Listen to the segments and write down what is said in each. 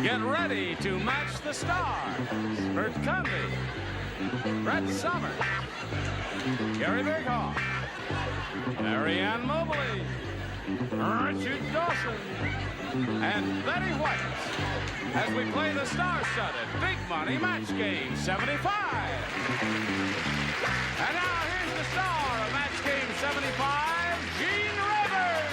Get ready to match the stars. Bert Convy, Brett Somers, Gary Berghoff, Marianne Mobley, Richard Dawson, and Betty White as we play the star-studded Big Money Match Game 75. And now here's the star of Match Game 75, Gene Rivers.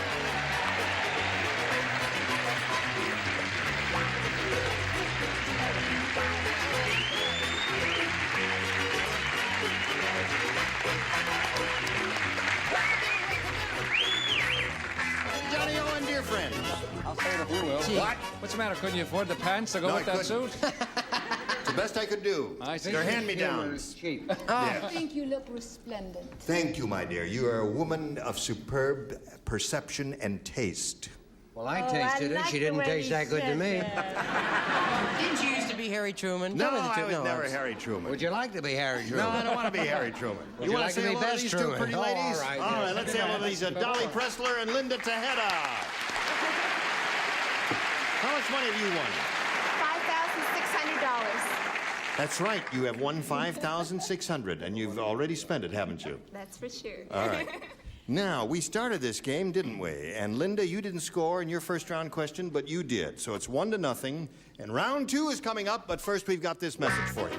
Johnny Owen, dear friends. I'll say it if you will. What? What's the matter? Couldn't you afford the pants to go with that suit? It's the best I could do. I see. They're hand-me-downs. Cheap. I think you look resplendent. Thank you, my dear. You are a woman of superb perception and taste. Well, I tasted it. She didn't taste that good to me. Didn't you used to be Harry Truman? No, Tell me the I truth. was No, never I'm- Harry Truman. Would you like to be Harry Truman? No, I don't want to be Harry Truman. Would you want like to to say be hello to Best these two Truman? pretty Oh, ladies? all right, All yes. right, let's say hello to these Dolly Pressler and Linda Tejeda. How much money have you won? $5,600. That's right. You have won $5,600, and you've already spent it, haven't you? That's for sure. All right. Now, we started this game, didn't we? And Linda, you didn't score in your first round question, but you did. So it's 1-0. And round 2 is coming up, but first we've got this message for you.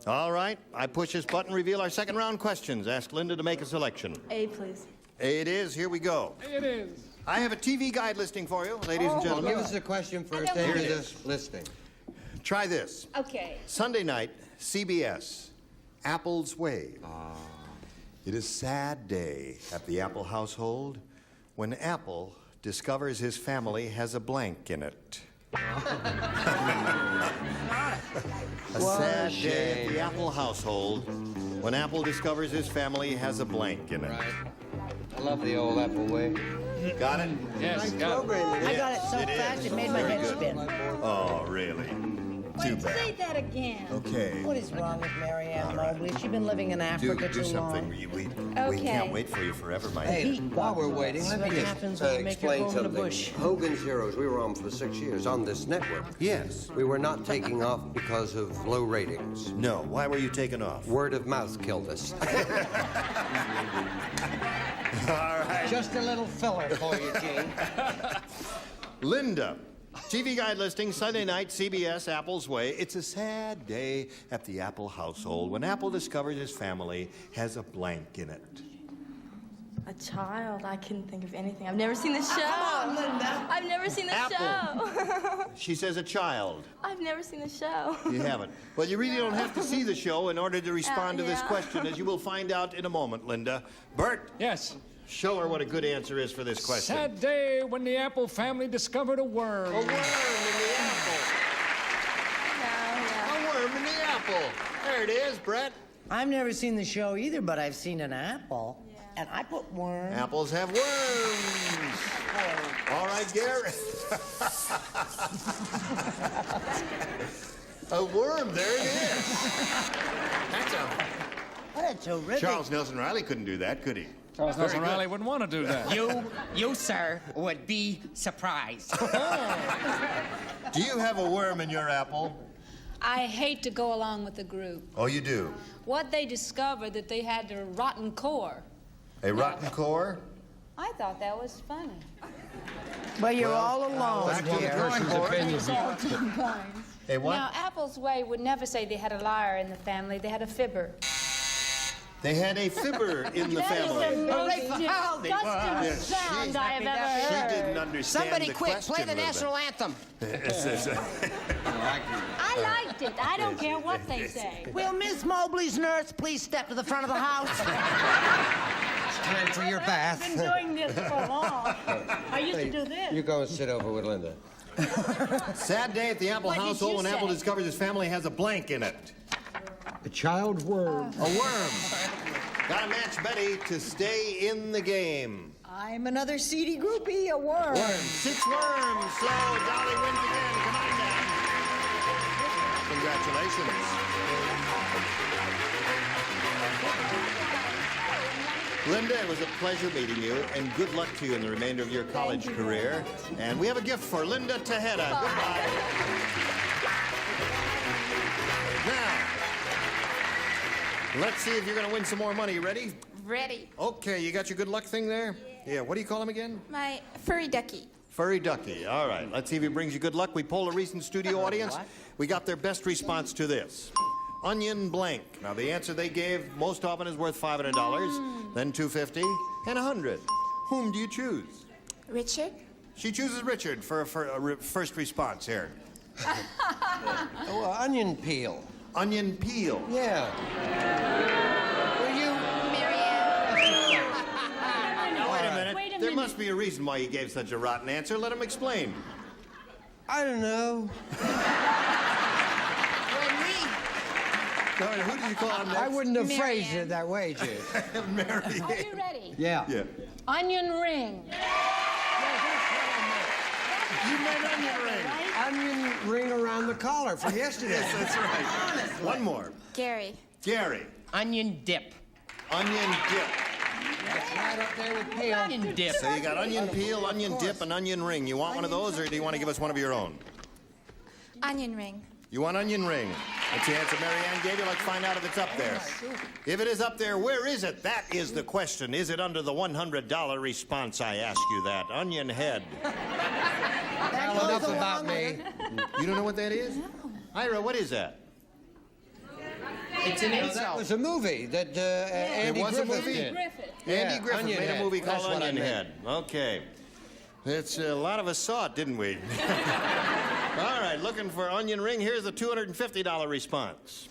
All right, I push this button, reveal our second round questions. Ask Linda to make a selection. A, please. It is, here we go. It is. I have a TV guide listing for you, ladies and Well, gentlemen. give us the question first, I then don't give want us this listing. Try this. Okay. Sunday night, CBS, Apple's Way. It is a sad day at the Apple household when Apple discovers his family has a blank in it. A sad day at the Apple household when Apple discovers his family has a blank in it. Right. I love the old Apple way. Got it? Yes, got it. I got it so It is. fast it made my Very head good. spin. Oh, really? Too Wait, say bad. that again. Okay. What is wrong with Marianne Mobley? She's been living in Africa Do too something. long. We Okay. can't wait for you forever, my Hey, Heat while we're box. waiting, let me What just happens when you make your explain home in the something. bush? Hogan's Heroes, we were on for 6 years on this network. Yes. We were not taking off because of low ratings. No. Why were you taken off? Word of mouth killed us. All right. Just a little filler for you, Gene. Linda. TV guide listing, Sunday night, CBS, Apple's Way. It's a sad day at the Apple household when Apple discovers his family has a blank in it. A child? I couldn't think of anything. I've never seen the show. Come on, Linda. I've never seen the Apple. show. She says a child. I've never seen the show. You haven't. Well, you really don't have to see the show in order to respond to this yeah. question, as you will find out in a moment, Linda. Bert, Yes. show her what a good answer is for this question. Sad day when the Apple family discovered a worm. A worm in the apple. A worm in the apple. There it is, Brett. I've never seen the show either, but I've seen an apple. And I put worm. Apples have worms. All right, Gary. A worm, there it is. That's a... Oh, that's terrific. Charles Nelson Riley couldn't do that, could he? Charles Nelson Very good. Riley wouldn't want to do that. You, sir, would be surprised. Do you have a worm in your apple? I hate to go along with the group. Oh, you do? What they discovered that they had a rotten core. A rotten core? I thought that was funny. Well, you're all alone, back to the dear. person's opinion. A what? Now, Apple's Way would never say they had a liar in the family. They had a fibber. They had a fibber in the family. Most disgusting sound I have ever She heard. didn't understand Somebody the quick, question, play the Linda. national anthem. I liked it. I don't care what they say. Will Miss Mobley's nurse please step to the front of the house? It's time for your bath. I've been doing this for long. I used to do this. You go and sit over with Linda. Sad day at the Apple What did household you when Apple say? discovers his family has a blank in it. A child worm. A worm. Gotta match Betty to stay in the game. I'm another seedy groupie, a worm. 6 worms. So Dolly wins again. Come on down. Congratulations. Linda, it was a pleasure meeting you, and good luck to you in the remainder of your college career. And we have a gift for Linda Tejeda. Goodbye. Now, let's see if you're going to win some more money. You ready? Ready. Okay, you got your good luck thing there? Yeah, what do you call him again? My furry ducky. Furry Ducky. All right, let's see if he brings you good luck. We polled a recent studio audience. We got their best response to this. Onion blank. Now, the answer they gave most often is worth $500, then $250, and $100. Whom do you choose? Richard? She chooses Richard for a first response here. Oh, onion peel. Onion peel. Yeah. Were you? Marianne. Now, wait a minute. Wait a There minute. must be a reason why you gave such a rotten answer. Let him explain. I don't know. All right, who did you call him next? I wouldn't have phrased Marianne. it that way, Jay. Mary. Are you ready? Yeah. Yeah. Onion ring. You meant onion ring. Onion ring around the collar from yesterday. Yes, that's right. One more. Gary. Gary. Onion dip. Onion dip. That's right up there with peel. Onion dip. So you got onion peel, onion dip, and onion ring. You want one of those, or do you want to give us one of your own? Onion ring. You want onion ring. That's the answer Marianne gave you. Let's find out if it's up there. If it is up there, where is it? That is the question. Is it under the $100 response? I ask you that. Onion head. Well, enough about me. You don't know what that is? Ira, what is that? It's an That insult. was a movie that Andy was a Griffith movie? did. Andy Yeah, Griffith Onion made a Head. movie That's called what I Onion meant. Head. Okay. It's a lot of us saw it, didn't we? All right, looking for onion ring. Here's the $250 response.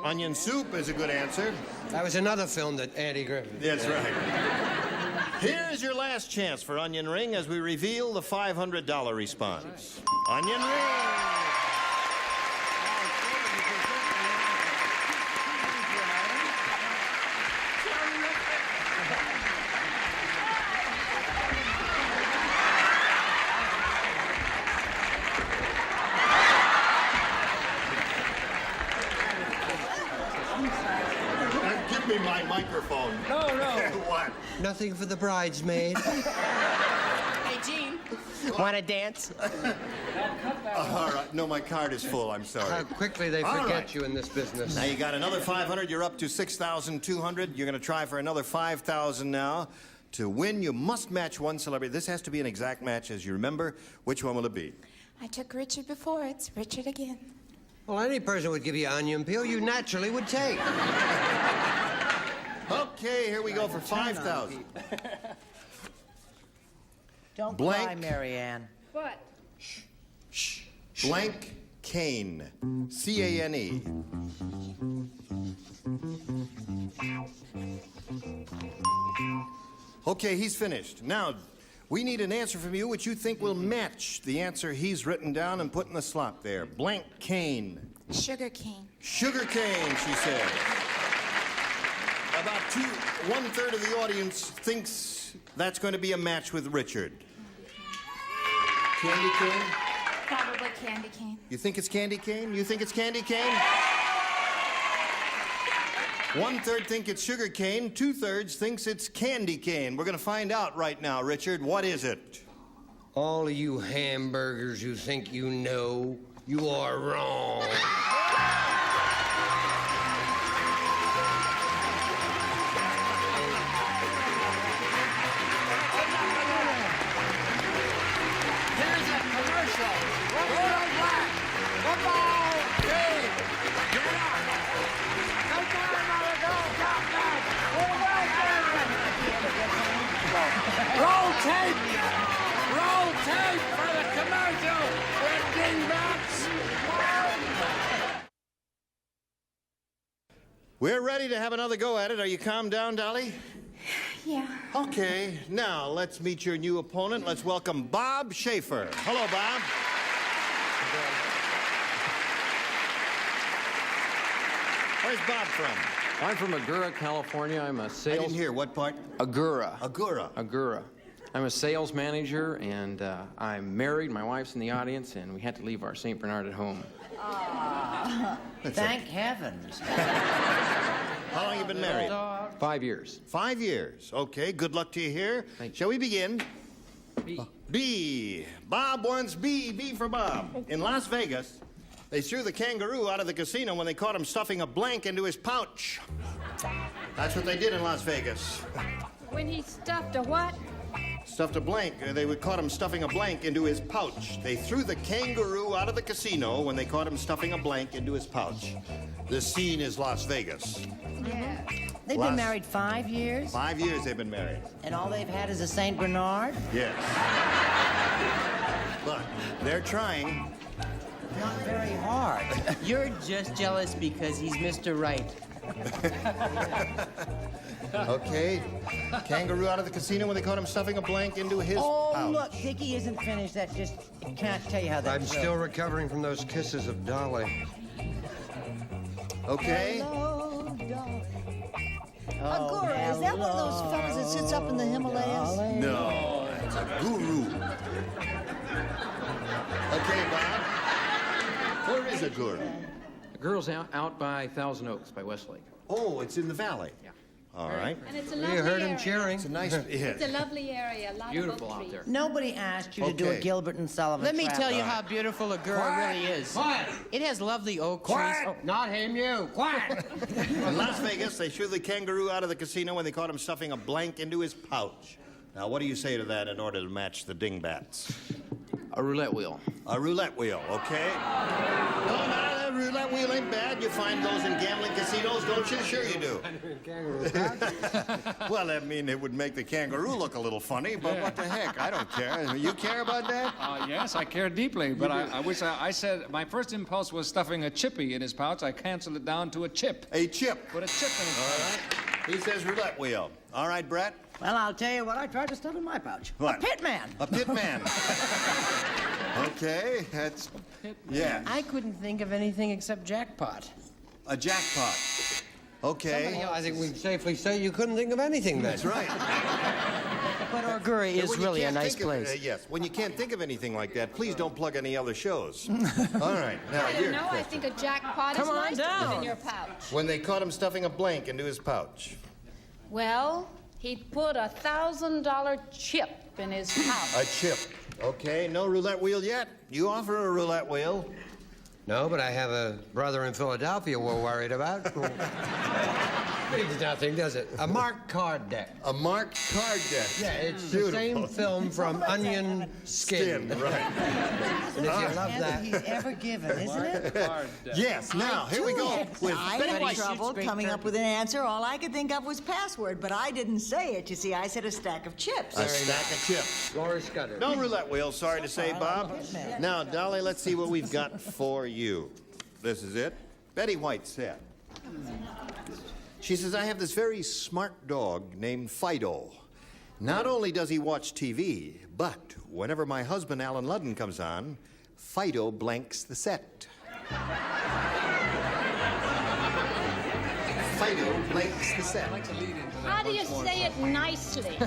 Onion soup is a good answer. That was another film that Andy Griffith did. That's right. Here's your last chance for onion ring as we reveal the $500 response. Onion ring. Give me my microphone. No, no. What? Nothing for the bridesmaid. Hey, Gene. Want to dance? All right. No, my card is full. I'm How sorry. quickly they All forget right. you in this business. Now you got another 500. You're up to 6,200. You're going to try for another 5,000 now. To win, you must match one celebrity. This has to be an exact match, as you remember. Which one will it be? I took Richard before. It's Richard again. Well, any person would give you onion peel you naturally would take. Okay, here we go for 5,000. Don't Blank. cry, Marianne. What? Blank Cane. C-A-N-E. Okay, he's finished. Now, we need an answer from you which you think will match the answer he's written down and put in the slot there. Blank cane. Sugar cane. Sugar cane, she said. About one-third of the audience thinks that's going to be a match with Richard. Candy cane? Probably candy cane. You think it's candy cane? You think it's candy cane? One-third think it's sugar cane. Two-thirds thinks it's candy cane. We're going to find out right now, Richard. What is it? All of you hamburgers who think you know, you are wrong. Here's a commercial. Hold on, Black. Football team. Get up. Come on, mother, go, come back. We're right there. Roll tape. Roll tape for the commercial. With dingbats. We're ready to have another go at it. Are you calmed down, Dolly? Yeah. Okay, now let's meet your new opponent. Let's welcome Bob Schaefer. Hello, Bob. Where's Bob from? I'm from Agoura, California. I'm a I sales... didn't hear. What part? Agoura. Agoura. Agoura. I'm a sales manager, and I'm married. My wife's in the audience, and we had to leave our St. Bernard at home. Thank heavens. How long you been married? Dog. 5 years. 5 years. Okay, good luck to you here. Thank you. Shall we begin? B. B. Bob wants B. B for Bob. In Las Vegas, they threw the kangaroo out of the casino when they caught him stuffing a blank into his pouch. That's what they did in Las Vegas. When he stuffed a what? Stuffed a blank. They caught him stuffing a blank into his pouch. They threw the kangaroo out of the casino when they caught him stuffing a blank into his pouch. The scene is Las Vegas. Yeah. They've been married 5 years, 5 years they've been married. and all they've had is a Saint Bernard. Yes. But they're trying. Not very hard. You're just jealous because he's Mr. Right. Okay. Kangaroo out of the casino when they caught him stuffing a blank into his Oh, pouch. look, Dickie isn't finished. That just I can't tell you how that I'm feels. still recovering from those kisses of Dolly. Okay. Agora, is that one of those fellas that sits up in the Himalayas? No, it's a guru. Okay, Bob. Where is a guru? The girl's out by Thousand Oaks by Westlake. Oh, it's in the valley. Yeah. All right. And it's a You lovely heard area. him cheering. It's a nice. It's a Yeah. lovely area. A lot Beautiful of oak out trees. there. Nobody asked you to do a Okay. Gilbert and Sullivan. Let me trap. tell you how beautiful Agoura really is. Quiet. It has lovely oak trees. Quiet. Not him, you. Quiet. In Las Vegas, they threw the kangaroo out of the casino when they caught him stuffing a blank into his pouch. Now, what do you say to that in order to match the dingbats? A roulette wheel. A roulette wheel, okay? No, a roulette wheel ain't bad. You find those in gambling casinos, don't you? Sure you do. Well, I mean, it would make the kangaroo look a little funny, but what the heck? I don't care. You care about that? Yes, I care deeply, but I wish I said my first impulse was stuffing a chippy in his pouch. I canceled it down to a chip. A chip. Put a chip in his pouch. All right. He says roulette wheel. All right, Brett? Well, I'll tell you what I tried to stuff in my pouch. What? A pit man. A pit man. Okay, that's... Yeah, I couldn't think of anything except jackpot. a jackpot. Okay. I think we can safely say you couldn't think of anything then. That's right. But Agoura is When you really a can't nice think of- place. yes, when you can't think of anything like that, please don't plug any other shows. All right, now I don't your know. I question. think a jackpot Come is on nice to put down. in your pouch. When they caught him stuffing a blank into his pouch. Well, he put a $1,000 chip in his pouch. A chip. Okay, no roulette wheel yet. You offer a roulette wheel. No, but I have a brother in Philadelphia we're worried about. Means nothing, does it? A marked card deck. A marked card deck. Yeah, it's Beautiful. the same film from Onion Skin. Skin, right. And if you love Best that. he's ever given, isn't it? Yes, now, here we go. With I Betty had White. trouble coming up with an answer. All I could think of was password, but I didn't say it. You see, I said a stack of chips. A stack of chips. Laura Scudder. No roulette wheel, sorry to say, Bob. Now, Dolly, let's see what we've got for you. This is it. Betty White said. She says, I have this very smart dog named Fido. Not only does he watch TV, but whenever my husband, Alan Ludden, comes on, Fido blanks the set. Fido blanks the set. How do you say it nicely?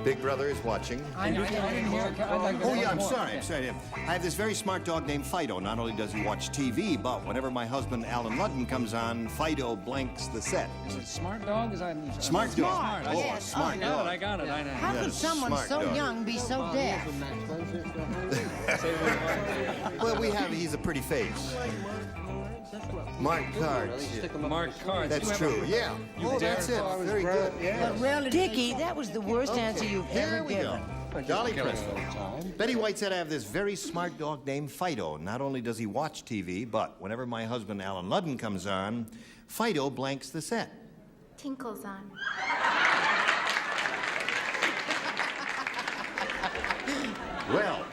Big Brother is watching. Oh, yeah, I'm sorry. I have this very smart dog named Fido. Not only does he watch TV, but whenever my husband, Alan Ludden, comes on, Fido blanks the set. Is it smart dog? Is that Smart dog. Smart. Oh, Yes. smart I got dog. it. I got it. I know. How Yeah, could someone smart so dog. young be so deaf? Well, he's a pretty face. Marked cards. Marked cards. That's You true, ever- yeah. Oh, that's it. Very good. But really, Dickie, that was the worst answer you've Here ever we given. go. Dolly Presto. Betty White said, I have this very smart dog named Fido. Not only does he watch TV, but whenever my husband, Alan Ludden, comes on, Fido blanks the set. Tinkles on. Well,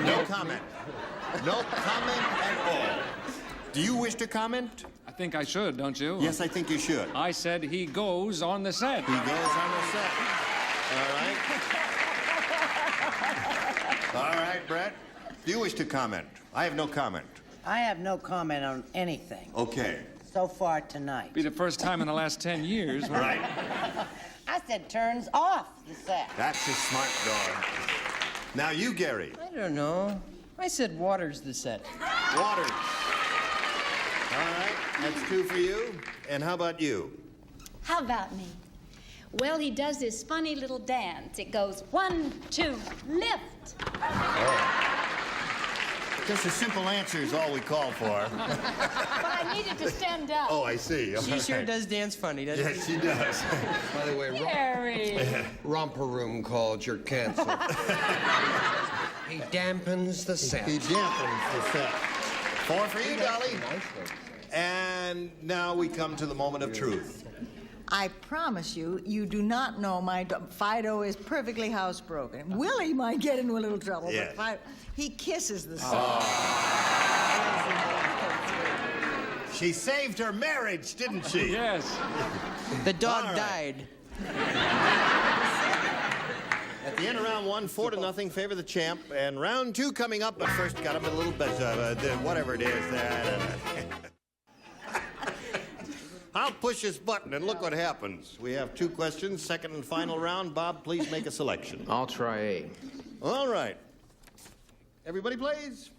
no comment. No comment at all. Do you wish to comment? I think I should, don't you? Yes, I think you should. I said he goes on the set. He goes on the set. All right. All right, Brett. Do you wish to comment? I have no comment. I have no comment on anything Okay. so far tonight. Be the first time in the last 10 years. when- Right. I said turns off the set. That's a smart dog. Now you, Gary. I don't know. I said Waters the set. Waters. All right, that's 2 for you. And how about you? How about me? Well, he does this funny little dance. It goes 1, 2, lift. Just a simple answer is all we call for. But I needed to stand up. Oh, I see. She sure does dance funny, doesn't Yes, she does. By the way, Harry. Romper Room called. You're canceled. He dampens the set. He dampens the set. 4 for you, Dolly. And now we come to the moment of truth. I promise you, you do not know my Fido is perfectly housebroken. Willie might get into a little trouble, Yes. but Fido, he kisses the sun. She saved her marriage, didn't she? Yes. The dog All right. died. At the end of round 1, 4-0, favor the champ. And round 2 coming up, but first got him a little bit, whatever it is. I'll push this button and look what happens. We have 2 questions, second and final round. Bob, please make a selection. I'll try A. All right. Everybody plays.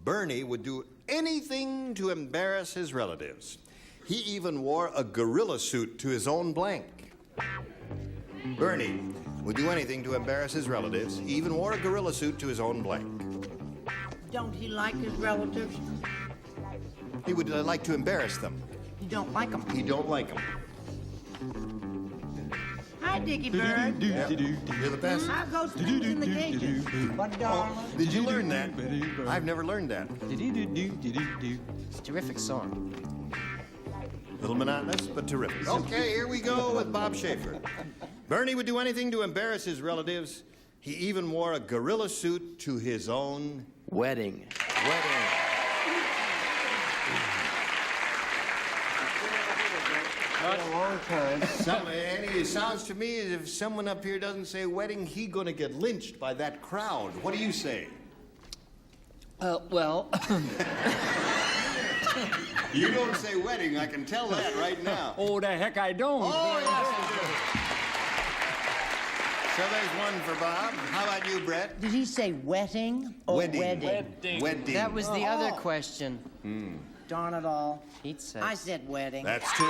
Bernie would do anything to embarrass his relatives. He even wore a gorilla suit to his own blank. Bernie would do anything to embarrass his relatives. He even wore a gorilla suit to his own blank. Don't he like his relatives? He would like to embarrass them. He don't like them. He don't like them. Hi, Dickie Bird. You're the best. How goes things in the cages? What, darling? Did you learn that? I've never learned that. It's a terrific song. Little monotonous, but terrific. Okay, here we go with Bob Schaefer. Bernie would do anything to embarrass his relatives. He even wore a gorilla suit to his own Wedding. wedding. A long time. Annie, it sounds to me as if someone up here doesn't say wedding, he's going to get lynched by that crowd. What do you say? Well, You don't say wedding, I can tell that right now. Oh, the heck I don't. Oh, yes, you do. So there's 1 for Bob. How about you, Brett? Did he say wetting or wedding? Wedding. that was the other question. Darn it all. He'd say. I said wedding. That's 2.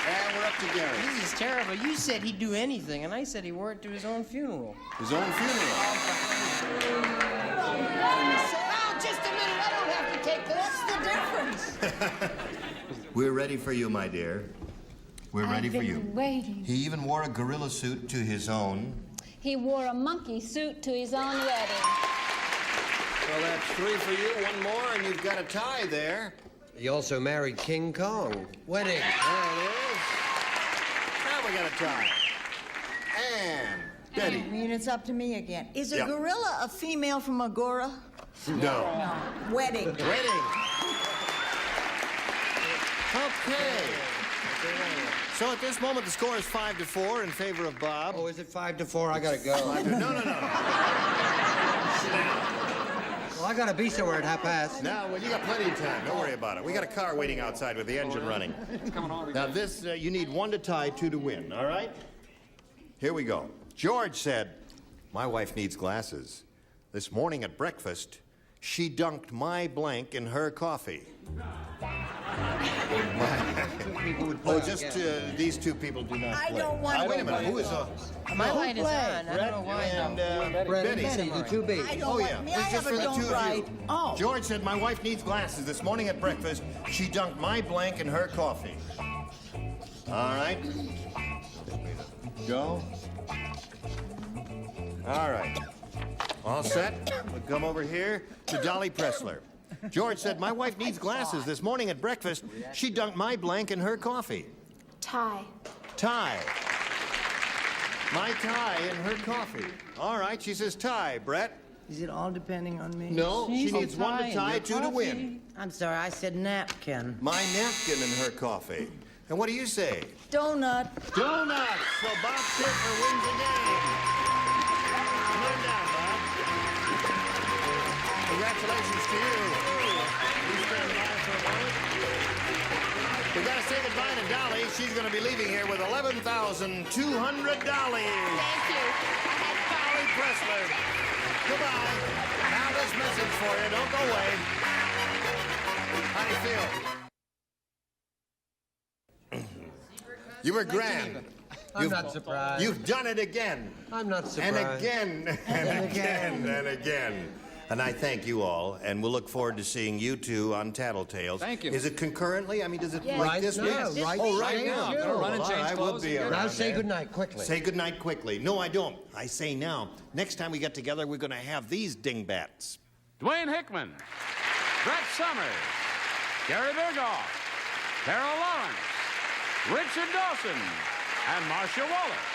And we're up to Gary. This is terrible. You said he'd do anything, and I said he wore it to his own funeral. His own funeral. Oh, just a minute. I don't have to take this. What's the difference? We're ready for you, my dear. We're ready I've for been you. waiting. He even wore a gorilla suit to his own. He wore a monkey suit to his own wedding. Well, that's 3 for you. 1 more, and you've got a tie there. He also married King Kong. Wedding. There it is. Now we got a tie. And Betty. I mean, it's up to me again. Is a Yep. gorilla a female from Agora? No. Wedding. Wedding. Okay. So at this moment, the score is 5-4 in favor of Bob. Oh, is it 5-4? I gotta go. No. Well, I gotta be somewhere at past. Now, well, you got plenty of time. Don't worry about it. We got a car waiting outside with the engine running. Now, this, you need 1 to tie, 2 to win, all right? Here we go. George said, my wife needs glasses. This morning at breakfast, she dunked my blank in her coffee. These 2 people do not play. I don't want to Wait a minute. play. Who is My light is on. I Brett don't know why. and Betty, Betty. the 2B. I don't Oh, want, yeah. may I It's have just for a the don't 2 of write? you. Oh. George said, my wife needs glasses. This morning at breakfast, she dunked my blank in her coffee. All right. Go. All right. All set? We'll come over here to Dolly Pressler. George said, my wife needs glasses. This morning at breakfast, she dunked my blank in her coffee. Tie. Tie. My tie in her coffee. All right, she says tie. Brett? Is it all depending on me? No, she needs 1 to tie, 2 to win. I'm sorry, I said napkin. My napkin in her coffee. And what do you say? Donut. Donut. So Bob Schaefer wins the game. Come on down, Bob. Congratulations to you. You stand by for a moment. We got to say goodbye to Dolly. She's going to be leaving here with $11,200. Thank you. Dolly Pressler. Goodbye. Now this message for you. Don't go away. How do you feel? You were grand. I'm not surprised. You've done it again. I'm not surprised. And again, and again, and again. And I thank you all, and we'll look forward to seeing you two on Tattletales. Thank you. Is it concurrently? I mean, does it Yes. like this Right week? now, right Oh, right now. now. Sure. Run and change I clothes would be and around Now say there. goodnight quickly. Say goodnight quickly. No, I don't. I say now. Next time we get together, we're going to have these dingbats. Dwayne Hickman, Brett Summers, Gary Berghoff, Carol Lawrence, Richard Dawson, and Marcia Wallace.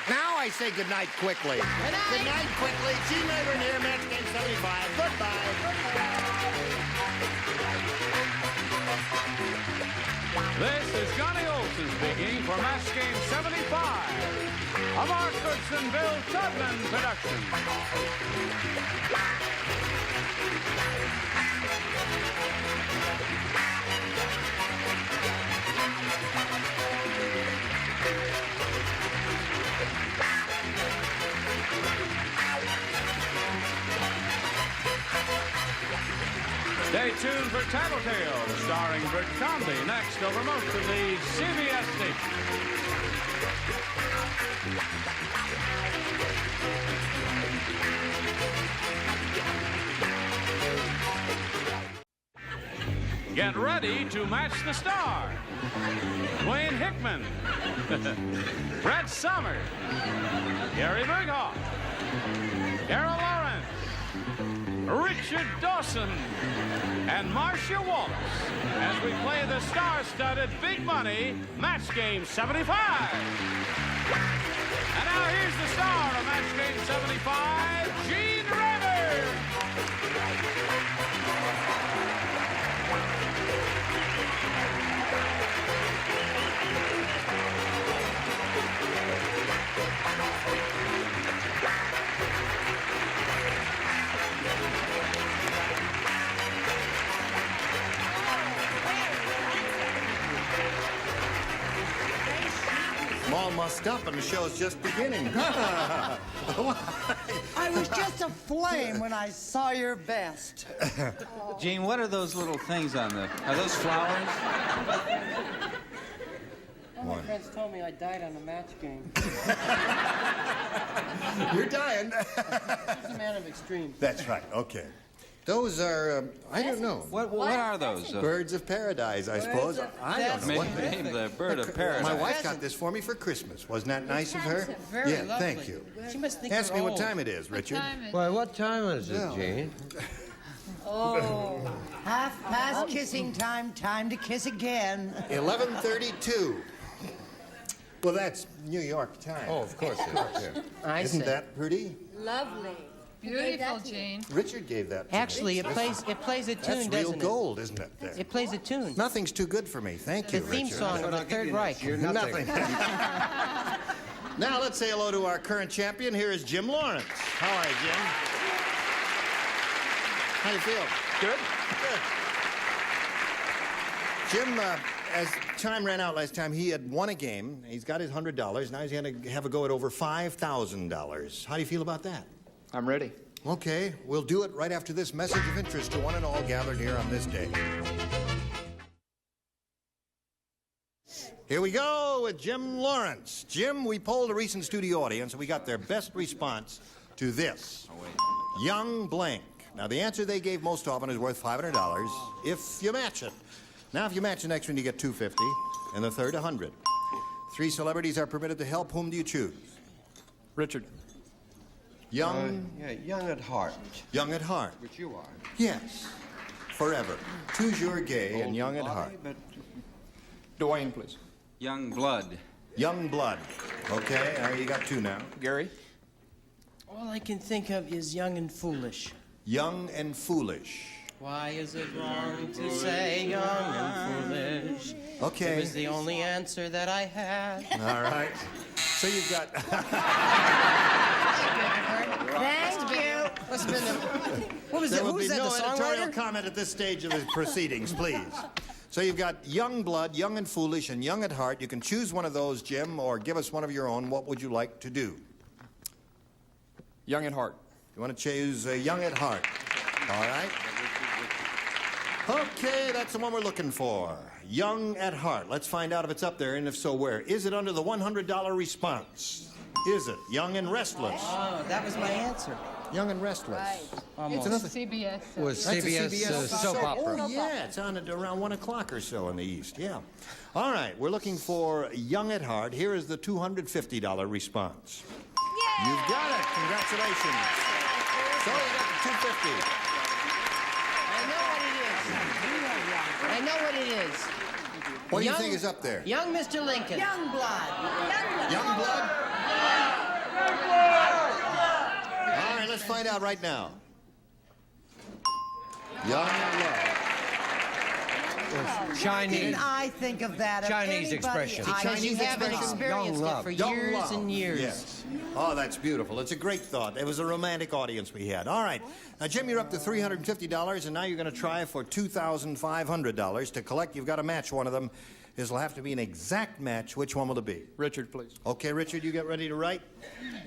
Now I say goodnight quickly. Good night quickly. Gene Rayburn here, Match Game 75. Goodbye. This is Johnny Olson speaking for Match Game 75, a Mark Goodson, Bill Tubman production. Stay tuned for Tattletale, starring Bert Convy, next over most of the CBS stations. Get ready to match the star. Dwayne Hickman, Brett Summers, Gary Berghoff, Carol Lawrence, Richard Dawson, and Marcia Wallace as we play the star-studded Big Money Match Game 75. And now here's the star of Match Game 75, Gene Rayburn. I'm all mussed up and the show's just beginning. I was just aflame when I saw your best. Gene, what are those little things on the... Are those flowers? All my friends told me I died on a match game. You're dying. He's a man of extremes. That's right. Okay. Those are, I don't know. What are those? Birds of paradise, I suppose. I don't know. what they- Maybe the bird of paradise. My wife got this for me for Christmas. Wasn't that nice of her? Very yeah, lovely. thank you. She must think Ask we're me what old. time it is, Richard. Why, what time is it, Gene? Oh, half past kissing time, time to kiss again. 11:32. Well, that's New York time. Oh, of course it is. I Isn't see. that pretty? Lovely. Beautiful, Gene. Richard gave that to me. Actually, it plays a tune, That's real doesn't gold, isn't it? There? it? It plays a tune. Nothing's too good for me. Thank you, The theme Richard. song of the Third Reich. You're nothing. Now let's say hello to our current champion. Here is Jim Lawrence. How are you, Jim? How you feel? Good. Good. Jim, as time ran out last time, he had won a game. He's got his $100. Now he's going to have a go at over $5,000. How do you feel about that? I'm ready. Okay, we'll do it right after this message of interest to one and all gathered here on this day. Here we go with Jim Lawrence. Jim, we polled a recent studio audience and we got their best response to this. Young blank. Now, the answer they gave most often is worth $500 if you match it. Now, if you match the next one, you get $250, and the third, $100. 3 celebrities are permitted to help. Whom do you choose? Richard. Young. Yeah, young at heart. Young at heart. Which you are. Yes. Forever. Toujours gay and young at heart. But Dwayne, please. Young blood. Young blood. Okay, you got 2 now. Gary. All I can think of is young and foolish. Young and foolish. Why is it wrong to say young and foolish? Okay. It was the only answer that I had. All right. So you've got. Thank you. Must have been the... What was There it? will Who be was that, no the editorial songwriter? comment at this stage of the proceedings, please. So you've got young blood, young and foolish, and young at heart. You can choose one of those, Jim, or give us one of your own. What would you like to do? Young at heart. You want to choose Young at Heart. All right? Okay, that's the one we're looking for. Young at Heart. Let's find out if it's up there, and if so, where. Is it under the $100 response? Is it Young and Restless? Oh, that was my answer. Young and Restless. Right. It's another... CBS. Was That's a CBS soap opera. Oh, yeah, it's on at around 1 o'clock or so in the East, yeah. All right, we're looking for Young at Heart. Here is the $250 response. Yay! You've got it. Congratulations. So you got the $250. I know what it is. What do you think is up there? Young Mr. Lincoln. Young blood. Young blood? All right, let's find out right now. Young blood. Chinese. Didn't I think of that? Of Chinese anybody expression. Because you haven't experienced it for Young years love. and years. Yes. Oh, that's beautiful. It's a great thought. It was a romantic audience we had. All right. Now, Jim, you're up to $350, and now you're going to try for $2,500. To collect, you've got to match one of them. This will have to be an exact match. Which one will it be? Richard, please. Okay, Richard, you get ready to write,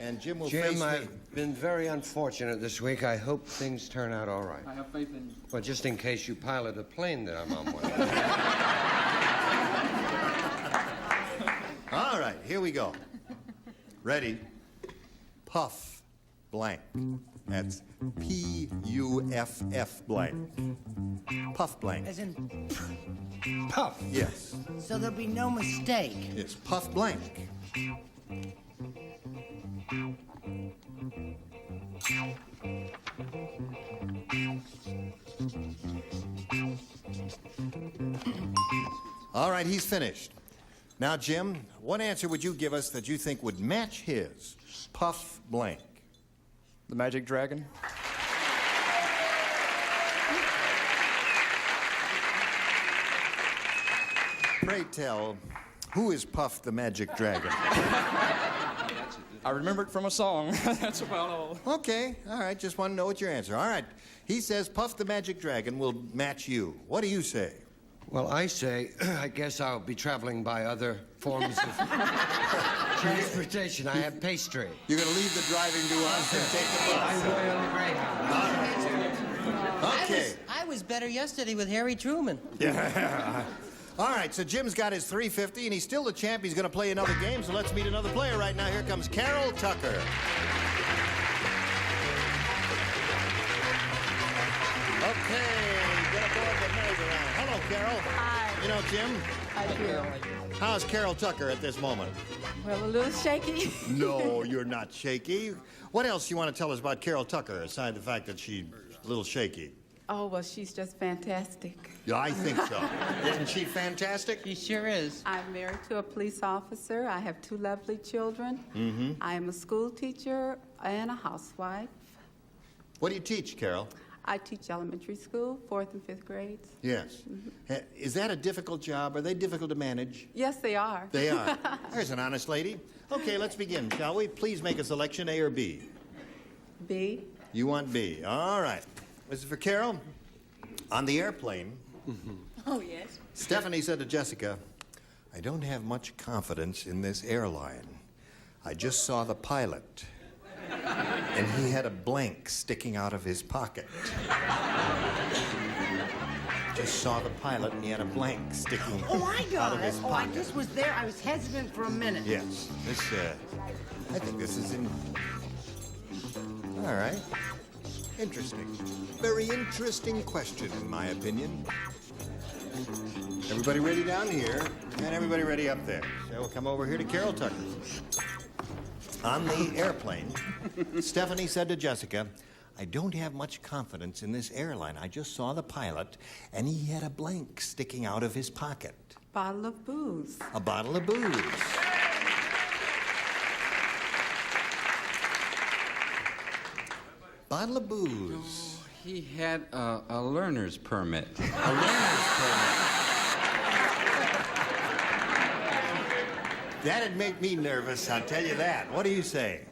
and Jim will face Jim, me. I've been very unfortunate this week. I hope things turn out all right. I have faith in you. Well, just in case you pilot a plane that I'm on one. All right, here we go. Ready? Puff blank. That's P-U-F-F blank. Puff blank. As in, Puff. Yes. so there'll be no mistake. Yes, puff blank. All right, he's finished. Now, Jim, what answer would you give us that you think would match his? Puff blank. The Magic Dragon. Pray tell, who is Puff the Magic Dragon? I remember it from a song. That's about all. Okay, all right, just want to know what your answer. All right, he says Puff the Magic Dragon will match you. What do you say? Well, I say, I guess I'll be traveling by other forms of transportation. I have pastry. You're going to leave the driving to us and take the bus. I will on the Greyhound. Okay. I was better yesterday with Harry Truman. Yeah. All right, so Jim's got his $350, and he's still the champ. He's going to play another game, so let's meet another player right now. Here comes Carol Tucker. Okay, get aboard the merry-go-round. Hello, Carol. Hi. You know, Jim? I do. How's Carol Tucker at this moment? Well, a little shaky. No, you're not shaky. What else do you want to tell us about Carol Tucker, aside the fact that she's a little shaky? Oh, well, she's just fantastic. Yeah, I think so. Isn't she fantastic? She sure is. I'm married to a police officer. I have 2 lovely children. Mm-hmm. I am a school teacher and a housewife. What do you teach, Carol? I teach elementary school, 4th and 5th grades. Yes. Is that a difficult job? Are they difficult to manage? Yes, they are. They are. There's an honest lady. Okay, let's begin, shall we? Please make a selection, A or B. B. You want B. All right. This is for Carol. On the airplane, Oh, yes. Stephanie said to Jessica, I don't have much confidence in this airline. I just saw the pilot, and he had a blank sticking out of his pocket. Just saw the pilot, and he had a blank sticking Oh, I out got of it. his Oh, I pocket. just was there. I was hesitant for a minute. Yes. This, I think this is in... All right. Interesting. Very interesting question, in my opinion. Everybody ready down here, and everybody ready up there. So we'll come over here to Carol Tucker. On the airplane, Stephanie said to Jessica, I don't have much confidence in this airline. I just saw the pilot, and he had a blank sticking out of his pocket. Bottle of booze. A bottle of booze. Bottle of booze. He had a learner's permit. A learner's permit. That'd make me nervous, I'll tell you that. What do you say?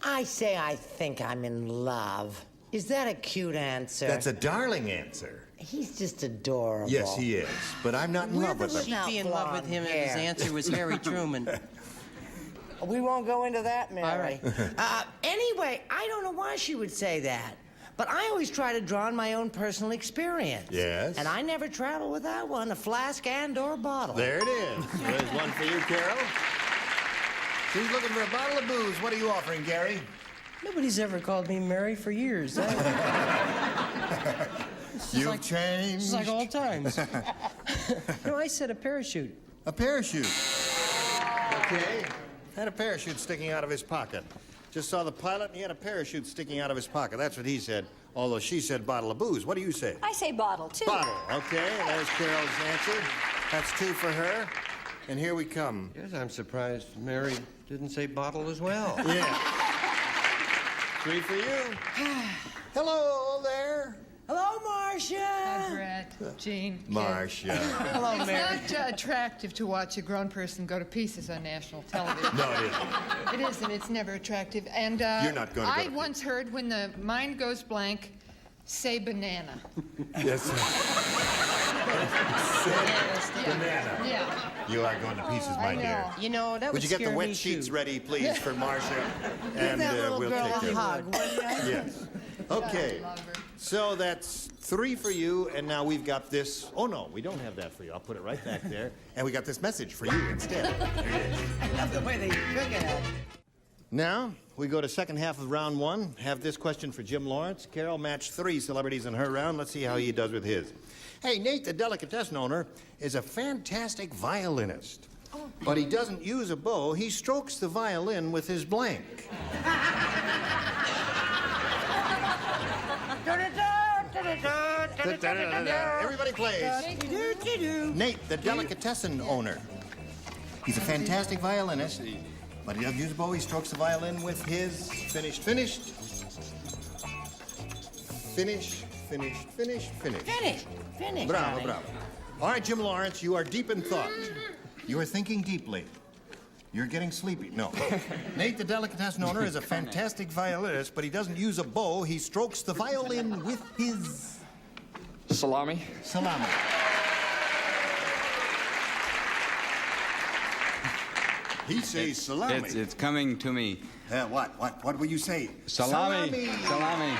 I say I think I'm in love. Is that a cute answer? That's a darling answer. He's just adorable. Yes, he is. But I'm not in love with him. She'd be in love with him if his answer was Harry Truman. We won't go into that, Mary. All right. Anyway, I don't know why she would say that. But I always try to draw on my own personal experience. Yes? And I never travel without one, a flask and/or bottle. There it is. There's one for you, Carol. She's looking for a bottle of booze. What are you offering, Gary? Nobody's ever called me Mary for years. You've changed. It's like old times. No, I said a parachute. A parachute. Okay. Had a parachute sticking out of his pocket. Just saw the pilot and he had a parachute sticking out of his pocket. That's what he said, although she said bottle of booze. What do you say? I say bottle, too. Bottle. Okay, there's Carol's answer. That's 2 for her. And here we come. Yes, I'm surprised Mary didn't say bottle as well. Yeah. 3 for you. Hello there. Hello, Marcia. Hi, Brett, Jean. Marcia. Hello, Mary. It's not attractive to watch a grown person go to pieces on national television. No, it isn't. It isn't. It's never attractive. And You're not going to go I to once heard when the mind goes blank, say banana. Yes, sir. Banana. Yeah. You are going to pieces, my dear. You know, that Would you get the scare wet me, sheets too. ready, please, for Marcia? And that little we'll girl take a care hug, of it. will you? Yes. Okay. So that's 3 for you, and now we've got this. Oh, no, we don't have that for you. I'll put it right back there. And we got this message for you instead. There it is. I love the way they shook it at. Now, we go to second half of round 1. Have this question for Jim Lawrence. Carol matched 3 celebrities in her round. Let's see how he does with his. Hey, Nate, the delicatessen owner, is a fantastic violinist. But he doesn't use a bow. He strokes the violin with his blank. Everybody plays. Nate, the delicatessen owner. He's a fantastic violinist, but he doesn't use a bow. He strokes the violin with his finished. Finish. Bravo, darling. bravo. All right, Jim Lawrence, you are deep in thought. You are thinking deeply. You're getting sleepy. No. Nate, the delicatessen owner, is a fantastic violinist, but he doesn't use a bow. He strokes the violin with his... Salami. Salami. He says salami. It's coming to me. What will you say? Salami. Salami.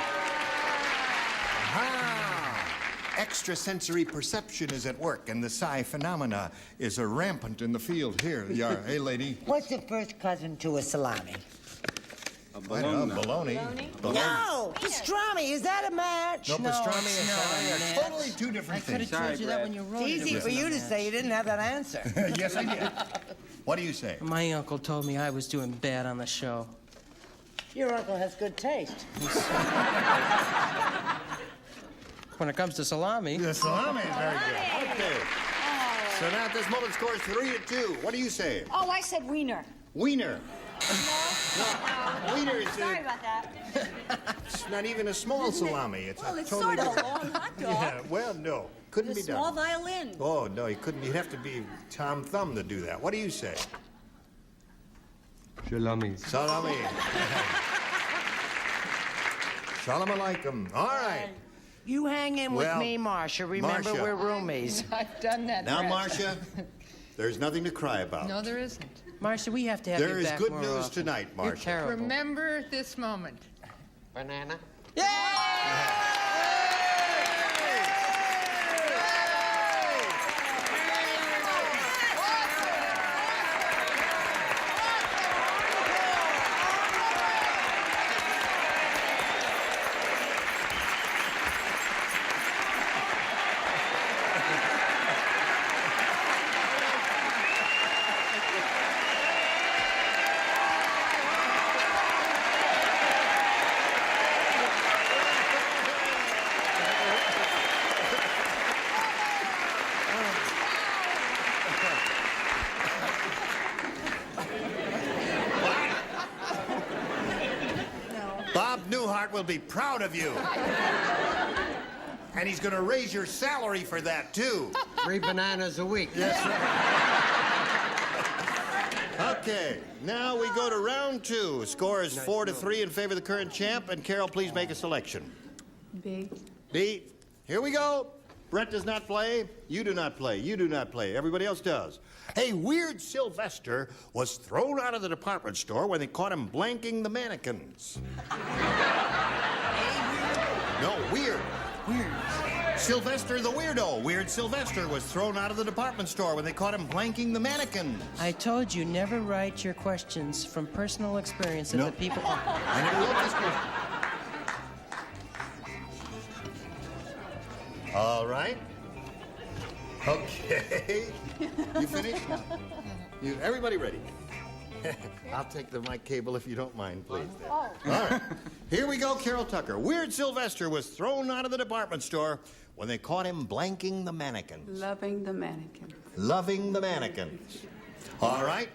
Ah! Extrasensory perception is at work, and the psi phenomena is rampant in the field. Here you are. Hey, lady. What's the first cousin to a salami? Bologna. No! Pastrami, is that a match? No, pastrami it's and not salami a are match. totally 2 different I could things. have told you that when you wrote it. It's easy for you to say you didn't have that answer. Yes, I did. What do you say? My uncle told me I was doing bad on the show. Your uncle has good taste. When it comes to salami. The salami is very good. Okay. So now at this moment, the score is 3-2. What do you say? Oh, I said wiener. Wiener. No, wiener is Sorry about that. it's not even a small salami. It's Well, a it's totally sort of a different- long hot dog. Yeah, well, no. Couldn't With be a small done. violin. Oh, no, you couldn't. You'd have to be Tom Thumb to do that. What do you say? Salami. Salami. Salam alaikum. All right. You hang in with Well, me, Marcia. Remember, Marcia. we're roomies. I've done that. Now, Brett. Marcia, there's nothing to cry about. No, there isn't. Marcia, we have to have There you is back good more news often. tonight, You're Marcia. terrible. Remember this moment. Banana. Bob Newhart will be proud of you. And he's going to raise your salary for that, too. 3 bananas a week. Yes, right. Okay, now we go to round 2. Score is 4-3 in favor of the current champ. And Carol, please make a selection. B. B. Here we go. Brett does not play. You do not play. You do not play. Everybody else does. Hey, Weird Sylvester was thrown out of the department store when they caught him blanking the mannequins. No, Weird. Weird. Sylvester the Weirdo. Weird Sylvester was thrown out of the department store when they caught him blanking the mannequins. I told you never write your questions from personal experience of the people. I never wrote this question. All right. Okay. You finished? Everybody ready? I'll take the mic cable if you don't mind, please. All right. Here we go, Carol Tucker. Weird Sylvester was thrown out of the department store when they caught him blanking the mannequins. Loving the mannequin. Loving the mannequins. All right.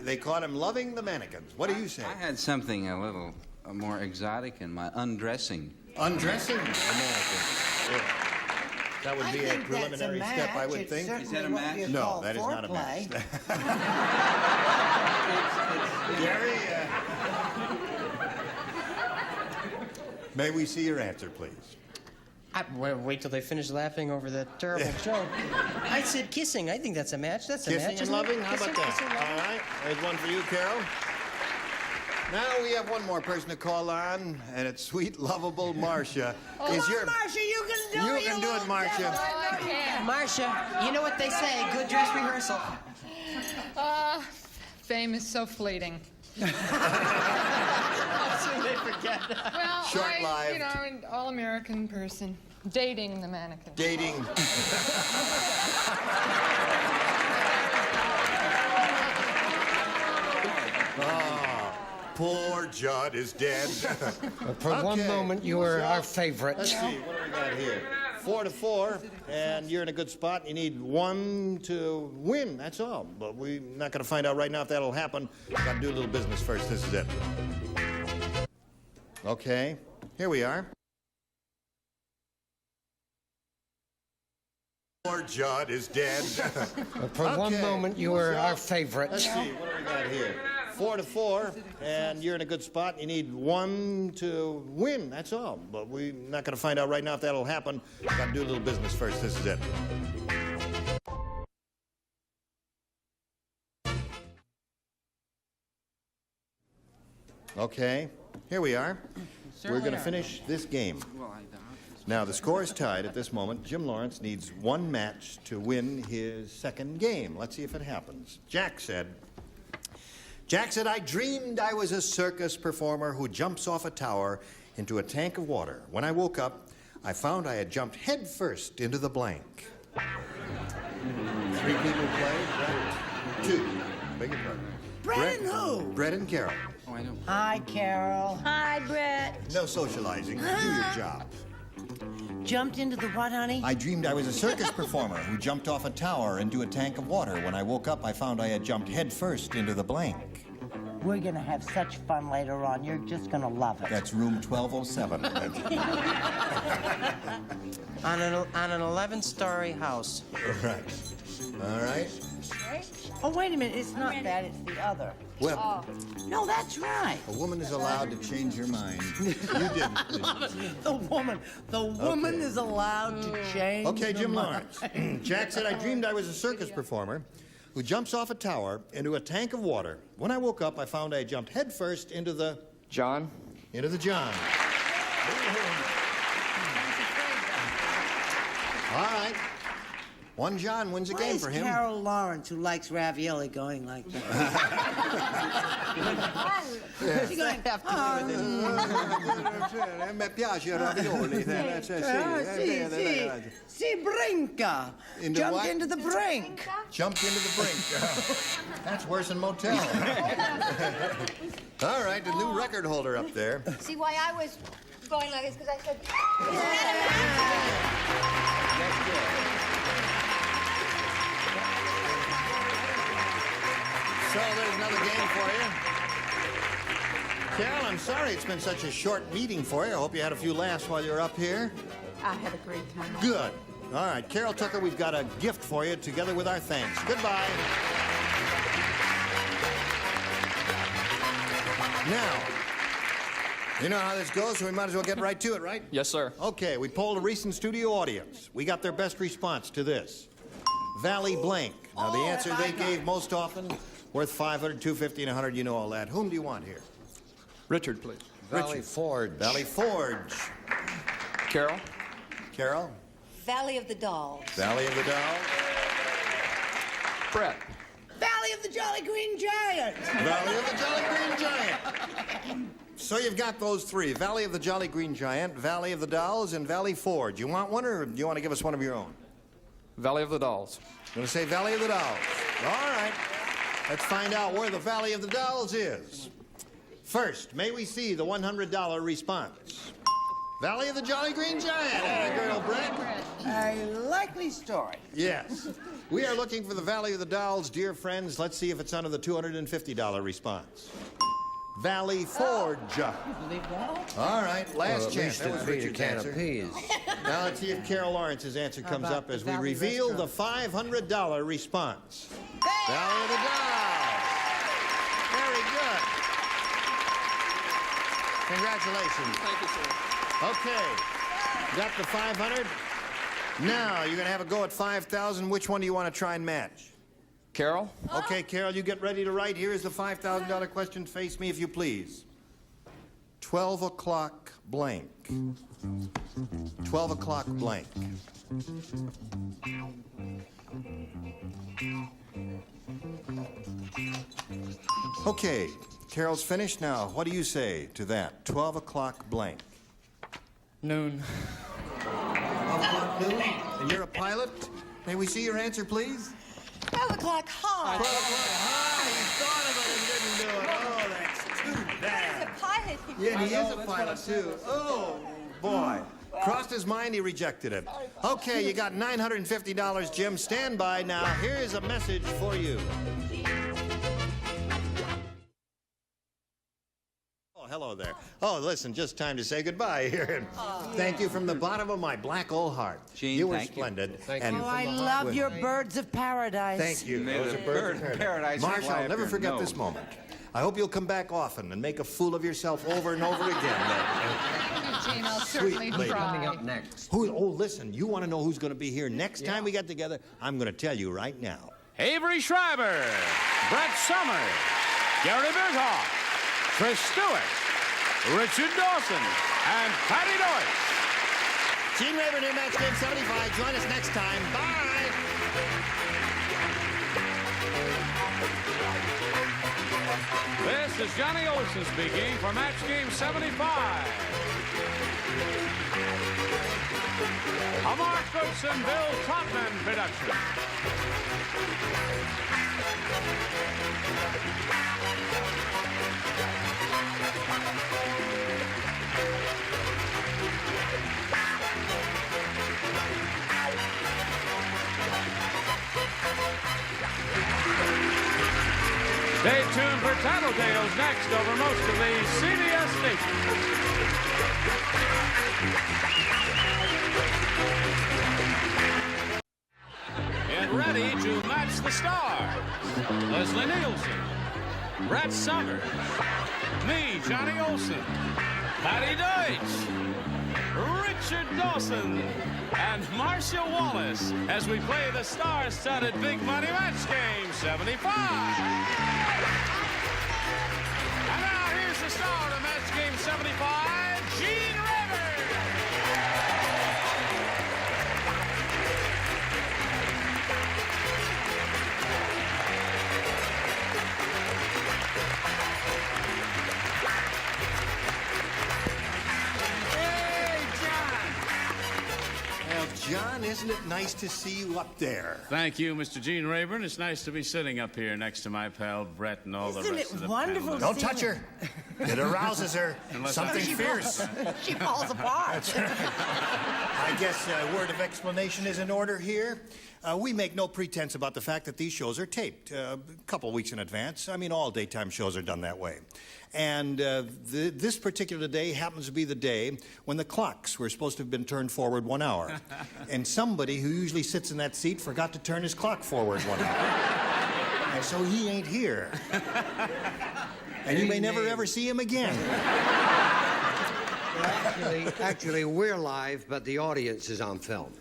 They caught him loving the mannequins. What do you say? I had something a little more exotic in my undressing. Undressing the mannequins. Yeah. That would be a preliminary step, I would think. Is that a match? No, that is not a match. Gary, may we see your answer, please? Wait till they finish laughing over that terrible joke. I said kissing. I think that's a match. That's a match. Kissing and loving? How about that? All right. There's one for you, Carol. Now we have one more person to call on, and it's sweet, lovable Marcia. Marcia, you can do it. You can do it, Marcia. Marcia, you know what they say, good dress rehearsal. Fame is so fleeting. How soon they forget that. Well, Short-lived. an all-American person. Dating the mannequin. Dating. Poor Judd is dead. For one moment, you were our favorite. Let's see, what do we got here? 4-4, and you're in a good spot. You need one to win, that's all. But we're not going to find out right now if that'll happen. Got to do a little business first. This is it. Okay, here we are. Poor Judd is dead. For one moment, you were our favorite. Let's see, what do we got here? 4-4, and you're in a good spot. You need one to win, that's all. But we're not going to find out right now if that'll happen. Got to do a little business first. This is it. Okay, here we are. We're going to finish this game. Now, the score is tied at this moment. Jim Lawrence needs one match to win his second game. Let's see if it happens. Jack said, I dreamed I was a circus performer who jumps off a tower into a tank of water. When I woke up, I found I had jumped headfirst into the blank. 3 people play. Brett. 2. Beg your pardon. Brett and who? Brett and Carol. Oh, I don't. Hi, Carol. Hi, Brett. No socializing. Do your job. Jumped into the what, honey? I dreamed I was a circus performer who jumped off a tower into a tank of water. When I woke up, I found I had jumped headfirst into the blank. We're going to have such fun later on. You're just going to love it. That's room 1207. On an 11-story house. All right. Oh, wait a minute. It's not that. It's the other. Well, No, that's right. a woman is allowed to change her mind. You didn't. The woman is allowed to change. Okay, her Jim mind. Lawrence. Jack said, I dreamed I was a circus performer who jumps off a tower into a tank of water. When I woke up, I found I had jumped headfirst into the... John? Into the John. All right. One John wins a Why game is for him. Carol Lawrence, who likes ravioli, going like that? She's going, Mi piace il ravioli. Si brinca. Into Jumped what? into the brink. Jumped into the brink. That's worse than motel. All right, the new record holder up there. See why I was going like this? Because I said, So there's another game for you. Carol, I'm sorry it's been such a short meeting for you. I hope you had a few laughs while you were up here. I had a great time. Good. All right, Carol Tucker, we've got a gift for you together with our thanks. Goodbye. Now, You know how this goes, so we might as well get right to it, right? Yes, sir. Okay, we polled a recent studio audience. We got their best response to this. Valley blank. Now, the answer they gave most often, worth 500, 250, and 100. You know all that. Whom do you want here? Richard, please. Valley Forge. Valley Forge. Carol. Carol? Valley of the Dolls. Valley of the Dolls. Brett. Valley of the Jolly Green Giant. Valley of the Jolly Green Giant. So you've got those three. Valley of the Jolly Green Giant, Valley of the Dolls, and Valley Forge. You want one, or do you want to give us one of your own? Valley of the Dolls. I'm going to say Valley of the Dolls. All right. Let's find out where the Valley of the Dolls is. First, may we see the $100 response? Valley of the Jolly Green Giant. Atta girl, Brett. A likely story. Yes. We are looking for the Valley of the Dolls, dear friends. Let's see if it's under the $250 response. Valley Forge. Believe that? All right, last At chance. least That was it'd be a Richard's can answer. of peas. Now let's see if Carol Lawrence's answer comes about up as the we Valley reveal the restaurant? $500 response. Valley of the Dolls. Very good. Congratulations. Thank you, sir. Okay, got the 500. Now you're gonna have a go at 5,000. Which one do you want to try and match? Carol. Okay, Carol, you get ready to write. Here is the $5,000 question. Face me, if you please. 12 o'clock blank. 12 o'clock blank. Okay, Carol's finished now. What do you say to that? 12 o'clock blank. Noon. 12 o'clock noon? And you're a pilot? May we see your answer, please? 12 o'clock high. 12 o'clock high. You thought of it and didn't do it. Oh, that's too bad. He's a pilot. Yeah, and he is a pilot, too. Oh, boy. Crossed his mind, he rejected it. Okay, you got $950, Jim. Stand by now. Here is a message for you. Oh, hello there. Oh, listen, just time to say goodbye here. Thank you from the bottom of my black old heart. Gene, you were thank you. splendid. Thank and you. Oh, I love your birds of paradise. Thank you. May Those the are birds bird of paradise Marsh, fly I'll up never your forget nose. this moment. I hope you'll come back often and make a fool of yourself over and over again. Gene, I'll Sweet certainly lady. try. Coming up next. Oh, listen, you want to know who's going to be here next time we get together? I'm going to tell you right now. Avery Schreiber, Brett Summers, Gary Berghoff, Trish Stewart, Richard Dawson, and Patty Deutsch. Gene Rayburn here, Match Game 75. Join us next time. Bye. This is Johnny Olson speaking for Match Game 75. A Mark Goodson, Bill Trotman production. Stay tuned for Tattletales next over most of the CBS stations. Get ready to match the stars. Leslie Nielsen, Brett Summers, me, Johnny Olson, Patty Deutsch, Richard Dawson, and Marcia Wallace as we play the star-studded Big Money Match Game 75. And now here's the star of Match Game 75, Gene Rayburn. Well, John, isn't it nice to see you up there? Thank you, Mr. Gene Rayburn. It's nice to be sitting up here next to my pal Brett and all the Isn't rest it of the wonderful panelists. Don't touch her. It arouses her. Unless Something I- fierce. She falls apart. I guess a word of explanation is in order here. We make no pretense about the fact that these shows are taped a couple weeks in advance. I mean, all daytime shows are done that way. And this particular day happens to be the day when the clocks were supposed to have been turned forward 1 hour. And somebody who usually sits in that seat forgot to turn his clock forward 1 hour. And so he ain't here. And you may never ever see him again. Actually, we're live, but the audience is on film.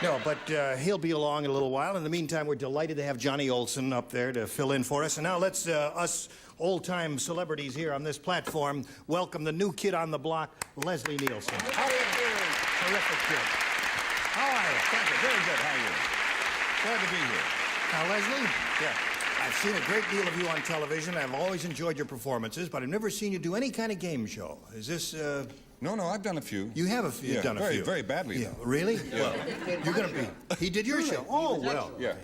No, but he'll be along in a little while. In the meantime, we're delighted to have Johnny Olson up there to fill in for us. And now let's, us old-time celebrities here on this platform, welcome the new kid on the block, Leslie Nielsen. How are you doing? Terrific kid. How are you? Thank you. Very good. How are you? Glad to be here. Now, Leslie? Yeah. I've seen a great deal of you on television. I've always enjoyed your performances, but I've never seen you do any kind of game show. Is this, No, I've done a few. You have you've done a few. Very badly, Yeah. though. Really? Yeah. Well, you're going to be... He did your show? Oh, well. Yeah,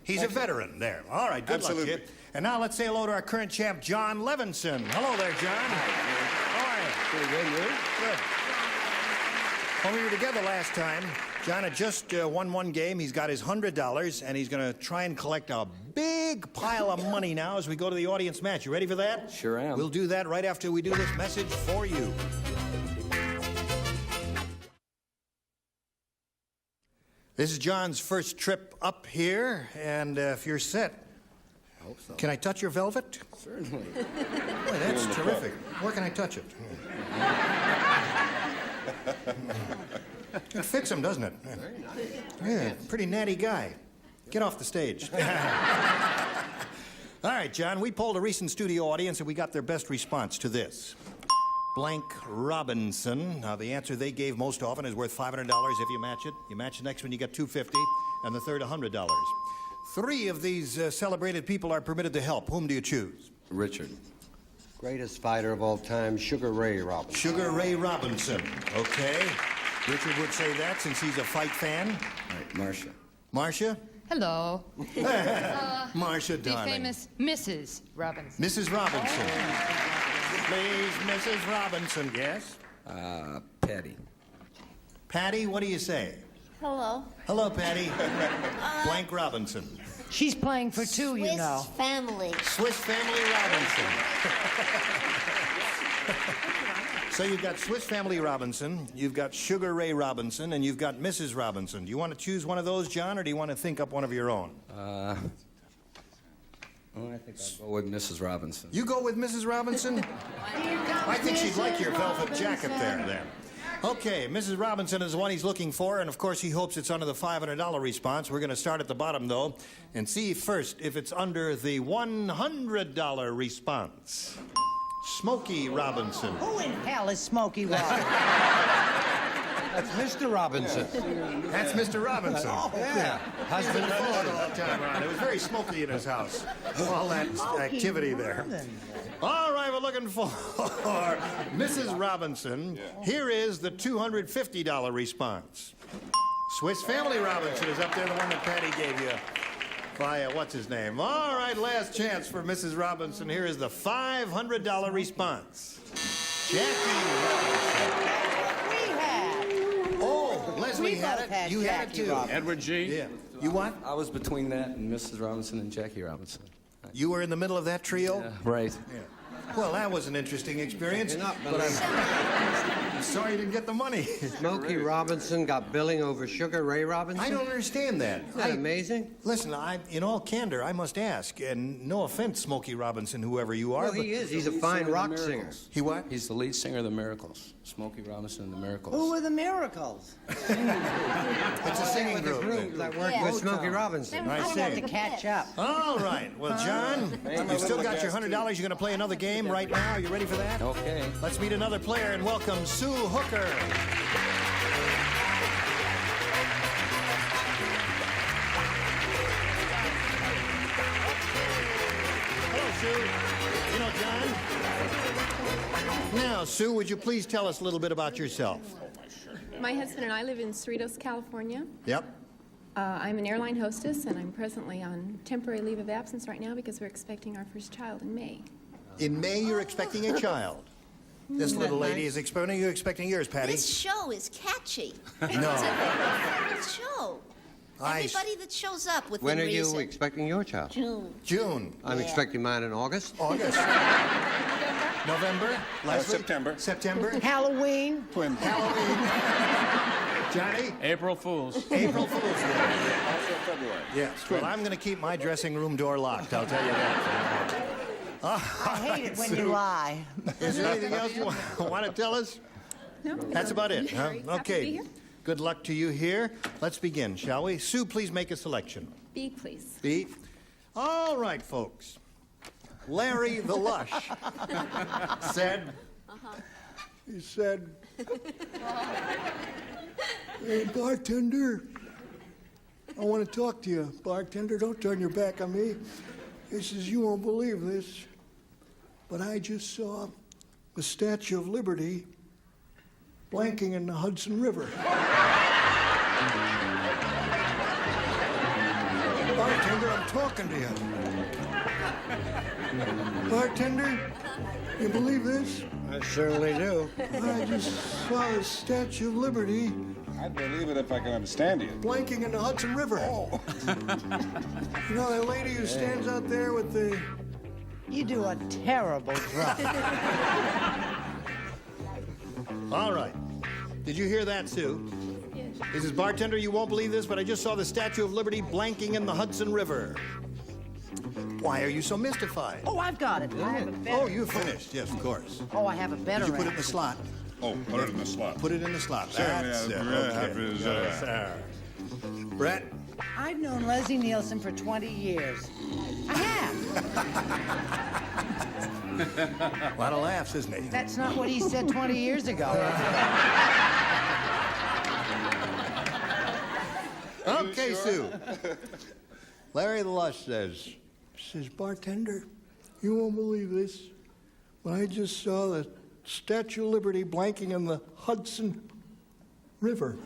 He's a veteran there. All right, good luck, kid. And now let's say hello to our current champ, John Levinson. Hello there, John. How are you? Pretty good, you? Good. When we were together last time, John had just won one game. He's got his $100, and he's going to try and collect a big pile of money now as we go to the audience match. You ready for that? Sure am. We'll do that right after we do this message for you. This is John's first trip up here, and if you're set, I hope so. Can I touch your velvet? Certainly. Boy, that's terrific. Where can I touch it? It fits him, doesn't it? Very nice. Yeah, pretty natty guy. Get off the stage. All right, John, we polled a recent studio audience and we got their best response to this. Blank Robinson. Now, the answer they gave most often is worth $500 if you match it. You match the next one, you get $250, and the third, $100. 3 of these celebrated people are permitted to help. Whom do you choose? Richard. Greatest fighter of all time, Sugar Ray Robinson. Sugar Ray Robinson. Okay. Richard would say that since he's a fight fan. Right, Marcia. Marcia? Hello. Marcia, The darling. famous Mrs. Robinson. Mrs. Robinson. Please, Mrs. Robinson. Yes? Patty. Patty, what do you say? Hello. Hello, Patty. Blank Robinson. She's playing for two, you know. Family. Swiss Family Robinson. So you've got Swiss Family Robinson, you've got Sugar Ray Robinson, and you've got Mrs. Robinson. Do you want to choose one of those, John, or do you want to think up one of your own? I think I'll go with Mrs. Robinson. You go with Mrs. Robinson? I think she'd like your velvet jacket there. Okay, Mrs. Robinson is the one he's looking for, and of course he hopes it's under the $500 response. We're going to start at the bottom, though, and see first if it's under the $100 response. Smokey Robinson. Who in hell is Smokey Robinson? That's Mr. Robinson. That's Mr. Robinson. Oh, yeah. Husband and all the time around. It was very smoky in his house. All that activity there. All right, we're looking for Mrs. Robinson. Here is the $250 response. Swiss Family Robinson is up there, the one that Patty gave you via what's his name. All right, last chance for Mrs. Robinson. Here is the $500 response. Jackie Robinson. Oh, Leslie had it. You had it too. Edward G. Yeah. You what? I was between that and Mrs. Robinson and Jackie Robinson. You were in the middle of that trio? Yeah, right. Yeah. Well, that was an interesting experience, but I'm sorry you didn't get the money. Smokey Robinson got billing over Sugar Ray Robinson? I don't understand that. Isn't that amazing? Listen, in all candor, I must ask, and no offense, Smokey Robinson, whoever you are. Well, he is. He's a fine rock singer. He what? He's the lead singer of the Miracles. Smokey Robinson and the Miracles. Who are the Miracles? It's a singing group. That worked with Smokey Robinson. I I got to see. catch up. All right. Well, John, you've still got your $100. You're going to play another game right now. You ready for that? Okay. Let's meet another player and welcome Sue Hooker. Hello, Sue. You know, John? Now, Sue, would you please tell us a little bit about yourself? My husband and I live in Cerritos, California. Yep. I'm an airline hostess, and I'm presently on temporary leave of absence right now because we're expecting our first child in May. In May, you're expecting a child. This little lady is expecting. You're expecting yours, Patty. This show is catchy. No. It's a very fun show. I- Everybody that shows up with When are you reason. expecting your child? June. June. I'm expecting mine in August. August. November? Leslie? September. September? Halloween. Twin. Johnny? April Fools. April Fool's Day. Also February. Yes. Well, I'm going to keep my dressing room door locked, I'll tell you that. I hate it when you lie. Is there anything else you want to tell us? No. That's about it, huh? Very happy to be Okay. here. Good luck to you here. Let's begin, shall we? Sue, please make a selection. B, please. B. All right, folks. Larry the Lush said, he said, "Hey, bartender, I want to talk to you. Bartender, don't turn your back on me." He says, "You won't believe this, but I just saw the Statue of Liberty blanking in the Hudson River." Bartender, I'm talking to you. Bartender, you believe this? I certainly do. I just saw the Statue of Liberty I'd believe it if I could understand you. blanking in the Hudson River. Oh. You know that lady who stands out there with the... You do a terrible job. All right. Did you hear that, Sue? Yes. He says, "Bartender, you won't believe this, but I just saw the Statue of Liberty blanking in the Hudson River." Why are you so mystified? Oh, I've got it. I have a better. Oh, you finished. Yes, of course. Oh, I have a better. Did you put it in the answer. slot? Oh, put it in the slot. Put it in the slot. Certainly, That's it. I'm Okay. happy as, Yes, sir. Brett? I've known Leslie Nielsen for 20 years. I have. A lot of laughs, isn't he? That's not what he said 20 years ago. Okay, Sue. Larry the Lush says, "Bartender, you won't believe this, but I just saw the Statue of Liberty blanking in the Hudson River."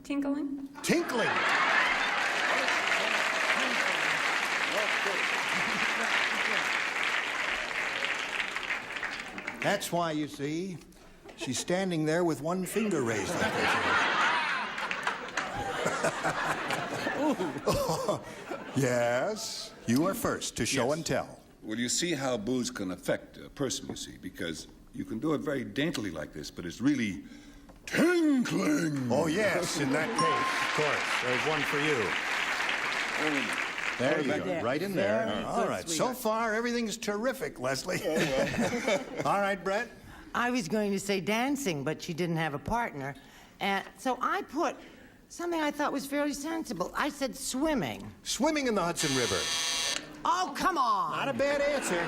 Tinkling? Tinkling. That's why, you see, she's standing there with one finger raised like this. Yes, you are first to show and tell. Well, you see how booze can affect a person, you see, because you can do it very daintily like this, but it's really tinkling. Oh, yes, in that case, of course. There's one for you. There you go, right in there. All right, so far, everything's terrific, Leslie. All right, Brett? I was going to say dancing, but she didn't have a partner. And so I put something I thought was fairly sensible. I said swimming. Swimming in the Hudson River. Oh, come on. Not a bad answer.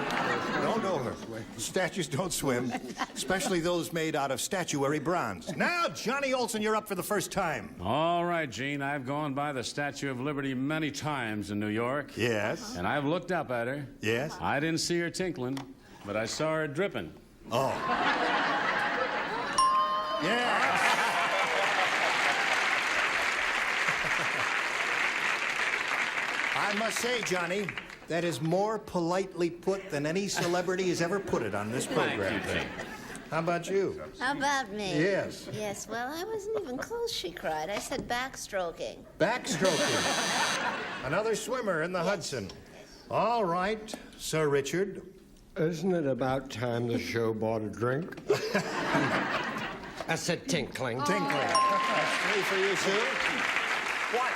No. Statues don't swim, especially those made out of statuary bronze. Now, Johnny Olson, you're up for the first time. All right, Gene, I've gone by the Statue of Liberty many times in New York. Yes. And I've looked up at her. Yes. I didn't see her tinkling, but I saw her dripping. Oh. Yes. I must say, Johnny, that is more politely put than any celebrity has ever put it on this program. Thank you, Gene. How about you? How about me? Yes. Yes, well, I wasn't even close, she cried. I said backstroking. Backstroking. Another swimmer in the Hudson. All right, Sir Richard. Isn't it about time the show bought a drink? I said tinkling. Tinkling. That's three for you, Sue. What?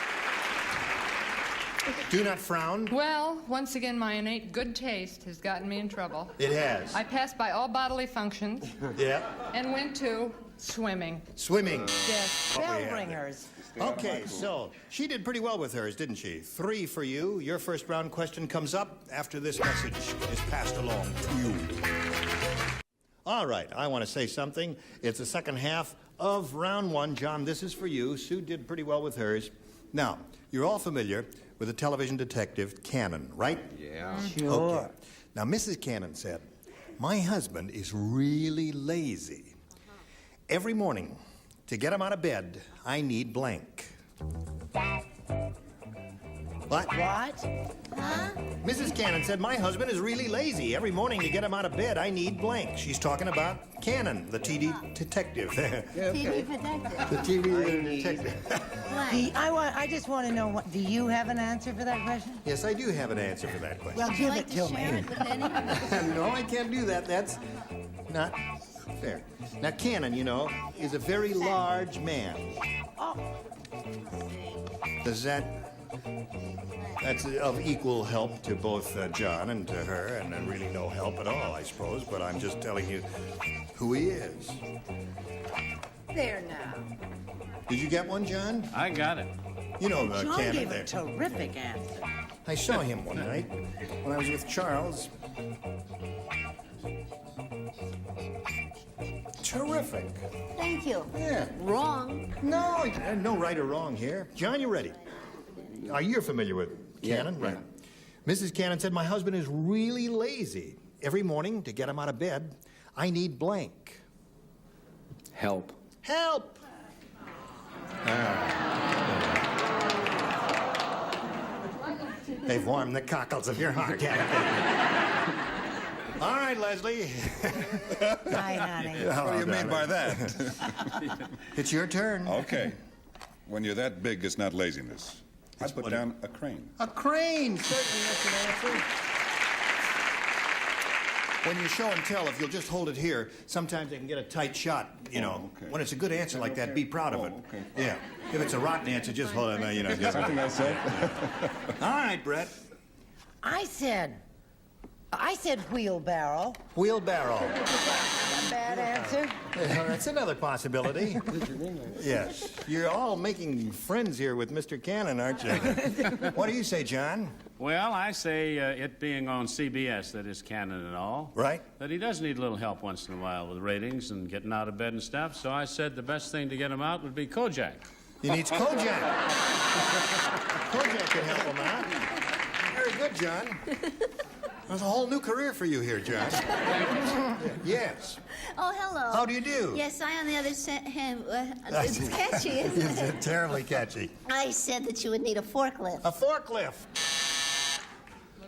Do not frown. Well, once again, my innate good taste has gotten me in trouble. It has. I passed by all bodily functions Yeah. and went to swimming. Swimming. Yes. What we Bell have ringers. Okay, so she did pretty well with hers, didn't she? 3 for you. Your first round question comes up after this message is passed along to you. All right, I want to say something. It's the second half of round 1. John, this is for you. Sue did pretty well with hers. Now, you're all familiar with the television detective Cannon, right? Yeah. Sure. Okay. Now, Mrs. Cannon said, "My husband is really lazy. Every morning, to get him out of bed, I need blank." What? Huh? Mrs. Cannon said, "My husband is really lazy. Every morning to get him out of bed, I need blank." She's talking about Cannon, the TV detective. TV detective. The TV detective. I just want to know, do you have an answer for that question? Yes, I do have an answer for that question. Well, Would you give like it to to share me. it with anyone? No, I can't do that. That's not fair. Now, Cannon, you know, is a very large man. Oh. Does that That's of equal help to both John and to her, and really no help at all, I suppose, but I'm just telling you who he is. There now. Did you get one, John? I got it. You know John Cannon gave there. a terrific answer. I saw him one night when I was with Charles. Terrific. Thank you. Yeah. Wrong. No, no right or wrong here. John, you ready? Are you familiar with Cannon? Yeah. Right. Mrs. Cannon said, my husband is really lazy. Every morning, to get him out of bed, I need blank. Help. Help! They've warmed the cockles of your heart, haven't they? All right, Leslie. Hi, honey. What do you mean by that? It's your turn. Okay. When you're that big, it's not laziness. I put down a crane. A crane! Certainly, that's an answer. When you show and tell, if you'll just hold it here, sometimes they can get a tight shot, you know. Okay. When it's a good answer like that, be proud of it. Okay. Yeah. If it's a rotten answer, just hold it, you know. Just... Something I said? All right, Brett. I said wheelbarrow. Wheelbarrow. A bad answer. Yeah, that's another possibility. Yes. You're all making friends here with Mr. Cannon, aren't you? What do you say, John? Well, I say it being on CBS that is canon and all. Right. That he does need a little help once in a while with ratings and getting out of bed and stuff. So I said the best thing to get him out would be Kojak. He needs Kojak. Kojak can help him out. Very good, John. There's a whole new career for you here, John. Yes. Oh, hello. How do you do? Yes, I on the other hand. It's catchy, isn't it? It's terribly catchy. I said that you would need a forklift. A forklift.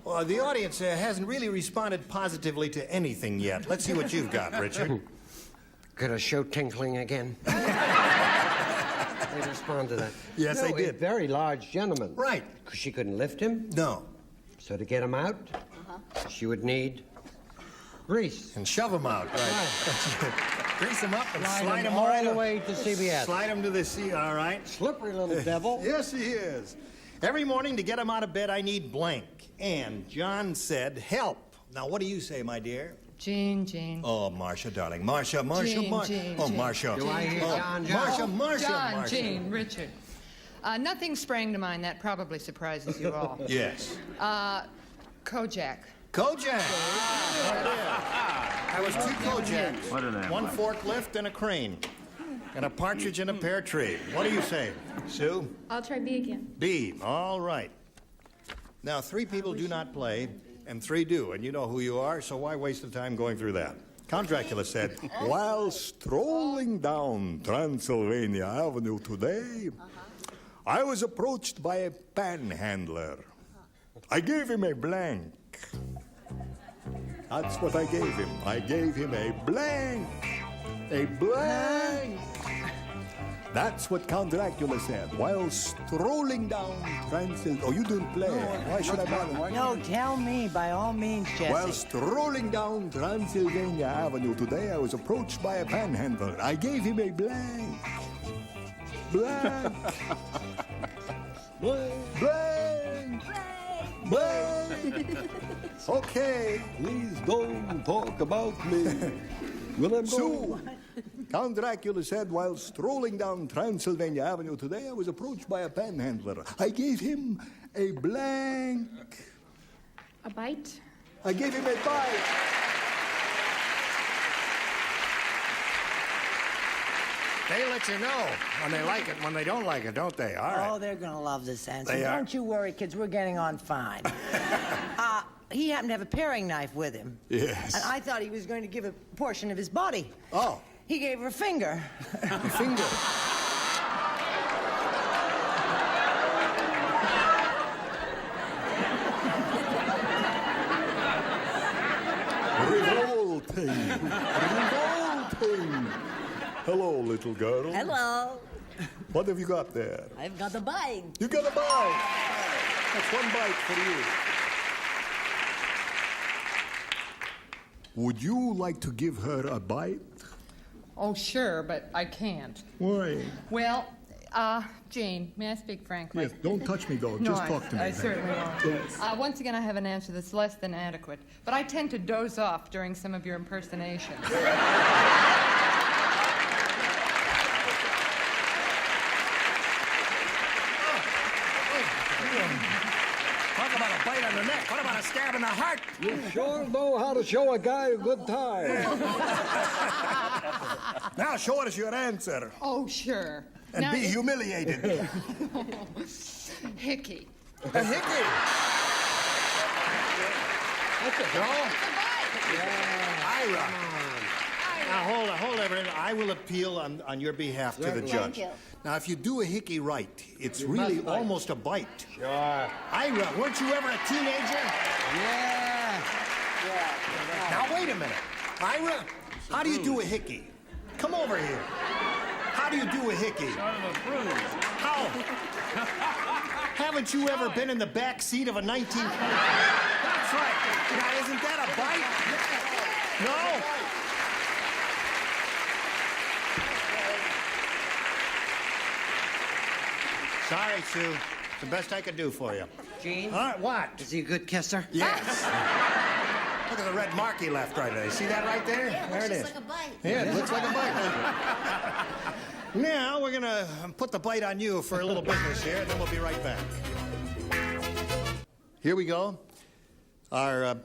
Well, the audience hasn't really responded positively to anything yet. Let's see what you've got, Richard. Could a show tinkling again? They respond to that. Yes, no, they did. A very large gentleman. Right. She couldn't lift him. No. So to get him out, she would need grease. And shove him out, right. Grease him up and slide him all the way to CBS. Slide him to the sea, all right. Slippery little devil. Yes, he is. Every morning to get him out of bed, I need blank. And John said, help. Now, what do you say, my dear? Jean. Oh, Marcia, darling. Marcia. Jean, Oh, Marcia. Do I hear John? Marcia. John, Jean, Richard. Nothing sprang to mind. That probably surprises you all. Yes. Kojak. Kojak. That was two Kojaks. What are they? One forklift and a crane. And a partridge in a pear tree. What do you say, Sue? I'll try B again. B. All right. Now, 3 people do not play, and 3 do, and you know who you are, so why waste the time going through that? Count Dracula said, while strolling down Transylvania Avenue today, I was approached by a panhandler. I gave him a blank. That's what I gave him. I gave him a blank. A blank. That's what Count Dracula said while strolling down Transylvania. Oh, you didn't play. Why should I bother? No, tell me, by all means, Jesse. While strolling down Transylvania Avenue today, I was approached by a panhandler. I gave him a blank. Blank. Blank. Blank. Okay. Please don't talk about me. Willem Sue. Count Dracula said, while strolling down Transylvania Avenue today, I was approached by a panhandler. I gave him a blank. A bite? I gave him a bite. They let you know when they like it, when they don't like it, don't they? All right. Oh, they're going to love this answer. They are. Don't you worry, kids. We're getting on fine. He happened to have a paring knife with him. Yes. And I thought he was going to give a portion of his body. Oh. He gave her a finger. A finger. Revolting. Revolting. Hello, little girl. Hello. What have you got there? I've got a bite. You got a bite. That's one bite for you. Would you like to give her a bite? Oh, sure, but I can't. Why? Well, Gene, may I speak frankly? Yes, don't touch me, though. No, Just talk to me. I certainly won't. Yes. Once again, I have an answer that's less than adequate, but I tend to doze off during some of your impersonations. Talk about a bite on the neck. What about a stab in the heart? You sure know how to show a guy a good time. Now show us your answer. Oh, sure. And Now, be humiliated. Hickey. A hickey. That's a Joe. Ira. Now, hold everything. I will appeal on your behalf to the Thank judge. you. Now, if you do a hickey right, it's really almost a bite. Sure. Ira, weren't you ever a teenager? Yeah. Now, wait a minute. Ira, how do you do a hickey? Come over here. How do you do a hickey? How? Haven't you ever been in the back seat of a 19... That's right. Now, isn't that a bite? No? Sorry, Sue. It's the best I could do for you. Gene? All right, what? Is he a good kisser? Yes. Look at the red mark he left right there. See that right there? Yeah, there it is. looks like a bite. Yeah, it looks like a bite. Now, we're going to put the bite on you for a little business here, and then we'll be right back. Here we go. Our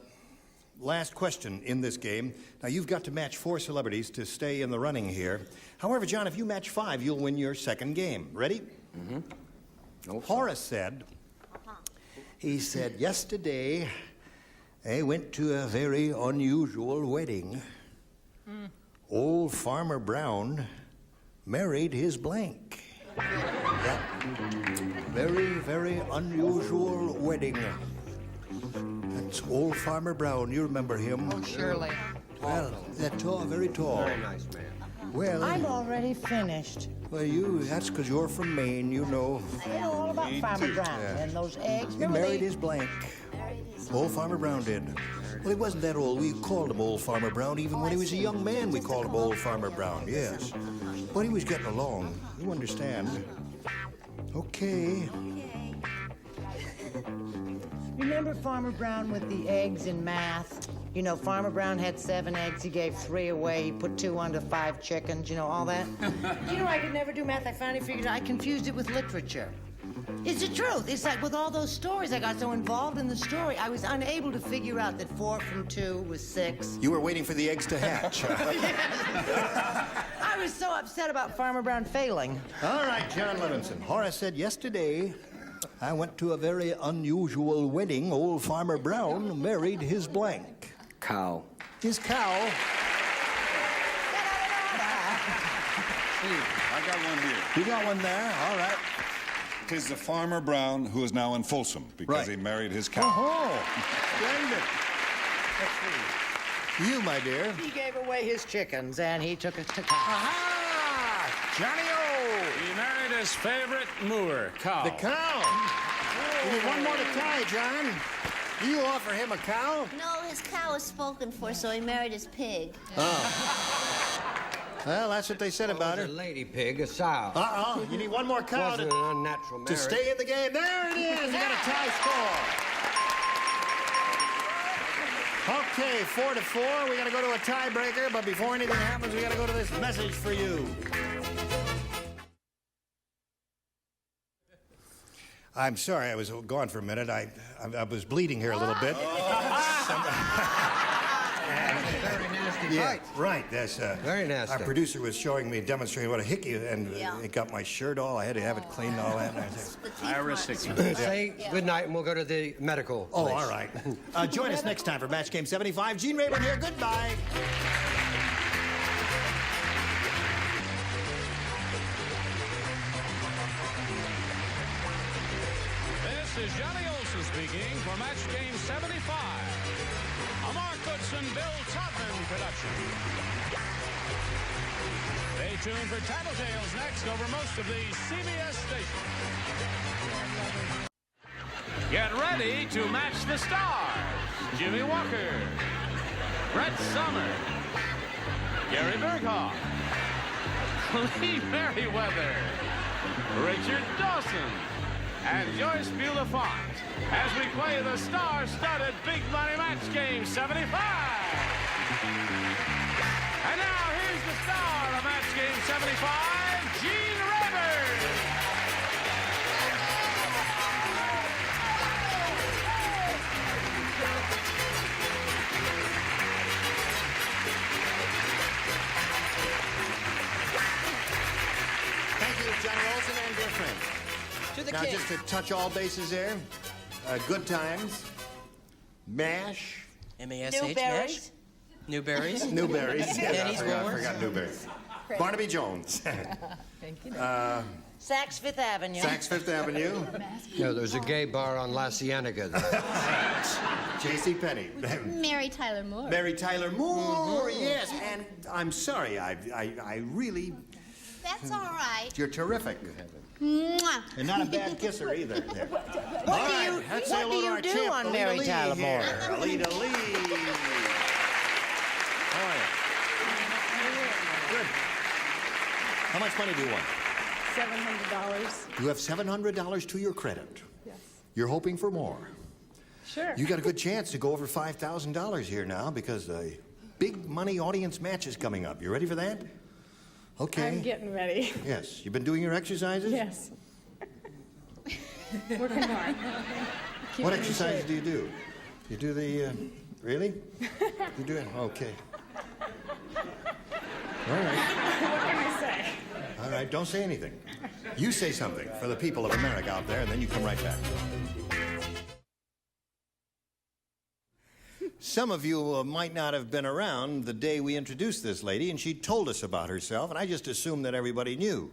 last question in this game. Now, you've got to match 4 celebrities to stay in the running here. However, John, if you match 5, you'll win your second game. Ready? Mm-hmm. Horace said, he said, yesterday I went to a very unusual wedding. Old Farmer Brown married his blank. Yeah. Very, very unusual wedding. That's Old Farmer Brown. You remember him? Oh, surely. Well, that tall, very tall. Very nice man. Well, I'm already finished. well, that's because you're from Maine, you know. I know all about Farmer Brown and those eggs. He Remember married his blank. Old Farmer Brown did. Well, he wasn't that old. We called him Old Farmer Brown. Even when he was a young man, we called him Old Farmer Brown, yes. But he was getting along. You understand. Okay. Remember Farmer Brown with the eggs in math? You know, Farmer Brown had 7 eggs. He gave 3 away. He put 2 under 5 chickens. You know, all that? You know, I could never do math. I finally figured I confused it with literature. It's the truth. It's like with all those stories, I got so involved in the story, I was unable to figure out that 4 from 2 was 6. You were waiting for the eggs to hatch. I was so upset about Farmer Brown failing. All right, John Levinson. Horace said, yesterday I went to a very unusual wedding. Old Farmer Brown married his blank. Cow. His cow. I got one here. You got one there? All right. Tis the Farmer Brown who is now in Folsom because Right. he married his cow. Oh, splendid. You, my dear. He gave away his chickens, and he took us to cow. Aha! Johnny O! He married his favorite moor, cow. The cow. You need one more to tie, John. Do you offer him a cow? No, his cow is spoken for, so he married his pig. Oh. Well, that's what they said about A her. lady pig, a sow. Uh-oh. You need one more cow Wasn't an unnatural to marriage. stay in the game. There it is. You got a tie score. Okay, 4-4. We got to go to a tiebreaker, but before anything happens, we got to go to this message for you. I'm sorry, I was gone for a minute. I was bleeding here a little bit. Very nasty Yeah, fight. right. That's Very nasty. Our producer was showing me, demonstrating what a hickey, and it got my shirt all. I had to have it cleaned and all that. Irish hickey. Say good night, and we'll go to the medical Oh, place. all right. Join us next time for Match Game 75. Gene Rayburn here. Goodbye. This is Johnny Olson speaking for Match Game 75. A Mark Goodson, Bill Todman production. Stay tuned for Tattletales next over most of the CBS stations. Get ready to match the stars. Jimmy Walker, Brett Summers, Gary Berghoff, Lee Merriweather, Richard Dawson, and Joyce Bulafont as we play the star-studded Big Money Match Game 75. And now here's the star of Match Game 75, Gene Rayburn. Thank you, Johnny Olson and dear friends. To the Now, king. just to touch all bases there, Good Times, MASH. M-A-S-H, Newberries. Newberries. Newberries. Yeah, Penny's I Woolworths. forgot Newberries. Barnaby Jones. Thank you. Saks Fifth Avenue. Saks Fifth Avenue. Yeah, there's a gay bar on La Cienega. J.C. Penney. Mary Tyler Moore. Mary Tyler Moore, yes. And I'm sorry, I really... That's all right. You're terrific. Mwah. And not a bad kisser either. There. What do you do on Mary Tyler Moore? Alita Lee. How are you? Good. How much money do you want? $700. You have $700 to your credit. Yes. You're hoping for more. Sure. You got a good chance to go over $5,000 here now because the big money audience match is coming up. You ready for that? Okay. I'm getting ready. Yes. You've been doing your exercises? Yes. Working hard. Keep What in exercises shape. do you do? You do the, really? You do it? Okay. All right. What can I say? All right, don't say anything. You say something for the people of America out there, and then you come right back. Some of you might not have been around the day we introduced this lady, and she told us about herself, and I just assumed that everybody knew.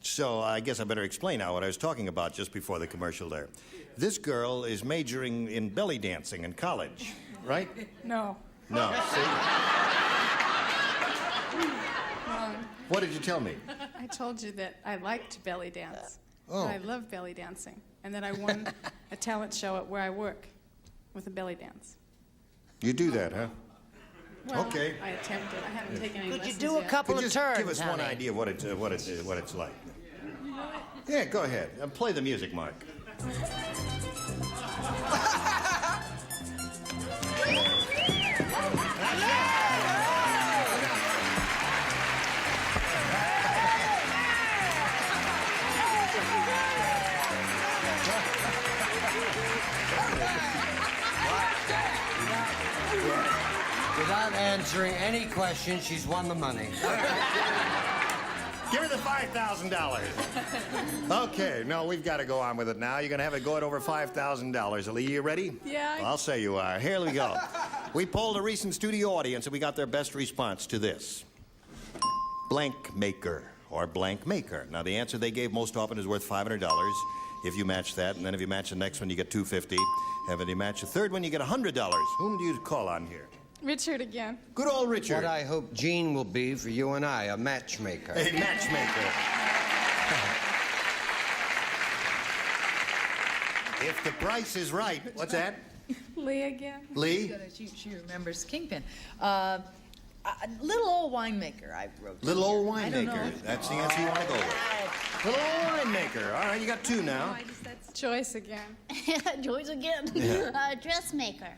So I guess I better explain now what I was talking about just before the commercial there. This girl is majoring in belly dancing in college, right? No. No, see? What did you tell me? I told you that I liked belly dance. Oh. I love belly dancing. And that I won a talent show at where I work with a belly dance. You do that, huh? Well, Okay. I attempted. I haven't taken any Could you lessons do a yet. couple Could of you just turns, give us one honey? idea of what it's like? Yeah, go ahead. Play the music, Mark. Without answering any questions, she's won the money. Give her the $5,000. Okay, no, we've got to go on with it now. You're going to have it go at over $5,000. Ali, you ready? Yeah. I'll say you are. Here we go. We polled a recent studio audience, and we got their best response to this. Blank maker or blank maker. Now, the answer they gave most often is worth $500. If you match that, and then if you match the next one, you get $250. And if you match the third one, you get $100. Whom do you call on here? Richard again. Good old Richard. What I hope Gene will be for you and I, a matchmaker. A matchmaker. If the price is right, what's that? Lee again. Lee? She remembers Kingpin. Little old winemaker, I wrote. Little old I don't know. winemaker. That's the answer you want to go with. Little old winemaker. All right, you got two now. Joyce again. Joyce again. Yeah. Dressmaker.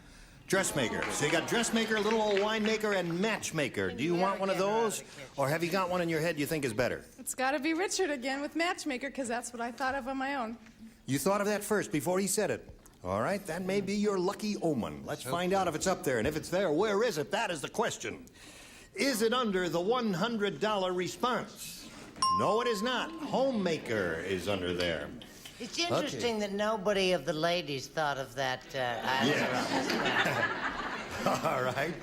Dressmaker. So you got dressmaker, little old winemaker, and matchmaker. Do you want one of those? Or have you got one in your head you think is better? It's got to be Richard again with matchmaker, because that's what I thought of on my own. You thought of that first before he said it. All right, that may be your lucky omen. Let's find out if it's up there. And if it's there, where is it? That is the question. Is it under the $100 response? No, it is not. Homemaker is under there. It's interesting that nobody of the ladies thought of that answer. All right.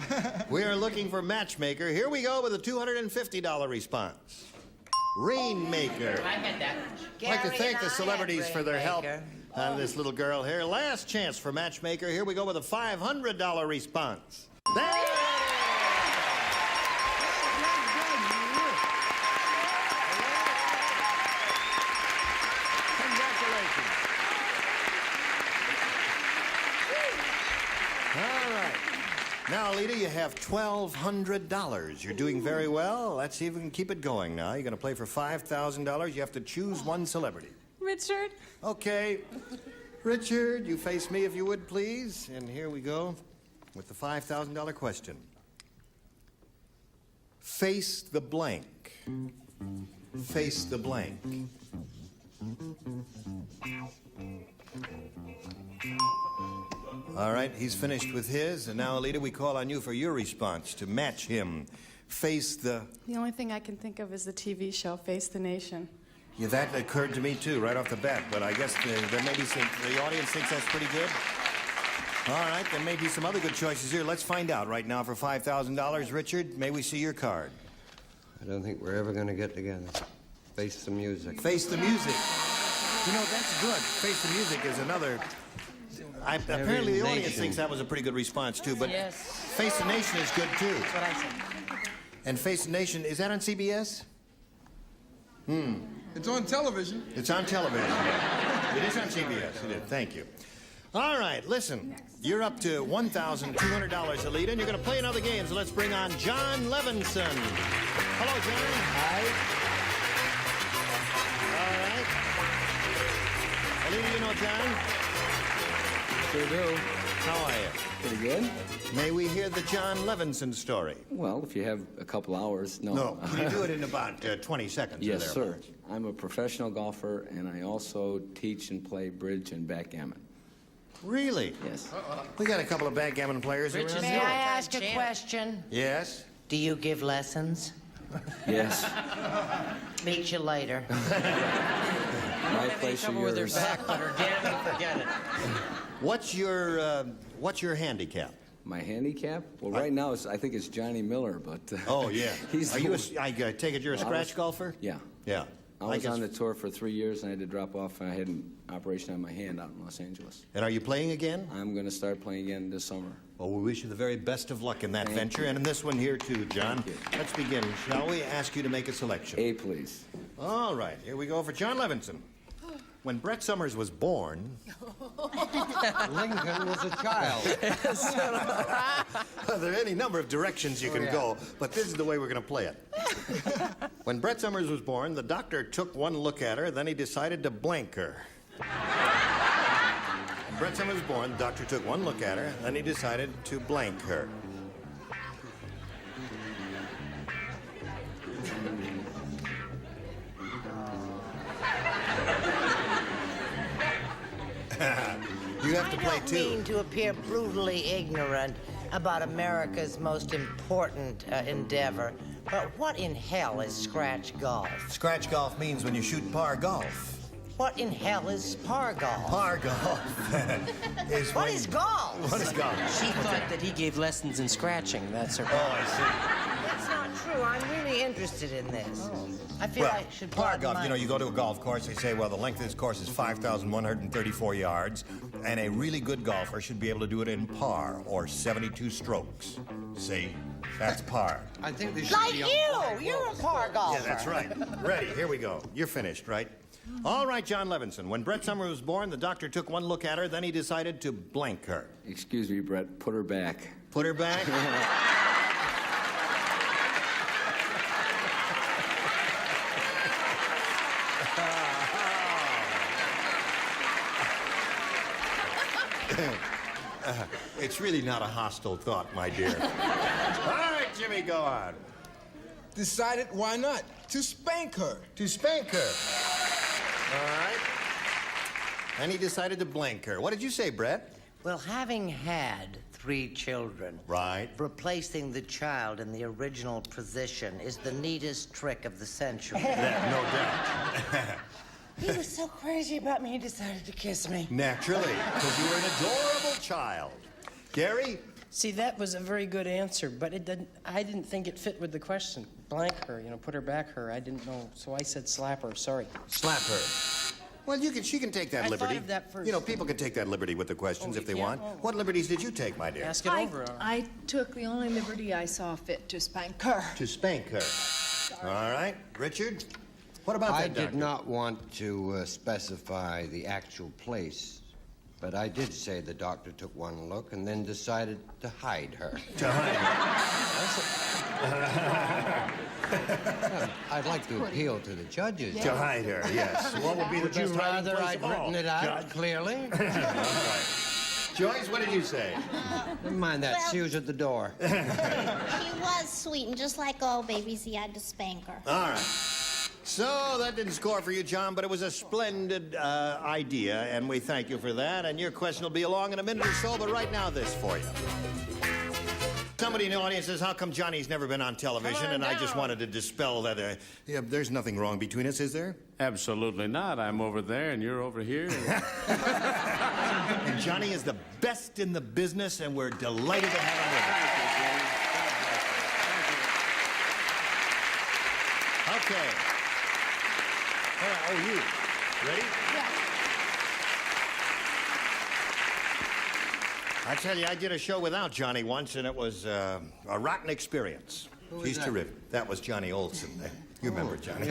We are looking for matchmaker. Here we go with a $250 response. Rainmaker. I had that. I'd like to Gary thank and the I celebrities had for their help Rainmaker. on this little girl here. Last chance for matchmaker. Here we go with a $500 response. There it is! Congratulations. All right. Now, Alita, you have $1,200. You're doing very well. Let's see if we can keep it going now. You're going to play for $5,000. You have to choose one celebrity. Richard? Okay. Richard, you face me if you would, please. And here we go with the $5,000 question. Face the blank. Face the blank. All right, he's finished with his, and now, Alita, we call on you for your response to match him. Face the... The only thing I can think of is the TV show Face the Nation. Yeah, that occurred to me, too, right off the bat, but I guess there may be some... The audience thinks that's pretty good. All right, there may be some other good choices here. Let's find out right now for $5,000. Richard, may we see your card? I don't think we're ever going to get together. Face the music. Face the music. You know, that's good. Face the music is another... apparently the audience thinks that was a pretty good response, too, but Yes. Face the Nation is good, too. That's what I said. And Face the Nation, is that on CBS? It's on television. It's on television. It is on CBS. It is. Thank you. All right, listen. You're up to $1,200, Alita, and you're going to play another game, so let's bring on John Levinson. Hello, John. Hi. All right. Alita, you know John? Sure do. How are you? Pretty good. May we hear the John Levinson story? Well, if you have a couple hours, no. No. Can you do it in about 20 seconds? Yes, or sir. thereabouts? I'm a professional golfer, and I also teach and play bridge and backgammon. Really? Yes. We got a couple of backgammon players around May here. I ask a question? Yes? Do you give lessons? Yes. Meet you later. My place or yours. But her dad will forget it. What's your handicap? My handicap? Well, right now, I think it's Johnny Miller, but... Oh, yeah. He's Are you I take it you're a scratch was- golfer? Yeah. Yeah. I was on the tour for 3 years, and I had to drop off, and I had an operation on my hand out in Los Angeles. And are you playing again? I'm going to start playing again this summer. Well, we wish you the very best of luck in that Thank venture, you. and in this one here, too, John. Let's begin, shall we? Ask you to make a selection. A, please. All right, here we go for John Levinson. When Brett Summers was born... Lincoln was a child. There are any number of directions you can go, but this is the way we're going to play it. When Brett Summers was born, the doctor took one look at her, then he decided to blank her. When Brett Summers was born, the doctor took one look at her, then he decided to blank her. You have to play, I don't too. mean to appear brutally ignorant about America's most important endeavor, but what in hell is scratch golf? Scratch golf means when you shoot par golf. What in hell is par golf? Par golf is What when- is golf? What is golf? She thought that he gave lessons in scratching. That's her. Oh, I see. That's not true. I'm really interested in this. I feel Well, I should par broaden golf, my... you know, you go to a golf course, they say, well, the length of this course is 5,134 yards, and a really good golfer should be able to do it in par, or 72 strokes. See? That's par. I think they should Like be you! on You're a par golfer. Yeah, that's right. Ready, here we go. You're finished, right? All right, John Levinson. When Brett Summers was born, the doctor took one look at her, then he decided to blank her. Excuse me, Brett. Put her back. Put her back? It's really not a hostile thought, my dear. All right, Jimmy, go on. Decided why not? To spank her. To spank her. All right. And he decided to blank her. What did you say, Brett? Well, having had 3 children, Right. replacing the child in the original position is the neatest trick of the century. Yeah, no doubt. He was so crazy about me, he decided to kiss me. Naturally, because you were an adorable child. Gary? See, that was a very good answer, but I didn't think it fit with the question. Blank her, put her back her. I didn't know, so I said slap her. Sorry. Slap her. Well, she can take that I liberty. thought of that first. You know, people can take that liberty with the questions Oh, if they you want. can? Oh. What liberties did you take, my dear? Ask it over. I took the only liberty I saw fit to spank her. To spank her. All right. Richard? What about I that, did doctor? not want to specify the actual place But I did say the doctor took one look and then decided to hide her. To hide Well, I'd like to appeal to the judges. To hide her, yes. What would be the Would you best hiding rather place I'd of all? written it out Judge? clearly? All right. Joyce, what did you say? Never mind that. Well- She was at the door. She was sweet, and just like all babies, he had to spank her. All right. So that didn't score for you, John, but it was a splendid idea, and we thank you for that. And your question will be along in a minute or so, but right now, this for you. Somebody in the audience says, how come Johnny's never been on television? And I just wanted to dispel that. Yeah, there's nothing wrong between us, is there? Absolutely not. I'm over there and you're over here. And Johnny is the best in the business, and we're delighted to have him with us. Okay. All right, oh, you. Ready? Yeah. I tell you, I did a show without Johnny once, and it was a rotten experience. Who was He's that? terrific. That was Johnny Olson. You remember Johnny.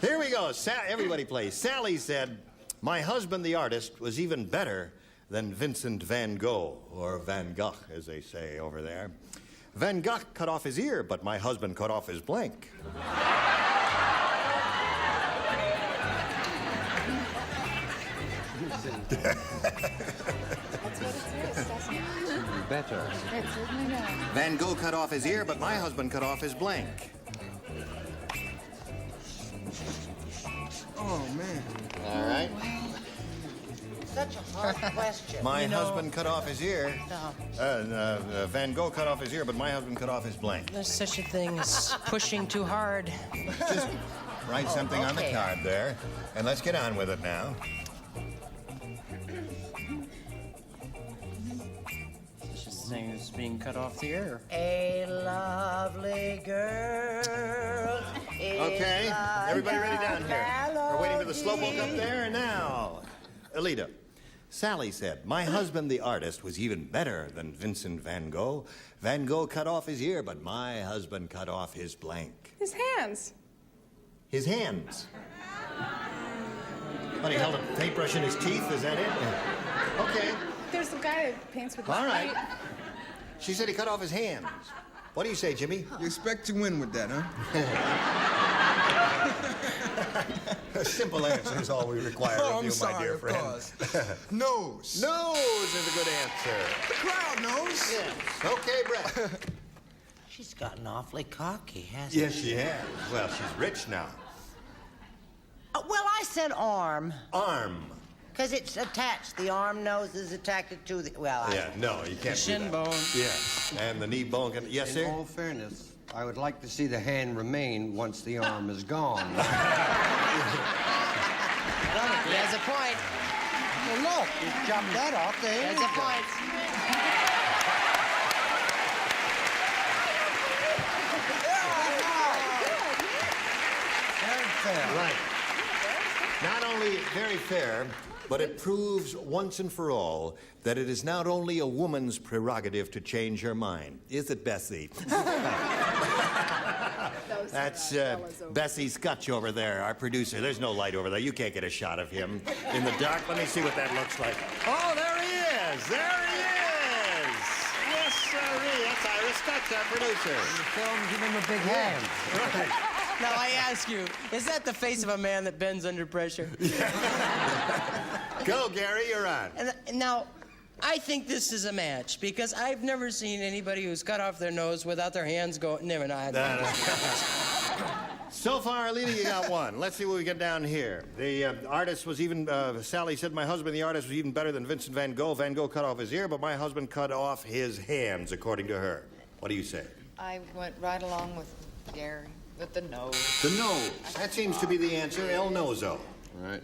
Here we go. Everybody plays. Sally said, my husband, the artist, was even better than Vincent van Gogh, or Van Gogh, as they say over there. Van Gogh cut off his ear, but my husband cut off his blank. Better. Van Gogh cut off his ear, but my husband cut off his blank. Oh, man. All right. Such a hard question. My husband cut off his ear. No. Van Gogh cut off his ear, but my husband cut off his blank. There's such a thing as pushing too hard. Just write something on the okay. card there, and let's get on with it now. Such a thing as being cut off the ear. A lovely girl. Okay, everybody ready down here? We're waiting for the slowpoke up there, and now, Alita. Sally said, my husband, the artist, was even better than Vincent van Gogh. Van Gogh cut off his ear, but my husband cut off his blank. His hands. His hands. But he held a paintbrush in his teeth, is that it? Okay. There's the guy that paints with All his right. feet. She said he cut off his hands. What do you say, Jimmy? You expect to win with that, huh? A simple answer is all we require Oh, of you, I'm sorry, my dear of friend. course. Nose. Nose is a good answer. The crowd knows. Yes. Okay, Brett. She's gotten awfully cocky, hasn't Yes, she has. Well, she's rich now. Well, I said arm. Arm. Because it's attached. The arm nose is attached to the... Well, Yeah, no, you can't do Shin that. bone. Yes, and the knee bone can... Yes, In sir? all fairness, I would like to see the hand remain once the arm is gone. He has a point. Well, look, you chopped that off. The He hand has a point. Very fair. Right. Not only very fair, but it proves once and for all that it is not only a woman's prerogative to change her mind. Is it, Bessie? That's Bessie Scutch over there, our producer. There's no light over there. You can't get a shot of him in the dark. Let me see what that looks like. Oh, there he is! There he is! Yes, sirree. That's Ira Scutch, our producer. Film, give him a big hand. Right. Now I ask you, is that the face of a man that bends under pressure? Go, Gary, you're on. And now, I think this is a match because I've never seen anybody who's cut off their nose without their hands going. Never mind. So far, Alita, you got one. Let's see what we get down here. The artist was even, Sally said, my husband, the artist, was even better than Vincent van Gogh. Van Gogh cut off his ear, but my husband cut off his hands, according to her. What do you say? I went right along with Gary, with the nose. The nose. That seems to be the answer. El Nozo. Right.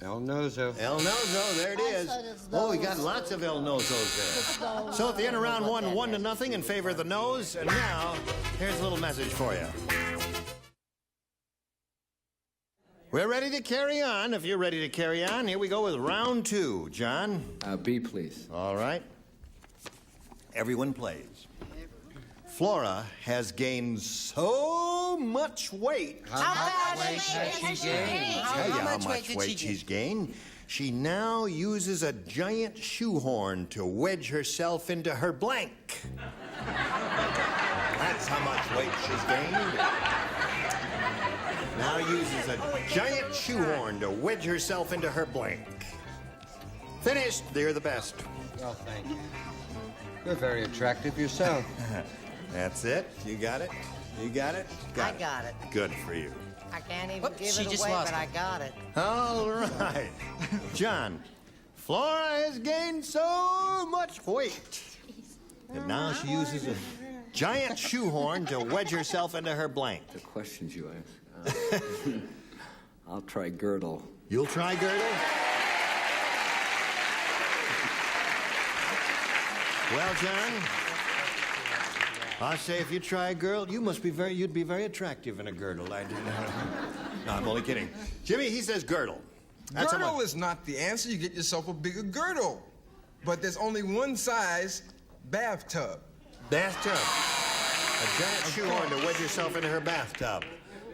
El Nozo. El Nozo, there it is. Oh, we got lots of El Nozos there. So at the end of round one, 1-0 in favor of the nose. And now, here's a little message for you. We're ready to carry on. If you're ready to carry on, here we go with round two. John? B, please. All right. Everyone plays. Flora has gained so much weight. How much weight has she gained? Tell you how much weight she's gained. She now uses a giant shoehorn to wedge herself into her blank. That's how much weight she's gained. Now uses a giant shoehorn to wedge herself into her blank. Finished. You're the best. Well, thank you. You're very attractive yourself. That's it. You got it? You got it? I got it. Good for you. I can't even Whoops, give she it just away, lost but it. I got it. All right. John, Flora has gained so much weight that now she uses a giant shoehorn to wedge herself into her blank. The questions you ask. I'll try girdle. You'll try girdle? Well, John, I say if you try a girdle, you'd be very attractive in a girdle. I do know. No, I'm only kidding. Jimmy, he says girdle. That's Girdle is not the answer. You get yourself a bigger girdle. But there's only one size bathtub. Bathtub. A giant shoehorn to wedge yourself into her bathtub.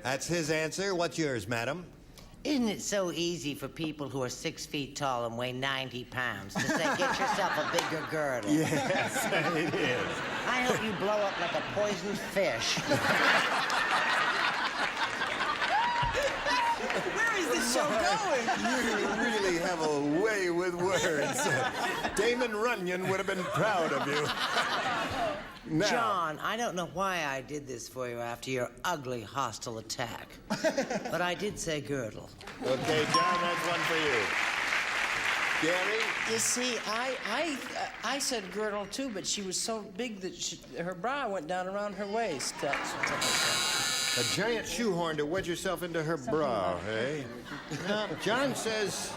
That's his answer. What's yours, madam? Isn't it so easy for people who are 6 feet tall and weigh 90 pounds to say, get yourself a bigger girdle? Yes, it is. I hope you blow up like a poisoned fish. Where is this show going? You really have a way with words. Damon Runyon would have been proud of you. Now. John, I don't know why I did this for you after your ugly, hostile attack. But I did say girdle. Okay, John, that's one for you. Gary? You see, I said girdle too, but she was so big that her bra went down around her waist. A giant shoehorn to wedge yourself into her bra, eh? No, John says...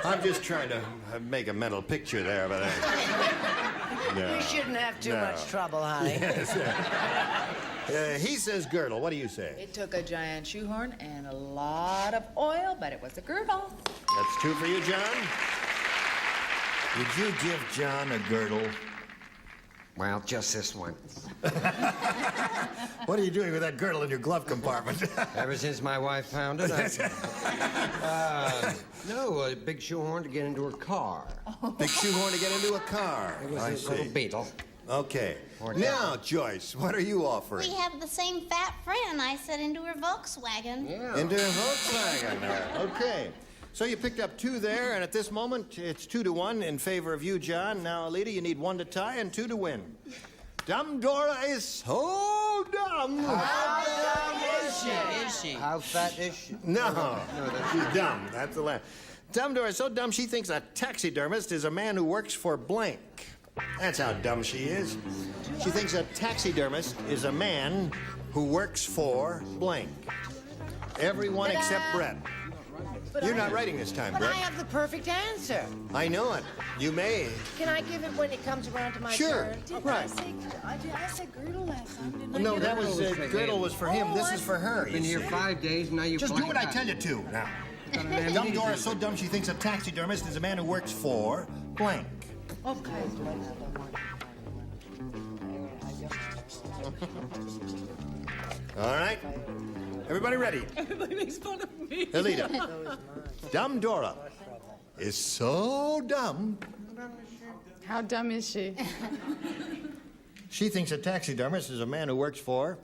I'm just trying to make a mental picture there, but no. You shouldn't have too much trouble, honey. Yes. He says girdle. What do you say? It took a giant shoehorn and a lot of oil, but it was a girdle. That's two for you, John. Would you give John a girdle? Well, just this one. What are you doing with that girdle in your glove compartment? Ever since my wife found it, no, a big shoehorn to get into her car. Big shoehorn to get into a car. It was I a see. little beetle. Okay. Or Now, Joyce, what are you offering? We have the same fat friend. I said into her Volkswagen. Yeah. Into a Volkswagen. Okay. So you picked up two there, and at this moment, it's 2-1 in favor of you, John. Now, Alita, you need 1 to tie and 2 to win. Dumb Dora is so dumb. How dumb is she? How fat is she? No, she's dumb. That's the last. Dumb Dora is so dumb she thinks a taxidermist is a man who works for blank. That's how dumb she is. She thinks a taxidermist is a man who works for blank. Everyone except Brett. You're not writing this time, But Brett. I have the perfect answer. I know it. You may. Can I give it when it comes around to my Sure. turn? Right. I said girdle last time, didn't I? No, that was girdle was for him. This is for her. Been you here see. 5 days, now you Just do blank what I out. tell you to now. Dumb Dora is so dumb she thinks a taxidermist is a man who works for blank. Okay. All right. Everybody ready? Everybody makes fun of me. Alita. Dumb Dora is so dumb How dumb is she? she thinks a taxidermist is a man who works for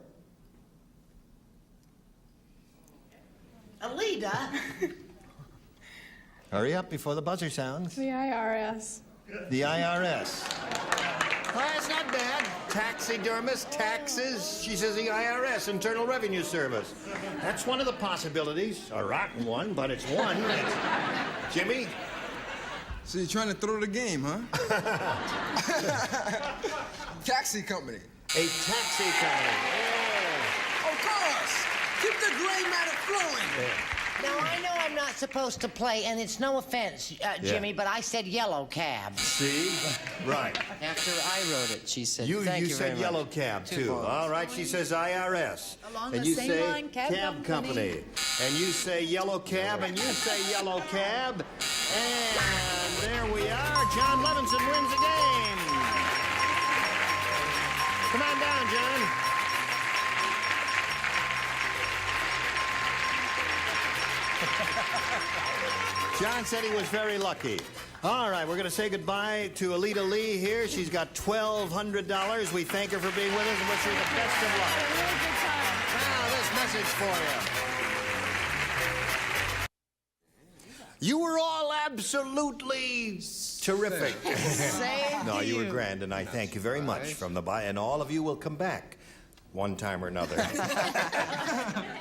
Alita. Hurry up before the buzzer sounds. The IRS. The IRS. Well, that's not bad. Taxidermist, taxes. She says the IRS, Internal Revenue Service. That's one of the possibilities. A rotten one, but it's one. Jimmy? So you're trying to throw the game, huh? Taxi company. A taxi company. Of course. Keep the gray matter flowing. Now, I know I'm not supposed to play, and it's no offense, Jimmy, but I said yellow cab. See? Right. After I wrote it, she said, You thank you said very yellow much. cab, Two too. points. All right, she says IRS. Along and the you same say line, cab company. And you say yellow cab, and you say yellow cab. And there we are. John Levinson wins the game. Come on down, John. John said he was very lucky. All right, we're going to say goodbye to Alita Lee here. She's got $1,200. We thank her for being with us and wish her the best of luck. Now, this message for you. You were all absolutely terrific. No, you were grand, and I thank you very much from the by. And all of you will come back one time or another.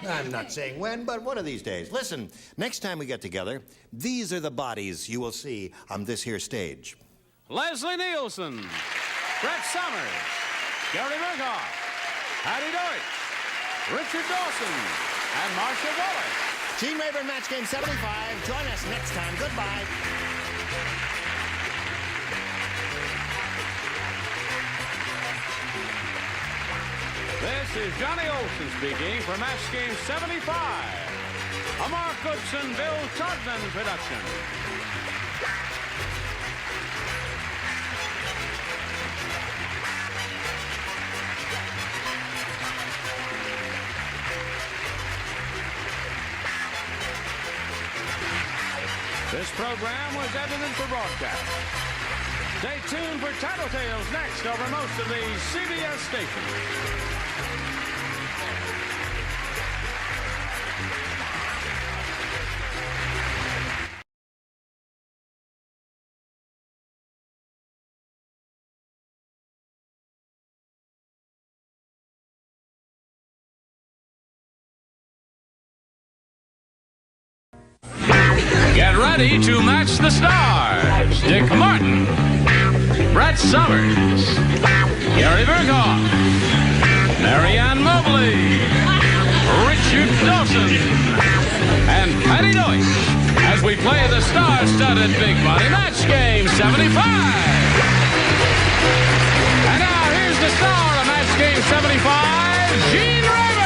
I'm not saying when, but one of these days. Listen, next time we get together, these are the bodies you will see on this here stage. Leslie Nielsen, Brett Summers, Gary Berghoff, Patty Deutsch, Richard Dawson, and Marcia Wallace. Gene Rayburn, Match Game 75. Join us next time. Goodbye. This is Johnny Olson speaking for Match Game 75, a Mark Goodson, Bill Todman production. This program was edited for broadcast. Stay tuned for Tattletales next over most of the CBS stations. Get ready to match the stars. Dick Martin, Brett Summers, Gary Berghoff, Marianne Mobley, Richard Dawson, and Patty Deutsch as we play the star-studded Big Body Match Game 75. And now here's the star of Match Game 75, Gene Rayburn.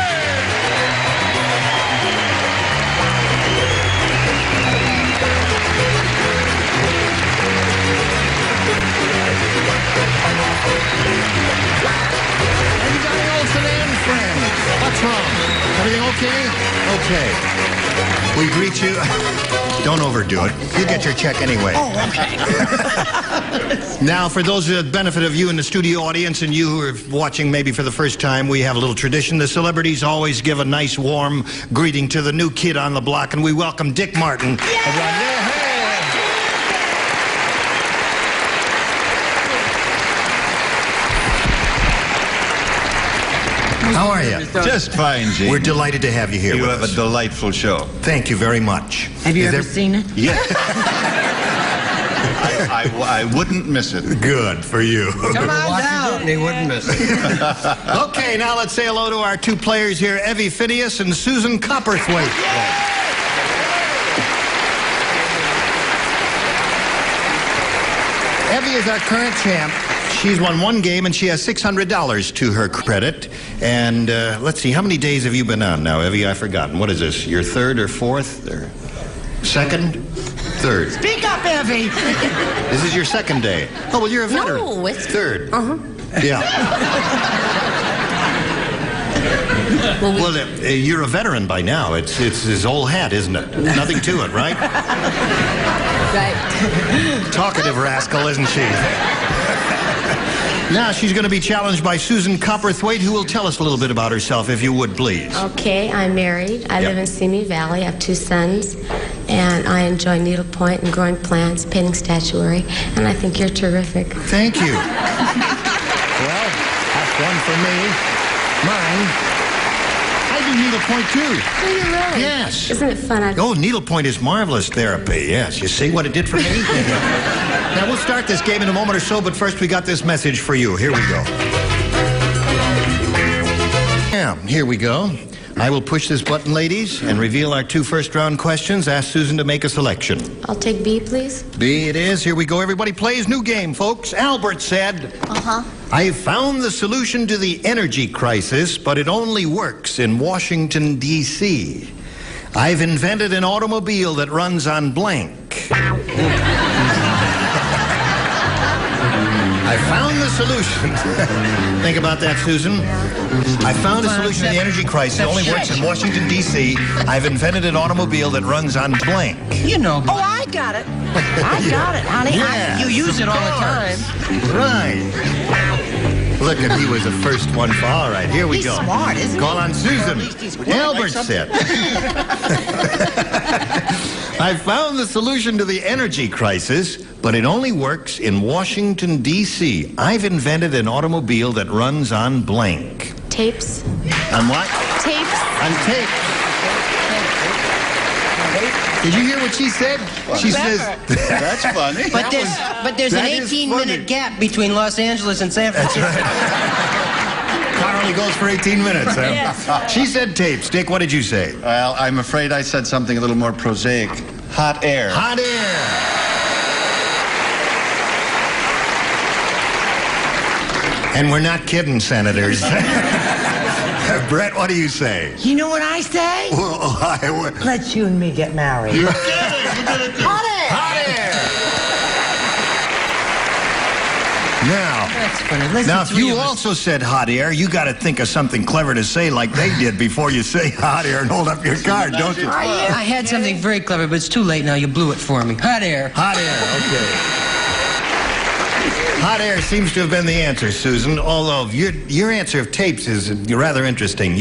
And Johnny Olson and friends. What's wrong? Everything okay? Okay. We greet you. Don't overdo it. You get your check anyway. Oh, okay. Now, for those the benefit of you in the studio audience and you who are watching maybe for the first time, we have a little tradition. The celebrities always give a nice, warm greeting to the new kid on the block, and we welcome Dick Martin. How are you? Just fine, Gene. We're delighted to have you here. You with have us. a delightful show. Thank you very much. Have you ever seen it? Yeah. I wouldn't miss it. Good for you. Come on down. And he wouldn't miss it. Okay, now let's say hello to our two players here, Evie Phineas and Susan Copperthwaite. Evie is our current champ. She's won one game, and she has $600 to her credit. And let's see, how many days have you been on now, Evie? I've forgotten. What is this, your third or fourth? Or second? Third. Speak up, Evie. This is your second day. Oh, well, you're a veteran. No, it's... Third. Uh-huh. Yeah. Well, you're a veteran by now. It's his old hat, isn't it? Nothing to it, right? Right. Talkative rascal, isn't she? Now she's going to be challenged by Susan Copperthwaite, who will tell us a little bit about herself, if you would, please. Okay, I'm married. I live in Simi Valley. I have 2 sons, and I enjoy needlepoint and growing plants, painting statuary, and I think you're terrific. Thank you. Well, that's one for me. Mine. I do needlepoint, too. Do you really? Yes. Isn't it fun? Oh, needlepoint is marvelous therapy, yes. You see what it did for me? Now, we'll start this game in a moment or so, but first we got this message for you. Here we go. Yeah, here we go. I will push this button, ladies, and reveal our 2 first-round questions. Ask Susan to make a selection. I'll take B, please. B it is. Here we go. Everybody plays. New game, folks. Albert said, I found the solution to the energy crisis, but it only works in Washington, D.C. I've invented an automobile that runs on blank. I found the a solution. Think about that, Susan. I found a solution to the energy crisis. It only works in Washington, D.C. I've invented an automobile that runs on blank. You know, Oh, I got it. I got it, honey. Yes, you use it all the time. Right. Look at, he was the first one for. All right, here we He's go. smart, isn't he? Call on Susan. Albert said. I found the solution to the energy crisis, but it only works in Washington, D.C. I've invented an automobile that runs on blank. Tapes. On what? Tapes. On tape. Did you hear what she said? She says, That's funny. But there's an that is 18-minute gap between Los Angeles and San Francisco. That's right. Car only goes for 18 minutes, huh? Yes. She said tapes. Dick, what did you say? Well, I'm afraid I said something a little more prosaic. Hot air. Hot air. And we're not kidding, Senators. Brett, what do you say? You know what I say? Well, Let's you and me get married. You did it. You did it. Hot air. Hot air. Now, That's funny. Listen, now, if you also said hot air, you got to think of something clever to say like they did before you say hot air and hold up your card, don't you? I had something very clever, but it's too late now. You blew it for me. Hot air. Hot air, okay. Hot air seems to have been the answer, Susan, although your answer of tapes is rather interesting.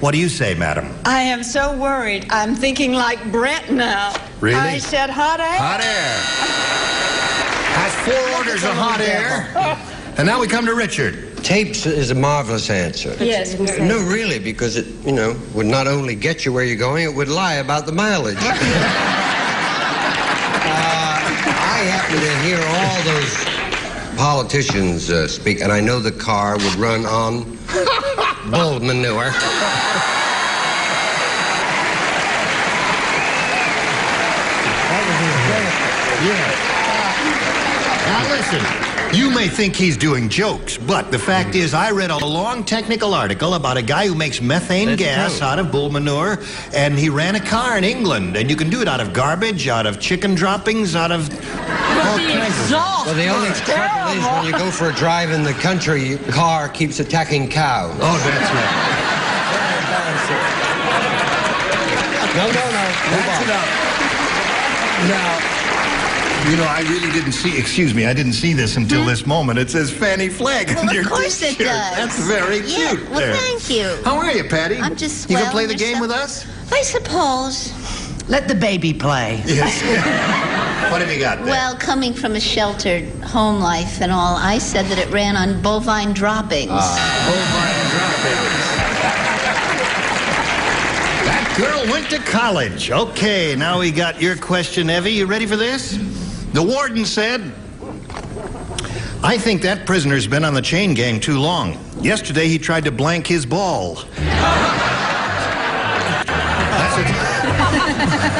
What do you say, madam? I am so worried. I'm thinking like Brent now. Really? I said hot air. Hot air. Has 4 orders of hot air. And now we come to Richard. Tapes is a marvelous answer. Yes, we say. No, really, because it, would not only get you where you're going, it would lie about the mileage. I happen to hear all those politicians speak, and I know the car would run on bull manure. Now listen, you may think he's doing jokes, but the fact is I read a long technical article about a guy who makes methane gas out of bull manure, and he ran a car in England, and you can do it out of garbage, out of chicken droppings, out of all kinds of... Well, the only trouble is when you go for a drive in the country, your car keeps attacking cows. Oh, that's right. No. That's it up. Now, I really didn't see, excuse me, I didn't see this until this moment. It says Fanny Flagg on your Of course it t-shirt. does. That's very cute. Well, there. thank you. How are you, Patty? I'm just You swell. gonna play the game with us? I suppose. Let the baby play. Yes. What have you got there? Well, coming from a sheltered home life and all, I said that it ran on bovine droppings. Bovine droppings. That girl went to college. Okay, now we got your question, Evie. You ready for this? The warden said, I think that prisoner's been on the chain gang too long. Yesterday, he tried to blank his ball. That's it.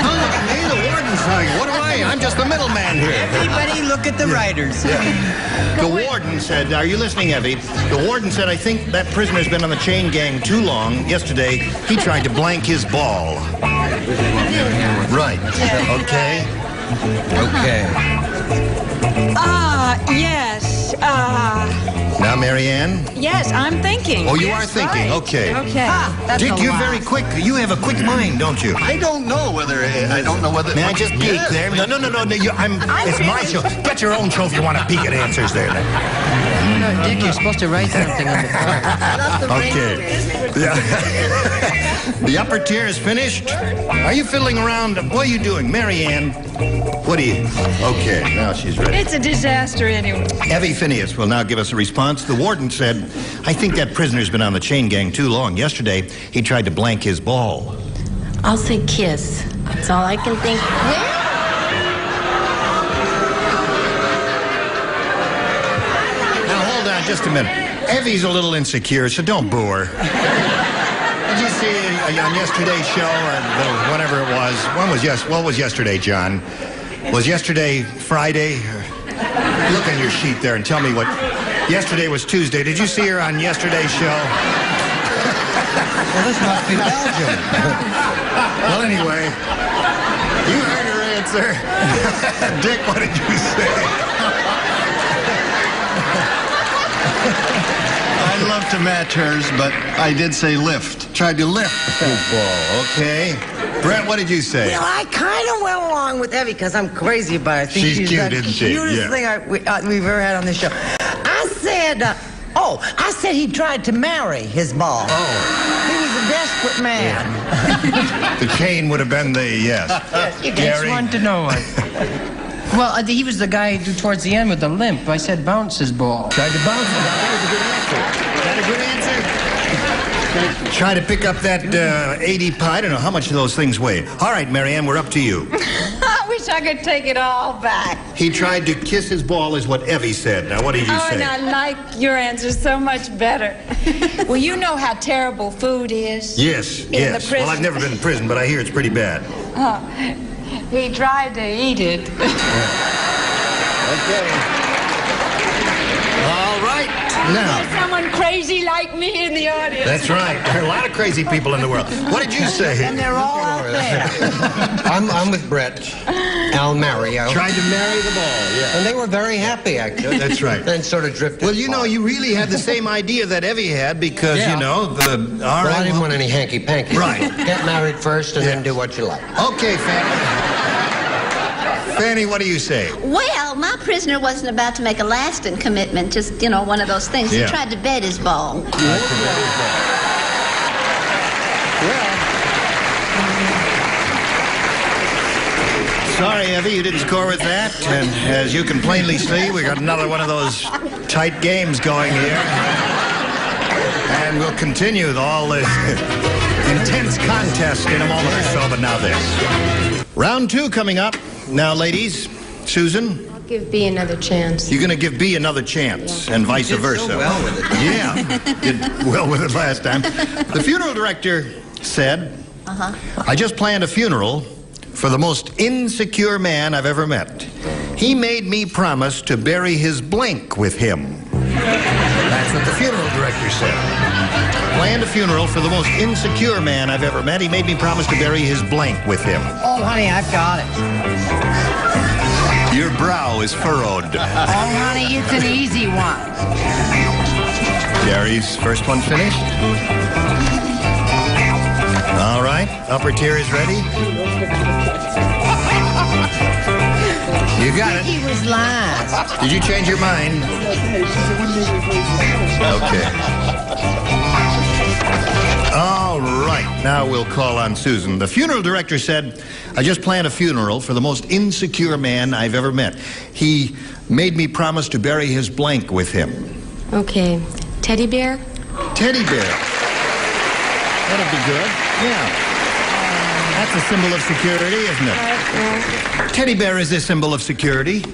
Oh, look, me, the warden's talking. What am I? I'm just the middleman here. Everybody look at the writers. Yeah. The warden said, are you listening, Evie? The warden said, I think that prisoner's been on the chain gang too long. Yesterday, he tried to blank his ball. Right. Okay. Okay. Yes. Now, Marianne? Yes, I'm thinking. Oh, you Yes, are thinking. right. Okay. Okay. That's Dick, a you're lot. very quick. You have a quick mind, don't you? I don't know whether. May I just peek there? No. It's my show. Get your own show if you want to peek at answers there. No, Dick, you're supposed to write something on the card. Okay. Yeah. The upper tier is finished. Are you fiddling around? What are you doing, Marianne? What are you? Okay, now she's ready. It's a disaster anyway. Evie Phineas will now give us a response. The warden said, I think that prisoner's been on the chain gang too long. Yesterday, he tried to blank his ball. I'll say kiss. That's all I can think. Now, hold on just a minute. Evie's a little insecure, so don't boo her. Did you see on yesterday's show, or whatever it was? What was yesterday, John? Was yesterday Friday? Look on your sheet there and tell me what... Yesterday was Tuesday. Did you see her on yesterday's show? Well, this must be Belgium. Well, anyway, you heard her answer. Dick, what did you say? I'd love to match hers, but I did say lift. Tried to lift the football, okay. Brett, what did you say? Well, I kind of went along with Evie because I'm crazy about her. I think She's cute, the isn't she? cutest Yeah. thing we've ever had on this show. I said he tried to marry his ball. Oh. He was a desperate man. The cane would have been the yes. Yes, Gary? one to know one. Well, he was the guy who, towards the end with the limp. I said bounce his ball. Tried to bounce it. That was a good answer. Is that a good answer? Try to pick up that 80 pie. I don't know how much those things weigh. All right, Marianne, we're up to you. I wish I could take it all back. He tried to kiss his ball is what Evie said. Now, what did you say? And I like your answer so much better. Well, you know how terrible food is. Yes, in yes. the prison. Well, I've never been in prison, but I hear it's pretty bad. Oh, he tried to eat it. Okay. All right. Now. There's someone crazy like me in the audience. That's right. There are a lot of crazy people in the world. What did you say? And they're all out there. I'm with Brett. Al Mario. Tried to marry the ball, yeah. And they were very happy, actually. That's right. Then sort of drifted. Well, you know, you really had the same idea that Evie had because, you know, all right. I didn't want any hanky-panky. Right. Get married first and then do what you like. Okay, Fanny. Fanny, what do you say? Well, my prisoner wasn't about to make a lasting commitment, just, you know, one of those things. Yeah. He tried to bet his ball. Sorry, Evie, you didn't score with that. And as you can plainly see, we got another one of those tight games going here. And we'll continue all this intense contest in a moment or so, but now this. Round 2 coming up. Now, ladies, Susan, I'll give B another chance. you're going to give B another chance, and vice versa. So well with it. Yeah, did well with it last time. The funeral director said, I just planned a funeral for the most insecure man I've ever met. He made me promise to bury his blank with him. That's what the funeral director said. Planned a funeral for the most insecure man I've ever met. He made me promise to bury his blank with him. Oh, honey, I've got it. Your brow is furrowed. Oh, honey, it's an easy one. Gary's first one finished. All right, upper tier is ready. You got it. He was last. Did you change your mind? Okay. All right, now we'll call on Susan. The funeral director said, I just planned a funeral for the most insecure man I've ever met. He made me promise to bury his blank with him. Okay. Teddy bear? Teddy bear. That'll be good. Yeah. That's a symbol of security, isn't it? Teddy bear is a symbol of security.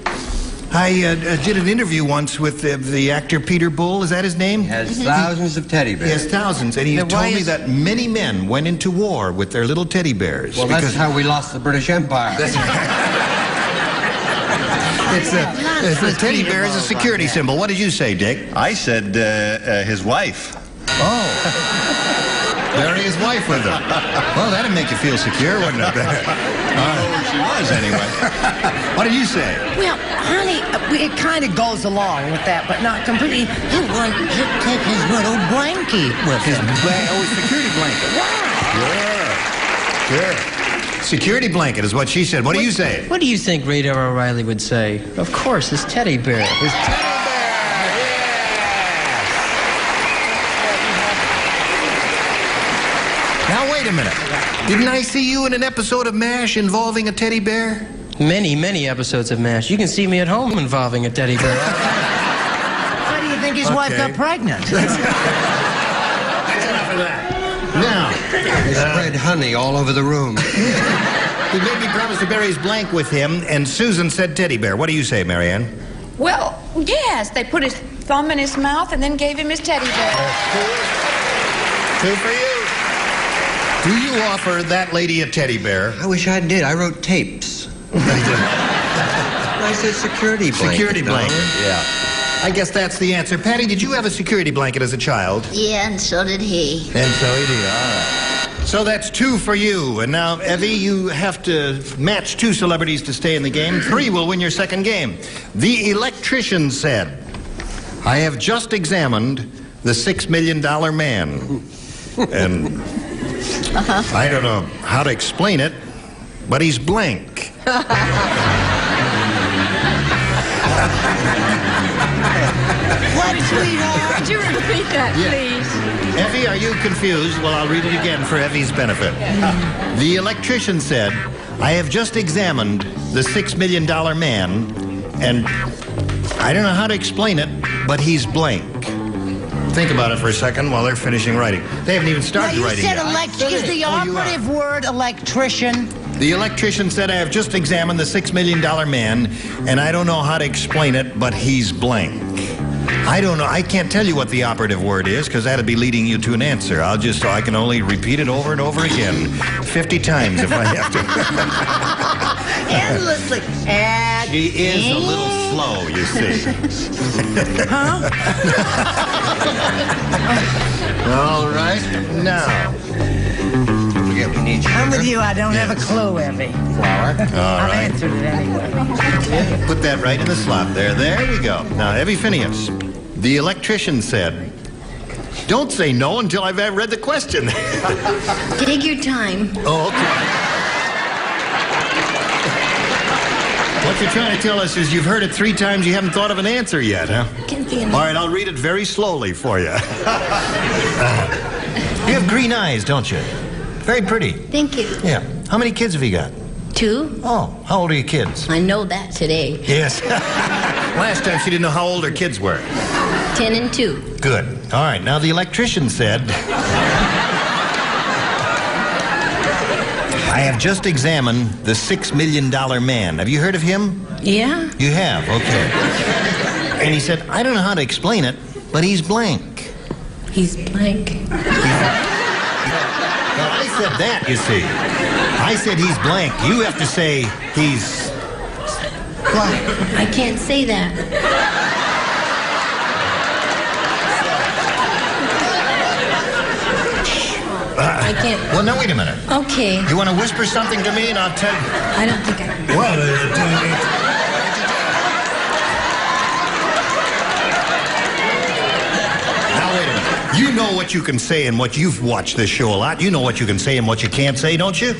I did an interview once with the actor Peter Bull. Is that his name? He has thousands of teddy bears. Yes, thousands. And he told me that many men went into war with their little teddy bears. Well, that's how we lost the British Empire. It's a teddy bear is a security symbol. What did you say, Dick? I said his wife. Oh. Bury his wife with him. Well, that'd make you feel secure, wouldn't it? She was, anyway. What did you say? Well, honey, it kind of goes along with that, but not completely. He wanted to take his little blankie with him. His security blanket. Sure. Security blanket is what she said. What do you say? What do you think Radar O'Reilly would say? Of course, his teddy bear. His teddy bear. Now, wait a minute. Didn't I see you in an episode of MASH involving a teddy bear? Many, many episodes of MASH. You can see me at home involving a teddy bear. Why do you think his wife got pregnant? That's enough of that. Now, They spread honey all over the room. he made me promise to bury his blank with him, and Susan said teddy bear. What do you say, Marianne? Well, yes, they put his thumb in his mouth and then gave him his teddy bear. Two for you. Do you offer that lady a teddy bear? I wish I did. I wrote tapes. I said security blanket. Security no? blanket, yeah. I guess that's the answer. Patty, did you have a security blanket as a child? Yeah, and so did he. And so he did, all right. So that's 2 for you. And now, Evie, you have to match 2 celebrities to stay in the game. 3 will win your second game. The electrician said, I have just examined the $6 million man. And I don't know how to explain it, but he's blank. What, sweetheart? Could you repeat that, please? Effie, are you confused? Well, I'll read it again for Effie's benefit. The electrician said, I have just examined the $6 million man, and I don't know how to explain it, but he's blank. Think about it for a second while they're finishing writing. They haven't even started You writing said yet. is the operative word electrician? The electrician said, I have just examined the $6 million man, and I don't know how to explain it, but he's blank. I don't know. I can't tell you what the operative word is, because that'd be leading you to an answer. I can only repeat it over and over again, 50 times if I have to. Endlessly. She is a little slow, you see. Huh? All right, now. Don't forget we need you. I'm with you. I don't have a clue, Effie. Flour. All I've right. answered it anyway. Put that right in the slot there. There we go. Now, Effie Phineas, the electrician said, don't say no until I've read the question. Take your time. Oh, okay. What you're trying to tell us is you've heard it 3 times, you haven't thought of an answer yet, huh? All right, I'll read it very slowly for you. You have green eyes, don't you? Very pretty. Thank you. Yeah. How many kids have you got? 2. Oh, how old are your kids? I know that today. Yes. Last time she didn't know how old her kids were. 10 and 2. Good. All right, now the electrician said... I have just examined the $6 million man. Have you heard of him? Yeah? You have, okay. And he said, I don't know how to explain it, but he's blank. He's blank. Well, I said that, you see. I said he's blank. You have to say he's... I can't say that. I can't. Well, now, wait a minute. Okay. You want to whisper something to me and I'll tell you? I don't think I can. Well, now, wait a minute. You know what you can say and what you've watched this show a lot. You know what you can say and what you can't say, don't you?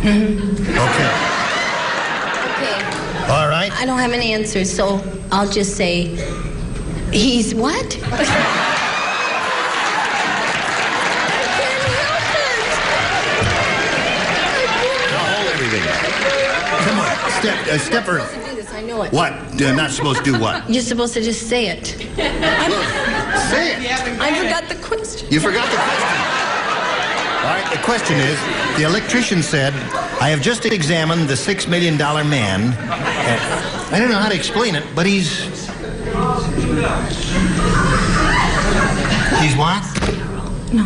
Mm-hmm. Okay. Okay. All right. I don't have any answers, so I'll just say, he's what? Come on, Stepper. I'm supposed to do this, I know it. What? Not supposed to do what? You're supposed to just say it. Say it. I forgot the question. You forgot the question. All right, the question is, the electrician said, I have just examined the $6 million man. I don't know how to explain it, but he's... He's what? No.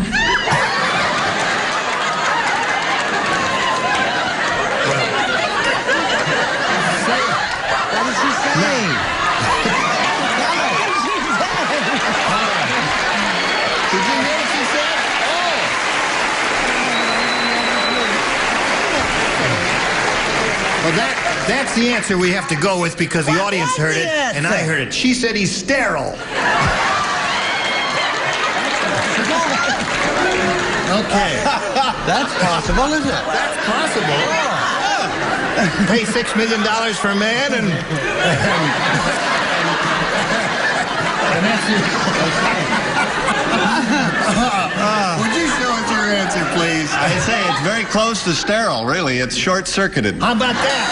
Well, that's the answer we have to go with because the audience heard it and I heard it. She said he's sterile. Okay. That's possible, isn't it? That's possible. Pay $6 million for a man and would you show us your answer, please? I say it's very close to sterile, really. It's short-circuited. How about that?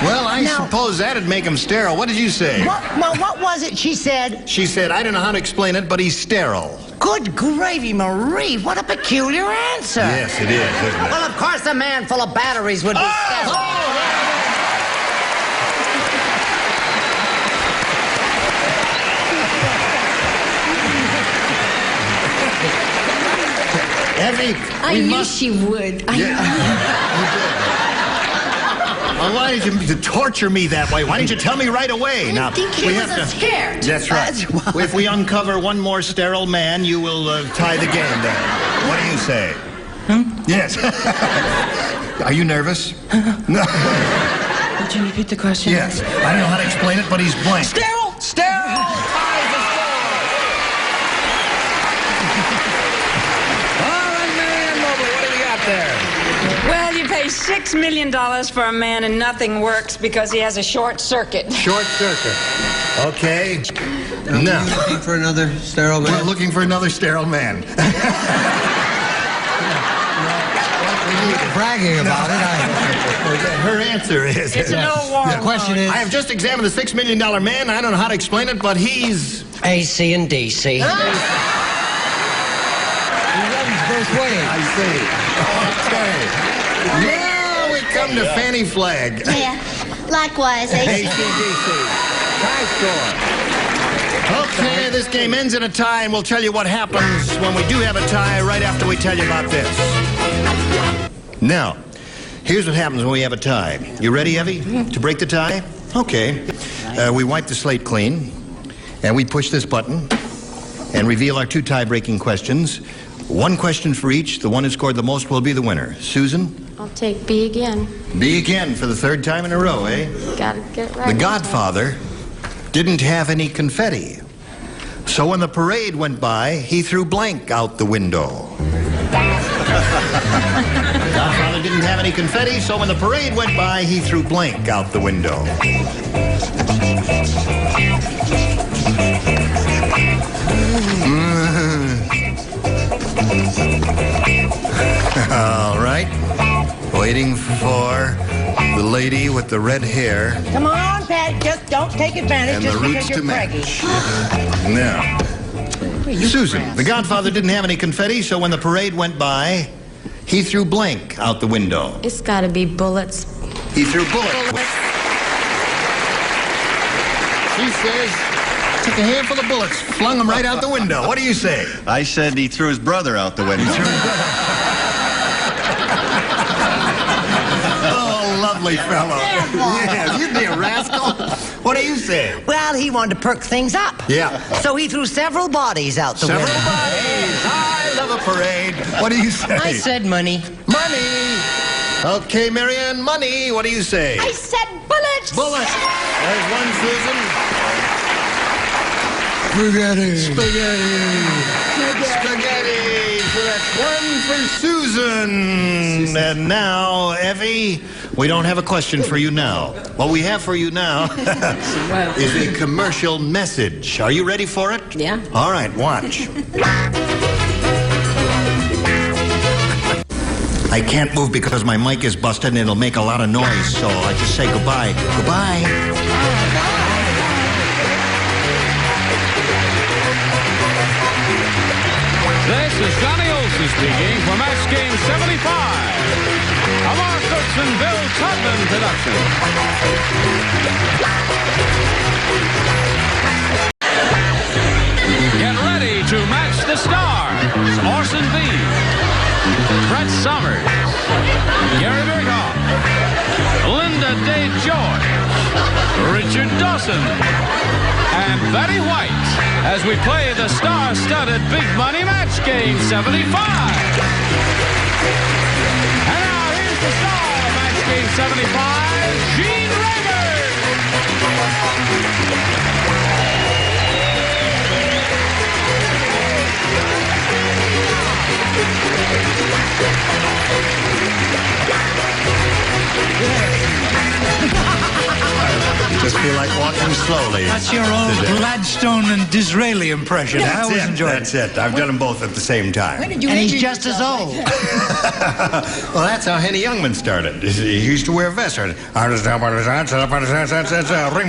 Well, I suppose that'd make him sterile. What did you say? What was it she said? She said, I don't know how to explain it, but he's sterile. Good gravy, Marie. What a peculiar answer. Yes, it is, isn't it? Well, of course, a man full of batteries would be sterile. Effie, I knew she would. Well, why did you torture me that way? Why didn't you tell me right away? I think she was scared. That's right. If we uncover one more sterile man, you will tie the game then. What do you say? Yes. Are you nervous? No. Would you repeat the question? Yes. I don't know how to explain it, but he's blank. Sterile? Sterile ties the score. All right, Marianne Mobley, what do we got there? Well, you pay $6 million for a man and nothing works because he has a short circuit. Short circuit. Okay. Now, looking for another sterile man? We're looking for another sterile man. Bragging about it. Her answer is... It's an old war. The question is... I have just examined the $6 million man. I don't know how to explain it, but he's... AC and DC. He runs both ways. I see. Okay. Now we come to Fanny Flagg. Yeah, likewise, AC. ACDC. Tie score. Okay, this game ends in a tie, and we'll tell you what happens when we do have a tie right after we tell you about this. Now, here's what happens when we have a tie. You ready, Evie, to break the tie? Okay. We wipe the slate clean, and we push this button and reveal our 2 tie-breaking questions. 1 question for each. The one who scored the most will be the winner. Susan? I'll take B again. B again for the 3rd time in a row, eh? Gotta get it right. The Godfather didn't have any confetti. So when the parade went by, he threw blank out the window. Godfather didn't have any confetti, so when the parade went by, he threw blank out the window. All right. Waiting for the lady with the red hair. Come on, Pat, just don't take advantage And just the because roots you're to match. braggy. Now, Susan, the Godfather didn't have any confetti, so when the parade went by, he threw blank out the window. It's gotta be bullets. He threw bullets. She says, took a handful of bullets, flung them right out the window. What do you say? I said he threw his brother out the window. Oh, lovely fellow. Yeah, you'd be a rascal. What do you say? Well, he wanted to perk things up. Yeah. So he threw several bodies out the window. Several bodies. I love a parade. What do you say? I said money. Money. Okay, Marianne, money. What do you say? I said bullets. Bullets. There's one, Susan. Spaghetti. Spaghetti. So that's 1 for Susan. And now, Evie, we don't have a question for you now. What we have for you now is a commercial message. Are you ready for it? Yeah. All right, watch. I can't move because my mic is busted and it'll make a lot of noise, so I just say goodbye. Goodbye. This is Johnny Olson speaking for Match Game 75. A Mark Brooks and Bill Todman production. Get ready to match the stars. Orson Bean, Brett Summers, Gary Berghoff, Linda Day George, Richard Dawson, and Betty White as we play the star-studded Big Money Match Game 75. And now here's the star of Match Game 75, Gene Rayburn. Just feel like walking slowly. That's your old today. Gladstone and Disraeli impression. I always enjoyed That's it. I've done them both at the same time. When did you And he's injure just as yourself, old. Well, that's how Henny Youngman started. He used to wear a vest. Ring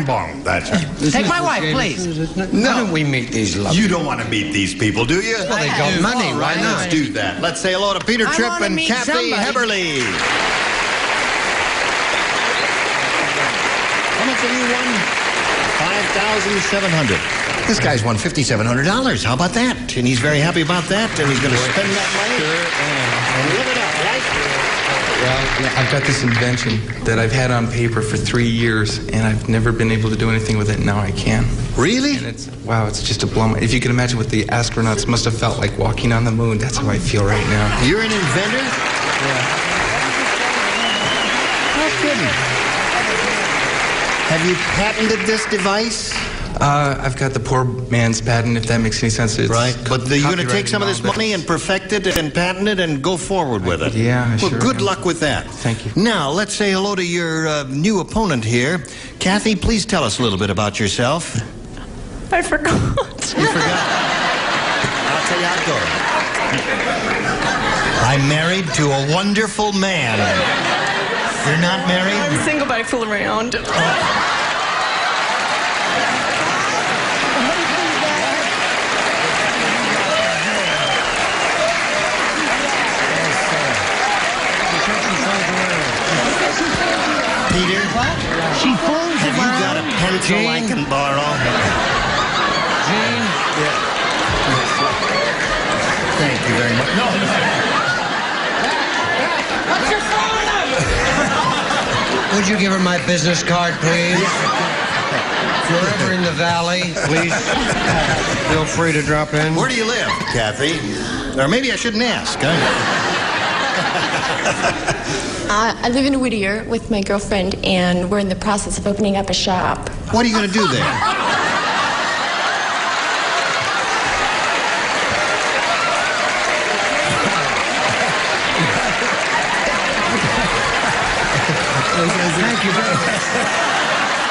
bong. That's it. Take my wife, please. No. Why don't we meet these lovely... You don't want to meet these people, do you? Well, they got money. Why Let's not? do that. Let's say hello to Peter I Tripp wanna and meet Kathy somebody. Heberly. How much have you won? $5,700. This guy's won $5,700. How about that? And he's very happy about that, and he's going to spend that money and live it up, right? Well, yeah, I've got this invention that I've had on paper for 3 years, and I've never been able to do anything with it. Now I can. Really? And it's, wow, it's just a blow. If you can imagine what the astronauts must have felt like walking on the moon, that's how I feel right now. You're an inventor? Yeah. No kidding. Have you patented this device? I've got the poor man's patent, if that makes any sense. It's Right, but you're going to take copyrighted some of and this all, but- money and perfect it and patent it and go forward with it. Yeah, I Well, sure good am. luck with that. Thank you. Now, let's say hello to your new opponent here. Kathy, please tell us a little bit about yourself. I forgot. You forgot. I'll tell you how it goes. I'm married to a wonderful man. You're not married? I'm single, but I fool around. Peter? She fools Have you got a pencil I can borrow? Gene? Yeah. Thank you very much. No. What's your phone number? Would you give her my business card, please? If you're ever in the valley, please feel free to drop in. Where do you live, Kathy? Or maybe I shouldn't ask, huh? I live in Whittier with my girlfriend, and we're in the process of opening up a shop. What are you going to do there? Thank you very much.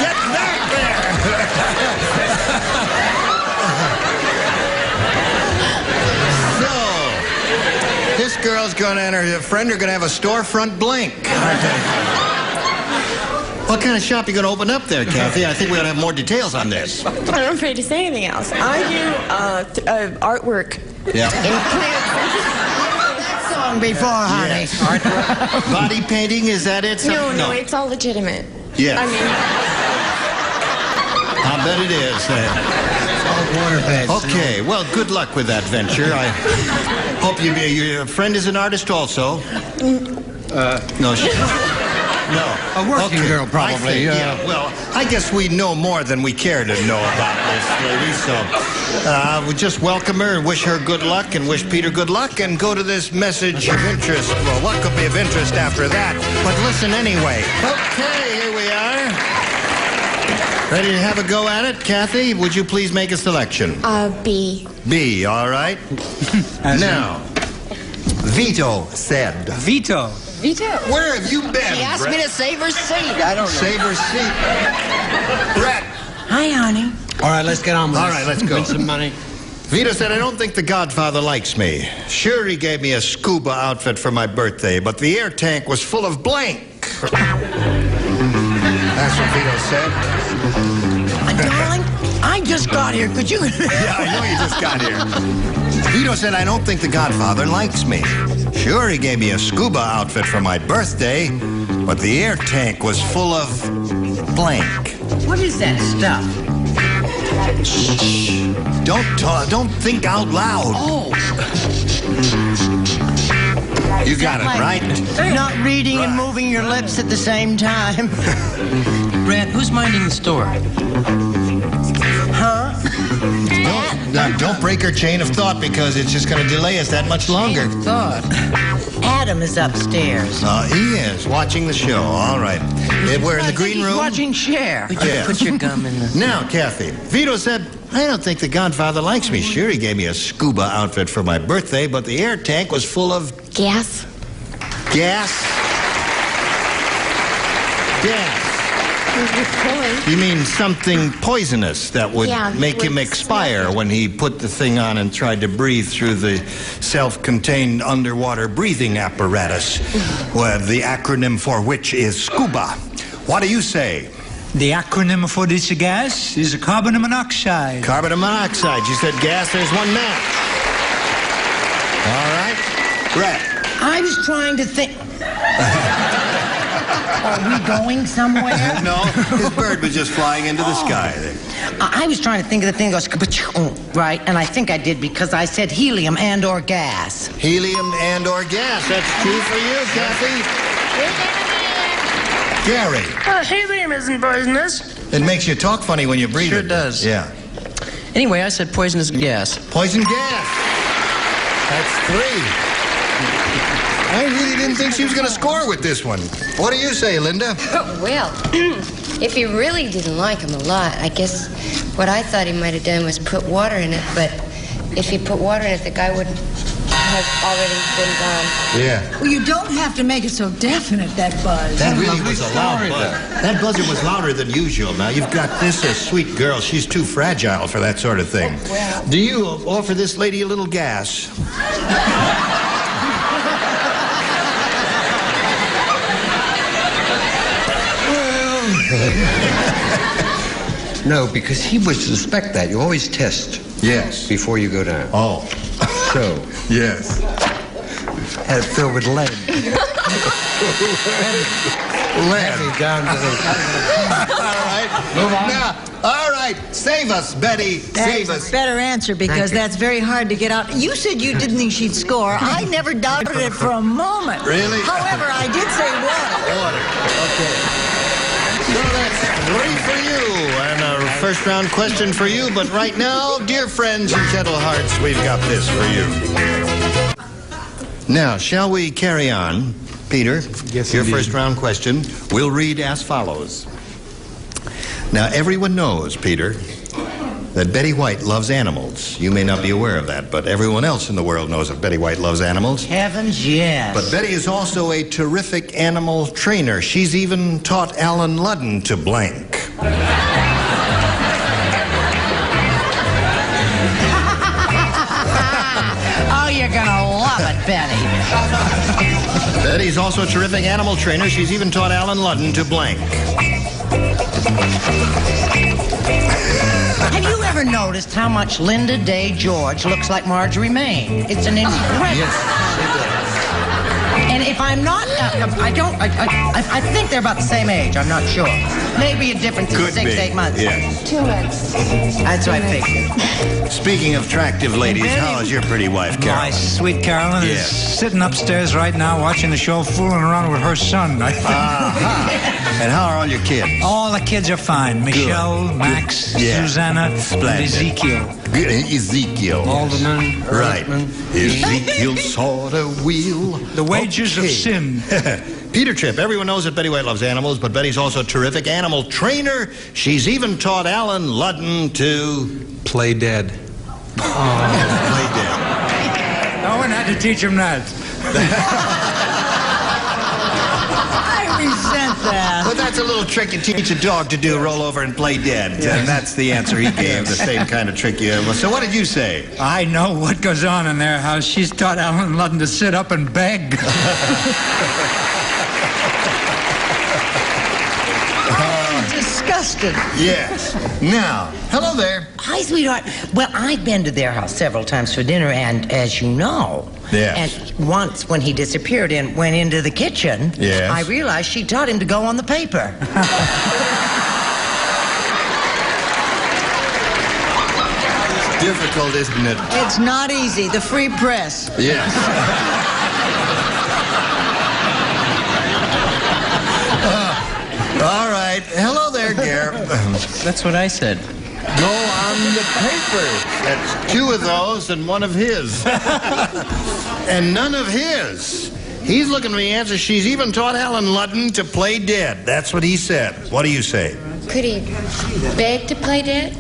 Get back there! So, this girl's gonna and her friend are gonna have a storefront blink. What kind of shop are you gonna open up there, Kathy? I think we ought to have more details on this. I'm afraid to say anything else. I do artwork. Yeah. That song before, honey. Yes. Body painting, is that it? No, it's all legitimate. Yes. I mean, I'll bet it is. Okay, well, good luck with that venture. I hope your friend is an artist also. No, she... No. A working girl, probably. I think, yeah, well, I guess we know more than we care to know about this lady, so we just welcome her and wish her good luck and wish Peter good luck and go to this message of interest. Well, what could be of interest after that? But listen anyway. Okay, here we are. Ready to have a go at it? Kathy, would you please make a selection? B. B, all right. Now, Vito said. Vito. Vito. Where have you been, She asked Brett? me to save her seat. I don't know. Save her seat. Brett. Hi, honey. All right, let's get on with All this. right, let's go. Win some money. Vito said, I don't think the Godfather likes me. Sure, he gave me a scuba outfit for my birthday, but the air tank was full of blank. That's what Vito said. Darling, I just got here. Could you... Yeah, I know you just got here. Vito said, I don't think the Godfather likes me. Sure, he gave me a scuba outfit for my birthday, but the air tank was full of blank. What is that stuff? Shh. Don't talk. Don't think out loud. Oh. You got it, right? Not reading and moving your lips at the same time. Brad, who's minding the store? Huh? Don't break her chain of thought because it's just going to delay us that much longer. Thought. Adam is upstairs. He is watching the show. All right. We're in the green room. Watching Cher. Yeah. Put your gum in the... Now, Kathy, Vito said, I don't think the Godfather likes me. Sure, he gave me a scuba outfit for my birthday, but the air tank was full of... Gas. Gas? Gas. You mean something poisonous that would make him expire when he put the thing on and tried to breathe through the self-contained underwater breathing apparatus, well, the acronym for which is SCUBA. What do you say? The acronym for this gas is carbon monoxide. Carbon monoxide. You said gas, there's one match. All right. Brett. I was trying to think... Are we going somewhere? No, his bird was just flying into the sky. I was trying to think of the thing that goes... Right, and I think I did because I said helium and or gas. Helium and or gas. That's true for you, Kathy. Gary. Helium isn't poisonous. It makes you talk funny when you breathe Sure it. does. Yeah. Anyway, I said poisonous gas. Poison gas. That's 3. I really didn't think she was going to score with this one. What do you say, Linda? Well, if he really didn't like him a lot, I guess what I thought he might have done was put water in it, but if he put water in it, the guy would have already been gone. Yeah. Well, you don't have to make it so definite, that buzz. That really was a loud buzz. That buzzer was louder than usual. Now, you've got this sweet girl. She's too fragile for that sort of thing. Well. Do you offer this lady a little gas? No, because he would suspect that. You always test. Yes. Before you go down. Oh. So. Yes. Had it filled with lead. Lead. Down to the... All right. Move on. Now, all right. Save us, Betty. Save us. That's a better answer because that's very hard to get out. You said you didn't think she'd score. I never doubted it for a moment. Really? However, I did say water. Water. Okay. So that's 3 for you, and a first-round question for you. But right now, dear friends and gentle hearts, we've got this for you. Now, shall we carry on? Peter, Yes, your indeed. first-round question will read as follows. Now, everyone knows, Peter, that Betty White loves animals. You may not be aware of that, but everyone else in the world knows that Betty White loves animals. Heavens, yes. But Betty is also a terrific animal trainer. She's even taught Alan Ludden to blank. Oh, you're gonna love it, Betty. Betty's also a terrific animal trainer. She's even taught Alan Ludden to blank. Have you ever noticed how much Linda Day George looks like Marjorie Main? It's an incredible. Yes. And if I'm not, I think they're about the same age. I'm not sure. Maybe a difference of Could 6, be. 8 months. Yes. 2 months. That's what I figured. Speaking of attractive ladies, how is your pretty wife, Carolyn? My sweet Carolyn is Yes. sitting upstairs right now watching the show, fooling around with her son. And how are all your kids? All the kids are fine. Michelle, Max, Yeah. Susanna, Splendid. and Ezekiel. Good. Ezekiel. Alderman. Right. Ezekiel saw the wheel. The wages of Okay. sin. Peter Tripp. Everyone knows that Betty White loves animals, but Betty's also a terrific animal trainer. She's even taught Alan Ludden to Play dead. play dead. No one had to teach him that. I resent that. But that's a little trick you teach a dog to do, roll over and play dead. And that's the answer he gave, the same kind of trick you have. So what did you say? I know what goes on in their house. She's taught Alan Ludden to sit up and beg. Disgusted. Yes. Now, hello there. Hi, sweetheart. Well, I've been to their house several times for dinner, and as you know, Yes. and once when he disappeared and went into the kitchen, Yes. I realized she taught him to go on the paper. Difficult, isn't it? It's not easy. The free press. Yes. All right. Hello there, Gare. That's what I said. No, on the paper. That's 2 of those and 1 of his. And none of his. He's looking for the answer. She's even taught Alan Ludden to play dead. That's what he said. What do you say? Could he beg to play dead?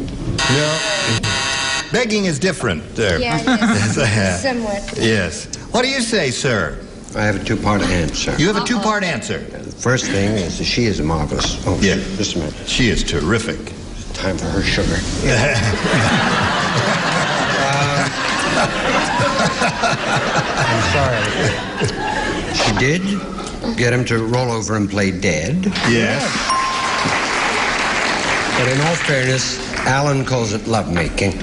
No. Begging is different. Yeah, it is. Somewhat. Yes. What do you say, sir? I have a 2-part answer. You have a 2-part answer. The first thing is that she is marvelous. Oh, Yeah. Just a minute. She is terrific. Time for her sugar. I'm sorry. She did get him to roll over and play dead. Yes. But in all fairness, Alan calls it lovemaking.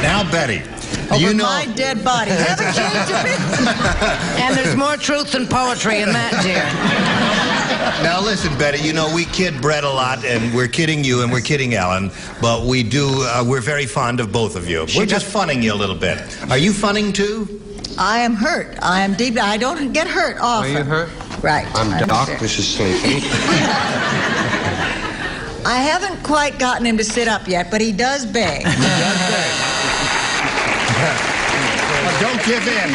Now, Betty. Over You know, my dead body. Haven't changed a bit. And there's more truth than poetry in that, dear. now listen, Betty, you know, we kid Brett a lot, and we're kidding you, and we're kidding Alan, but we do, we're very fond of both of you. We're just funning you a little bit. Are you funning, too? I am hurt. I am deep. I don't get hurt often. Are you hurt? Right. I'm I Doc. understand. This is Sleepy. I haven't quite gotten him to sit up yet, but he does beg. Don't give in.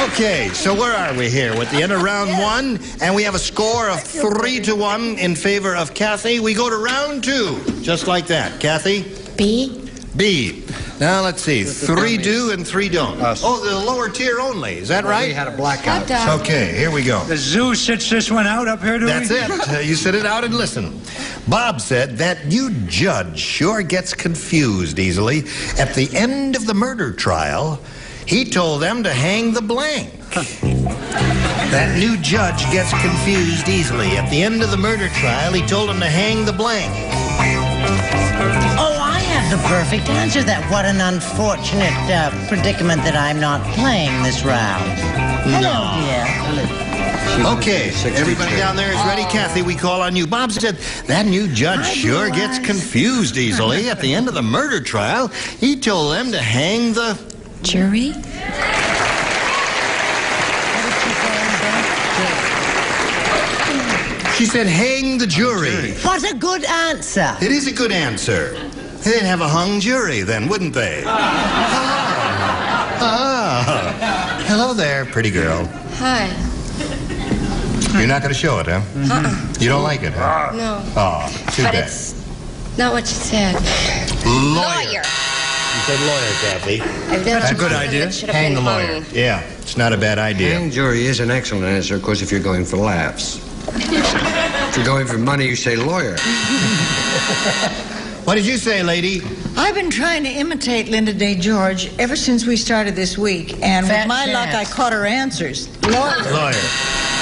Okay, so where are we here? We're at the end of round one, and we have a score of 3-1 in favor of Kathy. We go to round two, just like that. Kathy? B. B. Now, let's see. 3 do and 3 don't. Oh, the lower tier only. Is that right? We had a blackout. Okay, here we go. The zoo sits this one out up here, do we? That's it. You sit it out and listen. Bob said that new judge sure gets confused easily. At the end of the murder trial, he told them to hang the blank. That new judge gets confused easily. At the end of the murder trial, he told them to hang the blank. Oh, I have the perfect answer. That what an unfortunate predicament that I'm not playing this round. Hello, dear. Okay, everybody down there is ready. Kathy, we call on you. Bob said that new judge sure gets confused easily. At the end of the murder trial, he told them to hang the... Jury? She said hang the jury. What a good answer. It is a good answer. They'd have a hung jury then, wouldn't they? Ah. Hello there, pretty girl. Hi. You're not going to show it, huh? You don't like it, huh? No. Oh, too But bad. it's not what you said. Lawyer. You said lawyer, Kathy. That's a good idea. Hang the lawyer. Yeah, it's not a bad idea. Hang jury is an excellent answer, of course, if you're going for laughs. If you're going for money, you say lawyer. What did you say, lady? I've been trying to imitate Linda Day George ever since we started this week, and with Fat my luck, I chance. caught her answers. Lawyer. Lawyer.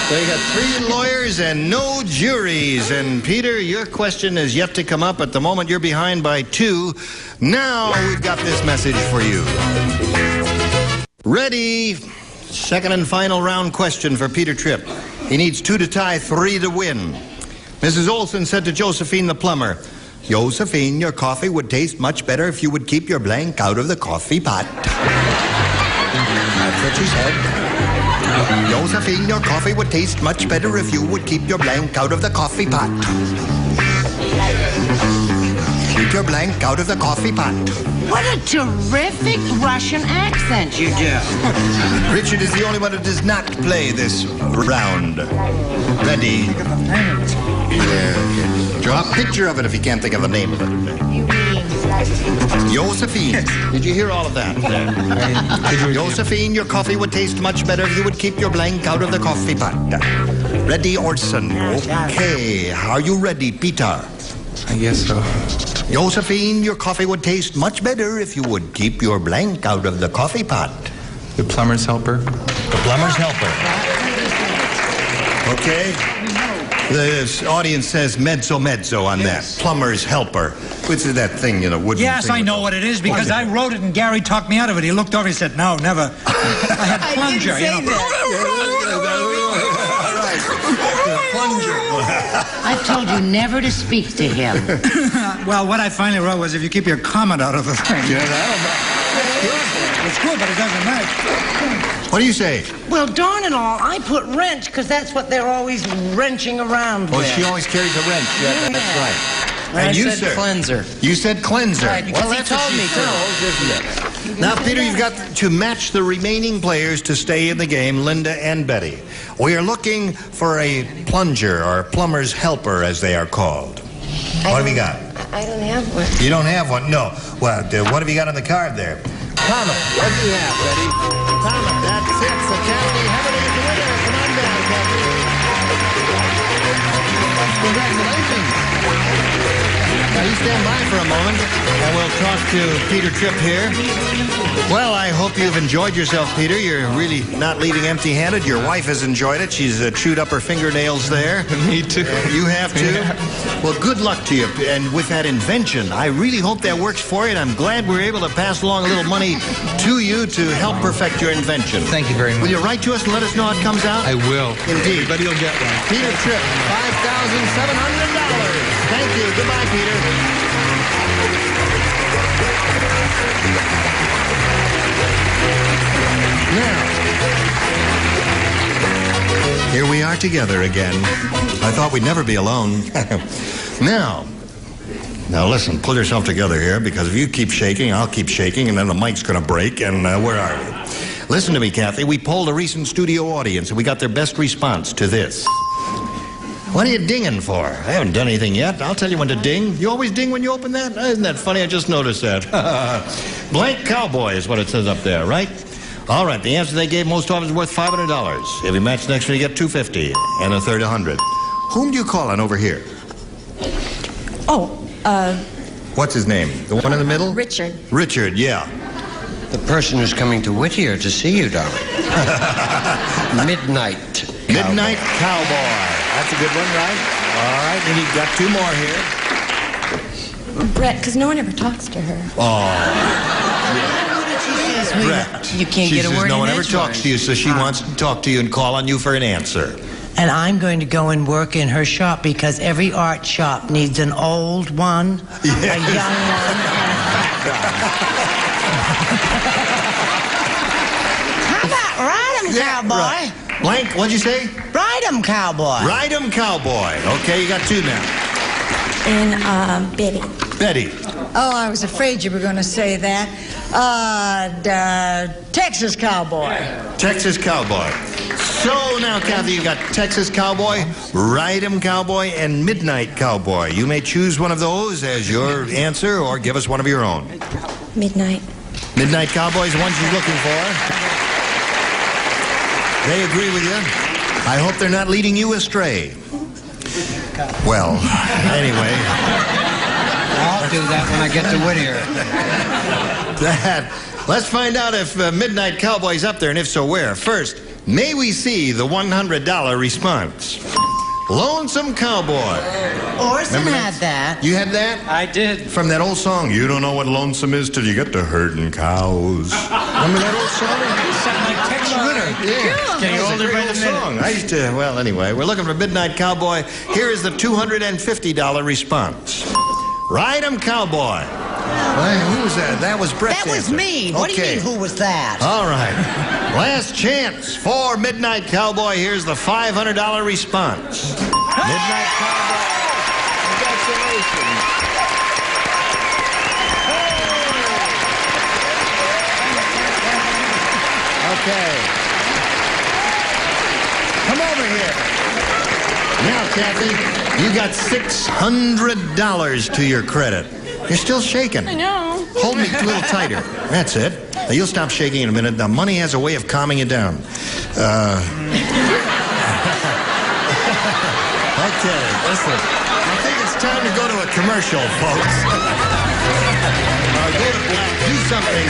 So you got 3 lawyers and no juries. And Peter, your question is yet to come up. At the moment, you're behind by 2. Now we've got this message for you. Ready? Second and final round question for Peter Tripp. He needs 2 to tie, 3 to win. Mrs. Olson said to Josephine the plumber, Josephine, your coffee would taste much better if you would keep your blank out of the coffee pot. That's what she said. Josephine, your coffee would taste much better if you would keep your blank out of the coffee pot. Keep your blank out of the coffee pot. What a terrific Russian accent you do. Richard is the only one who does not play this round. Ready? Draw a picture of it if you can't think of the name of it. Josephine. Did you hear all of that? Josephine, your coffee would taste much better if you would keep your blank out of the coffee pot. Ready, Orson? Okay. Are you ready, Peter? I guess so. Josephine, your coffee would taste much better if you would keep your blank out of the coffee pot. The plumber's helper. The plumber's helper. Okay. The audience says mezzo on that. Plumber's helper. Which is that thing, you know, wooden Yes, thing I know what it is because I wrote it and Gary talked me out of it. He looked over and said, no, never. I had plunger, you know. I told you never to speak to him. Well, what I finally wrote was if you keep your comment out of the thing. Yeah, that'll... It's good, but it doesn't match. What do you say? Well, darn it all, I put wrench because that's what they're always wrenching around Oh, with. she always carries a wrench. Yeah, that's right. And I you, said sir? cleanser. You said cleanser. Right, because well, he that's what told she me to. tells, isn't it? Now, Peter, you've got to match the remaining players to stay in the game, Linda and Betty. We are looking for a plunger or plumber's helper, as they are called. What have you got? I don't have one. You don't have one? No. Well, what have you got on the card there? Comet. What do you have, Betty? Comet. That's it. So, Kathy, Heaven is the winner. Come on down, Kathy. Congratulations. Now, you stand by for a moment, and we'll talk to Peter Tripp here. Well, I hope you've enjoyed yourself, Peter. You're really not leaving empty-handed. Your wife has enjoyed it. She's chewed up her fingernails there. Me too. You have too? Yeah. Well, good luck to you. And with that invention, I really hope that works for you, and I'm glad we're able to pass along a little money to you to help perfect your invention. Thank you very much. Will you write to us and let us know how it comes out? I will. Indeed. Everybody will get one. Peter Tripp, $5,700. Thank you. Goodbye, Peter. Now, are together again. I thought we'd never be alone. Now listen, pull yourself together here, because if you keep shaking, I'll keep shaking, and then the mic's going to break, and where are we? Listen to me, Kathy. We polled a recent studio audience, and we got their best response to this. What are you dinging for? I haven't done anything yet. I'll tell you when to ding. You always ding when you open that? Isn't that funny? I just noticed that. Blank cowboy is what it says up there, right? All right, the answer they gave most often is worth $500. If you match next one, you get $250, and a third $100. Whom do you call on over here? What's his name? The one in the middle? Richard. Richard, yeah. The person who's coming to Whittier to see you, darling. Midnight Cowboy. Midnight Cowboy. That's a good one, right? All right, and you've got two more here. Brett, because no one ever talks to her. Oh. Brett. You can't She get a says word no in one ever edgewise. talks to you, so she wants to talk to you and call on you for an answer. And I'm going to go and work in her shop because every art shop needs an old one, a young one. How about ride 'em, cowboy? Right. Blank, what'd you say? Ride 'em, cowboy. Ride 'em, cowboy. Okay, you got two now. And Betty. Betty. Oh, I was afraid you were going to say that. Texas Cowboy. Texas Cowboy. So now, Kathy, you've got Texas Cowboy, Ride 'em Cowboy, and Midnight Cowboy. You may choose one of those as your answer or give us one of your own. Midnight. Midnight Cowboy's the one she's looking for. They agree with you. I hope they're not leading you astray. Well, anyway. I'll do that when I get to Whittier. Let's find out if Midnight Cowboy's up there, and if so, where. First, may we see the $100 response? Lonesome Cowboy. Orson had that. You had that? I did. From that old song, you don't know what lonesome is till you get to herding cows. Remember that old song? You sound like Tex Ritter. Yeah. Getting older by the minute. Song. I used to, well, anyway, we're looking for Midnight Cowboy. Here is the $250 response. Ride 'em, Cowboy. Well, who was that? That was Brett's That was answer. me. What do you mean, who was that? All right. Last chance for Midnight Cowboy. Here's the $500 response. Midnight Cowboy. Congratulations. Okay. Come over here. Now, Kathy, you got $600 to your credit. You're still shaking. I know. Hold me a little tighter. That's it. Now, you'll stop shaking in a minute. The money has a way of calming you down. Okay, listen. I think it's time to go to a commercial, folks. Go to black. Do something.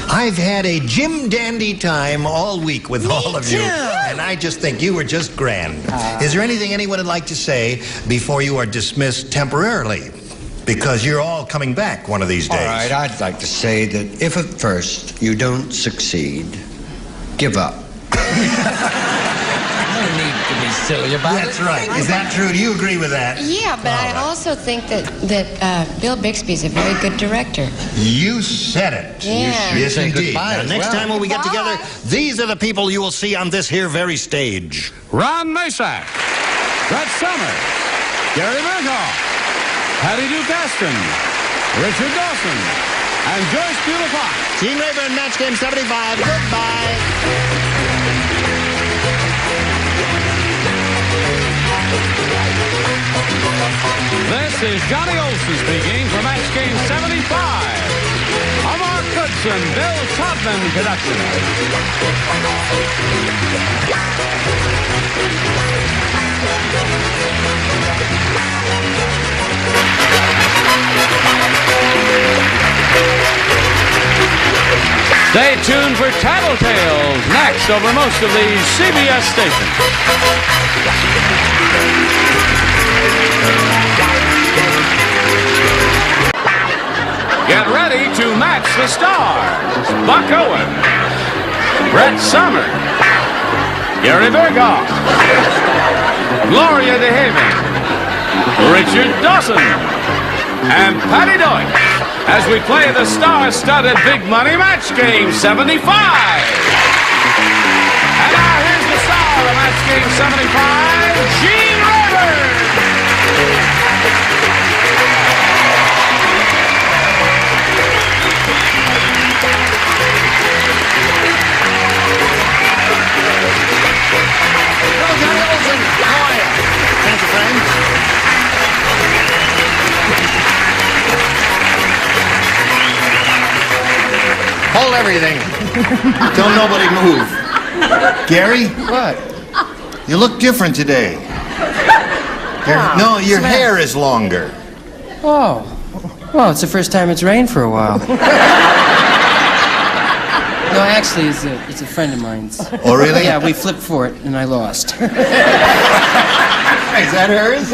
I've had a Jim Dandy time all week with all of you. And I just think you were just grand. Is there anything anyone would like to say before you are dismissed temporarily? Because you're all coming back one of these days. All right, I'd like to say that if at first you don't succeed, give up. No need to be silly about That's right. Is that true? Do you agree with that? Yeah, but I also think that Bill Bixby's a very good director. You said it. Yeah. Yes, say indeed. goodbye Now, as next well. time when we get together, these are the people you will see on this here very stage. Ron Masak, Brett Somers, Gary Berghoff, Patty Duke Aston, Richard Dawson, and Joyce Beulah Fox. Gene Rayburn, Match Game 75. Goodbye. This is Johnny Olson speaking for Match Game 75. A Mark Goodson, Bill Todman production. Stay tuned for Tattletales next over most of these CBS stations. Get ready to match the stars. Buck Owens, Brett Somers, Gary Berghoff, Gloria DeHaven, Richard Dawson, and Patty Deutsch as we play the star-studded Big Money Match Game 75. And asking 75, Gene Rayburn. Thank you, friends. Hold everything. Don't nobody move. Gary? What? You look different today. No, your hair is longer. Oh. Well, it's the first time it's rained for a while. No, actually, it's a friend of mine's. Oh, really? Yeah, we flipped for it, and I lost. Is that hers?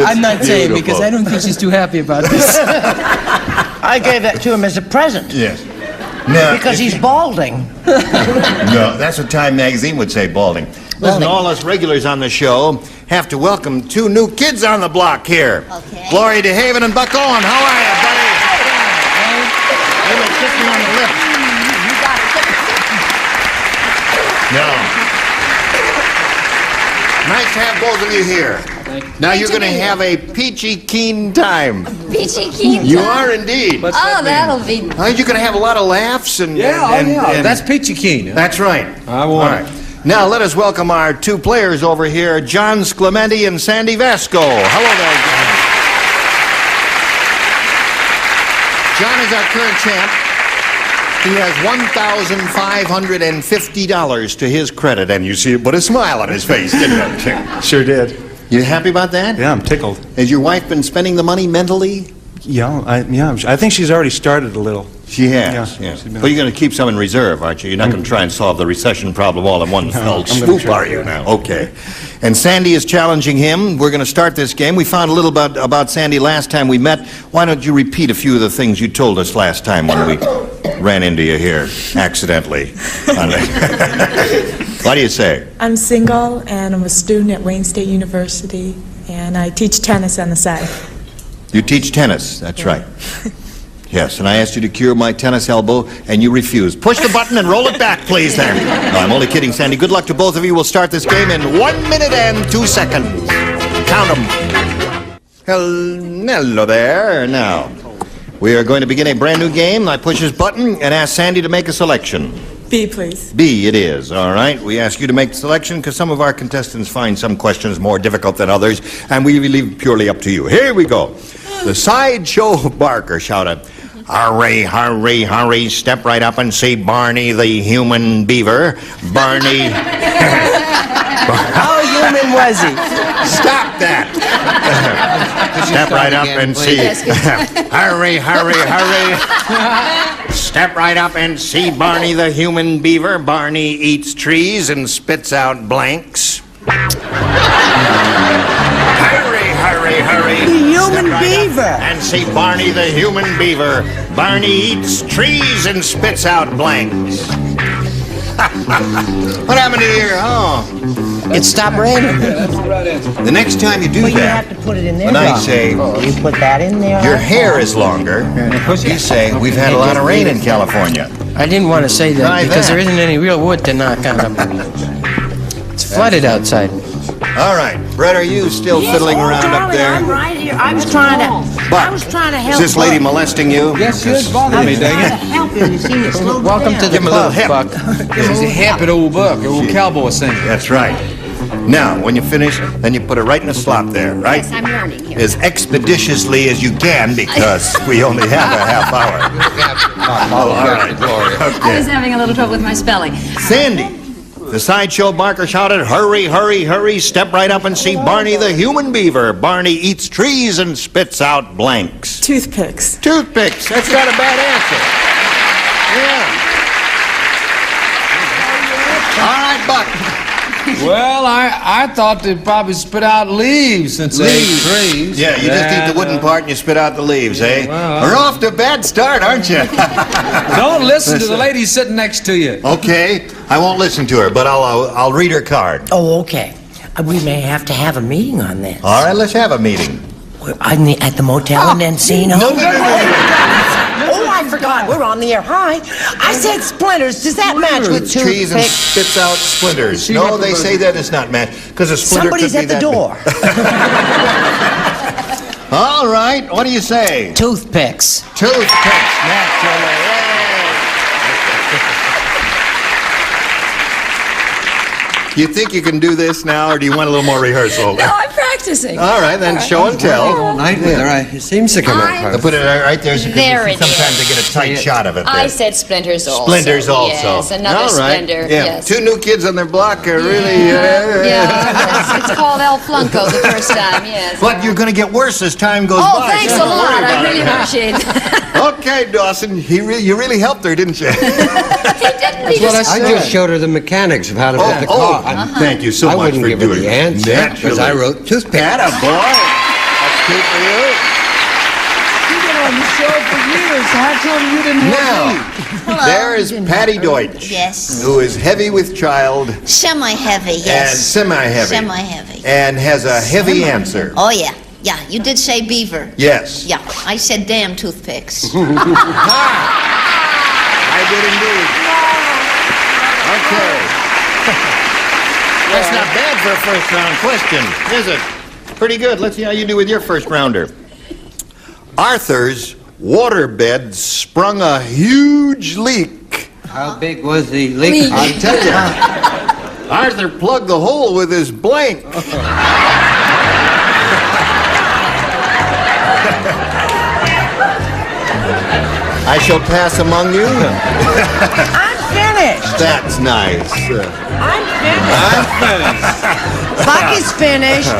I'm not saying because I don't think she's too happy about this. I gave that to him as a present. Yes. No, Because he's balding. No, that's what Time Magazine would say, balding. Listen, all us regulars on the show have to welcome two new kids on the block here. Okay. Gloria DeHaven and Buck Owen. How are you, buddy? They look kissing on the lips. No. Nice to have both of you here. Now you're going to have a peachy keen time. Peachy keen You time? are indeed. That'll be. You're going to have a lot of laughs and... That's peachy keen. That's right. I All want right. Now let us welcome our two players over here, John Sclementi and Sandy Vasco. Hello there, John. John is our current champ. He has $1,550 to his credit, and you see it put a smile on his face, didn't you? Sure did. You happy about that? Yeah, I'm tickled. Has your wife been spending the money mentally? Yeah, I think she's already started a little. She has, Yeah, yes. she's been- But you're going to keep some in reserve, aren't you? You're not going to try and solve the recession problem all in one fell I'm gonna swoop, try. are you now? Okay. And Sandy is challenging him. We're going to start this game. We found a little about Sandy last time we met. Why don't you repeat a few of the things you told us last time when we ran into you here accidentally? What do you say? I'm single and I'm a student at Wayne State University and I teach tennis on the side. You teach tennis, that's right. Yes, and I asked you to cure my tennis elbow, and you refused. Push the button and roll it back, please, there. No, I'm only kidding, Sandy. Good luck to both of you. We'll start this game in 1 minute and 2 seconds. Count them. Hello there. Now, we are going to begin a brand new game. I push this button and ask Sandy to make a selection. B, please. B it is, all right? We ask you to make the selection because some of our contestants find some questions more difficult than others, and we leave it purely up to you. Here we go. The Sideshow Barker shouted, "Hurry, hurry, hurry, step right up and see Barney the human beaver. Barney..." How human was he? Stop that. Step right up and see. Hurry, hurry, hurry. Step right up and see Barney the human beaver. Barney eats trees and spits out blanks. Hurry, hurry, hurry. The human beaver. And see Barney the human beaver. Barney eats trees and spits out blanks. What happened to your... Oh. It stopped raining. The next time you do Well, you that, have to put it in there. when I Bob. say You put that in there. your hair is longer, you say we've had a lot of rain in California. I didn't want to say that Try because that. there isn't any real wood to knock on. It's flooded outside. All right, Brett, are you still fiddling around up there? I'm right here. I was trying to Buck, help. is this lady Buck. molesting you? Yes, she is bothering me, dang Trying to it. help you. You see, it's slow Welcome down. to the Give him a little club, hip. Buck. He's a happy old Buck, old cowboy singer. That's right. Now, when you finish, then you put it right in the slot there, right? Yes, I'm learning here. As expeditiously as you can because we only have a half hour. Oh, all right. I Okay. was having a little trouble with my spelling. Sandy, the Sideshow Barker shouted, "Hurry, hurry, hurry, step right up and see Barney the human beaver. Barney eats trees and spits out blanks." Toothpicks. Toothpicks, that's not a bad answer. Yeah. All right, Buck. Well, I thought they'd probably spit out leaves since they ate trees. Yeah, you just eat the wooden part and you spit out the leaves, eh? well, We're off to a bad start, aren't you? Don't listen to the lady sitting next to you. Okay, I won't listen to her, but I'll read her card. Oh, okay. We may have to have a meeting on this. All right, let's have a meeting. At the motel in Encino. No. Oh, I forgot. We're on the air. Hi. I said splinters. Does that match with Trees and toothpicks? spits out splinters. No, they say that is not match because a splinter Somebody's could be at the that door. All right, what do you say? Toothpicks. Toothpicks, naturally. You think you can do this now, or do you want a little more rehearsal? No, I'm practicing. All right, then show and tell. All night with her. It seems to come out. I'll put it right there so There it sometimes is. they get a tight shot of it there. I said splinters also. Splinters also. Yes, another All right. splinter. Yeah. Yes. 2 new kids on their block are really... Yeah, it's called El Flunco the first time, yes. But you're going to get worse as time goes by. Oh, thanks a Don't worry lot. I about really it. appreciate that. Okay, Dawson, you really helped her, didn't you? I just showed her the mechanics of how to fit the car. Thank you so I much wouldn't for give her doing the it. answer because I wrote toothpicks. Atta boy. That's good for you. You've been on the show for years. How come you didn't help me? Now, there is Patty Deutsch. Yes. Who is heavy with child. Semi-heavy, And yes. semi-heavy. Semi-heavy. And has a heavy answer. Oh, yeah. Yeah, you did say beaver. Yes. Yeah, I said damn toothpicks. I did indeed. Okay. That's not bad for a first round question, is it? Pretty good. Let's see how you do with your first rounder. Arthur's waterbed sprung a huge leak. How big was the leak? I'll tell you. Arthur plugged the hole with his blank. I shall pass among you. I'm finished. That's nice. I'm finished. Buck is finished.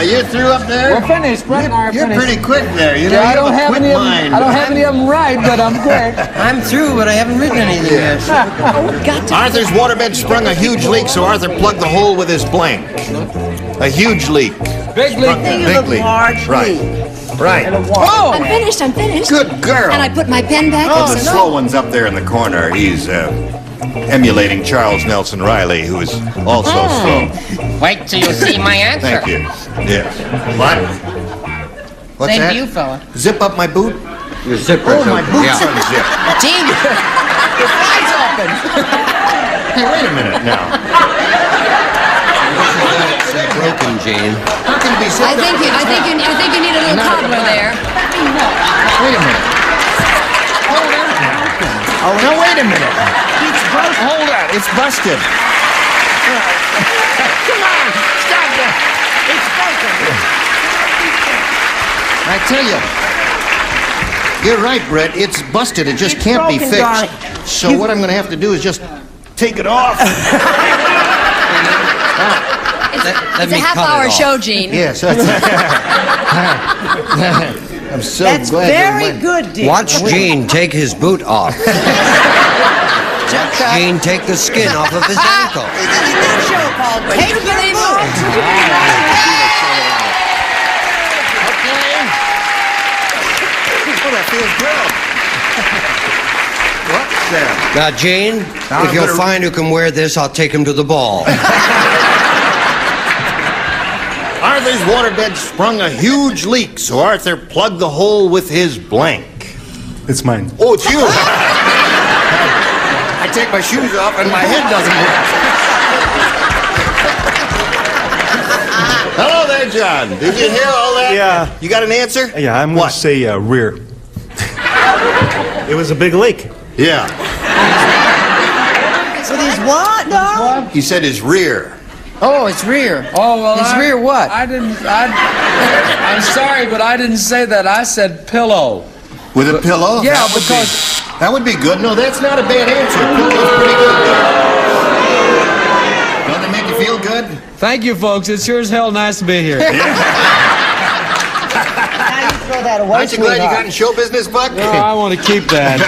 You through up there? We're finished. Brett and I are You're finished. pretty quick there. You know, Yeah, I you don't have a have quick any of mind. them. I don't have any of them right, but I'm quick. I'm through, but I haven't written anything yet. Arthur's waterbed sprung a huge leak, so Arthur plugged the hole with his blank. A huge leak. Big leak. Big leak. Right. Right. Oh! I'm finished. Good girl. And I put my pen back. Oh, yes, the and slow one's up there in the corner. He's emulating Charles Nelson Riley, who is also slow. Wait till you see my answer. Thank you. Yes. What? What's Same that? to you, fella. Zip up my boot? Your zipper. Oh, my boot's unzipped. Gene, your fly's open. Hey, wait a minute now. It's broken, Gene. How can it be zipped I think up? you need a little cobbler there. Wait a minute. Oh, no, wait a minute. It's busted. Hold on. It's busted. Come on. Stop that. It's busted. I tell you. You're right, Brett. It's busted. It just can't be broken, fixed. darling. So what I'm going to have to do is just take it off. It's a half-hour show, Gene. Yes. I'm so That's glad. very good, dear. Watch Gene take his boot off. Watch Gene take the skin off of his ankle. That show called Take Your Boots. Oh, that feels good. What's that? Now, Gene, Now if I'm you'll gonna- find who can wear this, I'll take him to the ball. Arthur's waterbed sprung a huge leak, so Arthur plugged the hole with his blank. It's mine. Oh, it's you. I take my shoes off and my head doesn't work. Hello there, John. Did you hear all that? Yeah. You got an answer? Yeah, I'm going to say rear. It was a big leak. Yeah. With his what, darling? He said his rear. Oh, it's rear. Oh, well, His rear what? I'm sorry, but I didn't say that. I said pillow. With a pillow? Yeah, That would because- that would be good. No, that's not a bad answer. Pillow's pretty good. Don't they make you feel good? Thank you, folks. It's sure as hell nice to be here. Throw that away, Aren't you glad you sweetheart. got in show business, Buck? No, I want to keep that.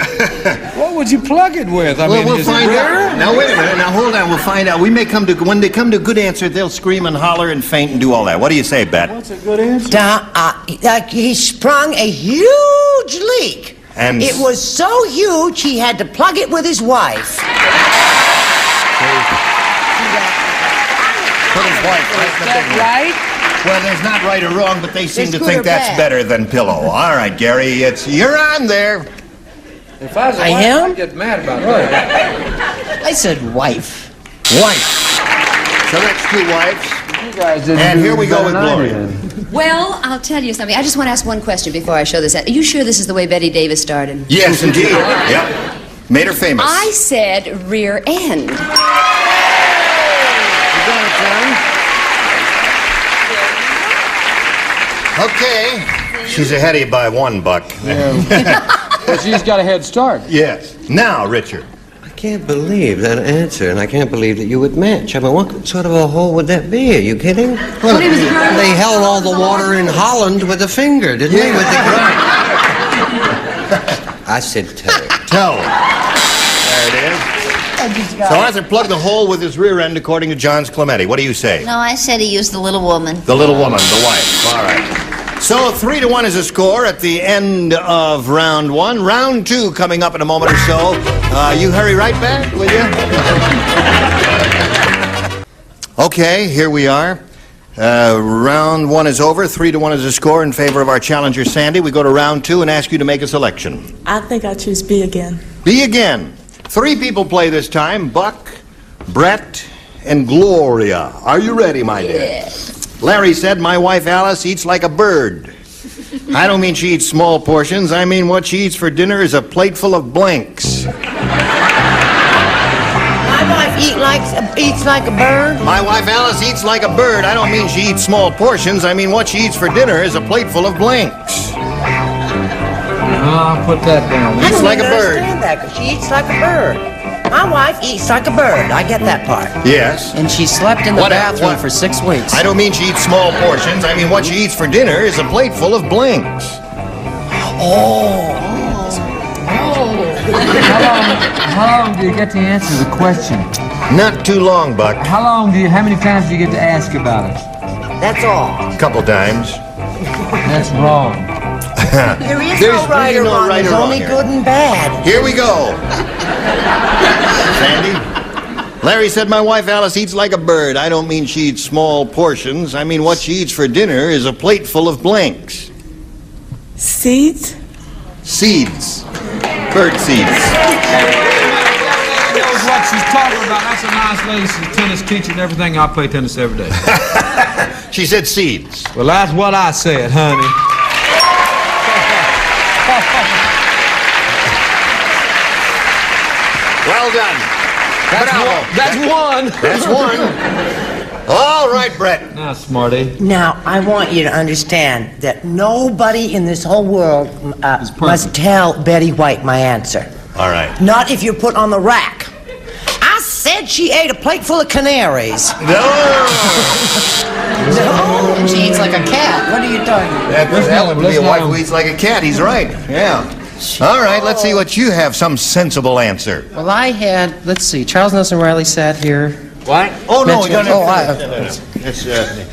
What would you plug it with? I mean, We'll is find it out. rear? Now wait a minute. Now hold on. We'll find out. We may come to when they come to a good answer, they'll scream and holler and faint and do all that. What do you say, Bet? What's a good answer? He sprung a huge leak. And It was so huge he had to plug it with his wife. put his wife right in the big one. Right? Well, there's not right or wrong, but they seem It's to good think or that's bad. better than pillow. All right, Gary, you're on there. If I was a I wife, am? I'd get mad about that. I said wife. Wife. So that's two wives. You guys didn't And do here we go better with than I Gloria. did. Well, I'll tell you something. I just want to ask one question before I show this. Are you sure this is the way Betty Davis started? Yes, indeed. Yep. Made her famous. I said rear end. Okay. She's ahead of you by $1. But she's got a head start. Yes. Now, Richard. I can't believe that answer, and I can't believe that you would match. I mean, what sort of a hole would that be? Are you kidding? Well, they held all the water in Holland with a finger, didn't they? With the I said toe. Toe. There it is. So Arthur plugged the hole with his rear end, according to Johns Clemente. What do you say? No, I said he used the little woman. The little woman, the wife. All right. So 3-1 is a score at the end of round 1. Round 2 coming up in a moment or so. You hurry right back, will you? Okay, here we are. Round 1 is over. 3-1 is a score in favor of our challenger, Sandy. We go to round 2 and ask you to make a selection. I think I choose B again. B again. 3 people play this time: Buck, Brett, and Gloria. Are you ready, my dear? Yes. Larry said, my wife Alice eats like a bird. I don't mean she eats small portions. I mean what she eats for dinner is a plate full of blanks. My wife eats like a bird. My wife Alice eats like a bird. I don't mean she eats small portions. I mean what she eats for dinner is a plate full of blanks. I'll put that down. I Eats don't like a even bird. understand that, 'cause she eats like a bird. My wife eats like a bird. I get that part. Yes. And she slept in the What- bathroom what- for 6 weeks. I don't mean she eats small portions. I mean what she eats for dinner is a plate full of blanks. How long do you get to answer the question? Not too long, Buck. How many times do you get to ask about it? That's all. A couple times. That's wrong. There is There's no right really or no wrong. right or There's wrong only here. good and bad. Here we go. Sandy? Larry said, my wife Alice eats like a bird. I don't mean she eats small portions. I mean what she eats for dinner is a plate full of blanks. Seeds? Seeds. Bird seeds. She knows what she's talking about. That's a nice lady. She's a tennis teacher and everything. I play tennis every day. She said seeds. Well, that's what I said, honey. Well done. That's one. That's one. All right, Brett. Now, smarty. Now, I want you to understand that nobody in this whole world must tell Betty White my answer. All right. Not if you're put on the rack. I said she ate a plate full of canaries. No. No? She eats like a cat. What are you talking about? That would be a wife who eats like a cat. He's right. Yeah. All right, let's see what you have. Some sensible answer. Well, I had, let's see, Charles Nelson Riley sat here. What? Oh, no, we don't have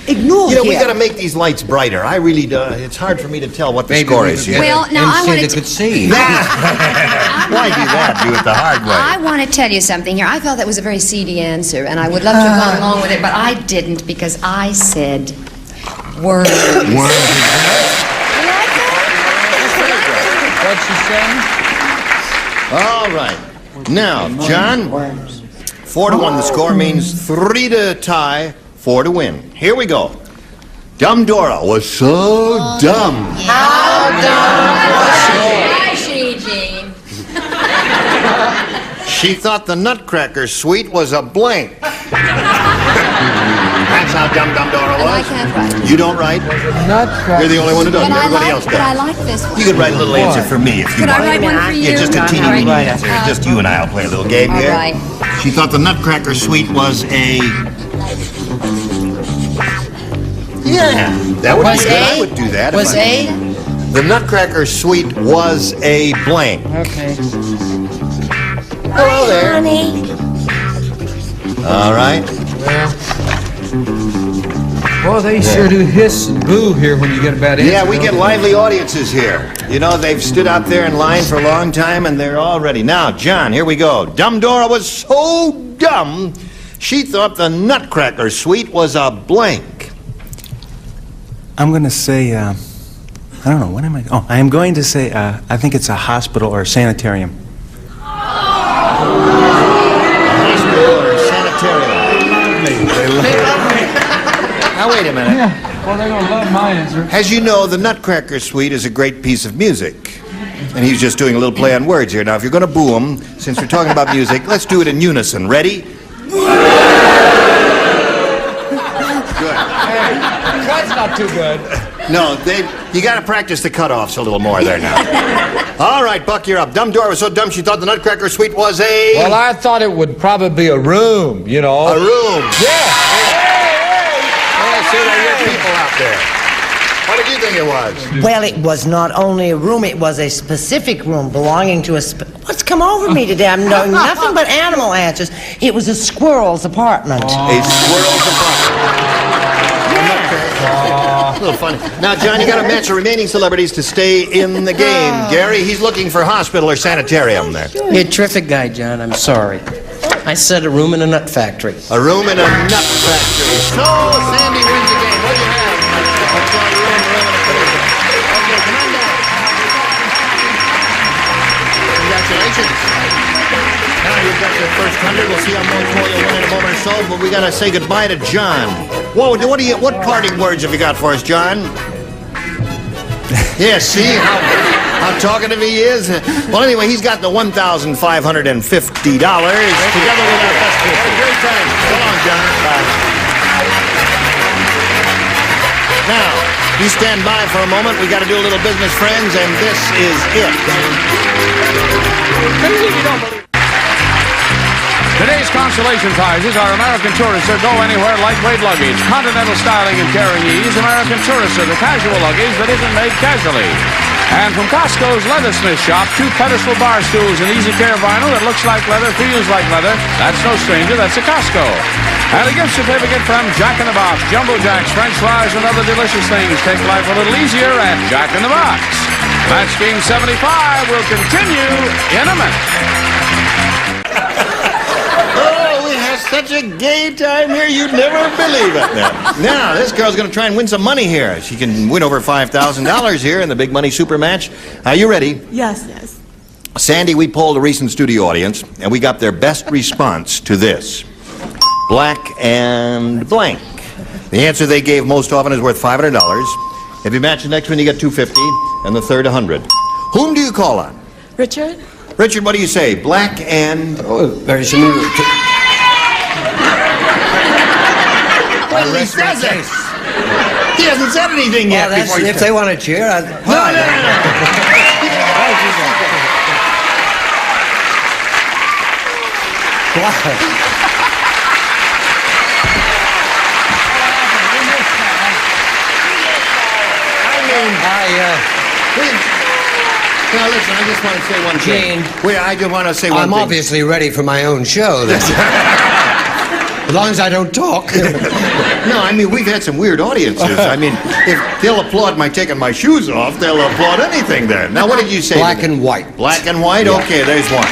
Ignore You know, we him. got to make these lights brighter. I really do. It's hard for me to tell what the score is. Yeah. Well, now I want to. could see. Why do that? Do it the hard way. I want to tell you something here. I thought that was a very seedy answer, and I would love to have gone along with it, but I didn't because I said words. What'd she say? All right. Now, John, 4-1 the score means 3 to tie, 4 to win. Here we go. Dumb Dora was so dumb. How dumb was Hi, she, Jean. She thought the Nutcracker suite was a blank. That's how dumb Dora was. I can't write. You don't write? Nutcracker. You're the only one who doesn't. Everybody else But I does. like this one. You could write a little answer for me if you Could want. I write one for you? Yeah, just a teeny All right. weeny answer. Just you and I will play a little game All here. right. She thought the Nutcracker suite was a... Yeah, that would be Was good. a? I would do that. Was a? The Nutcracker suite was a blank. Okay. Hello there. honey? All right. Well, they sure do hiss and boo here when you get a bad answer. Yeah, we don't get they? lively audiences here. You know, they've stood out there in line for a long time, and they're all ready. Now, John, here we go. Dumb Dora was so dumb, she thought the Nutcracker suite was a blank. I'm gonna say, I don't know. What am I? Oh, I am going to say, I think it's a hospital or a sanitarium. Hospital or sanitarium? They love me. Now, wait a minute. Yeah. Well, they're going to love my answer. As you know, the Nutcracker Suite is a great piece of music. And he's just doing a little play on words here. Now, if you're going to boo him, since we're talking about music, let's do it in unison. Ready? Good. That's not too good. No, you got to practice the cutoffs a little more there now. All right, Buck, you're up. Dumb Dora was so dumb she thought the Nutcracker Suite was a... Well, I thought it would probably be a room, you know. A room? Yeah. Well, see, there are your people out there. What did you think it was? Well, it was not only a room, it was a specific room belonging to a... What's come over me today? I'm knowing nothing but animal answers. It was a squirrel's apartment. A squirrel's apartment. A little funny. Now, John, you got to match the remaining celebrities to stay in the game. Gary, he's looking for hospital or sanitarium there. You're a terrific guy, John. I'm sorry. I said a room in a nut factory. A room in a nut factory. So, Sandy wins the game. What do you have? What's on your room in a factory? Okay, come on down. Congratulations. Now you've got your first 100. We'll see how much more you'll win in a moment or so, but we got to say goodbye to John. Whoa, what parting words have you got for us, John? Yeah, see how talkative he is? Well, anyway, he's got the $1,550 together with our best people. Have a great time. So long, John. Bye. Now, you stand by for a moment. We got to do a little business, friends, and this is it. Today's consolation prizes are American Tourister Go Anywhere lightweight luggage, Continental styling and carrying ease, American Tourister, the casual luggage that isn't made casually. And from Costco's Leathersmith shop, 2 pedestal bar stools and easy care vinyl that looks like leather, feels like leather. That's no stranger, that's a Costco. And a gift certificate from Jack in the Box, Jumbo Jacks, French fries, and other delicious things. Take life a little easier at Jack in the Box. Match Game 75 will continue in a minute. Such a gay time here, you'd never believe it. Now, this girl's going to try and win some money here. She can win over $5,000 here in the Big Money Super Match. Are you ready? Yes, yes. Sandy, we polled a recent studio audience, and we got their best response to this. Black and blank. The answer they gave most often is worth $500. If you match the next one, you get $250, and the third, $100. Whom do you call on? Richard? Richard, what do you say? Black and... Oh, very similar to... Well, he says it. He hasn't said anything yet. Well, if they want to cheer, No. Now, listen, I just want to say one thing. Wait, I just want to say one thing. I'm obviously ready for my own show. As long as I don't talk. No, I mean, we've had some weird audiences. I mean, if they'll applaud my taking my shoes off, they'll applaud anything then. Now, what did you say? Black and white. Black and white? Yeah. Okay, there's one.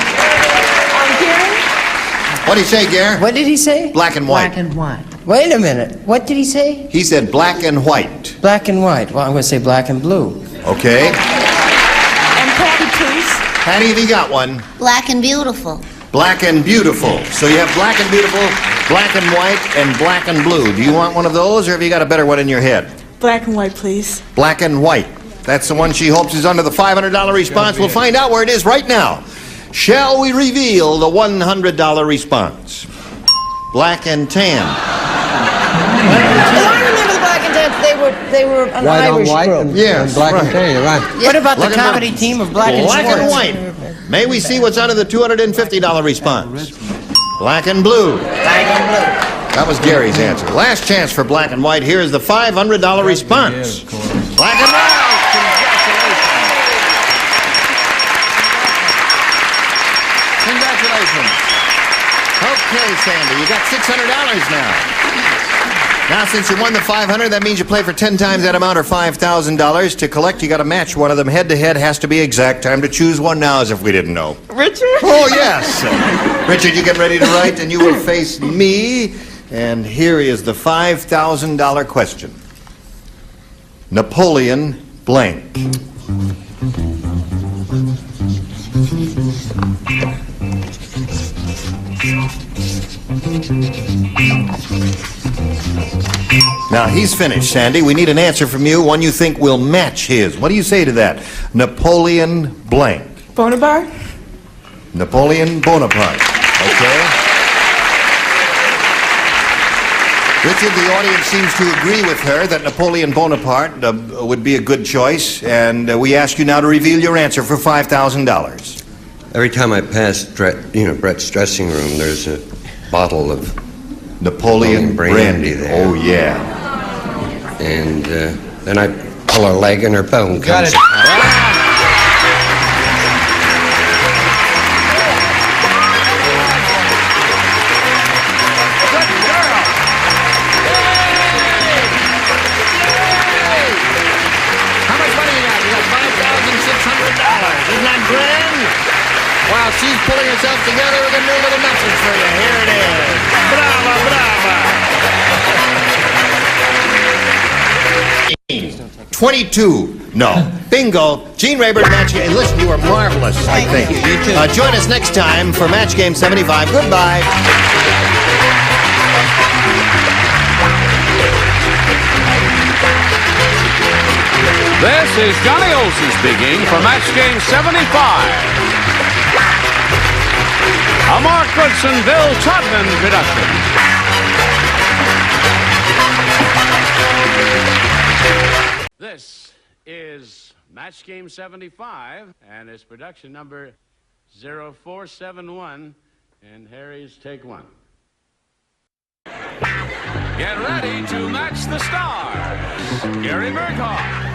What did he say, Gare? What did he say? Black and white. Black and white. Wait a minute. What did he say? He said black and white. Black and white. Well, I'm going to say black and blue. Okay. And Patty, please. Patty, have you got one? Black and beautiful. Black and beautiful. So you have black and beautiful, black and white, and black and blue. Do you want one of those, or have you got a better one in your head? Black and white, please. Black and white. That's the one she hopes is under the $500 response. We'll find out where it is right now. Shall we reveal the $100 response? Black and tan. I remember the Black and Tans. They were an White Irish on white group. and, Yes, and black and tan, right. What about the Black and comedy white. team of Black and Black Schwartz? and white. May we see what's under the $250 response? Black and blue. Black and blue. That was Gary's answer. Last chance for black and white. Here is the $500 response. Black and white. Congratulations. Okay, Sandy, you got $600 now. Now, since you won the $500, that means you play for 10 times that amount or $5,000. To collect, you got to match one of them. Head-to-head has to be exact. Time to choose one now, as if we didn't know. Richard? Oh, yes. Richard, you get ready to write, and you will face me. And here is the $5,000 question. Napoleon blank. Now, he's finished, Sandy. We need an answer from you, one you think will match his. What do you say to that? Napoleon blank. Bonaparte? Napoleon Bonaparte. Okay. Richard, the audience seems to agree with her that Napoleon Bonaparte would be a good choice, and we ask you now to reveal your answer for $5,000. Every time I pass, Brett's dressing room, there's a bottle of Napoleon brandy there. Oh, yeah. And then I pull her leg and her bone Got comes it. out. Isn't that grand? While she's pulling herself together with a new little message for you. Here it is. Brava, brava. 22. No. Bingo. Gene Rayburn, Match Game. Listen, you are marvelous, I think. You too. Join us next time for Match Game 75. Goodbye. This is Johnny Olson speaking for Match Game 75. A Mark Goodson, Bill Todman production. This is Match Game 75, and it's production number 0471, and Harry's take one. Get ready to match the stars. Gary Berghoff.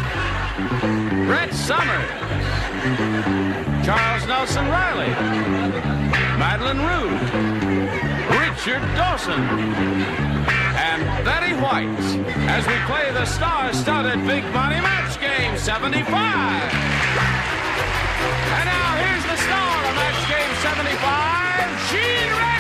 Brett Summers, Charles Nelson Riley, Madeline Root, Richard Dawson, and Betty White as we play the star-studded Big Money Match Game 75. And now here's the star of Match Game 75, Gene Rayburn.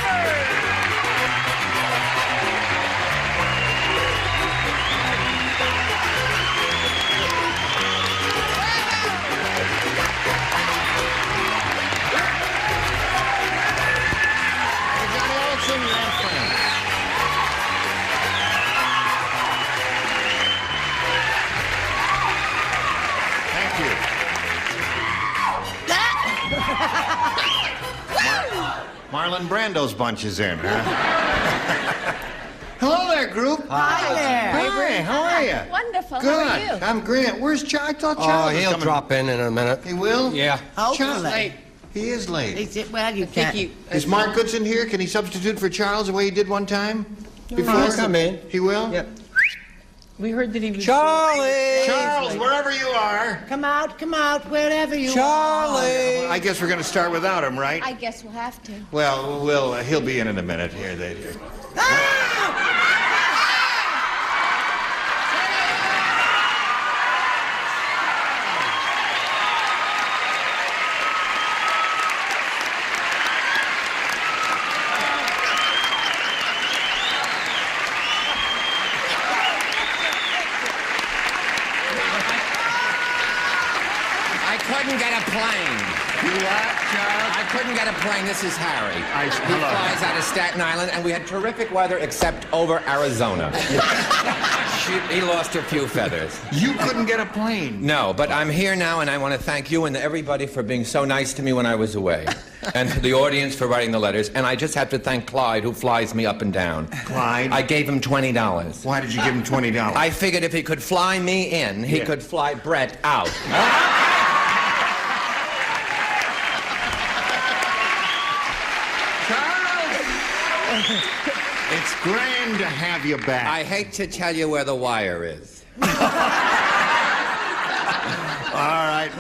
Marlon Brando's bunch is in, huh? Hello there, group. Hi there. Hi, how are you? Wonderful. Good. How are you? I'm Grant. Where's Charles? I thought Oh, Charles was he'll coming. drop in a minute. He will? Yeah. Hopefully. He is late. Well, you can't. Is Mark Goodson here? Can he substitute for Charles the way he did one time? Before? He'll come in. He will? Yep. We heard that he was... Charlie! Charles, wherever you are. Come out, wherever you Charlie! I guess we're going to start without him, right? I guess we'll have to. Well, he'll be in a minute. Here, they do. I couldn't get a plane. You what, Charles? I couldn't get a plane. This is Harry. He hello. flies out of Staten Island, and we had terrific weather except over Arizona. He lost a few feathers. You couldn't get a plane. No, but I'm here now, and I want to thank you and everybody for being so nice to me when I was away. And to the audience for writing the letters. And I just have to thank Clyde, who flies me up and down. Clyde? I gave him $20. Why did you give him $20? I figured if he could fly me in, he could fly Brett out. It's grand to have you back. I hate to tell you where the wire is. All right.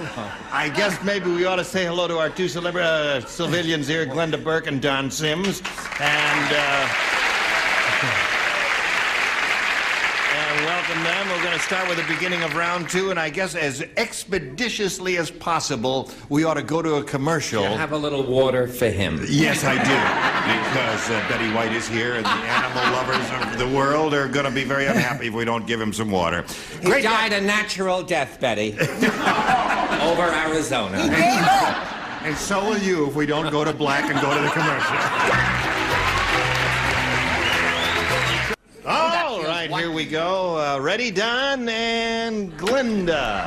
I guess maybe we ought to say hello to our two civilians here, Glenda Burke and Don Sims. And welcome welcome them. We're going to start with the beginning of round 2, and I guess as expeditiously as possible, we ought to go to a commercial. You have a little water for him. Yes, I do, because Betty White is here, and the animal lovers of the world are going to be very unhappy if we don't give him some water. He died a natural death, Betty. Over Arizona. And so will you if we don't go to black and go to the commercial. All right, here we go. Ready, Don and Glinda.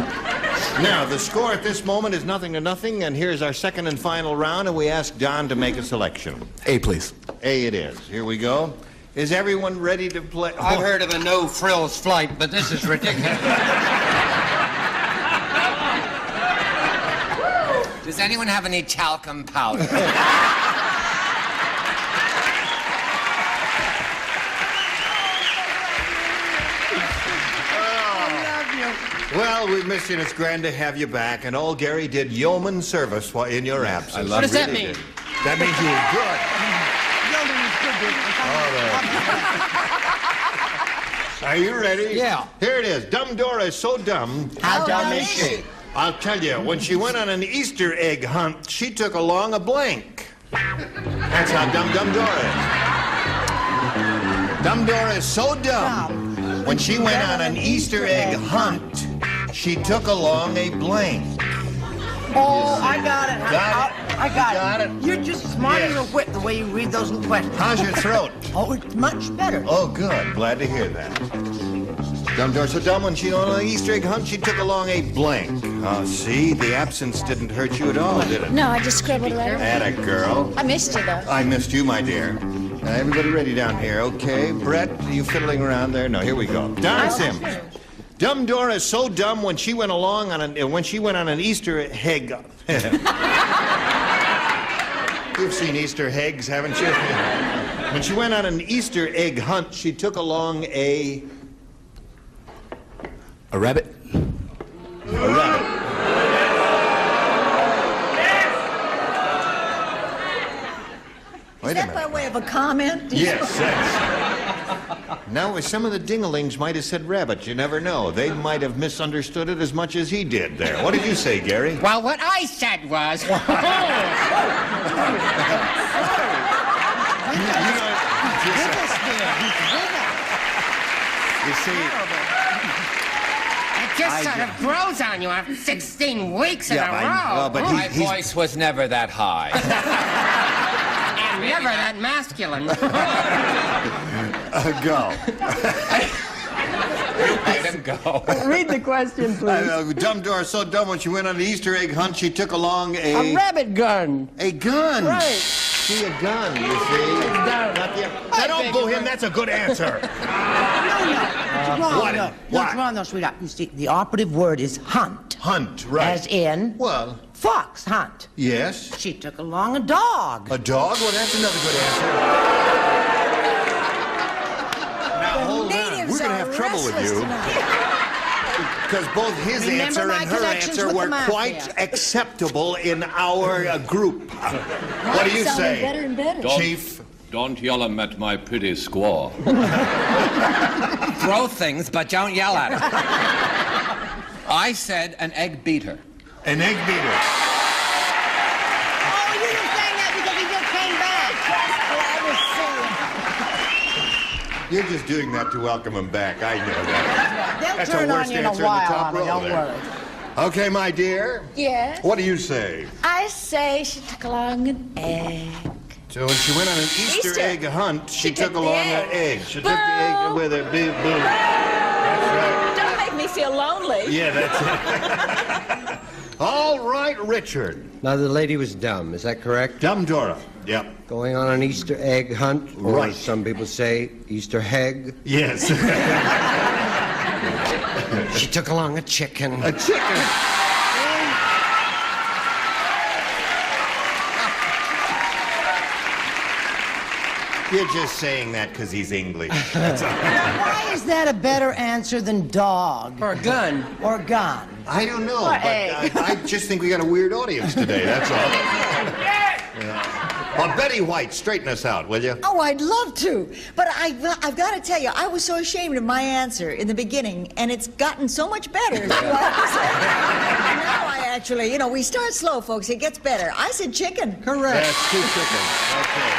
Now, the score at this moment is 0-0, and here's our second and final round, and we ask Don to make a selection. A, please. A it is. Here we go. Is everyone ready to play? I've heard of a no-frills flight, but this is ridiculous. Does anyone have any talcum powder? Well, we've missed you, and it's grand to have you back. And old Gary did yeoman service while in your absence. What does that mean? That means you were good. All right. Are you ready? Yeah. Here it is. Dumb Dora is so dumb. How dumb is she? I'll tell you, when she went on an Easter egg hunt, she took along a blank. That's how dumb Dora is. Dumb Dora is so dumb. When she went on an Easter egg hunt, she took along a blank. Oh, I got it. I got it. You're just smart as a whip the way you read those questions. How's your throat? Oh, it's much better. Oh, good. Glad to hear that. Dumb Dora so dumb when she went on an Easter egg hunt, she took along a blank. See, the absence didn't hurt you at all, did it? No, I just scribbled a letter. Atta girl. I missed you, though. I missed you, my dear. Everybody ready down here, okay? Brett, are you fiddling around there? No, here we go. Don Sims. Dumb Dora is so dumb when she went on an Easter egg. You've seen Easter eggs, haven't you? When she went on an Easter egg hunt, she took along a rabbit. A rabbit. Is that by way of a comment? Yes. Now, some of the dingalings might have said rabbit. You never know. They might have misunderstood it as much as he did there. What did you say, Gary? Well, what I said was... You see... It just sort of grows on you after 16 weeks in a row. But my voice was never that high. And never that masculine. Go. Let him go. Read the question, please. Dumb Dora so dumb when she went on the Easter egg hunt, she took along A rabbit gun. A gun. Right. See, a gun, you see. Now, don't boo him. That's a good answer. No. What's wrong, though, sweetheart? You see, the operative word is hunt. Hunt, right. As in? Well. Fox hunt. Yes. She took along a dog. A dog? Well, that's another good answer. Now, hold on. We're going to have trouble with you. Because both his answer and her answer were quite acceptable in our group. What do you say, better and better. Chief? Don't yell at my pretty squaw. Throw things, but don't yell at it. I said an egg beater. An egg beater. Oh, you didn't say that because he just came back. You're just doing that to welcome him back. I know that. They'll That's turn a on worst you in a answer in the while, top honey, row don't there. worry. Okay, my dear. Yes? What do you say? I say she took along an egg. So when she went on an Easter egg hunt, she took along an egg. She took the egg with her. Boom. That's right. Don't make me feel lonely. Yeah, that's it. All right, Richard. Now, the lady was dumb, is that correct? Dumb Dora. Yep. Going on an Easter egg hunt, or Right. as some people say, Easter hegg. Yes. She took along a chicken. A chicken. You're just saying that because he's English. That's all. Why is that a better answer than dog? Or gun. Or gun? I don't know, Or but egg. I just think we got a weird audience today, that's all. Yeah. Betty White, straighten us out, will you? Oh, I'd love to. But I've got to tell you, I was so ashamed of my answer in the beginning, and it's gotten so much better. So I have to say. Now I actually, you know, we start slow, folks. It gets better. I said chicken. Correct. That's 2 chickens. Okay.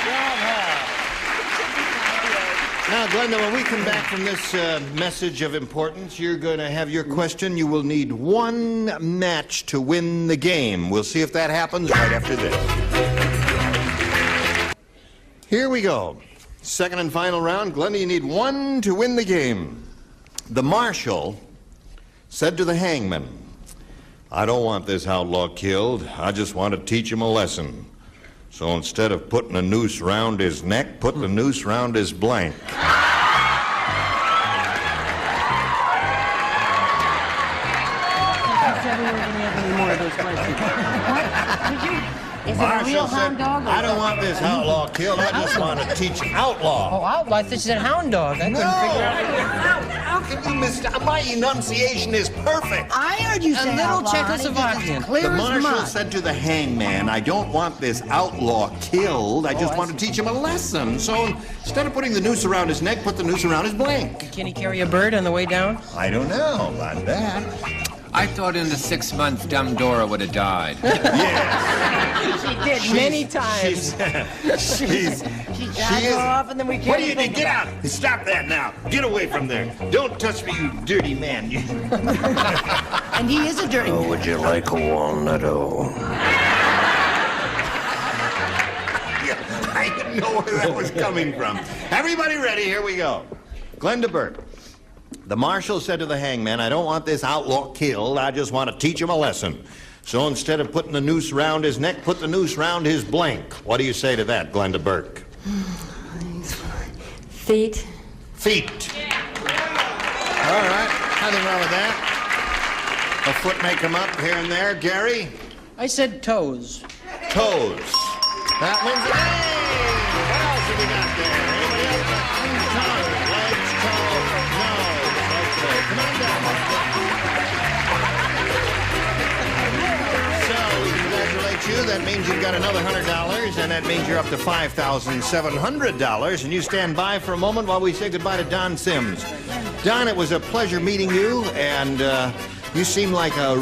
Now, Glenda, when we come back from this message of importance, you're going to have your question. You will need 1 match to win the game. We'll see if that happens right after this. Here we go. Second and final round. Glenda, you need 1 to win the game. The marshal said to the hangman, I don't want this outlaw killed. I just want to teach him a lesson. So instead of putting a noose round his neck, put the noose round his blank. Is it a real hound dog? I don't want this outlaw killed. I just want to teach outlaw. Oh, outlaw? I thought you said hound dog. I couldn't figure out. How can you my enunciation is perfect. I heard you say a little outlaw, Czechoslovakian. clear The as marshal mud. said to the hangman, I don't want this outlaw killed. I just want to teach him a lesson. So instead of putting the noose around his neck, put the noose around his blank. Can he carry a bird on the way down? I don't know about that. I thought in the 6 months, dumb Dora would have died. She did many times. She's She died more often than we care. What do you do? Get out! Stop that now! Get away from there! Don't touch me, you dirty man! And he is a dirty man. Would you like a walnut-o? I didn't know where that was coming from. Everybody ready? Here we go. Glenda Burt. The marshal said to the hangman, I don't want this outlaw killed. I just want to teach him a lesson. So instead of putting the noose round his neck, put the noose round his blank. What do you say to that, Glenda Burke? Feet. Feet. All right. Nothing wrong with that. A foot may come up here and there. Gary? I said toes. Toes. That one's... Hey! What else have we got there? Anybody else? Toes. Legs, toes, nose. Okay, come on down. So, we congratulate you. That means you've got another $100, and that means you're up to $5,700. And you stand by for a moment while we say goodbye to Don Sims. Don, it was a pleasure meeting you, and you seem like a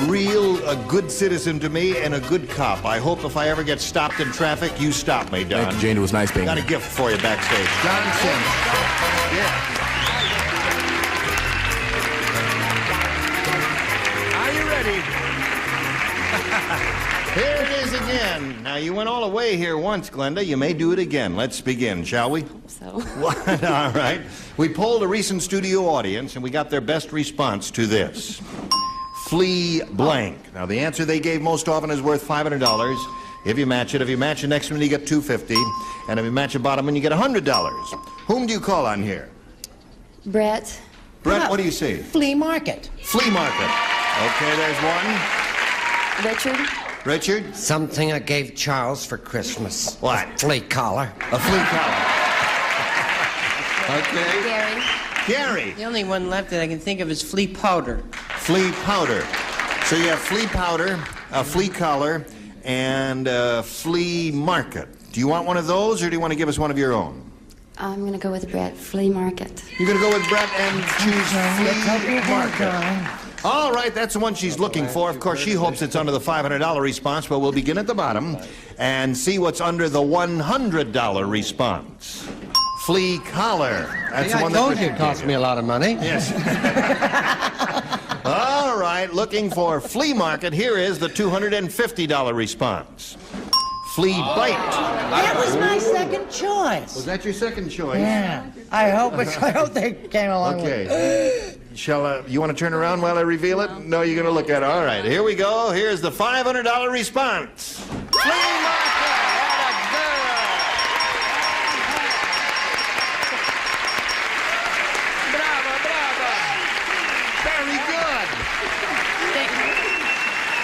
good citizen to me and a good cop. I hope if I ever get stopped in traffic, you stop me, Don. Thank you, Jane. It was nice being Got here. a gift for you backstage. Don Sims. Yeah. Are you ready? Here it is again. Now, you went all the way here once, Glenda. You may do it again. Let's begin, shall we? So. What? All right. We polled a recent studio audience, and we got their best response to this. Flea blank. Now, the answer they gave most often is worth $500. If you match it, the next one, you get $250. And if you match the bottom one, you get $100. Whom do you call on here? Brett. Brett, what do you say? Flea market. Flea market. Okay, there's one. Richard. Richard? Something I gave Charles for Christmas. What? A flea collar. A flea collar. Okay. Gary. Gary. The only one left that I can think of is flea powder. Flea powder. So you have flea powder, a flea collar, and a flea market. Do you want one of those, or do you want to give us one of your own? I'm going to go with Brett. Flea market. You're going to go with Brett and choose flea market. All right, that's the one she's looking for. Of course, she hopes it's under the $500 response, but we'll begin at the bottom and see what's under the $100 response. Flea collar. That's the one that I told you it cost me a lot of money. Yes. All right, looking for flea market. Here is the $250 response. Flea bite. That was my second choice. Was that your second choice? Yeah. I hope they came along with it. Okay. You want to turn around while I reveal it? No, you're going to look at it. All right, here we go. Here's the $500 response. Flea market. Very good.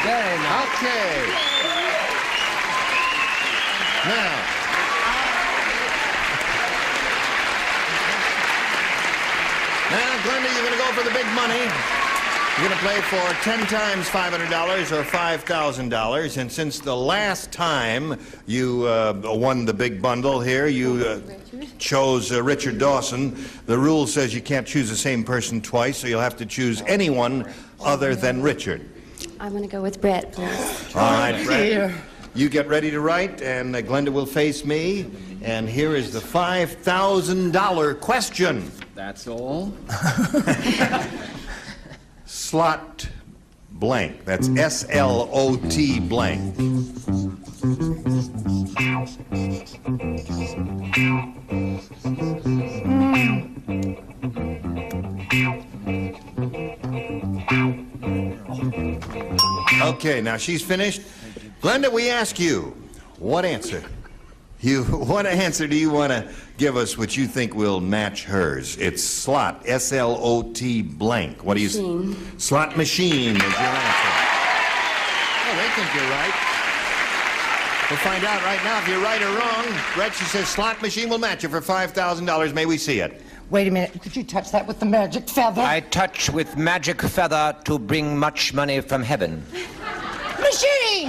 Very nice. Okay. Now, Glenda, you're going to go for the big money. You're going to play for 10 times $500 or $5,000. And since the last time you won the big bundle here, you chose Richard Dawson, the rule says you can't choose the same person twice, so you'll have to choose anyone other than Richard. I'm going to go with Brett, please. All right, Brett. You get ready to write, and Glenda will face me. And here is the $5,000 question. That's all? Slot blank. That's S-L-O-T blank. Okay, now she's finished. Glenda, we ask you, what answer? What answer do you want to give us which you think will match hers? It's slot, S-L-O-T blank. What do you say? Slot machine is your answer. Oh, they think you're right. We'll find out right now if you're right or wrong. Brett, she says slot machine will match you for $5,000. May we see it? Wait a minute. Could you touch that with the magic feather? I touch with magic feather to bring much money from heaven. Machine!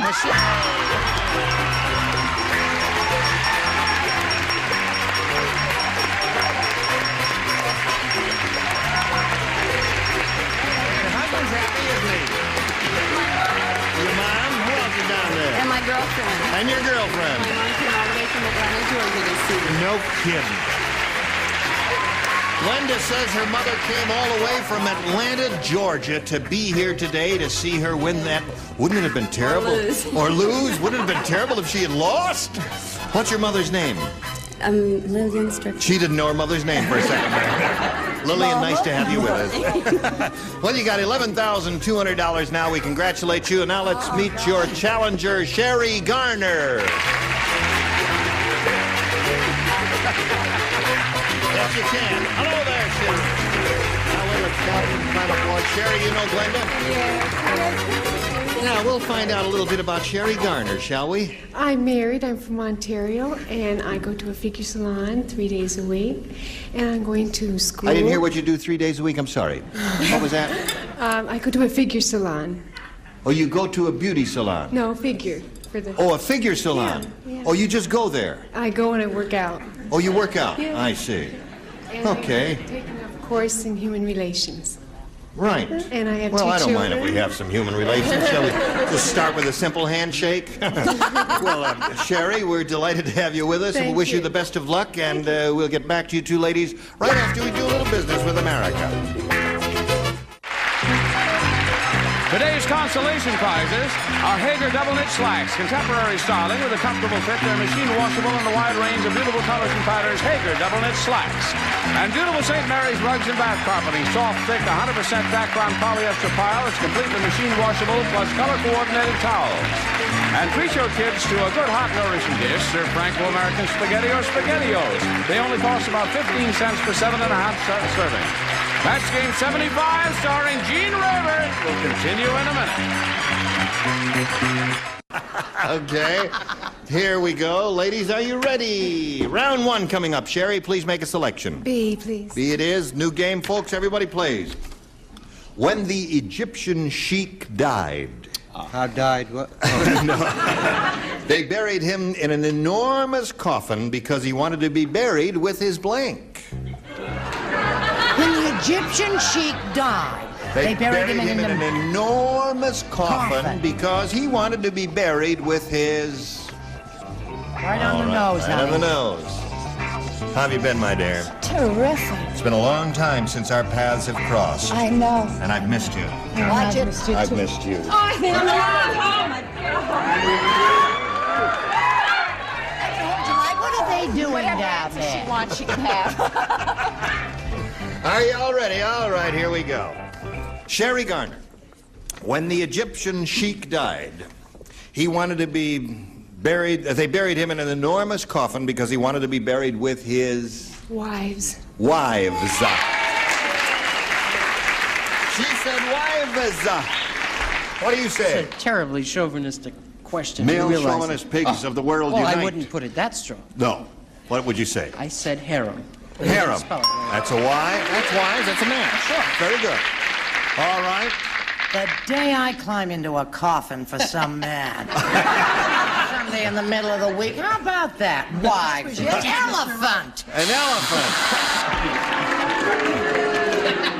Your mom? Who else is down there? And my girlfriend. And your girlfriend? My mom came all the way from Atlanta, Georgia to see me. No kidding. Glenda says her mother came all the way from Atlanta, Georgia to be here today to see her win that. Wouldn't it have been terrible? Or lose? Wouldn't it have been terrible if she had lost? What's your mother's name? Lillian Strickland. She didn't know her mother's name for a second. Lillian, nice to have you with us. Well, you got $11,200 now. We congratulate you. And now let's meet your challenger, Sherry Garner. Yes, you can. Hello there, Sherry. Now, let's stop and find out more. Sherry, you know Glenda? Yeah. Now, we'll find out a little bit about Sherry Garner, shall we? I'm married. I'm from Ontario, and I go to a figure salon 3 days a week. And I'm going to school. I didn't hear what you do 3 days a week. I'm sorry. What was that? I go to a figure salon. Oh, you go to a beauty salon? No, figure. For the... Oh, a figure salon? Yeah. Oh, you just go there? I go and I work out. Oh, you work out? Yeah. I see. And Okay. I'm taking a course in human relations. Right. And I have Well, two I don't children. mind if we have some human relations. Shall we just start with a simple handshake? Well, Sherry, we're delighted to have you with us, and Thank we wish you you. the best of luck, and we'll get back to you two ladies right after we do a little business with America. Today's consolation prizes are Hager double knit slacks, contemporary styling with a comfortable fit. They're machine washable in a wide range of beautiful colors and patterns. Hager double knit slacks. And beautiful St. Mary's rugs and bath carpeting. Soft, thick, 100% background polyester pile. It's completely machine washable plus color coordinated towels. And treat your kids to a good hot nourishing dish. Serve Franco-American spaghetti or SpaghettiOs. They only cost about 15 cents for 7.5 servings. Match Game 75, starring Gene Rivers, will continue in a minute. Okay, here we go. Ladies, are you ready? Round one coming up. Sherry, please make a selection. B, please. B it is. New game, folks. Everybody plays. When the Egyptian sheik died... How died what? No. They buried him in an enormous coffin because he wanted to be buried with his blank. When the Egyptian sheik died, they buried him in an enormous coffin because he wanted to be buried with his... Right on the nose, Right on the nose. How have you been, my dear? Terrific. It's been a long time since our paths have crossed. I know. And I've missed you. Watch it. I've missed you. Oh, my God. What are they doing down there? She wants, she can have. Are you all ready? All right, here we go. Sherry Garner. When the Egyptian sheik died, he wanted to be buried. They buried him in an enormous coffin because he wanted to be buried with his Wives. wives. She said wives. What do you say? It's a terribly chauvinistic question. Male You realize chauvinist it. pigs of the world well, unite. I wouldn't put it that strong. No. What would you say? I said harem. Harem. Spell it right. That's a Y. That's wise. That's a match. Sure. Very good. All right. The day I climb into a coffin for some man. Someday in the middle of the week. How about that? Why? An elephant. An elephant.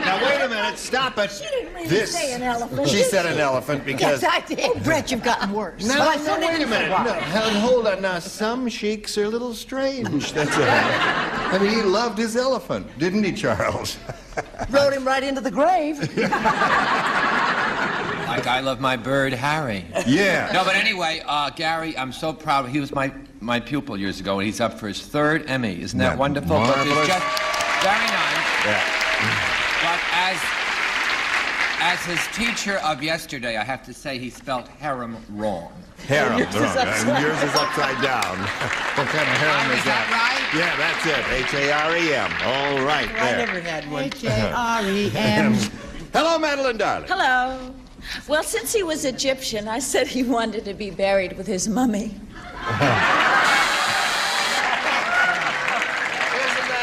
Now, wait a minute. Stop it. She didn't really say an elephant. She said an elephant because... Yes, I did. Oh, Brett, you've gotten worse. No, wait a minute. No, hold on. Now, some sheiks are a little strange. That's all. I mean, he loved his elephant, didn't he, Charles? Rode him right into the grave. Like I love my bird, Harry. Yeah. No, but anyway, Gary, I'm so proud. He was my pupil years ago, and he's up for his 3rd Emmy. Isn't that wonderful? Marvelous. But it's just very nice. Yeah. But as his teacher of yesterday, I have to say he spelled harem wrong. Harem, wrong. And yours is upside down. What kind of harem is that? Right? Yeah, that's it. H-A-R-E-M. All right, I there. never had one. H-A-R-E-M. Hello, Madeline, darling. Hello. Well, since he was Egyptian, I said he wanted to be buried with his mummy.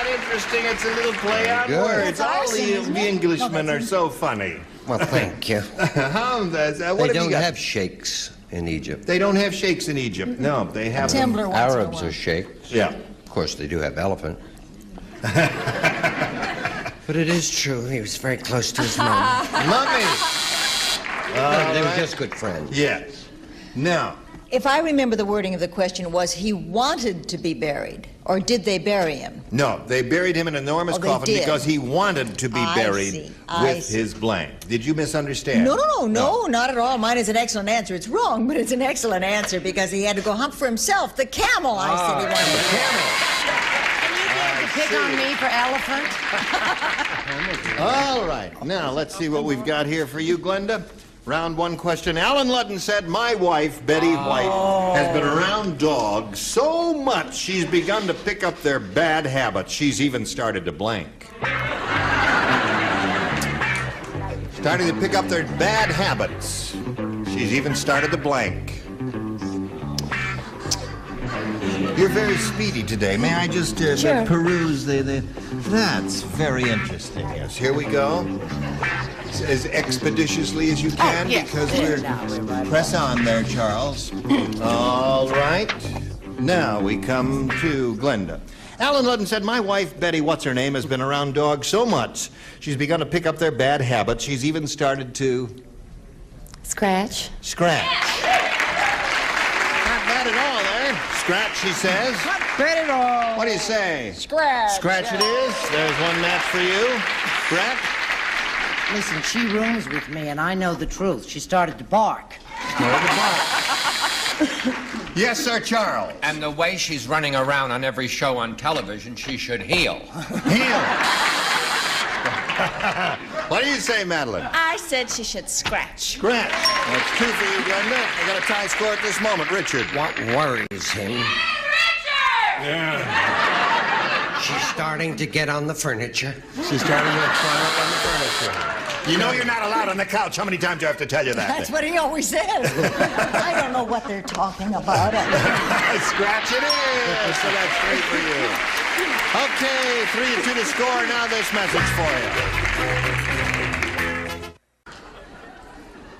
Interesting. It's a little play on words. All the Englishmen are so funny. Well, thank you. They don't have sheikhs in Egypt. They don't have sheikhs in Egypt. No, they have Arabs are sheikhs. Yeah. Of course, they do have elephant. But it is true. He was very close to his mom. Mummy. They were just good friends. Yes. Now, If I remember the wording of the question, was he wanted to be buried, or did they bury him? no, they buried him in an enormous Oh, they coffin did. because he wanted to be I buried see. with his blank. Did you misunderstand? No, not at all. Mine is an excellent answer. It's wrong, but it's an excellent answer because he had to go hunt for himself. The camel, I said he wanted. The camel. Pick on me for elephant? All right. Now, let's see what we've got here for you, Glenda. Round one question. Alan Ludden said, my wife, Betty White, has been around dogs so much she's begun to pick up their bad habits. She's even started to blank. Starting to pick up their bad habits. She's even started to blank. You're very speedy today. May I just Sure. peruse the... That's very interesting. Yes, here we go. As expeditiously as you can, yes. because There, we're... now we're right Press on there, Charles. All right. Now we come to Glenda. Alan Ludden said, my wife, Betty, what's-her-name, has been around dogs so much, she's begun to pick up their bad habits. She's even started to... Scratch. Scratch. Not bad at all there. Scratch, she says. Not bad at all. What do you say? Scratch. Scratch it is. There's one match for you. Brett? Listen, she rooms with me, and I know the truth. She started to bark. Yes, sir, Charles. And the way she's running around on every show on television, she should heal. Heal. What do you say, Madeline? I said she should scratch. Scratch. That's two for you, Glenda. I got a tie score at this moment. Richard. What worries him? Yeah. She's starting to get on the furniture. She's starting to climb up on the furniture. You know you're not allowed on the couch. How many times do I have to tell you that? That's what he always says. I don't know what they're talking about. Scratch it is. So that's three for you. Okay, 3-2 to score. Now this message for you.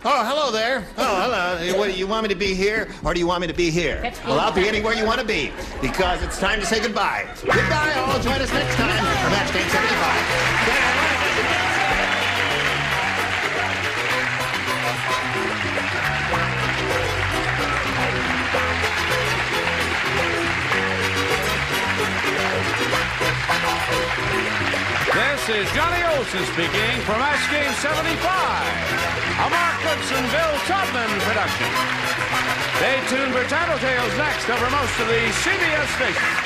Oh, hello there. Oh, hello. What, you want me to be here, or do you want me to be here? Well, I'll be anywhere you want to be, because it's time to say goodbye. Goodbye, all. Join us next time for Match Game 75. This is Johnny Olson speaking for Match Game 75, a Mark Goodson, Bill Tubman production. Stay tuned for Tattletales next over most of the CBS stations.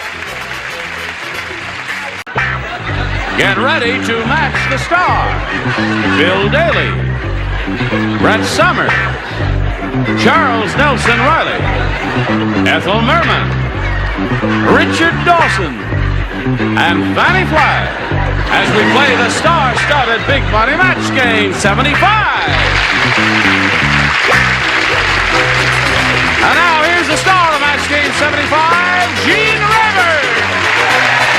Get ready to match the stars. Bill Daly, Brett Summers, Charles Nelson Riley, Ethel Merman, Richard Dawson, and Fannie Flagg as we play the star-studded Big Money Match Game 75. And now here's the star of Match Game 75, Gene Rivers.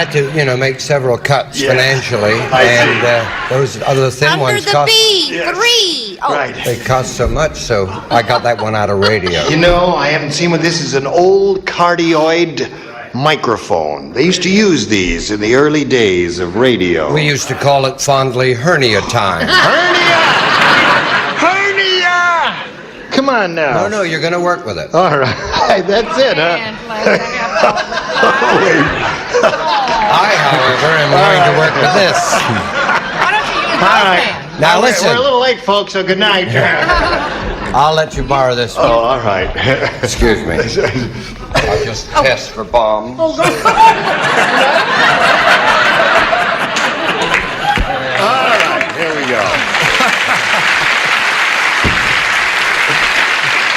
had to, make several cuts Yeah. financially, and those other thin Under ones the cost. bee, 3. Oh. Right. They cost so much, so I got that one out of radio. You know, I haven't seen one. This is an old cardioid microphone. They used to use these in the early days of radio. We used to call it fondly hernia time. Hernia! Come on now. No, you're going to work with it. All right, that's it, huh? I, however, am going to work with this. All right. Now listen. We're a little late, folks, so good night. I'll let you borrow this one. Oh, all right. Excuse me. I'll just test for bombs. All right, here we go.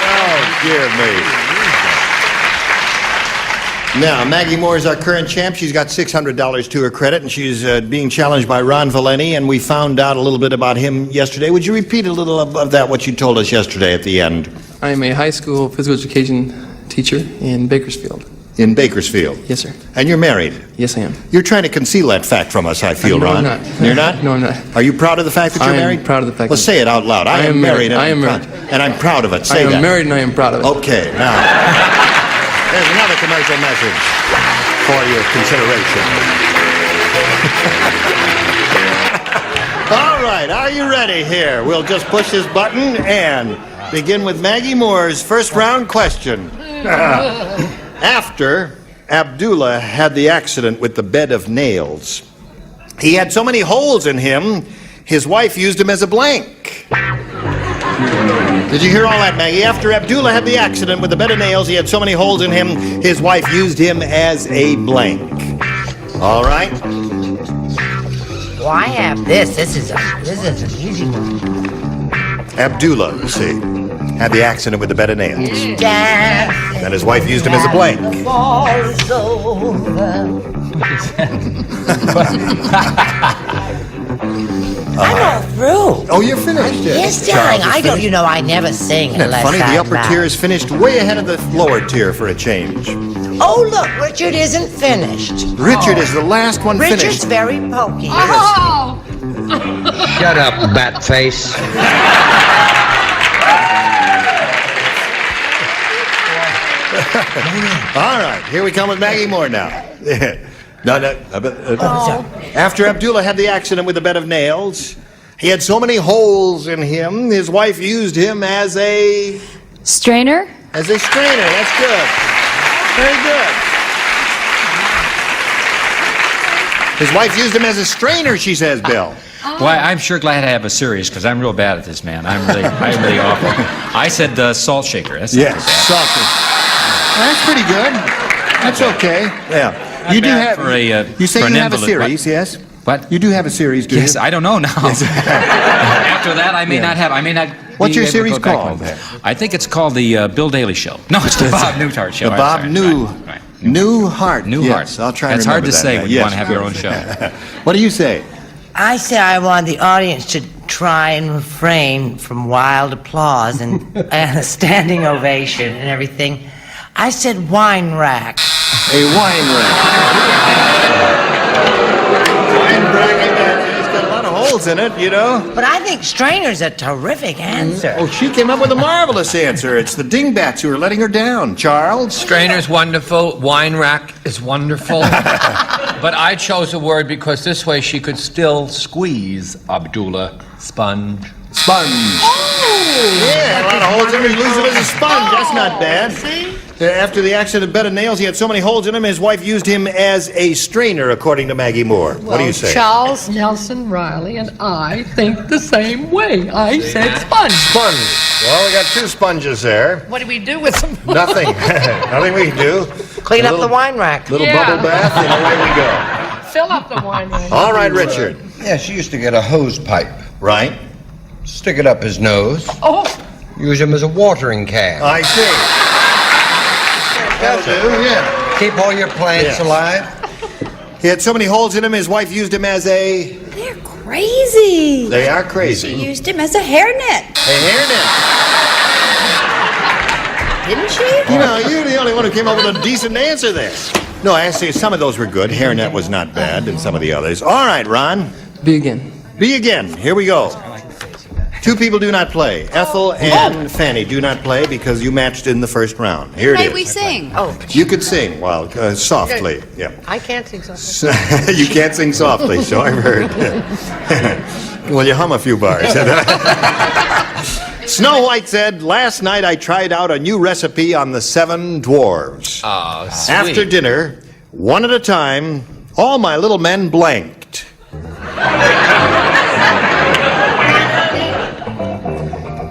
Oh, dear me. Now, Maggie Moore is our current champ. She's got $600 to her credit, and she's being challenged by Ron Valeni, and we found out a little bit about him yesterday. Would you repeat a little of that, what you told us yesterday at the end? I am a high school physical education teacher in Bakersfield. In Bakersfield? Yes, sir. And you're married? Yes, I am. You're trying to conceal that fact from us, I feel, No, Ron. I'm not. You're not? No, I'm not. Are you proud of the fact that you're I am married? proud of the fact Well, that- say it out loud. I am married. I am married. And I'm proud of it. Say I am that. married and I am proud of it. Okay, now, there's another commercial message for your consideration. All right, are you ready here? We'll just push this button and begin with Maggie Moore's first round question. After Abdullah had the accident with the bed of nails, he had so many holes in him, his wife used him as a blank. Did you hear all that, Maggie? After Abdullah had the accident with the bed of nails, he had so many holes in him, his wife used him as a blank. All right? Well, I have this. This is an easy one. Abdullah, let's see, had the accident with the bed of nails. Dance. And his wife used him as a blank. The fall is over. I'm all through. Oh, you're finished? Yes, Charles darling. is I don't. finished? I never sing Isn't that unless funny? The I'm upper loud. tier is finished way ahead of the lower tier for a change. Oh, look, Richard isn't finished. Richard is the last one Richard's finished. very pokey. Oh! Shut up, bat face. All right, here we come with Maggie Moore now. After Abdullah had the accident with the bed of nails, he had so many holes in him, his wife used him as a... Strainer? As a strainer, that's good. Very good. His wife used him as a strainer, she says, Bill. Well, I'm sure glad I have a series because I'm real bad at this, man. I'm really awful. I said salt shaker. That's not Yes, so bad. salted. That's pretty good. That's okay. Yeah. Not You do bad have. for a, you say for you an have a envelope, series, yes? What? You do have a series, do Yes, you? I don't know now. After that, I may Yeah. not have. I may not. What's be your able to series go back called? one. I think it's called the Bill Daly Show. No, it's the Bob Newhart Show. The I'm Bob sorry. Right. Newhart. Newhart. Yes, I'll try and That's hard remember to say that. when you Yes. want to have your own show. What do you say? I say I want the audience to try and refrain from wild applause and, and a standing ovation and everything. I said wine rack. A wine rack. Wine rack, it's got a lot of holes in it, you know. But I think strainer's a terrific answer. Oh, she came up with a marvelous answer. It's the dingbats who are letting her down. Charles? Strainer's wonderful. Wine rack is wonderful. But I chose a word because this way she could still squeeze Abdullah. Sponge. Sponge. Oh! Yeah, a lot of holes in him. He loses it as a sponge. That's not bad. After the accident of bed of nails, he had so many holes in him, his wife used him as a strainer, according to Maggie Moore. What do you say? Charles Nelson Riley and I think the same way. I said sponge. Sponge. Well, we got two sponges there. What do we do with them? Nothing. Nothing we can do. Clean up the wine rack. Little bubble bath, and away we go. Fill up the wine rack. All right, Richard. Yeah, she used to get a hose pipe. Right. Stick it up his nose. Oh. Use him as a watering can. I see. That'll do, yeah. Keep all your plants alive. He had so many holes in him, his wife used him as a... They're crazy. They are crazy. She used him as a hairnet. A hairnet. Didn't she? You know, you're the only one who came up with a decent answer there. No, actually, some of those were good. Hairnet was not bad, and some of the others. All right, Ron. Be again. Be again. Here we go. Two people do not play. Ethel and Fanny do not play because you matched in the first round. Here it May is. we sing? Oh, You could sing, well, softly. Yeah. I can't sing something. You can't sing softly, so I've heard. Well, you hum a few bars. Snow White said, "Last night I tried out a new recipe on the 7 dwarves. Oh, sweet. After dinner, one at a time, all my little men blanked."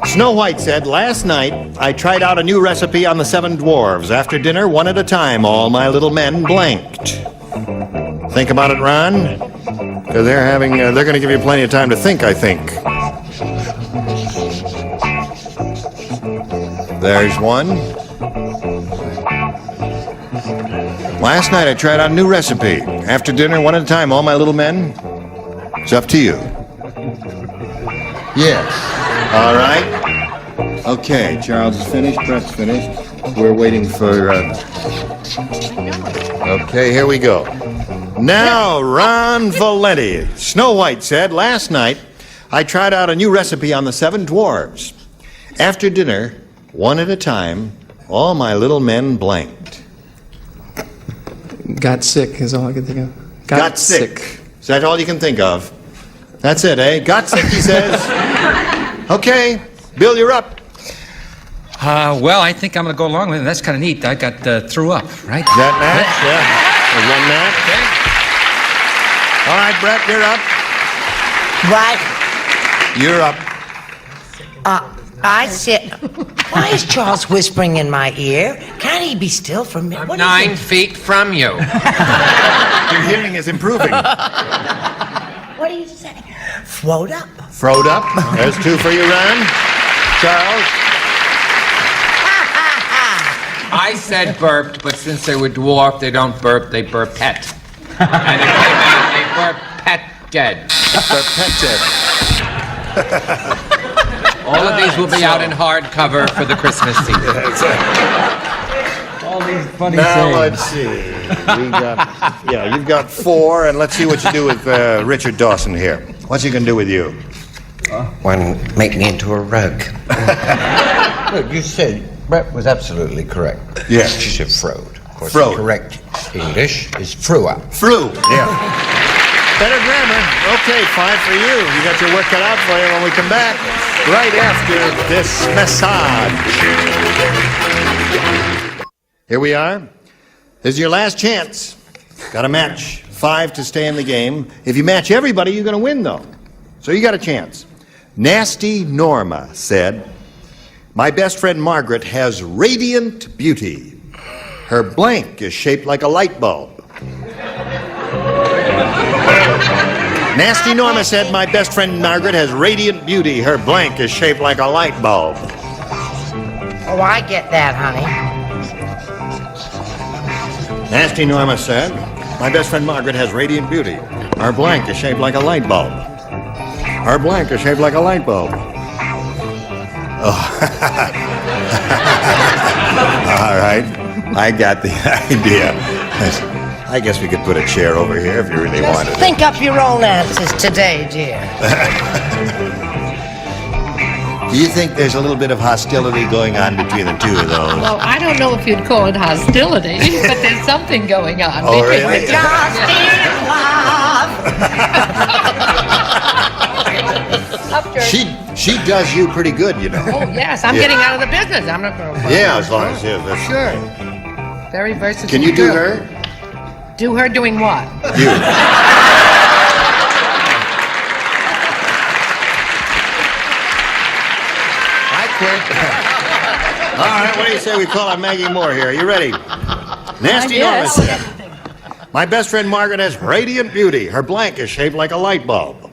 Snow White said, "Last night I tried out a new recipe on the 7 dwarves. After dinner, one at a time, all my little men blanked." Think about it, Ron, because they're going to give you plenty of time to think, I think. There's one. "Last night I tried out a new recipe. After dinner, one at a time, all my little men." It's up to you. Yes. All right. Okay, Charles is finished. Brett's finished. We're waiting for... Okay, here we go. Now, Ron Valenti. Snow White said, "Last night I tried out a new recipe on the 7 dwarves. After dinner, one at a time, all my little men blanked." Got sick is all I can think of. Got sick. Is that all you can think of? That's it, eh? Got sick, he says. Okay, Bill, you're up. Well, I think I'm going to go along with it. That's kind of neat. I got threw up, right? Is that match? Yeah. There's one match. Okay. All right, Brett, you're up. What? You're up. I said, why is Charles whispering in my ear? Can't he be still for a minute? I'm 9 feet from you. Your hearing is improving. What do you say? Float up. Throwed up. There's 2 for you, Ron. Charles. I said burped, but since they were dwarf, they don't burp, they burp pet. And it came out, they burp pet dead. Burp pet dead. All of these will be out in hardcover for the Christmas season. All these funny Now sayings. let's see. You've got 4, and let's see what you do with Richard Dawson here. What's he gonna do with you? One, make me into a rug. Look, you said Brett was absolutely correct. Yes. She said Froed. Of course, Froed. the correct English is Frua. Fru. Yeah. Better grammar. Okay, 5 for you. You got your work cut out for you when we come back. Right after this message. Here we are. This is your last chance. Got a match. 5 to stay in the game. If you match everybody, you're going to win, though. So you got a chance. Nasty Norma said, "My best friend Margaret has radiant beauty. Her blank is shaped like a light bulb." Nasty Norma said, "My best friend Margaret has radiant beauty. Her blank is shaped like a light bulb." Oh, I get that, honey. Nasty Norma said, "My best friend Margaret has radiant beauty. Her blank is shaped like a light bulb." Her blank is shaped like a light bulb. Oh. All right. I got the idea. I guess we could put a chair over here if you really wanted it. Think up your own answers today, dear. Do you think there's a little bit of hostility going on between the 2 of those? Well, I don't know if you'd call it hostility, but there's something going on. Oh, really? Just in love. She does you pretty good, you know. Oh, yes, I'm Yeah. getting out of the business. I'm not going to... Yeah, as long as you... Sure. Very versatile. Can you do girl. her? Do her doing what? You. I quit. All right, what do you say we call on Maggie Moore here? Are you ready? Nasty Norma said, "My best friend Margaret has radiant beauty. Her blank is shaped like a light bulb."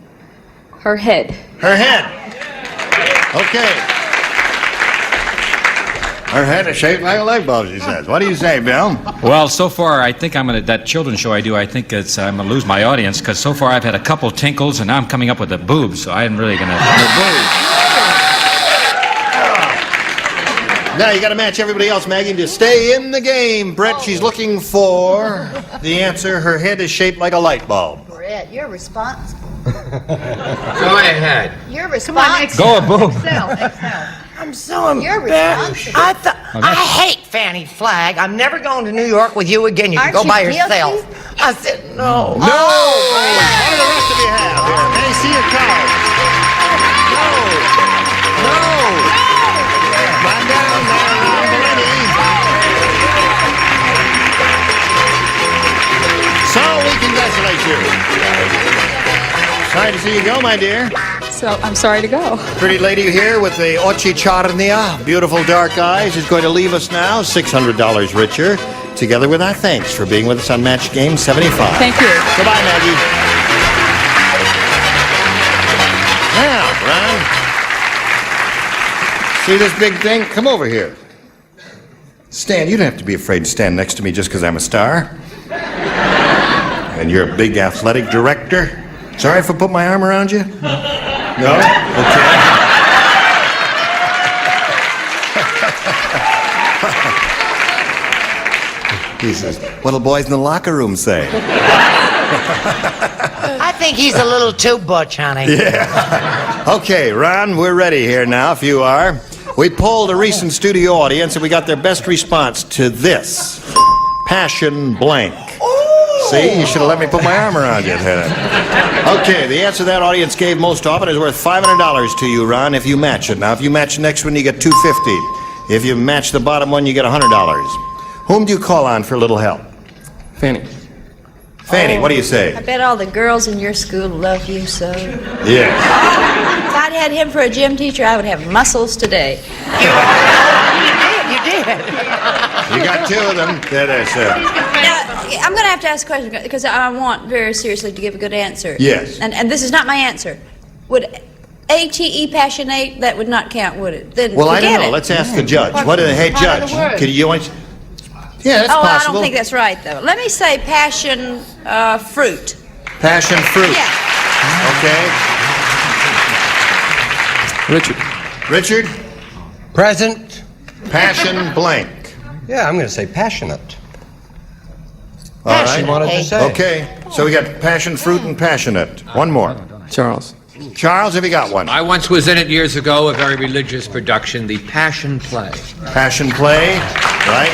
Her head. Her head. Okay. Her head is shaped like a light bulb, she says. What do you say, Bill? Well, so far, I think I'm going to, that children's show I do, I think I'm going to lose my audience, because so far I've had a couple tinkles, and now I'm coming up with the boobs, so I'm really going to... Now you got to match everybody else, Maggie, to stay in the game. Brett, she's looking for the answer. Her head is shaped like a light bulb. Brett, you're responsible. Go ahead. You're responsible. Go, boom. Excel. I'm so You're embarrassed. responsible. I hate Fanny Flagg. I'm never going to New York with you again. You can Aren't go by you yourself. guilty? I said no. No! What do the rest of you have here? May I see your card? No! No! Come on down there, Ron Valenti. So we congratulate you. Sorry to see you go, my dear. So I'm sorry to go. Pretty lady here with the ochi charnia, beautiful dark eyes, is going to leave us now $600 richer, together with our thanks for being with us on Match Game 75. Thank you. Goodbye, Maggie. Now, Ron, see this big thing? Come over here. Stan, you don't have to be afraid to stand next to me just because I'm a star. And you're a big athletic director. Sorry if I put my arm around you? No? Okay. He says, what'll boys in the locker room say? I think he's a little too butch, honey. Yeah. Okay, Ron, we're ready here now, if you are. We polled a recent studio audience, and we got their best response to this. Passion blank. See, you should have let me put my arm around you. Okay, the answer that audience gave most often is worth $500 to you, Ron, if you match it. Now, if you match the next one, you get $250. If you match the bottom one, you get $100. Whom do you call on for a little help? Fanny. Fanny, what do you say? I bet all the girls in your school love you so. Yeah. If I'd had him for a gym teacher, I would have muscles today. You did. You got two of them. There, sir. Now, I'm going to have to ask a question because I want very seriously to give a good answer. Yes. And this is not my answer. Would ATE passionate, that would not count, would it? Then Well, I don't forget know. it. Let's ask the judge. What is hey, judge? Could you want? Yeah, that's oh, possible. I don't think that's right, though. Let me say passion fruit. Passion fruit. Yeah. Okay. Richard? Present. Passion blank. Yeah, I'm going to say passionate. All right. She wanted to say. Okay. So we got passion fruit and passionate. One more. Charles. Charles, have you got one? I once was in it years ago, a very religious production, The Passion Play. Passion play, right?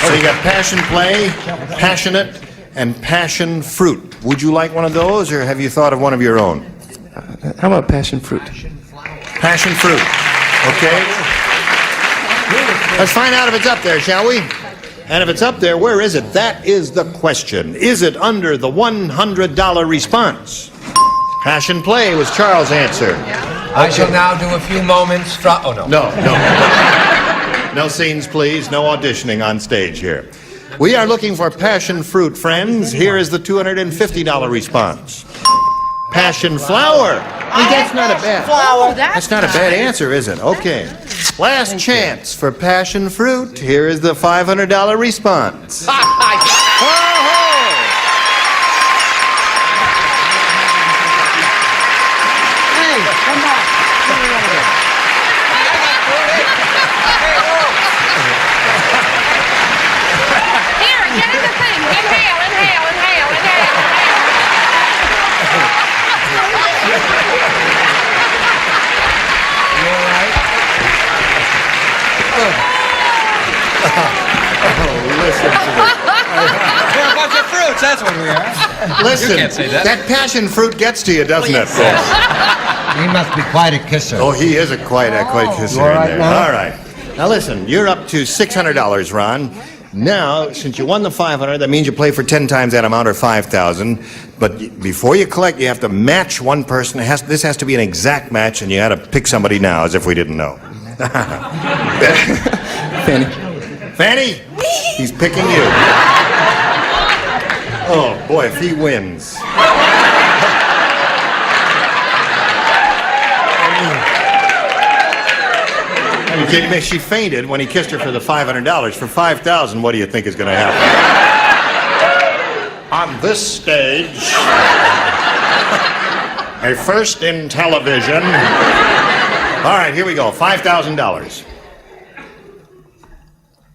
So you got passion play, passionate, and passion fruit. Would you like one of those, or have you thought of one of your own? How about passion fruit? Passion fruit. Okay. Let's find out if it's up there, shall we? And if it's up there, where is it? That is the question. Is it under the $100 response? Passion play was Charles' answer. I shall now do a few moments from... Oh, no. No. No scenes, please. No auditioning on stage here. We are looking for passion fruit, friends. Here is the $250 response. Passion flower. That's not a bad. Flower. That's not a bad answer, is it? Okay. Last chance for passion fruit. Here is the $500 response. Here, get in the thing. Inhale, inhale, inhale, inhale. Listen to this. We're a bunch of fruits, that's what we are. Listen, You can't say that. passion fruit gets to you, doesn't it? He must be quite a kisser. Oh, he is quite a kisser You all right in there. now? All right. Now listen, you're up to $600, Ron. Now, since you won the $500, that means you play for 10 times that amount, or $5,000. But before you collect, you have to match one person. This has to be an exact match, and you got to pick somebody now, as if we didn't know. Fanny. Fanny, he's picking you. Oh boy, if he wins. You kidding me? She fainted when he kissed her for the $500. For $5,000, what do you think is going to happen? On this stage, a first in television. All right, here we go. $5,000.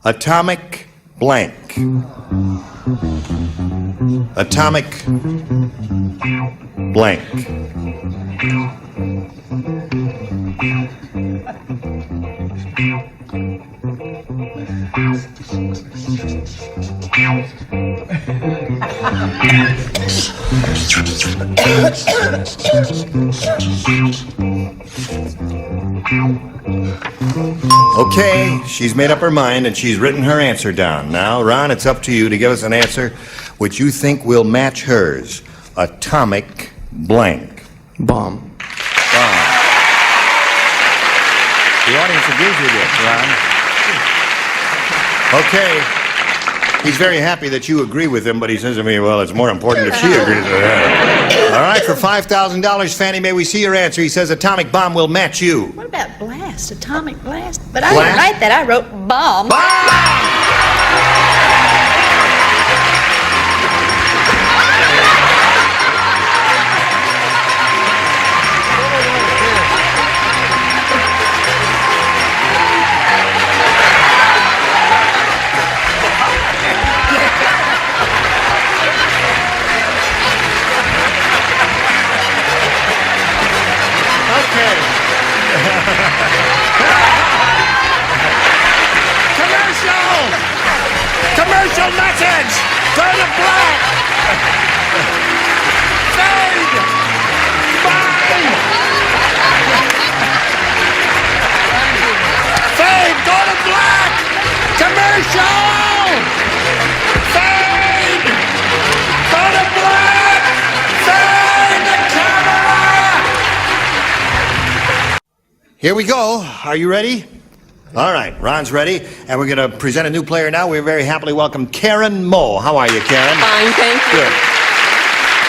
atomic blank. Atomic blank. Okay, she's made up her mind and she's written her answer down. Now, Ron, it's up to you to give us an answer which you think will match hers. Atomic blank. Bomb. Bomb. The audience agrees with you, Ron. Okay. He's very happy that you agree with him, but he says to me, well, it's more important if she agrees with her. All right, for $5,000, Fannie, may we see your answer? He says atomic bomb will match you. What about blast? Atomic blast? But I didn't write that. I wrote bomb. Commercial message! Turn to black! Fade! Fine! Fade! Go to black! Commercial! Fade! Go to black! Fade the camera! Here we go. Are you ready? All right, Ron's ready, and we're going to present a new player now. We very happily welcome Karen Moe. How are you, Karen? Fine, thank you. Good.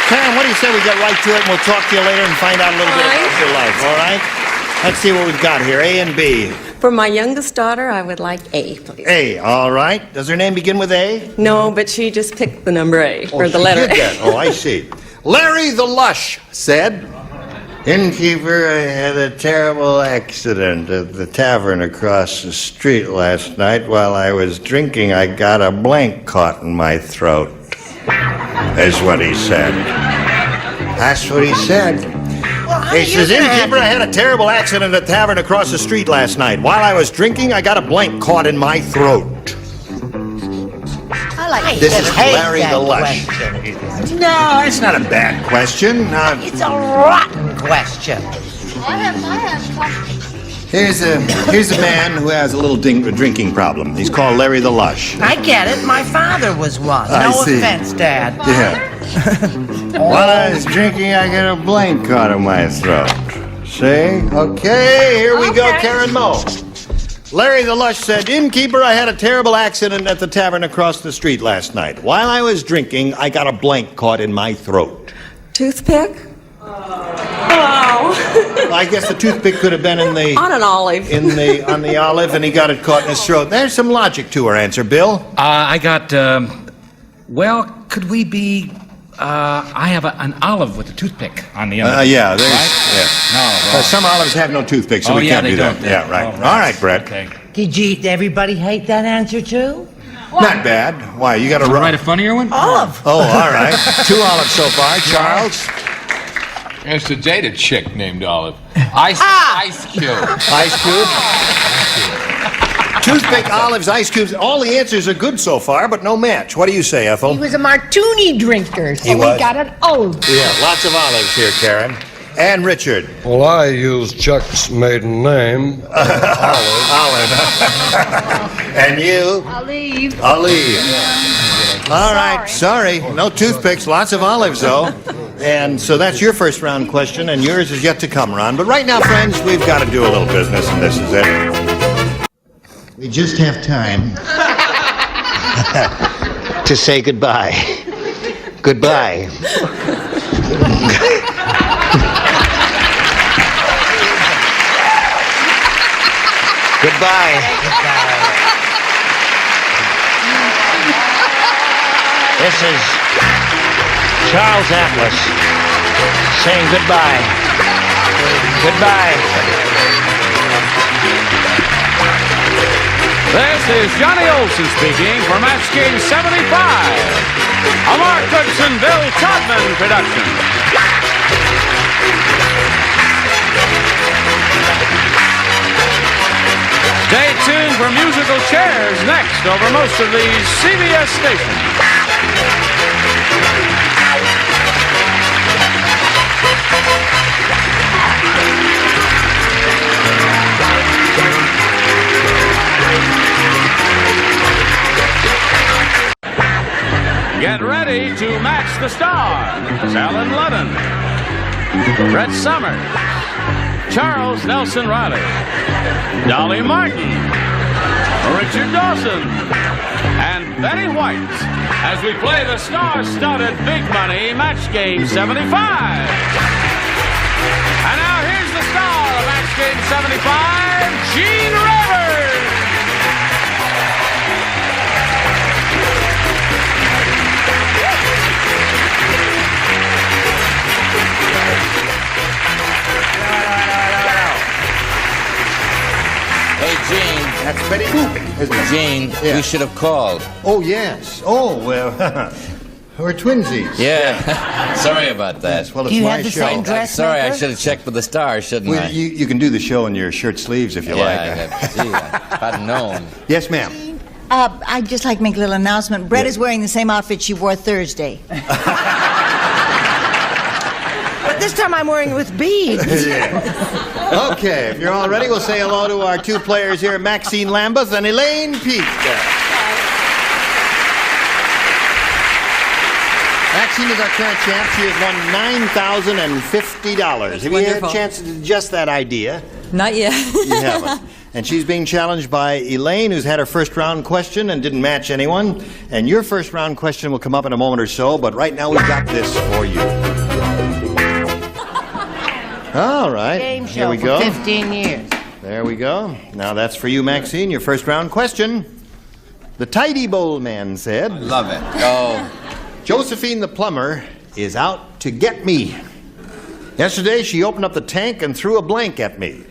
Karen, what do you say we get right to it, and we'll talk to you later and find out a little bit about your life, all right? Let's see what we've got here, A and B. For my youngest daughter, I would like A, please. A, all right. Does her name begin with A? No, but she just picked the number A, or the letter A. Oh, I see. Larry the Lush said, Innkeeper, I had a terrible accident at the tavern across the street last night. While I was drinking, I got a blank caught in my throat. Is what he said. That's what he said. He says, Innkeeper, I had a terrible accident at the tavern across the street last night. While I was drinking, I got a blank caught in my throat. I like This is Larry the Lush. No, it's not a bad question. It's a rotten question. I have Here's a man who has a little drinking problem. He's called Larry the Lush. I get it. My father was one. I No see. offense, Dad. Yeah. While I was drinking, I got a blank caught in my throat. See? Okay, here we go, Karen Moe. Larry the Lush said, Innkeeper, I had a terrible accident at the tavern across the street last night. While I was drinking, I got a blank caught in my throat. Toothpick? Oh. I guess the toothpick could have been in the... On an olive. On the olive, and he got it caught in his throat. There's some logic to her answer, Bill. I got, well, could we be, I have an olive with a toothpick on the end. Yeah, there's... Right? Yeah. No, wrong. Some olives have no toothpick, so Oh, we yeah, can't do they that. don't. Yeah, right. Oh, All right, Brett. Okay. Did everybody hate that answer too? Not bad. Why, you got to write a funnier one? Olive. Oh, all right. 2 olives so far. Charles? I used to date a chick named Olive. Ice Cube. Ice Cube? Toothpick, olives, ice cubes. All the answers are good so far, but no match. What do you say, Ethel? He was a martini drinker, so He was? we got an olive. Yeah, lots of olives here, Karen. And Richard. Well, I used Chuck's maiden name. Olive. And you? Olive. Olive. All right, sorry. No toothpicks, lots of olives, though. And so that's your first round question, and yours is yet to come, Ron. But right now, friends, we've got to do a little business, and this is it. We just have time to say goodbye. Goodbye. Goodbye. This is Charles Atlas saying goodbye. Goodbye. This is Johnny Olson speaking for Match Game 75, a Mark Goodson, Bill Todman production. Stay tuned for musical chairs next over most of these CBS stations. Get ready to match the stars. Alan Ludden, Brett Summers, Charles Nelson Riley, Dolly Martin, Richard Dawson, and Betty White as we play the star-studded Big Money Match Game 75. And now here's the star of Match Game 75, Gene Rivers. Hey, Gene. That's Betty Boop, isn't it? Gene, Yeah. we should have called. Oh, yes. Oh, well, we're twinsies. Yeah. Sorry about that. Yes, well, it's my show. Sorry, I should have checked with the stars, shouldn't Well, I? you can do the show in your shirt sleeves if you like. If I'd known. Yes, ma'am. I'd just like to make a little announcement. Brett is wearing the same outfit she wore Thursday. But this time I'm wearing it with beads. Okay, if you're all ready, we'll say hello to our two players here, Maxine Lambeth and Elaine Peake. Maxine is our current champ. She has won $9,050. Have you had a chance to digest that idea? Not yet. You haven't. And she's being challenged by Elaine, who's had her first round question and didn't match anyone. And your first round question will come up in a moment or so, but right now we've got this for you. All right. Game Here show we go. for 15 years. There we go. Now that's for you, Maxine, your first round question. The Tidy Bowl man said... I love it. Oh. Josephine the plumber is out to get me. Yesterday, she opened up the tank and threw a blank at me.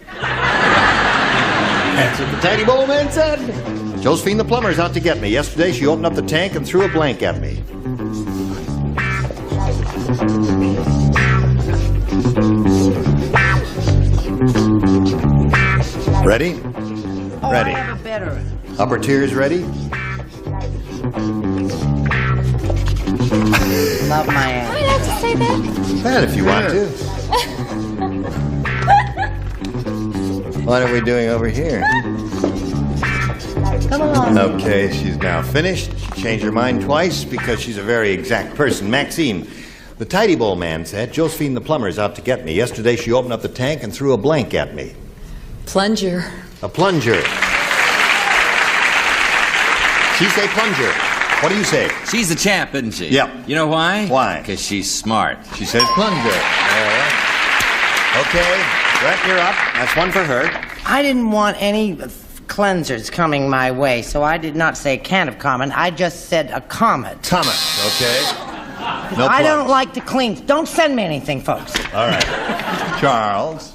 That's what the Tidy Bowl man said. Josephine the plumber is out to get me. Yesterday, she opened up the tank and threw a blank at me. Ready? Oh, Ready. I have a better. Upper tiers ready? Love my ass. Am I allowed to say that? That if you want to. What are we doing over here? Come on. Okay, she's now finished. She changed her mind twice because she's a very exact person. Maxine, the Tidy Bowl man said, Josephine the plumber is out to get me. Yesterday she opened up the tank and threw a blank at me. Plunger. A plunger. She say plunger. What do you say? She's the champ, isn't she? Yep. You know why? Why? Because she's smart. She says plunger. Okay, Brett, you're up. That's one for her. I didn't want any cleansers coming my way, so I did not say can of comet. I just said a comet. Comet, okay. No I plugs. don't like to clean. Don't send me anything, folks. All right. Charles.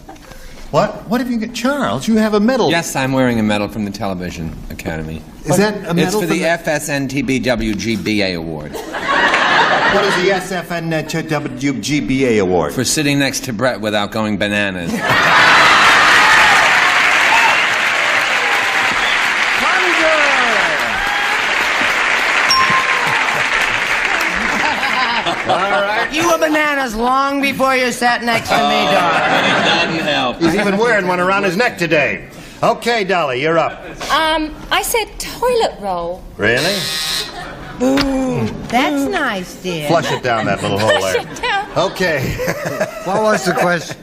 What have you got? Charles, you have a medal. Yes, I'm wearing a medal from the Television Academy. Is that a medal It's for from the the- FSNTBWGBA Award. What is the SFNWGBA award? For sitting next to Brett without going bananas. All right. You were bananas long before you sat next to me, darling. It doesn't help. He's even wearing one around his neck today. Okay, Dolly, you're up. I said toilet roll. Really? Ooh, that's nice, dear. Flush it down that little hole there. Flush it down. Okay. What was the question?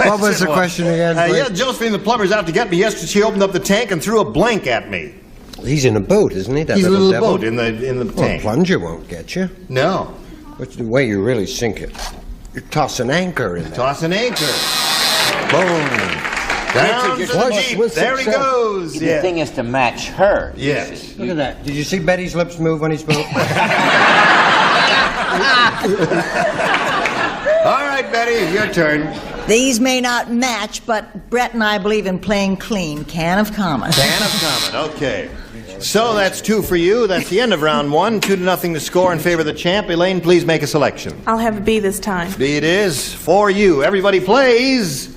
What was the question again? please? Yeah, Josephine the plumber's out to get me. Yesterday she opened up the tank and threw a blank at me. He's in a boat, isn't he? That He's in a little devil? boat in the Well, tank. a plunger won't get you. No. What's the way you really sink it? You toss an anchor in there. Toss an anchor. Boom. Down to the Flush deep. with There he success. goes. The Yeah. thing is to match her. Yes. Look at that. Did you see Betty's lips move when he spoke? All right. right, Betty, your turn. These may not match, but Brett and I believe in playing clean. Can of common. Can of common, okay. So that's 2 for you. That's the end of round 1. 2-0 to score in favor of the champ. Elaine, please make a selection. I'll have a B this time. B it is for you. Everybody plays.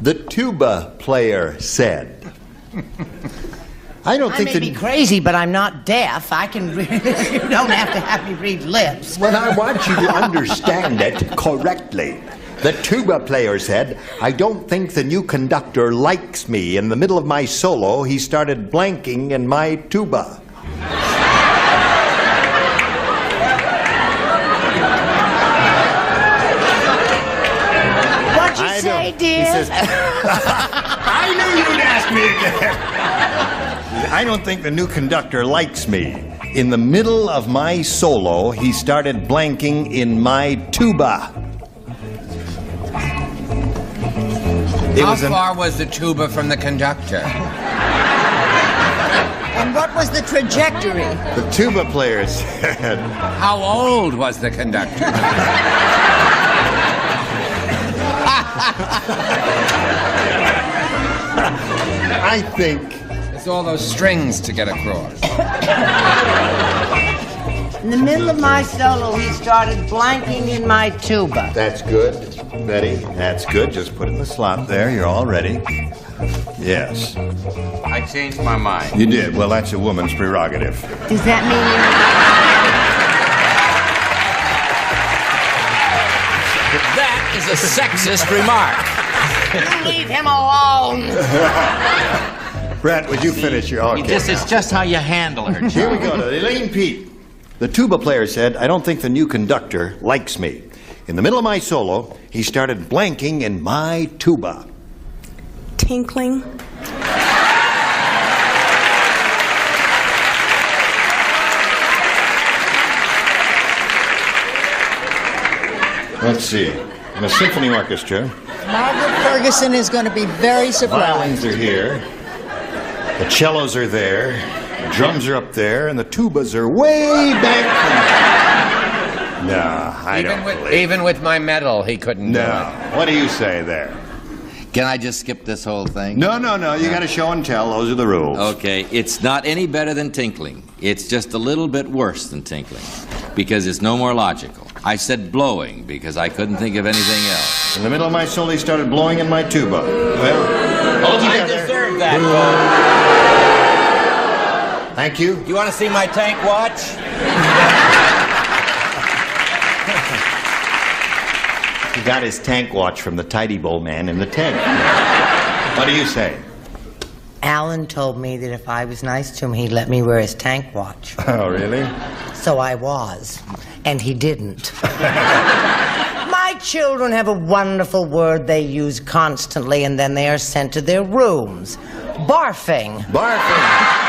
The tuba player said. I may be crazy, but I'm not deaf. I can read. You don't have to have me read lips. Well, I want you to understand it correctly. The tuba player said, I don't think the new conductor likes me. In the middle of my solo, he started blanking in my tuba. What'd you say, dear? He says, I knew you'd ask me again. I don't think the new conductor likes me. In the middle of my solo, he started blanking in my tuba. How far was the tuba from the conductor? And what was the trajectory? The tuba player said. How old was the conductor? I think it's all those strings to get across. In the middle of my solo, he started blanking in my tuba. That's good, Betty. That's good. Just put it in the slot there. You're all ready. Yes. I changed my mind. You did. Well, that's a woman's prerogative. Does that That is a sexist remark. mean you leave him alone? Brett, would you finish your... Okay, It's just how you handle her. Here we go to Elaine Pete. The tuba player said, I don't think the new conductor likes me. In the middle of my solo, he started blanking in my tuba. Tinkling. Let's see. In a symphony orchestra, Margaret Ferguson is going to be very surprised. violins are here, the cellos are there, the drums are up there, and the tubas are way back from... No, I don't believe it. Even with my medal, he couldn't do it. No. What do you say there? Can I just skip this whole thing? No. You got to show and tell. Those are the rules. Okay, it's not any better than tinkling. It's just a little bit worse than tinkling because it's no more logical. I said blowing because I couldn't think of anything else. In the middle of my solo, he started blowing in my tuba. Well, all I together. deserve that, Bob. Thank you. You want to see my tank watch? He got his tank watch from the Tidy Bowl man in the tank. What do you say? Alan told me that if I was nice to him, he'd let me wear his tank watch. Oh, really? So I was, and he didn't. My children have a wonderful word they use constantly, and then they are sent to their rooms. Barfing. Barfing.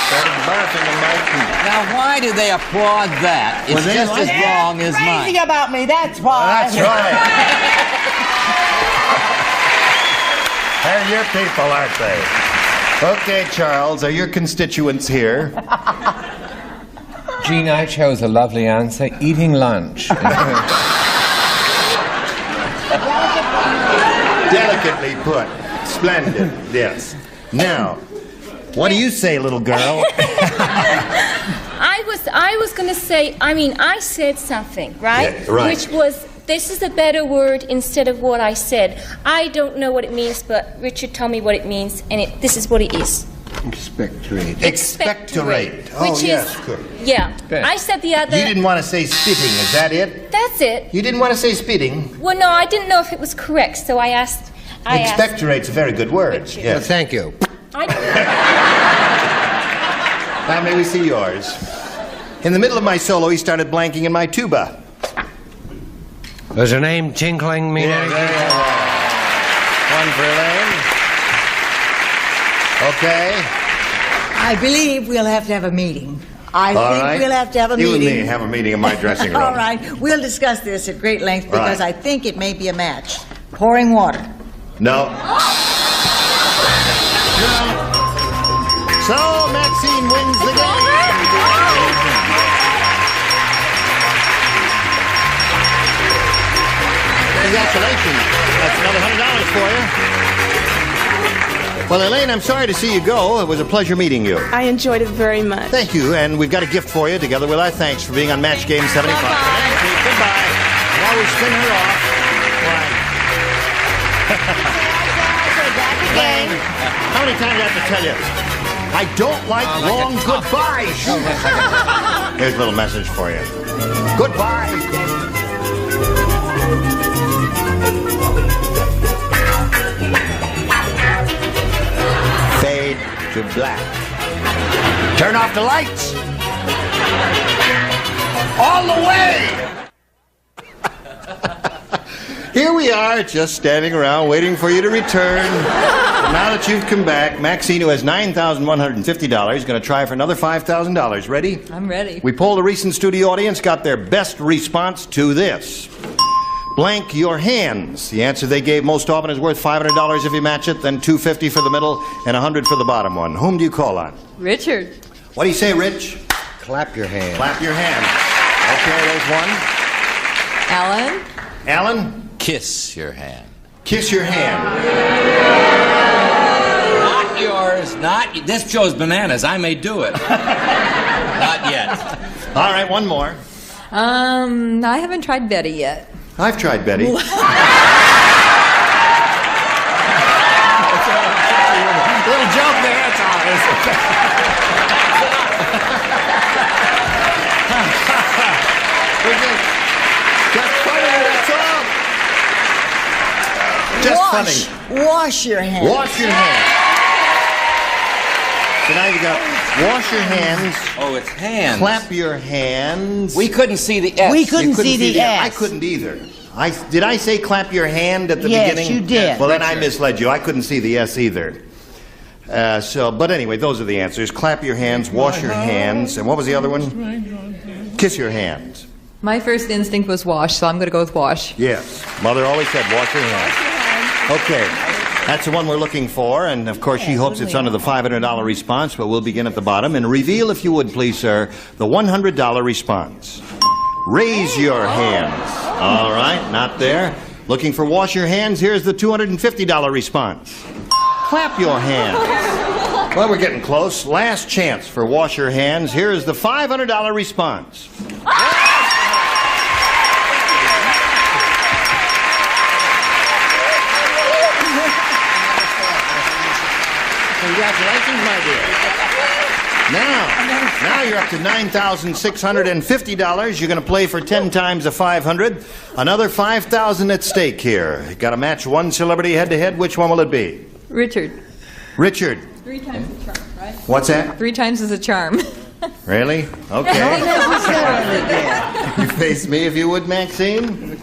Started barfing in my tuba. Now, why do they applaud that? It's just as wrong as mine. Crazy about me, that's why. That's right. They're your people, aren't they? Okay, Charles, are your constituents here? Gene, I chose a lovely answer, eating lunch. Delicately put. Splendid, yes. Now, what do you say, little girl? I was going to say, I said something, right? Yeah, right. Which was, this is a better word instead of what I said. I don't know what it means, but Richard told me what it means, and this is what it is. Expectorate. Expectorate. Oh, Which yes, is, good. yeah. I said the other... You didn't want to say spitting, is that it? That's it. You didn't want to say spitting? Well, no, I didn't know if it was correct, so I asked... Expectorate's a very good word. Richard. Yes. Well, thank you. Now, may we see yours? In the middle of my solo, he started blanking in my tuba. Does her name Tinkling mean anything? There you go. One for Elaine. Okay. I believe we'll have to have a meeting. I All think right. we'll have to have a meeting. You and me have a meeting in my dressing room. All right. We'll discuss this at great length because Right. I think it may be a match. Pouring water. No. So Maxine wins the game. Congratulations. That's another $100 for you. Well, Elaine, I'm sorry to see you go. It was a pleasure meeting you. I enjoyed it very much. Thank you, and we've got a gift for you, together with our thanks for being on Match Game 75. Bye-bye. Goodbye. While we spin her off. Elaine, how many times do I have to tell you? I don't like long goodbyes. Here's a little message for you. Goodbye. Fade to black. Turn off the lights. All the way. Here we are, just standing around waiting for you to return. Now that you've come back, Maxine, who has $9,150, is going to try for another $5,000. Ready? I'm ready. We polled a recent studio audience, got their best response to this. Blank your hands. The answer they gave most often is worth $500 if you match it, then $250 for the middle, and $100 for the bottom one. Whom do you call on? Richard. What do you say, Rich? Clap your hands. Clap your hands. Okay, there's one. Alan. Alan? Kiss your hand. Kiss your hand. Not yours. Not this shows bananas. I may do it. Not yet. All right, one more. I haven't tried Betty yet. I've tried Betty. Little joke there, that's all. Just funny. Wash your hands. Wash your hands. So now you got wash your hands. Oh, it's hands. Clap your hands. We couldn't see the S. We couldn't see the S. I couldn't either. Did I say clap your hand at the beginning? Yes, you did. Well, then I misled you. I couldn't see the S either. But anyway, those are the answers. Clap your hands, wash your hands, and what was the other one? Kiss your hands. My first instinct was wash, so I'm going to go with wash. Yes. Mother always said wash your hands. Okay. That's the one we're looking for, and of course she hopes it's under the $500 response, but we'll begin at the bottom. And reveal, if you would please, sir, the $100 response. Raise your hands. All right, not there. Looking for wash your hands, here's the $250 response. Clap your hands. Well, we're getting close. Last chance for wash your hands. Here's the $500 response. Congratulations, my dear. Now you're up to $9,650. You're going to play for 10 times the 500. Another $5,000 at stake here. You got to match one celebrity head-to-head. Which one will it be? Richard. Richard. 3 times the charm, right? What's that? 3 times is a charm. Really? Okay. You face me if you would, Maxine.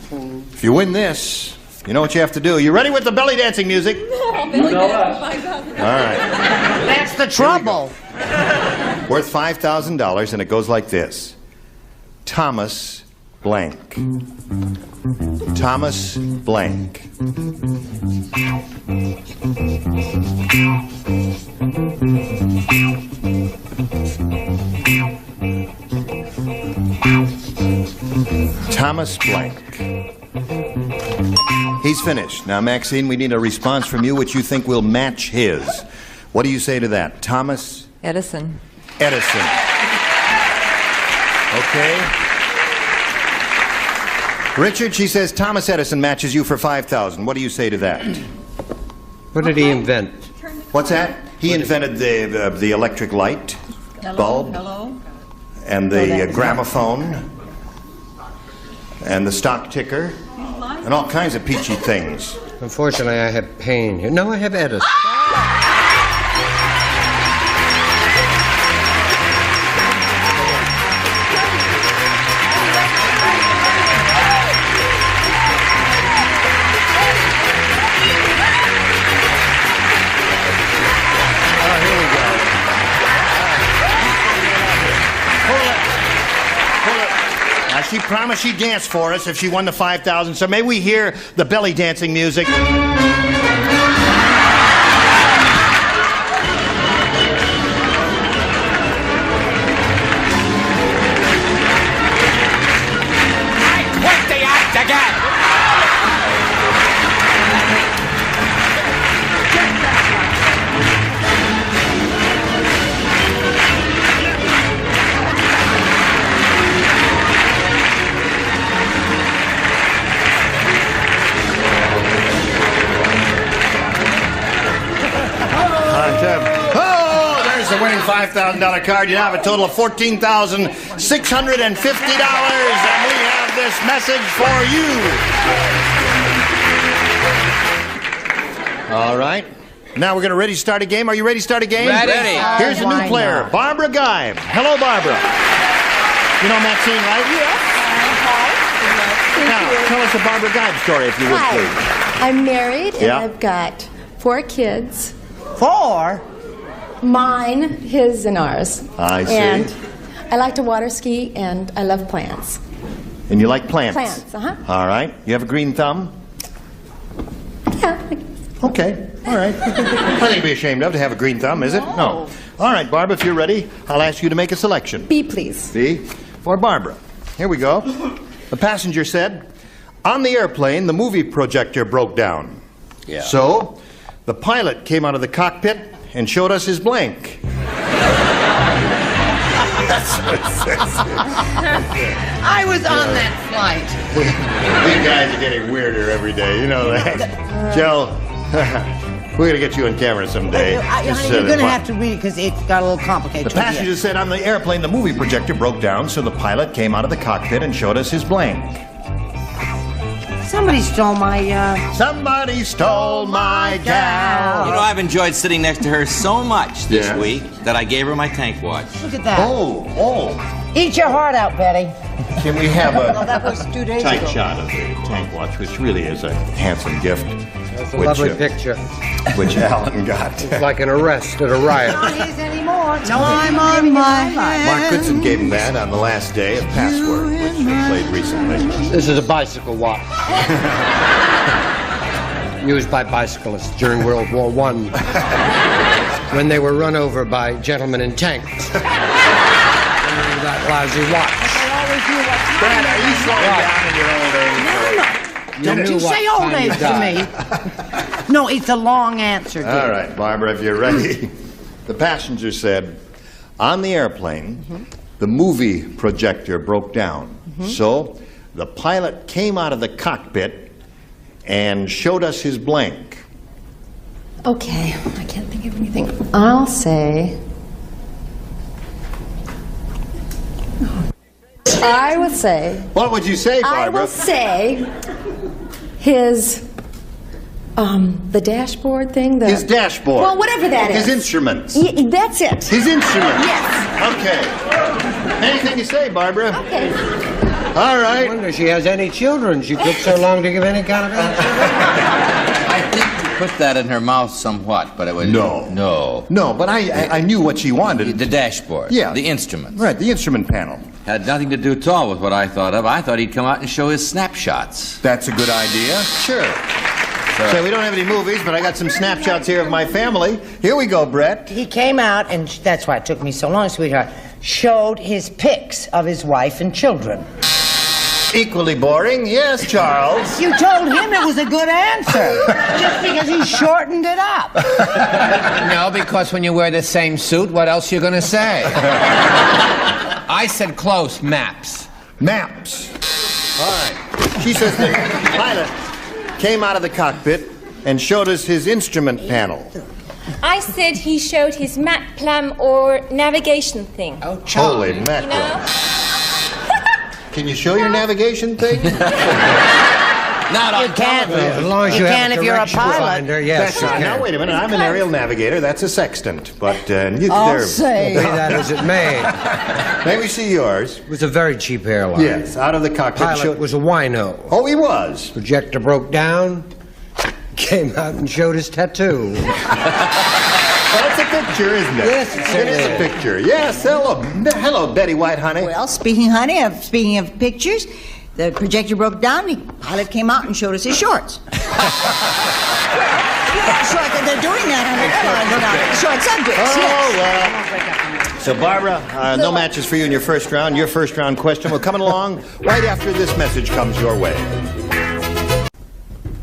If you win this, you know what you have to do. You ready with the belly dancing music? All right. That's the trouble. Worth $5,000, and it goes like this. Thomas blank. Thomas blank. Thomas blank. He's finished. Now, Maxine, we need a response from you which you think will match his. What do you say to that? Thomas? Edison. Edison. Okay. Richard, she says Thomas Edison matches you for $5,000. What do you say to that? What did he invent? What's that? He invented the electric light bulb. Hello? And the gramophone. And the stock ticker. And all kinds of peachy things. Unfortunately, I have pain here. No, I have Edison. She promised she'd dance for us if she won the $5,000, so may we hear the belly dancing music? Oh, there's the winning $5,000 card. You now have a total of $14,650, and we have this message for you. All right. Now we're going to ready to start a game. Are you ready to start a game? Ready. Here's a new player, Barbara Geib. Hello, Barbara. You know Maxine, right? Yes. Now, tell us a Barbara Geib story, if you would, please. I'm married and Yeah. I've got 4 kids. 4? Mine, his, and ours. I see. And I like to water ski and I love plants. And you like plants? Plants, uh-huh. All right. You have a green thumb? Yeah. Okay. All right. Nothing to be ashamed of to have a green thumb, is it? No. All right, Barbara, if you're ready, I'll ask you to make a selection. B, please. B for Barbara. Here we go. The passenger said, on the airplane, the movie projector broke down. Yeah. So, the pilot came out of the cockpit and showed us his blank. That's what it says. I was on that flight. These guys are getting weirder every day, you know that. Joe, we're going to get you on camera someday. Honey, Just, you're going to have to read it because it's got a little complicated. The passenger said on the airplane the movie projector broke down, so the pilot came out of the cockpit and showed us his blank. Somebody stole my, Somebody stole my gal. You know, I've enjoyed sitting next to her so much this Yeah. week that I gave her my tank watch. Look at that. Oh. Eat your heart out, Betty. Can we have a That was 2 days tight ago. shot of the tank watch, which really is a handsome gift. That's a lovely picture. Which Alan got. It's like an arrest at a riot. Not his anymore. No, I'm on my head. Mark Goodson gave him that on the last day of Password, which we played recently. This is a bicycle watch. Used by bicyclists during World War I when they were run over by gentlemen in tanks. That lousy watch. Brad, are you slowing down in your old age? Don't you say old age to me. No, it's a long answer, dear. All right, Barbara, if you're ready. The passenger said, on the airplane, the movie projector broke down. So the pilot came out of the cockpit and showed us his blank. Okay, I can't think of anything. I'll say... I would say... What would you say, Barbara? I will say his... the dashboard thing? His dashboard. Well, whatever that is. His instruments. That's it. His instruments. Yes. Okay. Anything you say, Barbara? Okay. All right. I wonder if she has any children. She took so long to give any kind of answer. I think you put that in her mouth somewhat, but it was... No. No, but I knew what she wanted. The dashboard. Yeah. The instruments. Right, the instrument panel. Had nothing to do at all with what I thought of. I thought he'd come out and show his snapshots. That's a good idea. Sure. So we don't have any movies, but I got some snapshots here of my family. Here we go, Brett. He came out, and that's why it took me so long, sweetheart, showed his pics of his wife and children. Equally boring. Yes, Charles. You told him it was a good answer, just because he shortened it up. No, because when you wear the same suit, what else you gonna say? I said close, maps. Maps. All right. She says the pilot came out of the cockpit and showed us his instrument panel. I said he showed his map plan or navigation thing. Oh, Holy mackerel. You know? Can you show your navigation thing? Not on television. As long as you have if you're a direction pilot. finder, yes. That's right. Now, wait a minute. I'm an aerial navigator. That's a sextant. But I'll say. Be that as it may, May we see yours? it was a very cheap airline. Yes, out of the cockpit. Pilot was a wino. Oh, he was. Projector broke down, came out and showed his tattoo. Well, it's a picture, isn't it? Yes, it is a picture. Yes, hello, Betty White, honey. Well, speaking of pictures, the projector broke down. The pilot came out and showed us his shorts. They're doing that on the airline. Short subjects. Yes. So, Barbara, no matches for you in your first round. Your first round question will come along right after this message comes your way.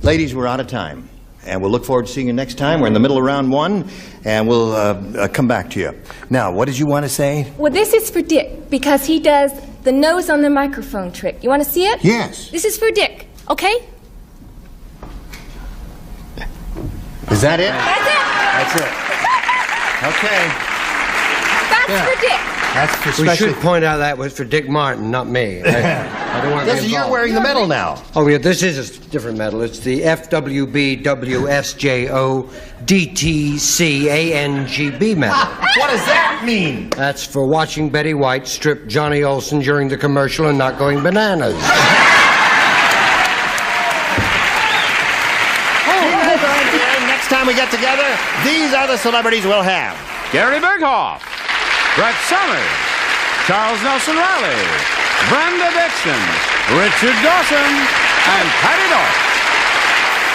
Ladies, we're out of time. And we'll look forward to seeing you next time. We're in the middle of round one, and we'll come back to you. Now, what did you want to say? Well, this is for Dick because he does the nose on the microphone trick. You want to see it? Yes. This is for Dick, okay? Is that it? That's it. That's it. Okay. That's for Dick. That's for We special. should point out that was for Dick Martin, not me. I don't want to be Yes, you're involved. wearing the medal now. Oh, yeah, this is a different medal. It's the FWB WSJO DTCANGB medal. What does that mean? That's for watching Betty White strip Johnny Olson during the commercial and not going bananas. Next time we get together, these are the celebrities we'll have. Gary Berghoff, Brett Summers, Charles Nelson Riley, Brenda Dixon, Richard Dawson, and Patty Dorff.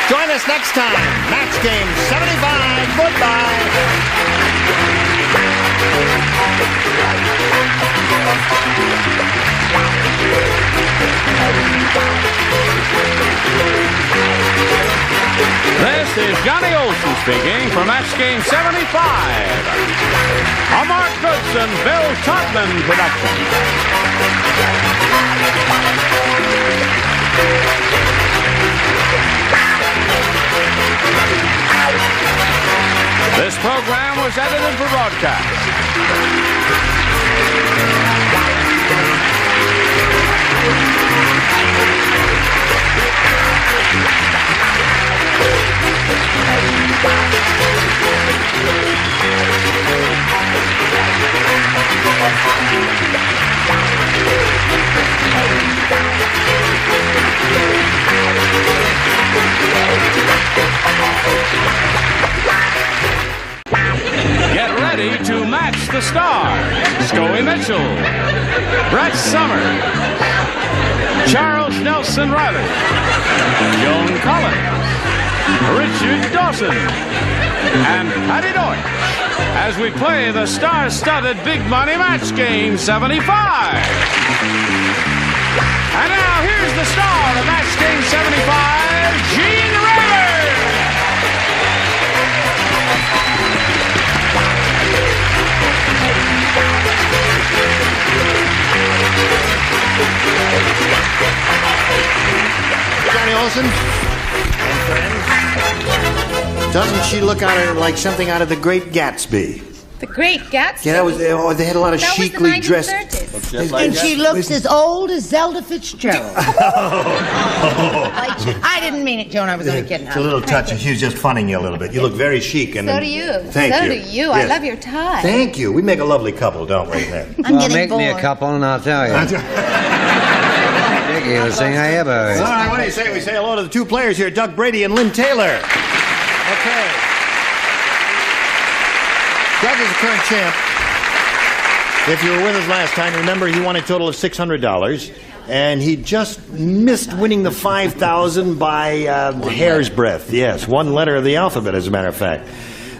Join us next time. Match Game 75. Goodbye. This is Johnny Olson speaking for Match Game 75. A Mark Goodson, Bill Todman production. This program was edited for broadcast. Get ready to match the stars. Scoey Mitchell, Brett Summers, Charles Nelson Riley, Joan Collins, Richard Dawson, and Patty Dorff as we play the star-studded Big Money Match Game 75. And now here's the star of Match Game 75, Gene Rayburn. Johnny Olson and friends. Doesn't she look like something out of The Great Gatsby? The Great Gatsby. Yeah, that was. Oh, they had a lot of That was the chicly dressed. 1930s. And she looks as old as Zelda Fitzgerald. I didn't mean it, Joan. I was only kidding. It's a little touchy. She was just funning you a little bit. You look very chic. And So do you. Thank so you. do you. I Yes. love your tie. Thank you. We make a lovely couple, don't we? I'm Make me a couple and I'll tell you. Ridiculous thing I ever heard. All right, what do you say? We say hello to the two players here, Doug Brady and Lynn Taylor. Okay. Doug is the current champ. If you were with us last time, remember he won a total of $600, and he just missed winning the $5,000 by hair's breadth. Yes, one letter of the alphabet, as a matter of fact.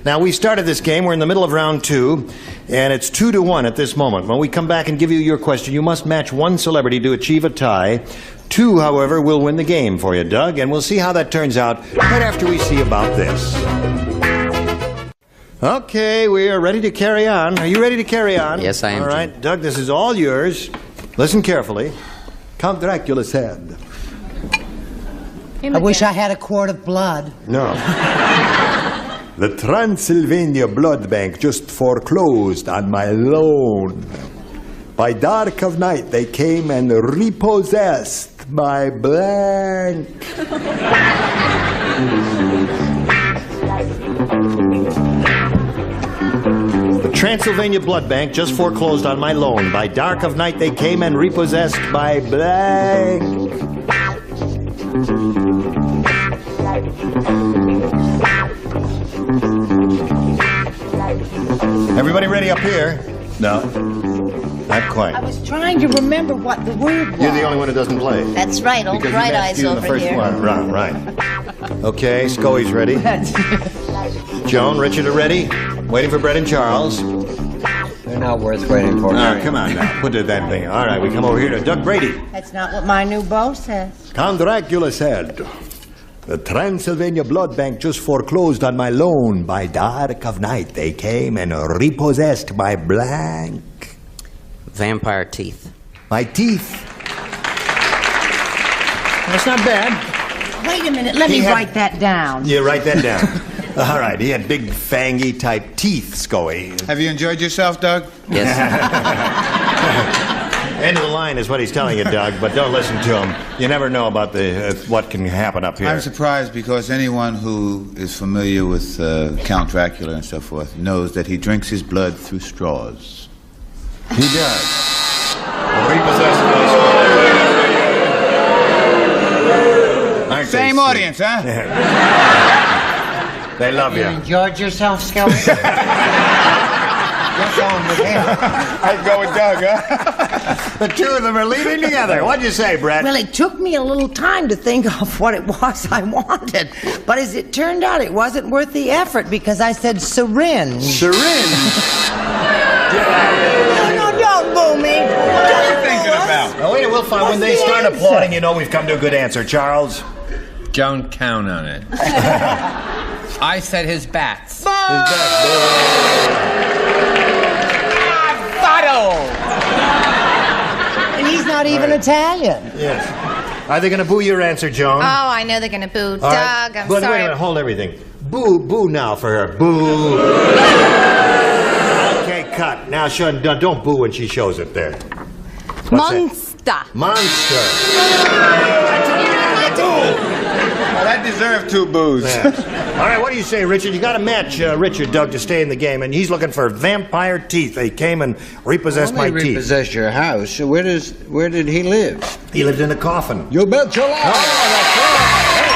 Now, we started this game. We're in the middle of round 2, and it's 2-1 at this moment. When we come back and give you your question, you must match one celebrity to achieve a tie. 2, however, will win the game for you, Doug, and we'll see how that turns out right after we see about this. Okay, we are ready to carry on. Are you ready to carry on? Yes, I am, All right, Doug, this is all yours. Listen carefully. Count Dracula said. I wish I had a quart of blood. No. The Transylvania Blood Bank just foreclosed on my loan. By dark of night, they came and repossessed my blank. The Transylvania Blood Bank just foreclosed on my loan. By dark of night, they came and repossessed my blank. Everybody ready up here? No. Not quite. I was trying to remember what the word was. You're the only one who doesn't play. That's right, old Because Bright you matched Eyes you in the over first here. one. Right. Okay, Scoey's ready. Joan, Richard are ready. Waiting for Brett and Charles. They're not worth waiting for. All right, come on now. Put that thing. All right, we come over here to Doug Brady. That's not what my new beau says. Count Dracula said, the Transylvania Blood Bank just foreclosed on my loan. By dark of night, they came and repossessed my blank. Vampire teeth. My teeth. That's not bad. Wait a minute, let me write that down. Yeah, write that down. All right, he had big fangy type teeth, Scoey. Have you enjoyed yourself, Doug? Yes. End of the line is what he's telling you, Doug, but don't listen to him. You never know about what can happen up here. I'm surprised because anyone who is familiar with Count Dracula and so forth knows that he drinks his blood through straws. He does. Same audience, huh? They love you. Enjoyed yourself, Skelly? What's on with him? I'd go with Doug, huh? The two of them are leaving together. What'd you say, Brett? Well, it took me a little time to think of what it was I wanted. But as it turned out, it wasn't worth the effort because I said syringe. Syringe? No, don't boo me. What are you thinking about? Oh, wait, we'll find. When they start applauding, you know we've come to a good answer. Charles? Don't count on it. I said his bats. And he's not even Italian. Yes. Are they going to boo your answer, Joan? Oh, I know they're going to boo. All Doug, right. I'm But sorry. wait a minute, hold everything. Boo now for her. Boo. Okay, cut. Now, Sean, don't boo when she shows it there. What's that? Monster. Well, that deserved 2 boos. Yes. All right, what do you say, Richard? You got to match Richard, Doug, to stay in the game, and he's looking for vampire teeth. They came and repossessed my teeth. Repossessed your house. So where did he live? He lived in a coffin. You bet your life. Oh, that's right. Hey,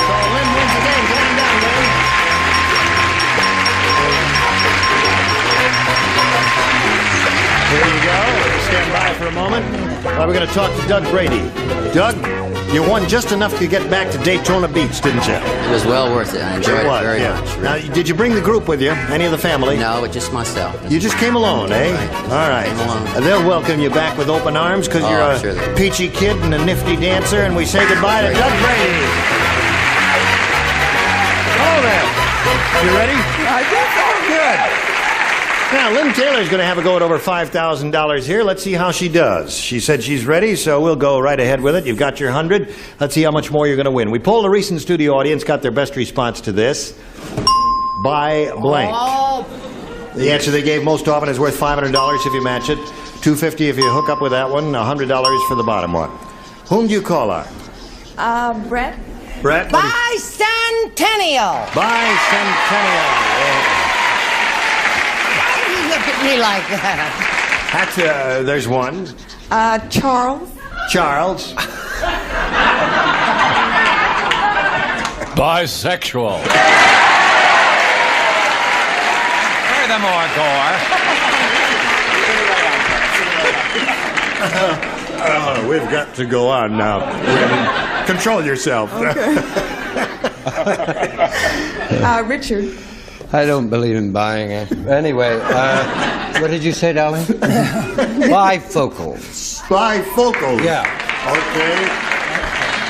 so Lynn wins the game. Come on down, Lynn. Here you go. Stand by for a moment. We're going to talk to Doug Brady. Doug, you won just enough to get back to Daytona Beach, didn't you? It was well worth it. I enjoyed it very much. Now, did you bring the group with you? Any of the family? No, just myself. You just came alone, eh? All right. They'll welcome you back with open arms because you're a peachy kid and a nifty dancer, and we say goodbye to Doug Brady. Oh, there. You ready? I guess I'm good. Now, Lynn Taylor's going to have a go at over $5,000 here. Let's see how she does. She said she's ready, so we'll go right ahead with it. You've got your 100. Let's see how much more you're going to win. We polled a recent studio audience, got their best response to this. Buy blank. The answer they gave most often is worth $500 if you match it, $250 if you hook up with that one, $100 for the bottom one. Whom do you call on? Brett? Brett? Bicentennial. Bicentennial. Yeah. Look at me like that. That's, there's one. Charles? Charles. Bisexual. Furthermore, Gore. We've got to go on now. Control yourself. Richard? I don't believe in buying it. Anyway, what did you say, darling? Bifocals. Bifocals? Yeah. Okay.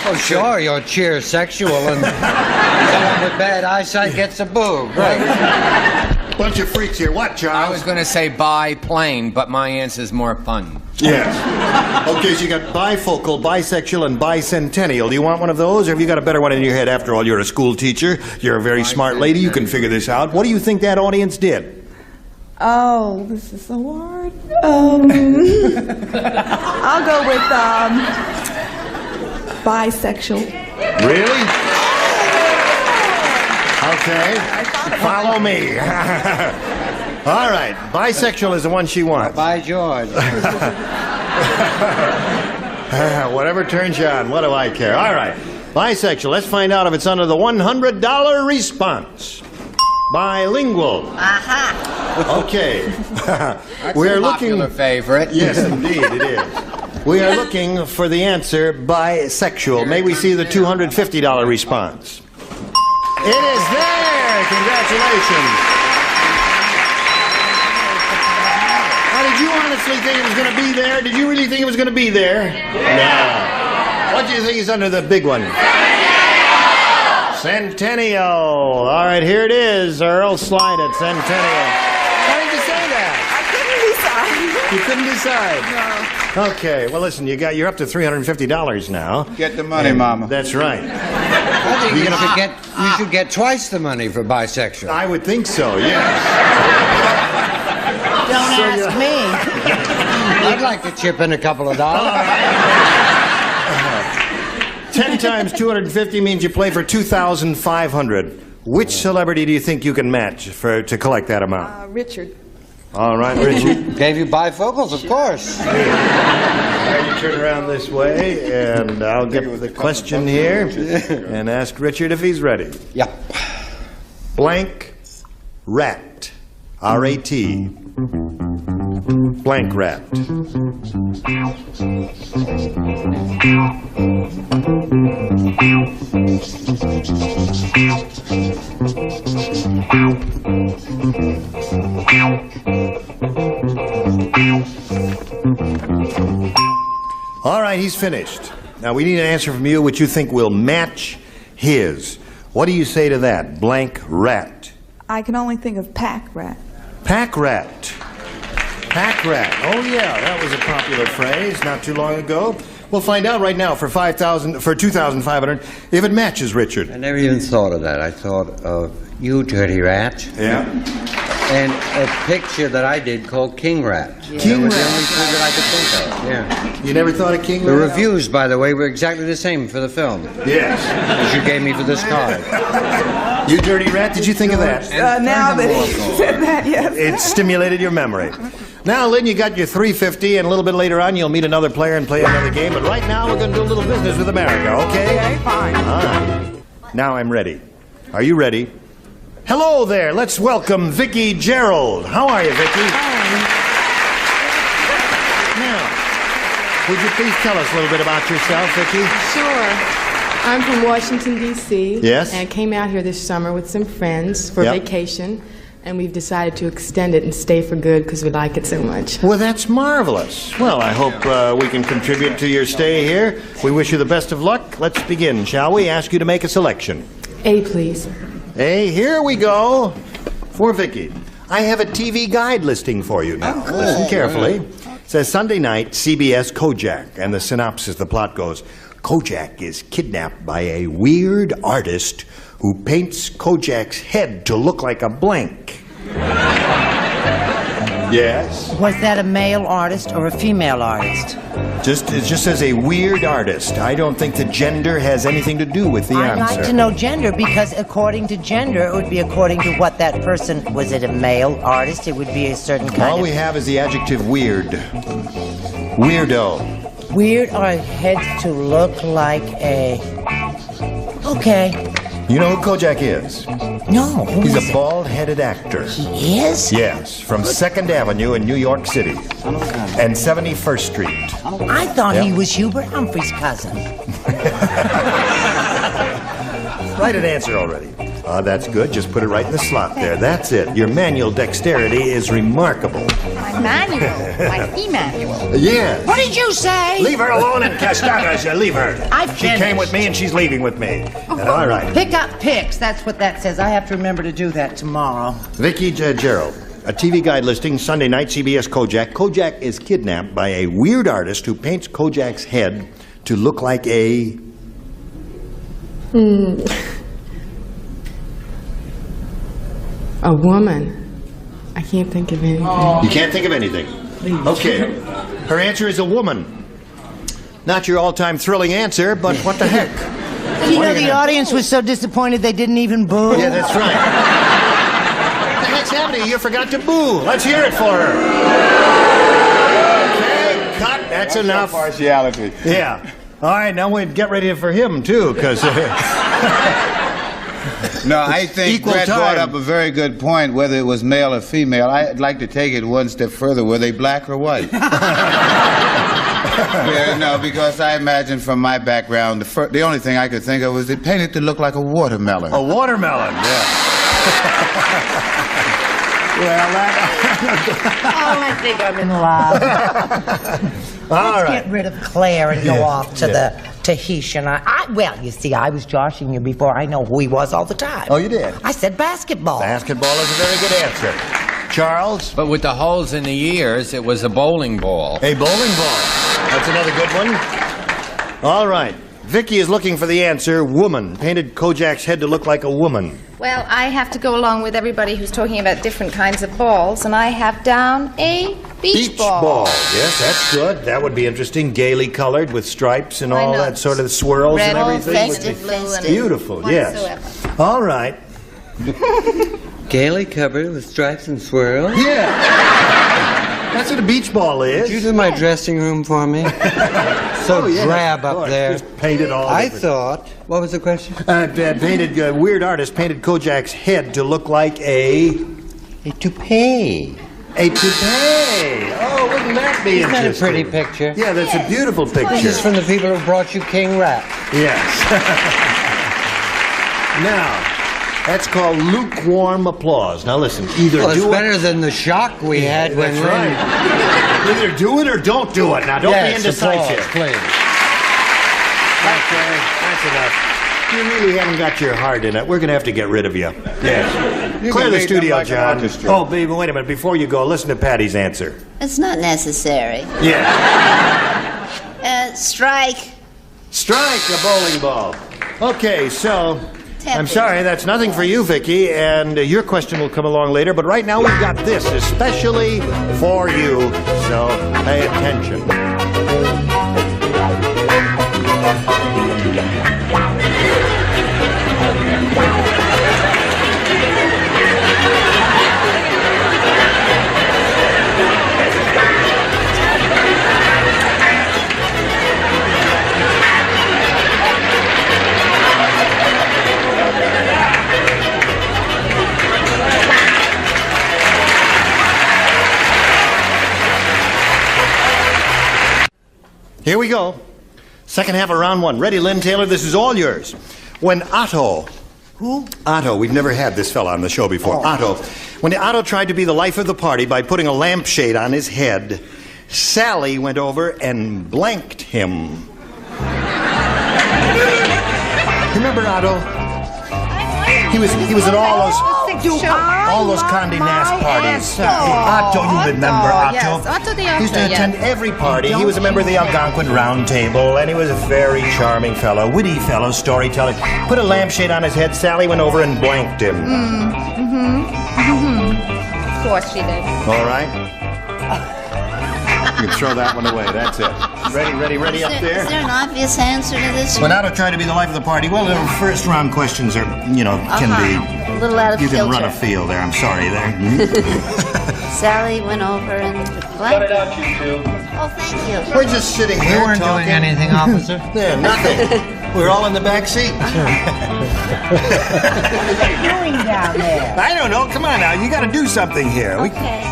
Oh, sure, you're cheer sexual and someone with bad eyesight gets a boob. Right. Bunch of freaks here. What, Charles? I was going to say biplane, but my answer's more fun. Yes. Okay, so you got bifocal, bisexual, and bicentennial. Do you want one of those, or have you got a better one in your head? After all, you're a school teacher. You're a very smart lady. You can figure this out. What do you think that audience did? Oh, this is so hard. I'll go with bisexual. Really? Okay. Follow me. All right. Bisexual is the one she wants. By George. Whatever turns you on. What do I care? All right. Bisexual. Let's find out if it's under the $100 response. Bilingual. Aha. Okay. That's We're a looking. popular favorite. Yes, indeed, it is. We are looking for the answer bisexual. May we see the $250 response? It is there! Congratulations. Now, did you honestly think it was going to be there? Did you really think it was going to be there? No. What do you think is under the big one? Centennial. All right, here it is. Earl Slide at Centennial. Why did you say that? I couldn't decide. You couldn't decide? No. Okay, well, listen, you're up to $350 now. Get the money, Mama. That's right. I think you should get twice the money for bisexual. I would think so, yes. Don't ask me. I'd like to chip in a couple of dollars. 10 times 250 means you play for 2,500. Which celebrity do you think you can match to collect that amount? Richard. All right, Richard. Gave you bifocals, of course. All right, you turn around this way, and I'll get the question here and ask Richard if he's ready. Yep. Blank rat. R-A-T. Blank rat. All right, he's finished. Now we need an answer from you which you think will match his. What do you say to that? Blank rat. I can only think of pack rat. Pack rat. Pack rat. Oh yeah, that was a popular phrase not too long ago. We'll find out right now for 2,500 if it matches Richard. I never even thought of that. I thought of you, dirty rat. Yeah. And a picture that I did called King Rat. Yeah. King Rat. Rat. The only two that I could think of. Yeah. You never thought of King The Rat? reviews, by the way, were exactly the same for the film. Yes. As you gave me for this card. You dirty rat, did you think of that? Now that he said that, yes. It stimulated your memory. Now, Lynn, you got your 350, and a little bit later on, you'll meet another player and play another game. But right now, we're going to do a little business with America, okay? Okay, fine. All right. Now I'm ready. Are you ready? Hello there. Let's welcome Vicki Gerald. How are you, Vicki? Now, would you please tell us a little bit about yourself, Vicki? Sure. I'm from Washington, D.C. Yes. And I came out here this summer with some friends for Yep. vacation, and we've decided to extend it and stay for good because we like it so much. Well, that's marvelous. Well, I hope we can contribute to your stay here. We wish you the best of luck. Let's begin, shall we? Ask you to make a selection. A, please. Hey, here we go. For Vicki, I have a TV guide listing for you now. Listen carefully. It says Sunday night, CBS Kojak, and the synopsis, the plot goes, Kojak is kidnapped by a weird artist who paints Kojak's head to look like a blank. Yes? Was that a male artist or a female artist? It just says a weird artist. I don't think the gender has anything to do with the I'd answer. like to know gender because according to gender, it would be according to what that person, was it a male artist? It would be a certain kind All of... we have is the adjective weird. Weirdo. Weird or heads to look like a... Okay. You know who Kojak is? No. who He's is a it? bald-headed actor. He is? Yes, from 2nd Avenue in New York City and 71st Street. I thought he Yep. was Hubert Humphrey's cousin. Write an answer already. That's good. Just put it right in the slot there. That's it. Your manual dexterity is remarkable. My manual. My e-manual. Yes. What did you say? Leave her alone and Castadas. Leave her. She came with me and she's leaving with me. And all right. Pick up picks. That's what that says. I have to remember to do that tomorrow. Vicki Gerald. A TV guide listing, Sunday night, CBS Kojak. Kojak is kidnapped by a weird artist who paints Kojak's head to look like a... A woman. I can't think of anything. You can't think of anything. Okay. Her answer is a woman. Not your all-time thrilling answer, but what the heck? You What know, are you the gonna- audience was so disappointed they didn't even boo. Yeah, that's right. What the heck's happening? You forgot to boo. Let's hear it for her. Okay, cut. That's enough. Partiality. Yeah. All right, now we get ready for him, too, because... No, I think Equal Brett time. brought up a very good point, whether it was male or female. I'd like to take it one step further. Were they black or white? Yeah, no, because I imagine from my background, the only thing I could think of was they painted to look like a watermelon. A watermelon, yeah. Well, Oh, I think I'm in love. All Let's right. get rid of Claire and go Yeah, off to yeah. the Tahitian. Well, you see, I was joshing you before. I know who he was all the time. Oh, you did? I said basketball. Basketball is a very good answer. Charles? But with the holes in the ears, it was a bowling ball. A bowling ball. That's another good one. All right. Vicky is looking for the answer. Woman. Painted Kojak's head to look like a woman. Well, I have to go along with everybody who's talking about different kinds of balls, and I have down a beach ball. Yes, that's good. That would be interesting. Gaily colored with stripes and all that sort of swirls Red, and everything. festive blue, and Beautiful, yes. All right. Gaily covered with stripes and swirls? Yeah. That's what a beach ball is. Could you do my dressing room for me? So yeah, drab of up course. there. Just painted all I different. thought. What was the question? Weird artist painted Kojak's head to look like a toupee. A toupee. Oh, wouldn't that be Isn't that a interesting? pretty picture? Yeah, that's a beautiful picture. This is from the people who brought you King Rat. Yes. Now, that's called lukewarm applause. Now listen, either Well, it's do better than the shock we had when that's right. Either do it or don't do it. Now, don't be indecisive. Applause, please. Okay, that's enough. You really haven't got your heart in it. We're going to have to get rid of you. Yes. You Clear can the make them studio, like an John. orchestra. Oh, baby, wait a minute. Before you go, listen to Patty's answer. It's not necessary. Yeah. Strike. Strike a bowling ball. Okay, so I'm Tepid. sorry, that's nothing for you, Vicky, and your question will come along later, but right now we've got this especially for you, so pay attention. Here we go. Second half of round one. Ready, Lynn Taylor? This is all yours. When Otto... Who? Otto. We've never had this fella on the show before. Otto. When Otto tried to be the life of the party by putting a lampshade on his head, Sally went over and blanked him. Remember Otto? He was at all those Condé Nast parties. Otto, you remember Otto? Yes, Otto the He used to Otto, attend yes. every party. He was a member of the Algonquin Round Table, and he was a very charming fellow, witty fellow, storytelling. Put a lampshade on his head. Sally went over and blanked him. Of course she did. All right. You can throw that one away. That's it. Ready up there? Is there an obvious answer to this When one? Otto tried to be the life of the party, well, the first round questions are, can be... A little out of You kilter. can run afield there. I'm sorry there. Sally went over and Cut it out, you two. Oh, thank you. We're just sitting We here weren't talking. doing anything, officer. Yeah, nothing. We're all in the back seat. What are you doing down there? I don't know. Come on now. You got to do something here. Okay.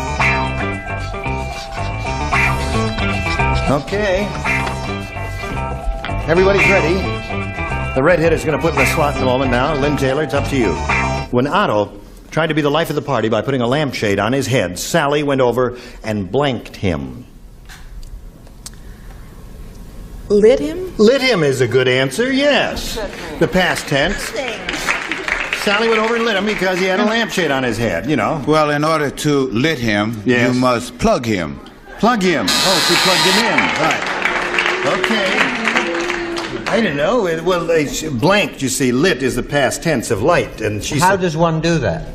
Okay. Everybody's ready. The redhead is going to put in the slot in a moment now. Lynn Taylor, it's up to you. When Otto tried to be the life of the party by putting a lampshade on his head, Sally went over and blanked him. Lit him? Lit him is a good answer, yes. The past tense. Sally went over and lit him because he had a lampshade on his head, Well, in order to lit him, Yes. you must plug him. Plug him. Oh, she plugged him in. Right. Okay. I don't know. Well, blanked, you see, lit is the past tense of light. And she How said, does one do that?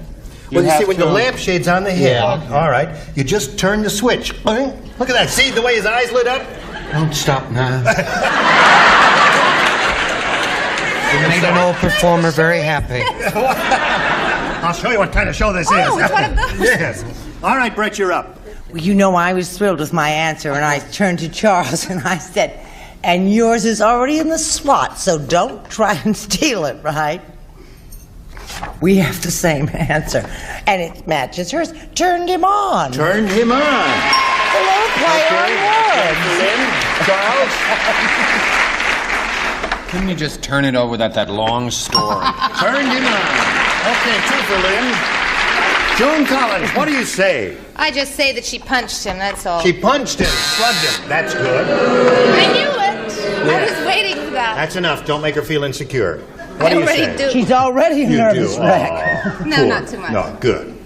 well, you see, have when the to- lampshade's on the head, Yeah. all right, you just turn the switch. Look at that. See the way his eyes lit up? Don't stop now. You made an old performer very happy. I'll show you what kind of show this is. Oh, it's one of those. Yes. All right, Brett, you're up. Well, you know, I was thrilled with my answer, and I turned to Charles and I said, and yours is already in the slot, so don't try and steal it, right? We have the same answer, and it matches hers. Turned him on. Turned him on. A little play on words. Lynn, Charles. Couldn't you just turn it over that long story? Turned him on. Okay, two for Lynn. Joan Collins, what do you say? I just say that she punched him, that's all. She punched him, slugged him. That's good. I knew it. I was waiting for that. That's enough. Don't make her feel insecure. What do you already say? do. She's already a You nervous do. wreck. Oh, No, poor. not too much. No, good.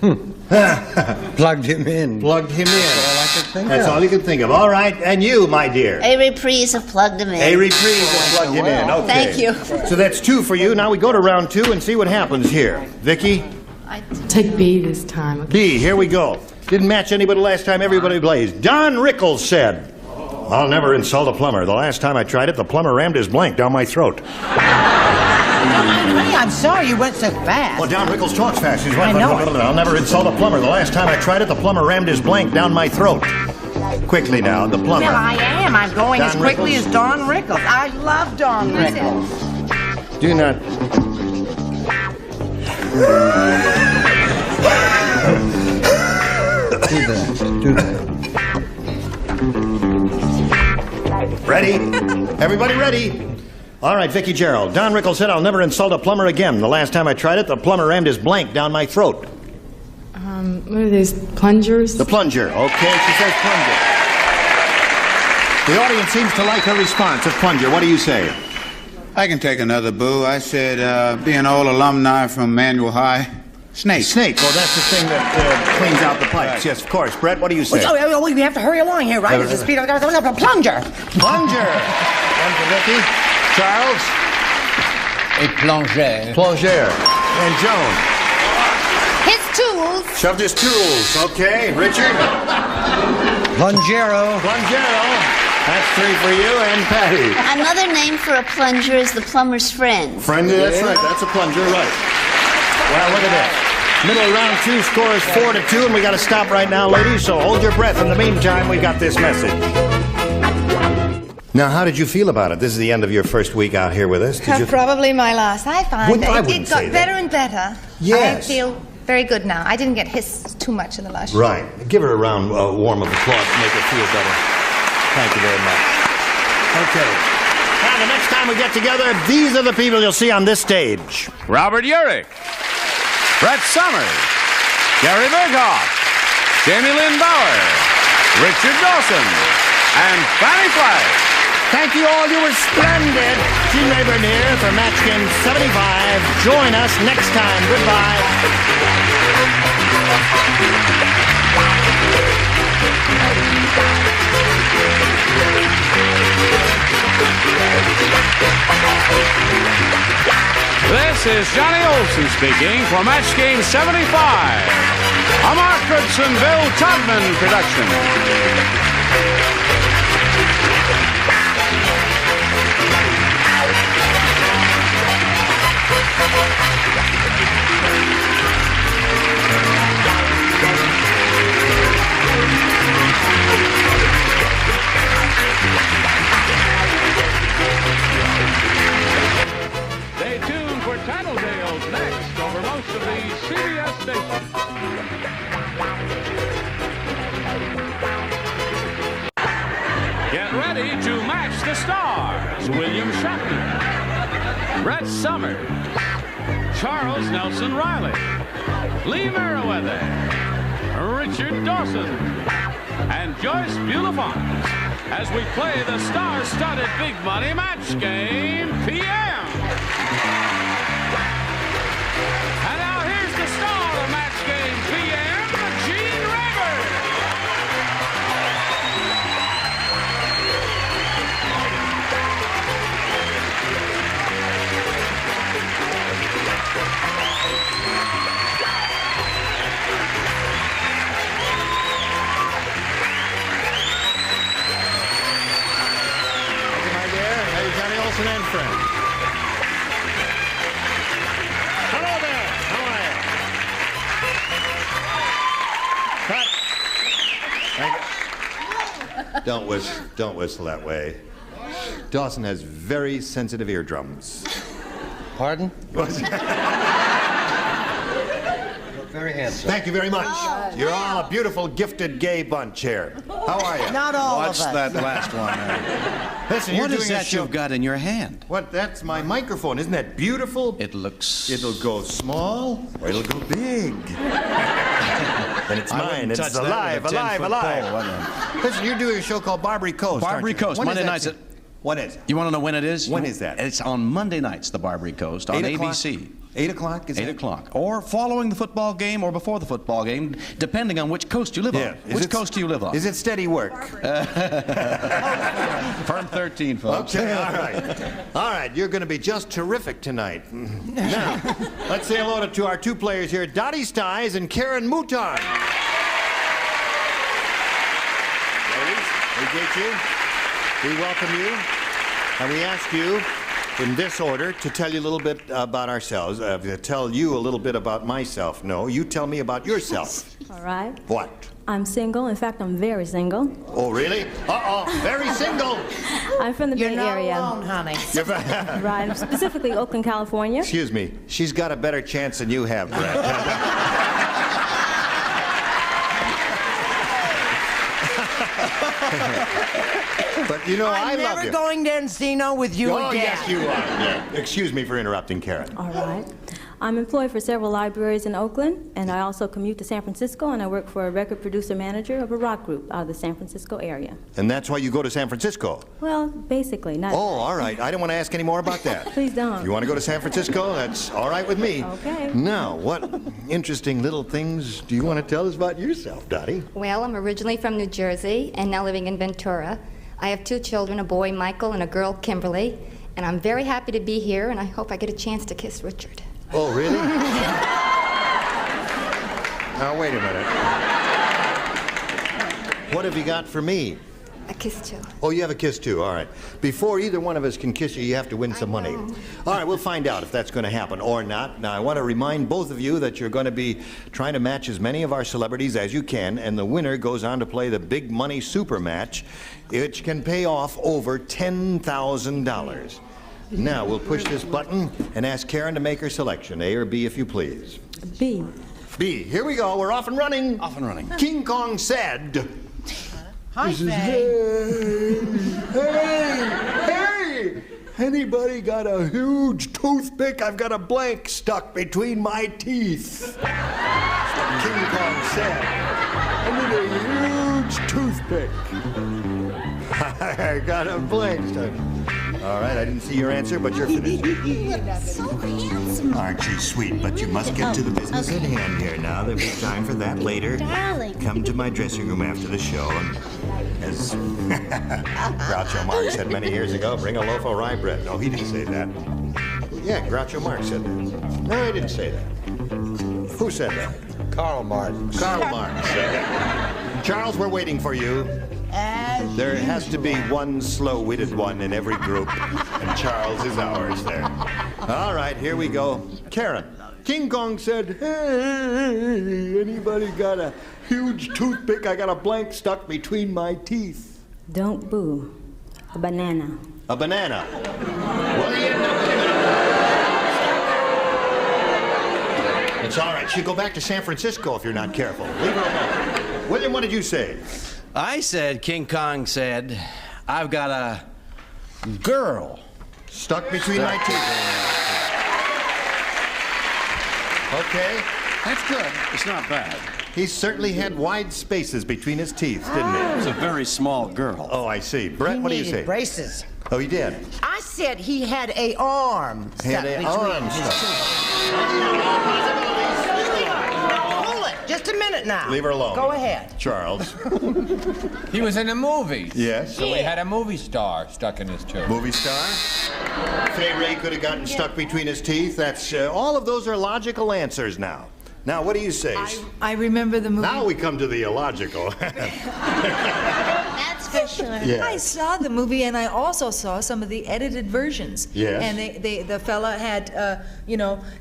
Plugged him in. Plugged him in. That's all I could think That's of. all you can think of. All right, and you, my dear. A reprise of Plugged Him In. A reprise of Plugged Him In. Okay. Thank you. So that's 2 for you. Now we go to round 2 and see what happens here. Vicky? Take B this time. Okay. B, here we go. Didn't match anybody last time everybody plays. Don Rickles said, I'll never insult a plumber. The last time I tried it, the plumber rammed his blank down my throat. Hey, I'm sorry you went so fast. Well, Don Rickles talks fast. He's I know it. I'll never insult a plumber. The last time I tried it, the plumber rammed his blank down my throat. Quickly now, the plumber. Well, I am. I'm going Don as quickly Rickles. as Don Rickles. I love Don Rickles. Do not. Do that. Ready? Everybody ready? All right, Vicky Gerald. Don Rickles said, I'll never insult a plumber again. The last time I tried it, the plumber rammed his blank down my throat. What are these, plungers? The plunger. Okay, she says plunger. The audience seems to like her response of plunger. What do you say? I can take another boo. I said, being old alumni from Manual High, snake. Snake. Well, that's the thing that cleans out the pipes. Yes, of course. Brett, what do you say? We have to hurry along here, right? It's the speed of a plunger. Plunger. One for Vicky. Charles? A plongeur. Plongeur. And Joan? His tools. Shoved his tools. Okay. Richard? Plungero. Plungero. That's 3 for you. And Patty? Another name for a plunger is the plumber's friend. Friend, that's right. That's a plunger, right. Well, look at that. Middle of round 2, score is 4-2, and we got to stop right now, ladies, so hold your breath. In the meantime, we got this message. Now, how did you feel about it? This is the end of your first week out here with us. Did you... Probably my last. I find I it wouldn't say got that. better and better. Yes. I feel very good now. I didn't get hissed too much in the last show. Right. Give her a round warm of applause to make her feel better. Thank you very much. Okay. Now, the next time we get together, these are the people you'll see on this stage. Robert Urich, Brett Summers, Gary Berghoff, Jamie Lynn Bauer, Richard Dawson, and Fanny Flagg. Thank you all. You were splendid. Gene Rayburn here for Match Game 75. Join us next time. Goodbye. This is Johnny Olson speaking for Match Game 75, a Mark Goodson, Bill Todman production. Stay tuned for Tattletales next over most of these CBS stations. Get ready to match the stars. William Shatner, Brett Summers, Charles Nelson Riley, Lee Merriweather, Richard Dawson, and Joyce Bulifant as we play the star-studded Big Money Match Game PM. And now here's the star of Match Game PM, Gene Rayburn. My dear, hey, Johnny Olson and friends. Hello there. How are you? Cut. Don't whistle that way. Dawson has very sensitive eardrums. Pardon? Very handsome. Thank you very much. You're all a beautiful, gifted, gay bunch here. How are you? Not all Watch of us. that last one. Listen, What you're is doing a that show. you've got in your hand? What? That's my microphone. Isn't that beautiful? It looks... It'll go small or it'll go big. And it's I mine. wouldn't It's touch that with a alive, 10-foot alive. pole, Listen, you're doing a show called Barbary Coast. Barbary aren't you? Coast, When is Monday that nights thing? at... When is it? You want to know when it is? When is that? It's on Monday nights, the Barbary Coast, on 8 o'clock? ABC. 8 o'clock? 8 o'clock. Or following the football game or before the football game, depending on which coast you live on. Which coast do you live on? Is it steady work? Firm 13, folks. Okay, all right. All right, you're going to be just terrific tonight. Now, let's say hello to our two players here, Dottie Stiles and Karen Mouton. Ladies, we greet you. We welcome you. And we ask you, in this order, to tell you a little bit about ourselves. To tell you a little bit about myself. No, you tell me about yourself. All right. What? I'm single. In fact, I'm very single. Oh, really? Uh-oh, very single. I'm from the Bay Area. You're not alone, honey. Right, specifically Oakland, California. Excuse me. She's got a better chance than you have, Brett. But you know, I love you. I'm never going to Encino with you again. Oh, yes, you are. Yeah. Excuse me for interrupting, Karen. All right. I'm employed for several libraries in Oakland, and I also commute to San Francisco, and I work for a record producer manager of a rock group out of the San Francisco area. And that's why you go to San Francisco? Well, basically, not. Oh, all right. I don't want to ask any more about that. Please don't. If you want to go to San Francisco, that's all right with me. Okay. Now, what interesting little things do you want to tell us about yourself, Dottie? Well, I'm originally from New Jersey and now living in Ventura. I have two children, a boy, Michael, and a girl, Kimberly. And I'm very happy to be here, and I hope I get a chance to kiss Richard. Oh, really? Now, wait a minute. What have you got for me? A kiss, too. Oh, you have a kiss, too. All right. Before either one of us can kiss you, you have to win some money. All right, we'll find out if that's going to happen or not. Now, I want to remind both of you that you're going to be trying to match as many of our celebrities as you can, and the winner goes on to play the Big Money Super Match, which can pay off over $10,000. Now, we'll push this button and ask Karen to make her selection. A or B, if you please. B. B. Here we go. We're off and running. Off and running. King Kong said... Hi, This is, Faye. hey! Anybody got a huge toothpick? I've got a blank stuck between my teeth. That's what King Kong said. I need a huge toothpick. I got a blank stuck. All right, I didn't see your answer, but you're finished. So handsome. Aren't you sweet? But you must get to the business at hand here now. There'll be time for that later. Darling. Come to my dressing room after the show, and as Groucho Marx said many years ago, bring a loaf of rye bread. No, he didn't say that. Yeah, Groucho Marx said that. No, he didn't say that. Who said that? Karl Marx. Karl Marx said that. Charles, we're waiting for you. There has to be one slow-witted one in every group, and Charles is ours there. All right, here we go. Karen, King Kong said, hey, anybody got a huge toothpick? I got a blank stuck between my teeth. Don't boo. A banana. A banana. William. It's all right. She'll go back to San Francisco if you're not careful. Leave her alone. William, what did you say? I said, King Kong said, I've got a girl stuck between my teeth. Okay. That's good. It's not bad. He certainly had wide spaces between his teeth, didn't he? It was a very small girl. Oh, I see. Brett, what do you He needed say? braces. Oh, he did? I said he had a arm He had stuck a between arm his stuck. teeth. Hold it. Just a minute now. Leave her alone. Go ahead. Charles. He was in a movie. Yes. So he had a movie star stuck in his tooth. Movie star? Fay Ray could have gotten stuck between his teeth. That's all of those are logical answers now. Now, what do you say? I remember the movie. Now we come to the illogical. That's for sure. Yeah. I saw the movie, and I also saw some of the edited versions. Yes. And the fella had,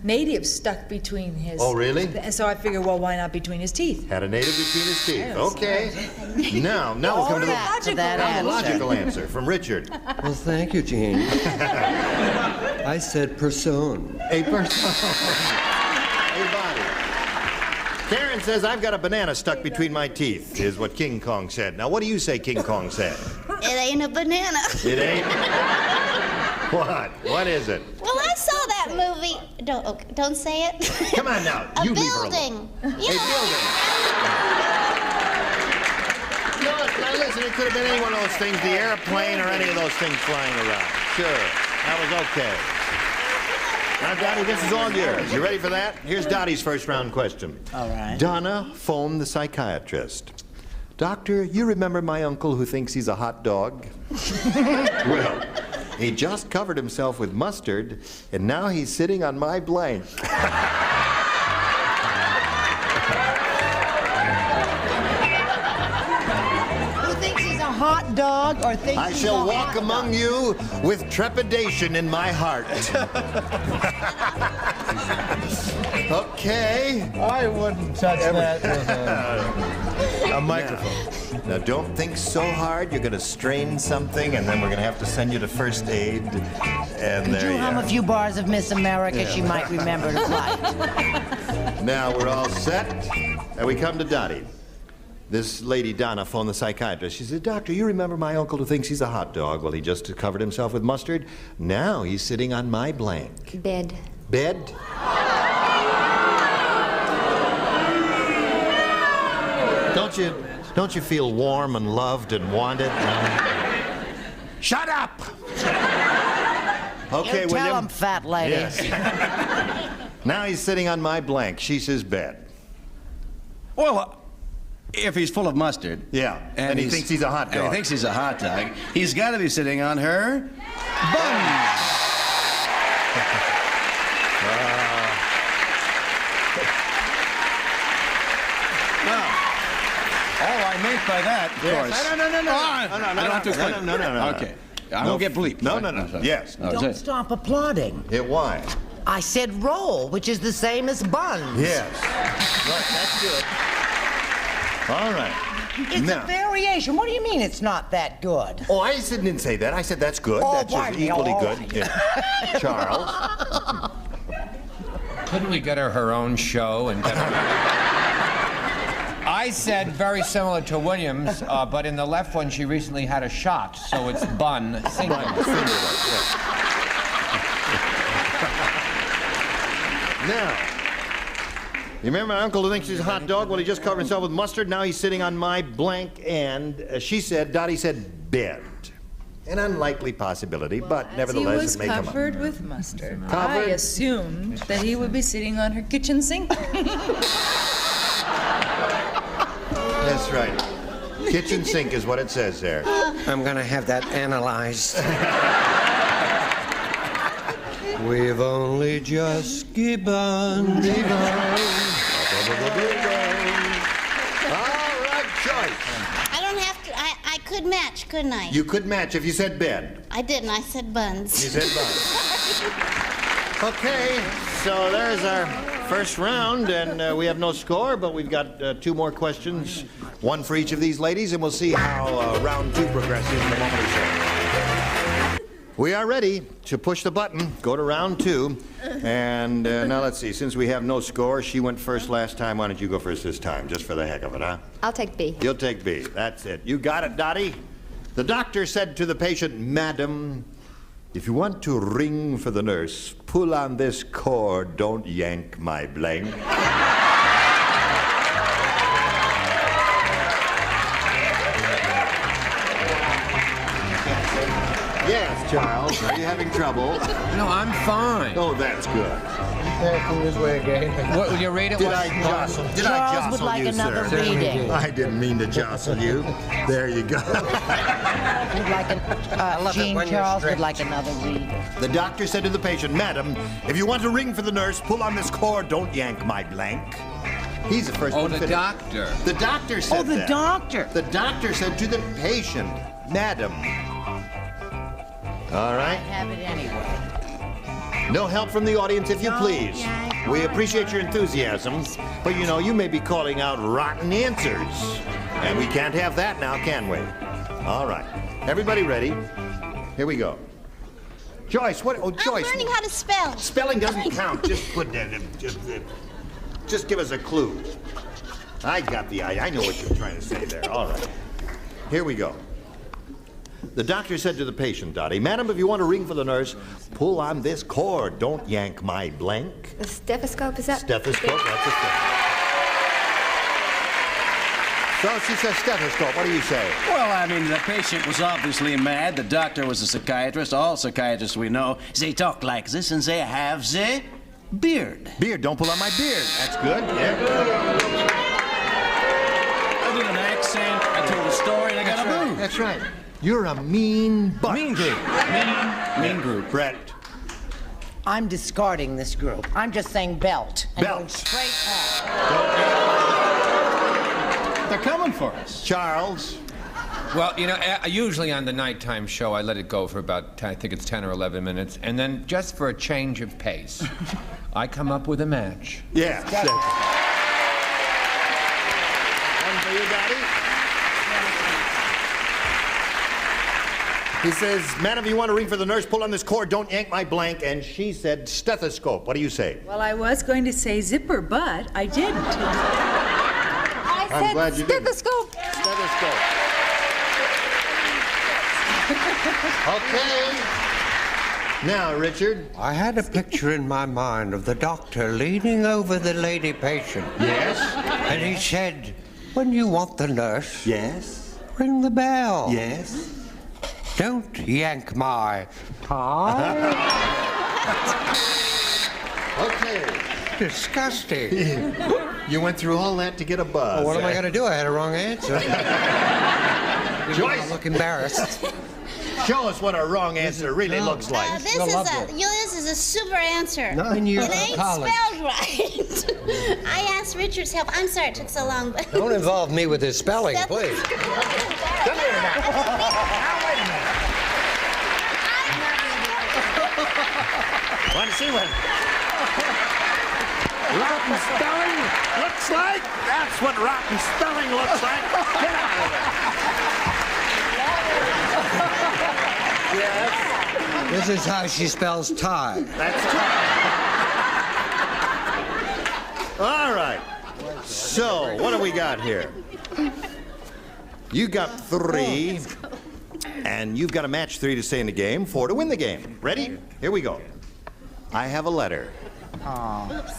natives stuck between his. Oh, really? And so I figured, well, why not between his teeth? Had a native between his teeth. Yes. Okay. Now we'll come to the logical answer from Richard. Well, thank you, Gene. I said person. A person. A body. Karen says, I've got a banana stuck between my teeth, is what King Kong said. Now, what do you say King Kong said? It ain't a banana. It ain't? What? What is it? Well, I saw that movie. Don't say it. Come on now. A You leave her alone. building. A building. No, now listen, it could have been any one of those things, the airplane or any of those things flying around. Sure, that was okay. Now, Dottie, this is all yours. You ready for that? Here's Dottie's first round question. All right. Donna phoned the psychiatrist. Doctor, you remember my uncle who thinks he's a hot dog? Well, he just covered himself with mustard, and now he's sitting on my blank. Hot dog or things I shall walk among you with trepidation in my heart. Okay. I wouldn't touch that with a microphone. Now, don't think so hard. You're going to strain something, and then we're going to have to send you to first aid. And Could there you hum are. a few bars of Miss America? Yeah. She might remember to fly. Now we're all set, and we come to Dottie. This lady, Donna, phoned the psychiatrist. She said, Doctor, you remember my uncle who thinks he's a hot dog? Well, he just covered himself with mustard. Now he's sitting on my blank. Bed. Bed? Don't you feel warm and loved and wanted? Shut up! Okay, you William. tell him, fat lady. Yes. Now he's sitting on my blank. She says bed. Well, if he's full of mustard. Yeah, and he thinks he's a hot dog. And he thinks he's a hot dog. He's got to be sitting on her buns. Now, all I meant by that, of course. No. I don't have to explain. No. Okay. I won't get bleeped. No. Yes. Don't stop applauding. Yeah, why? I said roll, which is the same as buns. Yes. Right, that's good. All right. It's Now. a variation. What do you mean it's not that good? Oh, I didn't say that. I said that's good. Oh, That's just pardon me. equally All good. right. Yeah. Charles. Couldn't we get her own show and get her... I said very similar to Williams, but in the left one she recently had a shot, so it's bun singular. Now, you remember my uncle who thinks he's a hot dog? Well, he just covered himself with mustard. Now he's sitting on my blank, and Dottie said bed. An unlikely possibility, but nevertheless, it may come up. He was covered with mustard. I Covered? assumed that he would be sitting on her kitchen sink. That's right. Kitchen sink is what it says there. I'm gonna have that analyzed. We've only just begun. All right, Joyce. I don't have to. I could match, couldn't I? You could match if you said bed. I didn't. I said buns. You said buns. Okay, so there's our first round, and we have no score, but we've got 2 more questions, one for each of these ladies, and we'll see how round 2 progresses in a moment or so. We are ready to push the button, go to round 2, and now let's see, since we have no score, she went first last time, why don't you go first this time, just for the heck of it, huh? I'll take B. You'll take B, that's it. You got it, Dottie. The doctor said to the patient, Madam, if you want to ring for the nurse, pull on this cord, don't yank my blank. Yes, Charles, are you having trouble? No, I'm fine. Oh, that's good. What, will you read it? Did I jostle Charles would like you, another sir? reading. I didn't mean to jostle you. There you go. Would like Jean Charles would like another read. The doctor said to the patient, Madam, if you want to ring for the nurse, pull on this cord, don't yank my blank. He's the first one the finished. doctor. The doctor said Oh, the that. doctor. The doctor said to the patient, Madam. All right. Have it anyway. No help from the audience, if you please. We appreciate your enthusiasm, but you know, you may be calling out rotten answers. And we can't have that now, can we? All right. Everybody ready? Here we go. Joyce, what? Oh, Joyce. I'm learning how to spell. Spelling doesn't count. Just put that. Just give us a clue. I got the idea. I know what you're trying to say there. All right. Here we go. The doctor said to the patient, Dottie, Madam, if you want to ring for the nurse, pull on this cord. Don't yank my blank. The stethoscope, is that? Stethoscope, that's a So she says stethoscope. What do you say? Well, I mean, the patient was obviously mad. The doctor was a psychiatrist. All psychiatrists we know, they talk like this and they have the beard. Beard. Don't pull on my beard. That's good. Yeah. I did an accent. I told a story, and I got a move. That's right. You're a mean butt. Mean group. Mean group. Brett. I'm discarding this group. I'm just saying belt. And going straight on. They're coming for us. Charles. Well, you know, usually on the nighttime show, I let it go for about, I think it's 10 or 11 minutes, and then just for a change of pace, I come up with a match. Yeah. One for you, Daddy. He says, "Man, if you want to ring for the nurse, pull on this cord, don't yank my blank." And she said, "Stethoscope." What do you say? Well, I was going to say zipper, but I didn't. I'm glad you didn't. Stethoscope. Stethoscope. Okay. Now, Richard. I had a picture in my mind of the doctor leaning over the lady patient. Yes. And he said, "When you want the nurse, yes, ring the bell. Yes. Don't yank my tie." Okay. Disgusting. You went through all that to get a buzz. Well, what am I going to do? I had a wrong answer. Joyce. I look embarrassed. Show us what a wrong answer really looks like. This is a super answer. 9 years It of ain't college. spelled right. I asked Richard's help. I'm sorry it took so long, but Don't involve me with his spelling, please. Come here now. Wait a minute. Want to see what rotten spelling looks like? That's what rotten spelling looks like. Get out of there. Yes. This is how she spells tie. That's all right. So, what do we got here? You got 3, and you've got to match 3 to stay in the game, 4 to win the game. Ready? Here we go. I have a letter.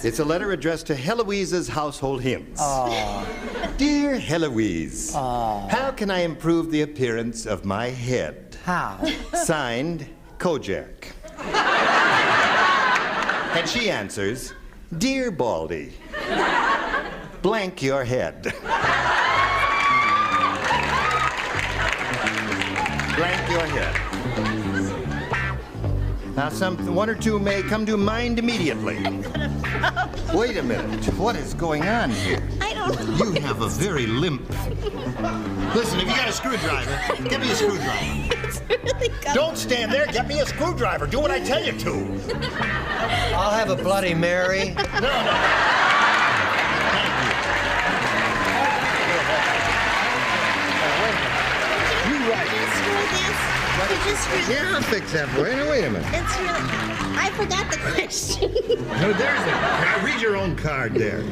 It's a letter addressed to Heloise's household hints. Dear Heloise, how can I improve the appearance of my head? How? Signed, Kojak. And she answers, Dear Baldy, blank your head. Blank your head. Now, one or two may come to mind immediately. Wait a minute. What is going on here? I don't know. You have a very limp. Listen, if you got a screwdriver, get me a screwdriver. It's really good. Don't stand there. Get me a screwdriver. Do what I tell you to. I'll have a Bloody Mary. No. Yeah, I'll fix that for you. Now, wait a minute. It's really. I forgot the question. No, there's it. Now, read your own card there.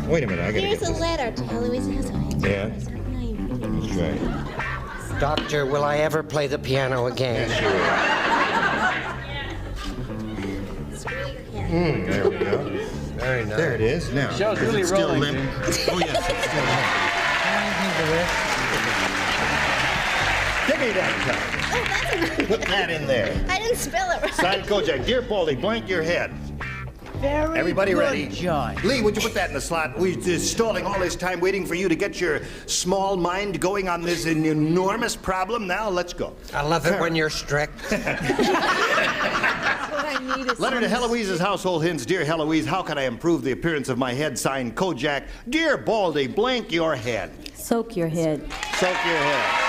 Wait a minute. I gotta Here's get a this. letter to Heloise. Yeah. That's right. Doctor, will I ever play the piano again? There we go. Very nice. There it is. Now, Show's is really it still rolling, limp? Oh, yes, it's still limp. Give me that card. Oh, that's a Put that in there. I didn't spell it right. Signed Kojak. Dear Baldy, blank your head. Very Everybody good, ready? Joyce. Lee, would you put that in the slot? We're just stalling all this time waiting for you to get your small mind going on this enormous problem. Now, let's go. I love it when you're strict. Letter to Heloise's household hints. Dear Heloise, how can I improve the appearance of my head? Signed Kojak. Dear Baldy, blank your head. Soak your head. Soak your head.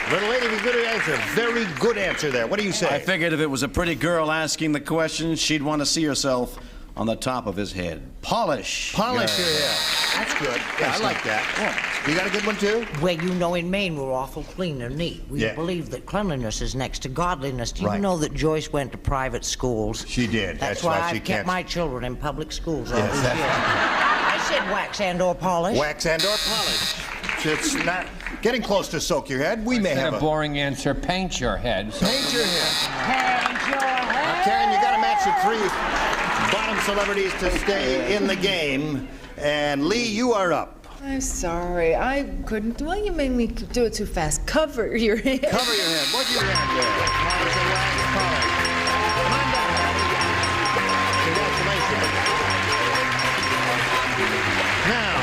Little lady, good answer. Very good answer there. What do you say? I figured if it was a pretty girl asking the question, she'd want to see herself on the top of his head. Polish. Polish your head. That's good. Yeah, I like that. You got a good one, too? Well, you know, in Maine, we're awful clean and neat. We Yeah. believe that cleanliness is next to godliness. Do you Right. know that Joyce went to private schools? She did. That's why why she I've can't. kept my children in public schools all Yes, these that's years. I said wax and or polish. Wax and or polish. It's not getting close to soak your head. We may Instead have of boring answer, paint your head. Paint your head. Paint your head. Karen, you got to match the 3 bottom celebrities to stay in the game. And Lee, you are up. I'm sorry. I couldn't. Well, you made me do it too fast. Cover your head. Cover your head. What do you have there? Smart as a wax collar. Come on down. Congratulations. Now,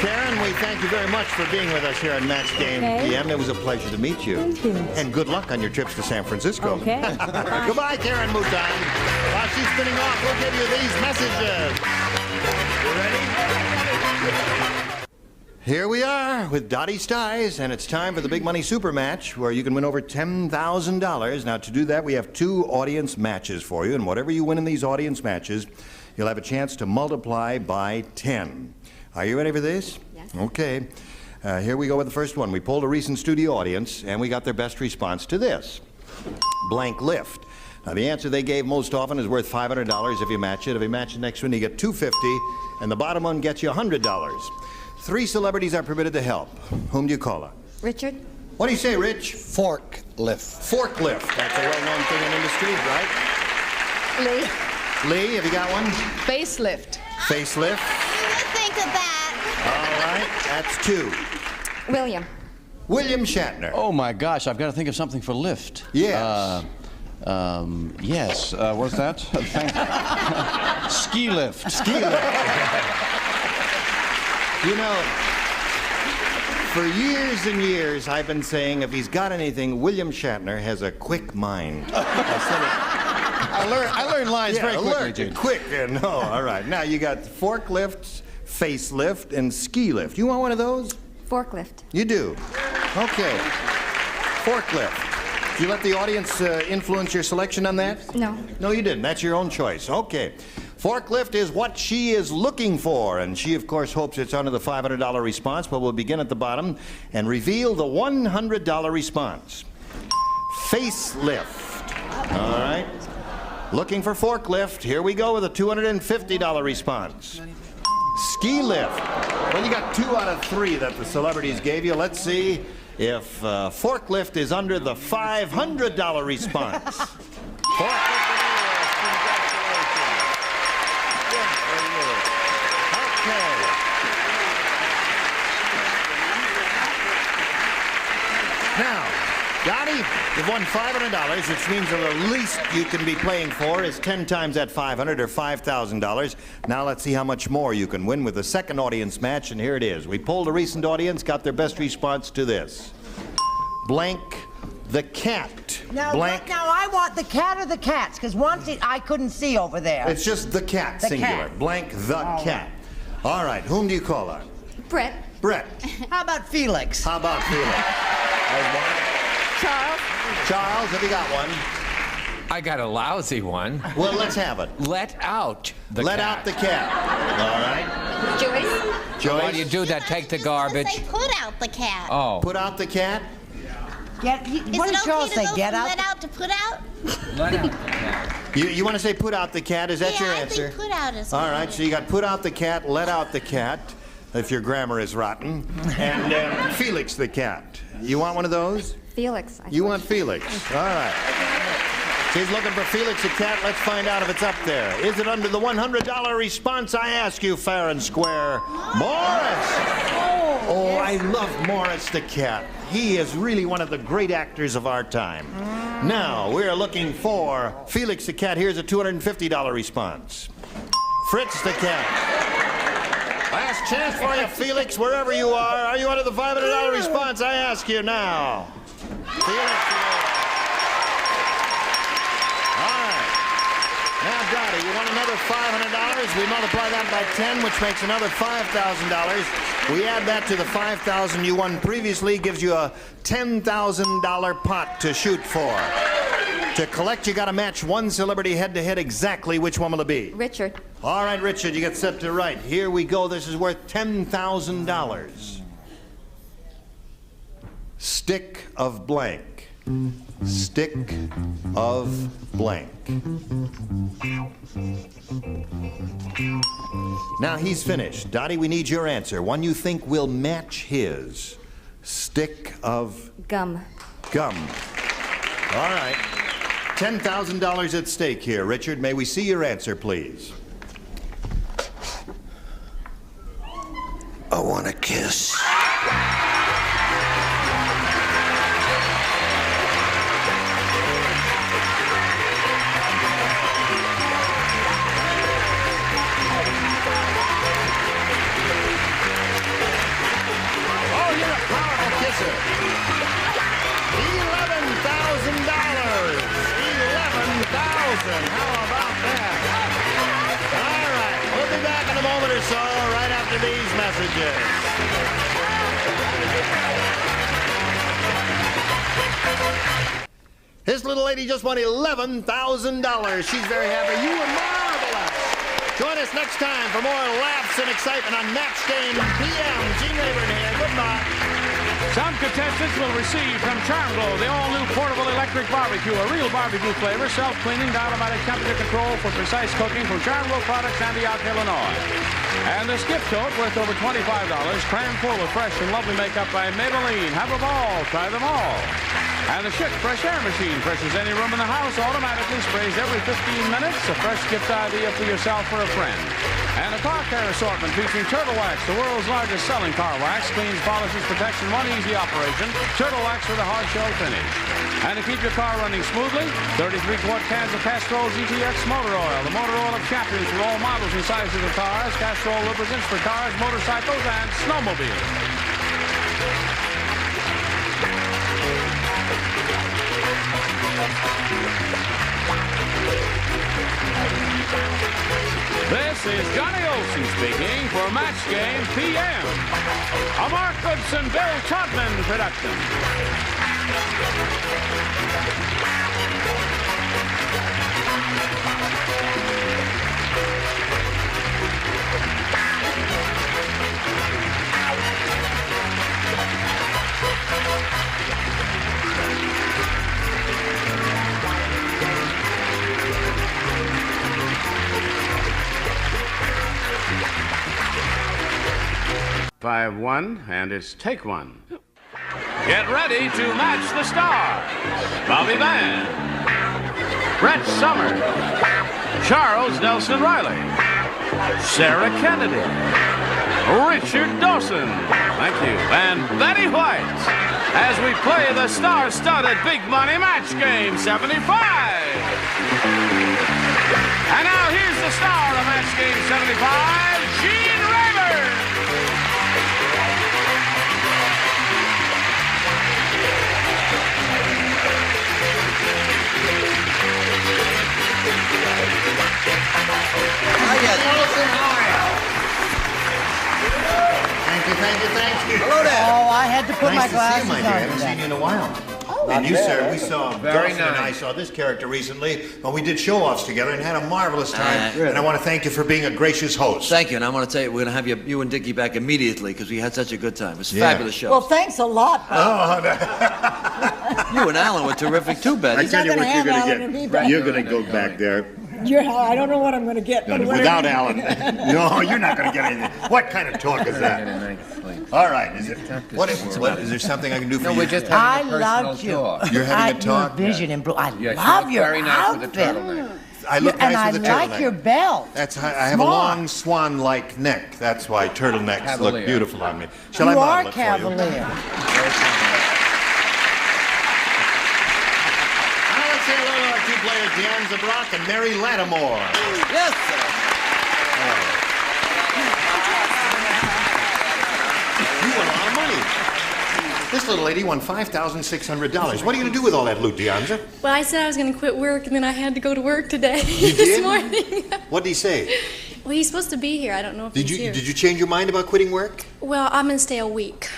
Karen, we thank you very much for being with us here on Match Game PM. It was a pleasure to meet you. Thank you. And good luck on your trips to San Francisco. Okay. Goodbye, Karen Mouton. While she's spinning off, we'll give you these messages. You ready? Here we are with Dottie Stiles, and it's time for the Big Money Super Match, where you can win over $10,000. Now, to do that, we have 2 audience matches for you, and whatever you win in these audience matches, you'll have a chance to multiply by 10. Are you ready for this? Yes. Okay. Here we go with the first one. We polled a recent studio audience, and we got their best response to this. Blank lift. Now, the answer they gave most often is worth $500 if you match it. If you match the next one, you get $250, and the bottom one gets you $100. 3 celebrities are permitted to help. Whom do you call on? Richard? What do you say, Rich? Forklift. Forklift. That's a well-known thing in industry, right? Lee. Lee, have you got one? Facelift. Facelift. Think of that. All right, that's 2. William? William Shatner. Oh my gosh, I've got to think of something for lift. Yes. Yes. What's that? Ski lift. Ski lift. You know, for years and years, I've been saying if he's got anything, William Shatner has a quick mind. I learned lines very quickly, Gene. Quick. No, all right. Now you got forklifts, facelift, and ski lift. You want one of those? Forklift. You do. Okay. Forklift. Did you let the audience influence your selection on that? No. No, you didn't. That's your own choice. Okay. Forklift is what she is looking for, and she, of course, hopes it's under the $500 response, but we'll begin at the bottom and reveal the $100 response. Facelift. All right. Looking for forklift. Here we go with a $250 response. Ski lift. Well, you got 2 out of 3 that the celebrities gave you. Let's see if forklift is under the $500 response. Forklift. Now, Dottie, you've won $500, which means that the least you can be playing for is 10 times that $500 or $5,000. Now let's see how much more you can win with the second audience match, and here it is. We polled a recent audience, got their best response to this. Blank the cat. Now, Blank. now I want the cat or the cats, because once I couldn't see over there. It's just the cat, The singular. cat. Blank the cat. All right, whom do you call on? Brett? Brett. How about Felix? How about Felix? Charles. Charles, have you got one? I got a lousy one. Well, let's have it. Let out the Let cat. out the cat. All right. Joyce? Joyce. Why do you do that? Take the garbage. Say put out the cat. Oh. Put out the cat. What Is did it okay Charles to say? go Get from out? let out to put out? Let out the cat. You want to say put out the cat? Is that Yeah, your I answer? think put out is All good. right, so you got put out the cat, let out the cat, if your grammar is rotten, and Felix the cat. You want one of those? Felix. You want Felix. All right. She's looking for Felix the cat. Let's find out if it's up there. Is it under the $100 response? I ask you, fair and square. Morris! Oh, I love Morris the cat. He is really one of the great actors of our time. Now, we're looking for Felix the cat. Here's a $250 response. Fritz the cat. Last chance for you, Felix, wherever you are. Are you under the $500 response? I ask you now. Felix. All right. Now, Dottie, you want another $500? We multiply that by 10, which makes another $5,000. We add that to the $5,000 you won previously, gives you a $10,000 pot to shoot for. To collect, you got to match one celebrity head-to-head exactly. Which one will it be? Richard. All right, Richard, you get set to write. Here we go. This is worth $10,000. Stick of blank. Stick of blank. Now he's finished. Dottie, we need your answer. One you think will match his. Stick of Gum. gum. All right. $10,000 at stake here. Richard, may we see your answer, please? I want a kiss. Oh, you're a powerful kisser. $11,000. $11,000. How about that? All right. We'll be back in a moment or so, right after these messages. This little lady just won $11,000. She's very happy. You were marvelous. Join us next time for more laughs and excitement on Match Game PM. Gene Rayburn here. Goodbye. Some contestants will receive from Charmglow the all-new portable electric barbecue, a real barbecue flavor, self-cleaning, automatic temperature control for precise cooking from Charmglow Products, Antioch, Illinois. And the Skip Tote, worth over $25, crammed full of fresh and lovely makeup by Maybelline. Have a ball. Try them all. And the Schick Fresh Air Machine freshes any room in the house, automatically sprays every 15 minutes. A fresh gift idea for yourself or a friend. And a car care assortment featuring Turtle Wax, the world's largest selling car wax. Cleans, polishes, protection, one easy operation. Turtle Wax with a hard shell finish. And to keep your car running smoothly, 33-quart cans of Castrol GTX motor oil. The motor oil of champions for all models and sizes of cars. Castrol lubricants for cars, motorcycles, and snowmobiles. This is Johnny Olson speaking for Match Game PM, a Mark Goodson, Bill Todman production. Five one, and it's take one. Get ready to match the stars. Bobby Van, Brett Somers, Charles Nelson Riley, Sarah Kennedy, Richard Dawson, thank you, and Betty White, as we play the star-studded Big Money Match Game 75. And now here's the star of Match Game 75, Gene Rayburn. Thank you. Hello there. Oh, I had to put nice my glasses to see you, my dear. I on haven't today. seen you in a while. Oh, and you, not sir, bad. we saw Very Dawson and I nice. saw this character recently when we did show-offs together and had a marvelous time. Really? And I want to thank you for being a gracious host. Thank you, and I want to tell you, we're going to have you and Dickie back immediately because we had such a good time. It was a Yeah. fabulous show. Well, thanks a lot. Oh, You and Alan were terrific too, Betty. I tell you what you're Alan going and to me get. back. You're going to go back there. I don't know what I'm going to get. but Without whatever. Alan. No, you're not going to get anything. What kind of talk is that? All right. Is there something I can do for you? I loved you. You're having a talk? Your vision and blue. I Yes, love you your look very nice with the outfit. turtleneck. I look and nice I with the like turtleneck. your belt. I have a Smart. long swan-like neck. That's why turtlenecks Cavalier. look beautiful on me. Shall I You are model it for you? cavalier. Now let's say hello to our two players, Deanza Brock and Mary Lattimore. Yes, sir. You won a lot of money. This little lady won $5,600. What are you going to do with all that loot, Deanza? Well, I said I was going to quit work, and then I had to go to work today. You this did? morning. What did he say? Well, he's supposed to be here. I don't know if Did he's you here. did you change your mind about quitting work? Well, I'm going to stay a week.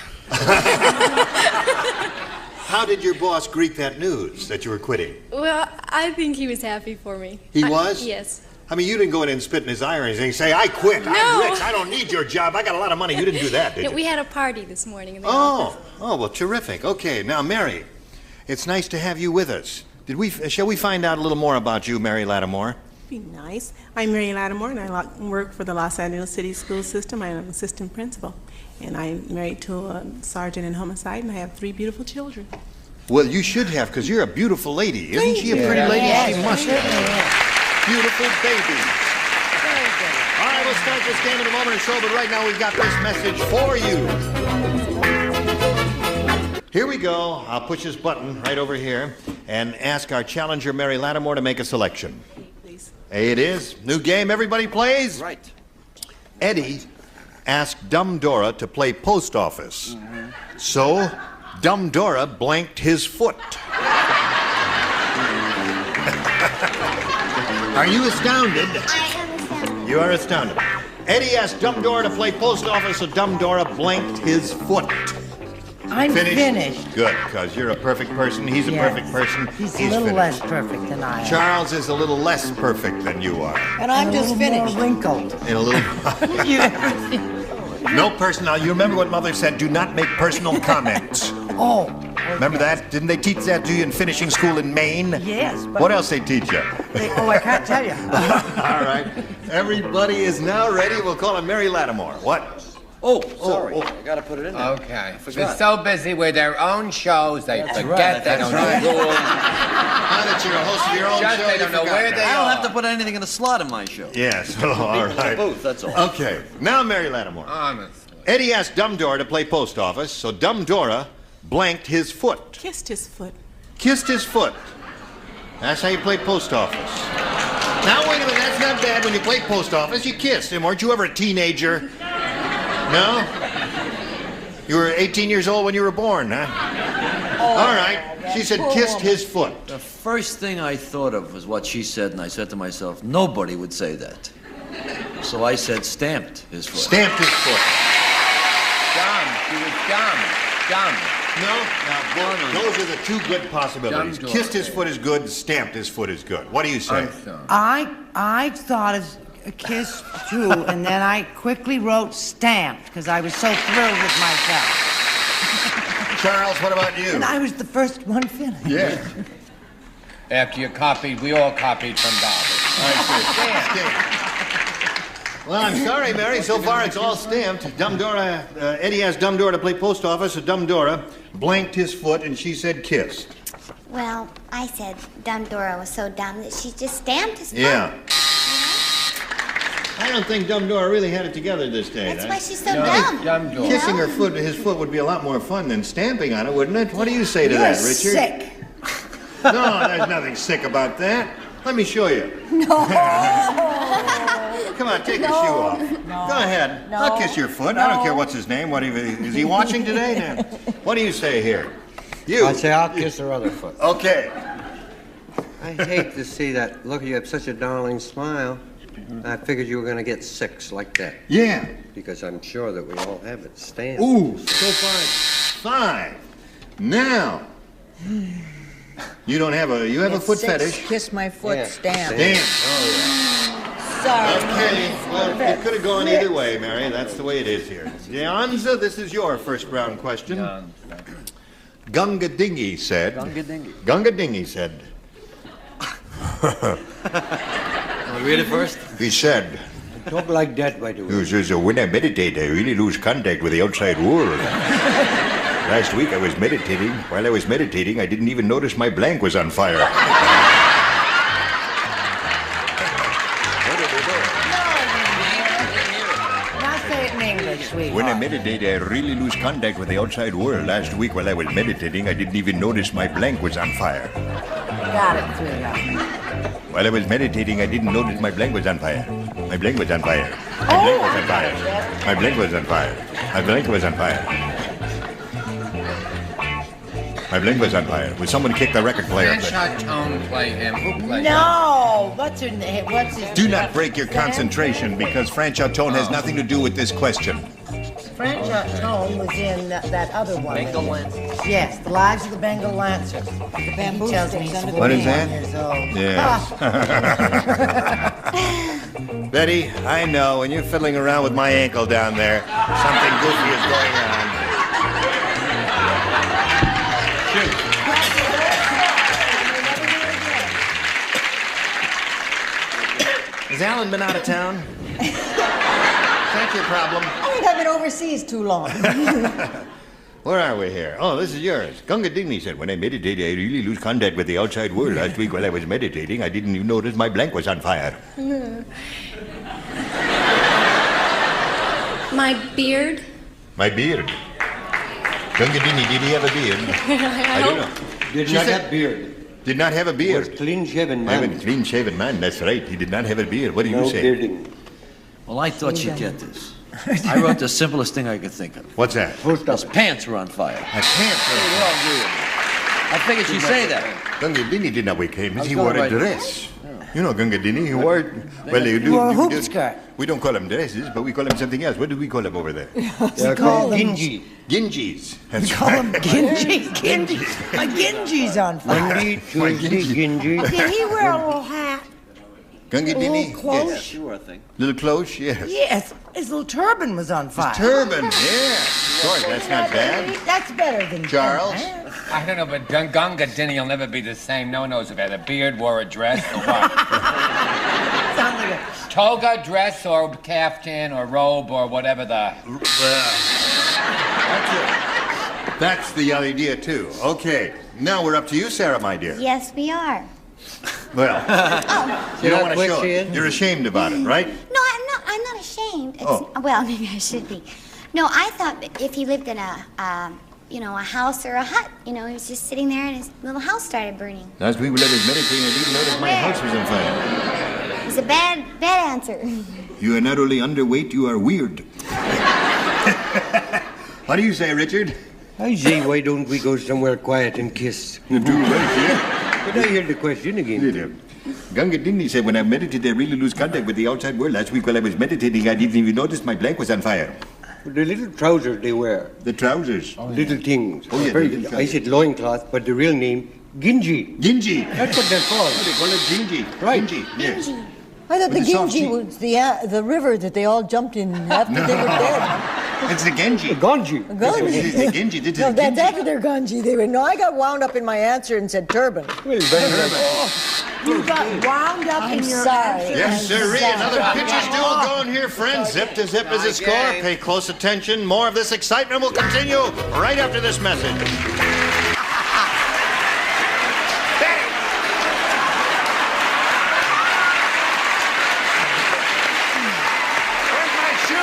How did your boss greet that news that you were quitting? Well, I think he was happy for me. He was? Yes. I mean, you didn't go in and spit in his eye or anything. Say, I quit. No. I'm rich. I don't need your job. I got a lot of money. You didn't do that, did No, you? we had a party this morning in the office. Well, terrific. Okay, now, Mary, it's nice to have you with us. Shall we find out a little more about you, Mary Lattimore? Be nice. I'm Mary Lattimore, and I work for the Los Angeles City School System. I'm an assistant principal, and I'm married to a sergeant in homicide, and I have 3 beautiful children. Well, you should have, because you're a beautiful lady. Isn't Thank she a you. pretty lady? Yes, She must she be. Beautiful baby. All right, we'll start this game in a moment or so, but right now we've got this message for you. Here we go. I'll push this button right over here and ask our challenger, Mary Lattimore, to make a selection. Please. A it is. New game, everybody plays? Right. Eddie asked Dumb Dora to play post office. So, Dumb Dora blanked his foot. Are you astounded? I am astounded. You are astounded. Eddie asked Dumb Dora to play post office, so Dumb Dora blanked his foot. I'm finished. Good, because you're a perfect person. He's a Yes. perfect person. He's a little finished. less perfect than I am. Charles is a little less perfect than you are. And I'm just finished. Wrinkled. In a little. No personal. You remember what Mother said? Do not make personal comments. Oh. Remember that? Didn't they teach that to you in finishing school in Maine? Yes. But What else they teach you? I can't tell you. All right. Everybody is now ready. We'll call him Mary Lattimore. What? Oh, sorry. I gotta put it in there. Okay. They're Forgot. so busy with their own shows, they forget right, they that's don't right. know. Now that you're a host of your own Just show, they don't you know forgot where that. they I don't are. have to put anything in the slot in my show. Yes. Oh, all People in the right. booth, that's all. Okay. Now, Mary Lattimore. Honestly. Eddie asked Dumb Dora to play post office, so Dumb Dora blanked his foot. Kissed his foot. Kissed his foot. That's how you play post office. Now, wait a minute. That's not bad. When you play post office, you kissed him. Weren't you ever a teenager? No? You were 18 years old when you were born, huh? All right. She said kissed his foot. The first thing I thought of was what she said, and I said to myself, nobody would say that. So I said stamped his foot. Stamped his foot. Dumb. She was dumb. Dumb. No, those are the two good possibilities. Dumb Dora. Kissed his foot is good, stamped his foot is good. What do you say? I thought of a kiss too, and then I quickly wrote stamped because I was so thrilled with myself. Charles, what about you? And I was the first one finished. Yeah. After you copied, we all copied from Bobby. Well, I'm sorry, Mary. So far, it's all stamped. Dumb Dora, Eddie asked Dumb Dora to play post office, so Dumb Dora blanked his foot, and she said kissed. Well, I said Dumb Dora was so dumb that she just stamped his foot. Yeah. I don't think Dumb Dora really had it together this day. That's why she's so dumb. Dumb Dora. Kissing her foot, his foot would be a lot more fun than stamping on it, wouldn't it? What do you say to You're that, Richard? sick. No, there's nothing sick about that. Let me show you. No. Come on, take your shoe off. Go ahead. No. I'll kiss your foot. I don't care what's his name. Is he watching today? No. What do you say here? You. I say I'll kiss her other foot. Okay. I hate to see that look. You have such a darling smile. I figured you were going to get 6 like that. Yeah. Because I'm sure that we all have it stamped. Ooh, so far 5. Now, you don't have a, you have a foot fetish. Kiss my foot, Yeah. stamp. Damn. Sorry. Okay, well, it could have gone either way, Mary. That's the way it is here. Janza, this is your first round question. Gunga Dingy said. Gunga Dingy said. Read it first. He said. Talk like that, by the way. He says, when I meditate, I really lose contact with the outside world. Last week I was meditating. While I was meditating, I didn't even notice my blank was on fire. Now say it in English, sweetheart. When I meditate, I really lose contact with the outside world. Last week while I was meditating, I didn't even notice my blank was on fire. Got it, sweetheart. While I was meditating, I didn't notice my blank was on fire. My blank was on fire. My blank was on fire. My blank was on fire. My blank was on fire. My blank was on fire. Would someone kick the record player? Can't shot Tone play him? Who played No. What's her name? What's his Do not break your concentration because Franchot Tone has nothing to do with this question. French Tone was in that other one. Bengal Lancers. Yes, The Lives of the Bengal Lancers. The bamboo tells me sticks he's under the What is 41 that? years old. Yes. Betty, I know when you're fiddling around with my ankle down there, something goofy is going on. Has Alan been out of town? Is that your problem? I think I've been overseas too long. Where are we here? Oh, this is yours. Gunga Dingley said, when I meditate, I really lose contact with the outside world. Last week while I was meditating, I didn't even notice my blank was on fire. My beard? My beard. Gunga Dinny, did he have a beard? I don't know. Did not have beard. Did not have a beard. Was clean-shaven I have man. a clean-shaven man, that's right. He did not have a beard. What do you No say? bearding. Well, I thought you'd get this. I wrote the simplest thing I could think of. What's that? His pants were on fire. My pants were on fire. I figured she'd say that. Gunga Dinny did not wear clothes. He gonna wore a write- dress. You know Gunga Dinny, he wore... Well, they do... wore a hoop do- skirt. We don't call them dresses, but we call them something else. What do we call them over there? They're called gingy. Gingies. That's Call right. him Gingy. Gingy. My Gingy's on fire. Monday, Tuesday, gingy. Did he wear a little hat? Gunga Dinny? little close? Yes. Sure, I think. Little close, yes. Yes, his little turban was on fire. Turban, yeah. Of course, that's not bad. That's better than Charles? I don't know, but Gunga Dinny will never be the same. No one knows if he had a beard, wore a dress, or what. Sounds like a... Toga, dress, or caftan, or robe, or whatever the... That's the idea, too. Okay, now we're up to you, Sarah, my dear. Yes, we are. Well, you don't want to quick show she it. is? You're ashamed about it, right? No, I'm not ashamed. It's, Oh. Well, maybe I should be. No, I thought that if he lived in a house or a hut, he was just sitting there and his little house started burning. As we were meditating, I didn't notice my house was on fire. It's a bad answer. You are not only underweight, you are weird. What do you say, Richard? I say, why don't we go somewhere quiet and kiss? You're too right, yeah. But I hear the question again. Gunga Dinny said when I meditate, I really lose contact with the outside world. Last week while I was meditating, I didn't even notice my blank was on fire. The little trousers they wear. The trousers? Little things. Oh, yeah, Very- the little I said loincloth, but the real name, Gingy. Gingy. That's what they're called. They call it Gingy. Right. Gingy, yes. I thought the With the soft Gingy tea. was the river that they all jumped in after they were dead. It's the Genji. Ganji. Ganji. This is the Genji. This is No, the that's Genji. after their Ganji. They were, no, I got wound up in my answer and said turban. Well, then, You got wound up in your sorry. answer. Yes, I'm sir. sorry. Another pitcher's duel going here, friends. Zip to zip is the score. Pay close attention. More of this excitement will continue right after this message. Where's my shoe?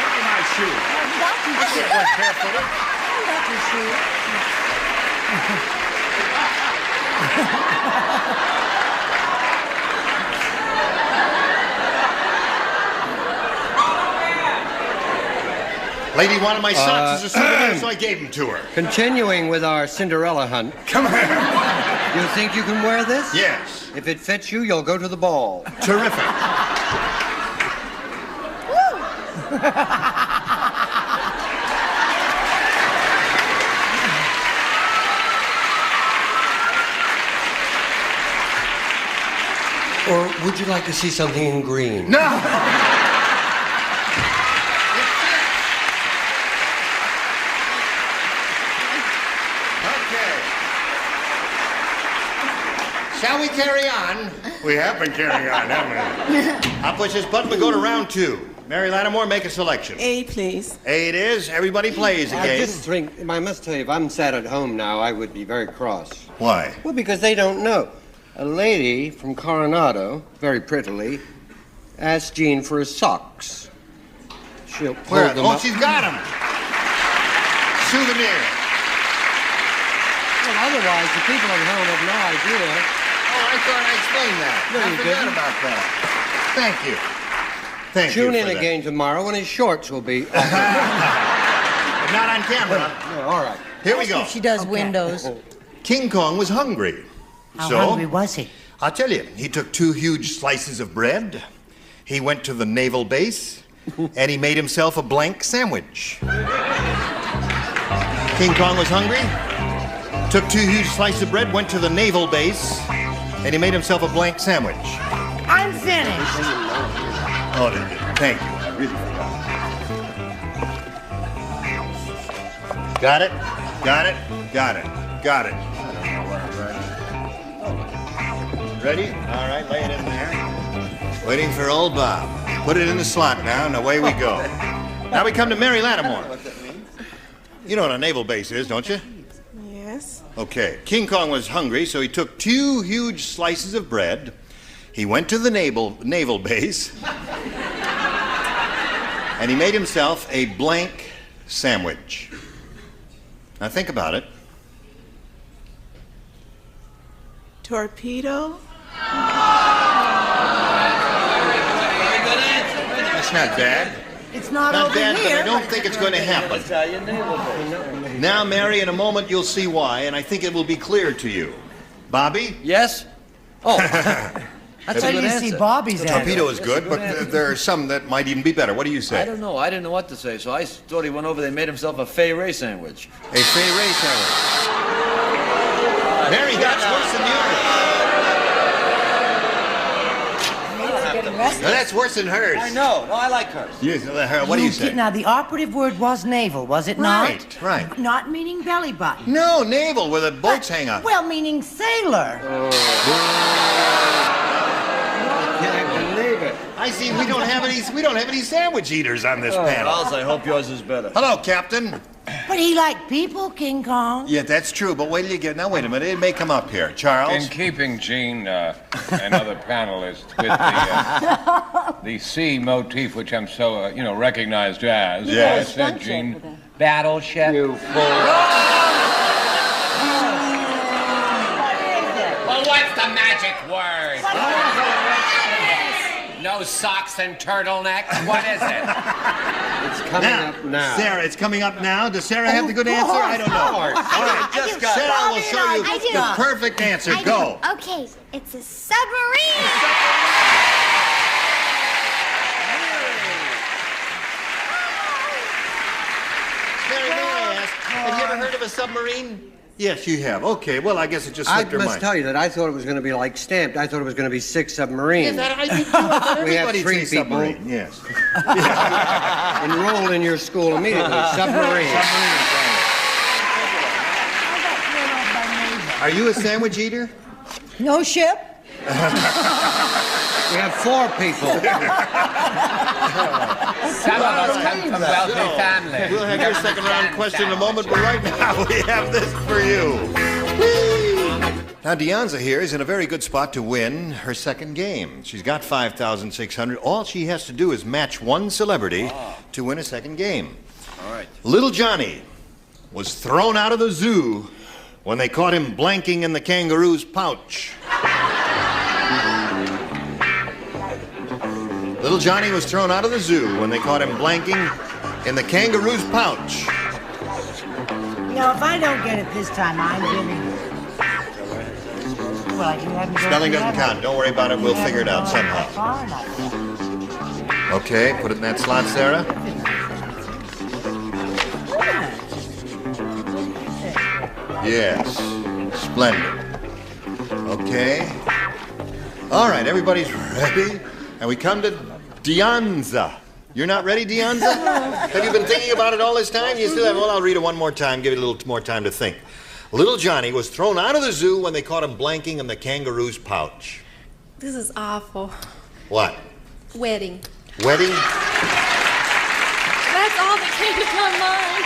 Look at my shoe. I can't wear barefooted. Lady wanted my socks as a souvenir, so I gave them to her. continuing with our Cinderella hunt. Come here. You think you can wear this? Yes. If it fits you, you'll go to the ball. Terrific. Or would you like to see something in green? No! Okay. Shall we carry on? We have been carrying on, haven't we? I'll push this button. We go to round two. Mary Lattimore, make a selection. A, please. A it is. Everybody plays I again. just think, I must tell you, if I'm sat at home now, I would be very cross. Why? Well, because they don't know. A lady from Coronado, very prettily, asked Jean for his socks. She'll pull Where? them Oh, up. she's got them. Souvenir. Well, otherwise, the people at home have no idea. Oh, I thought I explained that. No, I you forgot didn't. about that. Thank you. Thank you Tune for in that. again tomorrow when his shorts will be. But not on camera. No, all right. Here we go. If she does windows. King Kong was hungry. How So, hungry was he? I'll tell you, he took 2 huge slices of bread, he went to the naval base, and he made himself a blank sandwich. King Kong was hungry, took 2 huge slices of bread, went to the naval base, and he made himself a blank sandwich. I'm finished. Oh, thank you. I really forgot. Got it? Got it? Got it. Got it. Ready? All right, lay it in there. Waiting for old Bob. Put it in the slot now, and away we go. Now we come to Mary Lattimore. You know what a naval base is, don't you? Yes. Okay, King Kong was hungry, so he took 2 huge slices of bread. He went to the naval base, and he made himself a blank sandwich. Now think about it. Torpedo? That's not bad. It's not Not over bad, here. but I don't think it's going to happen. Now, Mary, in a moment you'll see why, and I think it will be clear to you. Bobby? Yes? Oh, That's how you see Bobby's The answer. torpedo is good, but there are some that might even be better. What do you say? I don't know. I didn't know what to say, so I thought he went over there and made himself a Fay Ray sandwich. A Fay Ray sandwich. Mary, that's worse than yours. No, that's worse than hers. I know. No, I like hers. Yes, what do you say? Now, the operative word was naval, was it not? Right. Not meaning belly button. No, naval, where the boats hang up. Well, meaning sailor. Can't believe it. I see. We don't have any sandwich eaters on this panel. Charles, I hope yours is better. Hello, Captain. But he liked people, King Kong. Yeah, that's true. But wait till you get. Now, wait a minute. It may come up here, Charles. In keeping, Gene, and other panelists with the sea motif, which I'm so, recognized as. Yes. I said, Gene, battleship. You fool. Well, what's the magic word? No socks and turtlenecks? What is it? It's coming up now. Sarah, it's coming up now. Does Sarah have the good answer? I don't know. All right, Sarah will show you the perfect answer. I do. Go. Okay, it's a submarine. Mary, may I ask, have you ever heard of a submarine? Yes, you have. Okay, well, I guess it just slipped I her must mind. tell you that I thought it was going to be like Stamped. I thought it was going to be 6 submarines. Yeah, I did too. I thought We have everybody 3 say people. submarine. Yes. Enrolled in your school immediately. Submarine. Are you a sandwich eater? No ship? We have 4 people. Some of us come from wealthy families. We'll have your second round question in a moment, but right now we have this for you. Now, Deonza here is in a very good spot to win her second game. She's got 5,600. All she has to do is match one celebrity to win a second game. All right. Little Johnny was thrown out of the zoo when they caught him blanking in the kangaroo's pouch. Little Johnny was thrown out of the zoo when they caught him blanking in the kangaroo's pouch. Now, if I don't get it this time, I'm winning. Well, you haven't Spelling doesn't count. Don't worry about it. We'll figure it out somehow. Okay, put it in that slot, Sarah. Yes. Splendid. Okay. All right, everybody's ready. And we come to Deonza. You're not ready, Deonza? Have you been thinking about it all this time? You still have. Well, I'll read it one more time, give it a little more time to think. Little Johnny was thrown out of the zoo when they caught him blanking in the kangaroo's pouch. This is awful. What? Wedding. Wedding? That's all that came to my mind.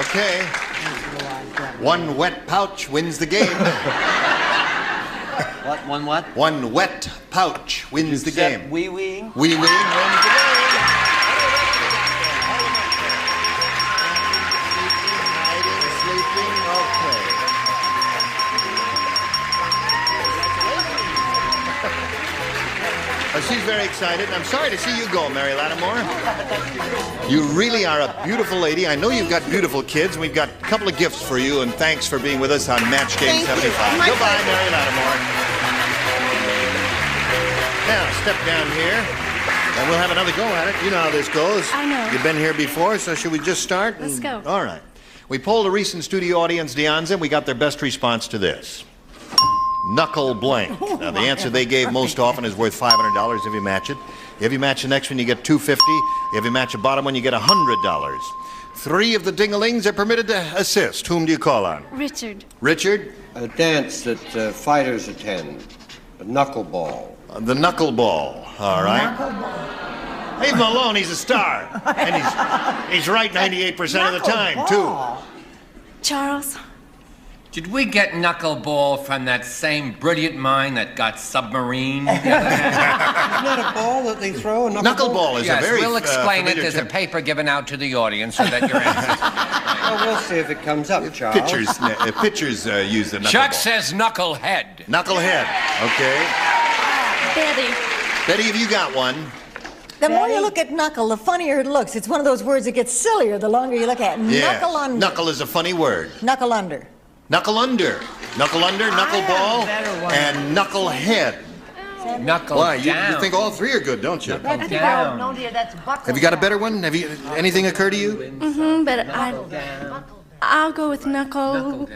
Okay. One wet pouch wins the game. What? One what? One wet pouch wins the game. Wee-weeing? Wee-weeing wins the game. She's very excited. I'm sorry to see you go, Mary Lattimore. You really are a beautiful lady. I know you've got beautiful kids, and we've got a couple of gifts for you, and thanks for being with us on Match Game 75. Goodbye, Mary Lattimore. Now, step down here, and we'll have another go at it. You know how this goes. I know. You've been here before, so should we just start? Let's go. All right. We polled a recent studio audience, Deonza, and we got their best response to this. Knuckle blank. Now, the answer they gave most often is worth $500 if you match it. If you match the next one, you get $250. If you match the bottom one, you get $100. 3 of the dinglings are permitted to assist. Whom do you call on? Richard. Richard? A dance that fighters attend. A knuckleball. The knuckleball. All right. Leave him alone. He's a star. And he's right 98% of the time, too. Charles. Did we get knuckleball from that same brilliant mind that got submarine the other day? Isn't that a ball that they throw? Knuckleball is Yes, a very we'll explain it. familiar There's a term. paper given out to the audience so that your answers. Well, we'll see if it comes up, Charles. Pitchers use the knuckleball. Chuck says knucklehead. Knucklehead. Okay. Betty. Betty, have you got one? The more you look at knuckle, the funnier it looks. It's one of those words that gets sillier the longer you look at it. Yes. Knuckle under. Knuckle is a funny word. Knuckle under. Knuckle under. Knuckle under, knuckleball, and knucklehead. Knuckle Why, down. you think all three are good, don't you? Knuckle down. No, dear, that's buckle. Have you got a better one? Have you anything occur to you? But I'll go with knuckle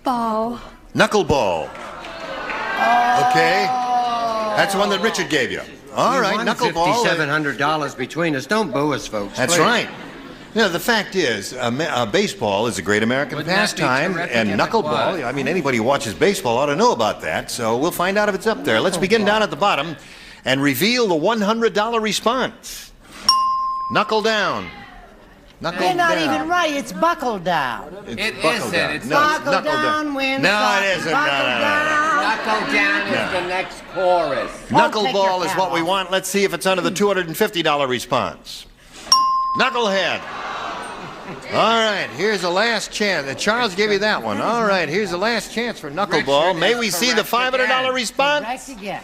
ball. Knuckleball. Okay. That's the one that Richard gave you. All right, knuckleball. $5,700 between us. Don't boo us, folks. That's please. right. You know, the fact is, baseball is a great American Wouldn't that be pastime, terrific and if it knuckleball, was? I mean, anybody who watches baseball ought to know about that, so we'll find out if it's up there. Let's begin down at the bottom and reveal the $100 response. Knuckle down. Knuckle You're not down. even right. It's buckle down. It buckle isn't. down. It's No, it's buckle knuckle down, when No, soft, it isn't. buckle No. Knuckle down is the next chorus. Knuckleball take is your what cap we off. want. Let's see if it's under the $250 response. Knucklehead. All right, here's the last chance. Charles gave you that one. All right, here's the last chance for knuckleball. Richard May is we see the correct $500 again. response? Correct again.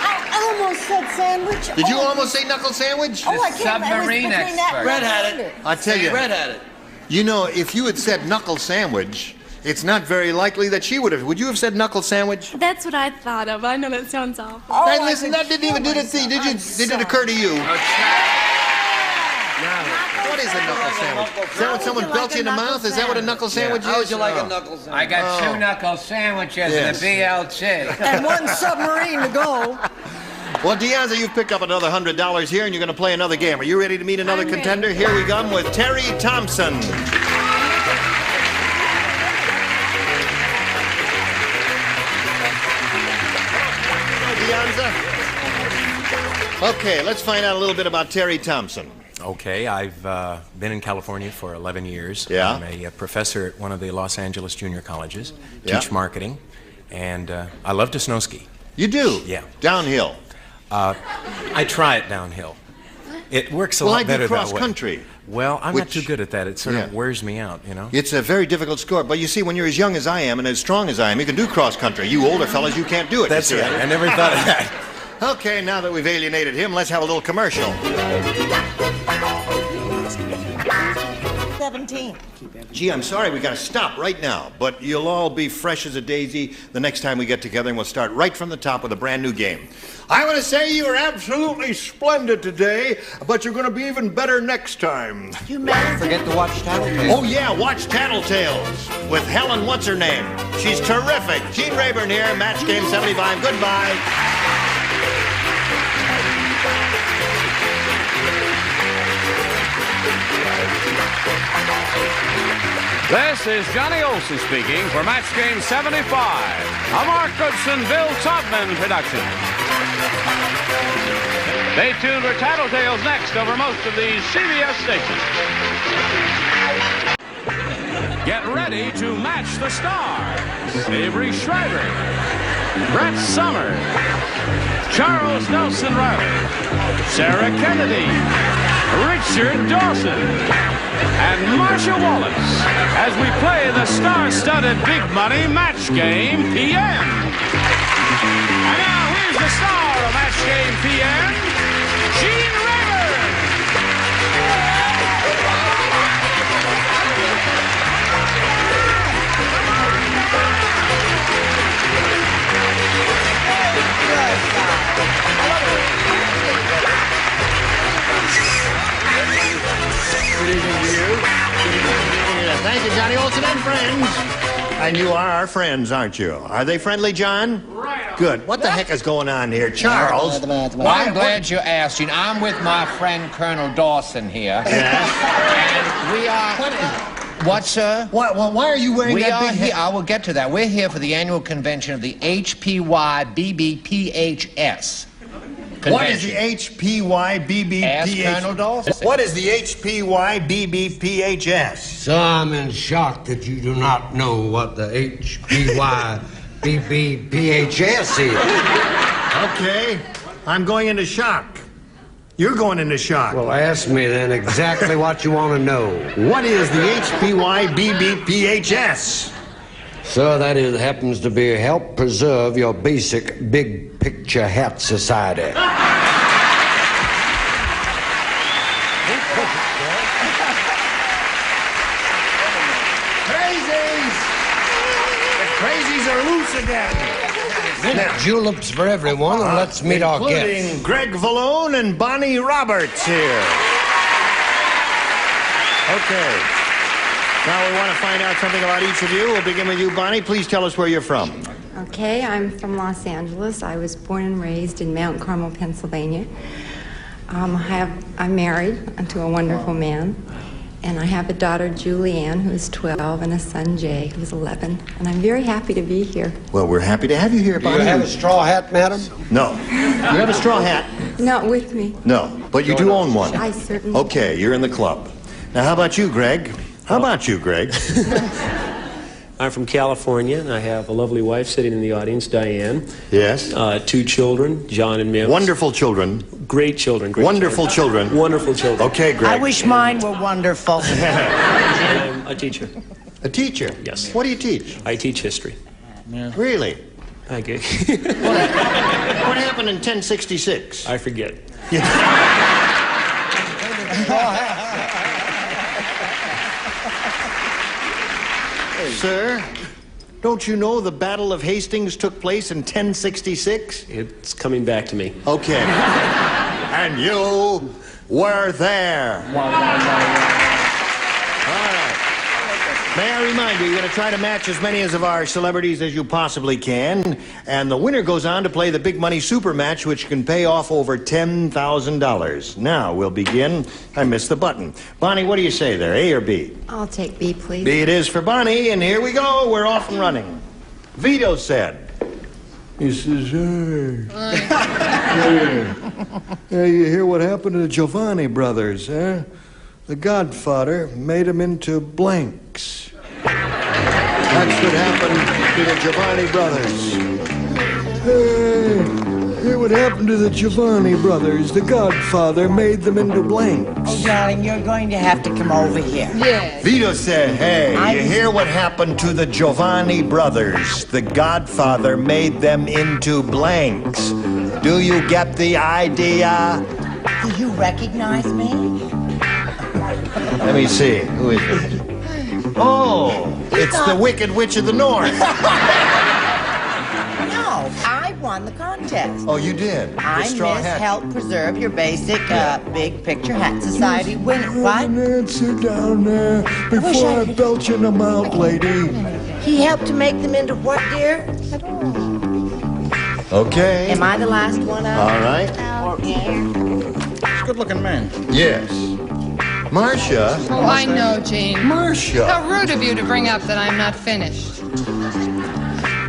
I almost said sandwich. Did you almost say knuckle sandwich? Oh, I can't. It was Submarine between that expert. Red had it. I tell you, Red had it. you know, if you had said knuckle sandwich, it's not very likely that she would have. Would you have said knuckle sandwich? That's what I thought of. I know that sounds awful. Oh, Hey, I listen, could that didn't even kill did it. Did you? myself. Did it occur to you? What is a knuckle sandwich? Is that when someone belts you in the mouth? Is that what a knuckle sandwich How would is? you like Oh. a knuckle sandwich? I got two knuckle sandwiches Yes. and a BLT. And one submarine to go. Well, Deonza, you've picked up another $100 here, and you're going to play another game. Are you ready to meet another contender? Here we come with Terry Thompson. Deonza. Okay, let's find out a little bit about Terry Thompson. Okay, I've been in California for 11 years. Yeah. I'm a professor at one of the Los Angeles junior colleges, Yeah. teach marketing, and I love to snow ski. You do? Yeah. Downhill. I try it downhill. It works a Well, lot I do better that way. cross-country, Well, I'm not which- too good at that. It sort Yeah. of wears me out, you know? It's a very difficult sport, but you see, when you're as young as I am and as strong as I am, you can do cross-country. You older fellas, you can't do it. That's you see. right. I never thought of that. Okay, now that we've alienated him, let's have a little commercial. 17. Gee, I'm sorry, we gotta stop right now, but you'll all be fresh as a daisy the next time we get together, and we'll start right from the top with a brand new game. I want to say you were absolutely splendid today, but you're gonna be even better next time. You man. Forget to watch Tattletales. Oh yeah, watch Tattletales with Helen, what's her name? She's terrific. Gene Rayburn here, Match Game 75. Goodbye. This is Johnny Olson speaking for Match Game 75, a Mark Goodson, Bill Todman production. Stay tuned for Tattletales next over most of these CBS stations. Get ready to match the stars. Avery Schreiber, Brett Summers, Charles Nelson Riley, Sarah Kennedy, Richard Dawson, and Marcia Wallace as we play the star-studded Big Money Match Game PM. And now here's the star of Match Game PM, Gene Rayburn. Good evening to you. Thank you, Johnny Olson and friends. And you are our friends, aren't you? Are they friendly, John? Right. Good. What the heck is going on here? Charles? Well, I'm glad you asked, Gene. I'm with my friend Colonel Dawson here. Yeah. And we are... What, sir? Why are you wearing We that are big here. hat? I will get to that. We're here for the annual convention of the HPY BBPHS. What is the HPYBBPH? Ask Colonel Dolphin. What is the HPYBBPHS? So I'm in shock that you do not know what the HPYBBPHS is. Okay, I'm going into shock. You're going into shock. Well, ask me then exactly what you want to know. What is the HPYBBPHS? Sir, that happens to be help preserve your basic big picture hat society. Crazies! The crazies are loose again. Now, juleps for everyone, and let's meet our guests. Including Greg Valone and Bonnie Roberts here. Okay. Now we want to find out something about each of you. We'll begin with you, Bonnie. Please tell us where you're from. Okay, I'm from Los Angeles. I was born and raised in Mount Carmel, Pennsylvania. I'm married to a wonderful man, and I have a daughter, Julianne, who's 12, and a son, Jay, who's 11. And I'm very happy to be here. Well, we're happy to have you here, Bonnie. Do you have a straw hat, madam? No. You have a straw hat? Not with me. No, but you do own one. I certainly Okay, you're in the club. Now, how about you, Greg? How about you, Greg? I'm from California, and I have a lovely wife sitting in the audience, Diane. Yes. 2 children, John and Mims. Wonderful children. Great children. Great Wonderful children. Wonderful children. Okay, Greg. I wish mine were wonderful. I'm a teacher. A teacher? Yes. What do you teach? I teach history. Really? Thank you. What happened in 1066? I forget. Sir, don't you know the Battle of Hastings took place in 1066? It's coming back to me. Okay. And you were there. All right. May I remind you, you're going to try to match as many of our celebrities as you possibly can, and the winner goes on to play the big money super match, which can pay off over $10,000. Now, we'll begin. I missed the button. Bonnie, what do you say there, A or B? I'll take B, please. B it is for Bonnie, and here we go. We're off and running. Vito said. He says, hey, you hear what happened to the Giovanni brothers, huh? The Godfather made them into blanks. That's what happened to the Giovanni brothers. Hey, hear what happened to the Giovanni brothers. The Godfather made them into blanks. Oh, darling, you're going to have to come over here. Yes. Vito said, hey, you hear what happened to the Giovanni brothers? The Godfather made them into blanks. Do you get the idea? Do you recognize me? Let me see. Who is it? Oh, it's the Wicked Witch of the North. No, I won the contest. Oh, you did? The I'm straw Miss hat. Help Preserve Your Basic Big Picture Hat Society winner. What? Sit down there before I belch in them out, lady. He helped to make them into what, dear? Okay. Am I the last one up? All right. He's a good-looking man. Yes. Marcia. Oh, I know, Gene. Marcia. How rude of you to bring up that I'm not finished.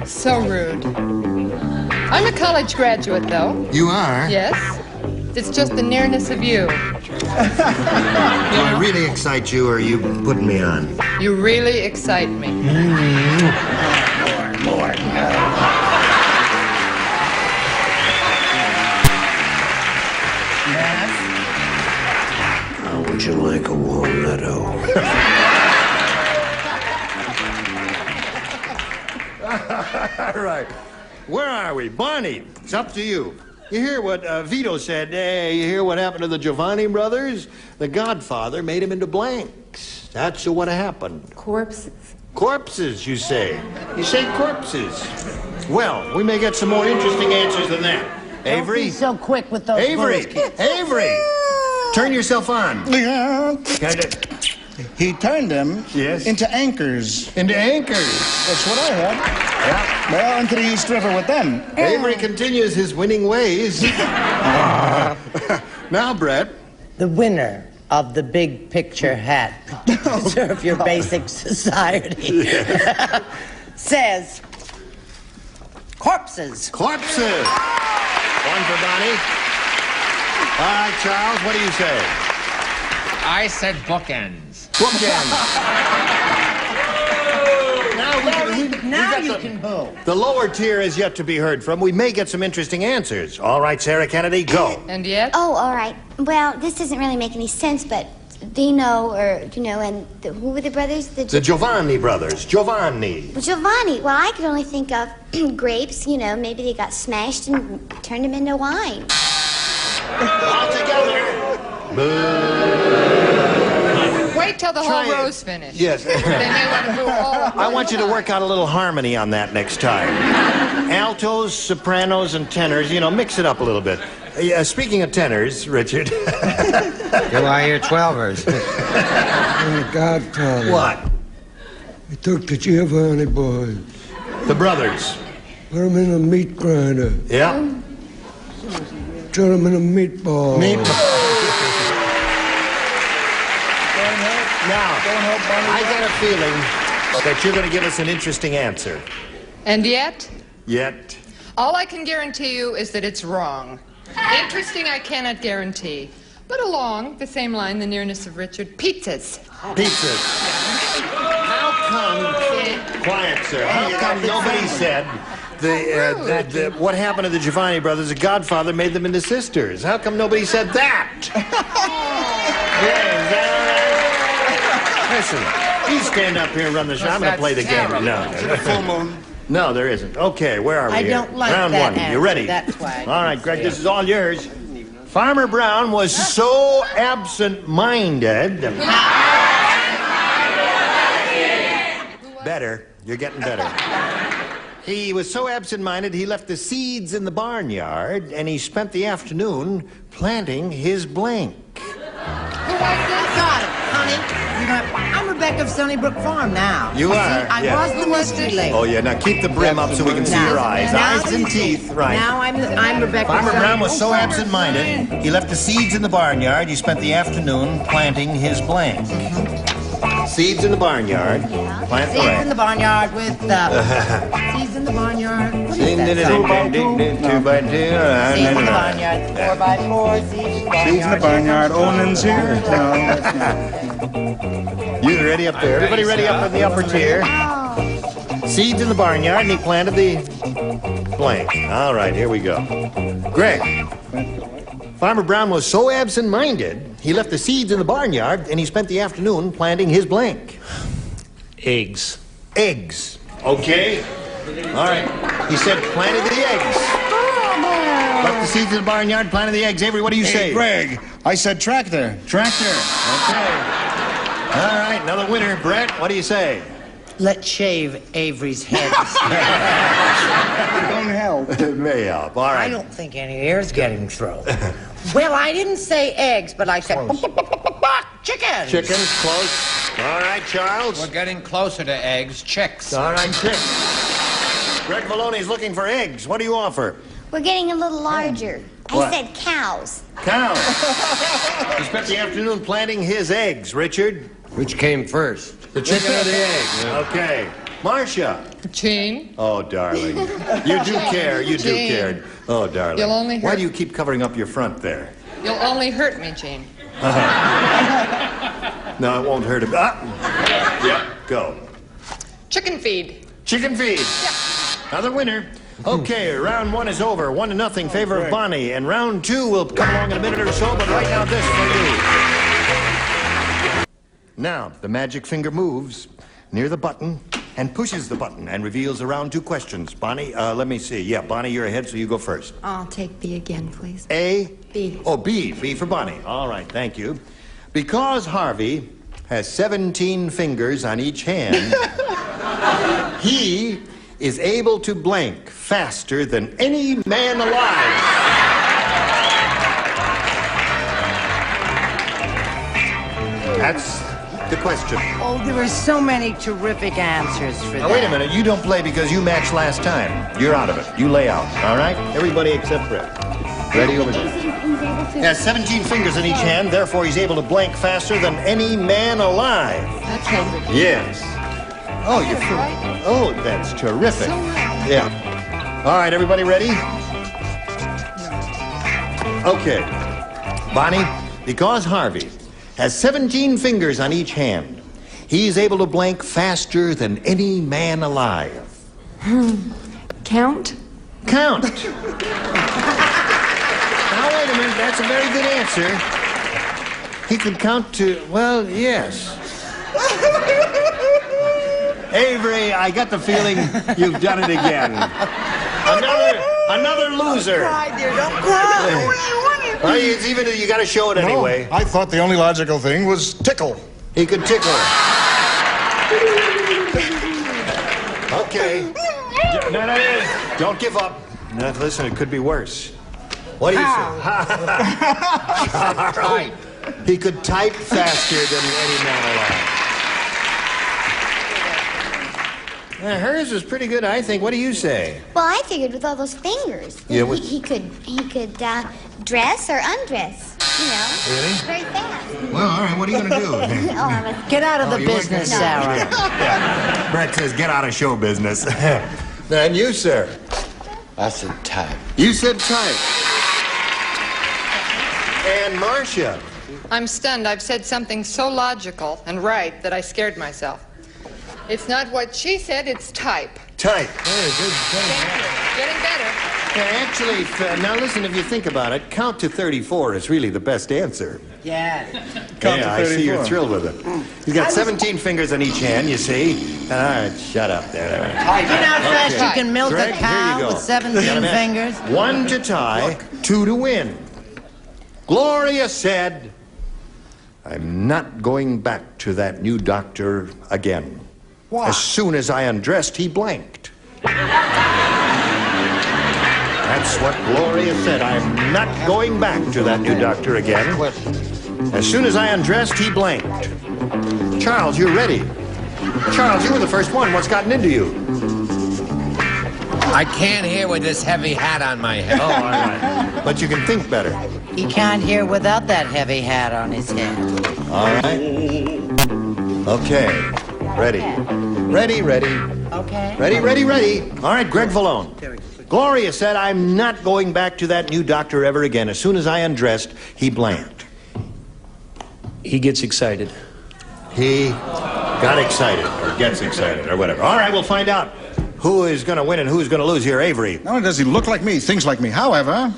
So rude. I'm a college graduate, though. You are? Yes. It's just the nearness of you. Do I really excite you, or are you putting me on? You really excite me. More. How would you like a walnutto? All right. Where are we? Bonnie, it's up to you. You hear what Vito said. Hey, you hear what happened to the Giovanni brothers? The Godfather made them into blanks. That's what happened. Corpses. Corpses, you say. You say corpses. Well, we may get some more interesting answers than that. Avery? Don't be so quick with those Avery! bullets. Avery! Turn yourself on. He turned them Yes. into anchors. Into anchors. That's what I had. Yeah. Well, into the East River with them. Avery continues his winning ways. Now, Brett. The winner of the Big Picture Hat Preserve Your Basic Society says corpses. Corpses. One for Bonnie. All right, Charles, what do you say? I said bookends. Bookends. Now you can boo. The lower tier is yet to be heard from. We may get some interesting answers. All right, Sarah Kennedy, go. And yet? Oh, all right. Well, this doesn't really make any sense, but Dino, and who were the brothers? The Giovanni brothers. Giovanni. Giovanni. Well, I could only think of grapes. Maybe they got smashed and turned them into wine. All together. Wait till the whole row's finished. Yes. They may want to boo all. I want you to work out a little harmony on that next time. Altos, sopranos, and tenors, mix it up a little bit. Speaking of tenors, Richard. Do I hear 12ers? Oh, Godfather. What? We took the Giovanni boys. The brothers. Put them in a meat grinder. Yeah. Turn them into meatballs. Now, I got a feeling that you're going to give us an interesting answer. And yet? Yet? All I can guarantee you is that it's wrong. Interesting, I cannot guarantee. But along the same line, the nearness of Richard, pizzas. Pizzas. How come... Quiet, sir. How come nobody said what happened to the Giovanni brothers? The Godfather made them into sisters. How come nobody said that? Listen, you stand up here and run the show. I'm going to play the game. No. Full moon. No, there isn't. Okay, where are we? I don't like Round that one. answer, You ready? that's why. All right, Greg, this is all yours. Farmer Brown was so absent-minded. Better. You're getting better. He was so absent-minded, he left the seeds in the barnyard, and he spent the afternoon planting his blank. Got it, honey. I'm Rebecca of Sunnybrook Farm now. You are? I yeah. was the mystery lady. Oh, yeah. Now keep the brim up so we can see your eyes. Eyes and teeth, right. Now I'm Rebecca. Farmer Brown was so absent-minded, he left the seeds in the barnyard. He spent the afternoon planting his blank. Seeds in the barnyard. Plant the Seeds in the barnyard with seeds in the barnyard. What is that song? 2 by 2. Seeds in the barnyard. 4 by 4. Seeds in the barnyard. Onan's here. You ready up there? Everybody ready up in the upper tier? Seeds in the barnyard, and he planted the blank. All right, here we go. Greg. Farmer Brown was so absent-minded, he left the seeds in the barnyard, and he spent the afternoon planting his blank. Eggs. Eggs. Okay. All right. He said planted the eggs. Left the seeds in the barnyard, planted the eggs. Avery, what do you say? Greg, I said tractor. Tractor. Okay. All right, another winner. Brett, what do you say? Let's shave Avery's head. Don't help. It may help. All right. I don't think any air's getting through. Well, I didn't say eggs, but I said chickens. Chickens, close. All right, Charles. We're getting closer to eggs. Chicks. All right, chicks. Greg Maloney's looking for eggs. What do you offer? We're getting a little larger. What? I said cows. Cows. He spent the afternoon planting his eggs. Richard? Which came first? The chicken or the egg? Okay. Marcia? Gene? Oh, darling. You do care. You do Gene. care. Oh, darling. You'll only Why hurt- do you keep covering up your front there? You'll only hurt me, Gene. No, it won't hurt him. Yeah, go. Chicken feed. Chicken feed. Yeah. Another winner. Okay, round one is over. 1-0 in favor of Bonnie. And round two will come along in a minute or so, but right now this for you. Now, the magic finger moves near the button and pushes the button and reveals around 2 questions. Bonnie, let me see. Yeah, Bonnie, you're ahead, so you go first. I'll take B again, please. A? B. Oh, B. B for Bonnie. All right, thank you. Because Harvey has 17 fingers on each hand, he is able to blank faster than any man alive. That's the question. Oh, there are so many terrific answers for Now, that. wait a minute. You don't play because you matched last time. You're out of it. You lay out, all right? Everybody except Brett. Ready over there. He has 17 fingers in each hand, therefore he's able to blank faster than any man alive. Okay. Yes. Oh, you're... Oh, that's terrific. Yeah. All right, everybody ready? Okay. Bonnie, because Harvey has 17 fingers on each hand, he's able to blank faster than any man alive. Count? Count. Now, wait a minute. That's a very good answer. He can count to, well, yes. Avery, I got the feeling you've done it again. Another loser. Don't cry, dear. Don't cry. Well, it's even, you got to show it anyway. I thought the only logical thing was tickle. He could tickle. Okay. No, don't give up. No, listen, it could be worse. What do you say? Type. He could type faster than any man alive. Hers was pretty good, I think. What do you say? Well, I figured with all those fingers, Yeah, he could dress or undress. You know, Really? very fast. Well, all right, what are you going to do? Get out of the you weren't business, gonna- Sarah. Yeah. Brett says, get out of show business. And you, sir? I said type. You said type. And Marcia? I'm stunned. I've said something so logical and right that I scared myself. It's not what she said, it's type. Type. Very good. Getting better. Yeah, actually, now listen, if you think about it, count to 34 is really the best answer. Yeah. Count to Yeah, I see you're 34. thrilled with it. He's got 17 fingers on each hand, you see. All right, shut up there. Do you know how fast Okay. you can milk Greg, a here you cow go. with 17 Got a fingers? 1 to tie, 2 to win. Gloria said, I'm not going back to that new doctor again. Why? As soon as I undressed, he blanked. That's what Gloria said. I'm not going back to that new doctor again. As soon as I undressed, he blanked. Charles, you're ready. Charles, you were the first one. What's gotten into you? I can't hear with this heavy hat on my head. Oh, all right. But you can think better. He can't hear without that heavy hat on his head. All right. Okay. Ready. Ready. Okay. Ready. All right, Greg Valone. Gloria said, I'm not going back to that new doctor ever again. As soon as I undressed, he blanked. He gets excited. He got excited, or gets excited, or whatever. All right, we'll find out who is going to win and who's going to lose here. Avery. Not only does he look like me, thinks like me. However,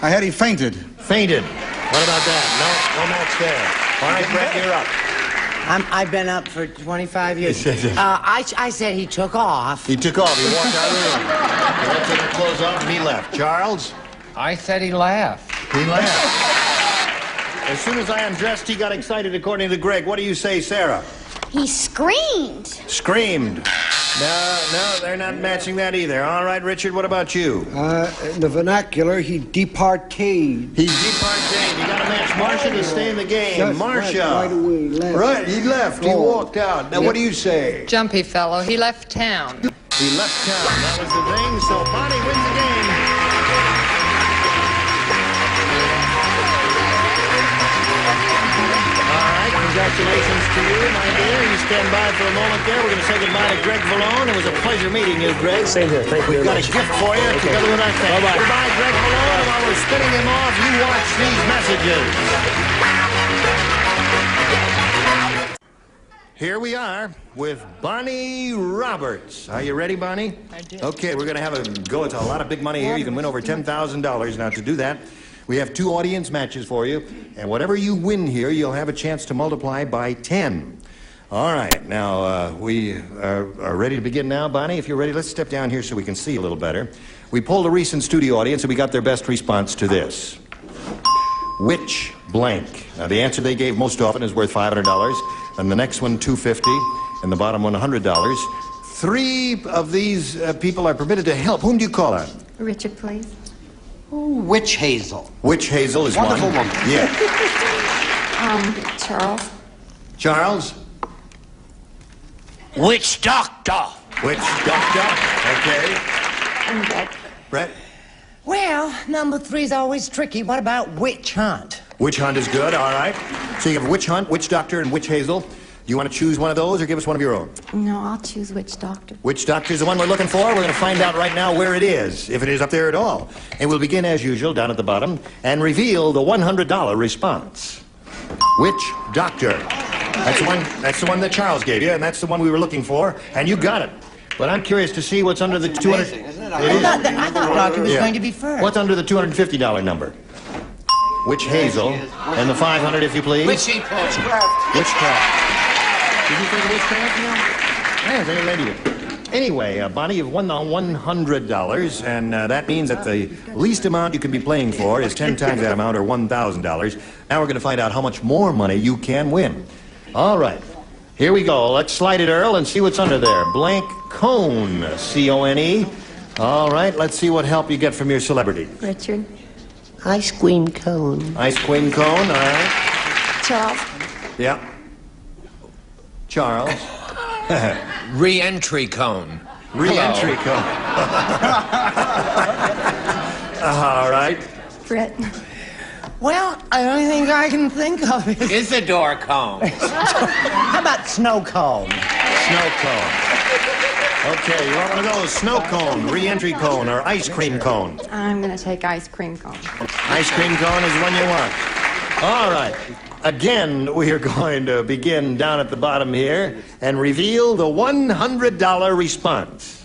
I had he fainted. Fainted. What about that? No match there. All right, Brett, you're up. I've been up for 25 years. I said he took off. He took off. He walked out of the room. He let take his clothes off and he left. Charles? I said he laughed. He laughed. As soon as I undressed, he got excited, according to Greg. What do you say, Sarah? He screamed. Screamed. No, they're not matching that either. All right, Richard, what about you? In the vernacular, he departed. He departed. You got to match Marcia to stay in the game. Just Marcia. right away, left. Right, he left. He Oh. walked out. Now, what do you say? Jumpy fellow. He left town. He left town. That was the thing. So Bonnie wins the game. All right, congratulations to you, my dear. You stand by for a moment there. We're going to say goodbye to Greg Valone. It was a pleasure meeting you, Greg. Same here. Thank you We've very got a much. gift for you together with our thanks. Bye-bye. Goodbye, Greg Valone. And while we're spinning him off, you watch these messages. Here we are with Bonnie Roberts. Are you ready, Bonnie? I did. Okay, we're going to have a go. It's a lot of big money here. You can win over $10,000. Now, to do that, we have 2 audience matches for you. And whatever you win here, you'll have a chance to multiply by 10. All right. Now, we are ready to begin now. Bonnie, if you're ready, let's step down here so we can see a little better. We polled a recent studio audience, and we got their best response to this. Which blank? Now, the answer they gave most often is worth $500, and the next one, $250, and the bottom one, $100. 3 of these people are permitted to help. Whom do you call on? Richard, please. Witch Hazel. Witch Hazel is Wonderful one. woman. Yeah. Charles. Charles? Witch Doctor. Which doctor? Okay. And Brett. Brett? Well, number 3's always tricky. What about witch hunt? Witch hunt is good, all right. So you have witch hunt, witch doctor, and witch Hazel. Do you want to choose one of those or give us one of your own? No, I'll choose which doctor. Which doctor's the one we're looking for? We're going to find out right now where it is, if it is up there at all. And we'll begin, as usual, down at the bottom, and reveal the $100 response. Which doctor? That's the one that Charles gave you, and that's the one we were looking for, and you got it. But I'm curious to see what's under the 200... I thought Rocky was going to be first. What's under the $250 number? Which Hazel? And the 500, if you please? Witchcraft. Did you think witchcraft? Yeah, they ready to. Anyway, Bonnie, you've won the $100, and that means that the least amount you can be playing for is 10 times that amount, or $1,000. Now we're going to find out how much more money you can win. All right. Here we go. Let's slide it, Earl, and see what's under there. Blank cone, C-O-N-E. All right, let's see what help you get from your celebrity. Richard. Ice cream cone. Ice cream cone, all right. Charles. Yeah. Charles. Re-entry cone. Re-entry cone. All right. Brett. Well, the only thing I can think of is... Isidore cone. How about snow cone? Snow cone. Okay, you want one of those? Snow cone, re-entry cone, or ice cream cone? I'm going to take ice cream cone. Ice cream cone is the one you want. All right. Again, we are going to begin down at the bottom here and reveal the $100 response.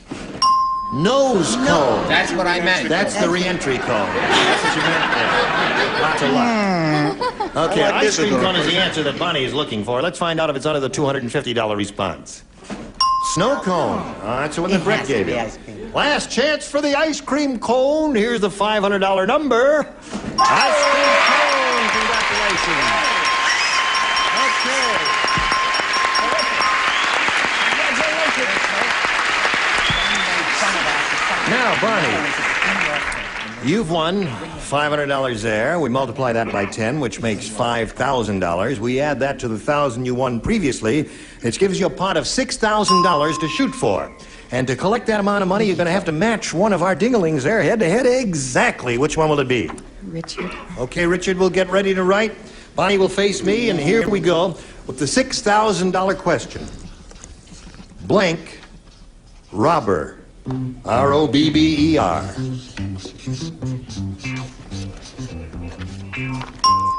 Nose cone. That's what I meant. That's the re-entry cone. That's what you meant there. Lots of luck. Okay, ice cream cone is the answer that Bonnie is looking for. Let's find out if it's under the $250 response. Snow cone. That's the one that Brett gave you. Last chance for the ice cream cone. Here's the $500 number. Ice cream cone. Congratulations. Okay. Now, Bonnie, you've won $500 there. We multiply that by 10, which makes $5,000. We add that to the $1,000 you won previously, which gives you a pot of $6,000 to shoot for. And to collect that amount of money, you're going to have to match one of our dinglings there head to head exactly. Which one will it be? Richard. Okay, Richard will get ready to write. Bonnie will face me, and here we go with the $6,000 question. Blank robber. R-O-B-B-E-R.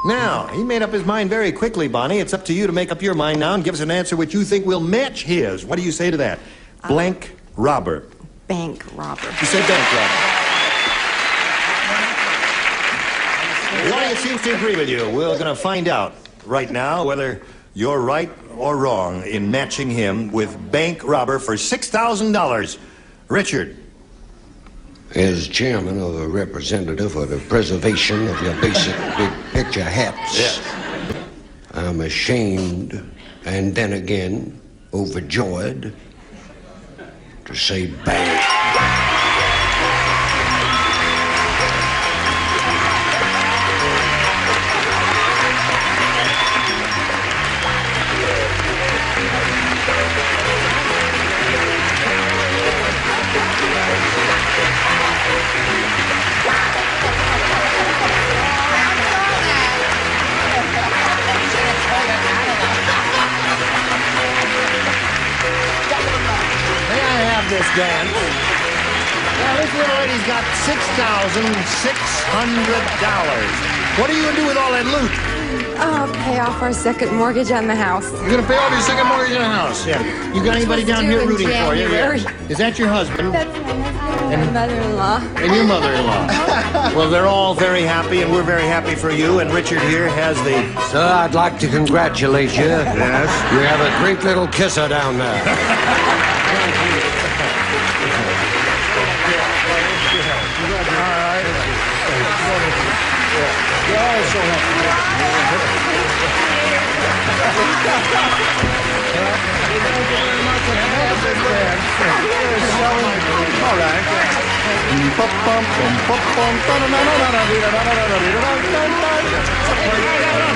Now, he made up his mind very quickly, Bonnie. It's up to you to make up your mind now and give us an answer which you think will match his. What do you say to that? Blank robber. Bank robber. You said bank robber. The audience seems to agree with you. We're going to find out right now whether you're right or wrong in matching him with bank robber for $6,000. Richard. As chairman of a representative for the preservation of your basic big picture hats, yes. I'm ashamed and then again overjoyed to say bank. This dance. Now, this little lady's got $6,600. What are you going to do with all that loot? I'll pay off our second mortgage on the house. You're going to pay off your second mortgage on the house? Yeah. You got anybody down here rooting for you? Yeah. Is that your husband? That's my husband and mother-in-law. And your mother-in-law. Well, they're all very happy, and we're very happy for you. And Richard here has the... Sir, I'd like to congratulate you. Yes? You have a great little kisser down there.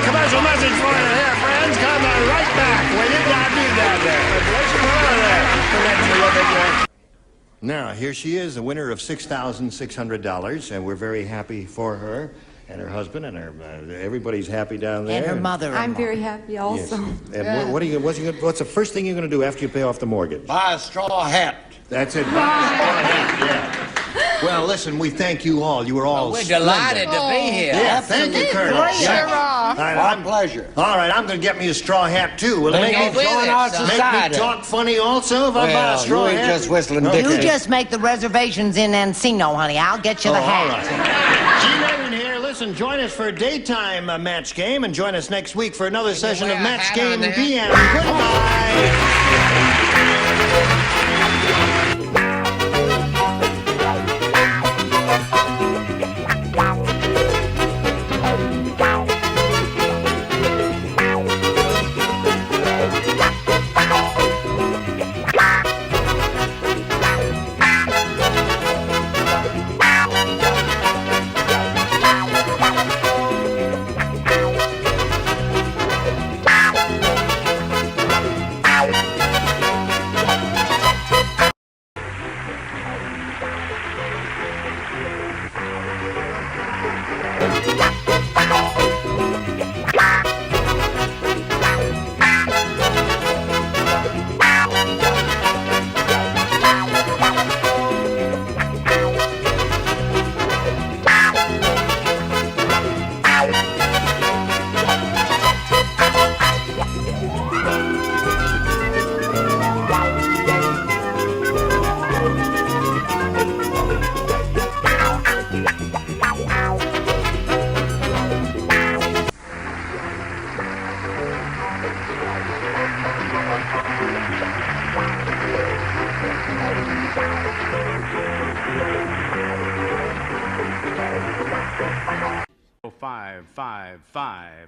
Commercial message for you here, friends. Coming right back. We did not do that there. Now, here she is, the winner of $6,600, and we're very happy for her. and her husband, and her everybody's happy down there. And her mother-in-law. I'm very happy also. Yes. And what's the first thing you're going to do after you pay off the mortgage? Buy a straw hat. That's it. Yeah. Well, listen, we thank you all. You were all We're delighted to be here. Yeah, thank you, Colonel. Sure are. My pleasure. All right, I'm going to get me a straw hat, too. Will it make me talk funny also if I buy a straw hat? just whistling You just make the reservations in Encino, honey. I'll get you the hat. All right. Gene Rayburn here. Listen, join us for a daytime match game, and join us next week for another session of Match Game PM. Goodbye.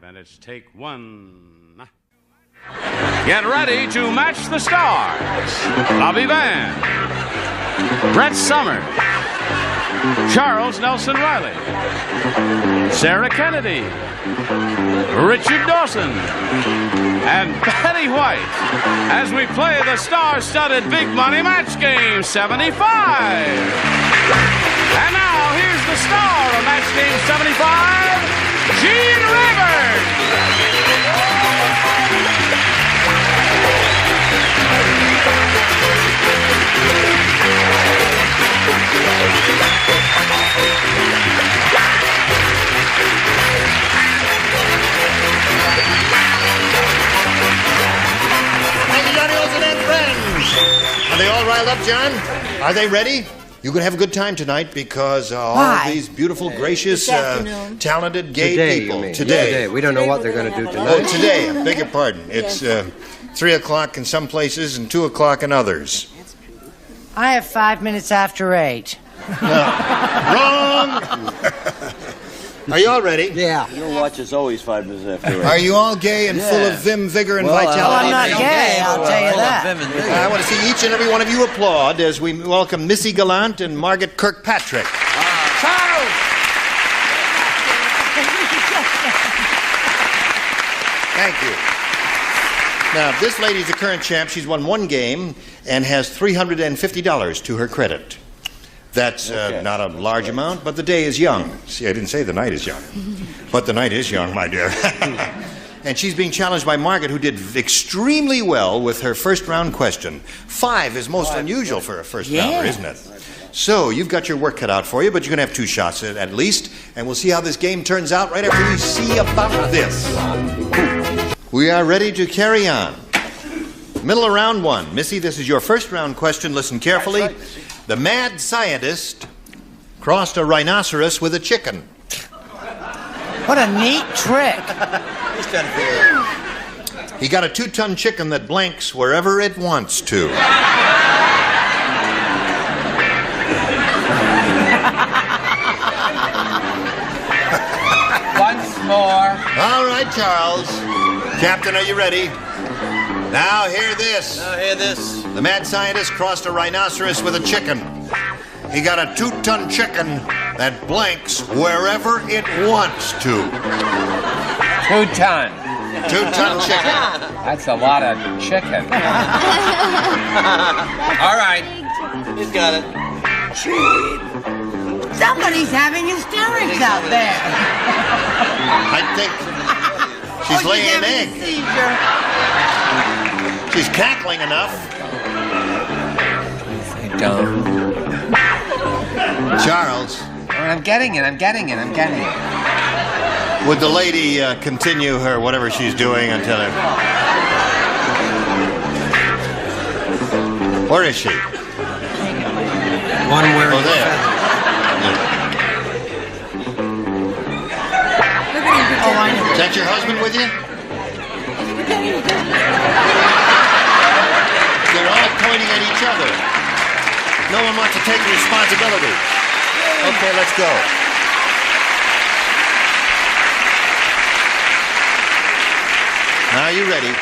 And it's take one. Get ready to match the stars. Bobby Van, Brett Somers, Charles Nelson Riley, Sarah Kennedy, Richard Dawson, and Betty White as we play the star-studded Big Money Match Game 75. And now here's the star of Match Game 75, Gene Rayburn. Thank you, Johnny Olsen and friends. Are they all riled up, John? Are they ready? You're going to have a good time tonight because all of these beautiful, gracious, talented gay people. Today. We don't know what they're going to do tonight. Oh, today. I beg your pardon. It's 3 o'clock in some places and 2 o'clock in others. I have 5 minutes after 8. Wrong! Are you all ready? Yeah. Your watch is always 5 minutes after 8. Are you all gay and full of vim, vigor, and vitality? I'm not gay, I'll tell you that. I want to see each and every one of you applaud as we welcome Missy Gallant and Margaret Kirkpatrick. Charles! Thank you. Now, this lady's the current champ. She's won 1 game and has $350 to her credit. That's not a large amount, but the day is young. See, I didn't say the night is young, but the night is young, my dear. And she's being challenged by Margaret, who did extremely well with her first-round question. 5 is most unusual for a first-rounder, isn't it? So you've got your work cut out for you, but you're going to have 2 shots at least, and we'll see how this game turns out right after we see about this. We are ready to carry on. Middle of round 1. Missy, this is your first-round question. Listen carefully. The mad scientist crossed a rhinoceros with a chicken. What a neat trick. He got a 2-ton chicken that blanks wherever it wants to. Once more. All right, Charles. Captain, are you ready? Now hear this. The mad scientist crossed a rhinoceros with a chicken. He got a 2-ton chicken that blanks wherever it wants to. 2-ton. 2-ton chicken. That's a lot of chicken. All right. He's got it. Somebody's having hysterics out there. I think she's laying an egg. She's cackling enough. Don't. Charles. I'm getting it. Would the lady continue her whatever she's doing until it... Where is she? One wearing Oh, there. Is that your husband with you? They're all pointing at each other. No one wants to take responsibility. Okay, let's go. Are you ready?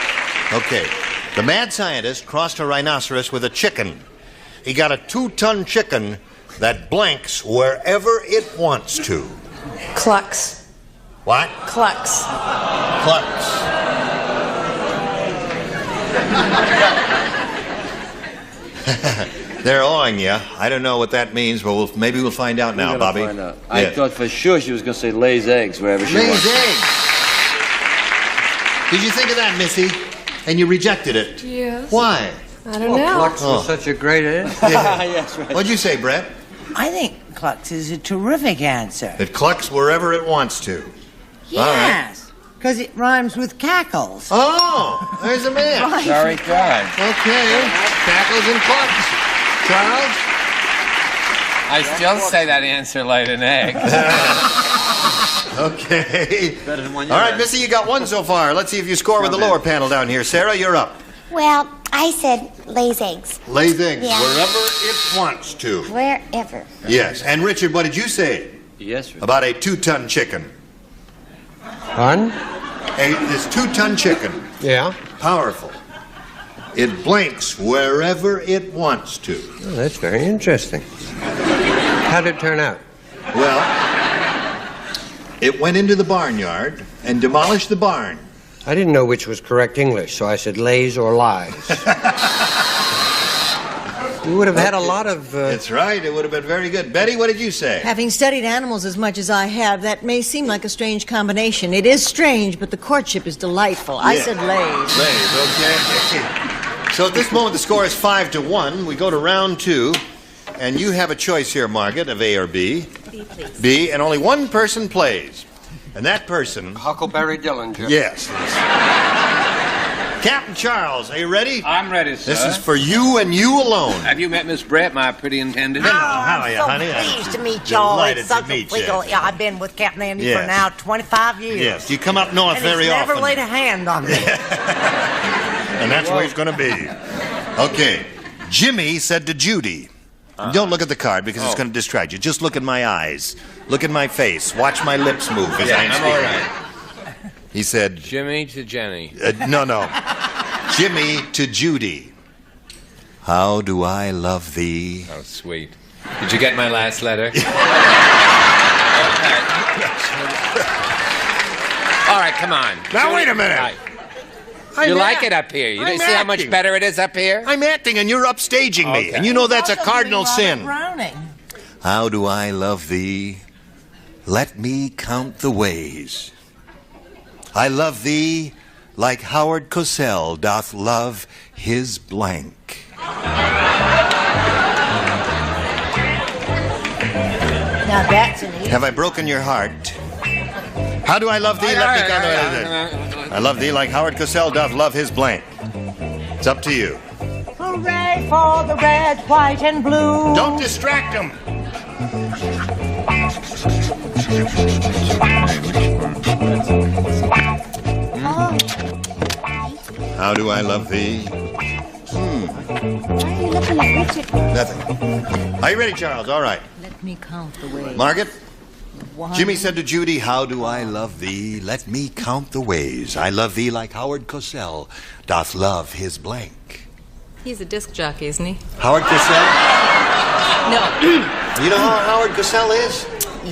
Okay. The mad scientist crossed a rhinoceros with a chicken. He got a 2-ton chicken that blanks wherever it wants to. Clucks. What? Clucks. Clucks. They're awing you. I don't know what that means, but maybe we'll find out now, Bobby. Find out. I thought for sure she was going to say lays eggs wherever she wants. Lays eggs. Did you think of that, Missy? And you rejected it. Yes. Why? I don't know. Clucks was such a great answer. Yes, right. What'd you say, Brett? I think clucks is a terrific answer. It clucks wherever it wants to. Yes, because it rhymes with cackles. Oh, there's a man. Right. Sorry, God. Okay, cackles and clucks. Charles? I still say that answer laid an egg. Okay. Better than one All right, Missy, you got one so far. Let's see if you score with the lower panel down here. Sarah, you're up. Well, I said lays eggs. Lays eggs Yeah. wherever it wants to. Wherever. Yes. And Richard, what did you say Yes, sir. about a 2-ton chicken? Pardon? This 2-ton chicken. Yeah. Powerful. It blinks wherever it wants to. Oh, that's very interesting. How'd it turn out? Well, it went into the barnyard and demolished the barn. I didn't know which was correct English, so I said lays or lies. You would have had a lot of... That's right. It would have been very good. Betty, what did you say? Having studied animals as much as I have, that may seem like a strange combination. It is strange, but the courtship is delightful. I said lays. Lays, okay. So at this moment, the score is 5-1. We go to round 2, and you have a choice here, Margaret, of A or B. B, please. B, and only one person plays. And that person... Huckleberry Dillinger. Yes. Captain Charles, are you ready? I'm ready, sir. This is for you and you alone. Have you met Miss Brett, my pretty attendant? How are you, honey? Pleased to meet y'all. Delighted It's such to a meet you. wiggle. Yeah, I've been with Captain Andy Yes. for now 25 years. Yes, you come up north and very he's never often. laid a hand on me. And that's where he's going to be. Okay. Jimmy said to Judy, don't look at the card because it's going to distract you. Just look at my eyes. Look at my face. Watch my lips move as I'm I'm speaking. all right. He said, Jimmy to Jenny. no. Jimmy to Judy. How do I love thee? Oh, sweet. Did you get my last letter? Okay. All right, come on. Now, Judy, wait a minute. right. I'm You like act- it up here. You I'm see how much acting. better it is up here? I'm acting and you're upstaging me. Okay. And you know that's a Also cardinal doing Robert sin. Browning. How do I love thee? Let me count the ways. I love thee like Howard Cosell doth love his blank. Now that's an easy. Have I broken your heart? How do I love thee? Let me count the ways. I love thee like Howard Cosell doth love his blank. It's up to you. Hooray for the red, white, and blue. Don't distract him. How do I love thee? Why are you looking at Richard? Nothing. Are you ready, Charles? All right. Let me count the ways. Margaret? One. Jimmy said to Judy, how do I love thee? Let me count the ways. I love thee like Howard Cosell doth love his blank. He's a disc jockey, isn't he? Howard Cosell? No. You know how Howard Cosell is?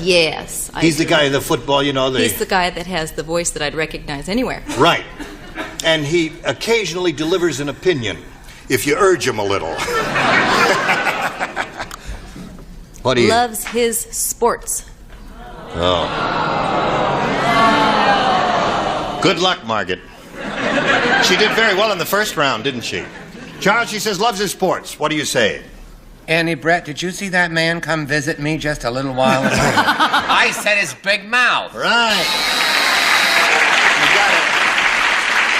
Yes. He's the guy in the football, you know. He's the guy that has the voice that I'd recognize anywhere. Right. And he occasionally delivers an opinion, if you urge him a little. What do you... Loves his sports. Oh. Good luck, Margaret. She did very well in the first round, didn't she? Charles, she says loves his sports. What do you say? Annie, Brett, did you see that man come visit me just a little while ago? I said his big mouth. Right. You got it.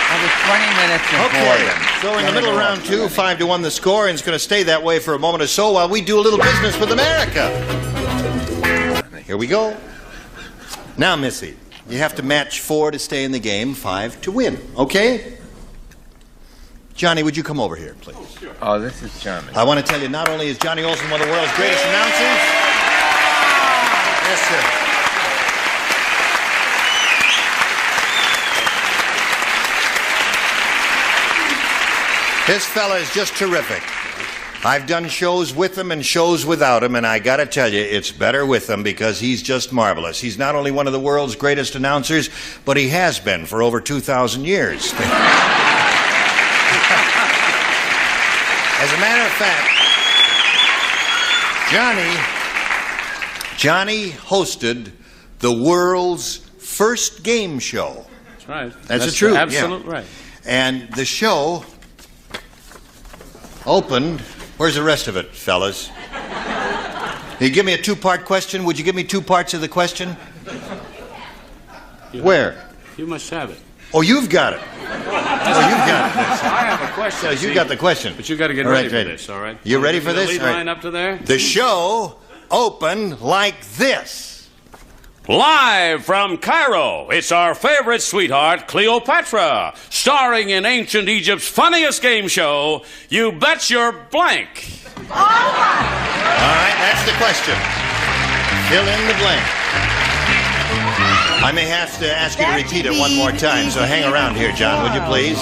I was 20 minutes before them. So in the middle of round 2, 5-1 the score, and it's going to stay that way for a moment or so while we do a little business with America. Here we go. Now, Missy, you have to match 4 to stay in the game, 5 to win, okay? Johnny, would you come over here, please? Oh, this is charming. I want to tell you, not only is Johnny Olson one of the world's greatest announcers... Yes, sir. This fella is just terrific. I've done shows with him and shows without him, and I gotta tell you, it's better with him because he's just marvelous. He's not only one of the world's greatest announcers, but he has been for over 2,000 years. As a matter of fact, Johnny hosted the world's first game show. That's right. That's the truth. Absolute right. And the show opened. Where's the rest of it, fellas? You give me a 2-part question. Would you give me 2 parts of the question? Where? You must have it. Oh, you've got it. Oh, you've got it. I have a question. So you got the question. But you got to get ready for this, all right? You ready for this? Lead line up to there? The show opened like this. Live from Cairo, it's our favorite sweetheart, Cleopatra, starring in ancient Egypt's funniest game show, You Bet Your Blank. All right, that's the question. Fill in the blank. I may have to ask you to repeat it one more time, so hang around here, John, would you please?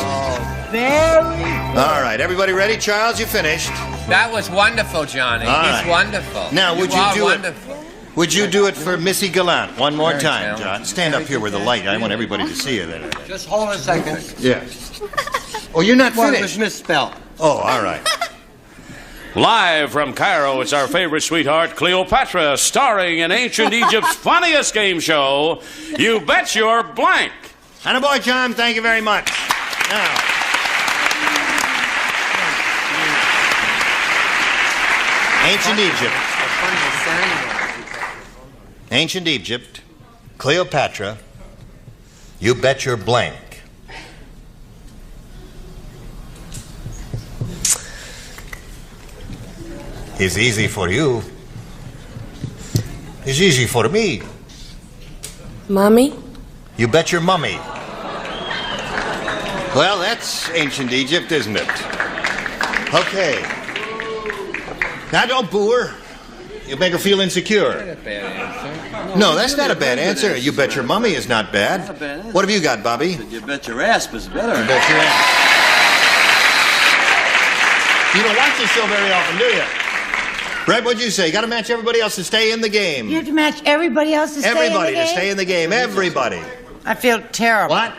All right, everybody ready? Charles, you finished. That was wonderful, Johnny. All He's right. wonderful. Now, would you do wonderful. it? Would you do it for Missy Gallant one more Very time, talented. John? Stand up here where the light. I want everybody to see you there. Just hold a second. Yeah. Oh, you're not Well, it finished. was misspelled. Oh, all right. Live from Cairo, it's our favorite sweetheart, Cleopatra, starring in ancient Egypt's funniest game show, You Bet Your Blank. And a boy, John, thank you very much. Now, ancient Egypt. Ancient Egypt, Cleopatra, You Bet Your Blank. It's easy for you. It's easy for me. Mommy? You bet your mummy. Well, that's ancient Egypt, isn't it? Okay. Now, don't boo her. You make her feel insecure. No, that's not a bad answer. You bet your mummy is not bad. What have you got, Bobby? You bet your ass was better. You bet your ass. You don't watch this show very often, do you? Brett, what'd you say? You got to match everybody else to stay in the game. You have to match everybody else to stay in the game? Everybody to stay in the game. Everybody. I feel terrible. What?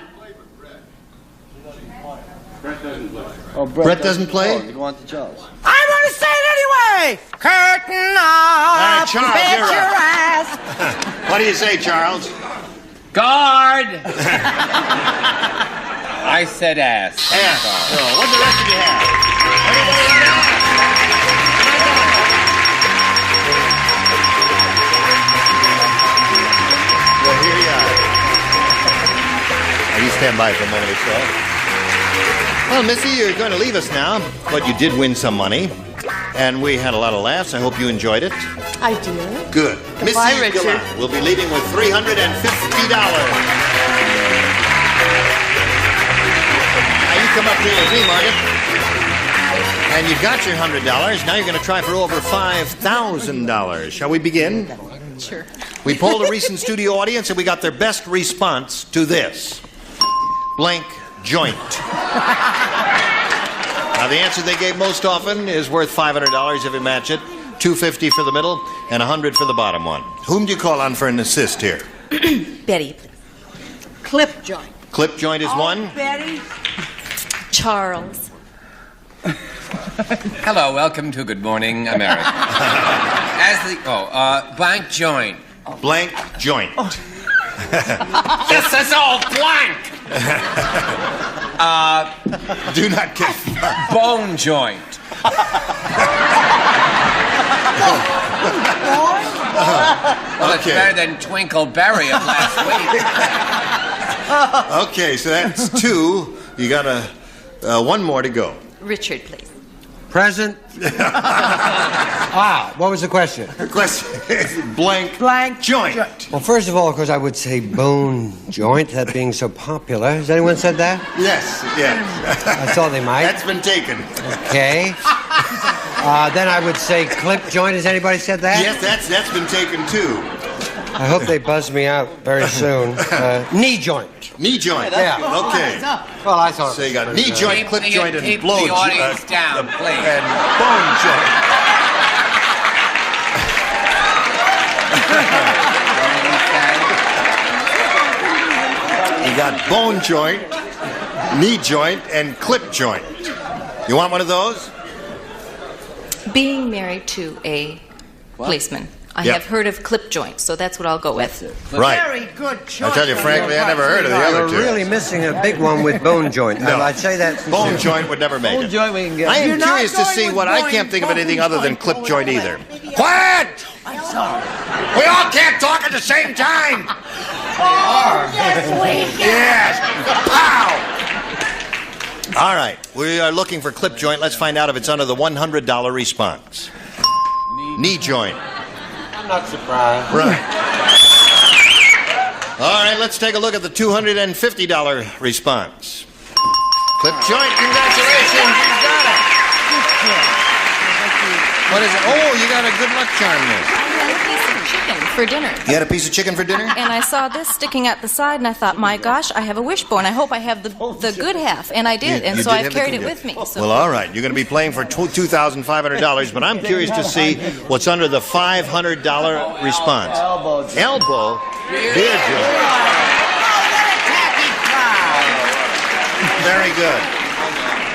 Oh, Brett doesn't play? You want the Charles? I want to say it anyway. Curtain up. All right, Charles, bet you're your up. ass. What do you say, Charles? Guard! I said ass. Ass. Oh, what the rest of you have? Well, here you are. Now, you stand by for a moment or so. Well, Missy, you're going to leave us now, but you did win some money, and we had a lot of laughs. I hope you enjoyed it. I did. Good. Missy Bye, Richard. Gallant will be leaving with $350. Now, you come up here with me, Margaret. And you've got your $100. Now you're going to try for over $5,000. Shall we begin? Sure. We polled a recent studio audience, and we got their best response to this. Blank joint. Now, the answer they gave most often is worth $500 if you match it, $250 for the middle, and $100 for the bottom one. Whom do you call on for an assist here? Betty. Clip joint. Clip joint is one. Betty. Charles. Hello, welcome to Good Morning America. Blank joint. Blank joint. This is all blank. Do not get bone joint. Well, it's better than Twinkleberry of last week. Okay, so that's 2. You got one more to go. Richard, please. Present. What was the question? The question is blank joint. Well, first of all, of course, I would say bone joint, that being so popular. Has anyone said that? Yes. I thought they might. That's been taken. Okay. Then I would say clip joint. Has anybody said that? Yes, that's been taken too. I hope they buzz me out very soon. Knee joint. Knee joint. Yeah. Okay. Well, I thought. So you got knee joint, clip joint, and blow the audience down, please. And bone joint. You got bone joint, knee joint, and clip joint. You want one of those? Being married to a policeman, I Yep. have heard of clip joints, so that's what I'll go with. Right. Very good choice. I tell you frankly, I never heard of the other You're two. really missing a big one with bone joint. No. I'd say that. Bone joint would never make it. joint we can get. I am You're not curious to going see with what I bone- can't think of anything other than bone clip joint either. Quiet! We all can't talk at the same time. Yes, we can. Yes. Pow! All right, we are looking for clip joint. Let's find out if it's under the $100 response. Knee joint. I'm not surprised. Right. All right, let's take a look at the $250 response. Clip joint, congratulations, you got it. What is it? Oh, you got a good luck charm there. I had a piece of chicken for dinner. You had a piece of chicken for dinner? And I saw this sticking at the side, and I thought, my gosh, I have a wishbone. I hope I have the good half. And I did, and You so did I've have the carried good it half. with me. So. Well, all right. You're going to be playing for $2,500, but I'm curious to see what's under the $500 response. Elbow. Beer joint. Very good.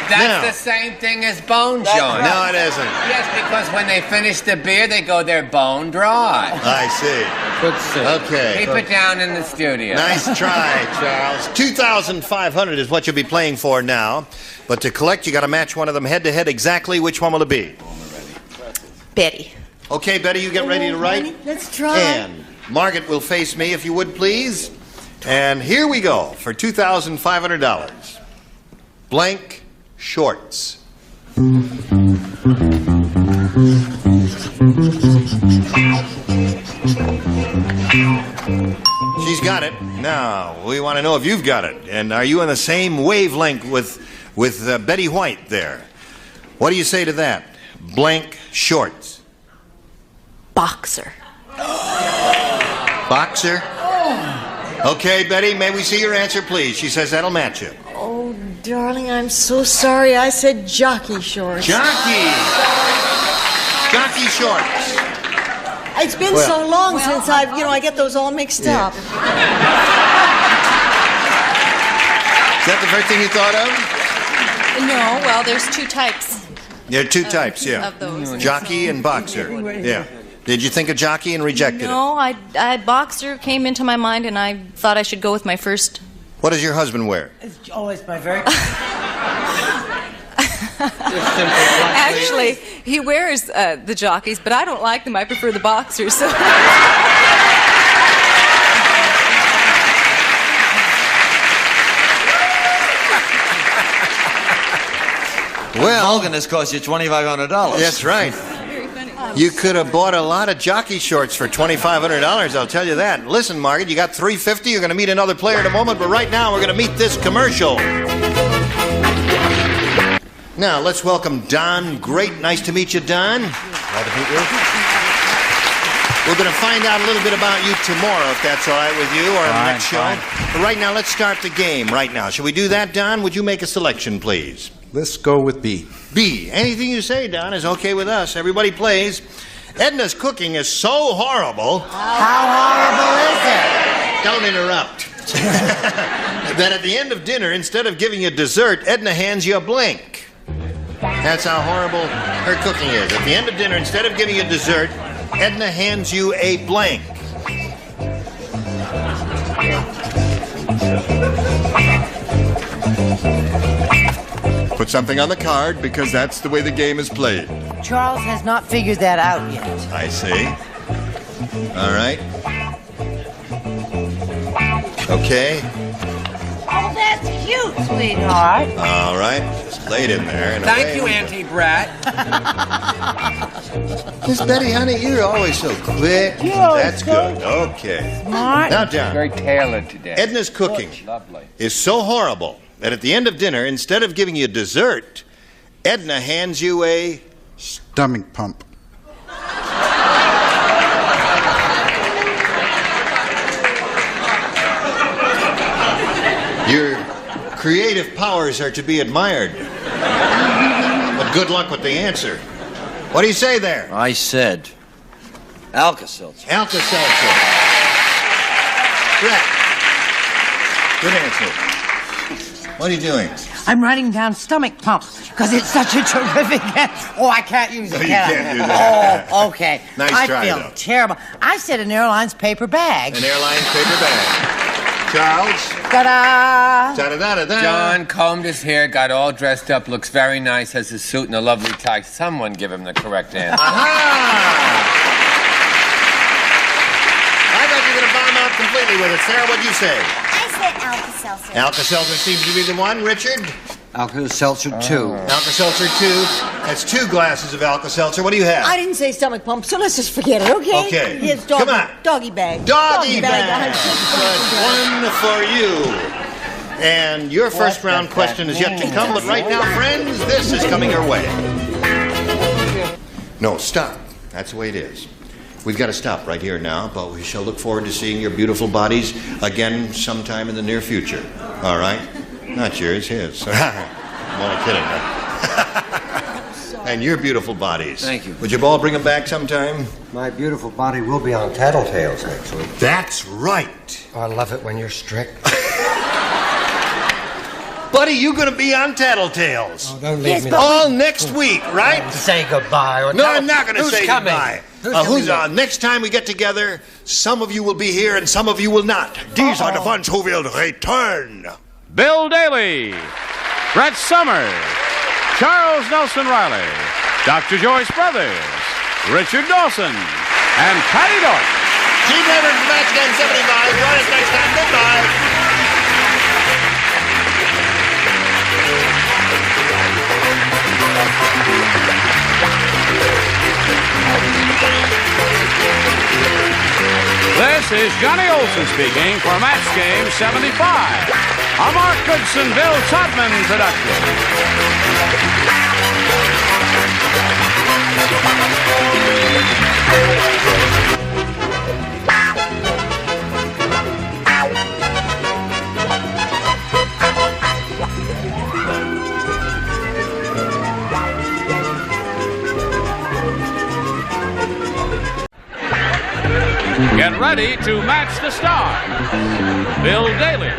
That's Now- the same thing as bone joint. No, it isn't. Yes, because when they finish the beer, they go their bone dry. I see. Okay. Keep it down in the studio. Nice try, Charles. $2,500 is what you'll be playing for now. But to collect, you got to match one of them head to head. Exactly which one will it be? Betty. Okay, Betty, you get ready to write. Let's try. And Margaret will face me, if you would, please. And here we go for $2,500. Blank shorts. She's got it. Now, we want to know if you've got it. And are you on the same wavelength with Betty White there? What do you say to that? Blank shorts. Boxer. Boxer? Okay, Betty, may we see your answer, please? She says that'll match you. Oh, darling, I'm so sorry. I said jockey shorts. Jockey! Jockey shorts. It's been Well- so long since I get those all mixed Yeah. up. Is that the first thing you thought of? No, well, there's two types. There are two types, yeah. Of those. Jockey and boxer. Yeah. Did you think of jockey and rejected it? No, boxer came into my mind, and I thought I should go with my first. What does your husband wear? It's always my very. Actually, he wears the jockeys, but I don't like them. I prefer the boxers. So. Well, Hogan has cost you $2,500. That's right. You could have bought a lot of jockey shorts for $2,500, I'll tell you that. Listen, Margaret, you got $350. You're going to meet another player in a moment, but right now we're going to meet this commercial. Now, let's welcome Don. Great. Nice to meet you, Don. Glad to meet you. We're going to find out a little bit about you tomorrow, if that's all right with you, or on the next show. But right now, let's start the game right now. Shall we do that, Don? Would you make a selection, please? Let's go with B. B. Anything you say, Don, is okay with us. Everybody plays. Edna's cooking is so horrible. How horrible is it? Don't interrupt. That at the end of dinner, instead of giving you dessert, Edna hands you a blank. That's how horrible her cooking is. At the end of dinner, instead of giving you dessert, Edna hands you a blank. Put something on the card because that's the way the game is played. Charles has not figured that out yet. I see. All right. Okay. Oh, that's cute, sweetheart. All right. Just lay it in there. And Thank away you, we go. Auntie Brat. Miss Betty, honey, you're always so quick. That's good. Okay. Now, John. Very tailored today. Edna's cooking is so horrible that at the end of dinner, instead of giving you dessert, Edna hands you a stomach pump. Your creative powers are to be admired. But good luck with the answer. What do you say there? I said Alka-Seltzer. Alka-Seltzer. Brett. Good answer. What are you doing? I'm writing down stomach pump because it's such a terrific answer. Oh, I can't use it. No, you can I? can't do that. Oh, okay. Nice I try, feel though. terrible. I said an airline's paper bag. An airline paper bag. Charles? Ta-da! Da-da-da-da-da. John combed his hair, got all dressed up, looks very nice, has a suit and a lovely tie. Someone give him the correct answer. Aha! I thought you were going to bomb out completely with it. Sarah, what'd you say? I said Alka-Seltzer. Alka-Seltzer seems to be the one. Richard? Alka-Seltzer 2. Alka-Seltzer 2. That's 2 glasses of Alka-Seltzer. What do you have? I didn't say stomach pump, so let's just forget it, okay? Okay. Here's doggy, Come on. Doggy bag. Doggy bag. One One for you. And your first round question is yet to come, but right now, friends, this is coming your way. No, stop. That's the way it is. We've got to stop right here now, but we shall look forward to seeing your beautiful bodies again sometime in the near future. All right? Not yours, his. I'm only kidding. And your beautiful bodies. Thank you. Would you all bring them back sometime? My beautiful body will be on Tattletales next week. That's right. I love it when you're strict. Buddy, you going to be on Tattletales. Oh, don't leave me. All next week, right? Say goodbye. No, I'm not going to say coming? goodbye. Who's coming? Next time we get together, some of you will be here and some of you will not. These are the ones who will return. Bill Daly, Brett Summers, Charles Nelson Riley, Dr. Joyce Brothers, Richard Dawson, and Patty Deutsch. Gene Leonard from Match Game 75. Join us next time. Goodbye. This is Johnny Olson speaking for Match Game 75, a Mark Goodson, Bill Todman production. Get ready to match the stars. Bill Daly,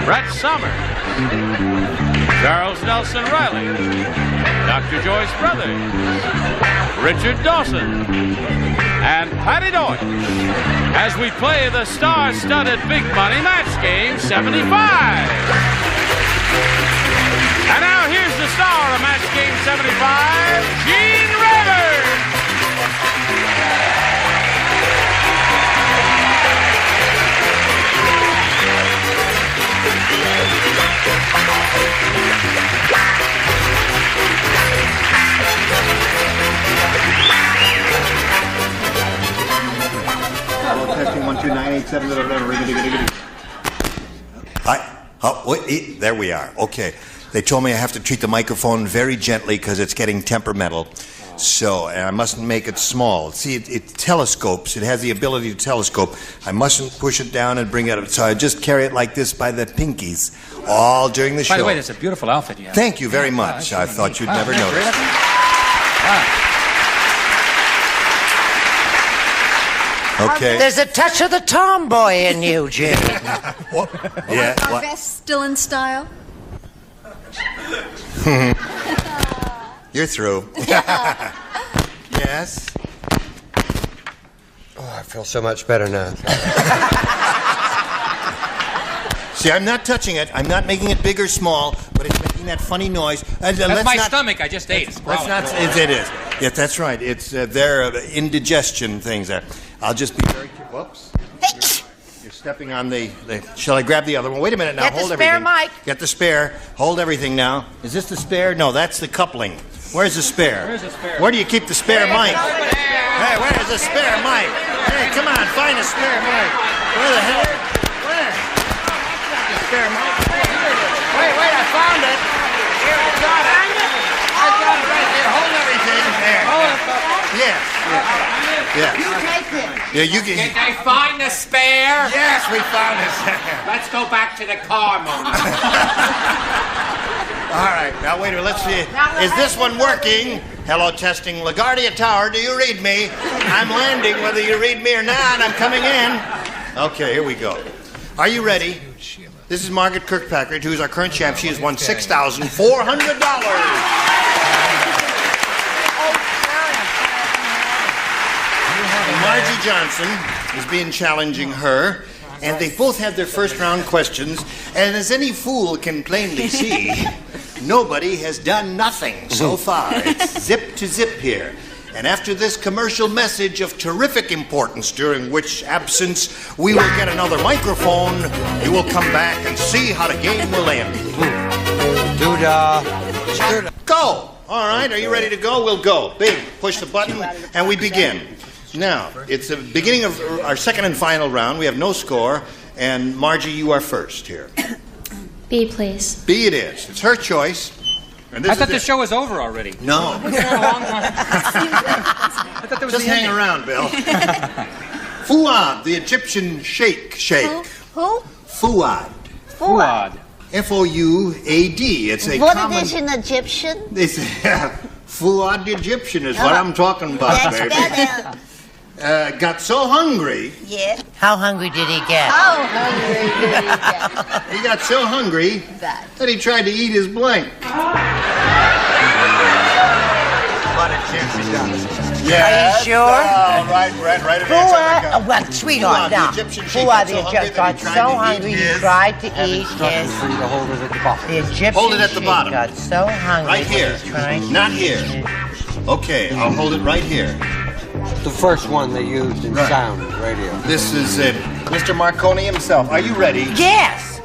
Brett Summers, Charles Nelson Riley, Dr. Joyce Brothers, Richard Dawson, and Patty Deutsch as we play the star-studded Big Money Match Game 75. And now here's the star of Match Game 75, Gene Rivers. Testing 1 2 9 8 7 wait, there we are. Okay. They told me I have to treat the microphone very gently because it's getting temperamental. So, and I mustn't make it small. See, it telescopes. It has the ability to telescope. I mustn't push it down and bring it up. So I just carry it like this by the pinkies all during the show. By the way, that's a beautiful outfit you have. Thank you very much. I thought you'd never notice. Okay. There's a touch of the tomboy in you, Jim. Yeah. Our What? vest still in style? You're through. Yes. Oh, I feel so much better now. See, I'm not touching it. I'm not making it big or small, but it's making that funny noise. That's my stomach. I just ate. It is. Yeah, that's right. It's their indigestion things there. I'll just be very careful. Whoops. You're stepping on the... Shall I grab the other one? Wait a minute now. Hold everything. Get the spare mic. Get the spare. Hold everything now. Is this the spare? No, that's the coupling. Where's the spare? Where's the spare? Where do you keep the spare mic? Hey, where's the spare mic? Hey, come on, find a spare mic. Where the hell? Where? The spare mic. Wait, I found it. Here, I got it. I got it right here. Hold everything. There. Yes. Yes. You take it. Yeah, you can. Did they find the spare? Yes, we found the spare. Let's go back to the car, Mom. All right, now wait a minute, let's see. Is this one working? Hello, testing. LaGuardia Tower, do you read me? I'm landing whether you read me or not. I'm coming in. Okay, here we go. Are you ready? This is Margaret Kirkpatrick, who's our current champ. She has won $6,400. Margie Johnson has been challenging her, and they both had their first round questions, and as any fool can plainly see, nobody has done nothing so far. It's zip to zip here. And after this commercial message of terrific importance, during which absence we will get another microphone, you will come back and see how the game will end. Go! All right, are you ready to go? We'll go. Big, push the button, and we begin. Now, it's the beginning of our second and final round. We have no score, and Margie, you are first here. B, please. B it is. It's her choice. And this I thought the show was over already. No. It's been a long time. I thought that was Just the hang ending. around, Bill. Fuad, the Egyptian sheikh. Who? Fuad. Fuad. F-O-U-A-D. It's a What common... is an Egyptian? It's, Fuad the Egyptian is what I'm talking about, That's baby. better. Got so hungry. Yeah. How hungry did he get? How hungry did he get? He got so hungry that he tried to eat his blank. Are you sure? Right an answer. Well, sweetheart, now. Fuad the Egyptian got so hungry he tried to eat his... The Egyptian Hold it at the bottom. got so hungry... Right here. Not here. Okay, I'll hold it right here. The first one they used in sound radio. This is it. Mr. Marconi himself. Are you ready? Yes!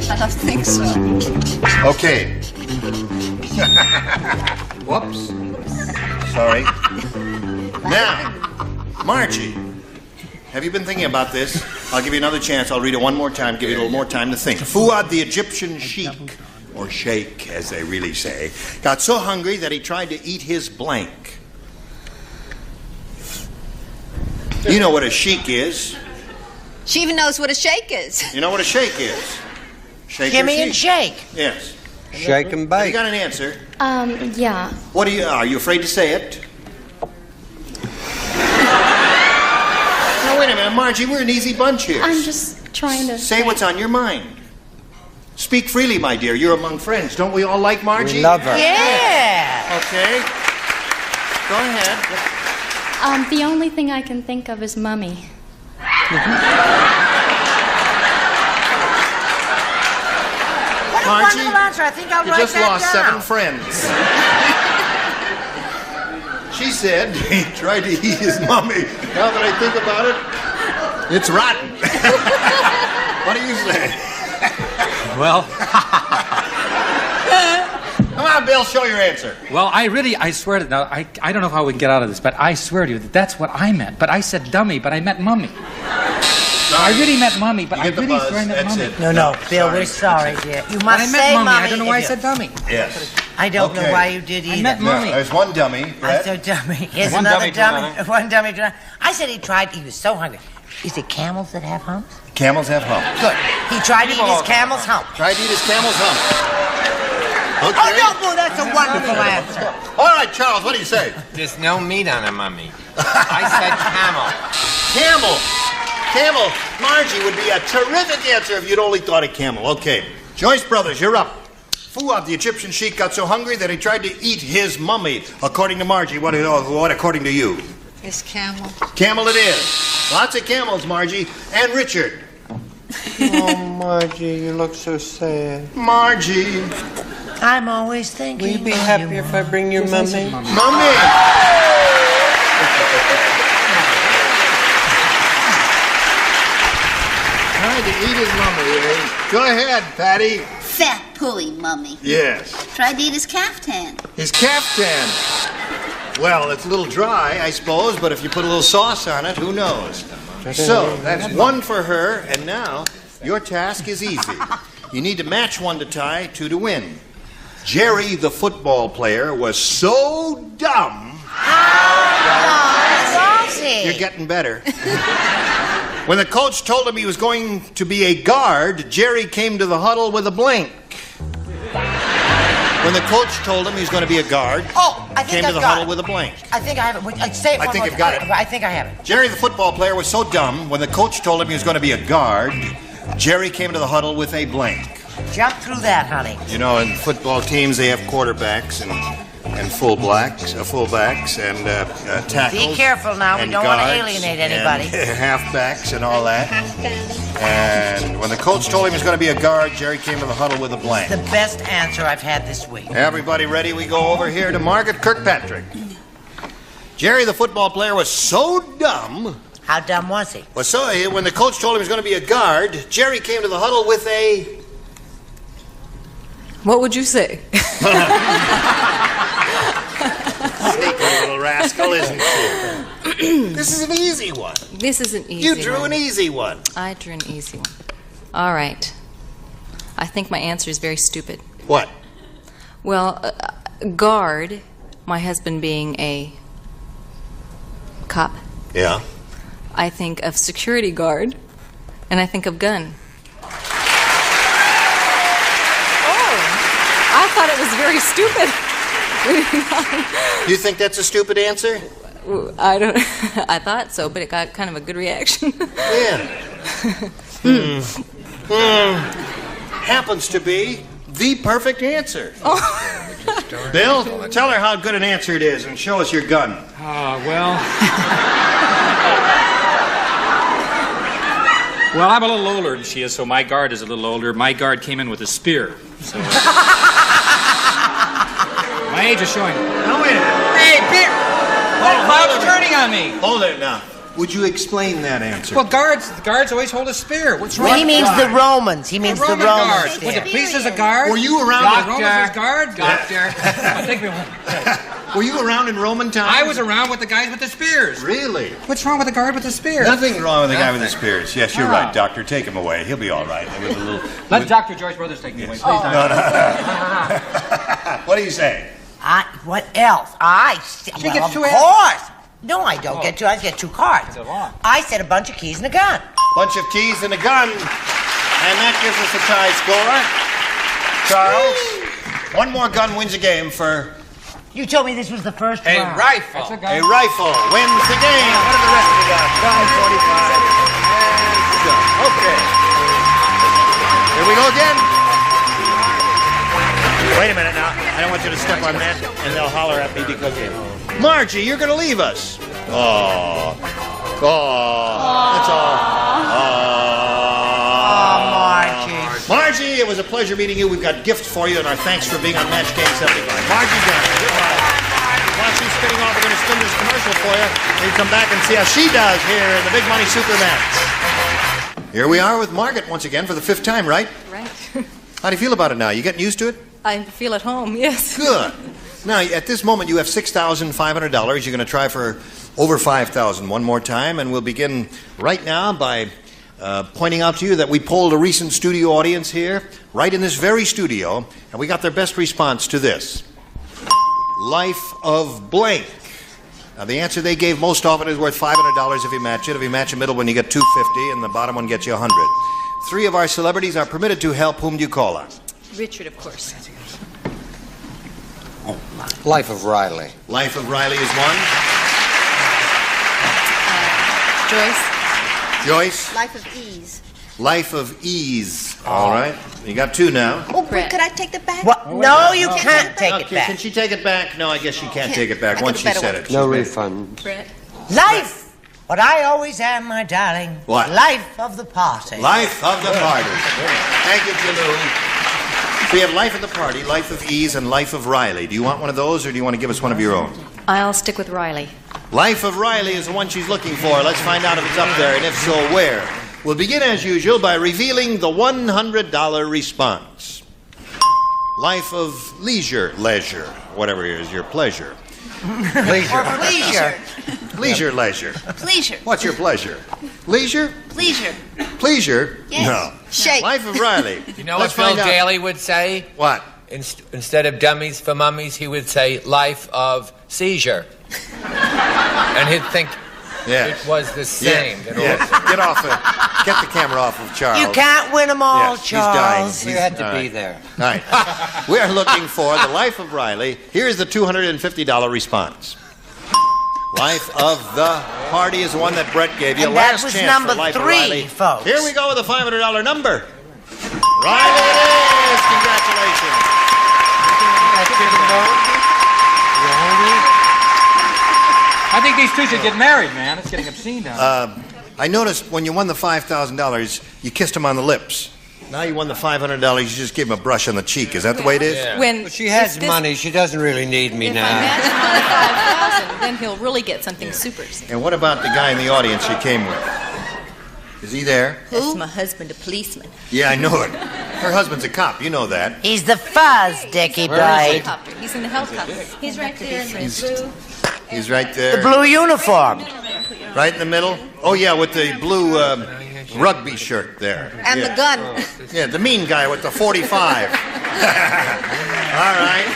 I don't think so. Okay. Whoops. Sorry. Now, Margie, have you been thinking about this? I'll give you another chance. I'll read it one more time, give you a little more time to think. Fuad the Egyptian sheik, or sheikh as they really say, got so hungry that he tried to eat his blank. You know what a sheik is. She even knows what a shake is. You know what a shake is. Shake or Gimme and shake. Yes. Shake and bake. You got an answer? Yeah. What are you afraid to say it? No, wait a minute, Margie, we're an easy bunch here. I'm just trying to... Say what's on your mind. Speak freely, my dear. You're among friends. Don't we all like Margie? We love her. Yeah. Okay. Go ahead. The only thing I can think of is Mummy. Margie, wonderful answer. I think I'll you write just that lost down. 7 friends. She said he tried to eat his mummy. Now that I think about it, it's rotten. What do you say? Well... Come on, Bill, show your answer. Well, I swear to you, now, I don't know how we can get out of this, but I swear to you that that's what I meant. But I said dummy, but I meant mummy. I really meant mummy, but I really swear I meant mummy. No, Bill, we're sorry, dear. You must say mummy. mummy. I don't know why I said dummy. Yes. I don't know why you did either. I meant mummy. There's one dummy, I Brett. said dummy. Here's One another dummy, dummy. One dummy. I said he was so hungry. Is it camels that have humps? Camels have humps. Good. He tried to eat his camel's hump. Tried to eat his camel's hump. Okay. Oh, no, Boo, that's a wonderful answer. All right, Charles, what do you say? There's no meat on a mummy. I said camel. Camel. Margie would be a terrific answer if you'd only thought of camel. Okay. Joyce Brothers, you're up. Fuad, the Egyptian sheik, got so hungry that he tried to eat his mummy. According to Margie, what according to you? It's Camel. Camel it is. Lots of camels, Margie. And Richard. Oh, Margie, you look so sad. Margie. I'm always thinking. Will you be happy if I bring your mummy? Mummy! Trying to eat his mummy, eh? Go ahead, Patty. Fat pulley, Mummy. Yes. Tried to eat his caftan. His caftan. Well, it's a little dry, I suppose, but if you put a little sauce on it, who knows? So, that's one for her, and now your task is easy. You need to match 1 to tie, 2 to win. Jerry, the football player, was so dumb. How was he? You're getting better. When the coach told him he was going to be a guard, Jerry came to the huddle with a blank. When the coach told him he was going to be a guard, I think came to I've the got huddle it. with a blank. I think I have it. Say it I one think more you've got time. it. I think I have it. Jerry, the football player, was so dumb, when the coach told him he was going to be a guard, Jerry came to the huddle with a blank. Jump through that, honey. You know, in football teams, they have quarterbacks and fullbacks and tackles. Be careful now. We and don't want to guards alienate anybody. And halfbacks and all that. And when the coach told him he was going to be a guard, Jerry came to the huddle with a blank. The best answer I've had this week. Everybody ready? We go over here to Margaret Kirkpatrick. Jerry, the football player, was so dumb. How dumb was he? Well, so when the coach told him he was going to be a guard, Jerry came to the huddle with a... What would you say? Sneaky little rascal, isn't she? This is an easy one. This is an easy You one. drew an easy one. I drew an easy one. All right. I think my answer is very stupid. What? Well, guard, my husband being a cop. Yeah. I think of security guard, and I think of gun. Oh, I thought it was very stupid. You think that's a stupid answer? I don't. I thought so, but it got kind of a good reaction. Yeah. Happens to be the perfect answer. Oh. Bill, tell her how good an answer it is and show us your gun. Well, I'm a little older than she is, so my guard is a little older. My guard came in with a spear. So my age is showing. No, wait a minute. Hey, beer! Hold it. Turning on me. Hold it now. Would you explain that answer? Well, guards always hold a spear. What's wrong? Well, he means the Romans. He means the Romans. Guards. Was the priest as a guard? Were you around? The Romans as guard? Doctor. Were you around in Roman times? I was around with the guys with the spears. Really? What's wrong with the guard with the spear? Nothing wrong with the guy with the spears. Yes, you're right, Doctor. Take him away. He'll be all right. It was a little. Let Dr. Joyce Brothers take me away, please. No. What do you say? What else? She gets of two course. No, I don't get two. I get 2 cards. I said a bunch of keys and a gun. Bunch of keys and a gun. And that gives us a tie score. Charles, one more gun wins a game for... You told me this was the first A round. rifle. A rifle wins the game. What are the rest of the guns? 45. Okay. Here we go again. Wait a minute now. I don't want you to step on that, and they'll holler at me because... Margie, you're going to leave us. Oh. That's all. Margie. Margie, it was a pleasure meeting you. We've got gifts for you, and our thanks for being on Match Game 75. Margie Johnson, goodbye. While she's spinning off, we're going to spin this commercial for you. We'll come back and see how she does here in the Big Money Super Match. Here we are with Margaret once again for the 5th time, right? Right. How do you feel about it now? You getting used to it? I feel at home, yes. Good. Now, at this moment, you have $6,500. You're going to try for over $5,000 one more time, and we'll begin right now by pointing out to you that we polled a recent studio audience here, right in this very studio, and we got their best response to this. Life of blank. Now, the answer they gave most often is worth $500 if you match it. If you match the middle one, you get $250, and the bottom one gets you $100. 3 of our celebrities are permitted to help. Whom do you call on? Richard, of course. Life of Riley. Life of Riley is one. Joyce. Life of Ease. Life of Ease. All right. You got 2 now. Oh, could I take that back? What? No, you can't take it Okay, back. can she take it back? No, I guess she can't take it back once she said it. No refund. Brett. Life! What I always am, my darling. What? Life of the party. Life of the party. Thank you, Jalou. So you have Life of the Party, Life of Ease, and Life of Riley. Do you want one of those, or do you want to give us one of your own? I'll stick with Riley. Life of Riley is the one she's looking for. Let's find out if it's up there, and if so, where. We'll begin, as usual, by revealing the $100 response. Life of Leisure, whatever it is, your pleasure. Leisure. Pleasure. Leisure, leisure. Pleasure. What's your pleasure? Leisure? Pleasure. Pleasure? Yes. No. Shake. Life of Riley. You know Let's what Phil find out. Daly would say? What? Instead of dummies for mummies, he would say life of seizure. And he'd think it was the same. Yes. Get the camera off of Charles. You can't win them all, Yes, Charles. he's dying. You had to all be right. there. All right. We are looking for the Life of Riley. Here's the $250 response. Life of the Party is the one that Brett gave you. And that Last was chance number for Life 3, of Riley. folks. Here we go with the $500 number. Riley it is. Congratulations. I think these two should get married, man. It's getting obscene down I noticed when you won the $5,000, you kissed him on the lips. Now you won the $500, you just give him a brush on the cheek. Is that the way it is? Yeah. When But she has money. She doesn't really need me If now. I match him on the 5,000, then he'll really get something super. And what about the guy in the audience you came with? Is he there? That's my husband, a policeman. Yeah, I know it. Her husband's a cop. You know that. He's the fuzz, Dickie Bite. Helicopter. He's in the helicopter. He's right there in the blue. He's right there. The blue uniform. Right in the middle? Oh, yeah, with the blue rugby shirt there. And yeah. the gun. Yeah, the mean guy with the 45. All right.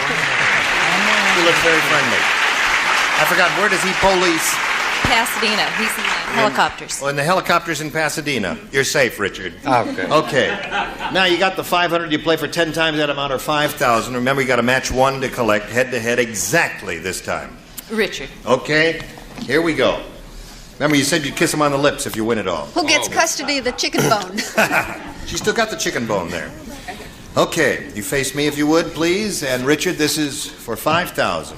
He looks very friendly. I forgot, where does he police? Pasadena. He's in the helicopters. Oh, in the helicopters in Pasadena. You're safe, Richard. Okay. Okay. Now you got the 500. You play for 10 times that amount or 5,000. Remember, you got to match one to collect head to head exactly this time. Richard. Okay. Here we go. Remember, you said you'd kiss him on the lips if you win it all. Who gets custody of the chicken bone? She still got the chicken bone there. Okay. You face me if you would, please. And Richard, this is for 5,000.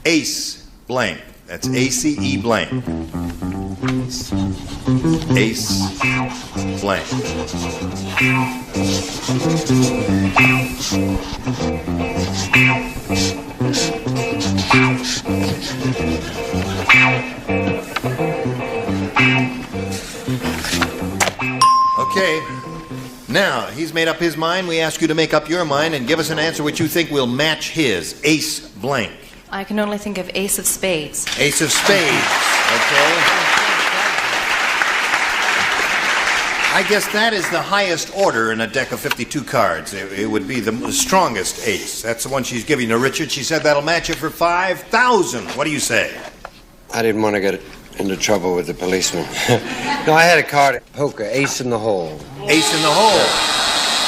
Ace blank. That's ACE blank. Ace blank. Okay. Now, he's made up his mind. We ask you to make up your mind and give us an answer which you think will match his. Ace blank. I can only think of Ace of Spades. Ace of Spades. Okay. I guess that is the highest order in a deck of 52 cards. It would be the strongest ace. That's the one she's giving to Richard. She said that'll match it for 5,000. What do you say? I didn't want to get into trouble with the policeman. No, I had a card at poker, ace in the hole. Ace in the hole.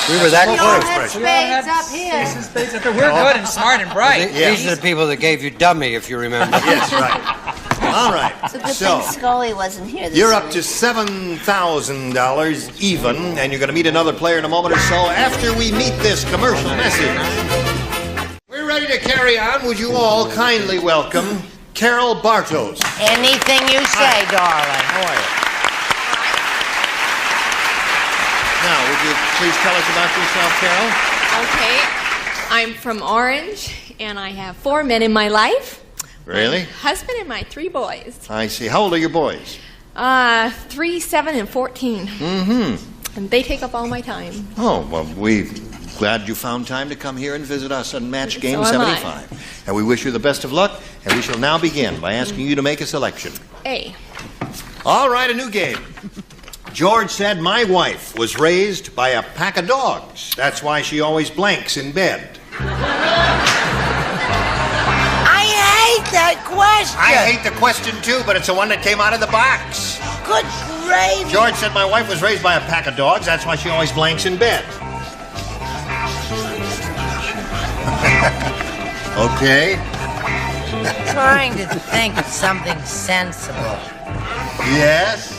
We were that close. Spades up here. Spades up there. We're good and smart and bright. These are the people that gave you dummy, if you remember. Yes, right. All right. It's a good So, thing Scully wasn't here this you're up week. to $7,000 even, and you're going to meet another player in a moment or so after we meet this commercial message. We're ready to carry on. Would you all kindly welcome Carol Bartos. Anything you say, darling. How are you? Now, would you please tell us about yourself, Carol? Okay. I'm from Orange, and I have 4 men in my life. Really? Husband and my 3 boys. I see. How old are your boys? 3, 7, and 14. Mm-hmm. And they take up all my time. Oh, well, we're glad you found time to come here and visit us on Match Game So am I. 75. And we wish you the best of luck, and we shall now begin by asking you to make a selection. A. All right, a new game. George said, my wife was raised by a pack of dogs. That's why she always blanks in bed. I hate that question. I hate the question, too, but it's the one that came out of the box. Good gravy. George said, my wife was raised by a pack of dogs. That's why she always blanks in bed. Okay. Trying to think of something sensible. Yes?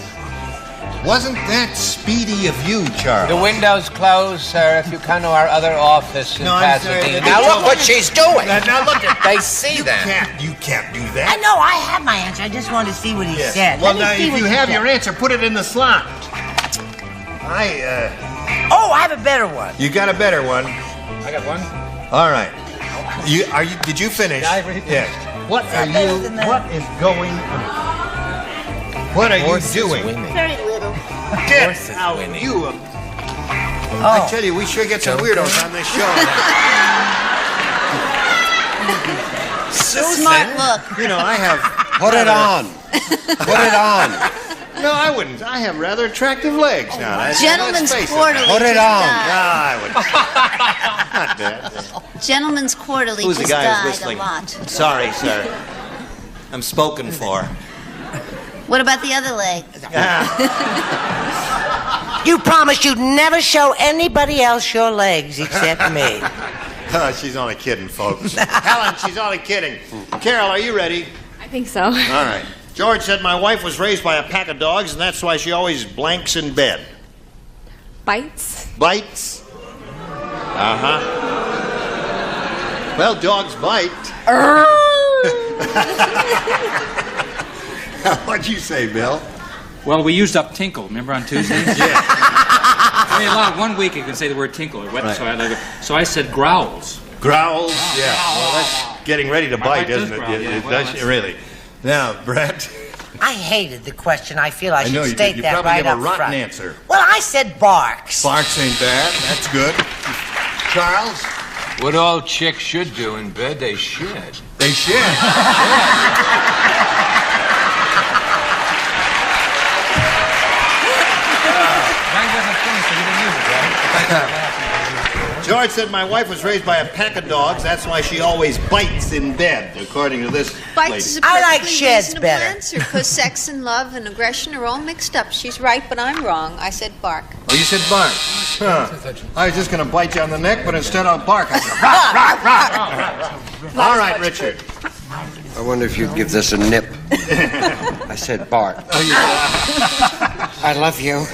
Wasn't that speedy of you, Charles? The window's closed, sir, if you come to our other office in No, I'm sorry, Pasadena. they Now told look what me- she's doing. Now look at They see that. You can't do I that. know, I have my answer. I just wanted to see what he Yes. said. Well, Let me now, see if what you he have said. your answer, put it in the slot. Oh, I have a better one. You got a better one. I got one. All right. Did you finish? Yeah, I already Yes. What are you? What is going on? What are you doing? Very little. Get out, you! I tell you, we sure get some weirdos on this show. Smart look. You know, I have. Put it on. Put it on. No, I wouldn't. I have rather attractive legs now. Gentleman's let's face Quarterly. Put it just on. died. No, I wouldn't. Not bad. Gentleman's Quarterly Who's the just guy who's died whistling? a lot. Sorry, sir. I'm spoken for. What about the other leg? You promised you'd never show anybody else your legs except me. Oh, she's only kidding, folks. Helen, she's only kidding. Carol, are you ready? I think so. All right. George said my wife was raised by a pack of dogs, and that's why she always blanks in bed. Bites? Bites? Uh-huh. Well, dogs bite. What'd you say, Bill? Well, we used up tinkle, remember on Tuesdays? Yeah. I mean, one week you can say the word tinkle or what, Right. so I said growls. Growls? Yeah. Well, that's getting ready to My bite, wife does isn't it? growl, yeah, It well, does, that's- really. Now, Brett. I hated the question. I feel I should know you state did. You that probably right have up a rotten front. answer. Well, I said barks. Barks ain't bad. That's good. Charles? What all chicks should do in bed, they should. They should. George said my wife was raised by a pack of dogs. That's why she always bites in bed, according to this lady. Bites is a I like perfectly sheds reasonable better. answer because sex and love and aggression are all mixed up. She's right, but I'm wrong. I said bark. Oh, you said bark. Huh. I was just going to bite you on the neck, but instead I'll bark. I said, rock, rock, rock. All right, Richard. I wonder if you'd give this a nip. I said bark. I love you.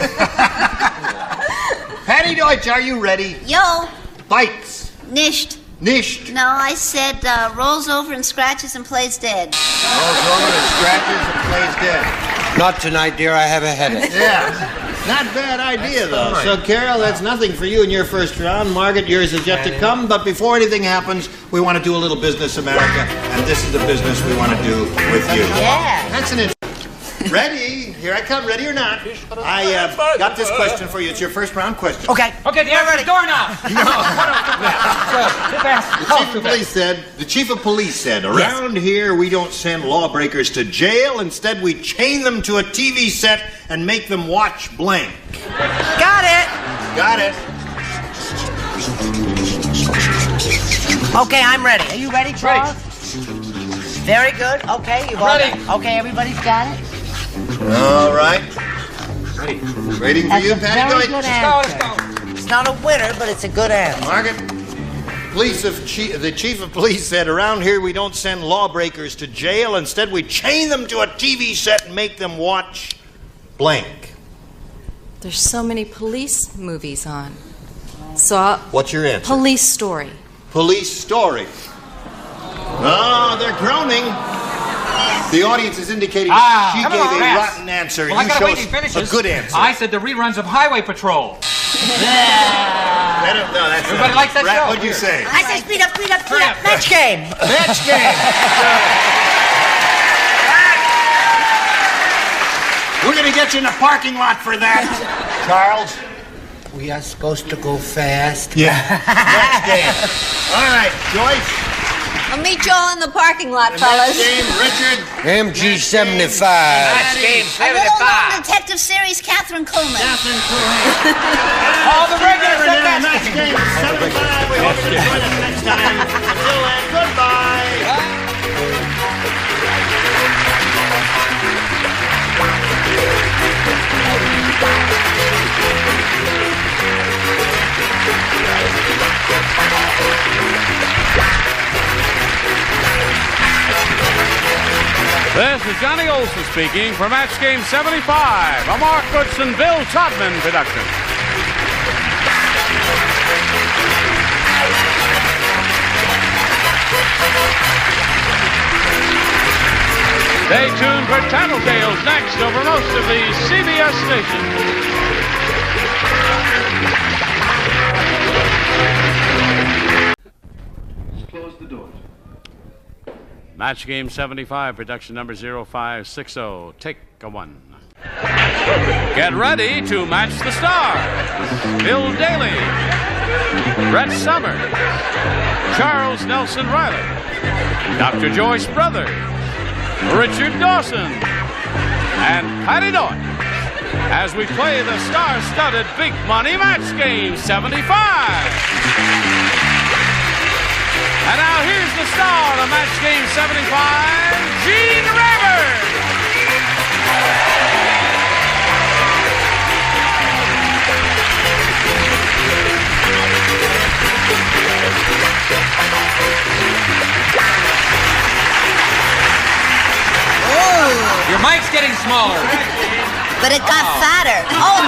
Patty Deutsch, are you ready? Yo, Bites. nisht. Nisht. No, I said rolls over and scratches and plays dead. Rolls over and scratches and plays dead. Not tonight, dear. I have a headache. Yeah. Not bad idea, though. So, Carol, that's nothing for you in your first round. Margaret, yours is yet to come. But before anything happens, we want to do a little business, America. And this is the business we want to do with you. Yeah. That's an Ready? Here I come. Ready or not? I got this question for you. It's your first round question. Okay. Okay, the answer's doorknob. The chief of police said, around here we don't send lawbreakers to jail. Instead, we chain them to a TV set and make them watch blank. Got it. Got it. Okay, I'm ready. Are you ready, Charles? Very good. Okay, you've all Ready. got- Okay, everybody's got it. All right. Waiting for That's you, a Patty very Deutsch. good answer. It's not a winner, but it's a good answer. Margaret, the chief of police said, around here we don't send lawbreakers to jail. Instead, we chain them to a TV set and make them watch blank. There's so many police movies on. So, What's your answer? Police Story. Police Story. Oh, they're groaning. The audience is indicating she come gave on, a Max. rotten answer. Well, I You gotta show wait us till he finishes. a good answer. I said the reruns of Highway Patrol. No, that's Everybody not- likes that Brad, show. What'd you say? I say speed up, speed up, speed up. Match game. Match game. We're going to get you in the parking lot for that. Charles? We are supposed to go fast. Yeah. Match game. All right, Joyce. I'll meet you all in the parking lot, Match fellas. game, Richard. MG 75. Match game A little known 75. detective series, Catherine Coleman. Catherine Cohen. All the regulars Over are there, match match game 75. We hope you join us next time. Until then, goodbye. This is Johnny Olson speaking for Match Game 75, a Mark Goodson, Bill Todman production. Stay tuned for Tattletales next over most of the CBS stations. Close the doors. Match Game 75, production number 0560. Take a one. Get ready to match the stars. Bill Daly, Brett Summers, Charles Nelson Riley, Dr. Joyce Brothers, Richard Dawson, and Patty Doyle as we play the star-studded Big Money Match Game 75. And now here's the star of Match Game 75, Gene Rayburn. Oh! Your mic's getting smaller. But it got fatter. Oh,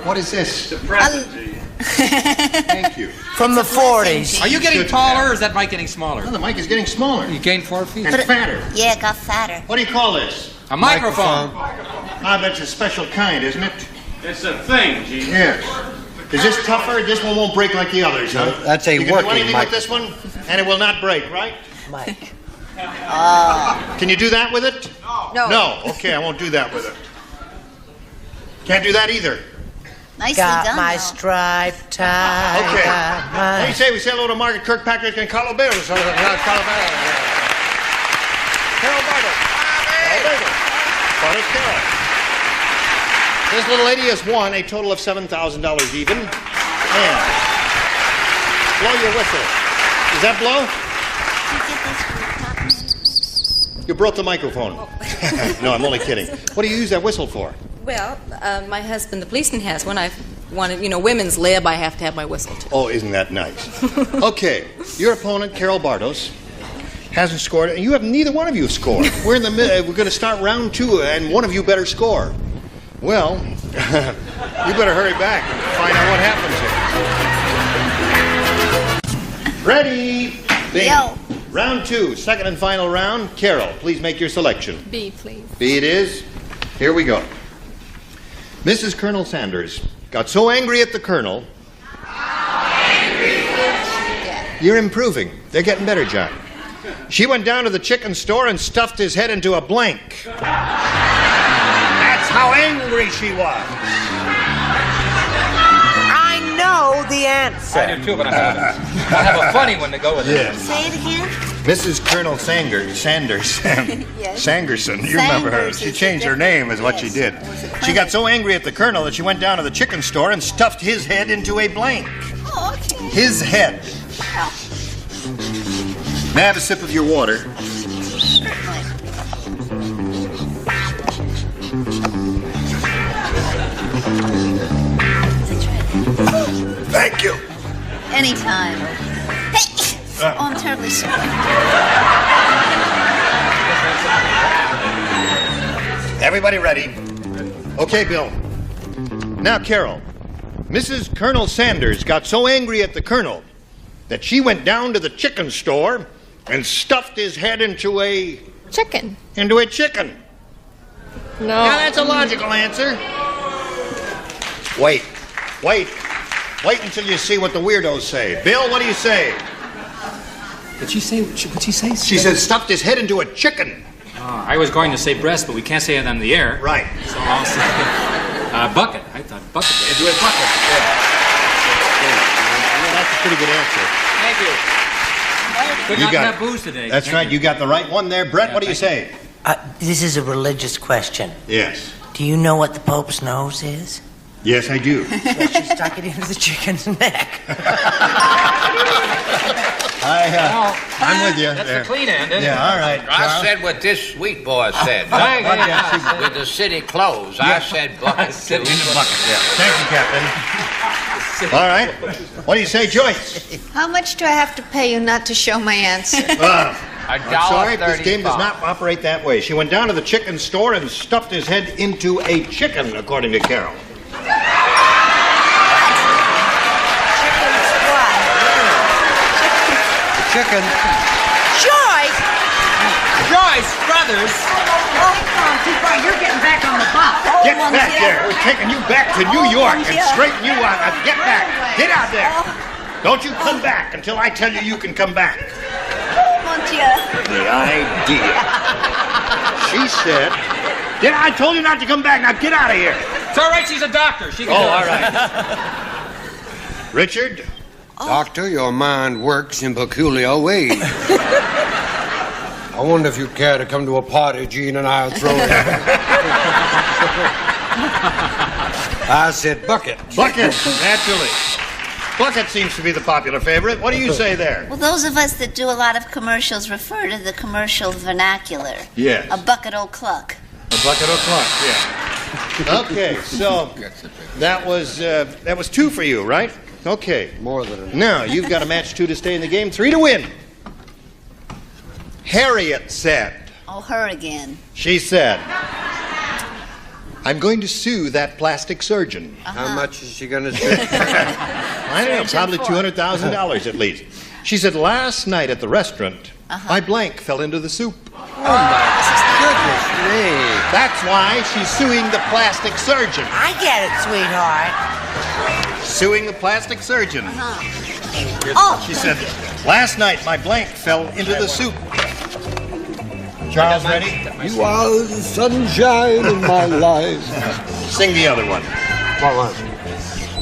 no. What is this? The present, Gene. Thank you. From the 40s. Are you getting taller or is that mic getting smaller? No, the mic is getting smaller. You gained 4 feet. And fatter. Yeah, it got fatter. What do you call this? A microphone. Ah, that's a special kind, isn't it? It's a thing, Gene. Yes. Is this tougher? This one won't break like the others, huh? That's a you can working do anything mic. with this one, and it will not break, right? Mike. Can you do that with it? No. No. Okay, I won't do that with it. Can't do that either. Nicely Got done, my though. stripe tie. Okay. Got What do my... you say we say hello to Margaret Kirkpatrick and Carlo Bill? Carlo Bill. Carol Bartle. Bartle's Carol. This little lady has won a total of $7,000 even. And blow your whistle. Does that blow? You broke the microphone. No, I'm only kidding. What do you use that whistle for? Well, my husband, the policeman, has one. I've wanted, women's lib, I have to have my whistle too. Oh, isn't that nice? Okay, your opponent, Carol Bartos, hasn't scored, and neither one of you scored. We're in the we're going to start round 2, and one of you better score. Well, you better hurry back and find out what happens here. Ready? B. Yo. Round 2, second and final round. Carol, please make your selection. B, please. B it is. Here we go. Mrs. Colonel Sanders got so angry at the Colonel. You're improving. They're getting better, John. She went down to the chicken store and stuffed his head into a blank. That's how angry she was. I know the answer. I do too, but I have a funny one to go with it. Yes. Say it again. Mrs. Colonel Sanders, Sangerson, you remember her. She changed her name is what she did. She got so angry at the Colonel that she went down to the chicken store and stuffed his head into a blank. Oh, okay. His head. May I have a sip of your water? Thank you. Anytime. Hey! Oh, I'm terribly sorry. Everybody ready? Okay, Bill. Now, Carol. Mrs. Colonel Sanders got so angry at the Colonel that she went down to the chicken store and stuffed his head into a... Chicken. Into a chicken. No. Now, that's a logical answer. Wait until you see what the weirdos say. Bill, what do you say? What'd she say? She said stuffed his head into a chicken. I was going to say breast, but we can't say it on the air. Right. So I'll say bucket. I thought bucket. Into a bucket. Yeah. That's a pretty good answer. Thank you. Could You not got have booze today. That's right. You got the right one there. Brett, what do you say? This is a religious question. Yes. Do you know what the Pope's nose is? Yes, I do. So she stuck it into the chicken's neck. I'm with you. That's there. the clean end, isn't it? Yeah, all right. I Charles? said what this sweet boy said. Yeah. With the city clothes, I said bucket. Sit in the bucket. Thank you, Captain. All right. What do you say, Joyce? How much do I have to pay you not to show my answer? I'm sorry, this game does not operate that way. She went down to the chicken store and stuffed his head into a chicken, according to Carol. Chicken. Joyce! Joyce Brothers! Oh, come on, too far. You're getting back on the box. Get back there. We're taking you back to New York and straighten you out. Now get back. Get out there. Don't you come back until I tell you you can come back. The idea. She said, I told you not to come back. Now get out of here. It's all right, she's a doctor. She can do it. All right. Richard? Doctor, your mind works in peculiar ways. I wonder if you care to come to a party Gene and I are throwing. I said bucket. Bucket, naturally. Bucket seems to be the popular favorite. What do you say there? Well, those of us that do a lot of commercials refer to the commercial vernacular. Yes. A bucket o' cluck. A bucket o' cluck, yeah. Okay, so that was 2 for you, right? Okay. More than enough. Now, you've got a match 2 to stay in the game, 3 to win. Harriet said. Oh, her again. She said, I'm going to sue that plastic surgeon. How much is she going to sue? I don't know, probably $200,000 at least. She said, last night at the restaurant, my blank fell into the soup. Oh, my goodness me. That's why she's suing the plastic surgeon. I get it, sweetheart. Suing the plastic surgeon. Oh. She said, last night my blank fell into the soup. Charles, ready? You are the sunshine in my life. Sing the other one. What was it?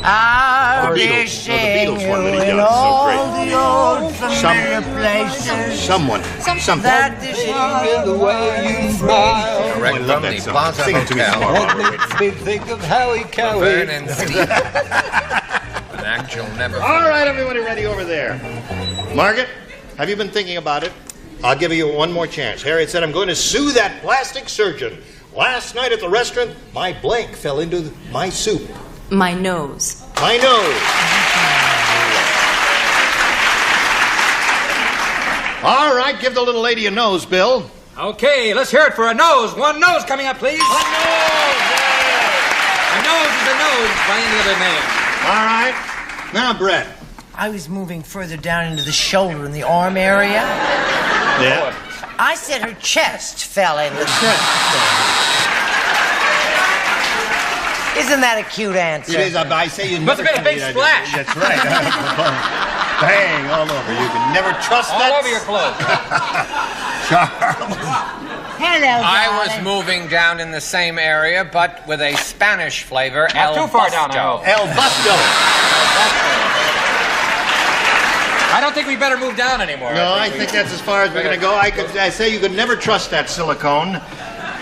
I'll The be Beatles. singing No, the Beatles one that he in does. So all great. the old familiar places. Someone. Something. That is In the way you smile. I love that song. Sing it to me tomorrow. What makes me think of Howie Cowie? Laverne and Steve. An actual never. All right, everybody ready over there. Margaret, have you been thinking about it? I'll give you one more chance. Harriet said, I'm going to sue that plastic surgeon. Last night at the restaurant, my blank fell into my soup. My nose. My nose. All right, give the little lady a nose, Bill. Okay, let's hear it for a nose. One nose coming up, please. One nose. A nose is a nose by any other name. All right. Now, Brett. I was moving further down into the shoulder and the arm area. Yeah. I said her chest fell in. The chest. Isn't that a cute answer? It is. I say you Must never have been a big can- splash. That's right. Bang, all over. You can never trust All that. over your clothes. Charles. Hello, I darling. was moving down in the same area, but with a Spanish flavor. Not too far down, I hope. El Busto. I don't think we better move down anymore. No, I think that's as far as we're going to go. I say you could never trust that silicone.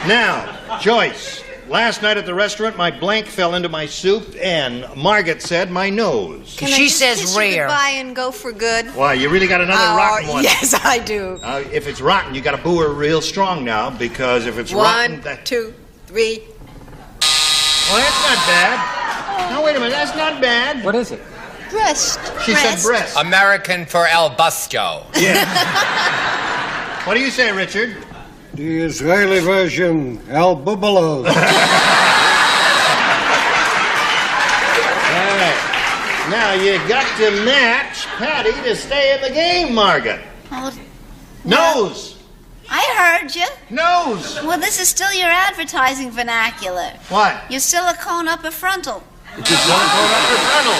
Now, Joyce, last night at the restaurant, my blank fell into my soup, and Margaret said my nose. Can I She just says kiss you rare. goodbye and go for good? Why, you really got another rotten one. Yes, I do. If it's rotten, you got to boo her real strong now, because if it's rotten... 1, 2, 3. Well, that's not bad. No, wait a minute, that's not bad. What is it? Breast. She said breast. American for El Busto. Yeah. What do you say, Richard? The Israeli version, El Bubalo. All right. Now, you got to match Patty to stay in the game, Margaret. Oh, Nose. I heard you. Nose. Well, this is still your advertising vernacular. What? Your silicone upper frontal. It's a silicone upper frontal.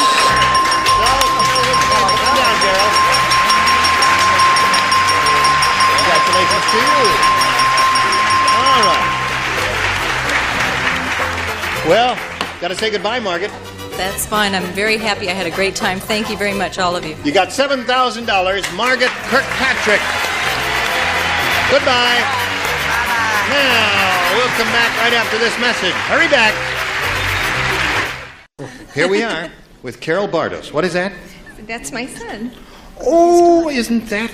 Come down, Gerald. Congratulations to you. All right. Well, got to say goodbye, Margaret. That's fine. I'm very happy. I had a great time. Thank you very much, all of you. You got $7,000, Margaret Kirkpatrick. Goodbye. Now, we'll come back right after this message. Hurry back. Here we are with Carol Bardos. What is that? That's my son. Oh, isn't that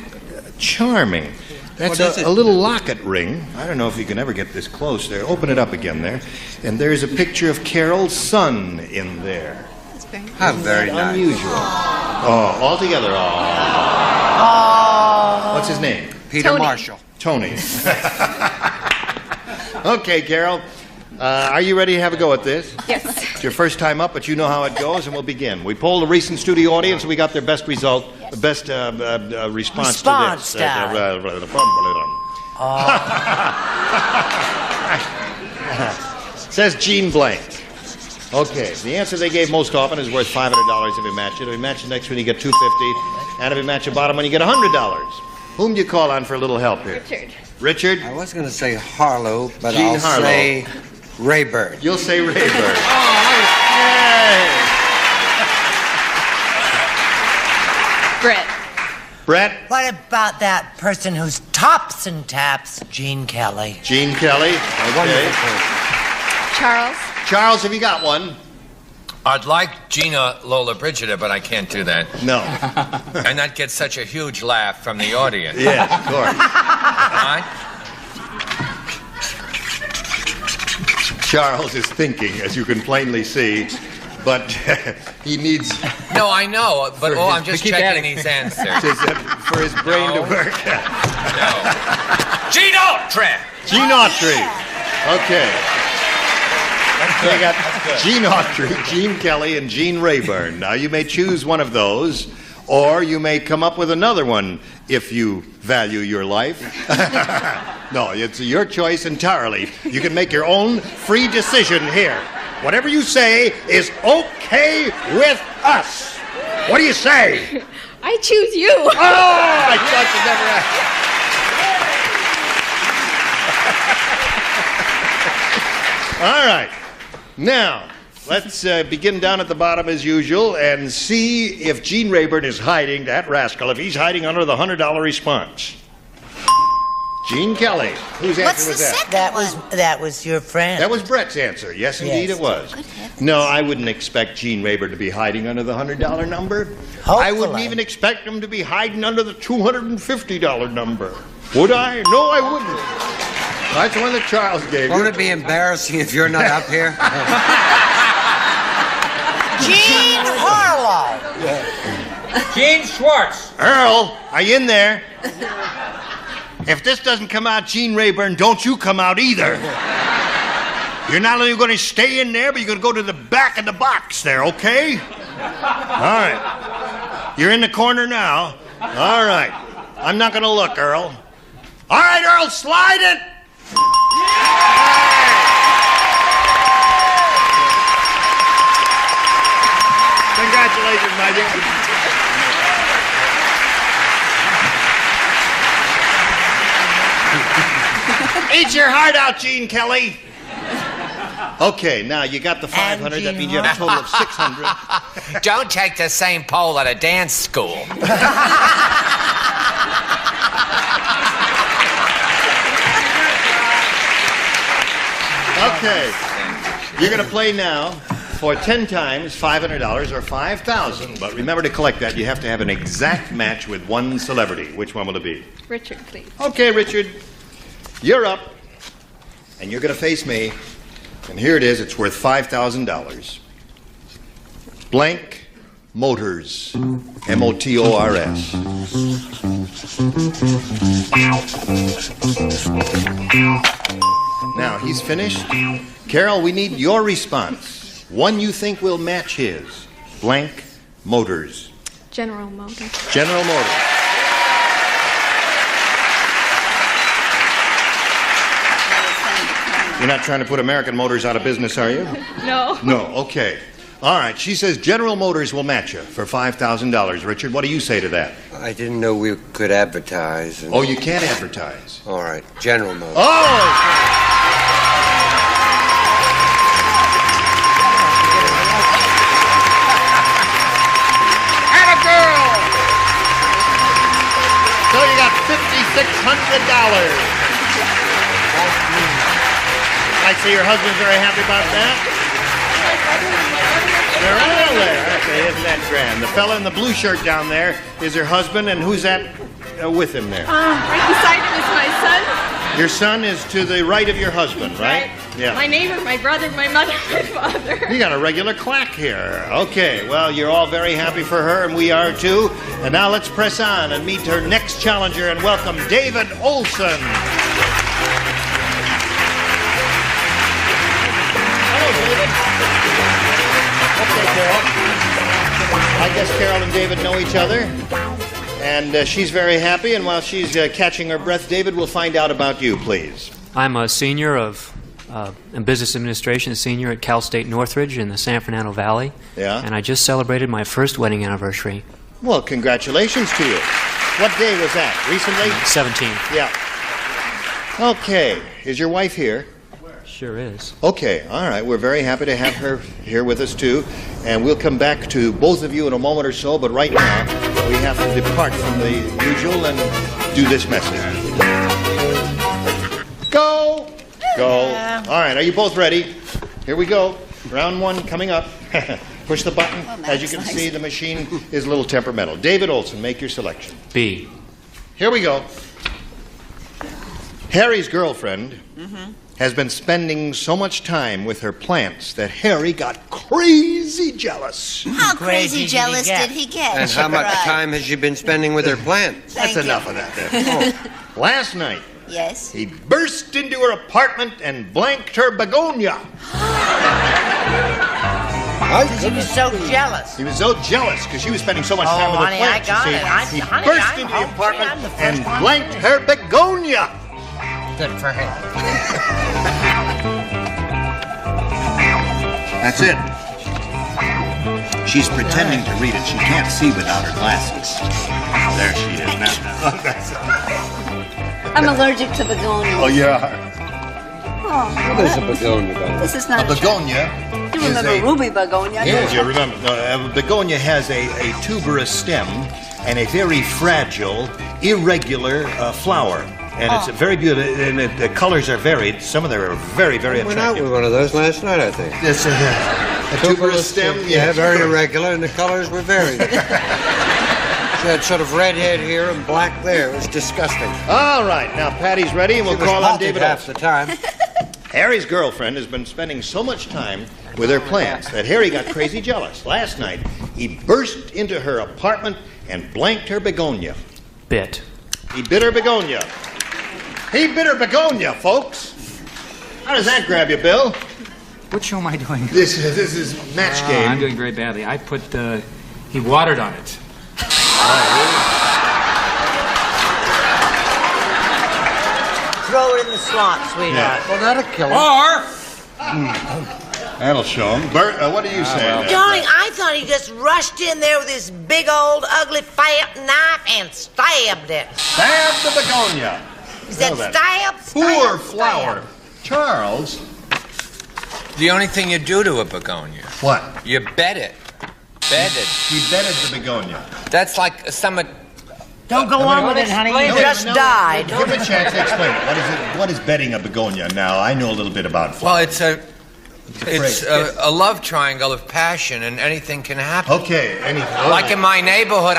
charming? That's What is it? a little locket ring. I don't know if you can ever get this close there. Open it up again there. And there's a picture of Carol's son in there. That's very nice. How very nice. Unusual. Oh, all together. Oh. What's his name? Peter Tony. Marshall. Tony. Okay, Carol. Are you ready to have a go at this? Yes. It's your first time up, but you know how it goes, and we'll begin. We polled the recent studio audience, and we got their best result, best response to this. Says Gene Blank. Okay, the answer they gave most often is worth $500 if you match it. If you match the next one, you get $250, and if you match the bottom one, you get $100. Whom do you call on for a little help here? Richard. Richard? I was going to say Harlow, but Gene I'll Harlow. say Rayburn. You'll say Rayburn. Brett. Brett? What about that person who's tops and taps, Gene Kelly? Gene Kelly. Okay. Charles. Charles, have you got one? I'd like Gina Lola Brigida, but I can't do that. No. And that gets such a huge laugh from the audience. Yes, of course. Right? Charles is thinking, as you can plainly see, but he needs... No, I know, but I'm just keep checking adding. these answers. for his brain to work. Gene Autry! Gene Autry. Okay. So you got Gene Autry, Gene Kelly, and Gene Rayburn. Now, you may choose one of those, or you may come up with another one if you value your life. No, it's your choice entirely. You can make your own free decision here. Whatever you say is okay with us. What do you say? I choose you. Oh, I thought you never asked. All right. Now, let's begin down at the bottom as usual and see if Gene Rayburn is hiding, that rascal, if he's hiding under the $100 response. Gene Kelly. Whose answer was that? That was your friend. That was Brett's answer. Yes, indeed it was. No, I wouldn't expect Gene Rayburn to be hiding under the $100 number. I wouldn't even expect him to be hiding under the $250 number. Would I? No, I wouldn't. That's the one that Charles gave Won't you. it be embarrassing if you're not up here? Gene Harlow. Gene Schwartz. Earl, are you in there? If this doesn't come out Gene Rayburn, don't you come out either. You're not only going to stay in there, but you're going to go to the back of the box there, okay? All right. You're in the corner now. All right. I'm not going to look, Earl. All right, Earl, slide it. Congratulations, my dear. Eat your heart out, Gene Kelly. Okay, now you got the 500. That means you have a total of 600. Don't take the same pole at a dance school. Okay, you're going to play now for 10 times $500 or $5,000. But remember to collect that. You have to have an exact match with one celebrity. Which one will it be? Richard, please. Okay, Richard, you're up, and you're going to face me. And here it is. It's worth $5,000. Blank Motors. M-O-T-O-R-S. Now, he's finished. Carol, we need your response. One you think will match his. Blank Motors. General Motors. General Motors. You're not trying to put American Motors out of business, are you? No. No, okay. All right, she says General Motors will match you for $5,000. Richard, what do you say to that? I didn't know we could advertise. Oh, you can't advertise. All right, General Motors. Oh! So you got $5,600. I see your husband's very happy about that. They're all there. Okay, isn't that grand? The fella in the blue shirt down there is her husband, and who's that with him there? Right beside him is my son. Your son is to the right of your husband, right? Yeah. My neighbor, my brother, my mother, my father. You got a regular clack here. Okay, well, you're all very happy for her, and we are too. And now let's press on and meet her next challenger and welcome David Olson. Hello, David. Okay, Carol. I guess Carol and David know each other. And she's very happy, and while she's catching her breath, David, we'll find out about you, please. I'm a senior in business administration, a senior at Cal State Northridge in the San Fernando Valley. Yeah? And I just celebrated my first wedding anniversary. Well, congratulations to you. What day was that? Recently? 17th. Yeah. Okay. Is your wife here? Sure is. Okay. All right. We're very happy to have her here with us, too. And we'll come back to both of you in a moment or so, but right now we have to depart from the usual and do this message. Go! Go. All right. Are you both ready? Here we go. Round one coming up. Push the button. As you can see, the machine is a little temperamental. David Olson, make your selection. B. Here we go. Harry's girlfriend has been spending so much time with her plants that Harry got crazy jealous. How crazy jealous did he get? And how much time has she been spending with her plants? That's enough of that there. Last night, Yes. he burst into her apartment and blanked her begonia. Because he was so jealous. He was so jealous because she was spending so much time with her honey, plants. I got you see. it. He Honey, burst I'm into the hopefully apartment I'm the first and one. blanked her begonia. Good for him. That's it. She's pretending to read it. She can't see without her glasses. There she is now. I'm allergic to begonias. Oh, yeah. Oh, What is a begonia? this is not A begonia You is remember a... ruby begonia? Yes, you remember. No, a begonia has a tuberous stem and a very fragile, irregular flower. And it's very beautiful, and the colors are varied. Some of them are very, very I went out attractive. with one of those last night, I think. It's a tuberous stem. Yeah, very irregular, and the colors were varied. She had sort of red head here and black there. It was disgusting. All right, now Patty's ready, and we'll She was call on potted David half Olson. the time. Harry's girlfriend has been spending so much time with her plants that Harry got crazy jealous. Last night, he burst into her apartment and blanked her begonia. Bit. He bit her begonia. He bit her begonia, folks. How does that grab you, Bill? What show am I doing? This is match game. I'm doing very badly. I put, he watered on it. Throw it in the slot, sweetheart. Well, that'll kill him. Or... That'll show him. Bert, what do you say? Darling, I thought he just rushed in there with his big old ugly fat knife and stabbed it. Stab the begonia. He said Well, then. stab, Poor stab, flower. Charles. The only thing you do to a begonia. What? You bed it. Bedded. He bedded the begonia. That's like some... Don't go on with it, honey. You just died. Give him a chance to explain it. What is bedding a begonia now? I know a little bit about flowers. Well, it's a love triangle of passion, and anything can happen. Okay, anything. Like in my neighborhood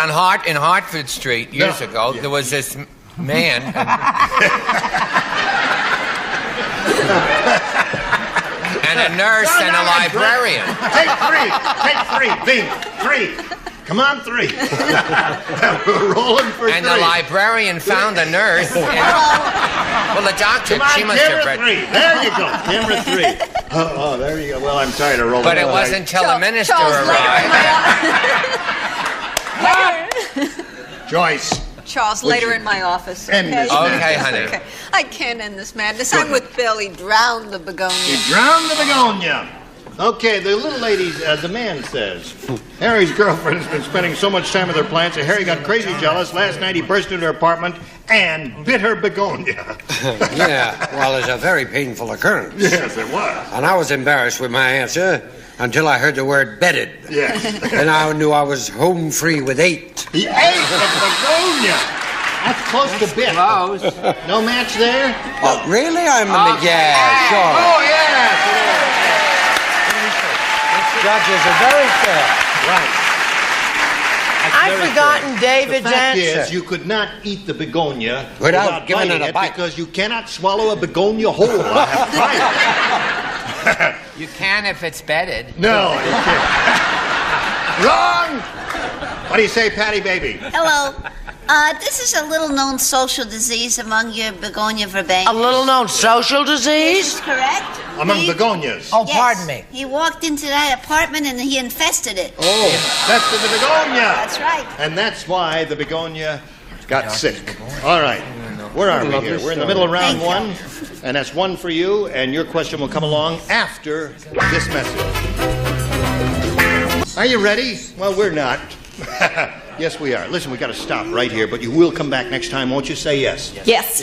in Hartford Street years ago, there was this man. And a nurse and a librarian. Take three. Bing. 3. Come on, 3. We're rolling for 3. And the librarian found a nurse. Well, the doctor, Come on, she must have camera read. 3. There you go. Camera 3. Oh, there you go. Well, I'm tired of rolling. But it wasn't until the minister arrived. Joyce. Charles, later in my office. End this Okay, madness. honey. Okay. I can't end this madness. I'm with Bill. He drowned the begonia. He drowned the begonia. Okay, the little lady, the man says, Harry's girlfriend has been spending so much time with her plants that Harry got crazy jealous. Last night he burst into her apartment and bit her begonia. Yeah, well, it's a very painful occurrence. Yes, it was. And I was embarrassed with my answer until I heard the word bedded. Yes. And I knew I was home free with 8. He ate the begonia. That's close to bit. Close. No match there? Oh, really? Yeah, sure. Oh, yes, it is. Judges are very fair. Right. I've forgotten David's the fact answer. is, you could not eat the begonia Without giving biting it a bite. because you cannot swallow a begonia whole. I have tried it. You can if it's bedded. No. Wrong! What do you say, Patty Baby? Hello. This is a little-known social disease among your begonia verbae. A little-known social This disease? is correct. Among begonias. Oh, Yes. pardon me. He walked into that apartment and he infested it. Oh, that's the begonia. That's right. And that's why the begonia got sick. All right. Where are we here? We're in the middle of round one, and that's one for you, and your question will come along after this message. Are you ready? Well, we're not. Yes, we are. Listen, we got to stop right here, but you will come back next time, won't you? Say yes. Yes.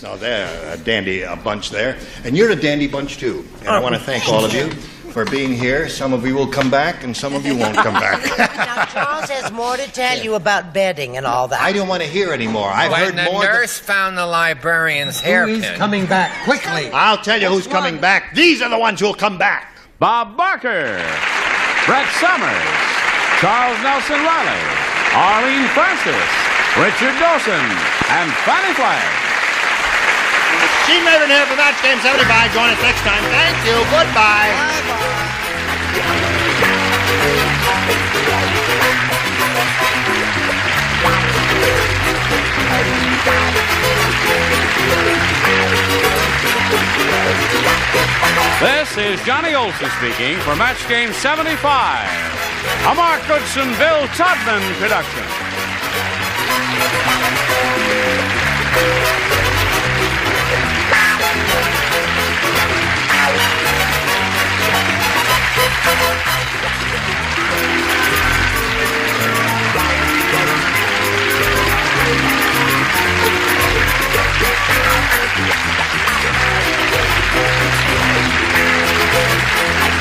No, they're a dandy bunch there. And you're a dandy bunch, too. And I want to thank all of you for being here. Some of you will come back, and some of you won't come back. Now, Charles has more to tell you about bedding and all that. I don't want to hear anymore. I've When heard the more. nurse found the librarian's hairpin. Who's coming back quickly? I'll tell you who's coming back. These are the ones who'll come back. Bob Barker, Brett Summers, Charles Nelson Riley, Arlene Francis, Richard Dawson, and Fanny Flagg. Gene Rayburn here for Match Game 75. Join us next time. Thank you. Goodbye. This is Johnny Olson speaking for Match Game 75, a Mark Goodson, Bill Todman production.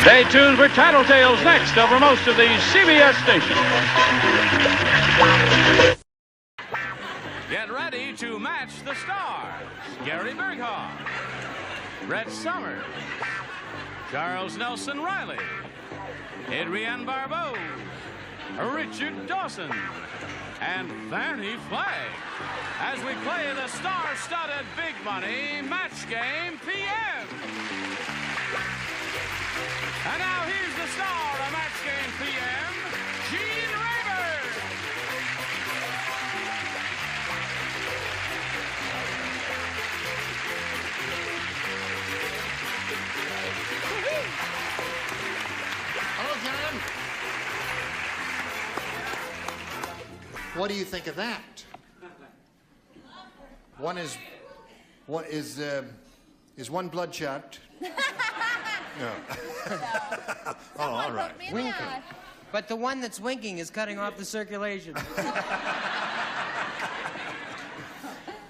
Stay tuned for Tattletales next over most of these CBS stations. Get ready to match the stars. Gary Berghoff, Brett Summers, Charles Nelson Riley, Adrienne Barbeau, Richard Dawson, and Fanny Flagg as we play the star-studded Big Money Match Game PM. And now here's the star of Match Game PM, Gene Rayburn. Hello, John. What do you think of that? Is one bloodshot? No. Oh, all right. Winking. But the one that's winking is cutting off the circulation.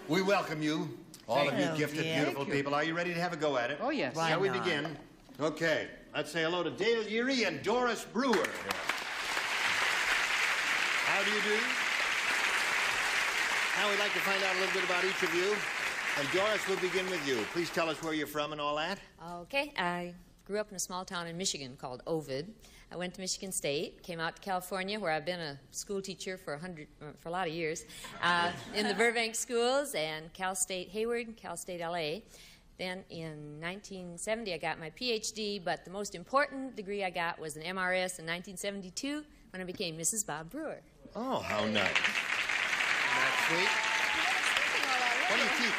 We welcome you, all of you Thank gifted, you. beautiful people. Are you ready to have a go at it? Oh, yes. Why Shall we not? begin? Okay. Let's say hello to Dale Urey and Doris Brewer. How do you do? Now we'd like to find out a little bit about each of you. And Doris, we'll begin with you. Please tell us where you're from and all that. Okay, I grew up in a small town in Michigan called Ovid. I went to Michigan State, came out to California, where I've been a school teacher for a lot of years, in the Burbank schools, and Cal State Hayward, Cal State LA. Then in 1970, I got my PhD, but the most important degree I got was an MRS in 1972 when I became Mrs. Bob Brewer. Oh, how nice. That's sweet. What do you teach?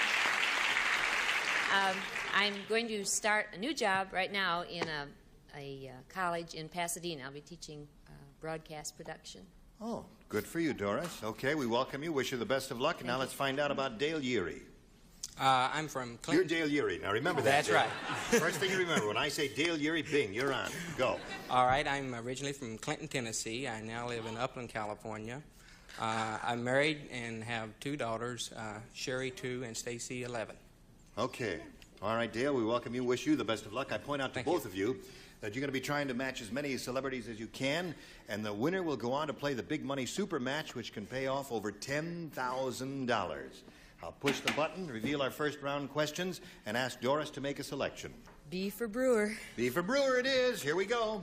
I'm going to start a new job right now in a college in Pasadena. I'll be teaching broadcast production. Oh, good for you, Doris. Okay, we welcome you. Wish you the best of luck. And now let's find out about Dale Urey. I'm from Clinton. You're Dale Urey. Now remember that. That's Dale. right. First thing you remember, when I say Dale Urey, bing, you're on. Go. All right, I'm originally from Clinton, Tennessee. I now live in Upland, California. I'm married and have two daughters, Sherry 2 and Stacy 11. Okay. All right, Dale, we welcome you. Wish you the best of luck. I point out to both of you that you're going to be trying to match as many celebrities as you can, and the winner will go on to play the Big Money Super Match, which can pay off over $10,000. I'll push the button, reveal our first round questions, and ask Doris to make a selection. B for Brewer. B for Brewer it is. Here we go.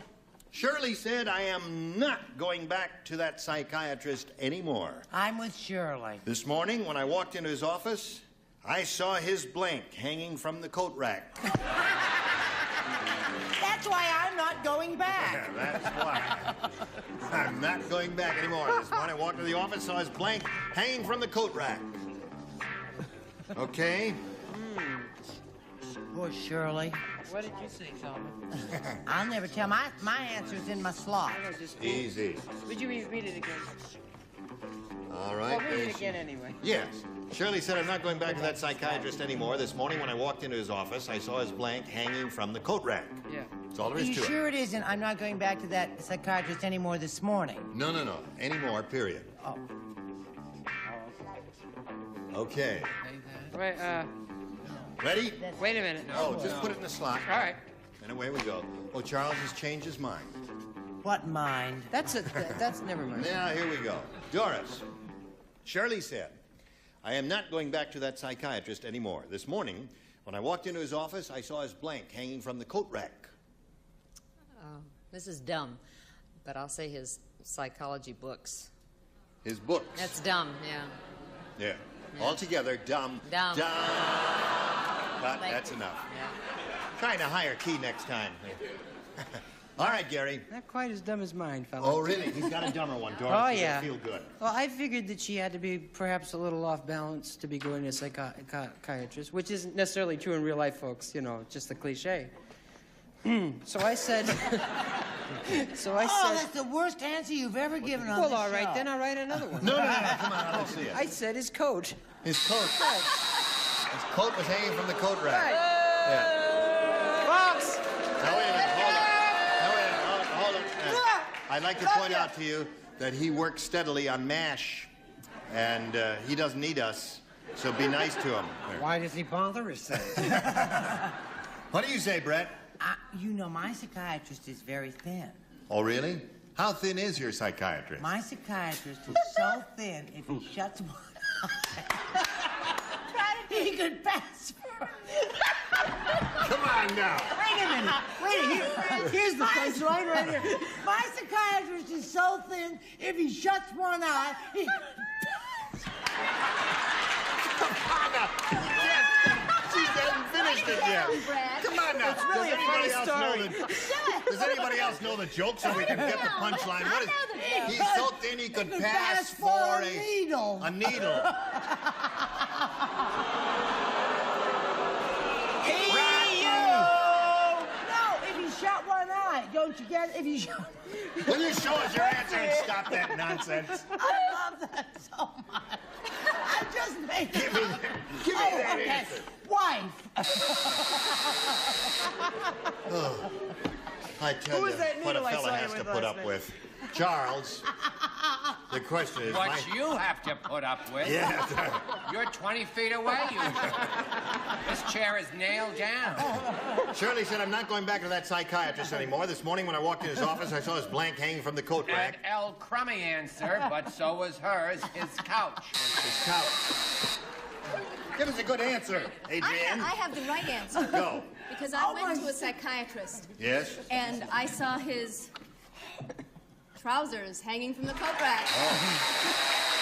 Shirley said, I am not going back to that psychiatrist anymore. I'm with Shirley. This morning, when I walked into his office, I saw his blank hanging from the coat rack. That's why I'm not going back. That's why. I'm not going back anymore. This morning, I walked into the office, saw his blank hanging from the coat rack. Okay? Poor Shirley. What did you say, Solomon? I'll never tell. My answer's in my slot. Easy. Would you read it again? All right. Well, read it again anyway. Yes. Shirley said, I'm not going back to that psychiatrist anymore. This morning when I walked into his office, I saw his blank hanging from the coat rack. Yeah. That's all there Are is you to sure it isn't? I'm not going back to that psychiatrist anymore this morning. No. Anymore, period. Oh. Okay. Right, Ready? wait a minute. Oh, just put it in the slot. All right. And away we go. Oh, Charles has changed his mind. What mind? That's never mind. Now, here we go. Doris. Shirley said, I am not going back to that psychiatrist anymore. This morning, when I walked into his office, I saw his blank hanging from the coat rack. Oh, this is dumb, but I'll say his psychology books. His books. That's dumb, yeah. Yeah. Altogether, dumb. Dumb. But that's enough. Yeah. Try in a higher key next time. All right, Gary. Not quite as dumb as mine, fella. Oh, really? He's got a dumber one, Doris. Oh, You're yeah. gonna feel good. Well, I figured that she had to be perhaps a little off balance to be going to a psychiatrist, which isn't necessarily true in real life, folks. You know, just a cliche. So I said... Oh, that's the worst answer you've ever given on Well, this all right, show. then I'll write another one. No, come on, let's see it. I said his coat. His coat. His coat was hanging from the coat rack. Right. Yeah. Fox! Now, wait a minute, hold on. I'd like to point out to you that he works steadily on MASH, and he doesn't need us, so be nice to him. Why does he bother us then? What do you say, Brett? You know, my psychiatrist is very thin. Oh, really? How thin is your psychiatrist? My psychiatrist is so thin, if he shuts one eye, he could pass for... Come on now. Wait a minute. Here's the punchline right here. My psychiatrist is so thin, if he shuts one eye, he could She hasn't finished it yet. Come on now. It's really a funny story. Does anybody else know the joke so we can get the punchline? What is, he's so thin he could pass for a needle. A needle. No, if he shut one eye, don't you get it? If he shut... Will you show us your answer and stop that nonsense? I love that so much. I just make it up. Give me that answer. Wife. Oh, I tell Who you was that what a noodle I fella saw you has to with put last up night? with. Charles, the question is... What you have to put up with. Yeah. You're 20 feet away, you. This chair is nailed down. Shirley said, I'm not going back to that psychiatrist anymore. This morning when I walked in his office, I saw his blank hanging from the coat An rack. L. crummy answer, but so was hers, his couch. His couch. Give us a good answer, Adrienne. I have the right answer. Go. Because I went to a psychiatrist. Yes? And I saw his trousers hanging from the coat rack. Oh.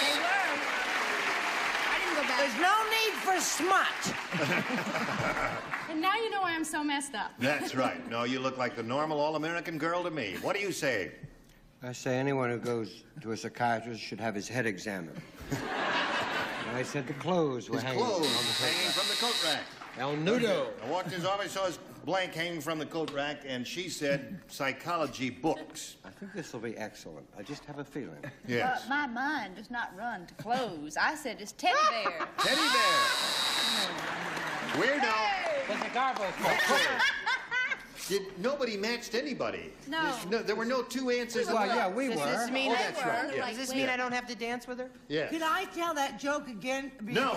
They were. I didn't go back. There's no need for smut. And now you know why I'm so messed up. That's right. No, you look like the normal all-American girl to me. What do you say? I say anyone who goes to a psychiatrist should have his head examined. I said the clothes were His hanging clothes on the coat hanging rack. from the coat rack. El Nudo. I walked in his office, saw his blank hanging from the coat rack, and she said psychology books. I think this will be excellent. I just have a feeling. Yes. My mind does not run to clothes. I said it's teddy bear. Teddy bear. Weirdo. There's a garble. Nobody matched anybody. No. There were no two answers. Well, yeah, we Does were. this mean Oh, that's right. Yeah. Does this mean I don't have to dance with her? Yes. Can I tell that joke again? No.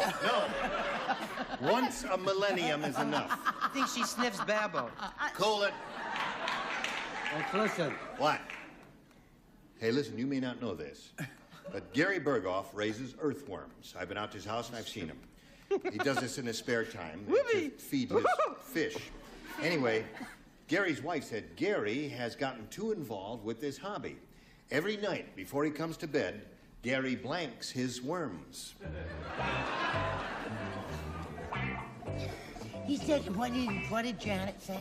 Once a millennium is enough. I think she sniffs Babbo. Cool it. Let's listen. What? Hey, listen, you may not know this, but Gary Berghoff raises earthworms. I've been out to his house and I've seen him. He does this in his spare time to feed his fish. Anyway, Gary's wife said Gary has gotten too involved with this hobby. Every night before he comes to bed, Gary blanks his worms. He said, what did Janet say?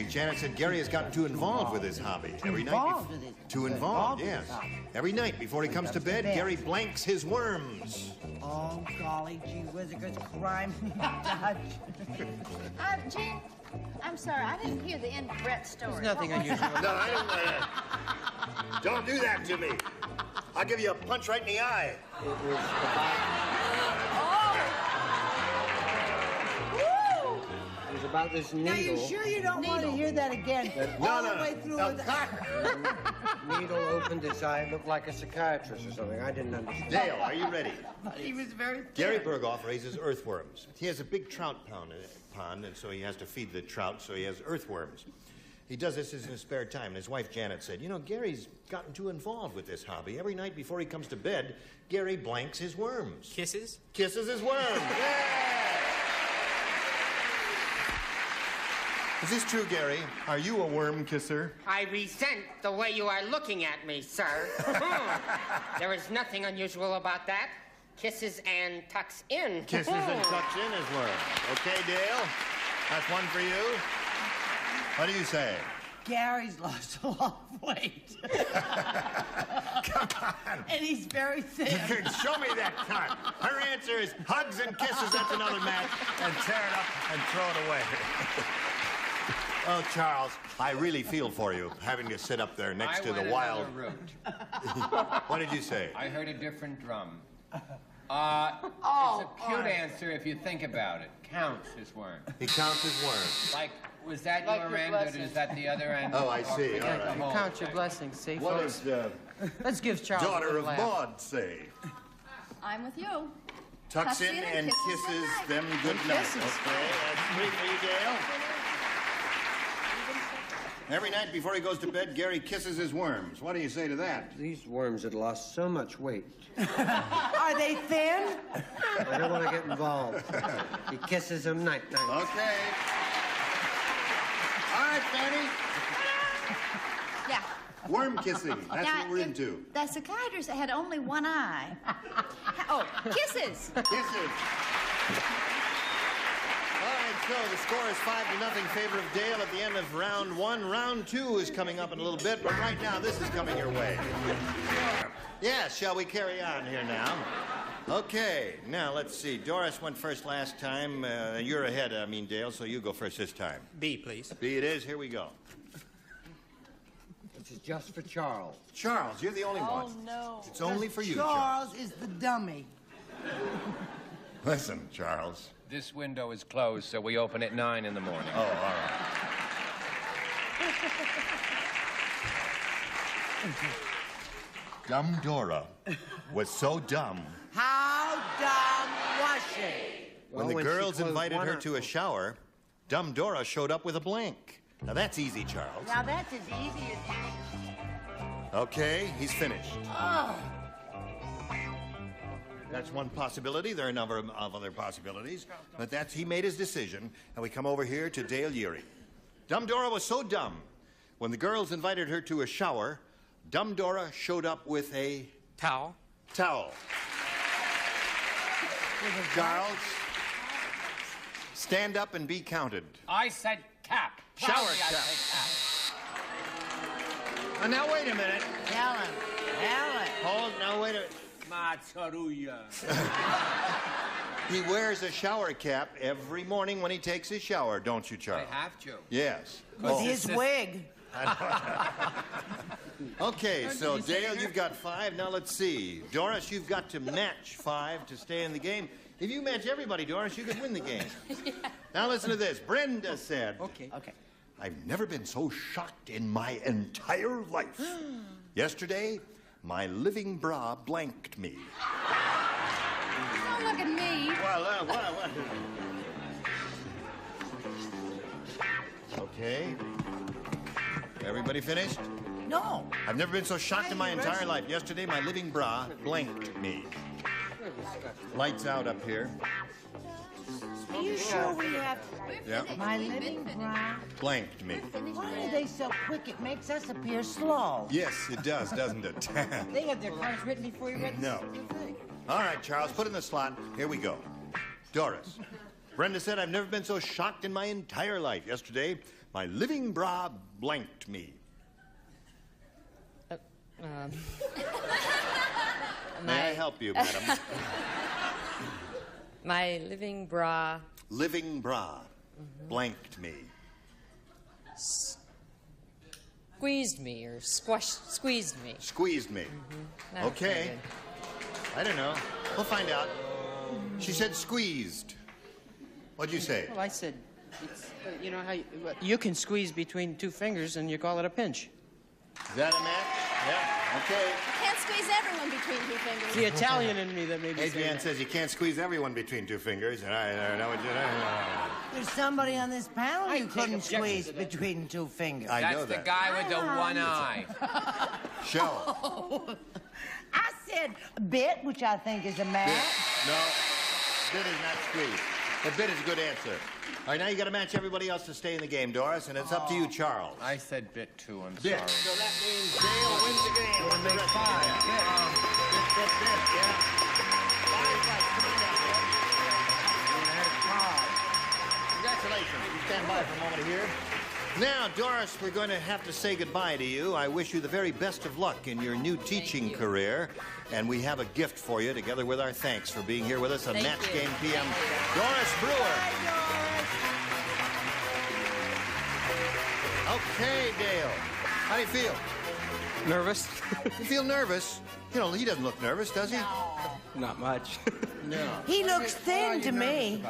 Janet said Gary has gotten too involved with his hobby. Every night. Involved with it. Too involved, yes. Every night before he comes to bed, Gary blanks his worms. Oh, golly gee whiz, it goes crime. Gene, I'm sorry, I didn't hear the end of Brett's story. There's nothing unusual. No, I don't. Don't do that to me. I'll give you a punch right in the eye. It was about this needle. Are you sure you don't want to hear that again? All the way through with Needle opened his eye. It looked like a psychiatrist or something. I didn't understand. Dale, are you ready? He was very Gary Berghoff raises earthworms. He has a big trout pond, and so he has to feed the trout, so he has earthworms. He does this in his spare time, and his wife Janet said, you know, Gary's gotten too involved with this hobby. Every night before he comes to bed, Gary blanks his worms. Kisses? Kisses his worms. Yeah! Is this true, Gary? Are you a worm kisser? I resent the way you are looking at me, sir. There is nothing unusual about that. Kisses and tucks in. Kisses and tucks in his worms. Okay, Dale? That's one for you. What do you say? Gary's lost a lot of weight. Come on. And he's very thin. Show me that cut. Her answer is hugs and kisses. That's another match. And tear it up and throw it away. Oh, Charles, I really feel for you having to sit up there next to the wild. What did you say? I heard a different drum. It's a cute answer if you think about it. Counts his worm. He counts his worms. Like, was that Like your your end or blessings. is that the other end? Oh, I see. All right. You count your blessings, see, What folks? does Let's give Charles a daughter little of laugh. Maud say? I'm with you. Tucks in and kisses them good night. kisses. Okay, that's three for you, Dale. Every night before he goes to bed, Gary kisses his worms. What do you say to that? These worms had lost so much weight. Are they thin? I don't want to get involved. He kisses them night. Okay. All right, Fanny. Yeah. Worm kissing. That's Now, what we're if into. The psychiatrist had only one eye. Oh, kisses. Kisses. All right, so the score is 5-0 in favor of Dale at the end of round one. Round two is coming up in a little bit, but right now this is coming your way. Yes, shall we carry on here now? Okay, now let's see. Doris went first last time. You're ahead, Dale, so you go first this time. B, please. B it is. Here we go. This is just for Charles. Charles, you're the only one. Oh, no. It's only for you, Charles. Charles is the dummy. Listen, Charles. This window is closed, so we open at 9 in the morning. Oh, all right. Dumb Dora was so dumb. How dumb was she? When the girls invited her to a shower, Dumb Dora showed up with a blank. Now that's easy, Charles. Now that's as easy as... Okay, he's finished. Oh. That's one possibility. There are a number of other possibilities. But he made his decision, and we come over here to Dale Urey. Dumb Dora was so dumb. When the girls invited her to a shower, Dumb Dora showed up with a... Towel. Towel. Charles, stand up and be counted. I said cap. Shower Proudly I cap. say cap. Now, wait a minute. Helen. Hold, now, wait a minute. Matsuruya. He wears a shower cap every morning when he takes his shower, don't you, I Charles? have to. Yes. With his wig. Okay, so Dale, you've got 5. Now let's see. Doris, you've got to match 5 to stay in the game. If you match everybody, Doris, you could win the game. Now listen to this. Brenda said, Okay. I've never been so shocked in my entire life. Yesterday, my living bra blanked me. Don't look at me. Well, what? Okay. Everybody finished? No. I've never been so shocked in my entire life. Yesterday, my living bra blanked me. Lights out up here. Are you sure we have... Yeah. My living bra? Blanked me. Why are they so quick? It makes us appear slow. Yes, it does, doesn't it? They have their cards written before you read the No. thing. All right, Charles, put in the slot. Here we go. Doris. Brenda said, I've never been so shocked in my entire life. Yesterday, my living bra blanked me. May I help you, madam? My living bra Living bra blanked me. squeezed me or squeezed me. Squeezed me. That's Okay. I don't know. We'll find out. She said squeezed. What'd you say? Well, I said, it's, you know how you can squeeze between two fingers and you call it a pinch. Is that a match? Yeah. Okay. Can't squeeze everyone between two fingers. The Italian in me that made me say Adrienne that. says you can't squeeze everyone between two fingers, and I know what you There's somebody on this panel you take couldn't objection squeeze to that. between two fingers. I know That's the that. guy with the one eye. Show. I said bit, which I think is a match. No, bit is not squeezed. The bit is a good answer. All right, now you got to match everybody else to stay in the game, Doris, and it's up to you, Charles. I said bit too, I'm Bit. sorry. So that means Dale wins the game. It makes five. Bit, yeah. Five right. Come on down, Dale. Congratulations. You stand by for a moment here. Now, Doris, we're going to have to say goodbye to you. I wish you the very best of luck in your new teaching career. And we have a gift for you, together with our thanks for being here with us on Thank Match you. Game PM. Doris Brewer. Okay, Dale. How do you feel? Nervous? You feel nervous? You know, he doesn't look nervous, does he? Not much. No. He looks thin to me.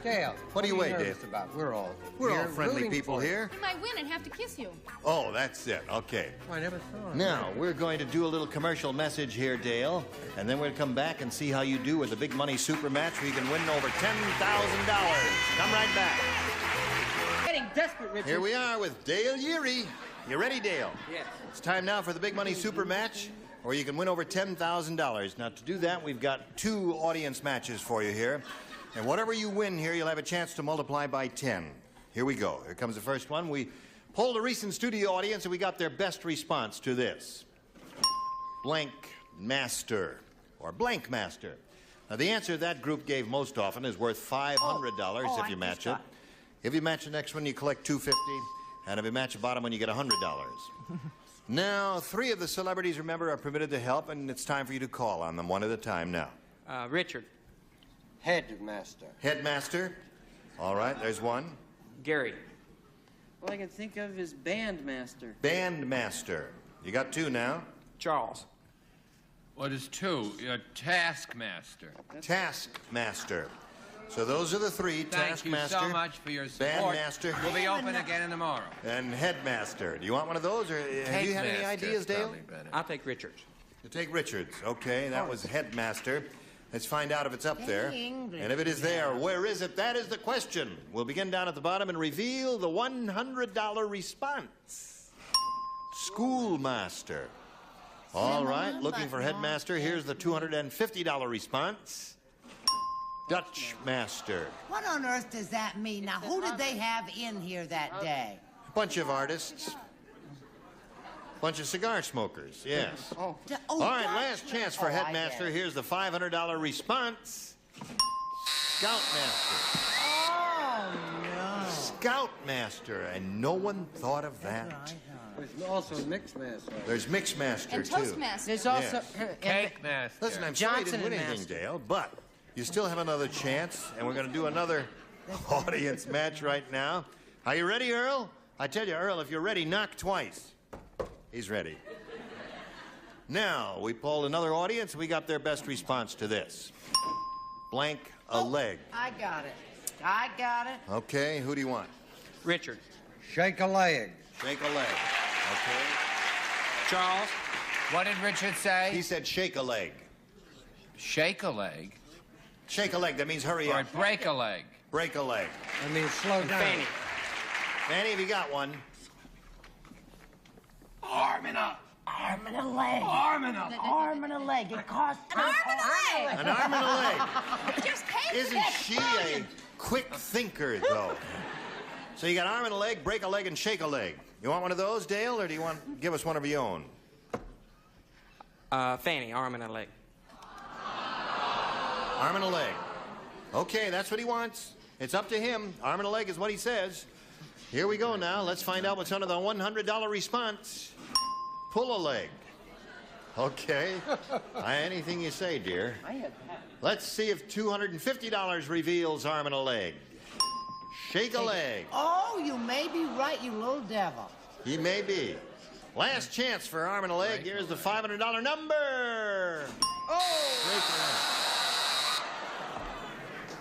Dale, What do you weigh, nervous Dave? about? We're all friendly rooting people for you. here. You might win and have to kiss you. Oh, that's it. Okay. I never thought. Now, we're going to do a little commercial message here, Dale, and then we're going to come back and see how you do with the big money super match where you can win over $10,000. Come right back. Getting desperate, Richard. Here we are with Dale Yeary. You ready, Dale? Yes. It's time now for the big money super match, where you can win over $10,000. Now, to do that, we've got 2 audience matches for you here. And whatever you win here, you'll have a chance to multiply by 10. Here we go. Here comes the first one. We polled a recent studio audience, and we got their best response to this. Blank Master, or Blank Master. Now, the answer that group gave most often is worth $500 if you match it. If you match the next one, you collect $250. And if you match the bottom one, you get $100. Now, 3 of the celebrities, remember, are permitted to help, and it's time for you to call on them one at a time now. Richard. Headmaster. Headmaster. All right, there's one. Gary. All I can think of is bandmaster. Bandmaster. You got 2 now. Charles. What is 2? Taskmaster. Taskmaster. So those are the 3. Thank you Taskmaster. so much for your support. Bandmaster. We'll be open again tomorrow. And Headmaster. Do you want one of those, or have you had any Headmaster, ideas, Dale? probably better. I'll take Richards. You take Richards. Okay, that was Headmaster. Let's find out if it's up there. English. And if it is there, where is it? That is the question. We'll begin down at the bottom and reveal the $100 response. Schoolmaster. All right, looking for Headmaster. Here's the $250 response. Dutch Master. What on earth does that mean? Now, who did they have in here that day? A bunch of artists. Bunch of cigar smokers, yes. Oh, All right, last chance for I Headmaster. get it. Here's the $500 response. Scoutmaster. Oh, no. Scoutmaster, and no one thought of that. There's also Mixmaster. There's Mixmaster, And too. Toastmaster. There's also Cake Master. Listen, I'm sorry you Johnson didn't win and anything, Master. Dale, but you still have another chance, and we're going to do another audience match right now. Are you ready, Earl? I tell you, Earl, if you're ready, knock twice. He's ready. Now, we polled another audience. We got their best response to this. Blank a leg. I got it. I got it. Okay, who do you want? Richard. Shake a leg. Shake a leg. Okay. Charles. What did Richard say? He said shake a leg. Shake a leg. Shake a leg, that means hurry Or up. break a leg. Break a leg. I mean, slow down. Fanny. Manny, have you got one? Arm and a leg. Arm and a leg. It costs An arm and a leg. An arm and a leg. Just cake. isn't she a quick thinker, though? So you got arm and a leg, break a leg, and shake a leg. You want one of those, Dale, or do you want to give us one of your own? Fanny, arm and a leg. Arm and a leg. Okay, that's what he wants. It's up to him. Arm and a leg is what he says. Here we go now. Let's find out what's under the $100 response. Pull a leg. Okay. Anything you say, dear. Let's see if $250 reveals arm and a leg. Shake a leg. Oh, you may be right, you little devil. He may be. Last chance for arm and a leg. Here's the $500 number. Oh!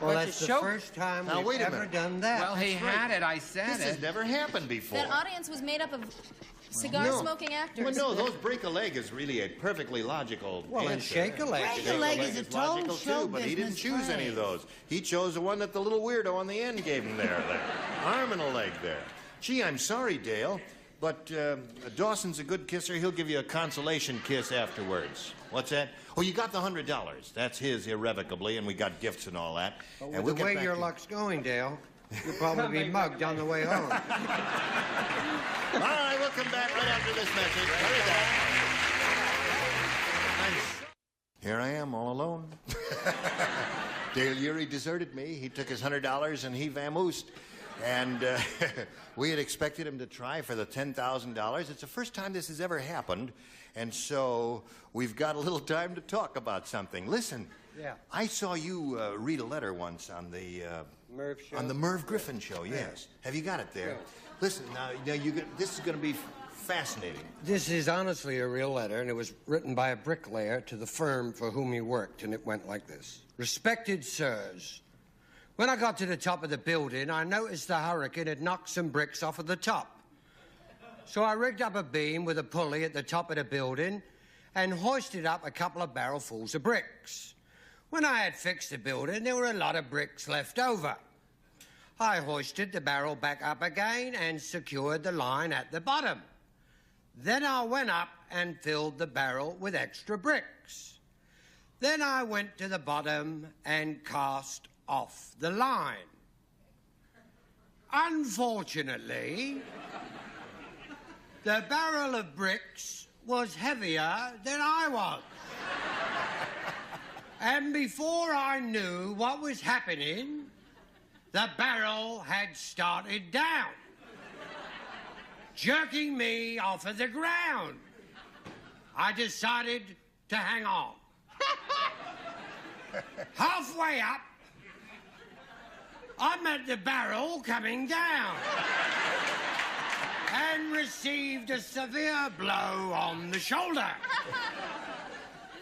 Well, that's the first time Now, we've wait a ever minute. done that. Well, he had it. I said This has never happened before. That audience was made up of cigar-smoking actors. Well, no, those break a leg is really a perfectly logical Well, and answer. shake a leg. Break a leg is a total logical show too, but he didn't business choose any of phrase. those. He chose the one that the little weirdo on the end gave him there. Arm and a leg there. Gee, I'm sorry, Dale, but Dawson's a good kisser. He'll give you a consolation kiss afterwards. What's that? Oh, you got the $100. That's his irrevocably, and we got gifts and all that. But and with we'll the get way back your to- luck's going, Dale, you'll probably be mugged on the way home. All right, we'll come back right after this message. Hurry back. Here I am, all alone. Dale Urey deserted me. He took his $100 and he vamoosed. And we had expected him to try for the $10,000. It's the first time this has ever happened. And so we've got a little time to talk about something. Listen, Yeah. I saw you read a letter once on the Merv show? on the Merv Griffin show. Yes. Have you got it there? Yeah. Listen, now this is going to be fascinating. This is honestly a real letter, and it was written by a bricklayer to the firm for whom he worked, and it went like this. Respected sirs, when I got to the top of the building, I noticed the hurricane had knocked some bricks off of the top. So I rigged up a beam with a pulley at the top of the building and hoisted up a couple of barrelfuls of bricks. When I had fixed the building, there were a lot of bricks left over. I hoisted the barrel back up again and secured the line at the bottom. Then I went up and filled the barrel with extra bricks. Then I went to the bottom and cast off the line. Unfortunately, the barrel of bricks was heavier than I was. And before I knew what was happening, the barrel had started down, jerking me off of the ground. I decided to hang on. Halfway up, I met the barrel coming down and received a severe blow on the shoulder.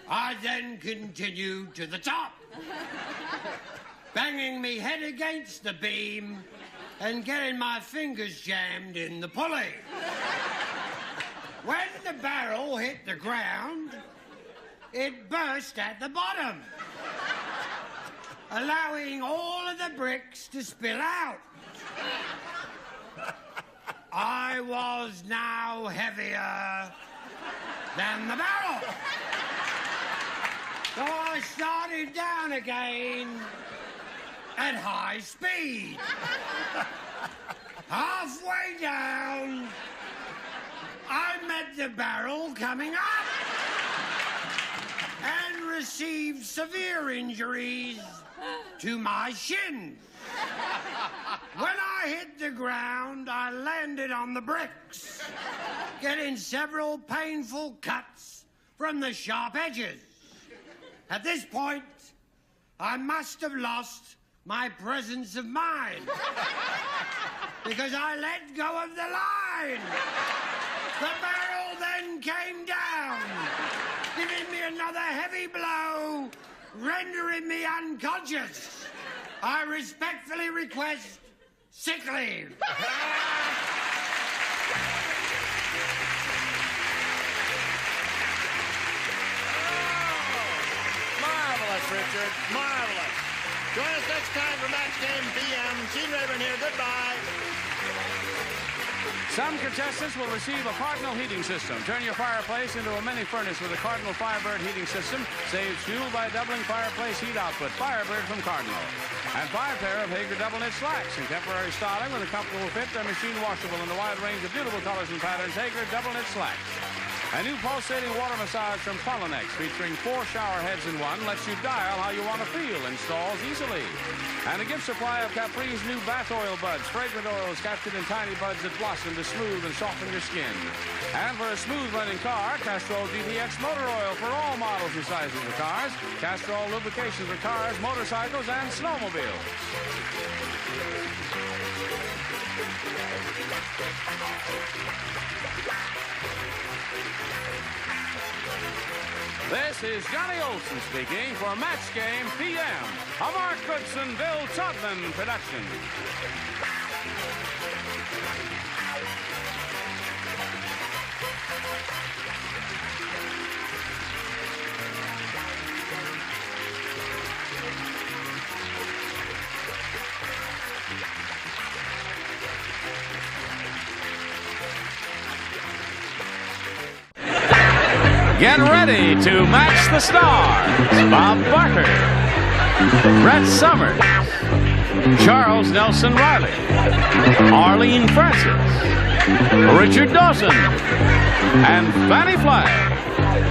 I then continued to the top, banging me head against the beam and getting my fingers jammed in the pulley. When the barrel hit the ground, it burst at the bottom, allowing all of the bricks to spill out. I was now heavier than the barrel. So I started down again at high speed. Halfway down, I met the barrel coming up and received severe injuries to my shins. When I hit the ground, I landed on the bricks, getting several painful cuts from the sharp edges. At this point, I must have lost my presence of mind because I let go of the line. The barrel then came down, giving me another heavy blow, rendering me unconscious. I respectfully request sick leave. Marvelous, Richard. Marvelous. Join us next time for Match Game PM. Gene Rayburn here. Goodbye. Some contestants will receive a Cardinal heating system. Turn your fireplace into a mini furnace with a Cardinal Firebird heating system. Saves fuel by doubling fireplace heat output. Firebird from Cardinal. And 5 pair of Hager double knit slacks. In contemporary styling with a comfortable fit, they're machine washable in a wide range of beautiful colors and patterns. Hager double knit slacks. A new pulsating water massage from Polonex featuring 4 shower heads in one lets you dial how you want to feel. Installs easily. And a gift supply of Capri's new bath oil buds. Fragrant oils captured in tiny buds that blossom to smooth and soften your skin. And for a smooth running car, Castrol GTX motor oil for all models and sizes of cars. Castrol lubrication for cars, motorcycles, and snowmobiles. This is Johnny Olson speaking for Match Game PM, a Mark Goodson, Bill Todman production. Get ready to match the stars. Bob Barker, Brett Summers, Charles Nelson Riley, Arlene Francis, Richard Dawson, and Fannie Flagg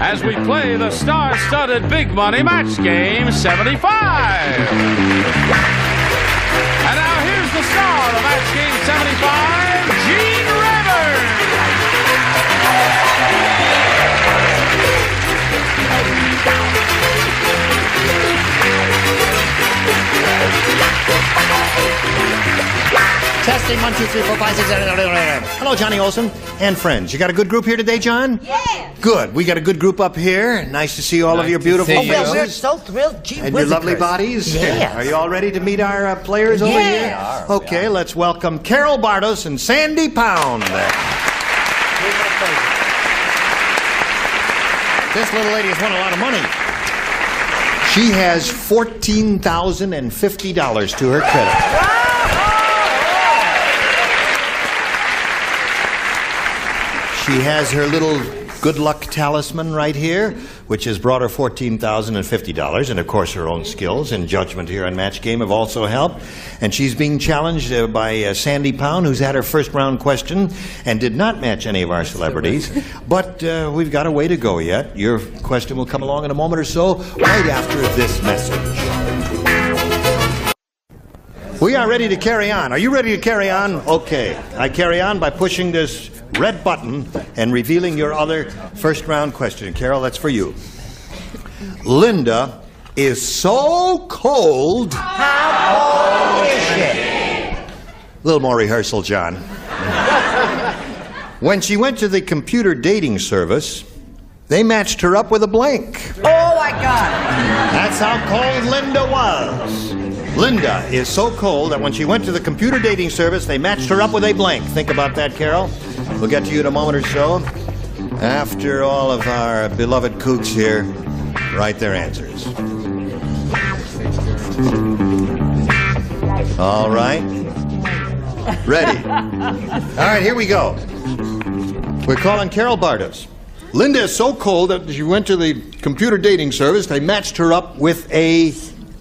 as we play the star-studded Big Money Match Game 75. And now here's the star of Match Game 75, Gene Rivers. Testing 1, 2, 3, 4, 5, 6, 7, 8, 9, 10. Hello, Johnny Olson and friends. You got a good group here today, John? Yeah. Good. We got a good group up here. Nice to see all of your beautiful faces. Well, we're so thrilled. Gee, and your lovely bodies. Yes. Are you all ready to meet our players over here? Okay, let's welcome Carol Bartos and Sandy Pound. This little lady has won a lot of money. She has $14,050 to her credit. She has her little good luck talisman right here, which has brought her $14,050. And, of course, her own skills and judgment here on Match Game have also helped. And she's being challenged by Sandy Pound, who's had her first-round question and did not match any of our celebrities. But we've got a way to go yet. Your question will come along in a moment or so, right after this message. We are ready to carry on. Are you ready to carry on? Okay. I carry on by pushing this red button and revealing your other first-round question. Carol, that's for you. Linda is so cold. How cold is she? A little more rehearsal, John. When she went to the computer dating service, they matched her up with a blank. Oh, my God. That's how cold Linda was. Linda is so cold that when she went to the computer dating service, they matched her up with a blank. Think about that, Carol. We'll get to you in a moment or so after all of our beloved kooks here write their answers. All right. Ready. All right, here we go. We're calling Carol Bartos. Linda is so cold that she went to the computer dating service. They matched her up with a...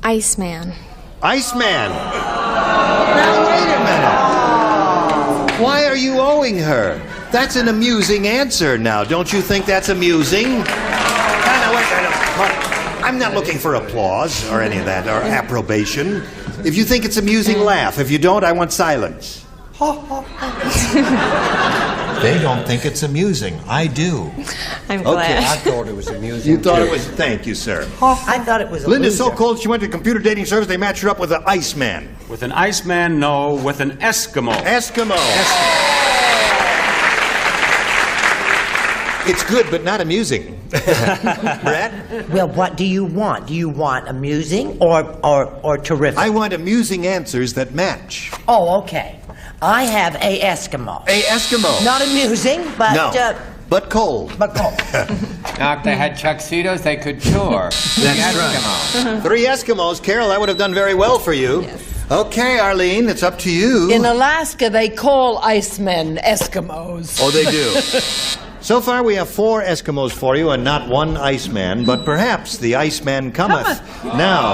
Iceman. Iceman. Now, wait a minute. Why are you owing her? That's an amusing answer now. Don't you think that's amusing? I'm not looking for applause or any of that, or approbation. If you think it's amusing, laugh. If you don't, I want silence. They don't think it's amusing. I do. I'm glad. I thought it was amusing. You thought it was... Thank you, sir. I thought it was a Linda's so loser. cold, she went to computer dating service. They matched her up with an Iceman. With an Iceman, no. With an Eskimo. Eskimo. It's good, but not amusing. Brett? Well, what do you want? Do you want amusing or terrific? I want amusing answers that match. Oh, okay. I have a Eskimo. A Eskimo. Not amusing, but... No, but cold. But cold. Now, if they had tuxedos, they could tour. That's right. 3 Eskimos. Carol, that would have done very well for you. Yes. Okay, Arlene, it's up to you. In Alaska, they call Icemen Eskimos. Oh, they do. So far, we have 4 Eskimos for you and not 1 Iceman, but perhaps the Iceman cometh. Now,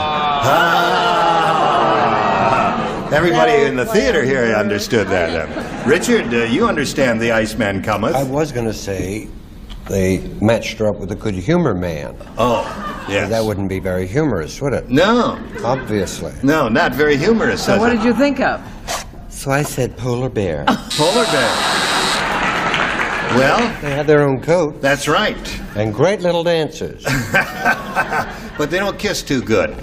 everybody in the theater here understood that. Richard, you understand the Iceman cometh. I was going to say they matched her up with a good humor man. Oh, yes. That wouldn't be very humorous, would it? No. Obviously. No, not very humorous. So what did you think of? So I said polar bear. Polar bear. Well, they had their own coat. That's right. And great little dancers. But they don't kiss too good.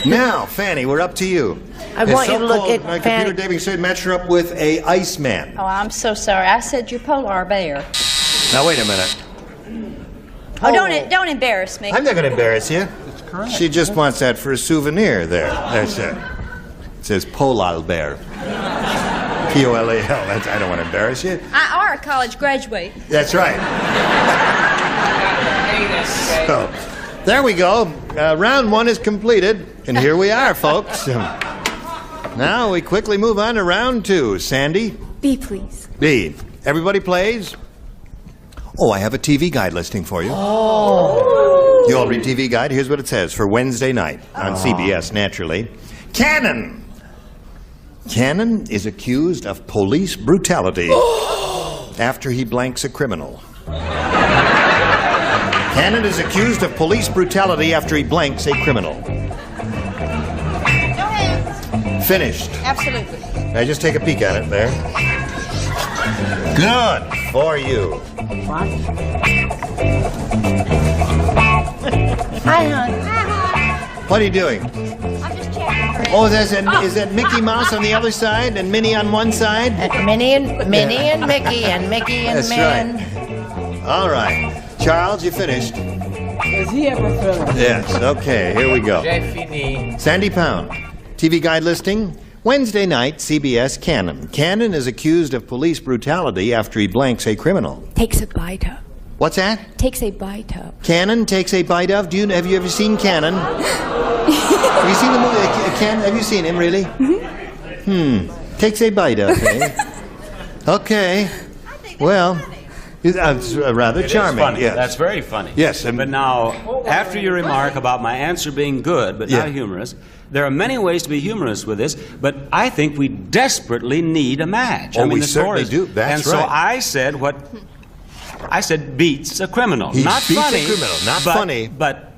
Now, Fanny, we're up to you. I want you to look at my Fanny. computer, David said, match her up with a Iceman. Oh, I'm so sorry. I said you're polar bear. Now, wait a minute. Oh, don't embarrass me. I'm not going to embarrass you. That's correct. She just wants that for a souvenir there. That's it. It says Polal Bear. P-O-L-A-L. I don't want to embarrass you. I are a college graduate. That's right. So, there we go. Round 1 is completed. And here we are, folks. Now we quickly move on to round 2. Sandy? B, please. B. Everybody plays? Oh, I have a TV guide listing for you. Oh. You all read TV guide? Here's what it says for Wednesday night on CBS, naturally. Cannon! Cannon is accused of police brutality after he blanks a criminal. Cannon is accused of police brutality after he blanks a criminal. Go ahead. Finished. Absolutely. I just take a peek at it there. Good for you. Hi, hon. What are you doing? I'm just checking. Oh, is that Mickey Mouse on the other side and Minnie on one side? Minnie and Mickey and Mickey and That's Min. right. All right. Charles, you finished? Is he ever finished? Yes. Okay, here we go. Sandy Pound. TV guide listing. Wednesday night, CBS Cannon. Cannon is accused of police brutality after he blanks a criminal. Takes a bite of. What's that? Takes a bite of. Cannon takes a bite of. Have you ever seen Cannon? Have you seen the movie? Have you seen him, really? Takes a bite of, eh? Okay. Well, it's rather charming. Funny. Yes. That's very funny. Yes. But now, after your remark about my answer being good but not humorous, there are many ways to be humorous with this, but I think we desperately need a match. Oh, I mean, we the score certainly is, do. That's and right. so I said what I said beats a criminal. He not beats funny. a criminal. Not funny. But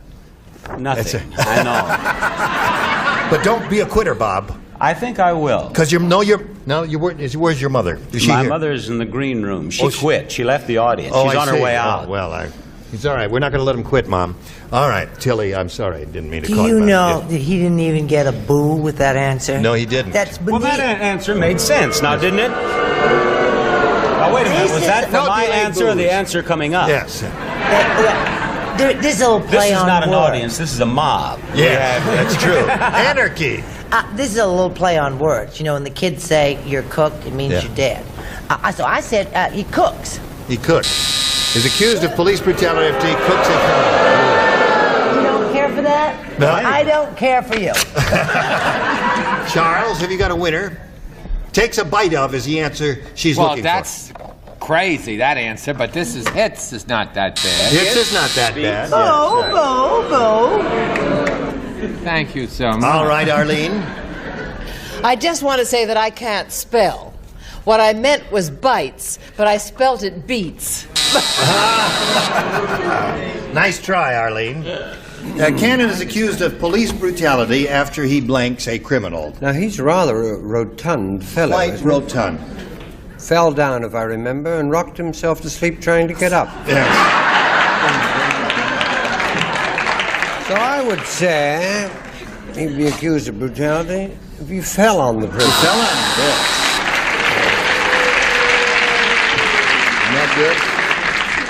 nothing. I know. But don't be a quitter, Bob. I think I will. Because where's your mother? Is she My here? mother's in the green room. She Oh, quit. She left the audience. Oh, She's I on her see. way Oh, out. well, he's all right. We're not going to let him quit, Mom. All right, Tilly, I'm sorry. I didn't mean to Do call you him know out. that he didn't even get a boo with that answer? No, he didn't. That's Well, that answer made sense now, didn't it? Now, wait a minute. Was that for my answer or the answer coming up? Yes. This is a little play This is on not an words. audience. This is a mob. Yeah, that's true. Anarchy. This is a little play on words. You know, when the kids say you're cooked, it means Yeah. you're dead. So I said he cooks. He cooks. Is accused of police brutality after he cooks a criminal. You don't care for that? No. I don't care for you. Charles, have you got a winner? Takes a bite of is the answer she's Well, looking that's crazy, that answer, but this is Hits is not that bad. Hits is not that bad. Bo. Thank you so much. All right, Arlene. I just want to say that I can't spell. What I meant was bites, but I spelt it beats. Nice try, Arlene. Cannon is accused of police brutality after he blanks a criminal. Now, he's rather a rotund fellow. Quite isn't he? rotund. Fell down, if I remember, and rocked himself to sleep trying to get up. Yes. So I would say he'd be accused of brutality if he fell on the prisoner. Fell on him, yes. Isn't that good?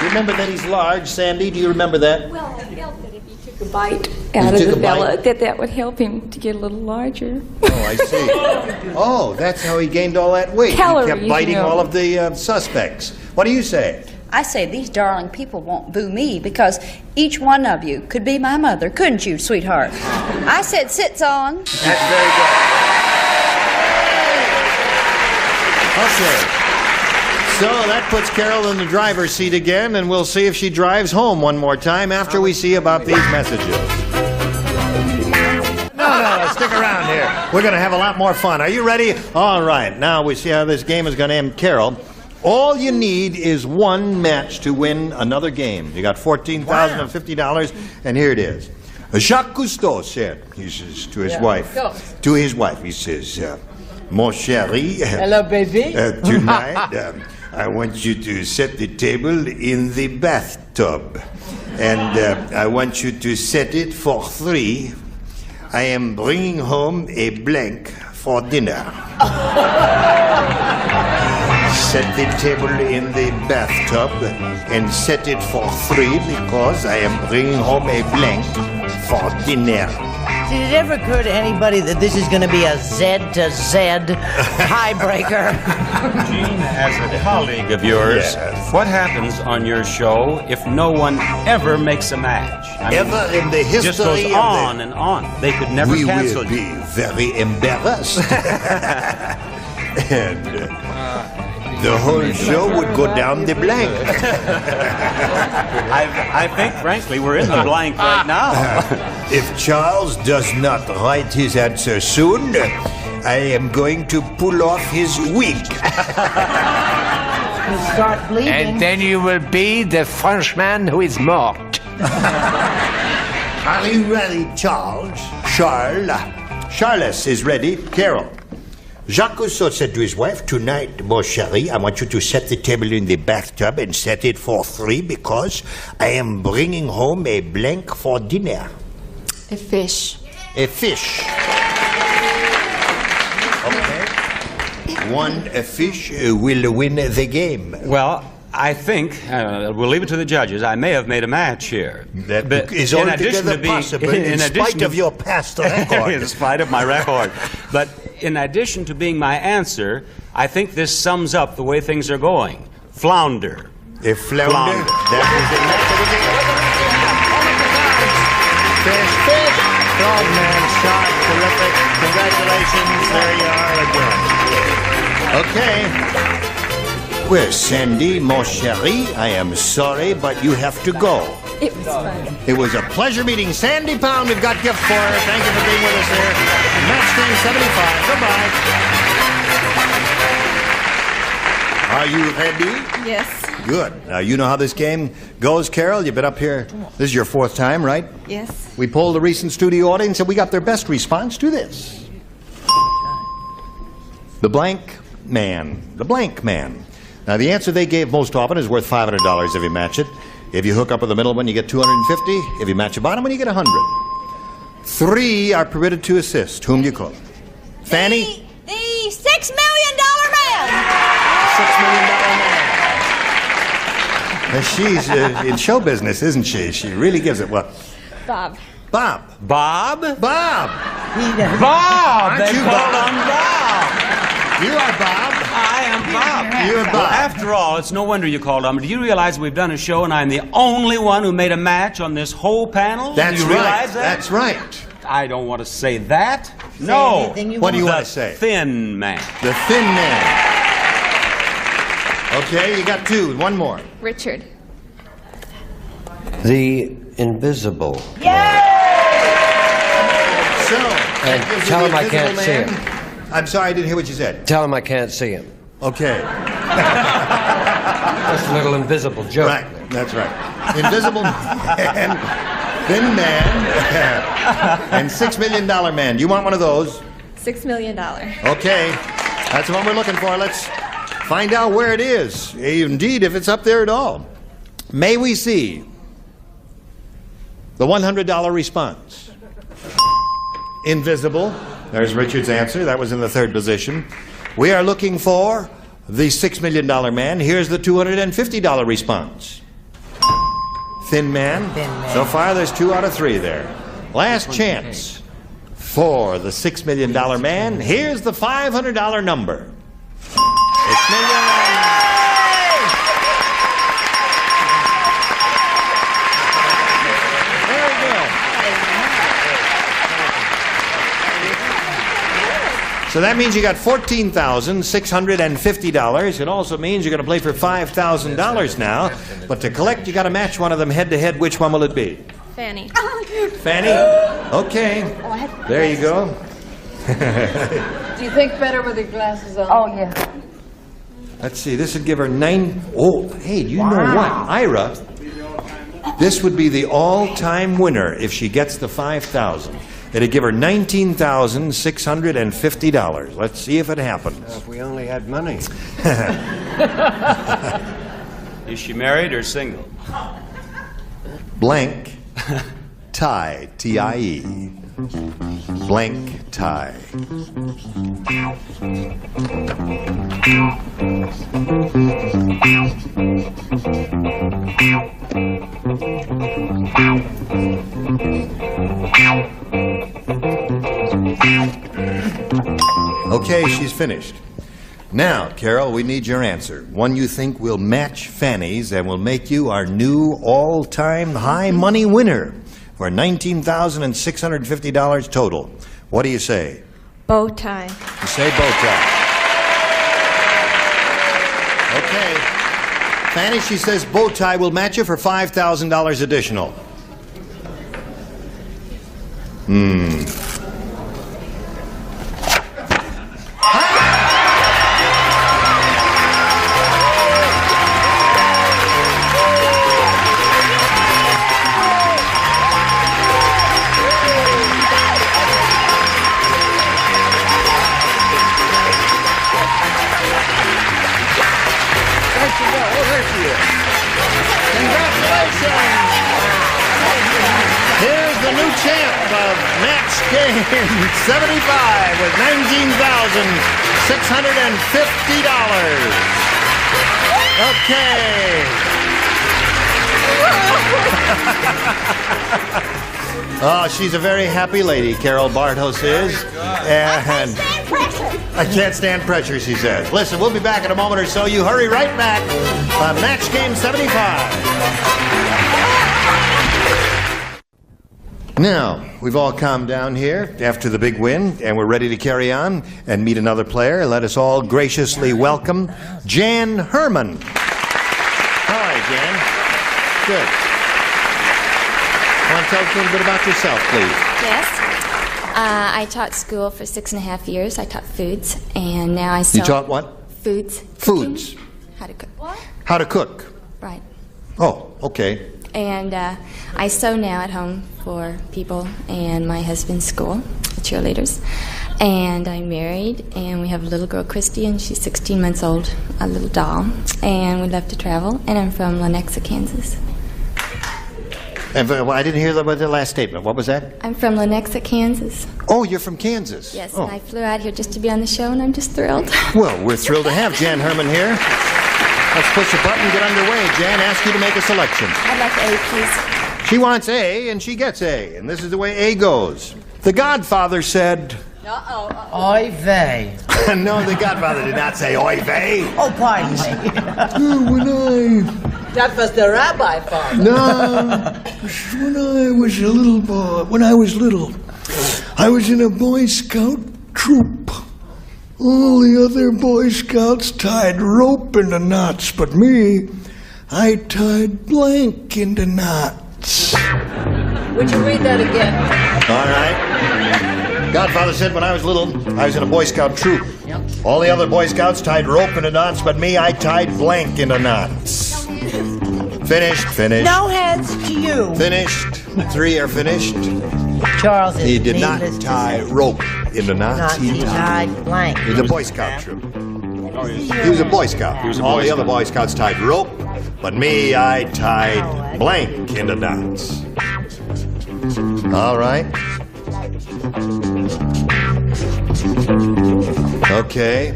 You remember that he's large, Sandy? Do you remember that? Well, I felt that if he took a bite out of the fella, that would help him to get a little larger. Oh, I see. Oh, that's how he gained all that weight. Calories, he kept biting you know. all of the suspects. What do you say? I say these darling people won't boo me because each one of you could be my mother, couldn't you, sweetheart? I said sits on. That's very good. Okay. So that puts Carol in the driver's seat again, and we'll see if she drives home one more time after we see about these messages. No, stick around here. We're going to have a lot more fun. Are you ready? All right. Now we see how this game is going to end. Carol, all you need is one match to win another game. You got $14,050, and here it is. Jacques Cousteau said, he says to his wife, he says, Mon chéri, Hello, baby. Tonight, I want you to set the table in the bathtub. And I want you to set it for 3. I am bringing home a blank for dinner. Set the table in the bathtub and set it for 3 because I am bringing home a blank for dinner. Did it ever occur to anybody that this is going to be a Z to Z tiebreaker? Gene, as a colleague of yours, what happens on your show if no one ever makes a match? Ever in the history just goes of on and on. They could never cancel you. We will be very embarrassed. And the whole show would go down the blank. I think, frankly, we're in the blank right now. If Charles does not write his answer soon, I am going to pull off his wig. You start bleeding. And then you will be the Frenchman who is mort. Are you ready, Charles? Charles is ready. Carol. Jacques Cousteau said to his wife, tonight, mon chéri, I want you to set the table in the bathtub and set it for 3 because I am bringing home a blank for dinner. A fish. A fish. Okay. A fish will win the game. Well, I think, we'll leave it to the judges, I may have made a match here. That is altogether possible in spite of your past record. In spite of my record. But in addition to being my answer, I think this sums up the way things are going. Flounder. A flounder? That was it. Fish. Frogman shot. Terrific. Congratulations. There you are again. Okay. Well, Sandy, mon chéri, I am sorry, but you have to go. It was fun. It was a pleasure meeting Sandy Pound. We've got gifts for her. Thank you for being with us here. Match game 75. Goodbye. Are you ready? Yes. Good. Now, you know how this game goes, Carol. You've been up here. This is your 4th time, right? Yes. We polled the recent studio audience, and we got their best response to this. The blank man. The blank man. Now, the answer they gave most often is worth $500 if you match it. If you hook up with the middle one, you get $250. If you match the bottom one, you get $100. 3 are permitted to assist. Whom do you call? Fanny? The $6 million man. $6 million man. She's in show business, isn't she? She really gives it. What? Bob. Bob. Bob? Bob. Bob! Aren't They you called Bob? on Bob! You are Bob. I am Bob. You are Bob. Well, after all, it's no wonder you called on me. Do you realize we've done a show and I'm the only one who made a match on this whole panel? That's do you right. realize that? That's right. I don't want to say that. No. What do you want to say? Thin man. The thin man. Okay, you got 2. One more. Richard. The invisible. So, And tell him I can't see him. I'm sorry, I didn't hear what you said. Tell him I can't see him. Okay. Just a little invisible joke. Right, that's right. Invisible man, thin man, and $6 million man. Do you want one of those? $6 million. Okay, that's the one we're looking for. Let's find out where it is. Indeed, if it's up there at all. May we see the $100 response? Invisible. There's Richard's answer. That was in the 3rd position. We are looking for the $6 million man. Here's the $250 response. Thin man. So far, there's 2 out of 3 there. Last chance for the $6 million man. Here's the $500 number. $6 million. So that means you got $14,650. It also means you're going to play for $5,000 now. But to collect, you got to match one of them head to head. Which one will it be? Fanny. Fanny? Okay. There you go. Do you think better with your glasses on? Oh, yeah. Let's see. This would give her 9. Oh, hey, do you know what? Ira, this would be the all-time winner if she gets the 5,000. It'd give her $19,650. Let's see if it happens. If we only had money. Is she married or single? Blank tie, T-I-E. Blank tie. Okay, she's finished. Now, Carol, we need your answer. One you think will match Fanny's and will make you our new all-time high money winner for $19,650 total. What do you say? Bow tie. You say bow tie. Okay. Fanny, she says bow tie will match you for $5,000 additional. Here's the new champ of Match Game 75 with $19,650. Okay. Oh, she's a very happy lady, Carol Bartos is. And I can't stand pressure, she says. Listen, we'll be back in a moment or so. You hurry right back on Match Game 75. Now, we've all calmed down here after the big win, and we're ready to carry on and meet another player. Let us all graciously welcome Jan Herman. Hi, Jan. Good. Want to tell us a little bit about yourself, please? Yes. I taught school for 6.5 years. I taught foods, and now I sell... You taught what? Foods. Foods. How to cook. What? How to cook. Right. Oh, okay. And I sew now at home for people and my husband's school, the cheerleaders. And I'm married, and we have a little girl, Christy, and she's 16 months old, a little doll. And we love to travel, and I'm from Lenexa, Kansas. And I didn't hear the last statement. What was that? I'm from Lenexa, Kansas. Oh, you're from Kansas? Yes, oh. and I flew out here just to be on the show, and I'm just thrilled. Well, we're thrilled to have Jan Herman here. Let's push a button and get underway. Jan, ask you to make a selection. I'd like A, please. She wants A, and she gets A. And this is the way A goes. The Godfather said... Oy vey. No, the Godfather did not say oy vey. Oh, pardon me. That was the rabbi father. No, when I was a little boy, I was in a Boy Scout troop. All the other Boy Scouts tied rope into knots, but me, I tied blank into knots. Would you read that again? All right. Godfather said when I was little, I was in a Boy Scout troop. Yep. All the other Boy Scouts tied rope into knots, but me, I tied blank into knots. Finished. No heads to you. Finished. 3 are finished. Charles is He did not tie rope into knots. He tied blank. He was a Boy Scout troop. He was a Boy Scout. All the other Boy Scouts tied rope, but me, I tied blank into knots. All right. Okay.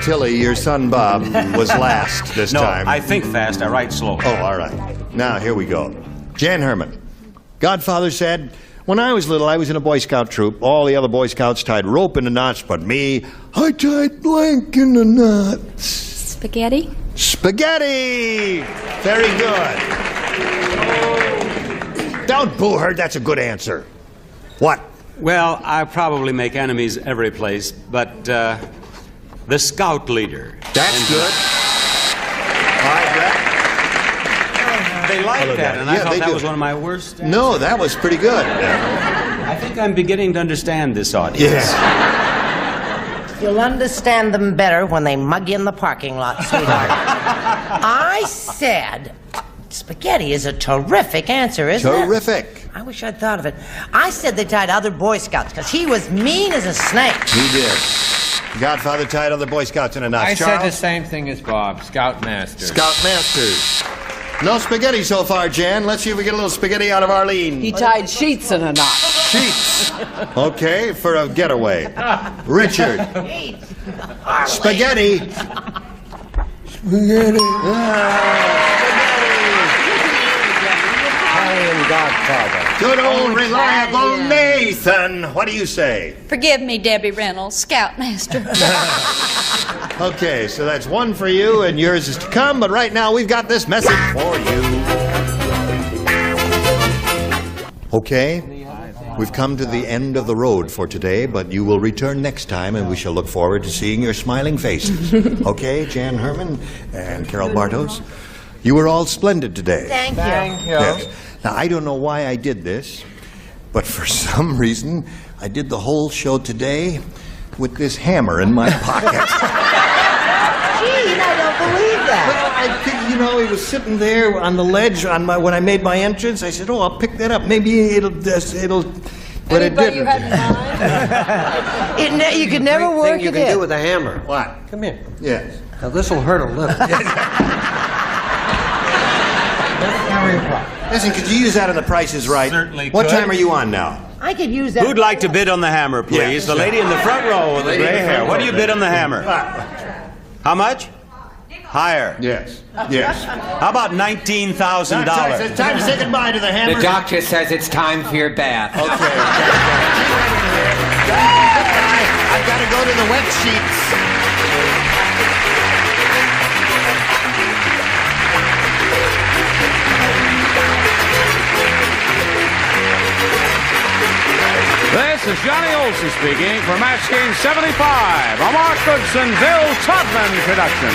Tilly, your son Bob was last this time. No, I think fast, I write slow. Oh, all right. Now, here we go. Jan Herman. Godfather said, when I was little, I was in a Boy Scout troop. All the other Boy Scouts tied rope into knots, but me, I tied blank into knots. Spaghetti? Spaghetti! Very good. Don't boo her. That's a good answer. What? Well, I probably make enemies every place, but the scout leader. That's good. All right, Brett. They like that, and I thought that was one of my worst. No, that was pretty good. I think I'm beginning to understand this audience. Yes. You'll understand them better when they mug you in the parking lot, sweetheart. I said, spaghetti is a terrific answer, isn't it? Terrific. I wish I'd thought of it. I said they tied other Boy Scouts because he was mean as a snake. He did. Godfather tied other Boy Scouts in a knot. I Charles? said the same thing as Bob. Scoutmaster. Scoutmasters. No spaghetti so far, Jan. Let's see if we get a little spaghetti out of Arlene. He tied sheets in a knot. Sheets. Okay, for a getaway. Richard. Spaghetti. Spaghetti. Italian Godfather. Good old reliable Nathan. What do you say? Forgive me, Debbie Reynolds, Scoutmaster. Okay, so that's one for you, and yours is to come, but right now we've got this message for you. Okay, we've come to the end of the road for today, but you will return next time, and we shall look forward to seeing your smiling faces. Okay, Jan Herman and Carol Bartos, you were all splendid today. Thank you. Thank you. Yes. Now, I don't know why I did this, but for some reason, I did the whole show today with this hammer in my pocket. Gee, I don't believe that. Well, it was sitting there on the ledge when I made my entrance. I said, "Oh, I'll pick that up. Maybe it'll." But it didn't. You had in mind? You could never work Thing you it can in. do with a hammer. What? Come here. Yes. Now this will hurt a little. Listen, could you use that on The Price is Right? Certainly What could. time are you on now? I could use that. Who'd like to bid on the hammer, please? Yeah. The lady in the front row with the gray hair. What do you bid on the hammer? How much? Higher. Yes. Yes. How about $19,000? It's time to say goodbye to the hammer. The doctor says it's time for your bath. Okay. I've got to go to the wet sheets. This is Johnny Olson speaking for Match Game 75, a Mark Goodson, Bill Todman production.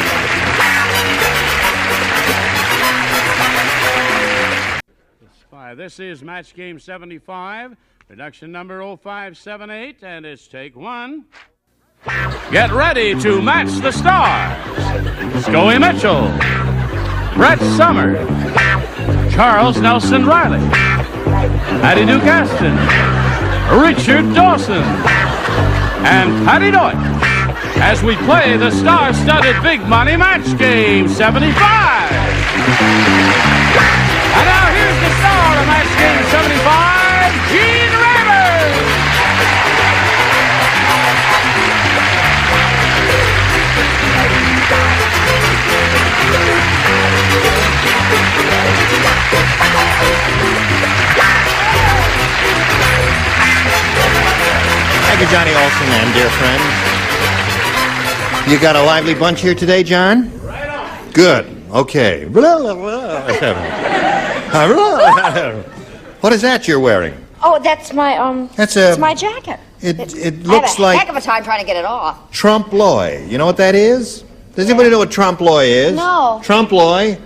This is Match Game 75, production number 0578, and it's take one. Get ready to match the stars. Scoey Mitchell, Brett Somers, Charles Nelson Riley, Patty Duke Aston, Richard Dawson, and Patty Deutsch as we play the star-studded Big Money Match Game 75. And now here's the star of Match Game 75, Gene Rivers. Thank you, Johnny Olson and dear friend. You got a lively bunch here today, John? Right on. Good. Okay. What is that you're wearing? Oh, that's my That's it's my jacket. It I looks have a like heck of a time trying to get it off. trompe-l'oeil. You know what that is? Does anybody know what trompe-l'oeil is? No. Trompe-l'oeil?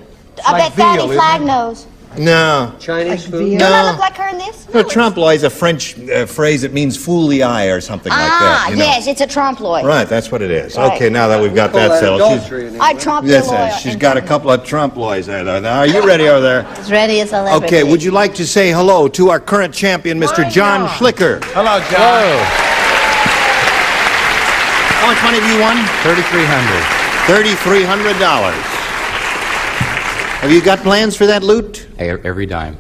I bet Daddy Flag knows. No. Chinese food? Don't I look like her in this? No, trompe-l'oeil is a French phrase that means fool the eye or something like that. You know. Yes, it's a trompe-l'oeil. Right, that's what it is. Right. Okay, now that we've got that settled. I trompe Yes, l'oil. she's got a couple of trompe-l'oils there. Now, are you ready over there? As ready as I'll ever Okay, be. would you like to say hello to our current champion, Mr. John Schlicker? Hello, John. How much money have you won? $3,300. $3,300. Have you got plans for that loot? Every dime.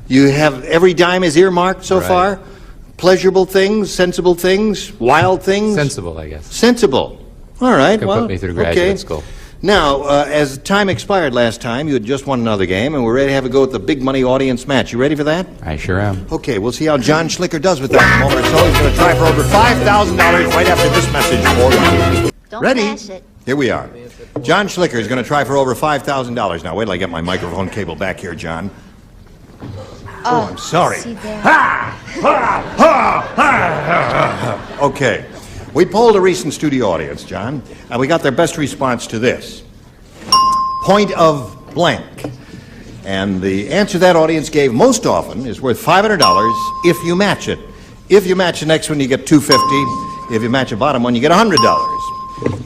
You have every dime is earmarked so Right. far? Pleasurable things, sensible things, wild things? Sensible, I guess. Sensible. All right, Could well, put me through graduate okay. school. Now, as time expired last time, you had just won another game, and we're ready to have a go at the big money audience match. You ready for that? I sure am. Okay, we'll see how John Schlicker does with that in a moment or so. He's going to try for over $5,000 right after this message for you. Don't Ready? mash it. Here we are. John Schlicker is going to try for over $5,000. Now, wait till I get my microphone cable back here, John. Oh, I'm sorry. See there. Okay. We polled a recent studio audience, John, and we got their best response to this. Point of blank. And the answer that audience gave most often is worth $500 if you match it. If you match the next one, you get $250. If you match the bottom one, you get $100.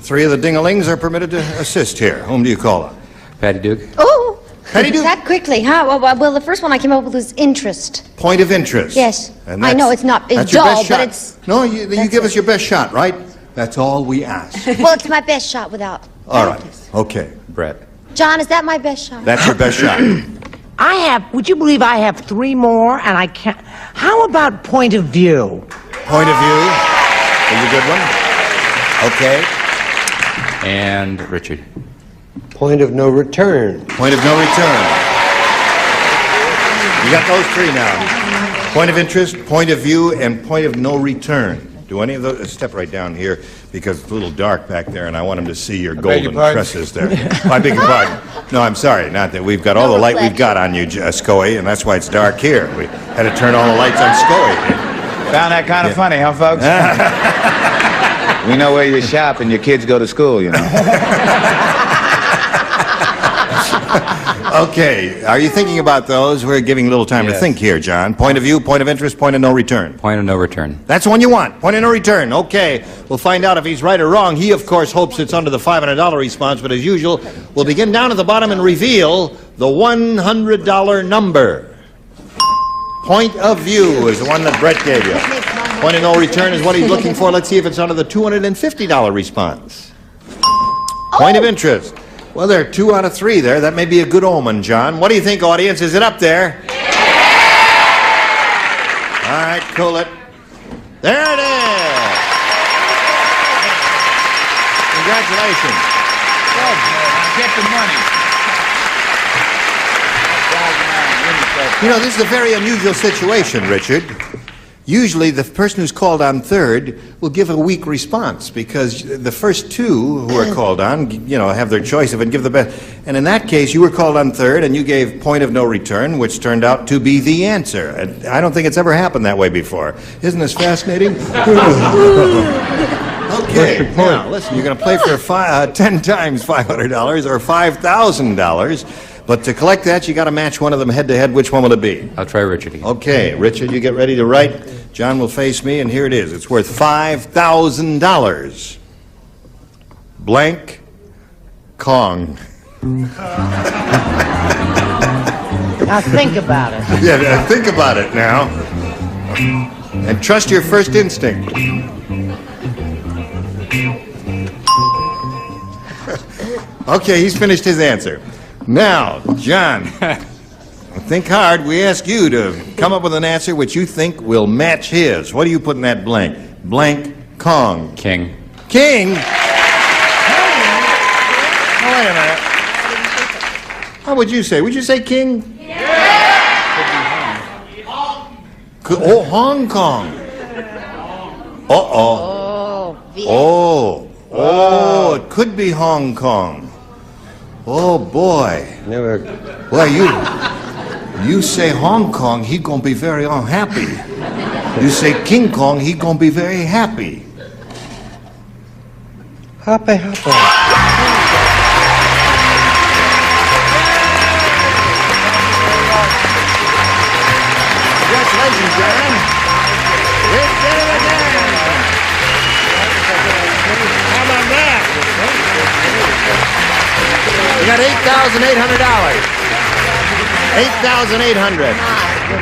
3 of the ding-a-lings are permitted to assist here. Whom do you call on? Patty Duke. Oh, Patty Duke. that quickly, huh? Well, the first one I came up with was interest. Point of interest. Yes. And I know it's not. It's that's your dull, best shot. but it's. No, you give us your best shot, right? That's all we ask. Well, it's my best shot without. All right. Okay. Brett. John, is that my best shot? That's your best shot. Would you believe I have 3 more and I can't? How about point of view? Point of view is a good one. Okay. And Richard. Point of no return. Point of no return. You got those 3 now. Point of interest, point of view, and point of no return. Do any of those? Step right down here because it's a little dark back there, and I want them to see your golden tresses there. I beg your pardon. No, I'm sorry. Not that we've got all the light we've got on you, Scoey, and that's why it's dark here. We had to turn all the lights on Scoey. Found that kind of funny, huh, folks? We know where you shop and your kids go to school, you know. Okay, are you thinking about those? We're giving a little time to think here, John. Point of view, point of interest, point of no return. Point of no return. That's the one you want. Point of no return. Okay, we'll find out if he's right or wrong. He, of course, hopes it's under the $500 response, but as usual, we'll begin down at the bottom and reveal the $100 number. Point of view is the one that Brett gave you. Point of no return is what he's looking for. Let's see if it's under the $250 response. Point of interest. Well, there are 2 out of 3 there. That may be a good omen, John. What do you think, audience? Is it up there? All right, cool it. There it is. Congratulations. Good. Get the money. You know, this is a very unusual situation, Richard. Usually, the person who's called on third will give a weak response because the first 2 who are called on, you know, have their choice of it and give the best. And in that case, you were called on third and you gave point of no return, which turned out to be the answer. And I don't think it's ever happened that way before. Isn't this fascinating? Okay, now, listen, you're going to play for 10 times $500 or $5,000. But to collect that, you got to match one of them head-to-head. Which one will it be? I'll try Richard again. Okay, Richard, you get ready to write. John will face me, and here it is. It's worth $5,000. Blank Kong. Now think about it. Yeah, think about it now. And trust your first instinct. Okay, he's finished his answer. Now, John, think hard. We ask you to come up with an answer which you think will match his. What do you put in that blank? Blank Kong. King. King? Oh, wait a minute. How would you say? Would you say king? Yeah! Oh, Hong Kong. Uh-oh. Oh, it could be Hong Kong. Oh, boy. Never. Well, you say Hong Kong, he gonna be very unhappy. You say King Kong, he gonna be very happy. Happy, happy. Congratulations, John. We did it again. How about that? You got $8,800. $8,800.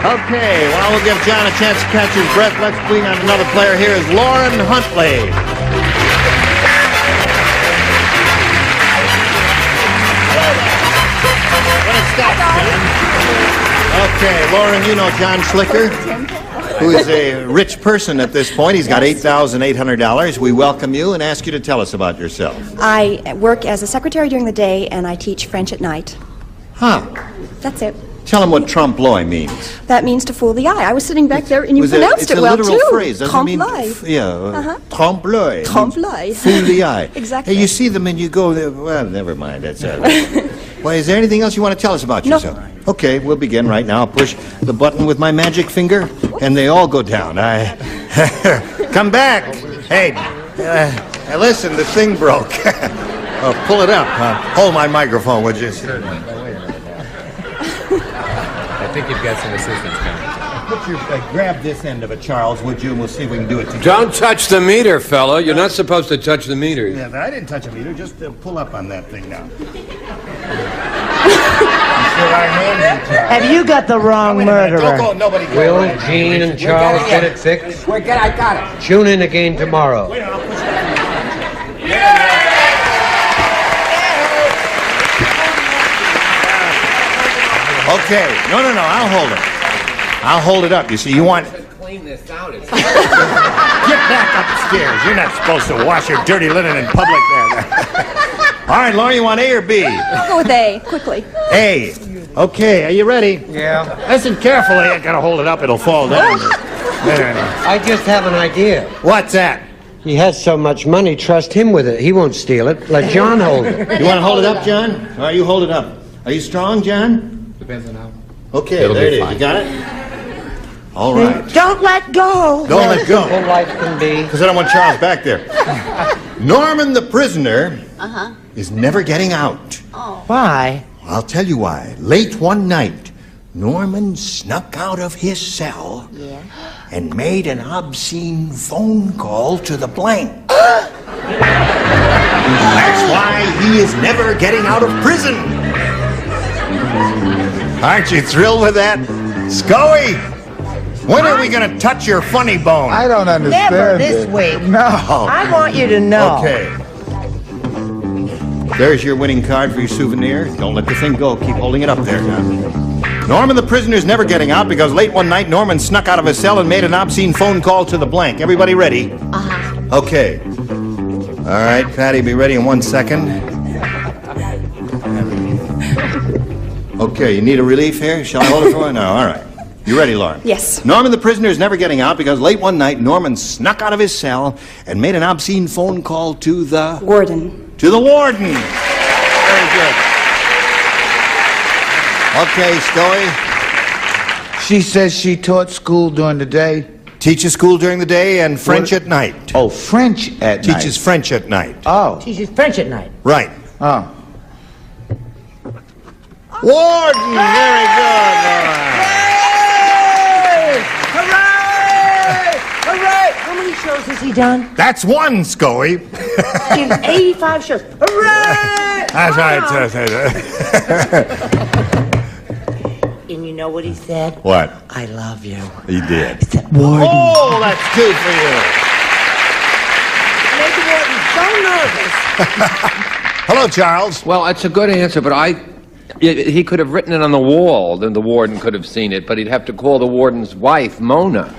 Okay, well, we'll give John a chance to catch his breath. Let's bring on another player. Here is Lauren Huntley. Okay, Lauren, you know John Schlicker, who is a rich person at this point. He's got $8,800. We welcome you and ask you to tell us about yourself. I work as a secretary during the day, and I teach French at night. Huh. That's it. Tell him what trompe-l'oeil means. That means to fool the eye. I was sitting back there, and you pronounced it well, too. It's a literal phrase, doesn't it mean? Trompe-l'oeil. Trompe-l'oeil. Trompe-l'oeil. Fool the eye. Exactly. Hey, you see them and you go, well, never mind. That's well, is there anything else you want to tell us about yourself? Okay, we'll begin right now. I'll push the button with my magic finger, and they all go down. Come back. Hey, listen, the thing broke. Pull it up. Hold my microphone, would you? I think you've got some assistance coming. Grab this end of it, Charles, would you? And we'll see if we can do it together. Don't touch the meter, fella. You're not supposed to touch the meter. Yeah, I didn't touch a meter. Just pull up on that thing now. Have you got the wrong murderer? Don't go, nobody go. Will, Gene, and Charles get it fixed? I got it. Tune in again tomorrow. Okay. No, I'll hold it. I'll hold it up. You see, you want... Clean this out. Get back upstairs. You're not supposed to wash your dirty linen in public there. All right, Laura, you want A or B? I'll go with A, quickly. A. Okay, are you ready? Yeah. Listen carefully. I gotta hold it up. It'll fall down. I just have an idea. What's that? He has so much money, trust him with it. He won't steal it. Let John hold it. You want to hold it up, John? All right, you hold it up. Are you strong, John? Depends on how. Okay, there it is. You got it? All right. Don't let go. Don't let go. Full life can be. Because I don't want Charles back there. Norman the prisoner is never getting out. Why? I'll tell you why. Late one night, Norman snuck out of his cell and made an obscene phone call to the blank. That's why he is never getting out of prison. Aren't you thrilled with that? Scully, when are we going to touch your funny bone? I don't understand. Never this week. No. I want you to know. Okay. There's your winning card for your souvenir. Don't let the thing go. Keep holding it up there now. Norman the prisoner's never getting out because late one night Norman snuck out of his cell and made an obscene phone call to the blank. Everybody ready? Okay. All right, Patty, be ready in 1 second. Okay, you need a relief here? Shall I hold it for you? No, all right. You ready, Lauren? Yes. Norman the prisoner is never getting out because late one night Norman snuck out of his cell and made an obscene phone call to the... Warden. To the warden. Very good. Okay, Scully. She says she taught school during the day. Teaches school during the day and French at night. Oh, French at night. Teaches French at night. Oh. Teaches French at night. Right. Oh. Warden! Very good, Laura. Hooray! How many shows has he done? That's one, Scully. In 85 shows. Hooray! That's right. And you know what he said? What? I love you. He did. He said, Warden. Oh, that's good for you. Made the warden so nervous. Hello, Charles. Well, it's a good answer, but he could have written it on the wall, then the warden could have seen it, but he'd have to call the warden's wife, Mona.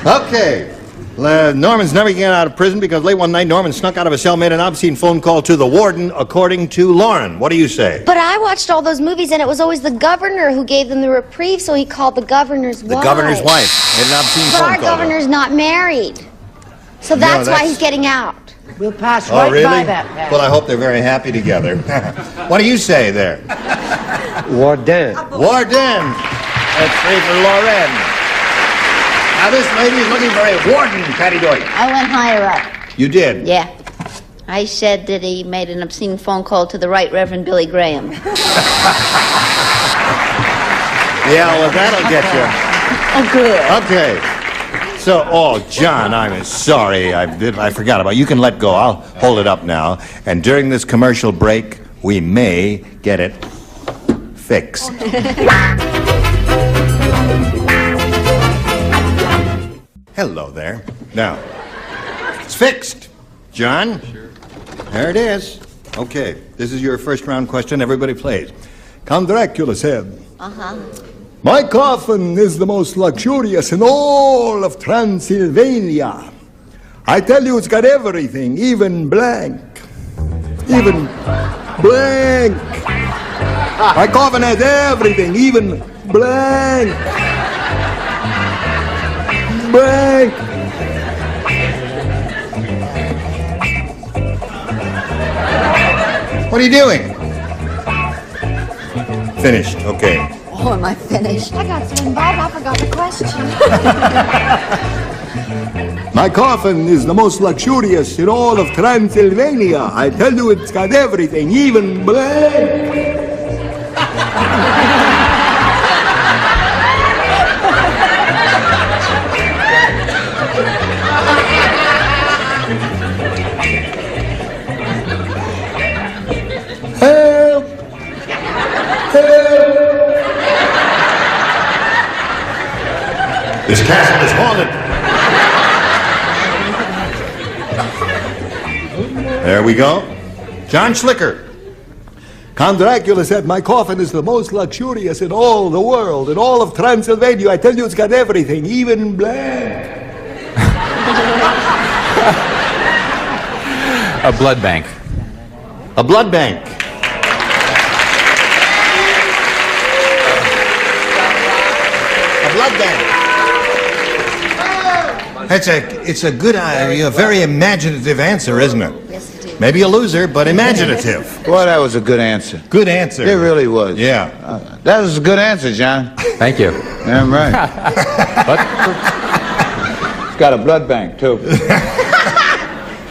Okay. Norman's never getting out of prison because late one night Norman snuck out of his cell, made an obscene phone call to the warden, according to Lauren. What do you say? But I watched all those movies, and it was always the governor who gave them the reprieve, so he called the governor's wife. The governor's wife made an obscene But phone our call. governor's not married. So that's why he's getting out. We'll pass Oh, right really? by that, Pat. Well, I hope they're very happy together. What do you say there? Warden. Warden. That's three for Lauren. Now, this lady is looking for a warden, Patty Doyle. I went higher up. You did? Yeah. I said that he made an obscene phone call to the Right Reverend Billy Graham. Yeah, well, that'll get you. Oh, good. Okay. So, John, I'm sorry. I forgot about it. You can let go. I'll hold it up now. And during this commercial break, we may get it fixed. Hello there. Now, it's fixed. John? Sure. There it is. Okay, this is your first round question. Everybody plays. Count Dracula said, "My coffin is the most luxurious in all of Transylvania. I tell you, it's got everything, even blank. Even blank. My coffin has everything, even blank. Blank." What are you doing? Finished. Okay. Oh, am I finished? I got some, Bob. I forgot the question. My coffin is the most luxurious in all of Transylvania. I tell you, it's got everything, even blank. Help! Help! This castle is haunted. There we go. John Schlicker. Count Dracula said my coffin is the most luxurious in all the world, in all of Transylvania. I tell you, it's got everything, even blank. A blood bank. A blood bank. A blood bank. It's a good, a very imaginative answer, isn't it? Yes, it is. Maybe a loser, but imaginative. Boy, that was a good answer. Good answer. It really was. Yeah. That was a good answer, John. Thank you. Damn right. It's got a blood bank, too.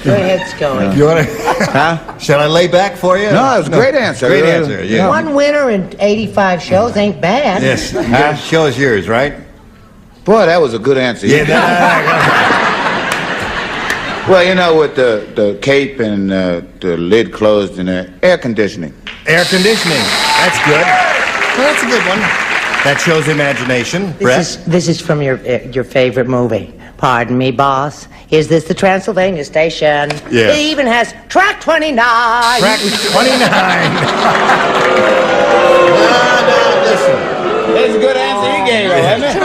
Your head's going. You want to? Huh? Shall I lay back for you? No, it was a great answer. Great answer. Yeah. One winner in 85 shows ain't bad. Yes. That shows yours, right? Boy, that was a good answer. Yeah. Well, you know, with the cape and the lid closed and the air conditioning. Air conditioning. That's good. Well, that's a good one. That shows imagination. Brett? This is from your favorite movie. Pardon me, boss. Is this the Transylvania station? Yes. It even has track 29. Track 29. Listen. That's a good answer you gave, wasn't it?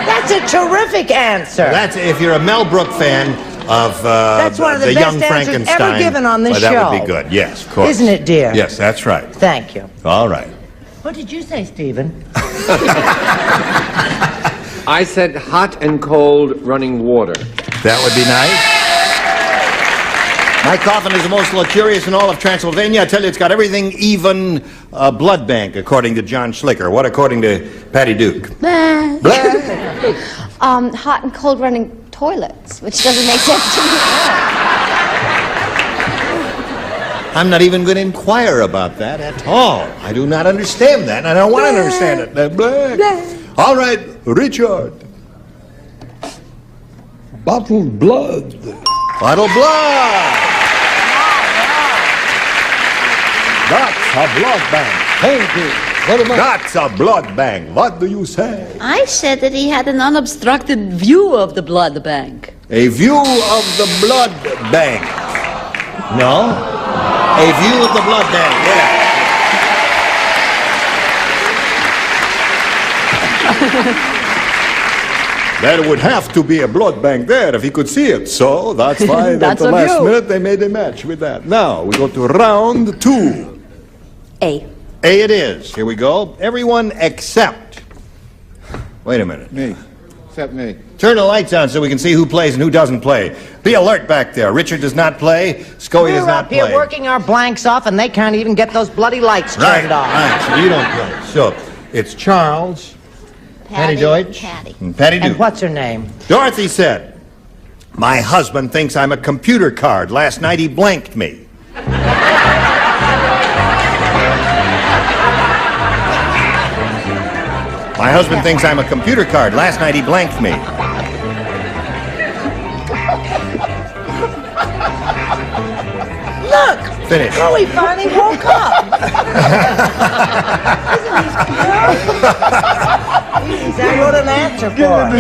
That's a terrific answer. That's if you're a Mel Brooks fan of That's one of the Young best answers Frankenstein. ever given on this that show. would be good. Yes, of course. Isn't it, dear? Yes, that's right. Thank you. All right. What did you say, Stephen? I said hot and cold running water. That would be nice. My coffin is the most luxurious in all of Transylvania. I tell you, it's got everything, even a blood bank, according to John Schlicker. What according to Patty Duke? Hot and cold running toilets, which doesn't make sense to me. I'm not even going to inquire about that at all. I do not understand that, and I don't want to understand it. All right, Richard. Bottled blood. Bottled blood. That's a blood bank. Thank you. That's a blood bank. What do you say? I said that he had an unobstructed view of the blood bank. A view of the blood bank. No? A view of the blood bank, yeah. There would have to be a blood bank there if he could see it. So that's why at the last minute they made a match with that. Now we go to round 2. A. A it is. Here we go. Everyone except. Wait a minute. Me. Except me. Turn the lights on so we can see who plays and who doesn't play. Be alert back there. Richard does not play. Scully does We're not up here play. working our blanks off, and they can't even get those bloody lights turned off. Right, so you don't play. So it's Charles, Patty Deutsch, and Patty Duke. And what's her name? Dorothy said, "My husband thinks I'm a computer card. Last night he blanked me." My husband thinks I'm a computer card. Last night he blanked me. Look! Finish. Chloe finally woke up. Jeez, I wrote an answer for her.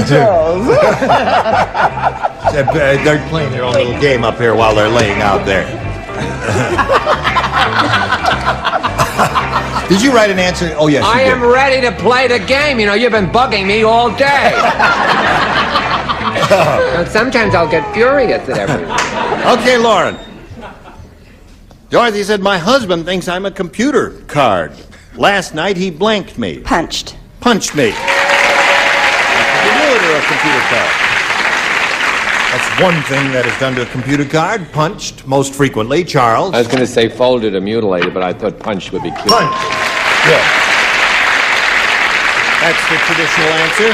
They're playing their own little game up here while they're laying out there. Did you write an answer? Oh, yes, you I did. am ready to play the game. You know, you've been bugging me all day. And sometimes I'll get furious at everyone. Okay, Lauren. Dorothy said, "My husband thinks I'm a computer card. Last night he blanked me." Punched. Punched me. A computer card. That's one thing that is done to a computer card. Punched, most frequently. Charles? I was going to say folded or mutilated, but I thought punched would be cute. Punch. Good. That's the traditional answer.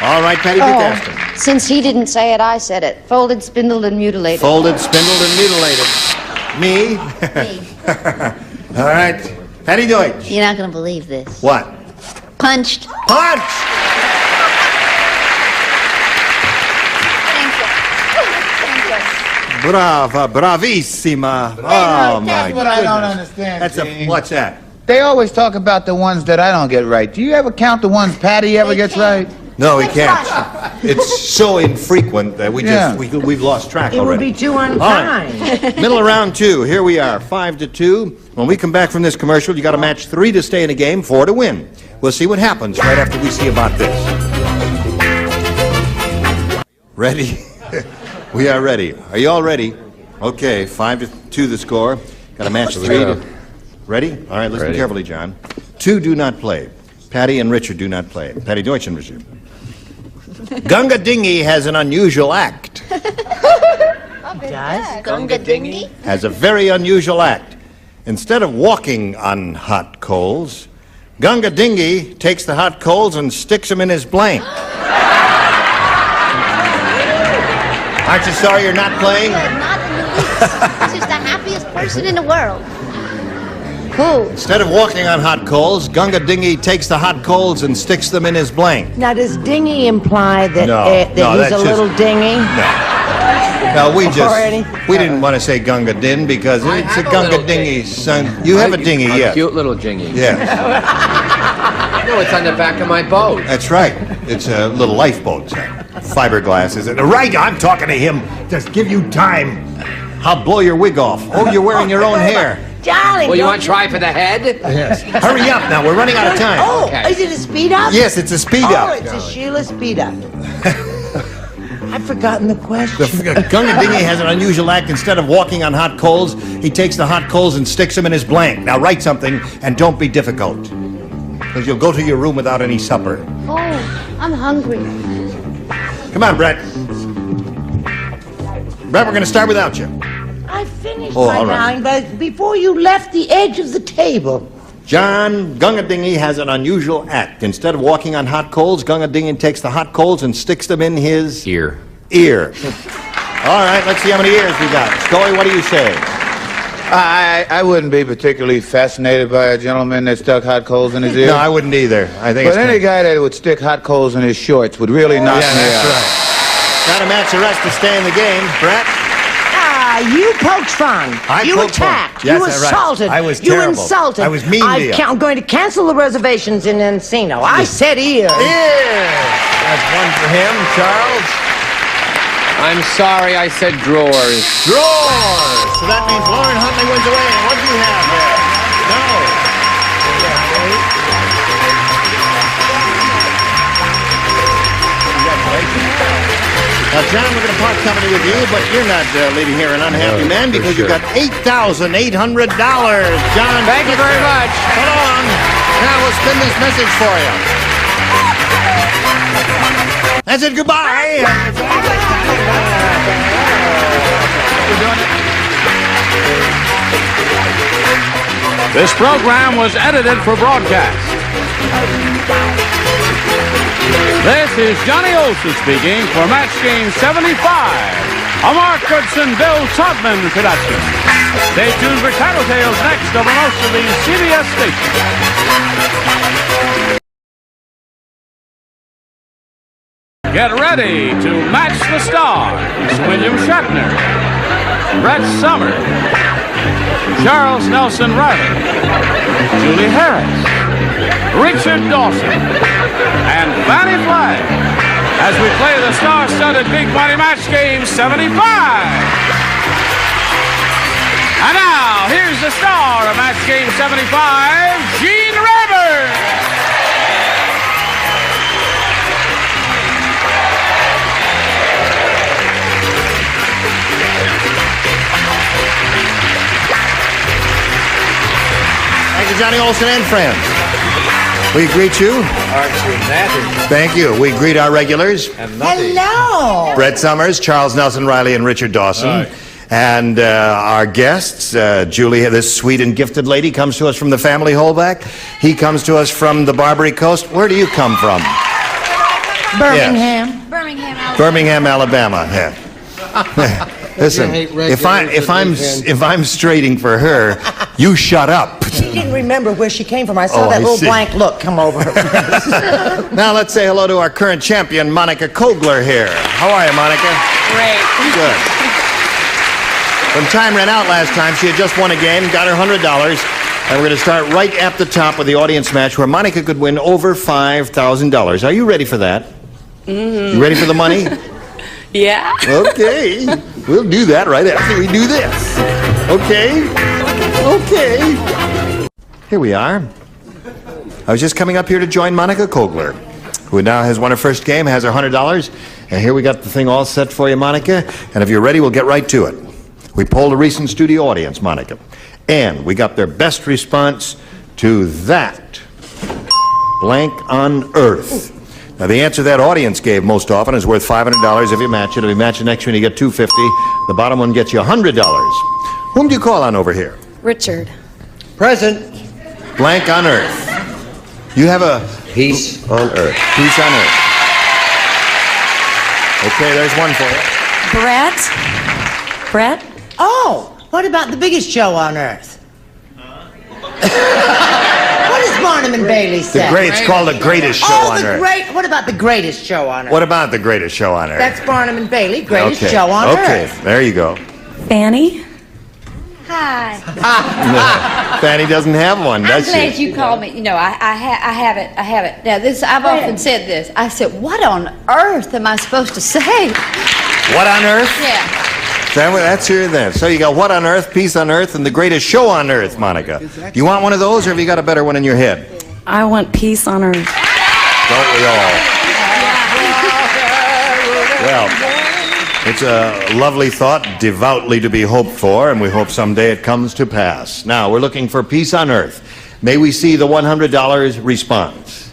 All right, Patty Duke Aston. Since he didn't say it, I said it. Folded, spindled, and mutilated. Folded, spindled, and mutilated. Me? All right. Patty Deutsch. You're not going to believe this. What? Punched. Punch! Brava, bravissima. Oh, my That's what I don't goodness. understand. That's Gene. what's that? They always talk about the ones that I don't get right. Do you ever count the ones Patty ever gets right? No, he can't. It's so infrequent that we've lost track It would already. be too All right. unkind. Middle of round 2. Here we are, 5-2. When we come back from this commercial, you got to match 3 to stay in a game, 4 to win. We'll see what happens right after we see about this. Ready? We are ready. Are you all ready? Okay, 5-2 the score. Got to match 3 to... Ready? All right, listen carefully, John. 2 do not play. Patty and Richard do not play. Patty Deutsch and Richard. Gunga Dingy has an unusual act. Does? Gunga Dingy? Has a very unusual act. Instead of walking on hot coals, Gunga Dingy takes the hot coals and sticks them in his blank. Aren't you sorry you're not playing? Not in the least. He's just the happiest person in the world. Cool. Instead of walking on hot coals, Gunga Dingy takes the hot coals and sticks them in his blank. Now, does dingy imply that, No, that no, he's that's a just- little dingy? No, we Already? didn't want to say Gunga Din because it's a Gunga Dingy, son. You have a dinghy, A yes. cute little jingy. Yeah, No, it's on the back of my boat. that's right. It's a little lifeboat, son. Fiberglass, is it? Right, I'm talking to him. Just give you time. I'll blow your wig off. Oh, you're wearing your own hair. Darling, Well, you don't want to try for the head? Yes. Hurry up now, we're running out of time. Oh, Okay. is it a speed up? Yes, it's a speed Oh, up. it's a Sheila speed up. I've forgotten the question. The Gunga Dingy has an unusual act. Instead of walking on hot coals, he takes the hot coals and sticks them in his blank. Now write something and don't be difficult, because you'll go to your room without any supper. Oh, I'm hungry. Come on, Brett. Brett, we're going to start without you. I finished Oh, my all right. line, but before you left the edge of the table. John, Gunga Dingy has an unusual act. Instead of walking on hot coals, Gunga Dingy takes the hot coals and sticks them in his Ear. ear. All right, let's see how many ears we got. Scully, what do you say? I wouldn't be particularly fascinated by a gentleman that stuck hot coals in his ear. No, I wouldn't either. I think But any guy that would stick hot coals in his shorts would really knock me out. right. Got to match the rest to stay in the game. Brett? Ah, you poked fun. You poked fun. attacked. Yes, you that's right. assaulted. I was You terrible. insulted. I was mean to you. I'm going to cancel the reservations in Encino. I said ear. That's one for him. Charles? I'm sorry I said drawers. Drawers! So that means Lauren Huntley wins away. And what do you have there? No. Now, John, we're going to part company with you, but you're not leaving here an unhappy man because you've got $8,800. John, Thank you very much. So long. Now we'll spin this message for you. That's it. Goodbye. This program was edited for broadcast. This is Johnny Olson speaking for Match Game 75, a Mark Goodson, Bill Todman production. Stay tuned for Tattletales next over most of these CBS stations. Get ready to match the stars. William Shatner, Brett Somers, Charles Nelson Riley, Julie Harris, Richard Dawson, and Fannie Flagg as we play the star-studded Big Money Match Game 75. And now, here's the star of Match Game 75, Gene Rayburn. Thank you, Johnny Olson and friends. We greet you. Aren't you natty? Thank you. We greet our regulars. And nutty. Hello. Brett Summers, Charles Nelson Riley, and Richard Dawson. And our guests, Julie, this sweet and gifted lady, comes to us from the family Holback. He comes to us from the Barbary Coast. Where do you come from? Birmingham. Yes. Birmingham, Alabama. Birmingham, Alabama. Yeah. Listen, if I'm straighting for her, you shut up. She didn't remember where she came from. I saw Oh, that I little see. blank look come over her face. Now let's say hello to our current champion, Monica Kogler here. How are you, Monica? Great. Good. When time ran out last time, she had just won a game, got her $100, and we're going to start right at the top with the audience match where Monica could win over $5,000. Are you ready for that? Mm-hmm. You ready for the money? Yeah. Okay. We'll do that right after we do this. Okay? Okay. Here we are. I was just coming up here to join Monica Kogler, who now has won her first game, has her $100. And here we got the thing all set for you, Monica. And if you're ready, we'll get right to it. We polled a recent studio audience, Monica. And we got their best response to that blank on Earth. Now, the answer that audience gave most often is worth $500 if you match it. If you match the next one, you get $250. The bottom one gets you $100. Whom do you call on over here? Richard. Present. Blank on Earth. You have a... Peace on Earth. Peace on Earth. Okay, there's one for you. Brett? Oh, what about the biggest show on earth? What does Barnum and Bailey say? It's called the greatest show on Earth. What about the greatest show on earth? What about the greatest show on Earth? That's Barnum and Bailey, greatest Okay. show on earth. Okay, there you go. Fanny? Hi. Fanny doesn't have one, I'm does glad she? you called me. You know, I have it. Now, I've often said this. I said, what on earth am I supposed to say? What on earth? Yeah. That's here then. So you got what on earth, peace on earth, and the greatest show on earth, Monica. You want one of those, or have you got a better one in your head? I want peace on earth. Don't we all? Well, it's a lovely thought, devoutly to be hoped for, and we hope someday it comes to pass. Now, we're looking for peace on earth. May we see the $100 response?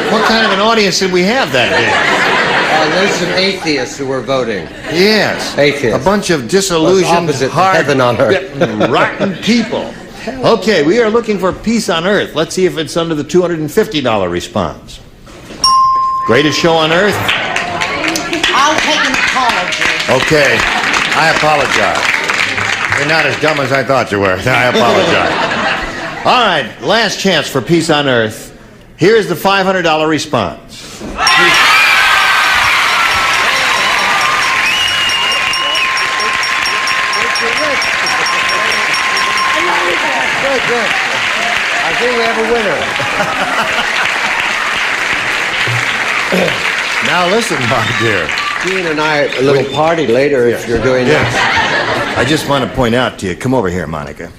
What kind of an audience did we have that day? There's some atheists who were voting. Yes. Atheists. A bunch of disillusioned, Opposite hard, heaven on earth. rotten people. Okay, we are looking for peace on earth. Let's see if it's under the $250 response. Greatest show on earth? I'll take an apology. Okay, I apologize. You're not as dumb as I thought you were. I apologize. All right, last chance for peace on earth. Here's the $500 response. Good, good. I think we have a winner. Now listen, my dear. Gene and I, a little party later if you're doing that. I just want to point out to you, come over here, Monica.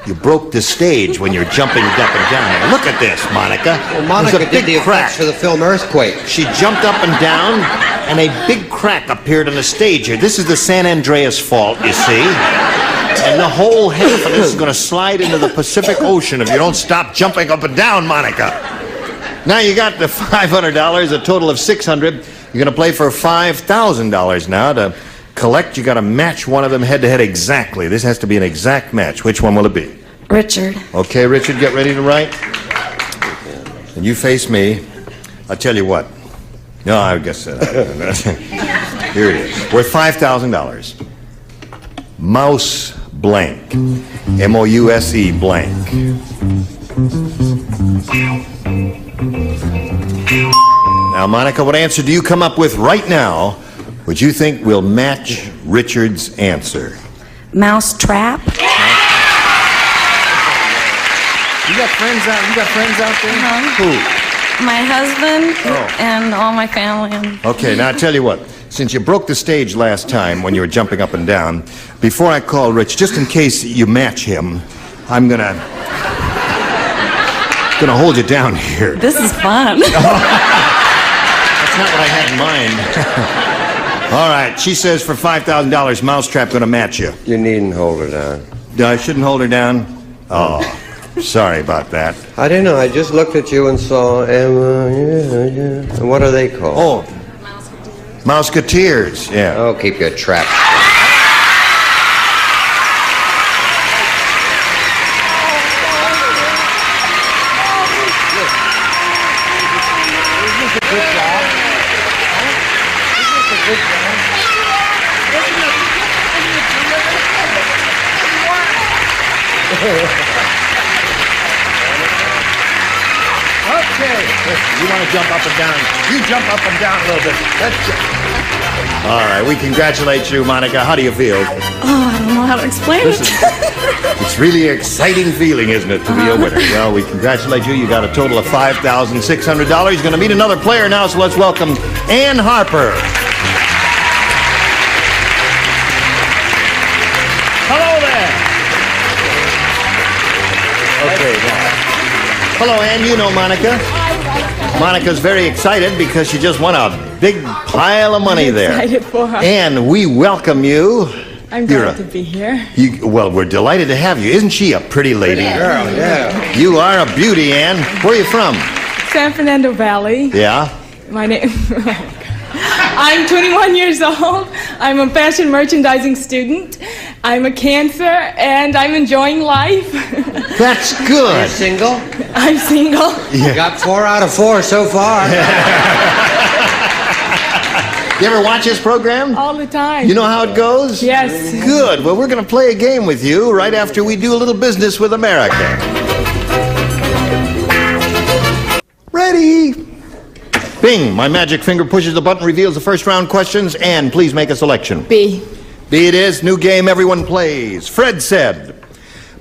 You broke the stage when you're jumping up and down. Look at this, Monica. Well, Monica There's a did big the crack effects for the film Earthquake. She jumped up and down, and a big crack appeared on the stage here. This is the San Andreas fault, you see. And the whole half of this is going to slide into the Pacific Ocean if you don't stop jumping up and down, Monica. Now you got the $500, a total of $600. You're going to play for $5,000 now. To collect, you got to match one of them head-to-head exactly. This has to be an exact match. Which one will it be? Richard. Okay, Richard, get ready to write. And you face me. I'll tell you what. No, I guess here it is. Worth $5,000. Mouse blank. M-O-U-S-E blank. Now, Monica, what answer do you come up with right now which you think will match Richard's answer? Mouse trap. You got friends out there? Who? My husband and all my family. Okay, now I tell you what. Since you broke the stage last time when you were jumping up and down, before I call Rich, just in case you match him, I'm gonna hold you down here. This is fun. That's not what I had in mind. All right, she says for $5,000, Mousetrap going to match you. You needn't hold her down. I shouldn't hold her down? Oh, sorry about that. I didn't know. I just looked at you and saw Emma. Yeah. And what are they called? Oh, Mouseketeers, yeah. Oh, keep your trap. Okay. You want to jump up and down? You jump up and down a little bit. All right, we congratulate you, Monica. How do you feel? Oh, I don't know how to explain it. It's really an exciting feeling, isn't it, to be a winner? Well, we congratulate you. You got a total of $5,600. You're going to meet another player now, so let's welcome Ann Harper. Hello there. Okay. Hello, Ann. You know Monica. Monica's very excited because she just won a big pile of money there. I'm excited for her. Ann, we welcome you. I'm glad to be here. Well, we're delighted to have you. Isn't she a pretty lady? Pretty girl, yeah. You are a beauty, Ann. Where are you from? San Fernando Valley. Yeah? My name... I'm 21 years old. I'm a fashion merchandising student. I'm a Cancer, and I'm enjoying life. That's good. You're single? I'm single. You got 4 out of 4 so far. You ever watch this program? All the time. You know how it goes? Yes. Good. Well, we're going to play a game with you right after we do a little business with America. Ready? Bing. My magic finger pushes the button, reveals the first round questions, and please make a selection. B. B it is. New game everyone plays. Fred said,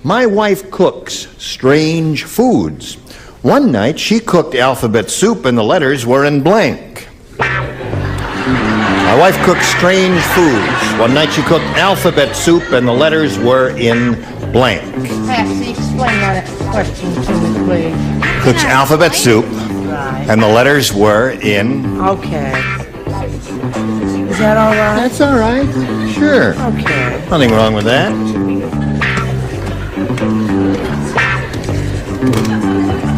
my wife cooks strange foods. One night she cooked alphabet soup and the letters were in blank. My wife cooks strange foods. One night she cooked alphabet soup and the letters were in blank. Patsy, explain that question to me, please. Cooks alphabet soup and the letters were in... Okay. Is that all right? That's all right. Sure. Okay. Nothing wrong with that.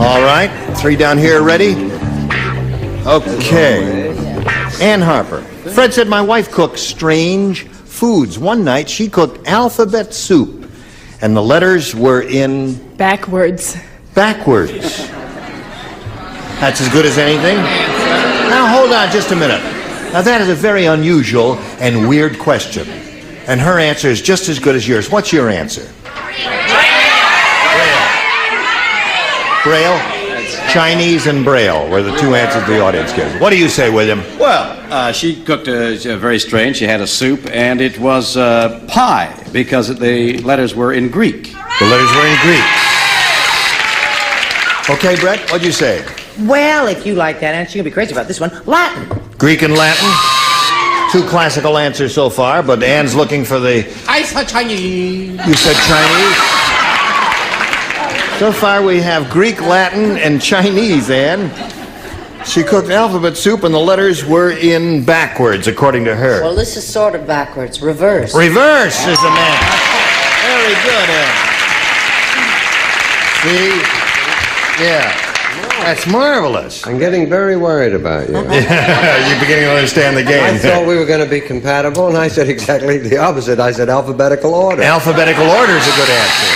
All right. 3 down here, ready? Okay. Ann Harper. Fred said, my wife cooks strange foods. One night she cooked alphabet soup and the letters were in... Backwards. Backwards. That's as good as anything? Now, hold on just a minute. Now, that is a very unusual and weird question. And her answer is just as good as yours. What's your answer? Braille? Chinese and Braille were the 2 answers the audience gave. What do you say, William? Well, she cooked very strange. She had a soup, and it was pie, because the letters were in Greek. The letters were in Greek. Okay, Brett, what'd you say? Well, if you like that answer, you'll be crazy about this one. Latin. Greek and Latin? 2 classical answers so far, but Ann's looking for the... I said Chinese. You said Chinese? So far we have Greek, Latin, and Chinese, Ann. She cooked alphabet soup and the letters were in backwards, according to her. Well, this is sort of backwards. Reverse. Reverse is the man. Very good, Ann. See? Yeah. That's marvelous. I'm getting very worried about you. You're beginning to understand the game. I thought we were going to be compatible, and I said exactly the opposite. I said alphabetical order. Alphabetical order is a good answer.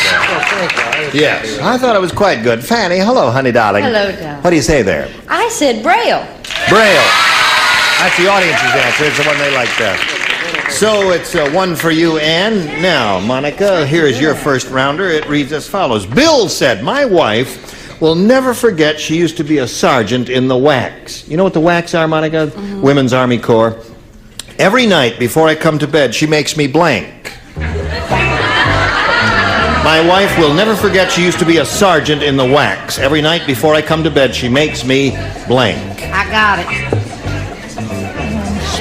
Yes, I thought it was quite good. Fanny, hello, honey darling. Hello, darling. What do you say there? I said Braille. Braille. That's the audience's answer. It's the one they like best. So it's 1 for you, Ann. Now, Monica, here is your first rounder. It reads as follows. Bill said, my wife will never forget she used to be a sergeant in the WACs. You know what the WACs are, Monica? Mm-hmm. Women's Army Corps. Every night before I come to bed, she makes me blank. My wife will never forget she used to be a sergeant in the WACs. Every night before I come to bed, she makes me blank. I got it.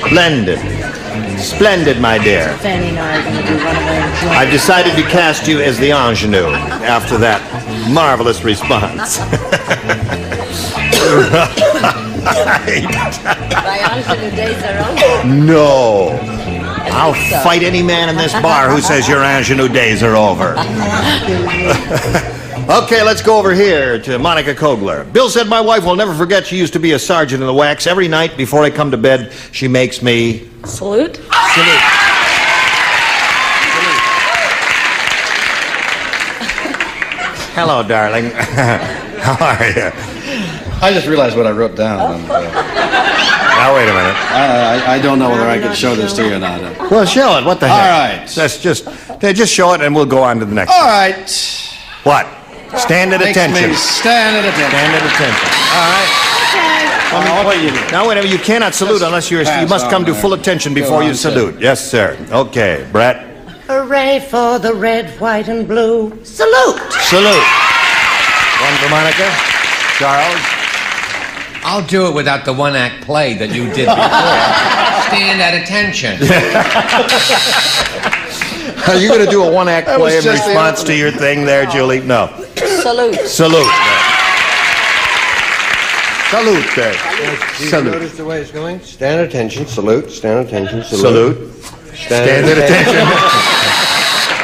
Splendid. Splendid, my dear. Fanny and I are going to do Runaway Joy. I've decided to cast you as the ingenue after that Marvelous response. My ingenue days are over. No. I'll fight any man in this bar who says your ingenue days are over. Okay, let's go over here to Monica Kogler. Bill said my wife will never forget she used to be a sergeant in the wax. Every night before I come to bed, she makes me... Salute. Salute. Hello, darling. How are you? I just realized what I wrote down. And, now, wait a minute. I don't know whether I could show this to you or not. Well, show it. What the heck? All right. Let's just show it, and we'll go on to the next All one. right. What? Stand at Makes attention. me stand at attention. Stand at attention. All right. Now, wait a minute. You cannot salute unless you must come to full attention before you salute. Yes, sir. Okay, Brett. Hooray for the red, white, and blue. Salute! Salute. One for Monica. Charles. I'll do it without the one-act play that you did before. Stand at attention. Are you going to do a one-act play in response to your thing there, Julie? No. Salute. Salute. Salute there. Do you notice the way it's going? Stand at attention, salute, stand at attention, salute. Stand at attention.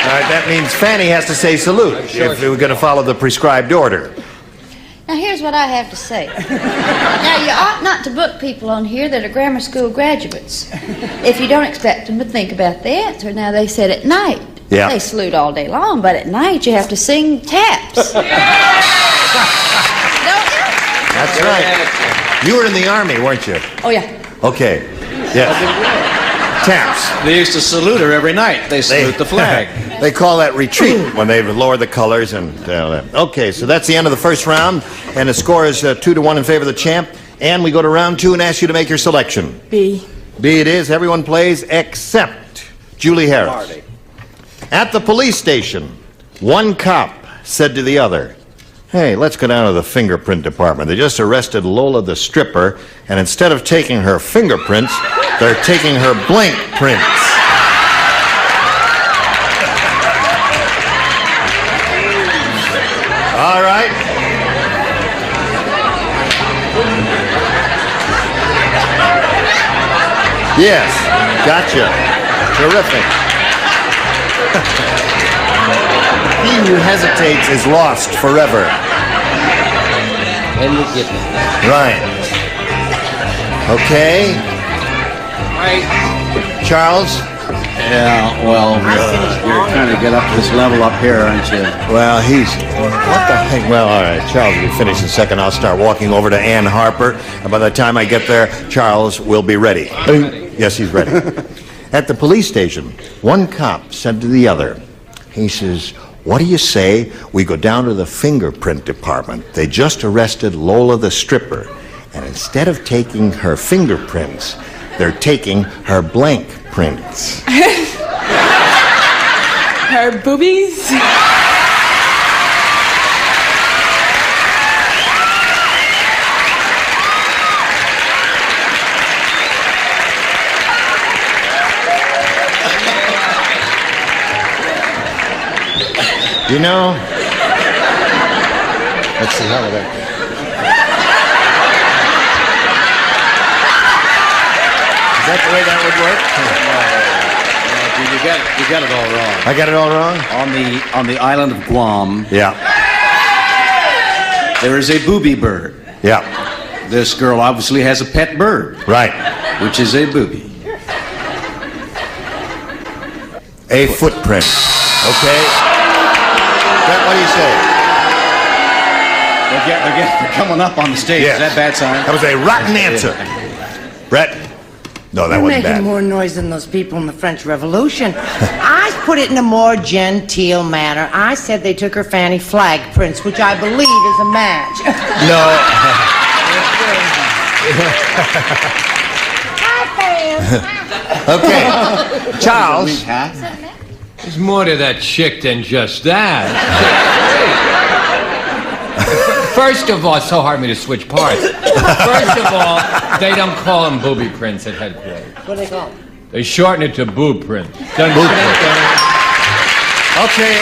All right, that means Fanny has to say salute if we're going to follow the prescribed order. Now, here's what I have to say. Now, you ought not to book people on here that are grammar school graduates if you don't expect them to think about the answer. Now, they said at night. Yeah. They salute all day long, but at night you have to sing taps. Don't you? That's right. You were in the Army, weren't you? Oh, yeah. Okay. Yes. Taps. They used to salute her every night. They salute the flag. They call that retreat when they lower the colors and okay, so that's the end of the first round, and the score is 2-1 in favor of the champ. And we go to round 2 and ask you to make your selection. B. B it is. Everyone plays except Julie Harris. At the police station, one cop said to the other, "Hey, let's go down to the fingerprint department. They just arrested Lola the stripper, and instead of taking her fingerprints, they're taking her blank prints." All right. Yes, gotcha. Terrific. He who hesitates is lost forever. And you get me. Right. Okay. Right. Charles? Yeah, well, you're trying to get up to this level up here, aren't you? Well, he's... What the heck? Well, all right, Charles, you finish in a second. I'll start walking over to Ann Harper, and by the time I get there, Charles will be ready. Yes, he's ready. At the police station, one cop said to the other, he says, "What do you say we go down to the fingerprint department? They just arrested Lola the stripper, and instead of taking her fingerprints, they're taking her blank prints." Her boobies? You know, let's see how that. Is that the way that would work? You got it all wrong. I got it all wrong? On the island of Guam, Yeah. there is a booby bird. Yeah. This girl obviously has a pet bird, Right. which is a booby. A footprint. Okay. What do you say? They're coming up on the stage. Yes. Is that a bad sign? That was a rotten answer. Brett? No, that You're wasn't making bad. more noise than those people in the French Revolution. I put it in a more genteel manner. I said they took her fanny flag prints, which I believe is a match. No. Okay. Charles. There's more to that chick than just that. First of all, it's so hard for me to switch parts. First of all, they don't call them booby prints at headquarters. What do they call it? They shorten it to boob print. Okay,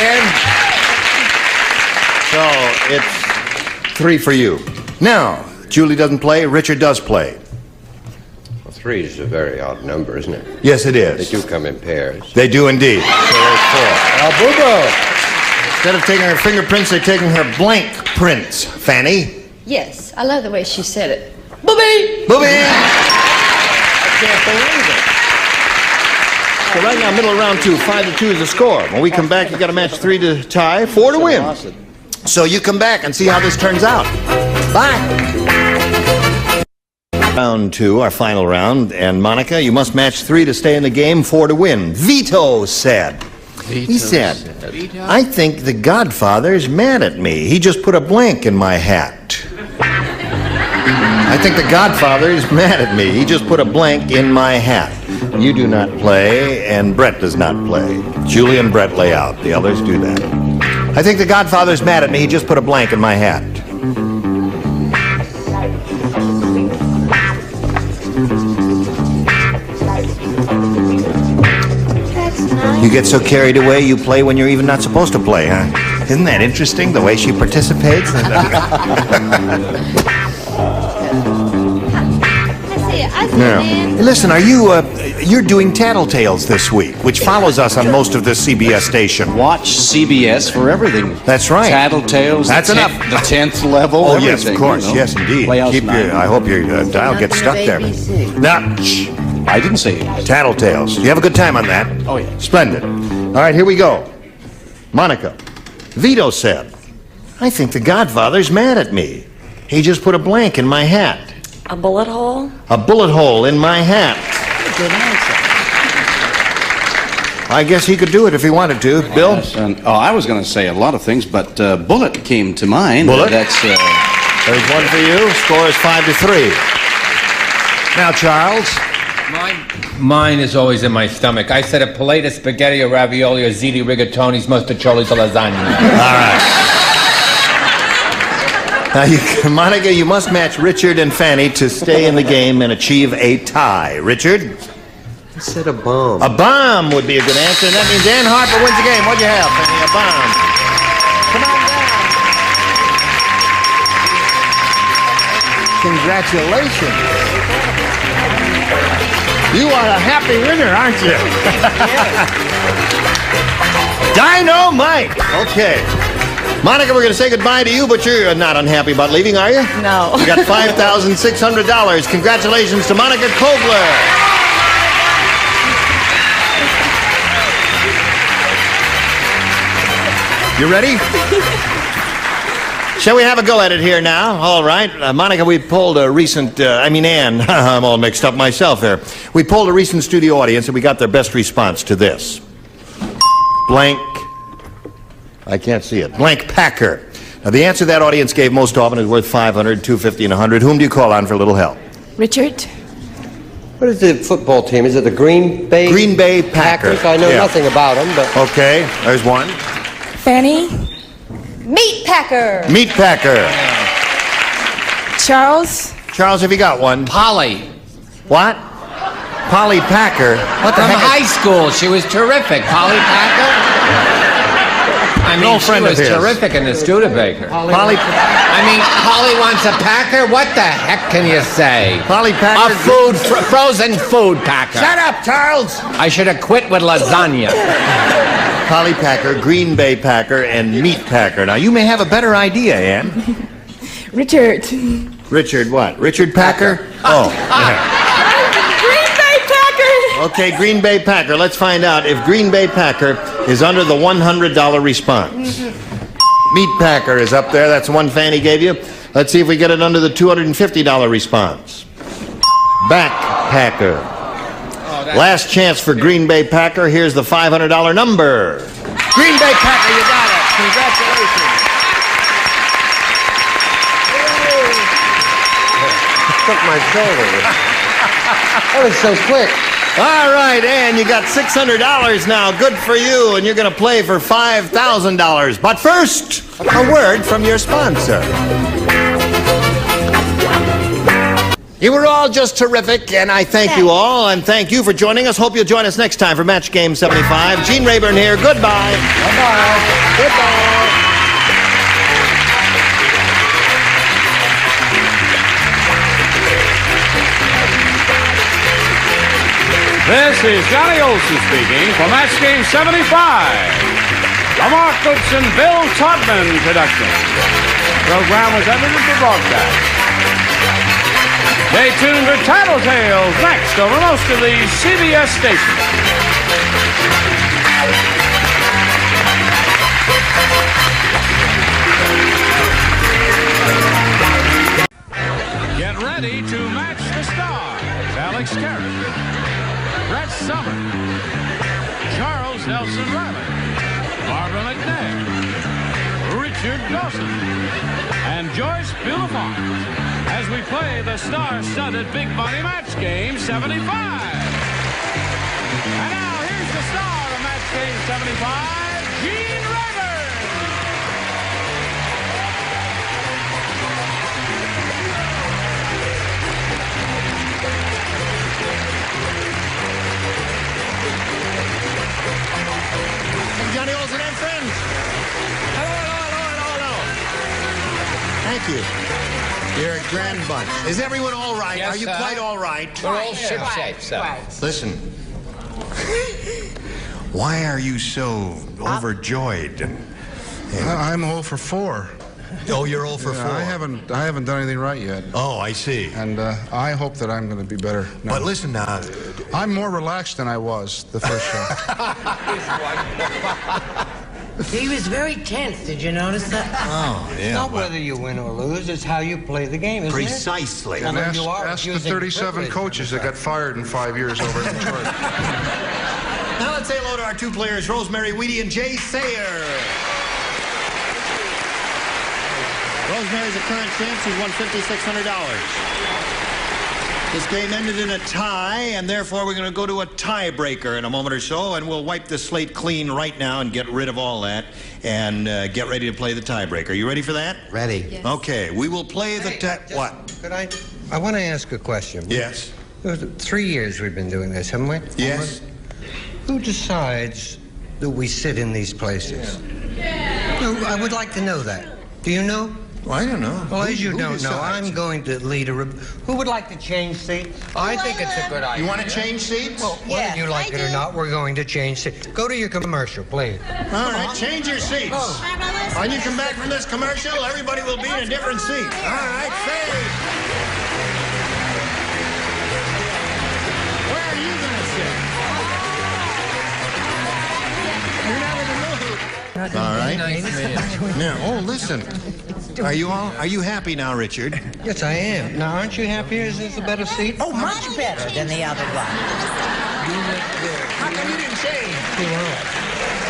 Ann. So, it's 3 for you. Now, Julie doesn't play, Richard does play. Well, 3 is a very odd number, isn't it? Yes, it is. They do come in pairs. They do indeed. So there's 4. Al Bubo. Instead of taking her fingerprints, they're taking her blank prints. Fanny? Yes, I love the way she said it. Booby! Booby! I can't believe it. So right now, middle of round 2, 5-2 is the score. When we come back, you got to match 3 to tie, 4 to win. So you come back and see how this turns out. Bye. Round 2, our final round, and Monica, you must match 3 to stay in the game, 4 to win. Vito said. He said, I think the Godfather's mad at me. He just put a blank in my hat. I think the Godfather is mad at me. He just put a blank in my hat. You do not play, and Brett does not play. Julie and Brett lay out. The others do that. I think the Godfather's mad at me. He just put a blank in my hat. You get so carried away, you play when you're even not supposed to play, huh? Isn't that interesting, the way she participates? Now, listen, are you, you're doing Tattletales this week, which follows us on most of the CBS station. Watch CBS for everything. That's right. Tattletales. That's enough. The 10th level. Oh, everything, yes, of course. You know. Yes, indeed. Playhouse Keep your, I hope your dial gets stuck there. Now, shh. I didn't say it. Tattletales. You have a good time on that? Oh, yeah. Splendid. All right, here we go. Monica. Vito said, I think the Godfather's mad at me. He just put a blank in my hat. A bullet hole? A bullet hole in my hat. Good answer. I guess he could do it if he wanted to. Bill? Yes, and, I was going to say a lot of things, but bullet came to mind. Bullet? That's, There's 1 for you. Score is 5-3. Now, Charles. Mine is always in my stomach. I said a plate of spaghetti or ravioli or ziti rigatoni's mostaccioli's or lasagna. All right. Now, Monica, you must match Richard and Fanny to stay in the game and achieve a tie. Richard? I said a bomb. A bomb would be a good answer, and that means Ann Harper wins the game. What'd you have, Fanny? A bomb. Come on down. Congratulations. You are a happy winner, aren't you? Dynamite! Okay. Monica, we're going to say goodbye to you, but you're not unhappy about leaving, are you? No. You got $5,600. Congratulations to Monica Kobler. You ready? Shall we have a go at it here now? All right. Monica, we polled a recent, Ann, I'm all mixed up myself here. We polled a recent studio audience and we got their best response to this. Blank, I can't see it, blank Packer. Now, the answer that audience gave most often is worth $500, $250, and $100. Whom do you call on for a little help? Richard? What is the football team? Is it the Green Bay? Green Bay Packers. I know nothing about them, but... Okay, there's one. Fanny? Meat Packer. Meat Packer. Charles? Charles, have you got one? Polly. What? Polly Packer? What the From heck? high school. She was terrific. Polly Packer? I mean, No friend she of was his. terrific in the Studebaker. Polly I mean, Polly wants a Packer? What the heck can you say? Polly Packer. A frozen food packer. Shut up, Charles! I should have quit with lasagna. Polly Packer, Green Bay Packer, and Meat Packer. Now, you may have a better idea, Ann. Richard. Richard what? Richard Packer? Oh. Green Bay Packer! Okay, Green Bay Packer. Let's find out if Green Bay Packer is under the $100 response. Meat Packer is up there. That's one Fanny gave you. Let's see if we get it under the $250 response. Backpacker. Last chance for Green Bay Packer. Here's the $500 number. Green Bay Packer, you got it. Congratulations. Took my shoulder. That was so quick. All right, Ann, you got $600 now. Good for you, and you're going to play for $5,000. But first, a word from your sponsor. You were all just terrific, and I thank you all, and thank you for joining us. Hope you'll join us next time for Match Game 75. Gene Rayburn here. Goodbye. Bye-bye. Goodbye. This is Johnny Olson speaking for Match Game 75. A Mark Goodson, Bill Todman production. The program was edited for broadcast. Stay tuned for Tattletales next over most of the CBS stations. Get ready to match the stars. Alex Carey, Brett Summer, Charles Nelson Riley, Barbara McNair, Richard Dawson, and Joyce Bulifant as we play the star-studded Big Money Match Game 75. And now here's the star of Match Game 75, Gene Rayburn. Johnny Olson and friends. Hello. Thank you. You're a grand bunch. Is everyone all right? Yes, Are you quite all right? We're all shipshape, sir. Listen. Why are you so overjoyed? I'm 0 for 4. Oh, you're 0 for 4. I haven't done anything right yet. Oh, I see. And I hope that I'm going to be better now. But listen now. I'm more relaxed than I was the first show. He was very tense. Did you notice that? Oh, yeah. It's not whether you win or lose, it's how you play the game, isn't Precisely. it? And Although you are ask the using 37 privilege coaches in that got fired in 5 years over in Detroit. Now let's say hello to our two players, Rosemary Weedy and Jay Sayer. Rosemary's a current champ. She's won $5,600. This game ended in a tie, and therefore we're going to go to a tiebreaker in a moment or so, and we'll wipe the slate clean right now and get rid of all that and get ready to play the tiebreaker. You ready for that? Ready. Yes. Okay, we will play the what? Could I want to ask a question. Yes. 3 years we've been doing this, haven't we? Yes. Who decides that we sit in these places? No, I would like to know that. Do you know? Well, I don't know. Well, as you Who don't know, decides? I'm going to lead a... Who would like to change seats? I think it's a good idea. You want to change seats? Well, whether you like it or not, we're going to change seats. Go to your commercial, please. All right, change your seats. When you come back from this commercial, everybody will be in a different seat. All right, fade. Where are you going to sit? You're not in the mood. All right. Now, oh, listen. Are you happy now, Richard? Yes, I am. Now, aren't you happy? Is this a better seat? Oh, much better than the other one. How come you didn't change?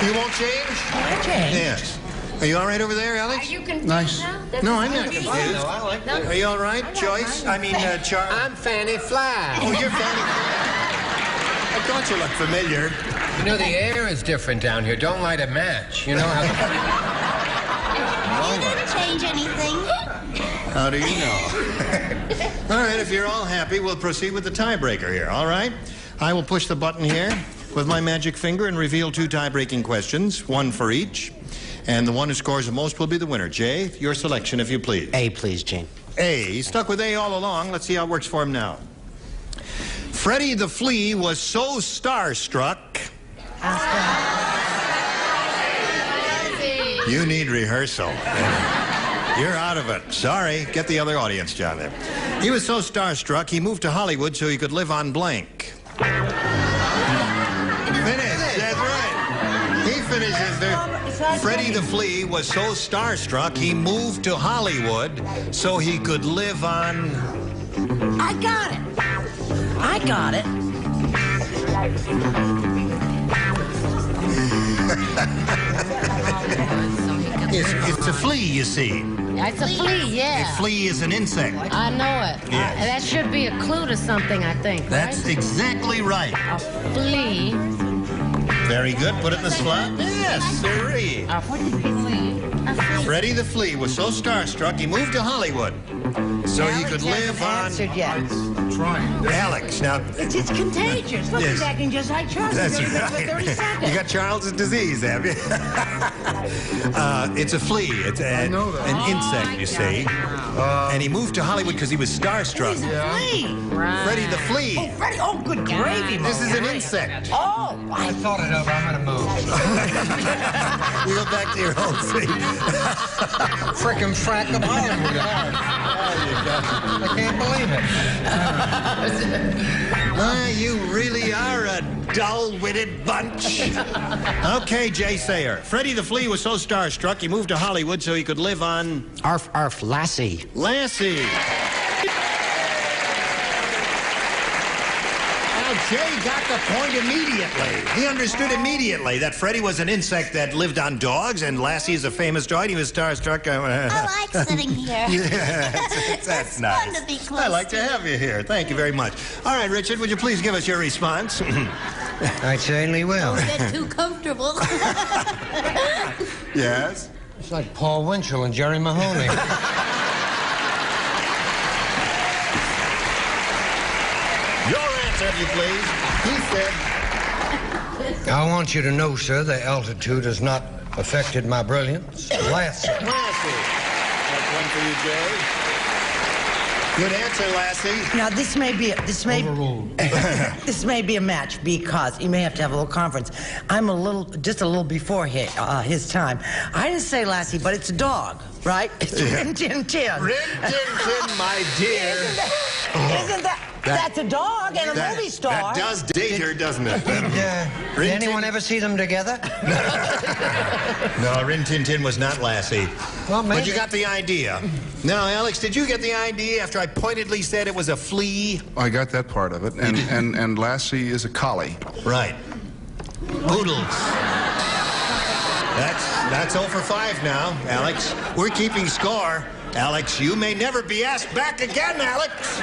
You won't change? I changed. Yes. Are you all right over there, Alex? Are you confused Nice. now? No, I'm not confused. I like that. Are you all right, Joyce? I mean, Charles? I'm Fanny Fly. Oh, you're Fanny. I thought you looked familiar. You know, the air is different down here. Don't light a match. You know how... You didn't change anything. How do you know? All right, if you're all happy, we'll proceed with the tiebreaker here, all right? I will push the button here with my magic finger and reveal 2 tie-breaking questions, 1 for each. And the one who scores the most will be the winner. Jay, your selection, if you please. A, please, Gene. A. He stuck with A all along. Let's see how it works for him now. Freddie the Flea was so starstruck. You need rehearsal. You're out of it. Sorry. Get the other audience, John, there. He was so starstruck, he moved to Hollywood so he could live on blank. Finish. That's right. He finishes there. Freddie the Flea was so starstruck, he moved to Hollywood so he could live on... I got it. I got it. It's a flea, you see. It's a flea, yeah. A flea is an insect. I know it. Yes. That should be a clue to something, I think. That's right? exactly right. A flea. Very good. Put it in the slot. Yes, sirree. A flea. Freddie the Flea was so starstruck he moved to Hollywood so he could live on. Answered yet. I'm trying. Alex, now. It's contagious. Look, Yes. he's acting just like Charles. That's He's only been right. for 30 seconds. You got Charles' disease, have you? It's a flea. It's an insect, you see. And he moved to Hollywood because he was starstruck. He's a flea. Right. Freddie the Flea. Oh, Freddie. Oh, good gravy, This is an Mom. insect. Oh, I thought it over. I'm gonna move. You go back to your own seat. Frickin' frack of Hollywood. I can't believe it. You really are a dull-witted bunch. Okay, Jay Sayer. Freddie the Flea was so starstruck he moved to Hollywood so he could live on... Arf, arf, Lassie. Lassie. Now, Jay got the point immediately. He understood immediately that Freddie was an insect that lived on dogs, and Lassie is a famous dog. He was starstruck. I like sitting here. Yeah, that's It's nice. fun to be close I like to to. have you here. Thank you very much. All right, Richard, would you please give us your response? I certainly will. Don't get too comfortable. Yes? It's like Paul Winchell and Jerry Mahoney. Your answer, if you please. He said... I want you to know, sir, that altitude has not affected my brilliance. Lassie. Lassie. That's one for you, Jay. Good answer, Lassie. Now this may be this may be a match because you may have to have a little conference. I'm just a little before his time. I didn't say Lassie, but it's a dog, right? It's Rin Tin Tin. Rin Tin Tin, my dear. Isn't that's a dog and a movie star? That does date her, doesn't it? Did anyone ever see them together? No, Rin Tin Tin was not Lassie. Well, maybe. But you got the idea. Now, Alex, did you get the idea after I pointedly said it was a flea? I got that part of it. And Lassie is a collie. Right. Poodles. That's 0 for 5 now, Alex. We're keeping score. Alex, you may never be asked back again, Alex.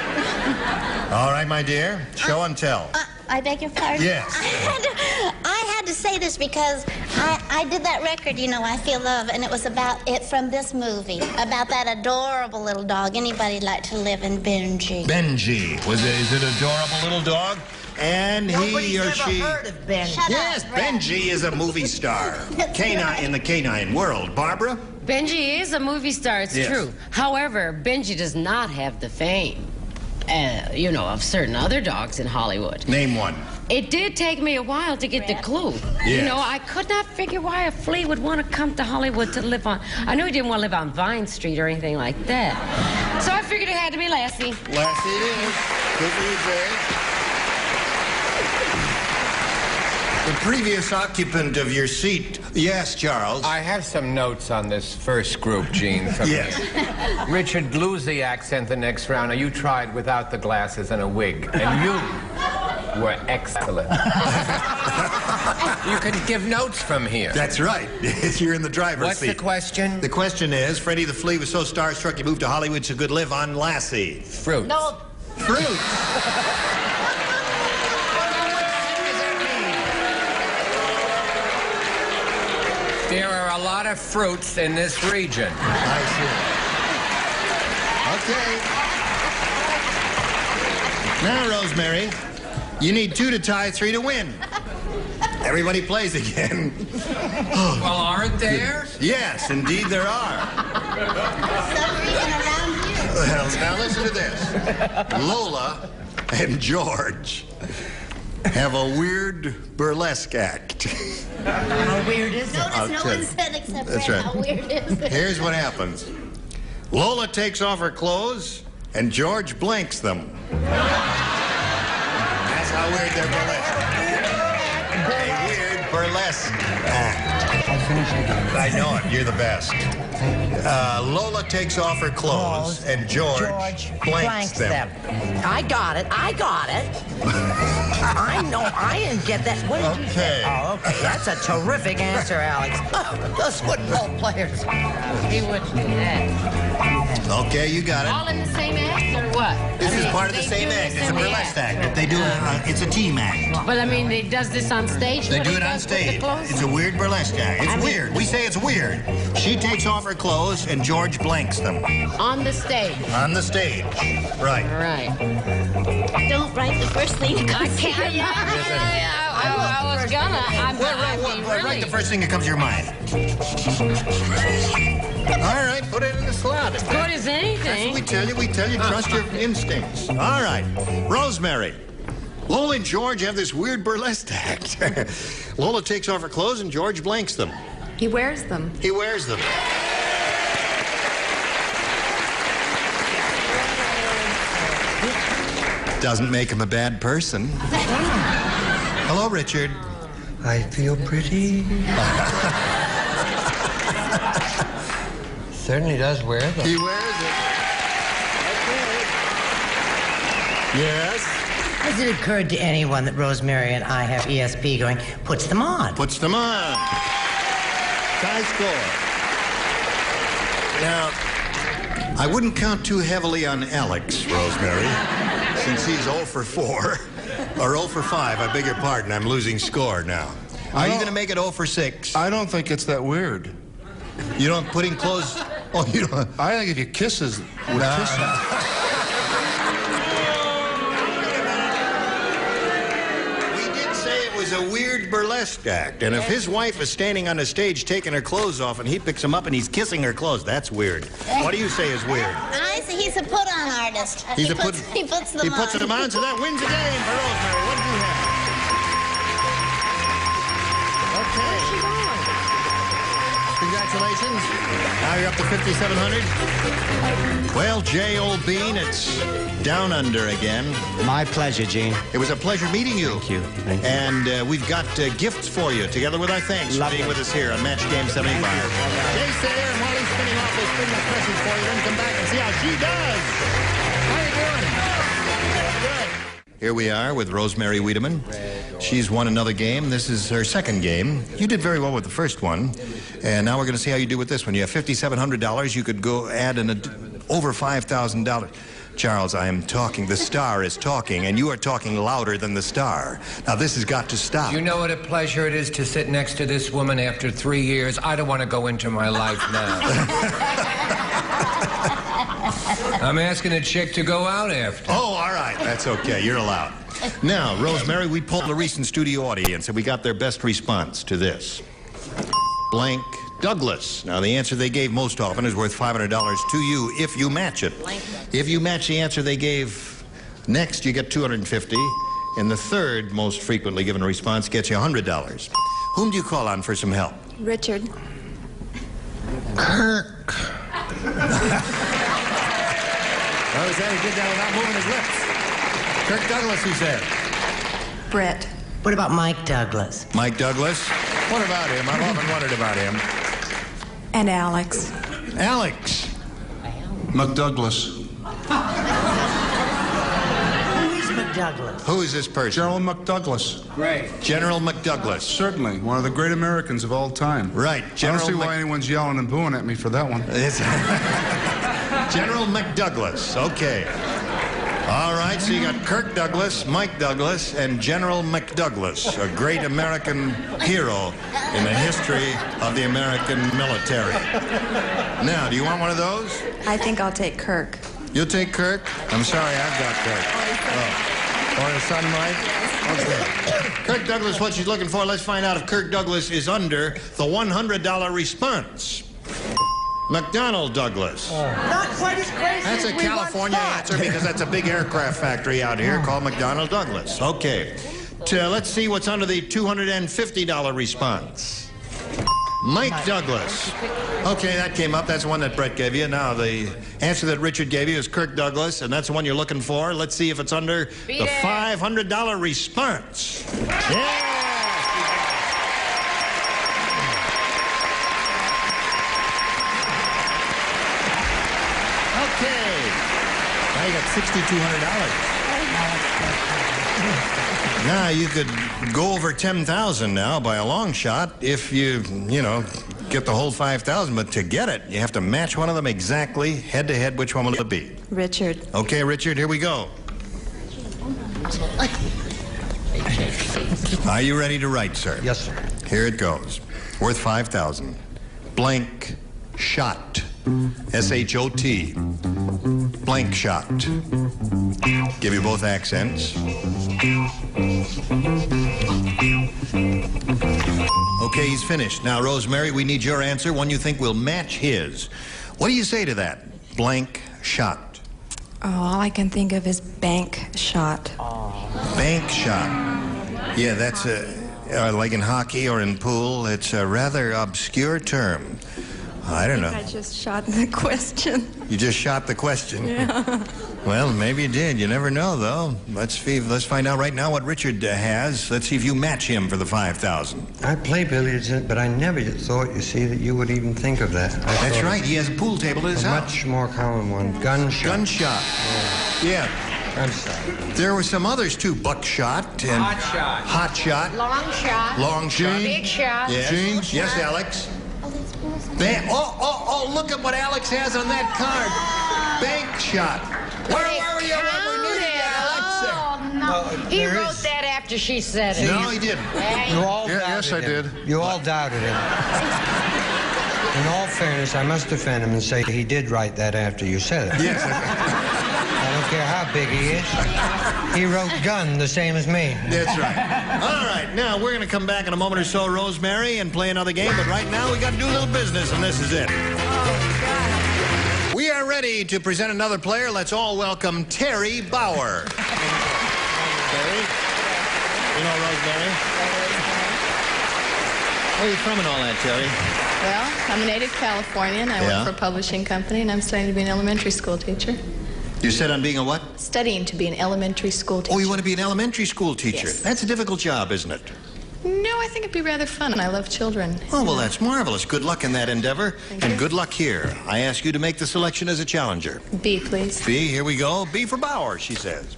All right, my dear. Show and tell. I beg your pardon? Yes. I had to say this because I did that record, you know, I Feel Love, and it was about it from this movie, about that adorable little dog. Anybody like to live in Benji? Benji. Is it adorable little dog? And he or she... Heard of Benji. Yes, Benji is a movie star. Canine in the canine world. Barbara? Benji is a movie star, it's Yes. true. However, Benji does not have the fame, of certain other dogs in Hollywood. Name one. It did take me a while to get the clue. Yes. I could not figure why a flea would want to come to Hollywood to live on. I knew he didn't want to live on Vine Street or anything like that. So I figured it had to be Lassie. Lassie it is. Good for you, Jay. The previous occupant of your seat. Yes, Charles. I have some notes on this first group, Gene. From Yes. Richard, lose the accent the next round. Now, you tried without the glasses and a wig, and you were excellent. You can give notes from here. That's right. You're in the driver's What's seat. the question? The question is, Freddie the Flea was so starstruck he moved to Hollywood so he could live on Lassie. Fruit. No. Fruit. There are a lot of fruits in this region. I see. Okay. Now, Rosemary, you need 2 to tie, 3 to win. Everybody plays again. Well, aren't there? Yes, indeed there are. Some reason around here. Well, now listen to this. Lola and George have a weird burlesque act. How weird is it? Notice no tell one you. said except That's Fred, right. how weird is it? Here's what happens. Lola takes off her clothes, and George blanks them. That's how weird their burlesque. A weird burlesque act. I know it. You're the best. Lola takes off her clothes, and George blanks them. I got it. I know. I didn't get that. What did you say? Oh, okay. That's a terrific answer, Alex. Oh, those football players. He wouldn't do that. Okay, you got it. All in the same act or what? This is part of the same act. It's a burlesque act. They do it's a team act. But I mean, he does this on stage? They do it on stage. It's a weird burlesque act. It's weird. We say it's weird. She takes off her clothes and George blanks them. On the stage? On the stage. Right. All right. Don't write the first thing that comes to your mind. I was gonna. Write the first thing that comes to your mind. All right, put it in the slot. As good as anything. That's what we tell you. We tell you, trust your instincts. All right. Rosemary. Lola and George have this weird burlesque act. Lola takes off her clothes and George blanks them. He wears them. He wears them. Doesn't make him a bad person. Hello, Richard. I feel pretty. Certainly does wear them. He wears it. Yes? Has it occurred to anyone that Rosemary and I have ESP going, puts them on? Puts them on. Tie score. Now, I wouldn't count too heavily on Alex, Rosemary, since he's 0 for 4. Or 0 for 5, I beg your pardon. I'm losing score now. Are you going to make it 0 for 6? I don't think it's that weird. You don't putting clothes... Oh, you don't... I think if you kisses with kisses... We did say it was a weird burlesque act. And if his wife is standing on the stage taking her clothes off and he picks them up and he's kissing her clothes, that's weird. What do you say is weird? I see he's a put-on artist. He puts them on. He puts them on, so that wins the game for Rosemary. What do you have? Okay. Congratulations. Now you're up to 5,700. Well, Jay, old bean, it's down under again. My pleasure, Gene. It was a pleasure meeting you. Thank you. Thank you. And we've got gifts for you, together with our thanks for being with us here on Match Game 75. Jay, stay there, and while he's spinning off those spin presents for you, then come back and see how she does. How you doing? Good. Here we are with Rosemary Wiedemann. She's won another game. This is her second game. You did very well with the first one. And now we're going to see how you do with this one. You have $5,700. You could go add over $5,000. Charles, I am talking. The star is talking, and you are talking louder than the star. Now, this has got to stop. You know what a pleasure it is to sit next to this woman after 3 years? I don't want to go into my life now. I'm asking a chick to go out after. Oh, all right. That's okay. You're allowed. Now, Rosemary, we polled a recent studio audience, and we got their best response to this. Blank Douglas. Now, the answer they gave most often is worth $500 to you if you match it. If you match the answer they gave next, you get $250. And the third most frequently given response gets you $100. Whom do you call on for some help? Richard. Kirk. Well, he said he did that without moving his lips. Kirk Douglas, he said. Brett. What about Mike Douglas? Mike Douglas? What about him? I've often wondered about him. And Alex. Alex. McDouglas. Who's McDouglas? Who is this person? General McDouglas. Great. General McDouglas. Certainly. One of the great Americans of all time. Right. I don't see why anyone's yelling and booing at me for that one. General McDouglas. Okay. All right, so you got Kirk Douglas, Mike Douglas, and General McDouglas, a great American hero in the history of the American military. Now, do you want one of those? I think I'll take Kirk. You'll take Kirk? I'm sorry, I've got Kirk. Or his son, Mike? Okay. Kirk Douglas, what she's looking for, let's find out if Kirk Douglas is under the $100 response. McDonnell Douglas. Not quite as crazy That's as a we California once answer thought. because that's a big aircraft factory out here called McDonnell Douglas. Okay. Let's see what's under the $250 response. Mike Douglas. Okay, that came up. That's the one that Brett gave you. Now, the answer that Richard gave you is Kirk Douglas, and that's the one you're looking for. Let's see if it's under the $500 response. Yeah! You got $6,200. Now you could go over 10,000 now by a long shot if you get the whole 5,000. But to get it, you have to match one of them exactly head to head. Which one will it be? Richard. Okay, Richard. Here we go. Are you ready to write, sir? Yes, sir. Here it goes. Worth 5,000. Blank shot. S-H-O-T. Blank shot. Give you both accents. Okay, he's finished. Now, Rosemary, we need your answer, one you think will match his. What do you say to that? Blank shot. Oh, all I can think of is bank shot. Bank shot. Yeah, that's like in hockey or in pool. It's a rather obscure term. I don't know. I just shot the question. You just shot the question? Yeah. Well, maybe you did. You never know, though. Let's find out right now what Richard has. Let's see if you match him for the 5,000. I play billiards, but I never thought, you see, that you would even think of that. That's right. He has a pool table at his a house. much more common one. Gunshot. Gunshot. Yeah. I'm sorry. There were some others, too. Buckshot and... Hot shot. Hot shot. Long shot. Long shot. Big shot. Yes. Gene? Yes, Alex. Oh, look at what Alex has on that card. Bank shot. Where were you when we needed you, Alex? Oh, no. He wrote that after she said it. No, he didn't. You all doubted yes, I him. did. You all doubted him. In all fairness, I must defend him and say he did write that after you said it. Yes. I don't care how big he is. He wrote gun the same as me. That's right. All right, now we're going to come back in a moment or so, Rosemary, and play another game. But right now, we got to do a little business, and this is it. We are ready to present another player. Let's all welcome Terry Bauer. Terry, you know Rosemary. Where are you from and all that, Terry? Well, I'm a native Californian. I work for a publishing company, and I'm studying to be an elementary school teacher. You said on being a what? Studying to be an elementary school teacher. Oh, you want to be an elementary school teacher? Yes. That's a difficult job, isn't it? No, I think it'd be rather fun, and I love children. Oh, well, that's marvelous. Good luck in that endeavor. Thank and you. good luck here. I ask you to make the selection as a challenger. B, please. B, here we go. B for Bauer, she says.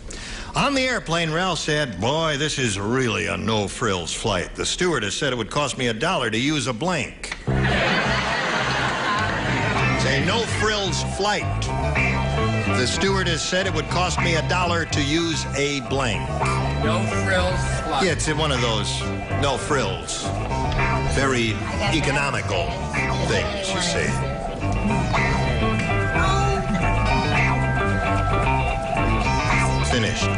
On the airplane, Ralph said, boy, this is really a no-frills flight. The stewardess said it would cost me $1 to use a blank. It's a no-frills flight. The stewardess said it would cost me $1 to use a blank. No frills flight. Yeah, it's in one of those no frills. Very economical things, you see. Finished.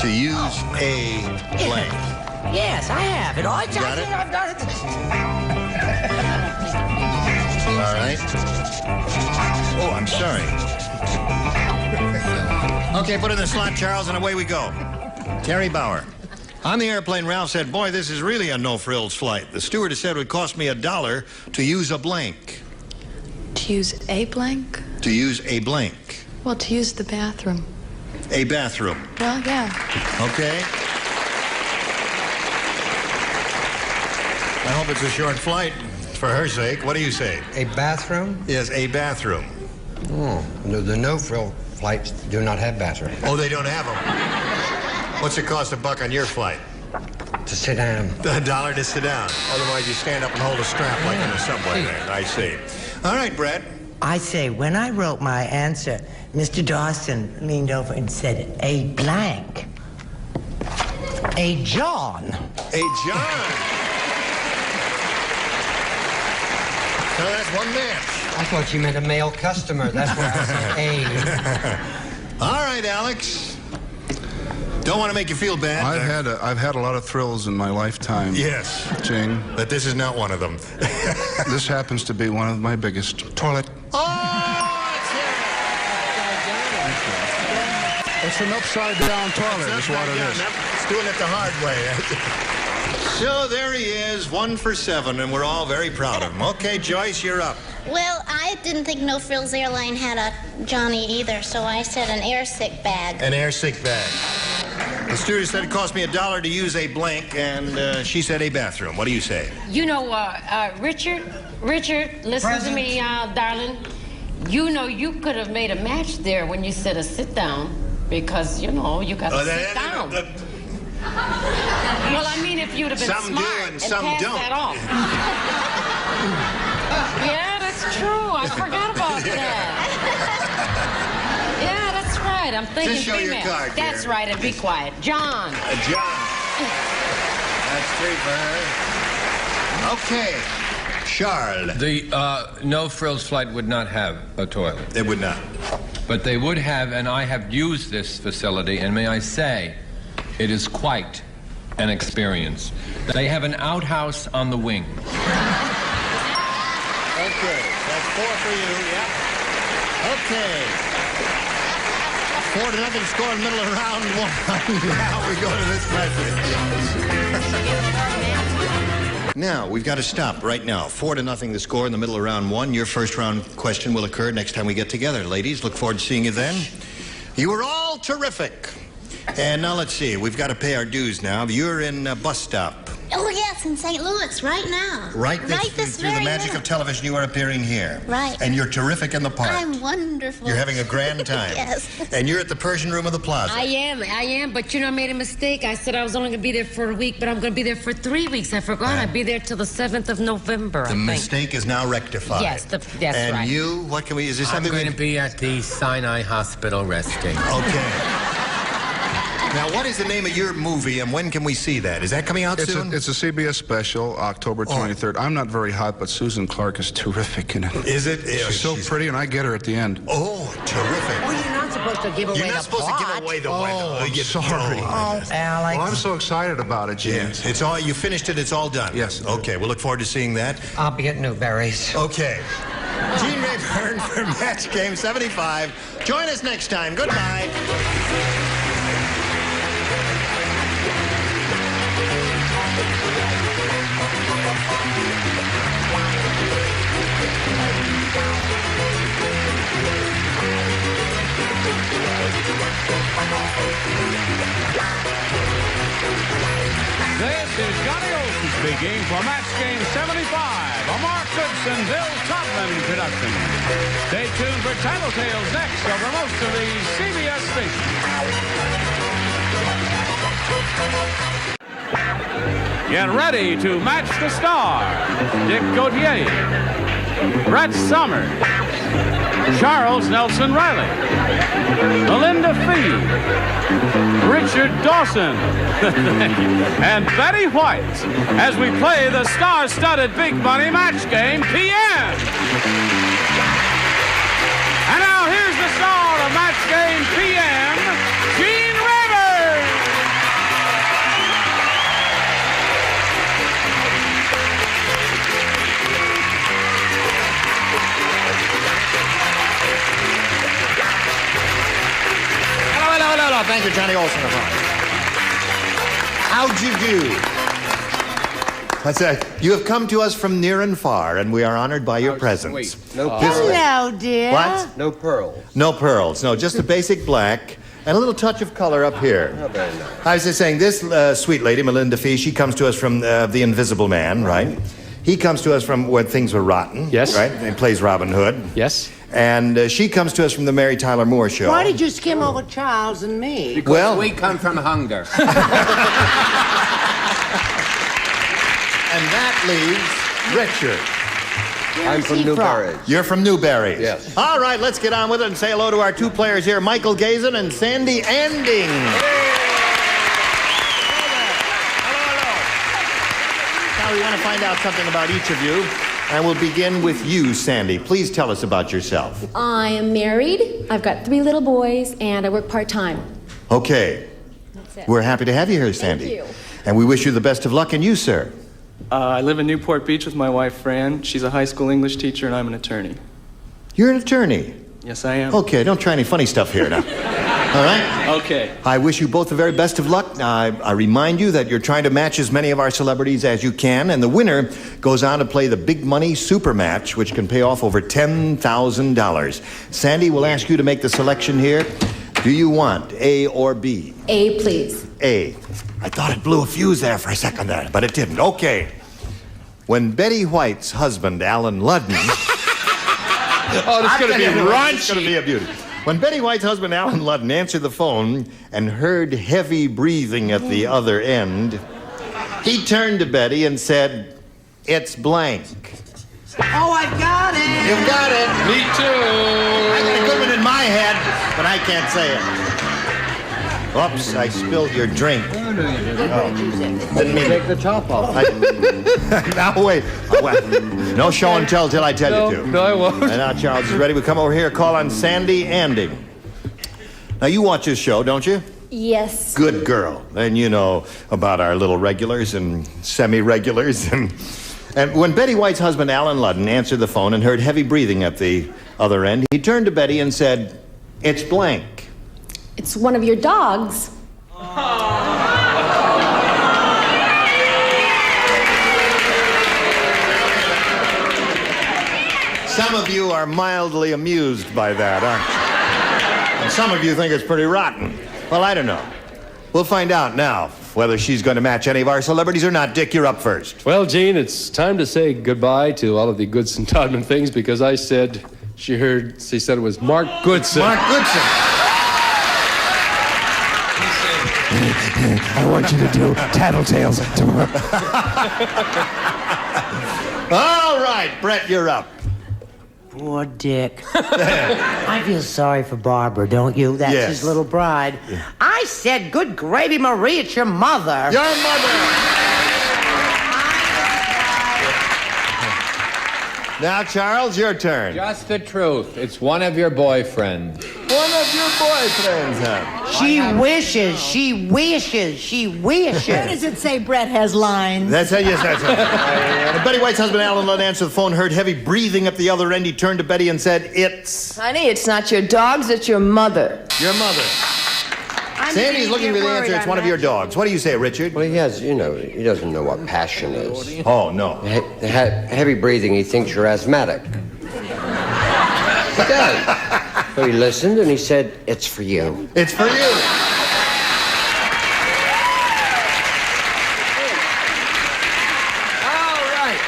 To use a blank. Yes, I have it. Got it? I've done it. All right. Oh, I'm sorry. Okay, put it in the slot, Charles, and away we go. Terry Bauer. On the airplane, Ralph said, boy, this is really a no-frills flight. The stewardess said it would cost me $1 to use a blank. To use a blank? To use a blank. Well, to use the bathroom. A bathroom. Well, yeah. Okay. I hope it's a short flight for her sake. What do you say? A bathroom? Yes, a bathroom. Oh, no, the no-frill flights do not have bathrooms. Oh, they don't have them. What's it cost $1 on your flight? To sit down. $1 to sit down. Otherwise, you stand up and hold a strap like in the subway there. I see. All right, Brett. I say, when I wrote my answer, Mr. Dawson leaned over and said, a blank. A John. A John. So that's one match. I thought you meant a male customer. That's why I said A. All right, Alex. Don't want to make you feel bad. I've had a lot of thrills in my lifetime. Yes. Jane. But this is not one of them. This happens to be one of my biggest. Toilet. It's an upside-down toilet, is what it is. It's doing it the hard way. So there he is, 1 for 7, and we're all very proud of him. Okay, Joyce, you're up. Well, I didn't think No Frills Airline had a Johnny either, so I said an air sick bag. An air sick bag. The stewardess said it cost me $1 to use a blank, and she said a bathroom. What do you say? You know, Richard, listen to me, darling. You know, you could have made a match there when you said a sit down, because, you know, you got to sit down. Well, I mean, if you'd have been some smart do and some passed don't. that off. Yeah, that's true. I forgot about that. Yeah, that's right. right. I'm thinking Just show your female. card, That's dear. right, and be quiet. John. John. That's 3 for her. Okay. Charles. The No Frills flight would not have a toilet. They would not. But they would have, and I have used this facility, and may I say, it is quite an experience. They have an outhouse on the wing. Okay, that's 4 for you, yep. Okay. 4-0 score in the middle of round 1. Now we go to this question. Now, we've got to stop right now. 4-0 the score in the middle of round 1. Your first round question will occur next time we get together. Ladies, look forward to seeing you then. You were all terrific. And now let's see. We've got to pay our dues now. You're in a bus stop. Oh, yes, in St. Louis, right now. Right this through the very magic minute. of television, you are appearing here. Right. And you're terrific in the part. I'm wonderful. You're having a grand time. Yes. And you're at the Persian Room of the Plaza. I am, but you know, I made a mistake. I said I was only going to be there for a week, but I'm going to be there for 3 weeks. I forgot I'd be there till the 7th of November, I The think. mistake is now rectified. Yes, that's and right. you, what can we, is this I'm something going to be at the Sinai Hospital resting. Okay. Now, what is the name of your movie, and when can we see that? Is that coming out soon? It's a CBS special, October 23rd. I'm not very hot, but Susan Clark is terrific in it. Is it? She's so pretty, and I get her at the end. Oh, terrific. Well, you're not supposed to give away You're not the supposed plot. to give away the Oh, I'm sorry. Oh, Alex. Well, I'm so excited about it, Gene. Yes. It's all, you finished it, it's all done. Yes. Okay, we'll look forward to seeing that. I'll be at Newberry's. Okay. Gene Rayburn for Match Game 75. Join us next time. Goodbye. This is Johnny Olson speaking for Match Game 75, a Mark Goodson, Bill Todman production. Stay tuned for Tattletales next over most of the CBS stations. Get ready to match the star. Dick Gautier, Brett Summers, Charles Nelson Riley, Melinda Fee, Richard Dawson, and Betty White as we play the star-studded Big Money Match Game PM. And now here's the star of Match Game PM, Gene Rayburn. Hello. Thank you, Johnny Olson. How'd you do? That's it. You have come to us from near and far, and we are honored by your presence. Wait, no Hello, dear. What? No pearls. No pearls. No, just a basic black and a little touch of color up here. Not very nice. I was just saying, this sweet lady, Melinda Fee, she comes to us from The Invisible Man, right? He comes to us from When Things Were Rotten. Yes. Right? He plays Robin Hood. Yes. And she comes to us from The Mary Tyler Moore Show. Why did you skim over Charles and me? Because Well- we come from hunger. And that leaves Richard. I'm from Newberry. You're from Newberry. Yes. All right, let's get on with it and say hello to our two players here, Michael Gazin and Sandy Anding. Now we want to find out something about each of you, and we'll begin with you, Sandy. Please tell us about yourself. I am married. I've got 3 little boys, and I work part-time. Okay. That's it. We're happy to have you here, Sandy. you. And we wish you the best of luck, and you, sir. I live in Newport Beach with my wife, Fran. She's a high school English teacher, and I'm an attorney. You're an attorney. Yes, I am. Okay, don't try any funny stuff here now. All right? Okay. I wish you both the very best of luck. I remind you that you're trying to match as many of our celebrities as you can, and the winner goes on to play the Big Money Super Match, which can pay off over $10,000. Sandy will ask you to make the selection here. Do you want A or B? A, please. A. I thought it blew a fuse there for a second there, but it didn't. Okay. When Betty White's husband, Alan Ludden... Oh, this is going to be It's raunchy. going to be a beauty. When Betty White's husband, Alan Ludden, answered the phone and heard heavy breathing at the other end, he turned to Betty and said, "It's blank." Oh, I've got it. You've got it. Me too. I got a good one in my head, but I can't say it. Oops, I spilled your drink. No, you didn't. Oh. Didn't mean Take the top off. Now, wait. No show and tell till I tell you to. No, I won't. And now Charles is ready. We come over here, call on Sandy Anding. Now, you watch this show, don't you? Yes. Good girl. And you know about our little regulars and semi-regulars. And when Betty White's husband, Alan Ludden, answered the phone and heard heavy breathing at the other end, he turned to Betty and said, "It's blank." It's one of your dogs. Some of you are mildly amused by that, aren't you? And some of you think it's pretty rotten. Well, I don't know. We'll find out now whether she's going to match any of our celebrities or not. Dick, you're up first. Well, Gene, it's time to say goodbye to all of the Goodson Todman things because I said she said it was Mark Goodson. Mark Goodson. I want you to do Tattletales tomorrow. All right, Brett, you're up. Poor Dick. I feel sorry for Barbara, don't you? That's Yes. his little bride. I said, good gravy, Marie, it's your mother. Your mother. Now, Charles, your turn. Just the truth. It's one of your boyfriends. One of your boyfriends, huh? She wishes. Where does it say Brett has lines? That's it, yes, that's it. Betty White's husband, Alan Ludden, answered the phone, heard heavy breathing at the other end. He turned to Betty and said, "It's..." Honey, it's not your dogs, it's your mother. Your mother. Sandy's looking for the answer. It's one of your dogs. What do you say, Richard? Well, he doesn't know what passion is. Oh, no. Heavy breathing, he thinks you're asthmatic. He does. So he listened and he said, "It's for you." It's for you. All right.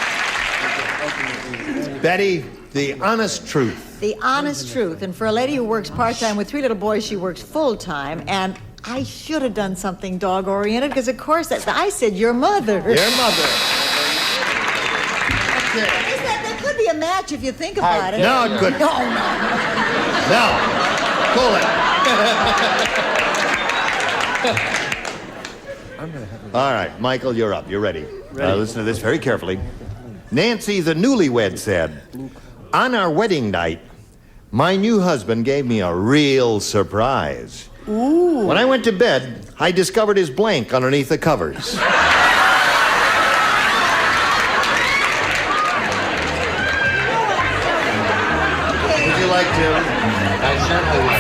Betty, the honest truth. The honest truth. And for a lady who works part-time with 3 little boys, she works full-time. And I should have done something dog-oriented because, of course, I said your mother. Your mother. There could be a match if you think about it. No, it couldn't. No. Cool it. All right, Michael, you're up. You're ready. Listen to this very carefully. Nancy, the newlywed, said, "On our wedding night, my new husband gave me a real surprise. Ooh. When I went to bed, I discovered his blank underneath the covers." Would you like to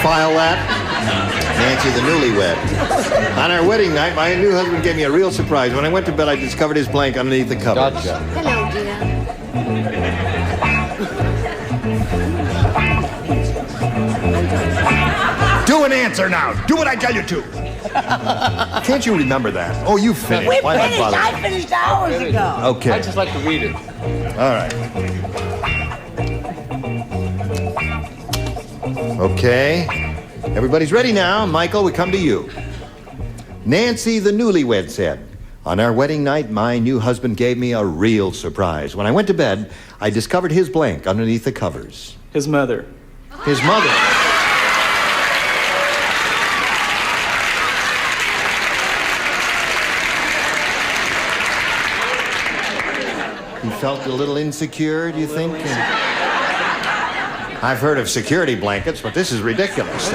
file that? Nancy, the newlywed. On our wedding night, my new husband gave me a real surprise. When I went to bed, I discovered his blank underneath the covers. Gotcha. Hello, dear. Do an answer now. Do what I tell you to. Can't you remember that? Oh, you finished. We Why not finished. bother? I finished hours ago. Okay. I'd just like to read it. All right. Okay. Everybody's ready now. Michael, we come to you. Nancy, the newlywed, said, "On our wedding night, my new husband gave me a real surprise. When I went to bed, I discovered his blank underneath the covers." His mother. His mother. He felt a little insecure, do you think? I've heard of security blankets, but this is ridiculous.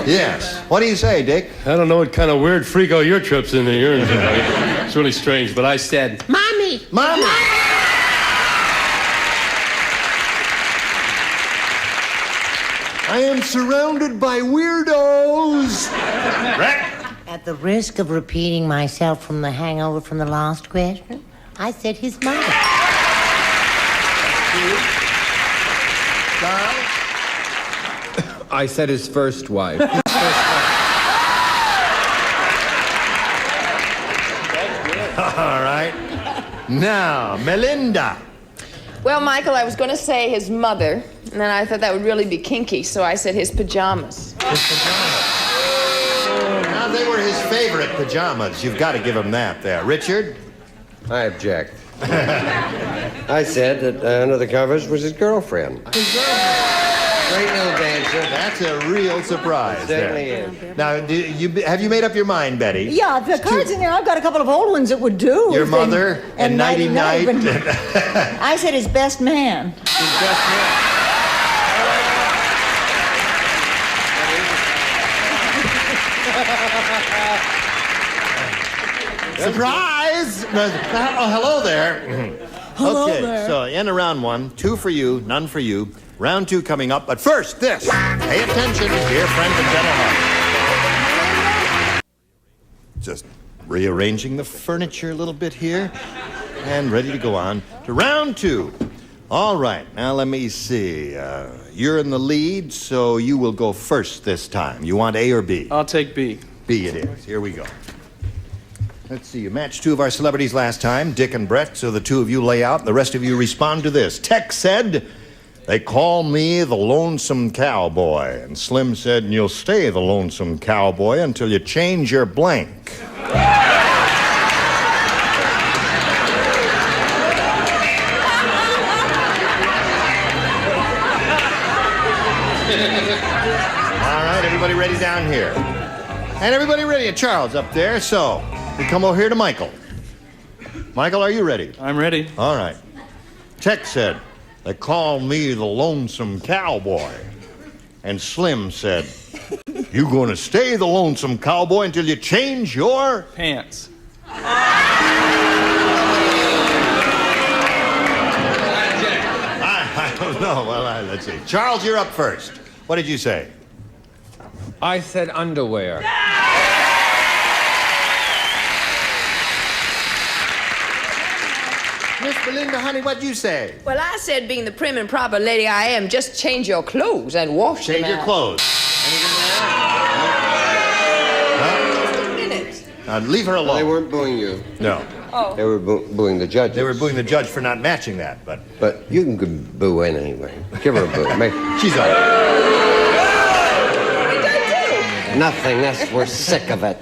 Yes. What do you say, Dick? I don't know what kind of weird freako your trip's into. It's really strange, but I said, Mommy. Mommy. I am surrounded by weirdos. Right? At the risk of repeating myself from the hangover from the last question, I said his mother. I said his first wife. All right. Now, Melinda. Well, Michael, I was going to say his mother, and then I thought that would really be kinky, so I said his pajamas. His pajamas. Now, they were his favorite pajamas. You've got to give him that there. Richard? I object. I said that under the covers was his girlfriend. His girlfriend. Great little dancer. That's a real surprise. Certainly is. Now, have you made up your mind, Betty? Yeah, the cards in there, I've got a couple of old ones that would do. Your mother and Nighty Night. I said his best man. His best man. Surprise! Oh, hello there. Hello okay, there. so end of round one. 2 for you, none for you. Round 2 coming up, but first, this. Pay attention, dear friends and gentle hearts. Just rearranging the furniture a little bit here. And ready to go on to round 2. All right, now let me see. You're in the lead, so you will go first this time. You want A or B? I'll take B. B it is. Here we go. Let's see, you matched 2 of our celebrities last time, Dick and Brett, so the 2 of you lay out, and the rest of you respond to this. Tex said, they call me the Lonesome Cowboy. And Slim said, and you'll stay the Lonesome Cowboy until you change your blank. All right, everybody ready down here? And everybody ready? Charles up there, so... we come over here to Michael. Michael, are you ready? I'm ready. All right. Tex said, they call me the Lonesome Cowboy. And Slim said, you gonna stay the Lonesome Cowboy until you change your... pants. I don't know. Well, let's see. Charles, you're up first. What did you say? I said underwear. Miss Belinda, honey, what'd you say? Well, I said, being the prim and proper lady I am, just change your clothes and wash them out. Change your clothes. Leave her alone. Well, they weren't booing you. No. Oh. They were booing the judge. They were booing the judge for not matching that, but... But you can boo anyway. Give her a boo. She's all right. What did I do? Nothing. We're sick of it.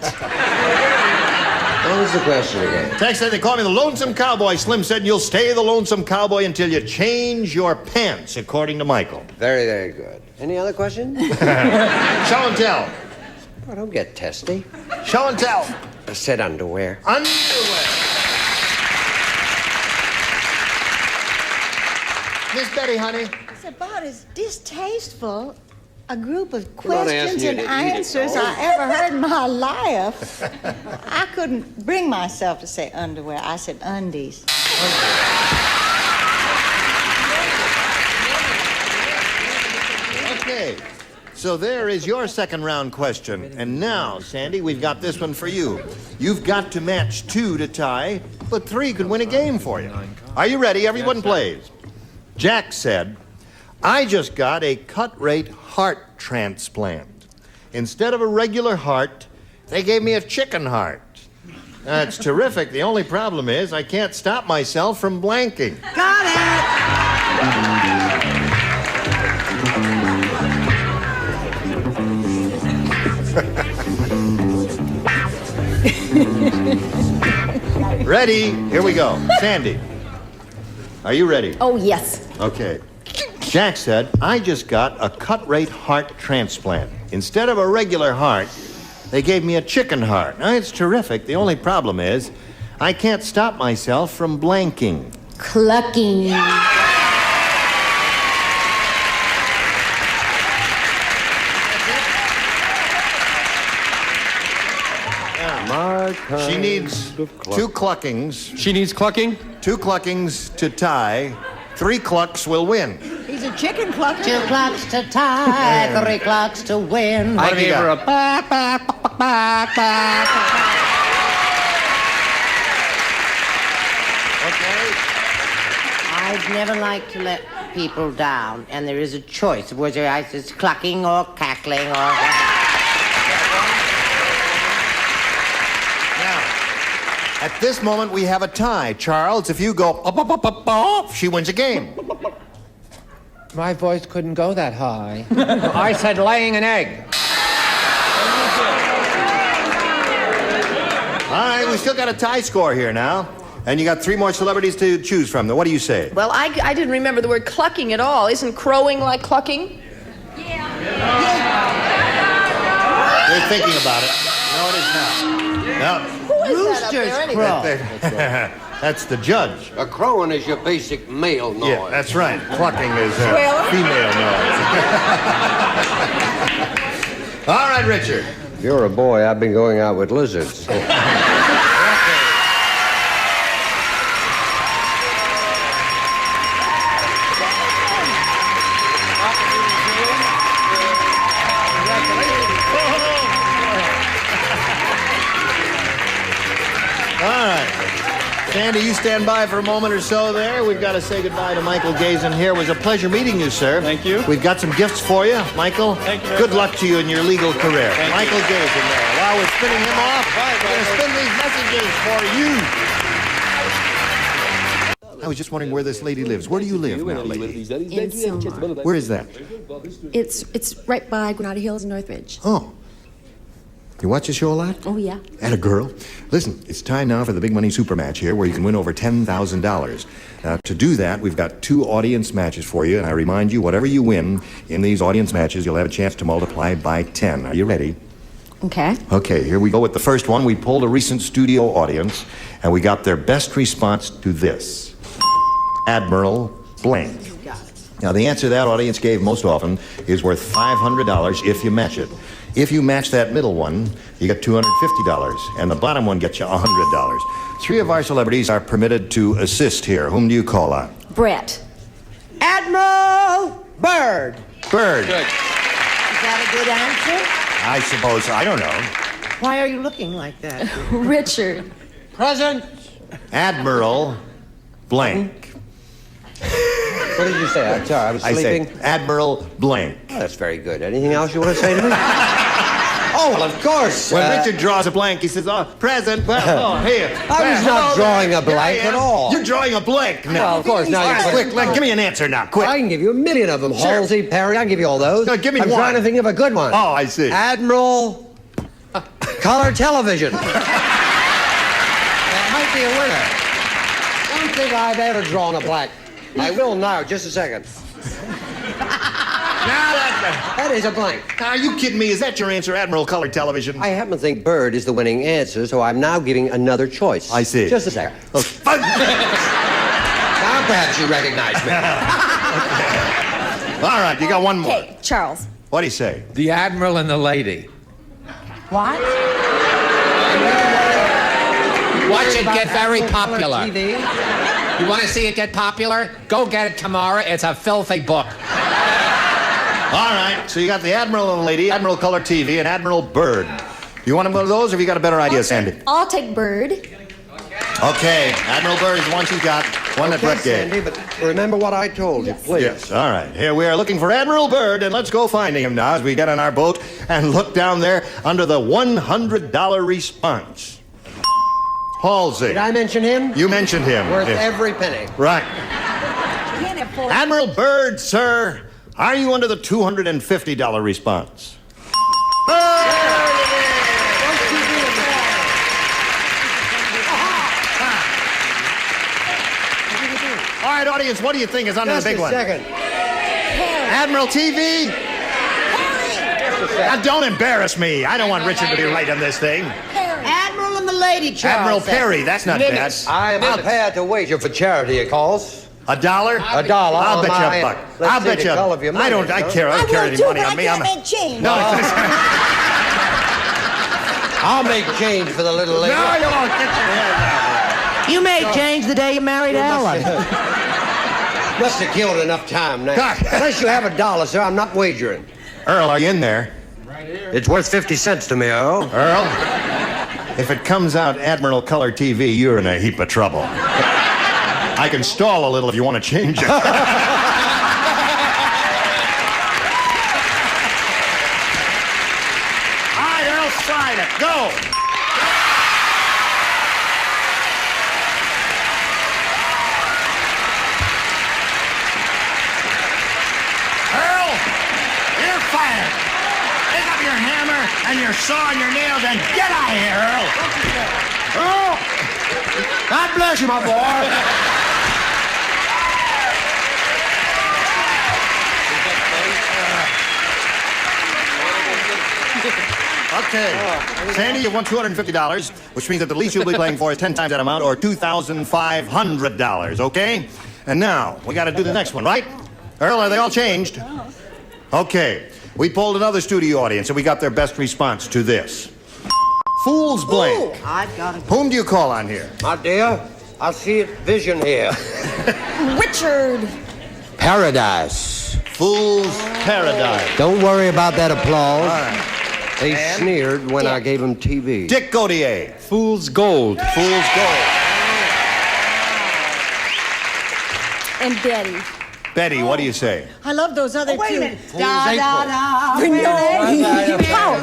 What was the question again? Tex said they call me the Lonesome Cowboy. Slim said you'll stay the Lonesome Cowboy until you change your pants, according to Michael. Very, very good. Any other questions? Show and tell. Oh, don't get testy. Show and tell. I said underwear. Underwear. Miss Betty, honey. It's about as distasteful a group of We're not questions asking you and to eat it, answers though. I ever heard in my life. I couldn't bring myself to say underwear. I said undies. Okay. So there is your second round question. And now, Sandy, we've got this one for you. You've got to match 2 to tie, but 3 could win a game for you. Are you ready? Everyone plays. Jack said, I just got a cut-rate heart transplant. Instead of a regular heart, they gave me a chicken heart. That's terrific. The only problem is I can't stop myself from blanking. Got it. Ready? Here we go. Sandy, are you ready? Oh, yes. Okay. Jack said, I just got a cut-rate heart transplant. Instead of a regular heart, they gave me a chicken heart. Now, it's terrific. The only problem is I can't stop myself from blanking. Clucking. She needs 2 cluckings. She needs clucking? 2 cluckings to tie. 3 clucks will win. He's a chicken clucker. 2 clucks to tie, 3 clucks to win. What have you got? I'd never like to let people down, and there is a choice of whether it's clucking or cackling or... At this moment, we have a tie. Charles, if you go up, up, up, up, up, she wins a game. My voice couldn't go that high. I said laying an egg. All right, we still got a tie score here now. And you got 3 more celebrities to choose from. What do you say? Well, I didn't remember the word clucking at all. Isn't crowing like clucking? They're thinking about it. No, it is not. No. Who is that up there anyway? That's the judge. A crowing is your basic male noise. Yeah, that's right. Clucking is female noise. All right, Richard. If you're a boy, I've been going out with lizards. Sandy, you stand by for a moment or so there. We've got to say goodbye to Michael Gazen here. It was a pleasure meeting you, sir. Thank you. We've got some gifts for you, Michael. Thank you. Good luck to you in your legal career. Thank Michael Gazen there. While we're spinning him off, we're going to spin these messages for you. I was just wondering where this lady lives. Where do you live now, lady? In Sylmar. Where is that? It's right by Granada Hills and Northridge. Oh. You watch the show a lot? Oh, yeah. And a girl. Listen, it's time now for the big money super match here where you can win over $10,000. To do that, we've got 2 audience matches for you. And I remind you, whatever you win in these audience matches, you'll have a chance to multiply by 10. Are you ready? Okay. Okay, here we go with the first one. We polled a recent studio audience, and we got their best response to this. Admiral blank. Now, the answer that audience gave most often is worth $500 if you match it. If you match that middle one, you get $250, and the bottom one gets you $100. 3 of our celebrities are permitted to assist here. Whom do you call on? Brett. Admiral Byrd. Byrd. Is that a good answer? I suppose. I don't know. Why are you looking like that? Richard. Present. Admiral blank. What did you say? I'm sorry, I was sleeping. I said Admiral blank. Oh, that's very good. Anything else you want to say to me? Oh, well, of course. When Richard draws a blank, he says, "Oh, present." Well, here. I was not drawing a blank at all. You're drawing a blank now. Well, of course. Now, all right, quick, give me an answer now, quick. I can give you a million of them. Sure. Halsey, Perry, I can give you all those. No, give me I'm one. trying to think of a good one. Oh, I see. Admiral Color Television. That might be a winner. I don't think I've ever drawn a blank. I will now, just a second. That is a blank. Are you kidding me? Is that your answer, Admiral Color Television? I happen to think Bird is the winning answer, so I'm now giving another choice. I see. Just a second. Okay. Now perhaps you recognize me. All right, you got one more. Okay, Charles. What do you say? The Admiral and the Lady. What? Watch it get very popular. TV. You want to see it get popular? Go get it tomorrow. It's a filthy book. All right, so you got the Admiral and the Lady, Admiral Color TV, and Admiral Bird. You want one of those, or have you got a better idea, Sandy? I'll take Bird. Okay, Admiral Bird is the one she's got, one that Brett gave. Sandy, but remember what I told you, please. Yes, all right. Here we are looking for Admiral Bird, and let's go finding him now as we get on our boat and look down there under the $100 response. Halsey. Did I mention him? You mentioned him. Worth Yes. every penny. Right. Admiral Bird, sir, are you under the $250 response? All right, audience, what do you think is under the big one? Just a second. Admiral TV? Now, don't embarrass me. I don't want Richard to be right on this thing. Admiral and the Lady, Charles. Admiral Perry, that's not bad. I am prepared to wager for charity, it calls. $1? $1. I'll bet you a buck. I'll bet you. I don't care any money on me. I make change. No. I'll make change for the little lady. No, you won't. Get your head out. You made change the day you married Ellen. Must have killed enough time now. Unless you have $1, sir, I'm not wagering. Earl, are you in there? It's worth 50 cents to me, Earl. Earl, if it comes out Admiral Color TV, you're in a heap of trouble. I can stall a little if you want to change it. All right, Earl, sign it. Go. Earl, you're fired. Pick up your hammer and your saw and your nails and get out of here, Earl. Earl. God bless you, my boy. Okay. Sandy, you won $250, which means that the least you'll be playing for is 10 times that amount, or $2,500, okay? And now, we got to do the next one, right? Earl, are they all changed? Okay. We polled another studio audience, and we got their best response to this. Fool's blank. Ooh, I got it. Whom do you call on here? My dear, I see it vision here. Richard. Paradise. Fool's Paradise. Don't worry about that applause. All right. They sneered when I gave them TV. Dick Gautier. Fool's Gold. Fool's Gold. And Betty. Betty, what do you say? I love those other two. Wait a minute. Da, da, da. No.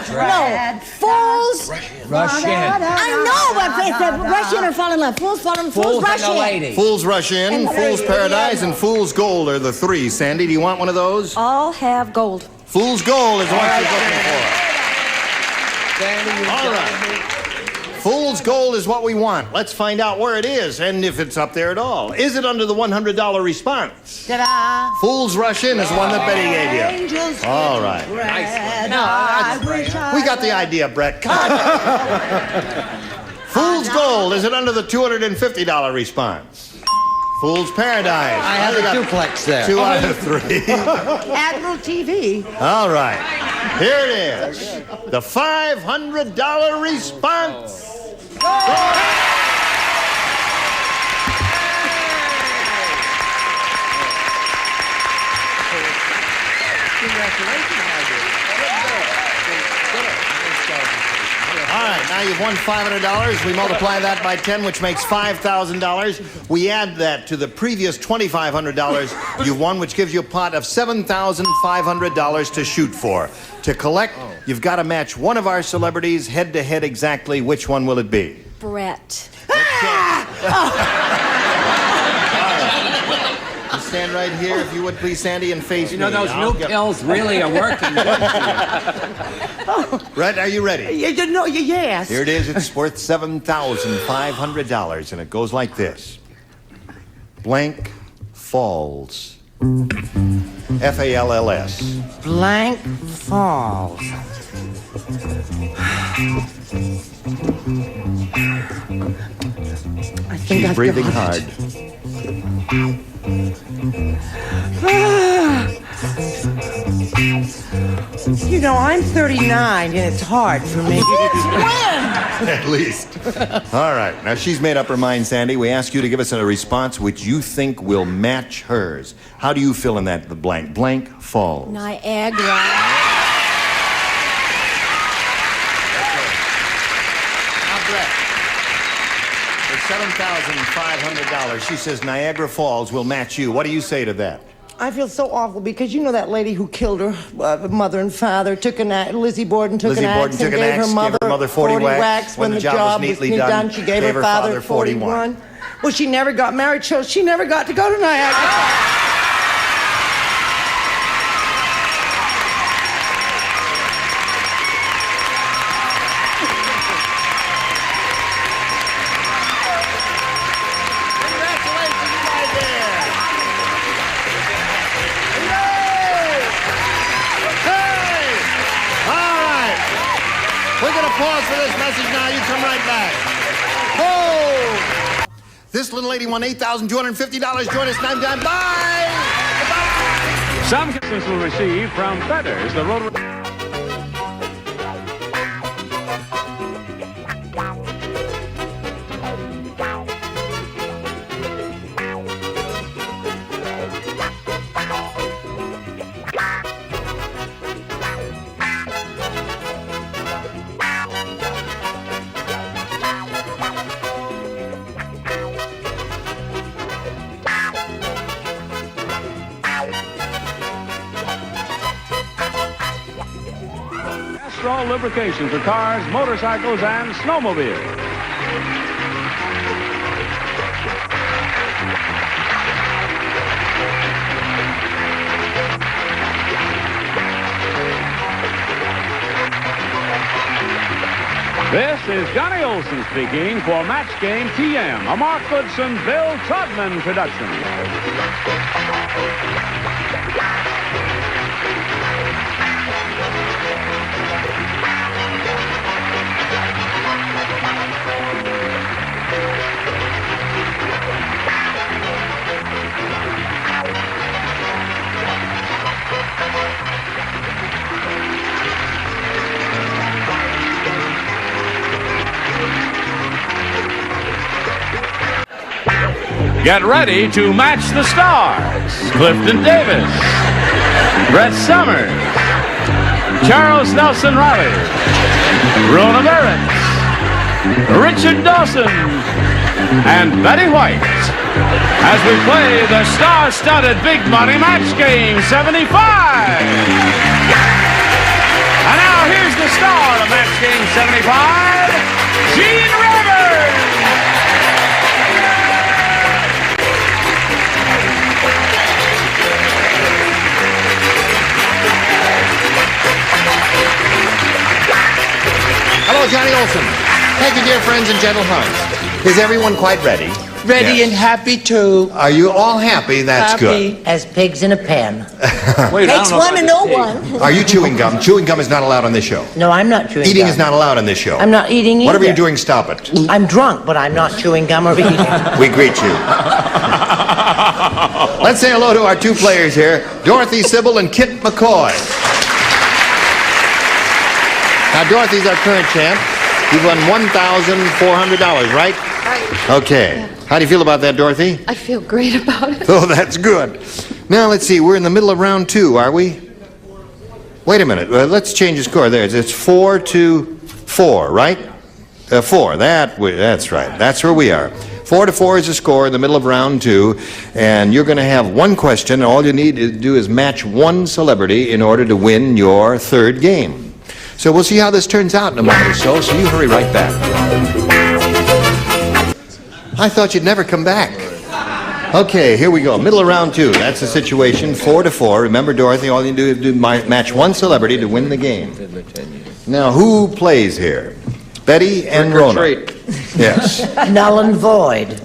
Fools. Rush in. I know, but it's a rush in or fall in love. Fools fall in love. Fools rush and a in. lady. Fools Rush In, Fool's Paradise, and Fool's Gold are the three. Sandy, do you want one of those? All have gold. Fool's Gold is what you're looking for. Sandy, All right. Fool's Gold is what we want. Let's find out where it is and if it's up there at all. Is it under the $100 response? Ta-da. Fool's Rush In is one that Betty gave you. Angels All right. We got the idea, Brett. Come on. Fool's Gold, is it under the $250 response? Fool's Paradise. I had a duplex there. 2 out of 3. Admiral TV. All right. Here it is. The $500 response. All right, now you've won $500. We multiply that by 10, which makes $5,000. We add that to the previous $2,500 you've won, which gives you a pot of $7,500 to shoot for. To collect, you've got to match one of our celebrities head-to-head exactly. Which one will it be? Brett. You stand right here, if you would please, Sandy, and face me. You know, those new pills really are working. Brett, are you ready? Yes. Here it is. It's worth $7,500, and it goes like this. Blank Falls. Falls. Blank Falls. I think Keep I've breathing got hard. You know, I'm 39, and it's hard for me. At least. All right. Now, she's made up her mind, Sandy. We ask you to give us a response which you think will match hers. How do you fill in that the blank? Blank Falls. Niagara. For $7,500, she says Niagara Falls will match you. What do you say to that? I feel so awful because you know that lady who killed her mother and father, took an axe, Lizzie Borden took an axe and gave her mother 40 whacks when the job was neatly done. She gave her father 41. Well, she never got married, so she never got to go to Niagara. Pause for this message now. You come right back. Oh! This little lady won $8,250. Join us time. Bye! Bye! Some contestants will receive from Feathers, the road. Castrol lubrication for cars, motorcycles, and snowmobiles. This is Johnny Olson speaking for Match Game TM, a Mark Goodson, Bill Trudman production. Get ready to match the stars. Clifton Davis, Brett Summers, Charles Nelson Riley, Rona Merritt, Richard Dawson, and Betty White as we play the star-studded Big Money Match Game 75. And now here's the star of Match Game 75, Gene Rivers. Hello, Johnny Olson. Thank you, dear friends and gentle hearts. Is everyone quite ready? Ready and happy too. Are you all happy? That's good. As pigs in a pen. Makes one and no one. Are you chewing gum? Chewing gum is not allowed on this show. No, I'm not chewing Eating gum. is not allowed on this show. I'm not eating either. Whatever you're doing, stop it. I'm drunk, but I'm not chewing gum or eating. We greet you. Let's say hello to our two players here, Dorothy Sybil and Kit McCoy. Now, Dorothy's our current champ. You've won $1,400, right? Right. Okay. How do you feel about that, Dorothy? I feel great about it. Oh, that's good. Now, let's see. We're in the middle of round 2, are we? Wait a minute. Let's change the score. There. It's 4-4, right? 4. That's right. That's where we are. 4-4 is the score in the middle of round 2, and you're going to have one question. All you need to do is match one celebrity in order to win your third game. So we'll see how this turns out in a moment or so you hurry right back. I thought you'd never come back. Okay, here we go. Middle of round 2. That's the situation. 4-4. Remember, Dorothy, all you do is match one celebrity to win the game. Now, who plays here? Betty and Rona. Yes. Null and void.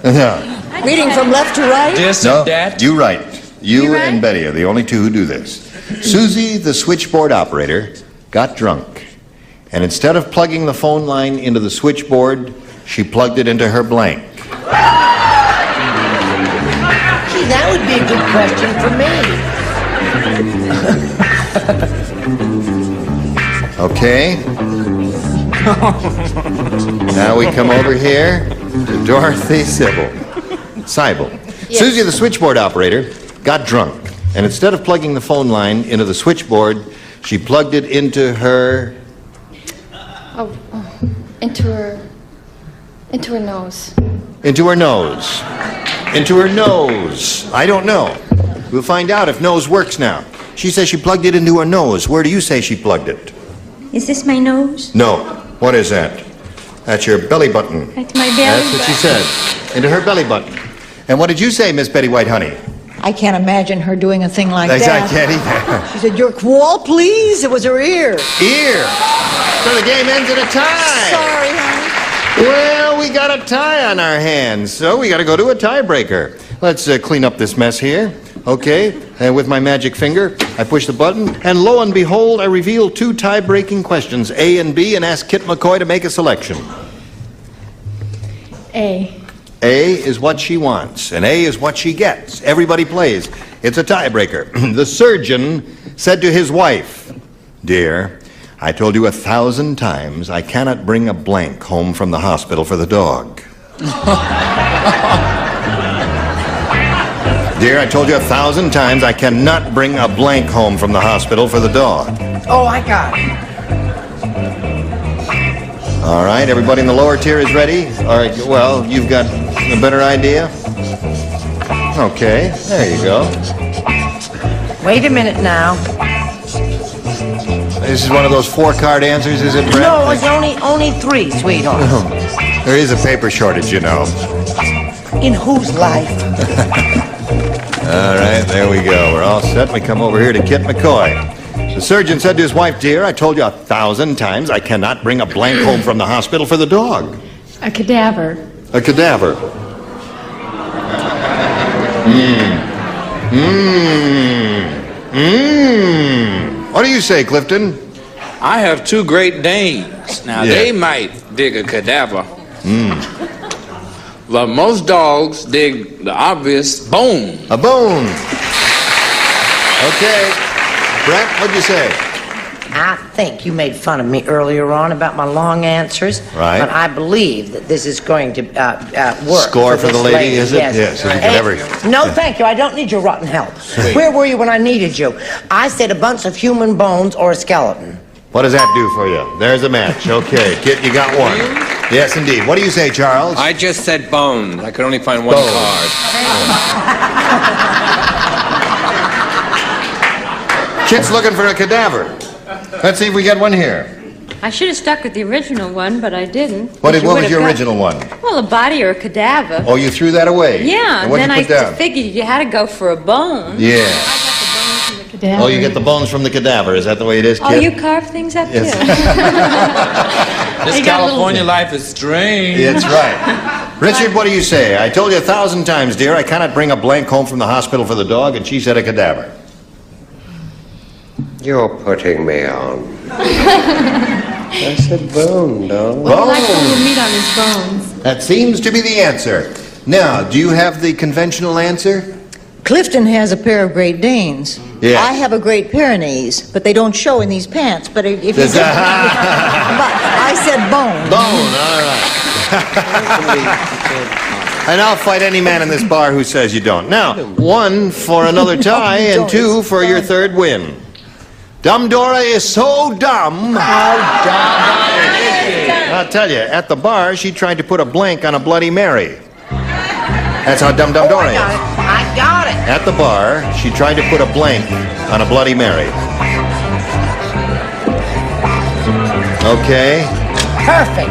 Reading from left to right? No, you right. You and Betty are the only two who do this. Susie, the switchboard operator, got drunk. And instead of plugging the phone line into the switchboard, she plugged it into her blank. Gee, that would be a good question for me. Okay. Now we come over here to Dorothy Sybil. Yes. Susie, the switchboard operator, got drunk. And instead of plugging the phone line into the switchboard, she plugged it into her... Into her nose. Into her nose. Into her nose. I don't know. We'll find out if nose works now. She says she plugged it into her nose. Where do you say she plugged it? Is this my nose? No. What is that? That's your belly button. That's my belly That's what she said. Into her belly button. And what did you say, Miss Betty White Honey? I can't imagine her doing a thing like I that. can't either. She said, "Your wall, please." It was her ear. Ear. So the game ends in a tie. Sorry, honey. Well, we got a tie on our hands, so we got to go to a tiebreaker. Let's clean up this mess here. Okay, and with my magic finger, I push the button, and lo and behold, I reveal 2 tie-breaking questions, A and B, and ask Kit McCoy to make a selection. A. A is what she wants, and A is what she gets. Everybody plays. It's a tiebreaker. The surgeon said to his wife, "Dear, I told you 1,000 times I cannot bring a blank home from the hospital for the dog." Dear, I told you 1,000 times I cannot bring a blank home from the hospital for the dog. Oh, I got it. All right, everybody in the lower tier is ready? All right, well, you've got a better idea? Okay, there you go. Wait a minute now. This is one of those 4-card answers, is it, Brett? No, it's only 3, sweetheart. There is a paper shortage, you know. In whose life? All right, there we go. We're all set. We come over here to Kit McCoy. The surgeon said to his wife, "Dear, I told you 1,000 times I cannot bring a blank home from the hospital for the dog." A cadaver. A cadaver. What do you say, Clifton? I have 2 Great Danes. Now, they might dig a cadaver. But most dogs dig the obvious bone. A bone. Okay. Brett, what'd you say? I think you made fun of me earlier on about my long answers. Right. But I believe that this is going to work. Score for the this lady, is it? Yes. Yes. If you can ever... No, thank you. I don't need your rotten help. Where were you when I needed you? I said a bunch of human bones or a skeleton. What does that do for you? There's a match. Okay. Kit, you got one. Yes, indeed. What do you say, Charles? I just said bone. I could only find one card. Kit's looking for a cadaver. Let's see if we get one here. I should have stuck with the original one, but I didn't. What was your original one? Well, a body or a cadaver. Oh, you threw that away? Yeah, and then I you put down? figured you had to go for a bone. Yeah. I got the bones from the cadaver. Oh, you get the bones from the cadaver. Is that the way it is, Kit? Oh, you carve things up, Yes. too. This California life is strange. That's right. Richard, what do you say? I told you 1,000 times, dear, I cannot bring a blank home from the hospital for the dog, and she said a cadaver. You're putting me on. I said bone, dog. Well, I like a little meat on his bones. That seems to be the answer. Now, do you have the conventional answer? Clifton has a pair of Great Danes. Yes. I have a Great Pyrenees, but they don't show in these pants. But if you said, but I said bone. Bone, all right. And I'll fight any man in this bar who says you don't. Now, 1 for another tie, and 2 for your 3rd win. Dumb Dora is so dumb. How dumb is she? I'll tell you, at the bar, she tried to put a blank on a Bloody Mary. That's how dumb Dora is. I got it. At the bar, she tried to put a blank on a Bloody Mary. Okay. Perfect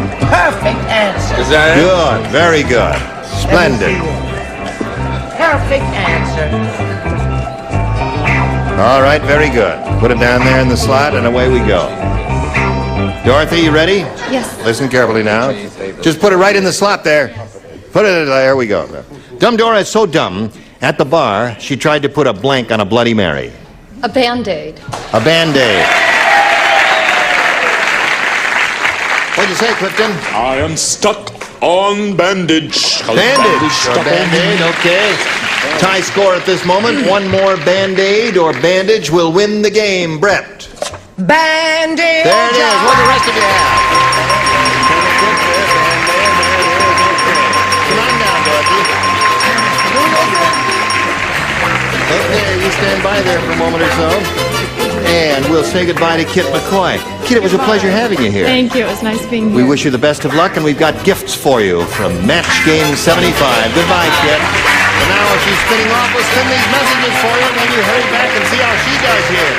answer. Is that it? Good, very good. Splendid. Perfect answer. All right, very good. Put it down there in the slot, and away we go. Dorothy, you ready? Yes. Listen carefully now. Just put it right in the slot there. Put it there. We go. Dumb Dora is so dumb. At the bar, she tried to put a blank on a Bloody Mary. A Band-Aid. A Band-Aid. What'd you say, Clifton? I am stuck on bandage. Bandage. Or Band-Aid, okay. Tie score at this moment. One more Band-Aid or bandage will win the game. Brett. Bandage. There it is. What do the rest of you have? Come on down, Dorothy. Okay, you stand by there for a moment or so. And we'll say goodbye to Kit McCoy. Kit, it was a pleasure having you here. Thank you. It was nice being here. We wish you the best of luck, and we've got gifts for you from Match Game 75. Goodbye, Kit. And now, as she's spinning off, we'll spin these messages for you, and then you hurry back and see how she does here.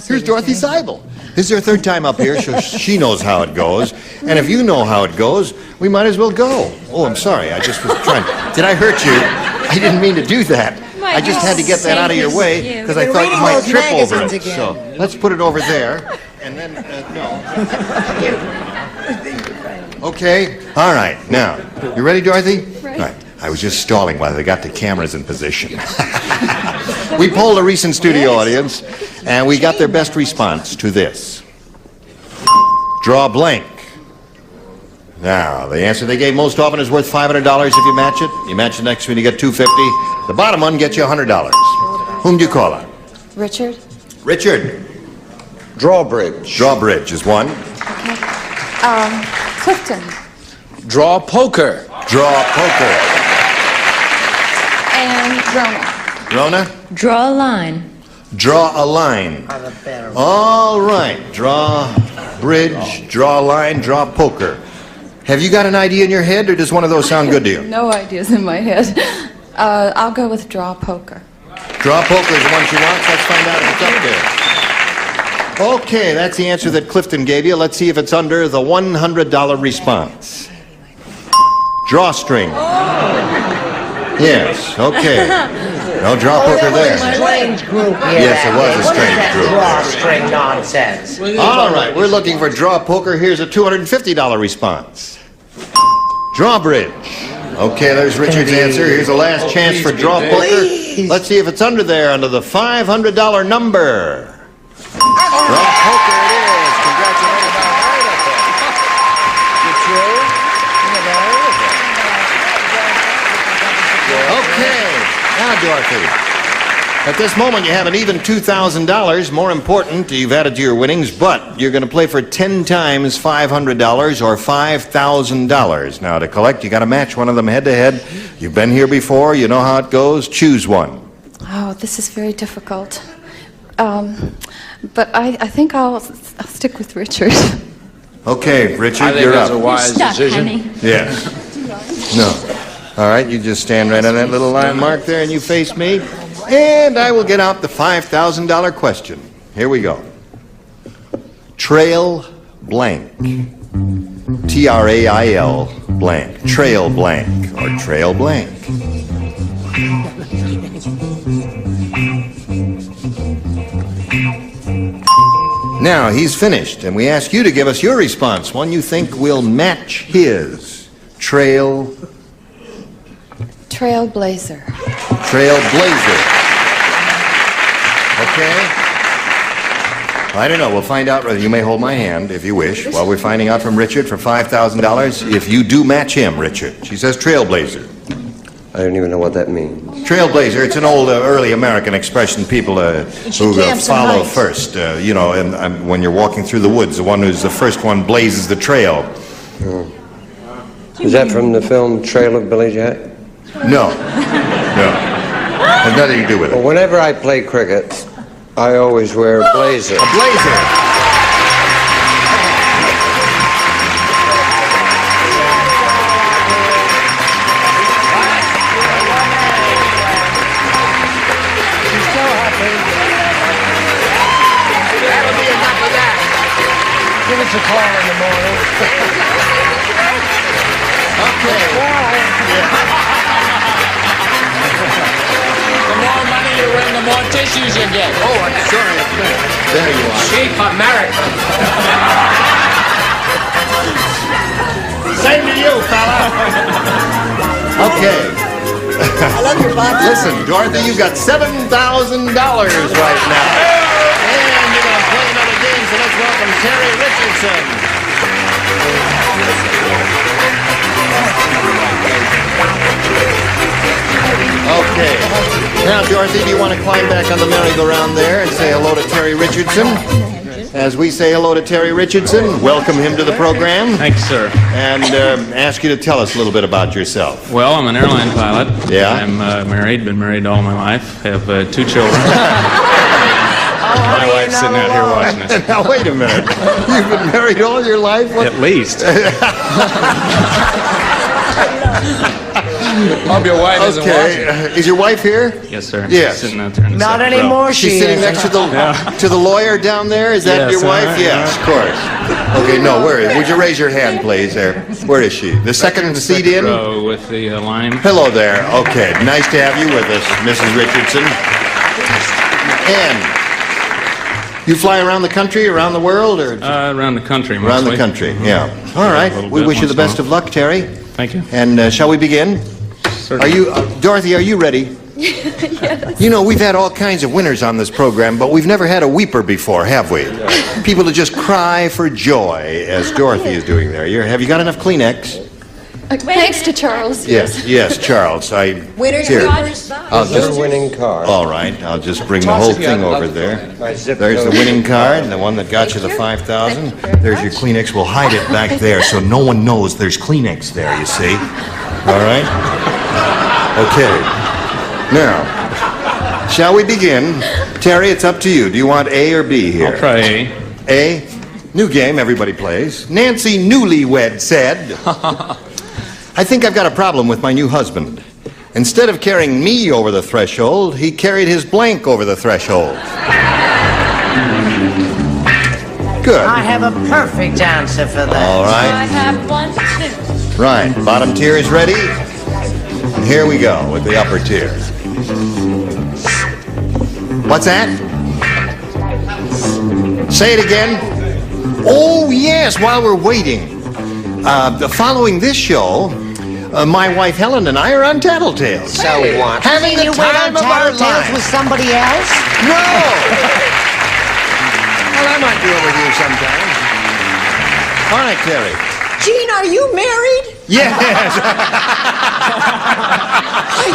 Here's Dorothy Seibel. This is her 3rd time up here, so she knows how it goes. And if you know how it goes, we might as well go. Oh, I'm sorry. I just was trying. Did I hurt you? I didn't mean to do that. I just had to get that out of your way because I thought you might trip over it. So let's put it over there. And then, no. Okay. All right. Now, you ready, Dorothy? Right. All right. I was just stalling while they got the cameras in position. We polled a recent studio audience, and we got their best response to this. Draw blank. Now, the answer they gave most often is worth $500 if you match it. You match the next one, you get $250. The bottom one gets you $100. Whom do you call on? Richard? Richard. Drawbridge. Drawbridge is one. Okay. Clifton? Draw poker. Draw poker. And Rona? Rona? Draw a line. Draw a line. All right. Draw bridge, draw a line, draw poker. Have you got an idea in your head, or does one of those sound good to you? No ideas in my head. I'll go with draw poker. Draw poker is the one she wants. Let's find out if it's up there. Okay, that's the answer that Clifton gave you. Let's see if it's under the $100 response. Drawstring. Yes, okay. No drawpoker there. Strange group here. Yes, it was a strange group. Drawstring nonsense. All right, we're looking for drawpoker. Here's a $250 response. Drawbridge. Okay, there's Richard's answer. Here's the last chance for drawpoker. Let's see if it's under there, under the $500 number. Drawpoker it is. Congratulations. Okay, now Dorothy. At this moment, you have an even $2,000. More important, you've added to your winnings, but you're going to play for 10 times $500 or $5,000. Now, to collect, you got to match one of them head-to-head. You've been here before. You know how it goes. Choose one. Oh, this is very difficult. But I think I'll stick with Richard. Okay, Richard, I think you're that's up. a wise decision. Honey. Yes. No. All right, you just stand right on that little line mark there and you face me. And I will get out the $5,000 question. Here we go. Trail blank. Trail blank. Trail blank or trail blank. Now, he's finished, and we ask you to give us your response, one you think will match his. Trailblazer. Trailblazer. Okay? I don't know. We'll find out. You may hold my hand, if you wish, while we're finding out from Richard for $5,000 if you do match him, Richard. She says Trailblazer. I don't even know what that means. Trailblazer, it's an old early American expression. People who follow first, you know, and when you're walking through the woods, the one who's the first one blazes the trail. Oh. Is that from the film Trail of Billy Jack? No. No. Has nothing to do with it. Well, whenever I play cricket, I always wear a blazer. A blazer. Give us a call in the morning. Okay. The more money you win, the more tissues you get. Oh, I'm sorry. There you are. Cheap America. Same to you, fella. Okay. I love your box. Listen, Dorothy, you got $7,000 right now. And you're going to play another game, so let's welcome Terry Richardson. Okay. Now, Dorothy, do you want to climb back on the merry-go-round there and say hello to Terry Richardson? As we say hello to Terry Richardson, welcome him to the program. Thanks, sir. And ask you to tell us a little bit about yourself. Well, I'm an airline pilot. Yeah? I'm married, been married all my life. Have 2 children. My wife's sitting out here watching us. Now, wait a minute. You've been married all your life? What? At least. Hope your wife isn't watching. Is your wife here? Yes, sir. Yes. She's sitting out there in the Not second row. anymore, She's sitting next to the lawyer down there? Is that Yes, your wife? uh-huh. Yes, of course. Okay, no, where is? Would you raise your hand, please? There. Where is she? The second seat in? Row with the lime. Hello there. Okay, nice to have you with us, Mrs. Richardson. And you fly around the country, around the world, or Around the country, mostly. around the country? Yeah. All right. little We bit wish you the once in a best of luck, Terry. Thank you. And shall we begin? Are you, Dorothy? Are you ready? Yes. You know, we've had all kinds of winners on this program, but we've never had a weeper before, have we? People to just cry for joy, as Dorothy is doing there. Have you got enough Kleenex? Thanks to Charles. Yes, Charles. Winners, Here. winners. Your winning card. All right, I'll just bring the whole thing over there. There's the winning card, the one that got you the $5,000. There's your Kleenex. We'll hide it back there so no one knows there's Kleenex there, you see. All right? Okay. Now, shall we begin? Terry, it's up to you. Do you want A or B here? I'll try A. A? New game, everybody plays. Nancy Newlywed said, I think I've got a problem with my new husband. Instead of carrying me over the threshold, he carried his blank over the threshold. Good. I have a perfect answer for that. All right. I have one, too. Right. Bottom tier is ready. And here we go with the upper tier. What's that? Say it again. Oh, yes, while we're waiting. Following this show, my wife Helen and I are on Tattletales. So what? Having the You went time on of our Tattletales with lives. somebody else? No! Well, I might do it with you sometime. All right, Terry. Gene, are you married? Yes.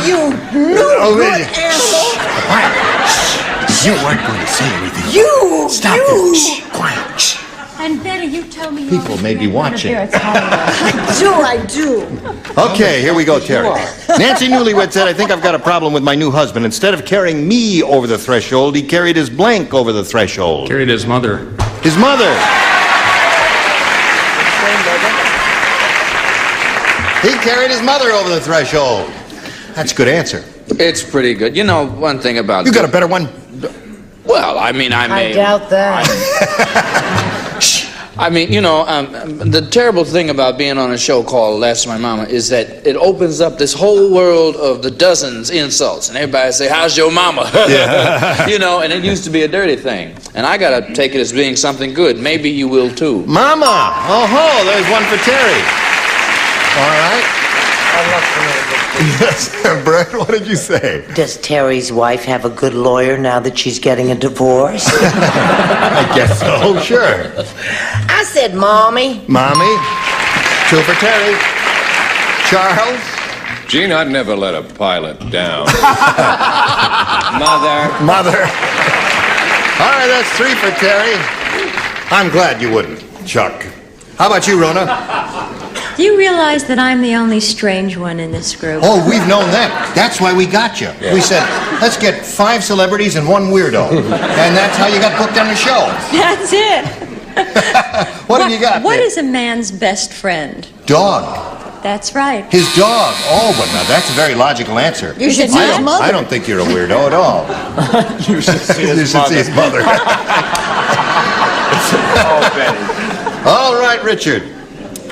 You no good animal. Quiet. You weren't going to say anything. You. Stop it. Shh. Quiet. Shh. And Betty, you told me People may be watching. I do. Okay, here we go, Terry. Nancy Newlywed said, I think I've got a problem with my new husband. Instead of carrying me over the threshold, he carried his blank over the threshold. Carried his mother. His mother. He carried his mother over the threshold. That's a good answer. It's pretty good. You know, one thing about... You got a better one? Well, I mean, I may... I doubt that. I mean, you know, the terrible thing about being on a show called That's My Mama is that it opens up this whole world of the dozens insults, and everybody say, how's your mama? Yeah. You know, and it used to be a dirty thing. And I got to take it as being something good. Maybe you will, too. Mama! Oh-ho, there's one for Terry. All right. Yes, Brett, what did you say? Does Terry's wife have a good lawyer now that she's getting a divorce? I guess so, sure. I said, Mommy. Mommy, 2 for Terry. Charles? Gene, I'd never let a pilot down. Mother. All right, that's 3 for Terry. I'm glad you wouldn't, Chuck. How about you, Rona? Do you realize that I'm the only strange one in this group? Oh, we've known that. That's why we got you. Yeah. We said, let's get 5 celebrities and 1 weirdo. And that's how you got booked on the show. That's it. What have you got? What there? is a man's best friend? Dog. That's right. His dog. Oh, but now that's a very logical answer. You should see his mother. I don't think you're a weirdo at all. You should see his mother. See his mother. Oh, Betty. All right, Richard.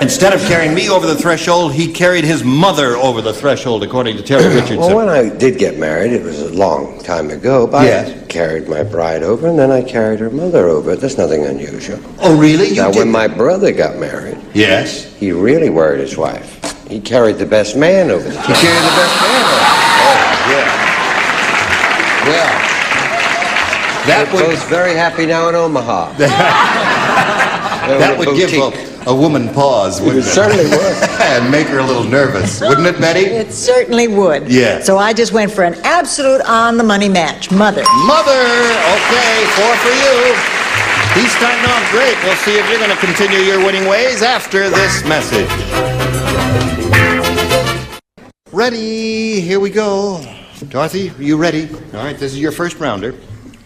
Instead of carrying me over the threshold, he carried his mother over the threshold, according to Terry Richardson. Well, when I did get married, it was a long time ago, but Yes. I carried my bride over, and then I carried her mother over. There's nothing unusual. Oh, really? Now, when my brother got married, Yes. he really worried his wife. He carried the best man over the He carried the best man over. Oh, yeah. Well, that We're would... both very happy now in Omaha. That would give a woman pause, wouldn't it? It certainly would. And make her a little nervous, wouldn't it, Betty? It certainly would. Yeah. So I just went for an absolute on-the-money match. Mother. Mother! Okay, 4 for you. He's starting off great. We'll see if you're going to continue your winning ways after this message. Ready? Here we go. Dorothy, are you ready? All right, this is your first rounder.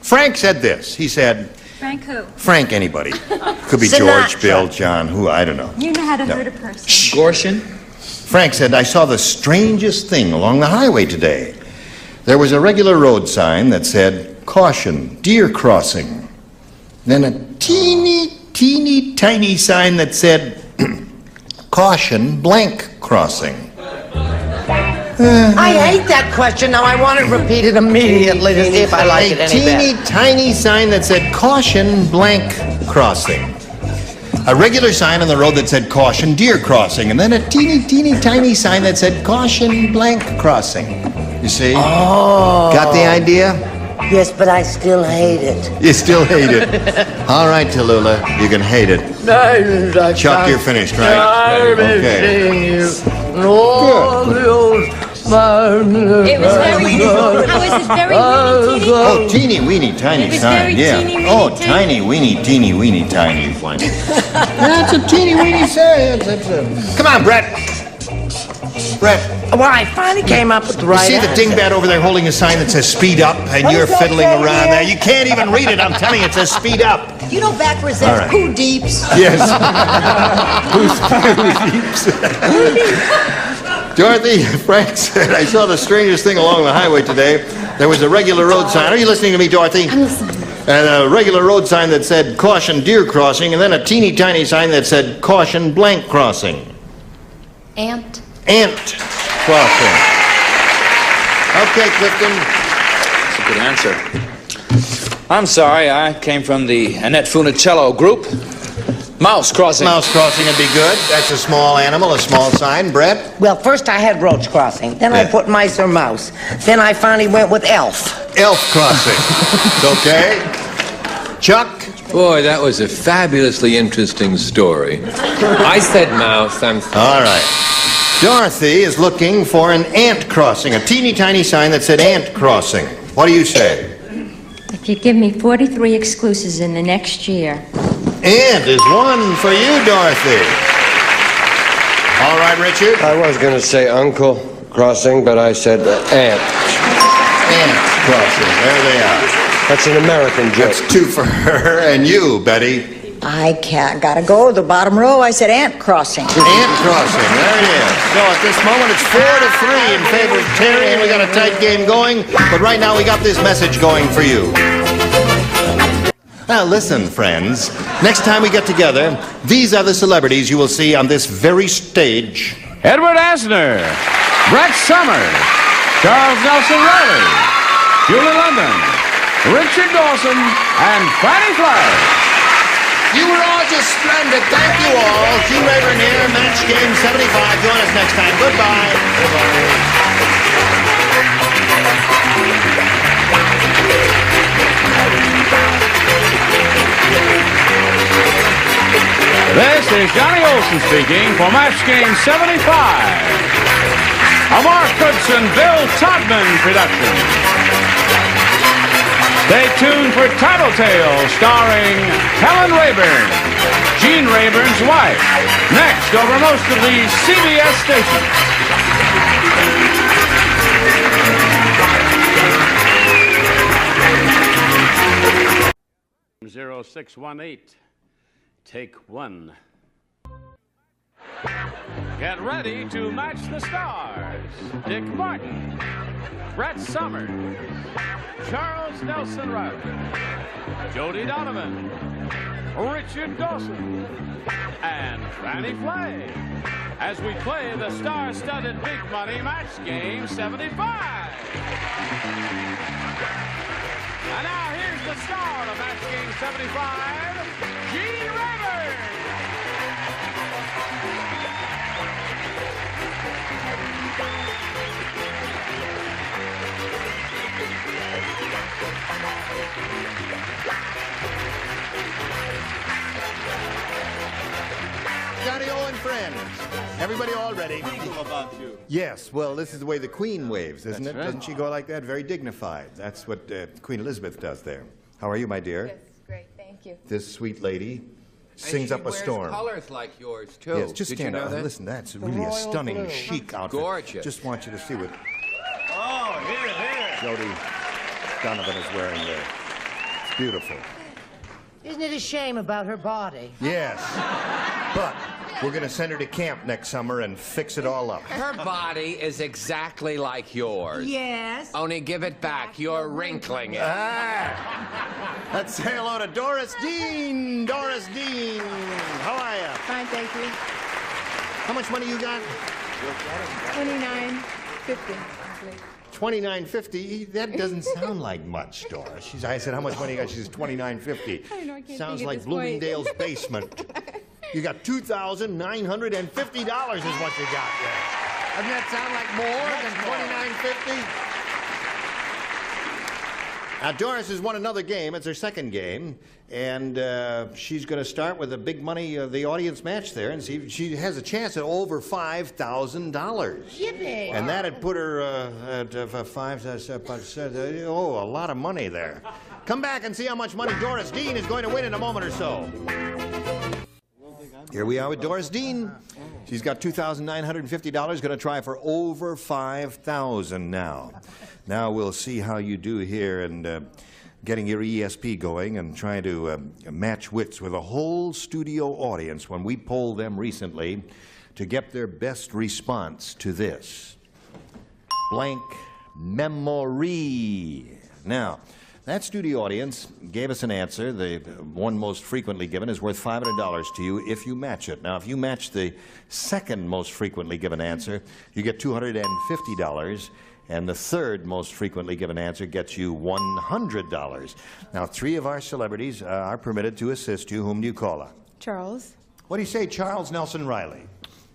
Frank said this. He said... Frank who? Frank anybody. Could be Sinatra. George, Bill, John, who, I don't know. You know how to No. hurt a person. Gorshin? Frank said, I saw the strangest thing along the highway today. There was a regular road sign that said, caution, deer crossing. Then a teeny, teeny, tiny sign that said, caution, blank crossing. I hate that question. Now I want it repeated immediately to see if I like it any A better. teeny, tiny sign that said, caution, blank crossing. A regular sign on the road that said, caution, deer crossing. And then a teeny, teeny, tiny sign that said, caution, blank crossing. You see? Oh. Got the idea? Yes, but I still hate it. You still hate it. All right, Tallulah, you can hate it. Chuck, you're finished, right? Okay. It was very good. How is it very weeny, teeny? Oh, teeny, weeny, tiny It was sign, very yeah. teeny, weeny, Oh, tiny. tiny, weeny, teeny, weeny, tiny one. That's a teeny, weeny sign. Come on, Brett. Brett. Well, I finally came up with the You right see the answer. dingbat over there holding a sign that says speed up, and you're does that fiddling say around here? there. You can't even read it. I'm telling you, it says speed up. You know backwards All that's right. poo deeps. Yes. Dorothy, Frank said, I saw the strangest thing along the highway today. There was a regular road sign. Are you listening to me, Dorothy? I'm listening. And a regular road sign that said caution, deer crossing, and then a teeny tiny sign that said caution, blank crossing. Ant. Ant crossing. Okay, Clifton. That's a good answer. I'm sorry, I came from the Annette Funicello group. Mouse crossing. Mouse crossing would be good. That's a small animal, a small sign. Brett? Well, first I had roach crossing, then I put mice or mouse. Then I finally went with elf. Elf crossing. Okay. Chuck? Boy, that was a fabulously interesting story. I said mouse, I'm sorry. All right. Dorothy is looking for an ant crossing, a teeny tiny sign that said ant crossing. What do you say? If you give me 43 exclusives in the next year. Ant is one for you, Dorothy. All right, Richard? I was going to say uncle crossing, but I said aunt. Ant crossing. There they are. That's an American joke. That's two for her. And you, Betty? I can't. Gotta go. The bottom row, I said ant crossing. Ant crossing. There it is. So at this moment, it's 4-3 in favor of Terry, and we got a tight game going. But right now, we got this message going for you. Now, listen, friends. Next time we get together, these are the celebrities you will see on this very stage. Edward Asner, Brett Summers, Charles Nelson Riley, Julie London, Richard Dawson, and Fannie Flagg. You were all just splendid. Thank you all. Gene Rayburn here, Match Game 75. Join us next time. Goodbye. This is Johnny Olson speaking for Match Game 75. A Mark Goodson, Bill Todman production. Stay tuned for Tattletale, starring Helen Rayburn, Gene Rayburn's wife. Next, over most of these CBS stations. 0618. Take one. Get ready to match the stars. Dick Martin, Brett Summers, Charles Nelson Riley, Jody Donovan, Richard Dawson, and Fannie Flagg as we play the star-studded Big Money Match Game 75. And now here's the star of Match Game 75, Gene Rayburn. Johnny O and friends. Everybody all ready? About you. Yes, well, this is the way the Queen waves, isn't That's it? right. Doesn't she go like that? Very dignified. That's what Queen Elizabeth does there. How are you, my dear? Yes, great, thank you. This sweet lady sings up a storm. Colors like yours too. Yes, just Did stand you know up. that? Listen, that's really a stunning, chic outfit. Gorgeous. Just want you to see what Oh, here. Jody Donovan is wearing there. It's beautiful. Isn't it a shame about her body? Yes, but we're going to send her to camp next summer and fix it all up. Her body is exactly like yours. Yes. Only give it back. You're wrinkling it. Let's say hello to Doris Dean. Doris Dean, how are you? Fine, thank you. How much money you got? $29.50. $29.50. That doesn't sound like much, Doris. I said, how much money you got? She says, $29.50. I know, I can't Sounds think at like this point. Bloomingdale's basement. You got $2,950 is what you got there. Doesn't that sound like more than $29.50? Now, Doris has won another game. It's her second game. And she's going to start with the big money, the audience match there, and see if she has a chance at over $5,000. Yippee. And that'd put her at a lot of money there. Come back and see how much money Doris Dean is going to win in a moment or so. Here we are with Doris Dean. She's got $2,950, going to try for over $5,000 now. Now we'll see how you do here and getting your ESP going and trying to match wits with a whole studio audience when we polled them recently to get their best response to this. Blank memory. Now, that studio audience gave us an answer. The one most frequently given is worth $500 to you if you match it. Now, if you match the second most frequently given answer, you get $250. And the third most frequently given answer gets you $100. Now, 3 of our celebrities are permitted to assist you. Whom do you call on? Charles. What do you say, Charles Nelson Riley?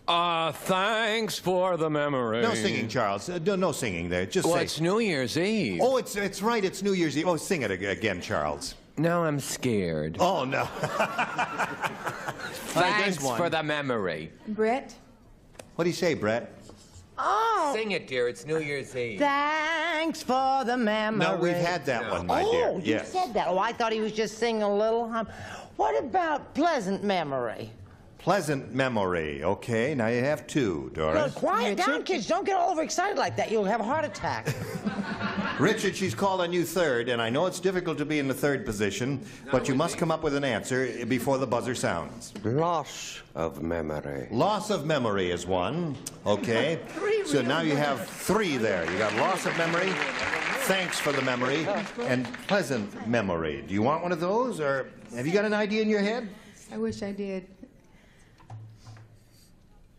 Thanks for the memory. No singing, Charles. No singing there. Just well, say. It's New Year's Eve. Oh, it's right. It's New Year's Eve. Oh, sing it again, Charles. No, I'm scared. Oh, no. Thanks for the memory. Brett. What do you say, Brett? Oh. Sing it, dear. It's New Year's Eve. Thanks for the memory. No, we've had that one, my dear. Oh, you said that. Oh, I thought he was just singing a little hum. What about pleasant memory? Pleasant memory. Okay, now you have 2, Doris. Well, quiet down, kids. Don't get all overexcited like that. You'll have a heart attack. Richard, she's called on you third, and I know it's difficult to be in the third position, but you must come up with an answer before the buzzer sounds. Loss of memory. Loss of memory is one. Okay. So now you have 3 there. You got loss of memory, thanks for the memory, and pleasant memory. Do you want one of those, or have you got an idea in your head? I wish I did.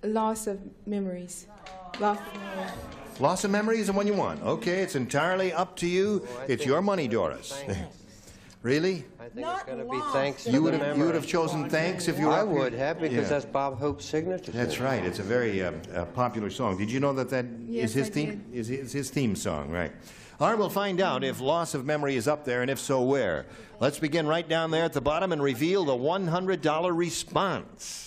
Loss of memories. Loss of memories. Loss of memory is the one you want. Okay, it's entirely up to you. It's your money, Doris. Really? I think it's going to be thanks for You the would memory. have chosen thanks if you were I up here? would have, because Yeah. that's Bob Hope's signature. That's right. It's a very popular song. Did you know that Yes, is his I theme? Is his theme song, right? All right, we'll find out if loss of memory is up there, and if so, where. Let's begin right down there at the bottom and reveal the $100 response.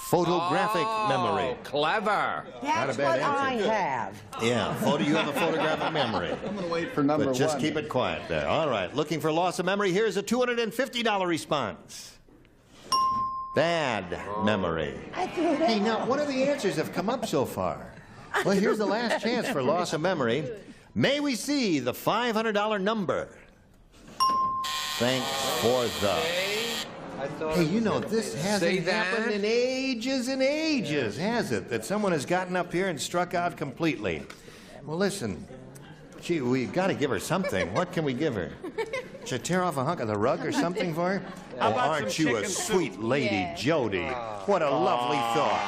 Photographic memory. Clever. Not a That's bad what I answer. have. Yeah, you have a photographic memory. I'm going to wait for number But just 1. keep it quiet there. All right, looking for loss of memory. Here's a $250 response. Bad memory. Hey, now, what are the answers that have come up so far? Well, here's the last chance for loss of memory. May we see the $500 number? Thanks for the... Hey, you know, this hasn't happened in ages and ages, has it? That someone has gotten up here and struck out completely. Well, listen, gee, we got to give her something. What can we give her? Should I tear off a hunk of the rug or something for her? Oh, aren't you a sweet lady, Jody? What a lovely thought.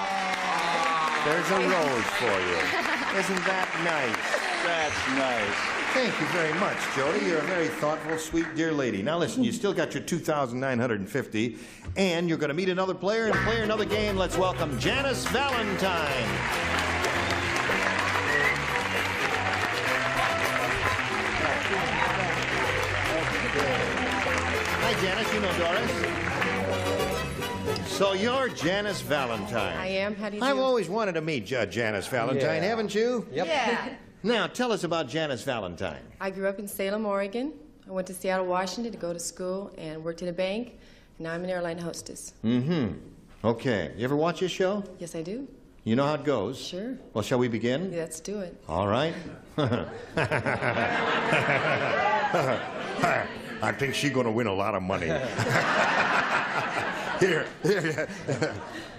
There's a rose for you. Isn't that nice? That's nice. Thank you very much, Jody. You're a very thoughtful, sweet, dear lady. Now listen, you still got your $2,950, and you're going to meet another player and play another game. Let's welcome Janice Valentine. Hi, Janice. You know Doris. So you're Janice Valentine. I am. How do you do? I've always wanted to meet Janice Valentine, haven't you? Yep. Yeah. Now, tell us about Janice Valentine. I grew up in Salem, Oregon. I went to Seattle, Washington to go to school and worked at a bank. And now I'm an airline hostess. Mm-hmm. Okay. You ever watch this show? Yes, I do. You know how it goes? Sure. Well, shall we begin? Let's do it. All right. I think she's going to win a lot of money. Here.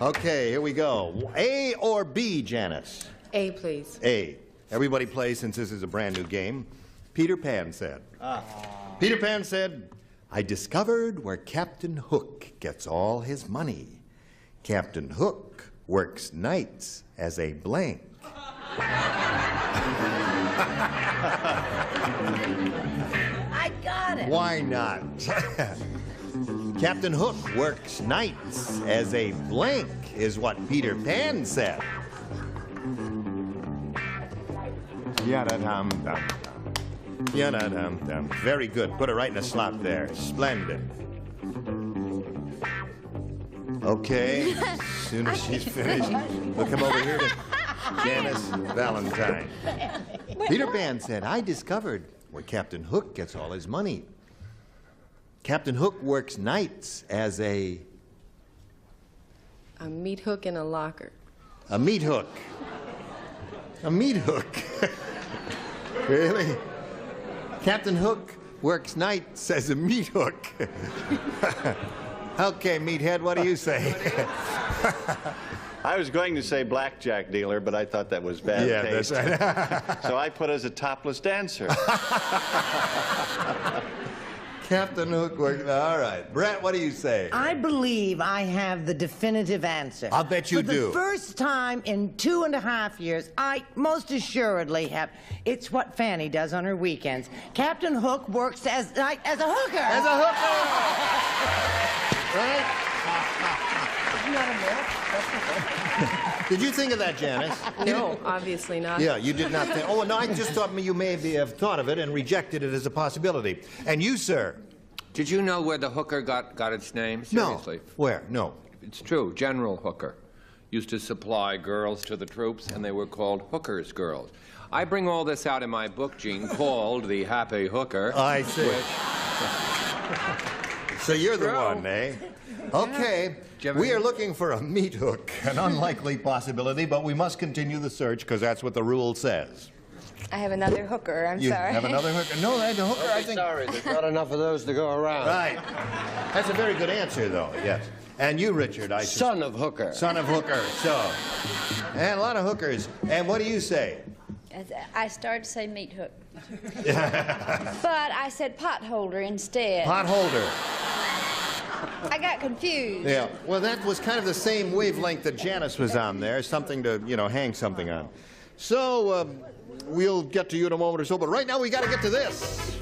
Okay, here we go. A or B, Janice? A, please. A. Everybody plays since this is a brand new game. Peter Pan said. Peter Pan said, I discovered where Captain Hook gets all his money. Captain Hook works nights as a blank. I got it. Why not? Captain Hook works nights as a blank is what Peter Pan said. Yada-dum-dum-dum. Yada-dum-dum. Very good. Put it right in the slot there. Splendid. Okay. As soon as she's finished, we'll come over here to Janice Valentine. Peter Pan said, I discovered where Captain Hook gets all his money. Captain Hook works nights as a meat hook in a locker. A meat hook. A meat hook. Really? Captain Hook works nights as a meat hook. Okay, meathead, what do you say? I was going to say blackjack dealer, but I thought that was bad taste. That's right. So I put as a topless dancer. Captain Hook worked. All right. Brett, what do you say? I believe I have the definitive answer. I'll bet you do. For the first time in 2.5 years, I most assuredly have. It's what Fanny does on her weekends. Captain Hook works as a hooker. As a hooker! Right? Isn't that a myth? Did you think of that, Janice? No, obviously not. Yeah, you did not think. Oh, no, I just thought you may have thought of it and rejected it as a possibility. And you, sir? Did you know where the hooker got its name? Seriously. No. Where? No. It's true. General Hooker used to supply girls to the troops, and they were called Hooker's girls. I bring all this out in my book, Gene, called The Happy Hooker. I see. So you're the one, eh? Okay. We are looking for a meat hook, an unlikely possibility, but we must continue the search because that's what the rule says. I have another hooker. I'm You sorry. have another hooker? No, that's a hooker, I think. Sorry, there's not enough of those to go around. Right. That's a very good answer, though, yes. And you, Richard, Son of Hooker. Son of Hooker, so. And a lot of hookers. And what do you say? I started to say meat hook. But I said potholder instead. Potholder. I got confused. Yeah, well, that was kind of the same wavelength that Janice was on there, something to, hang something on. So, we'll get to you in a moment or so, but right now we got to get to this.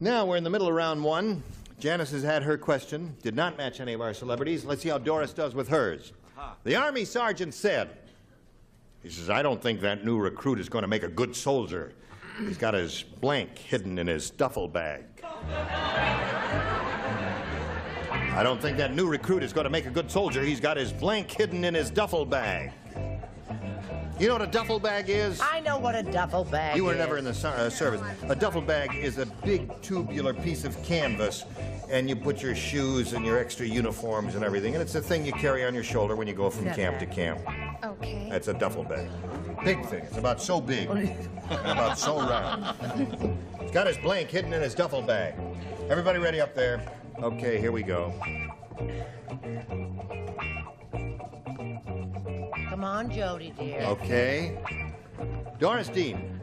Now we're in the middle of round one. Janice has had her question, did not match any of our celebrities. Let's see how Doris does with hers. The Army sergeant said, he says, I don't think that new recruit is going to make a good soldier. He's got his blank hidden in his duffel bag. I don't think that new recruit is going to make a good soldier. He's got his blank hidden in his duffel bag. You know what a duffel bag is? I know what a duffel bag is. You were never in the service. A duffel bag is a big tubular piece of canvas, and you put your shoes and your extra uniforms and everything, and it's a thing you carry on your shoulder when you go from camp to camp. Okay. That's a duffel bag. Big thing. It's about so big. About so round. He's got his blank hidden in his duffel bag. Everybody ready up there? Okay, here we go. Come on, Jody, dear. Okay. Doris Dean,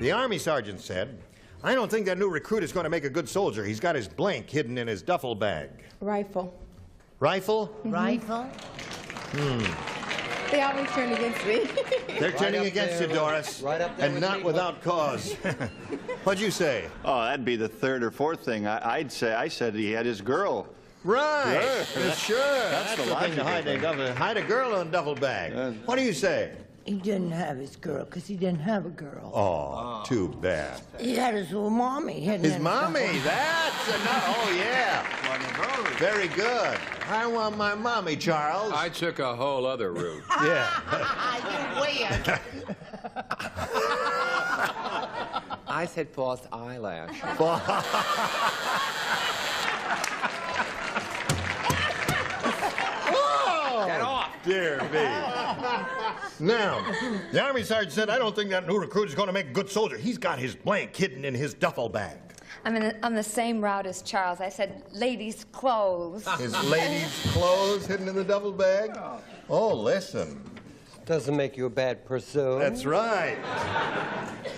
the Army sergeant said, I don't think that new recruit is going to make a good soldier. He's got his blank hidden in his duffel bag. Rifle. Rifle? Mm-hmm. Rifle? They always turn against me. They're turning against you, Doris. Right up there and with not me. without cause. What'd you say? Oh, that'd be the third or fourth thing. I said he had his girl. Right. Sure. That's the the thing to logical hide a girl in a duffel bag. What do you say? He didn't have his girl because he didn't have a girl. Oh, too bad. He had his little mommy. His mommy. That's enough. Oh, yeah. Very good. I want my mommy, Charles. I took a whole other route. Yeah. You weird. I said false eyelash. Get off! Dear me. Now, the Army sergeant said, I don't think that new recruit is going to make a good soldier. He's got his blank hidden in his duffel bag. I'm on the same route as Charles. I said ladies' clothes. His ladies' clothes hidden in the duffel bag? Oh, listen. Doesn't make you a bad person. That's right.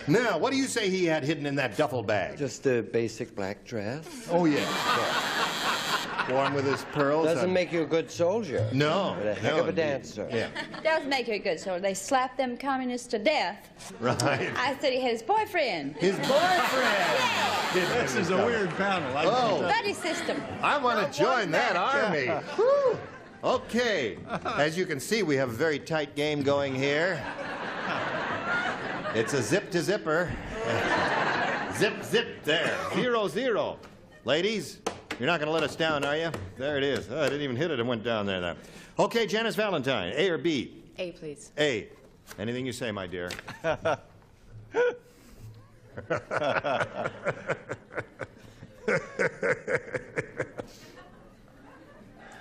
Now, what do you say he had hidden in that duffel bag? Just a basic black dress. Oh, yeah. Worn with his pearls. Doesn't make you a good soldier. No. But a heck of a dancer. Yeah. Does make you a good soldier. They slapped them communists to death. Right. I said he had his boyfriend. His boyfriend! This is a weird panel. Buddy system. I want to join that army. Whew. Okay. As you can see, we have a very tight game going here. It's a zip to zipper. Zip, zip, there. 0-0. Ladies, you're not going to let us down, are you? There it is. Oh, I didn't even hit it and went down there. Okay, Janice Valentine, A or B? A, please. A. Anything you say, my dear.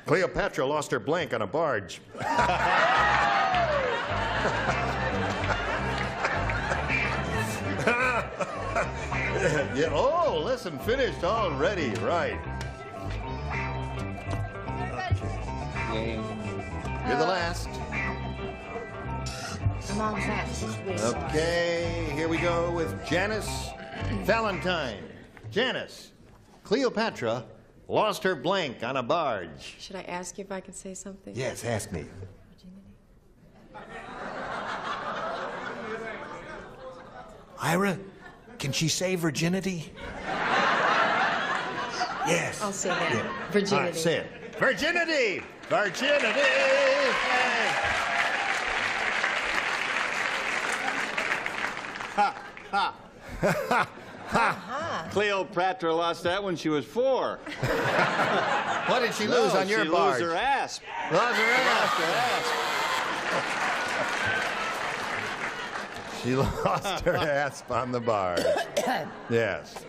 Cleopatra lost her blank on a barge. Yeah. Oh, listen, finished already. Right. You're the last. Come on, fast. Okay, here we go with Janice Valentine. Janice. Cleopatra lost her blank on a barge. Should I ask you if I can say something? Yes, ask me. Ira, can she say virginity? Yes. I'll say that. Yeah. Virginity. All right, say it. Virginity! Virginity! Ha! Ha! Ha! Cleopatra lost that when she was 4. What did she lose on your barge? She lost her asp. Lost her asp. She lost her asp on the barge. Yes.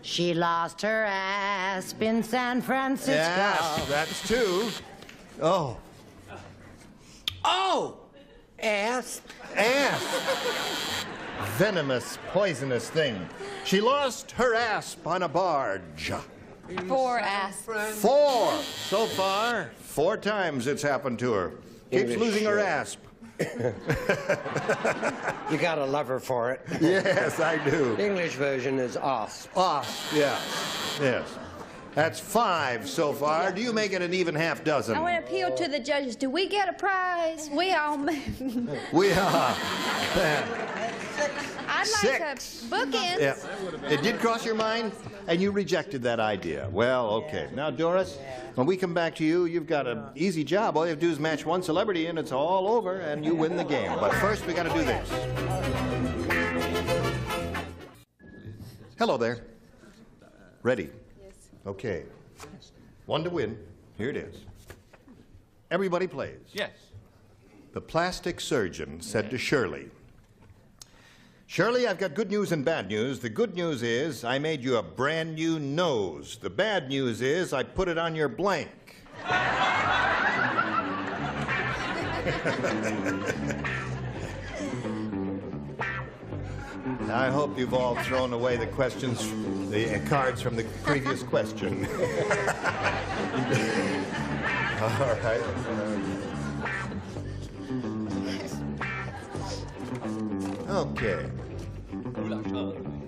She lost her asp in San Francisco. Yes, that's 2. Oh. Oh! Asp. Asp. Venomous, poisonous thing. She lost her asp on a barge. 4 asps. 4 so far. 4 times it's happened to her. Keeps English, losing her asp. You gotta love her for it. Yes, I do. The English version is asp. Asp, yes. Yes. That's 5 so far. Do you make it an even half dozen? I want to appeal to the judges. Do we get a prize? We all. We are. I'd like to bookends. Yeah. It did cross your mind, and you rejected that idea. Well, okay. Now, Doris, when we come back to you, you've got an easy job. All you have to do is match one celebrity, and it's all over, and you win the game. But first, we got to do this. Hello there. Ready? Yes. Okay. 1 to win. Here it is. Everybody plays. Yes. The plastic surgeon said to Shirley, Shirley, I've got good news and bad news. The good news is I made you a brand new nose. The bad news is I put it on your blank. I hope you've all thrown away the questions, the cards from the previous question. All right. Okay.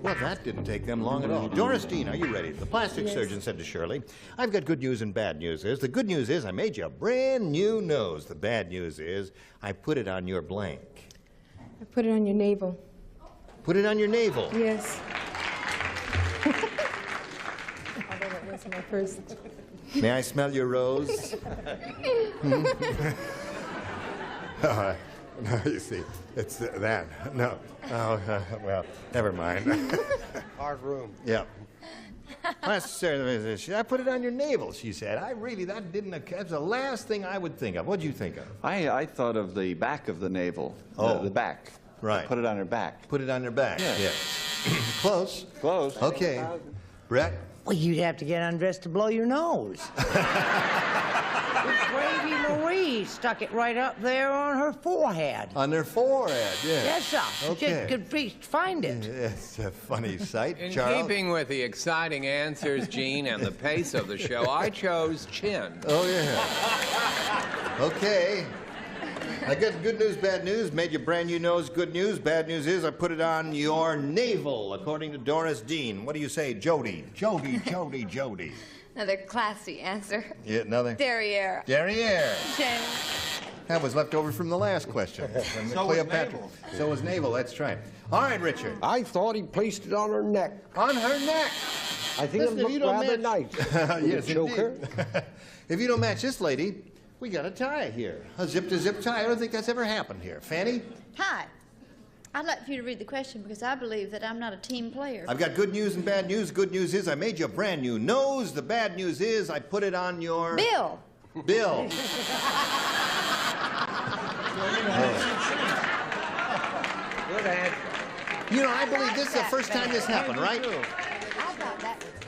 Well, that didn't take them long at all. Doris Dean, are you ready? The plastic surgeon said to Shirley, I've got good news and bad news. The good news is I made you a brand new nose. The bad news is I put it on your blank. I put it on your navel. Put it on your navel? Yes. Although that wasn't my first. May I smell your rose? No, you see, it's that. No. Oh, well, never mind. Hard room. Yeah. I put it on your navel, she said. That's the last thing I would think of. What'd you think of? I thought of the back of the navel. Oh. The back. Right. Put it on her back. Put it on her back. Yeah. Yes. Close. Close. Okay. Brett? Well, you'd have to get undressed to blow your nose. Gravy Marie stuck it right up there on her forehead. On her forehead, yeah. Yes, sir. Okay. Just could find it. It's a funny sight, In Charles. keeping with the exciting answers, Gene, and the pace of the show, I chose chin. Oh, yeah. Okay. I got good news, bad news. Made your brand new nose good news. Bad news is I put it on your navel, according to Doris Dean. What do you say, Jody? Jody. Another classy answer. Yeah, another? Derriere. Derriere. Shame. That was left over from the last question. From So was navel. So was navel, that's right. All right, Richard. I thought he placed it on her neck. On her neck. I think Listen, it if you looked don't rather match- nice. Yes, Joker. indeed. If you don't match this lady, we got a tie here. A zip-to-zip tie. I don't think that's ever happened here. Fanny? Hi. I'd like for you to read the question because I believe that I'm not a team player. I've got good news and bad news. Good news is I made you a brand new nose. The bad news is I put it on your... Bill. Bill. Good answer. You know, I believe this is the first time this happened, right?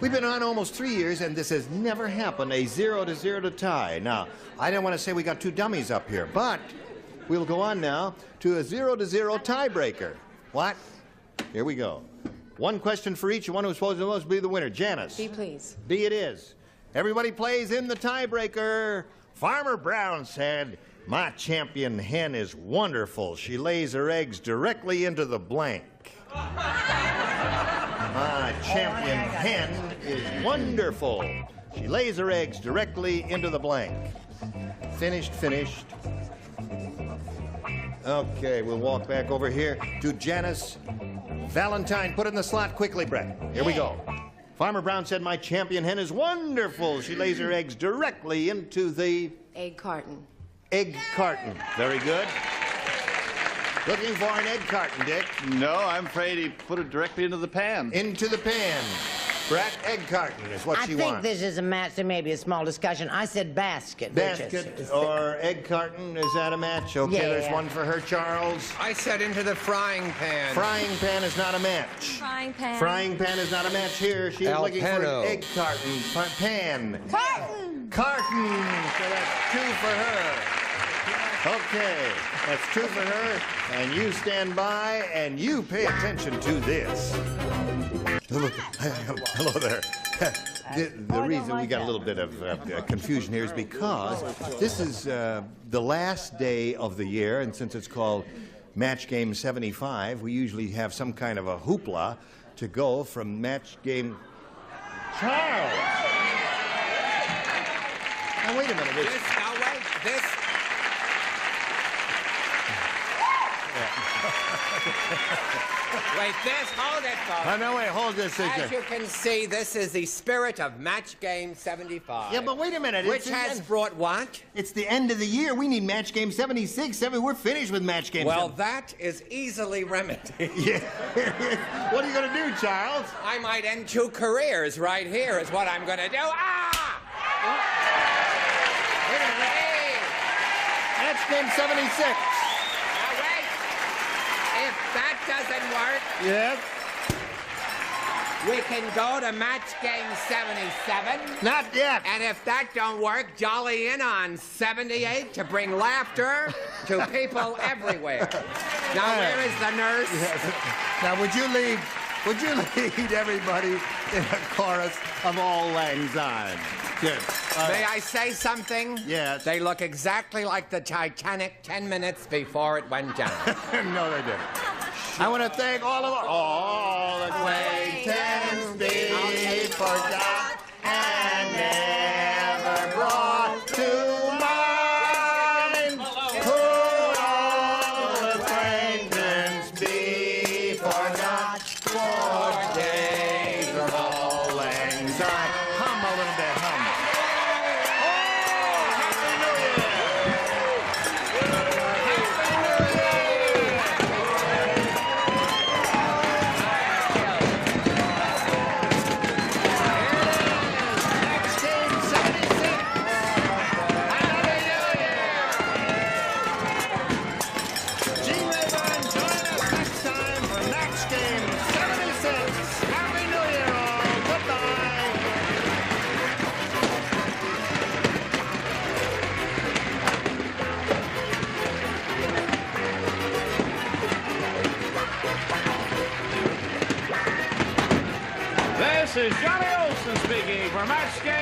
We've been on almost 3 years, and this has never happened, a 0-0 tie. Now, I didn't want to say we got 2 dummies up here, but we'll go on now to a 0-0 tiebreaker. What? Here we go. One question for each, and one who's supposed to be the winner. Janice. B, please. B it is. Everybody plays in the tiebreaker. Farmer Brown said, my champion hen is wonderful. She lays her eggs directly into the blank. My champion hen is wonderful. She lays her eggs directly into the blank. Finished. Okay, we'll walk back over here to Janice Valentine. Put it in the slot quickly, Brett. Here we go. Farmer Brown said my champion hen is wonderful. She lays her eggs directly into the... Egg carton. Egg carton. Very good. Looking for an egg carton, Dick. No, I'm afraid he put it directly into the pan. Into the pan. Brett, egg carton is what she I think wants. this is a match. There may be a small discussion. I said basket. Basket or egg carton, is that a match? Okay, Yeah. there's one for her, Charles. I said into the frying pan. Frying pan is not a match. Frying pan. Frying pan is not a match here. She's El looking for Pano. an egg carton. Pan. Carton. Carton. So that's 2 for her. Okay, that's 2 for her. And you stand by and you pay attention to this. Hello there. The reason we got a little bit of confusion here is because this is the last day of the year, and since it's called Match Game 75, we usually have some kind of a hoopla to go from Match Game... Charles! Now, wait a minute. This. Wait, hold it, folks. No, wait, hold this. As you can see, this is the spirit of Match Game 75. Yeah, but wait a minute. Which has brought what? It's the end of the year. We need Match Game 76. We're finished with Match Game. Well, that is easily remedied. Yeah. What are you going to do, Charles? I might end 2 careers right here is what I'm going to do. Ah! Wait a minute. Hey! Match Game 76. If that doesn't work, yes, we can go to Match Game 77. Not yet. And if that don't work, jolly in on 78 to bring laughter to people everywhere. Now, where is the nurse? Yes. Now, would you lead everybody in a chorus of Auld Lang Syne? Good. May I say something? Yes. They look exactly like the Titanic 10 minutes before it went down. No, they didn't. I want to thank all acquaintance be forgot and never brought to mind. Could all acquaintance be forgot for days of Auld Lang Syne? Hum a little bit, hum. This is Johnny Olson speaking for Match Game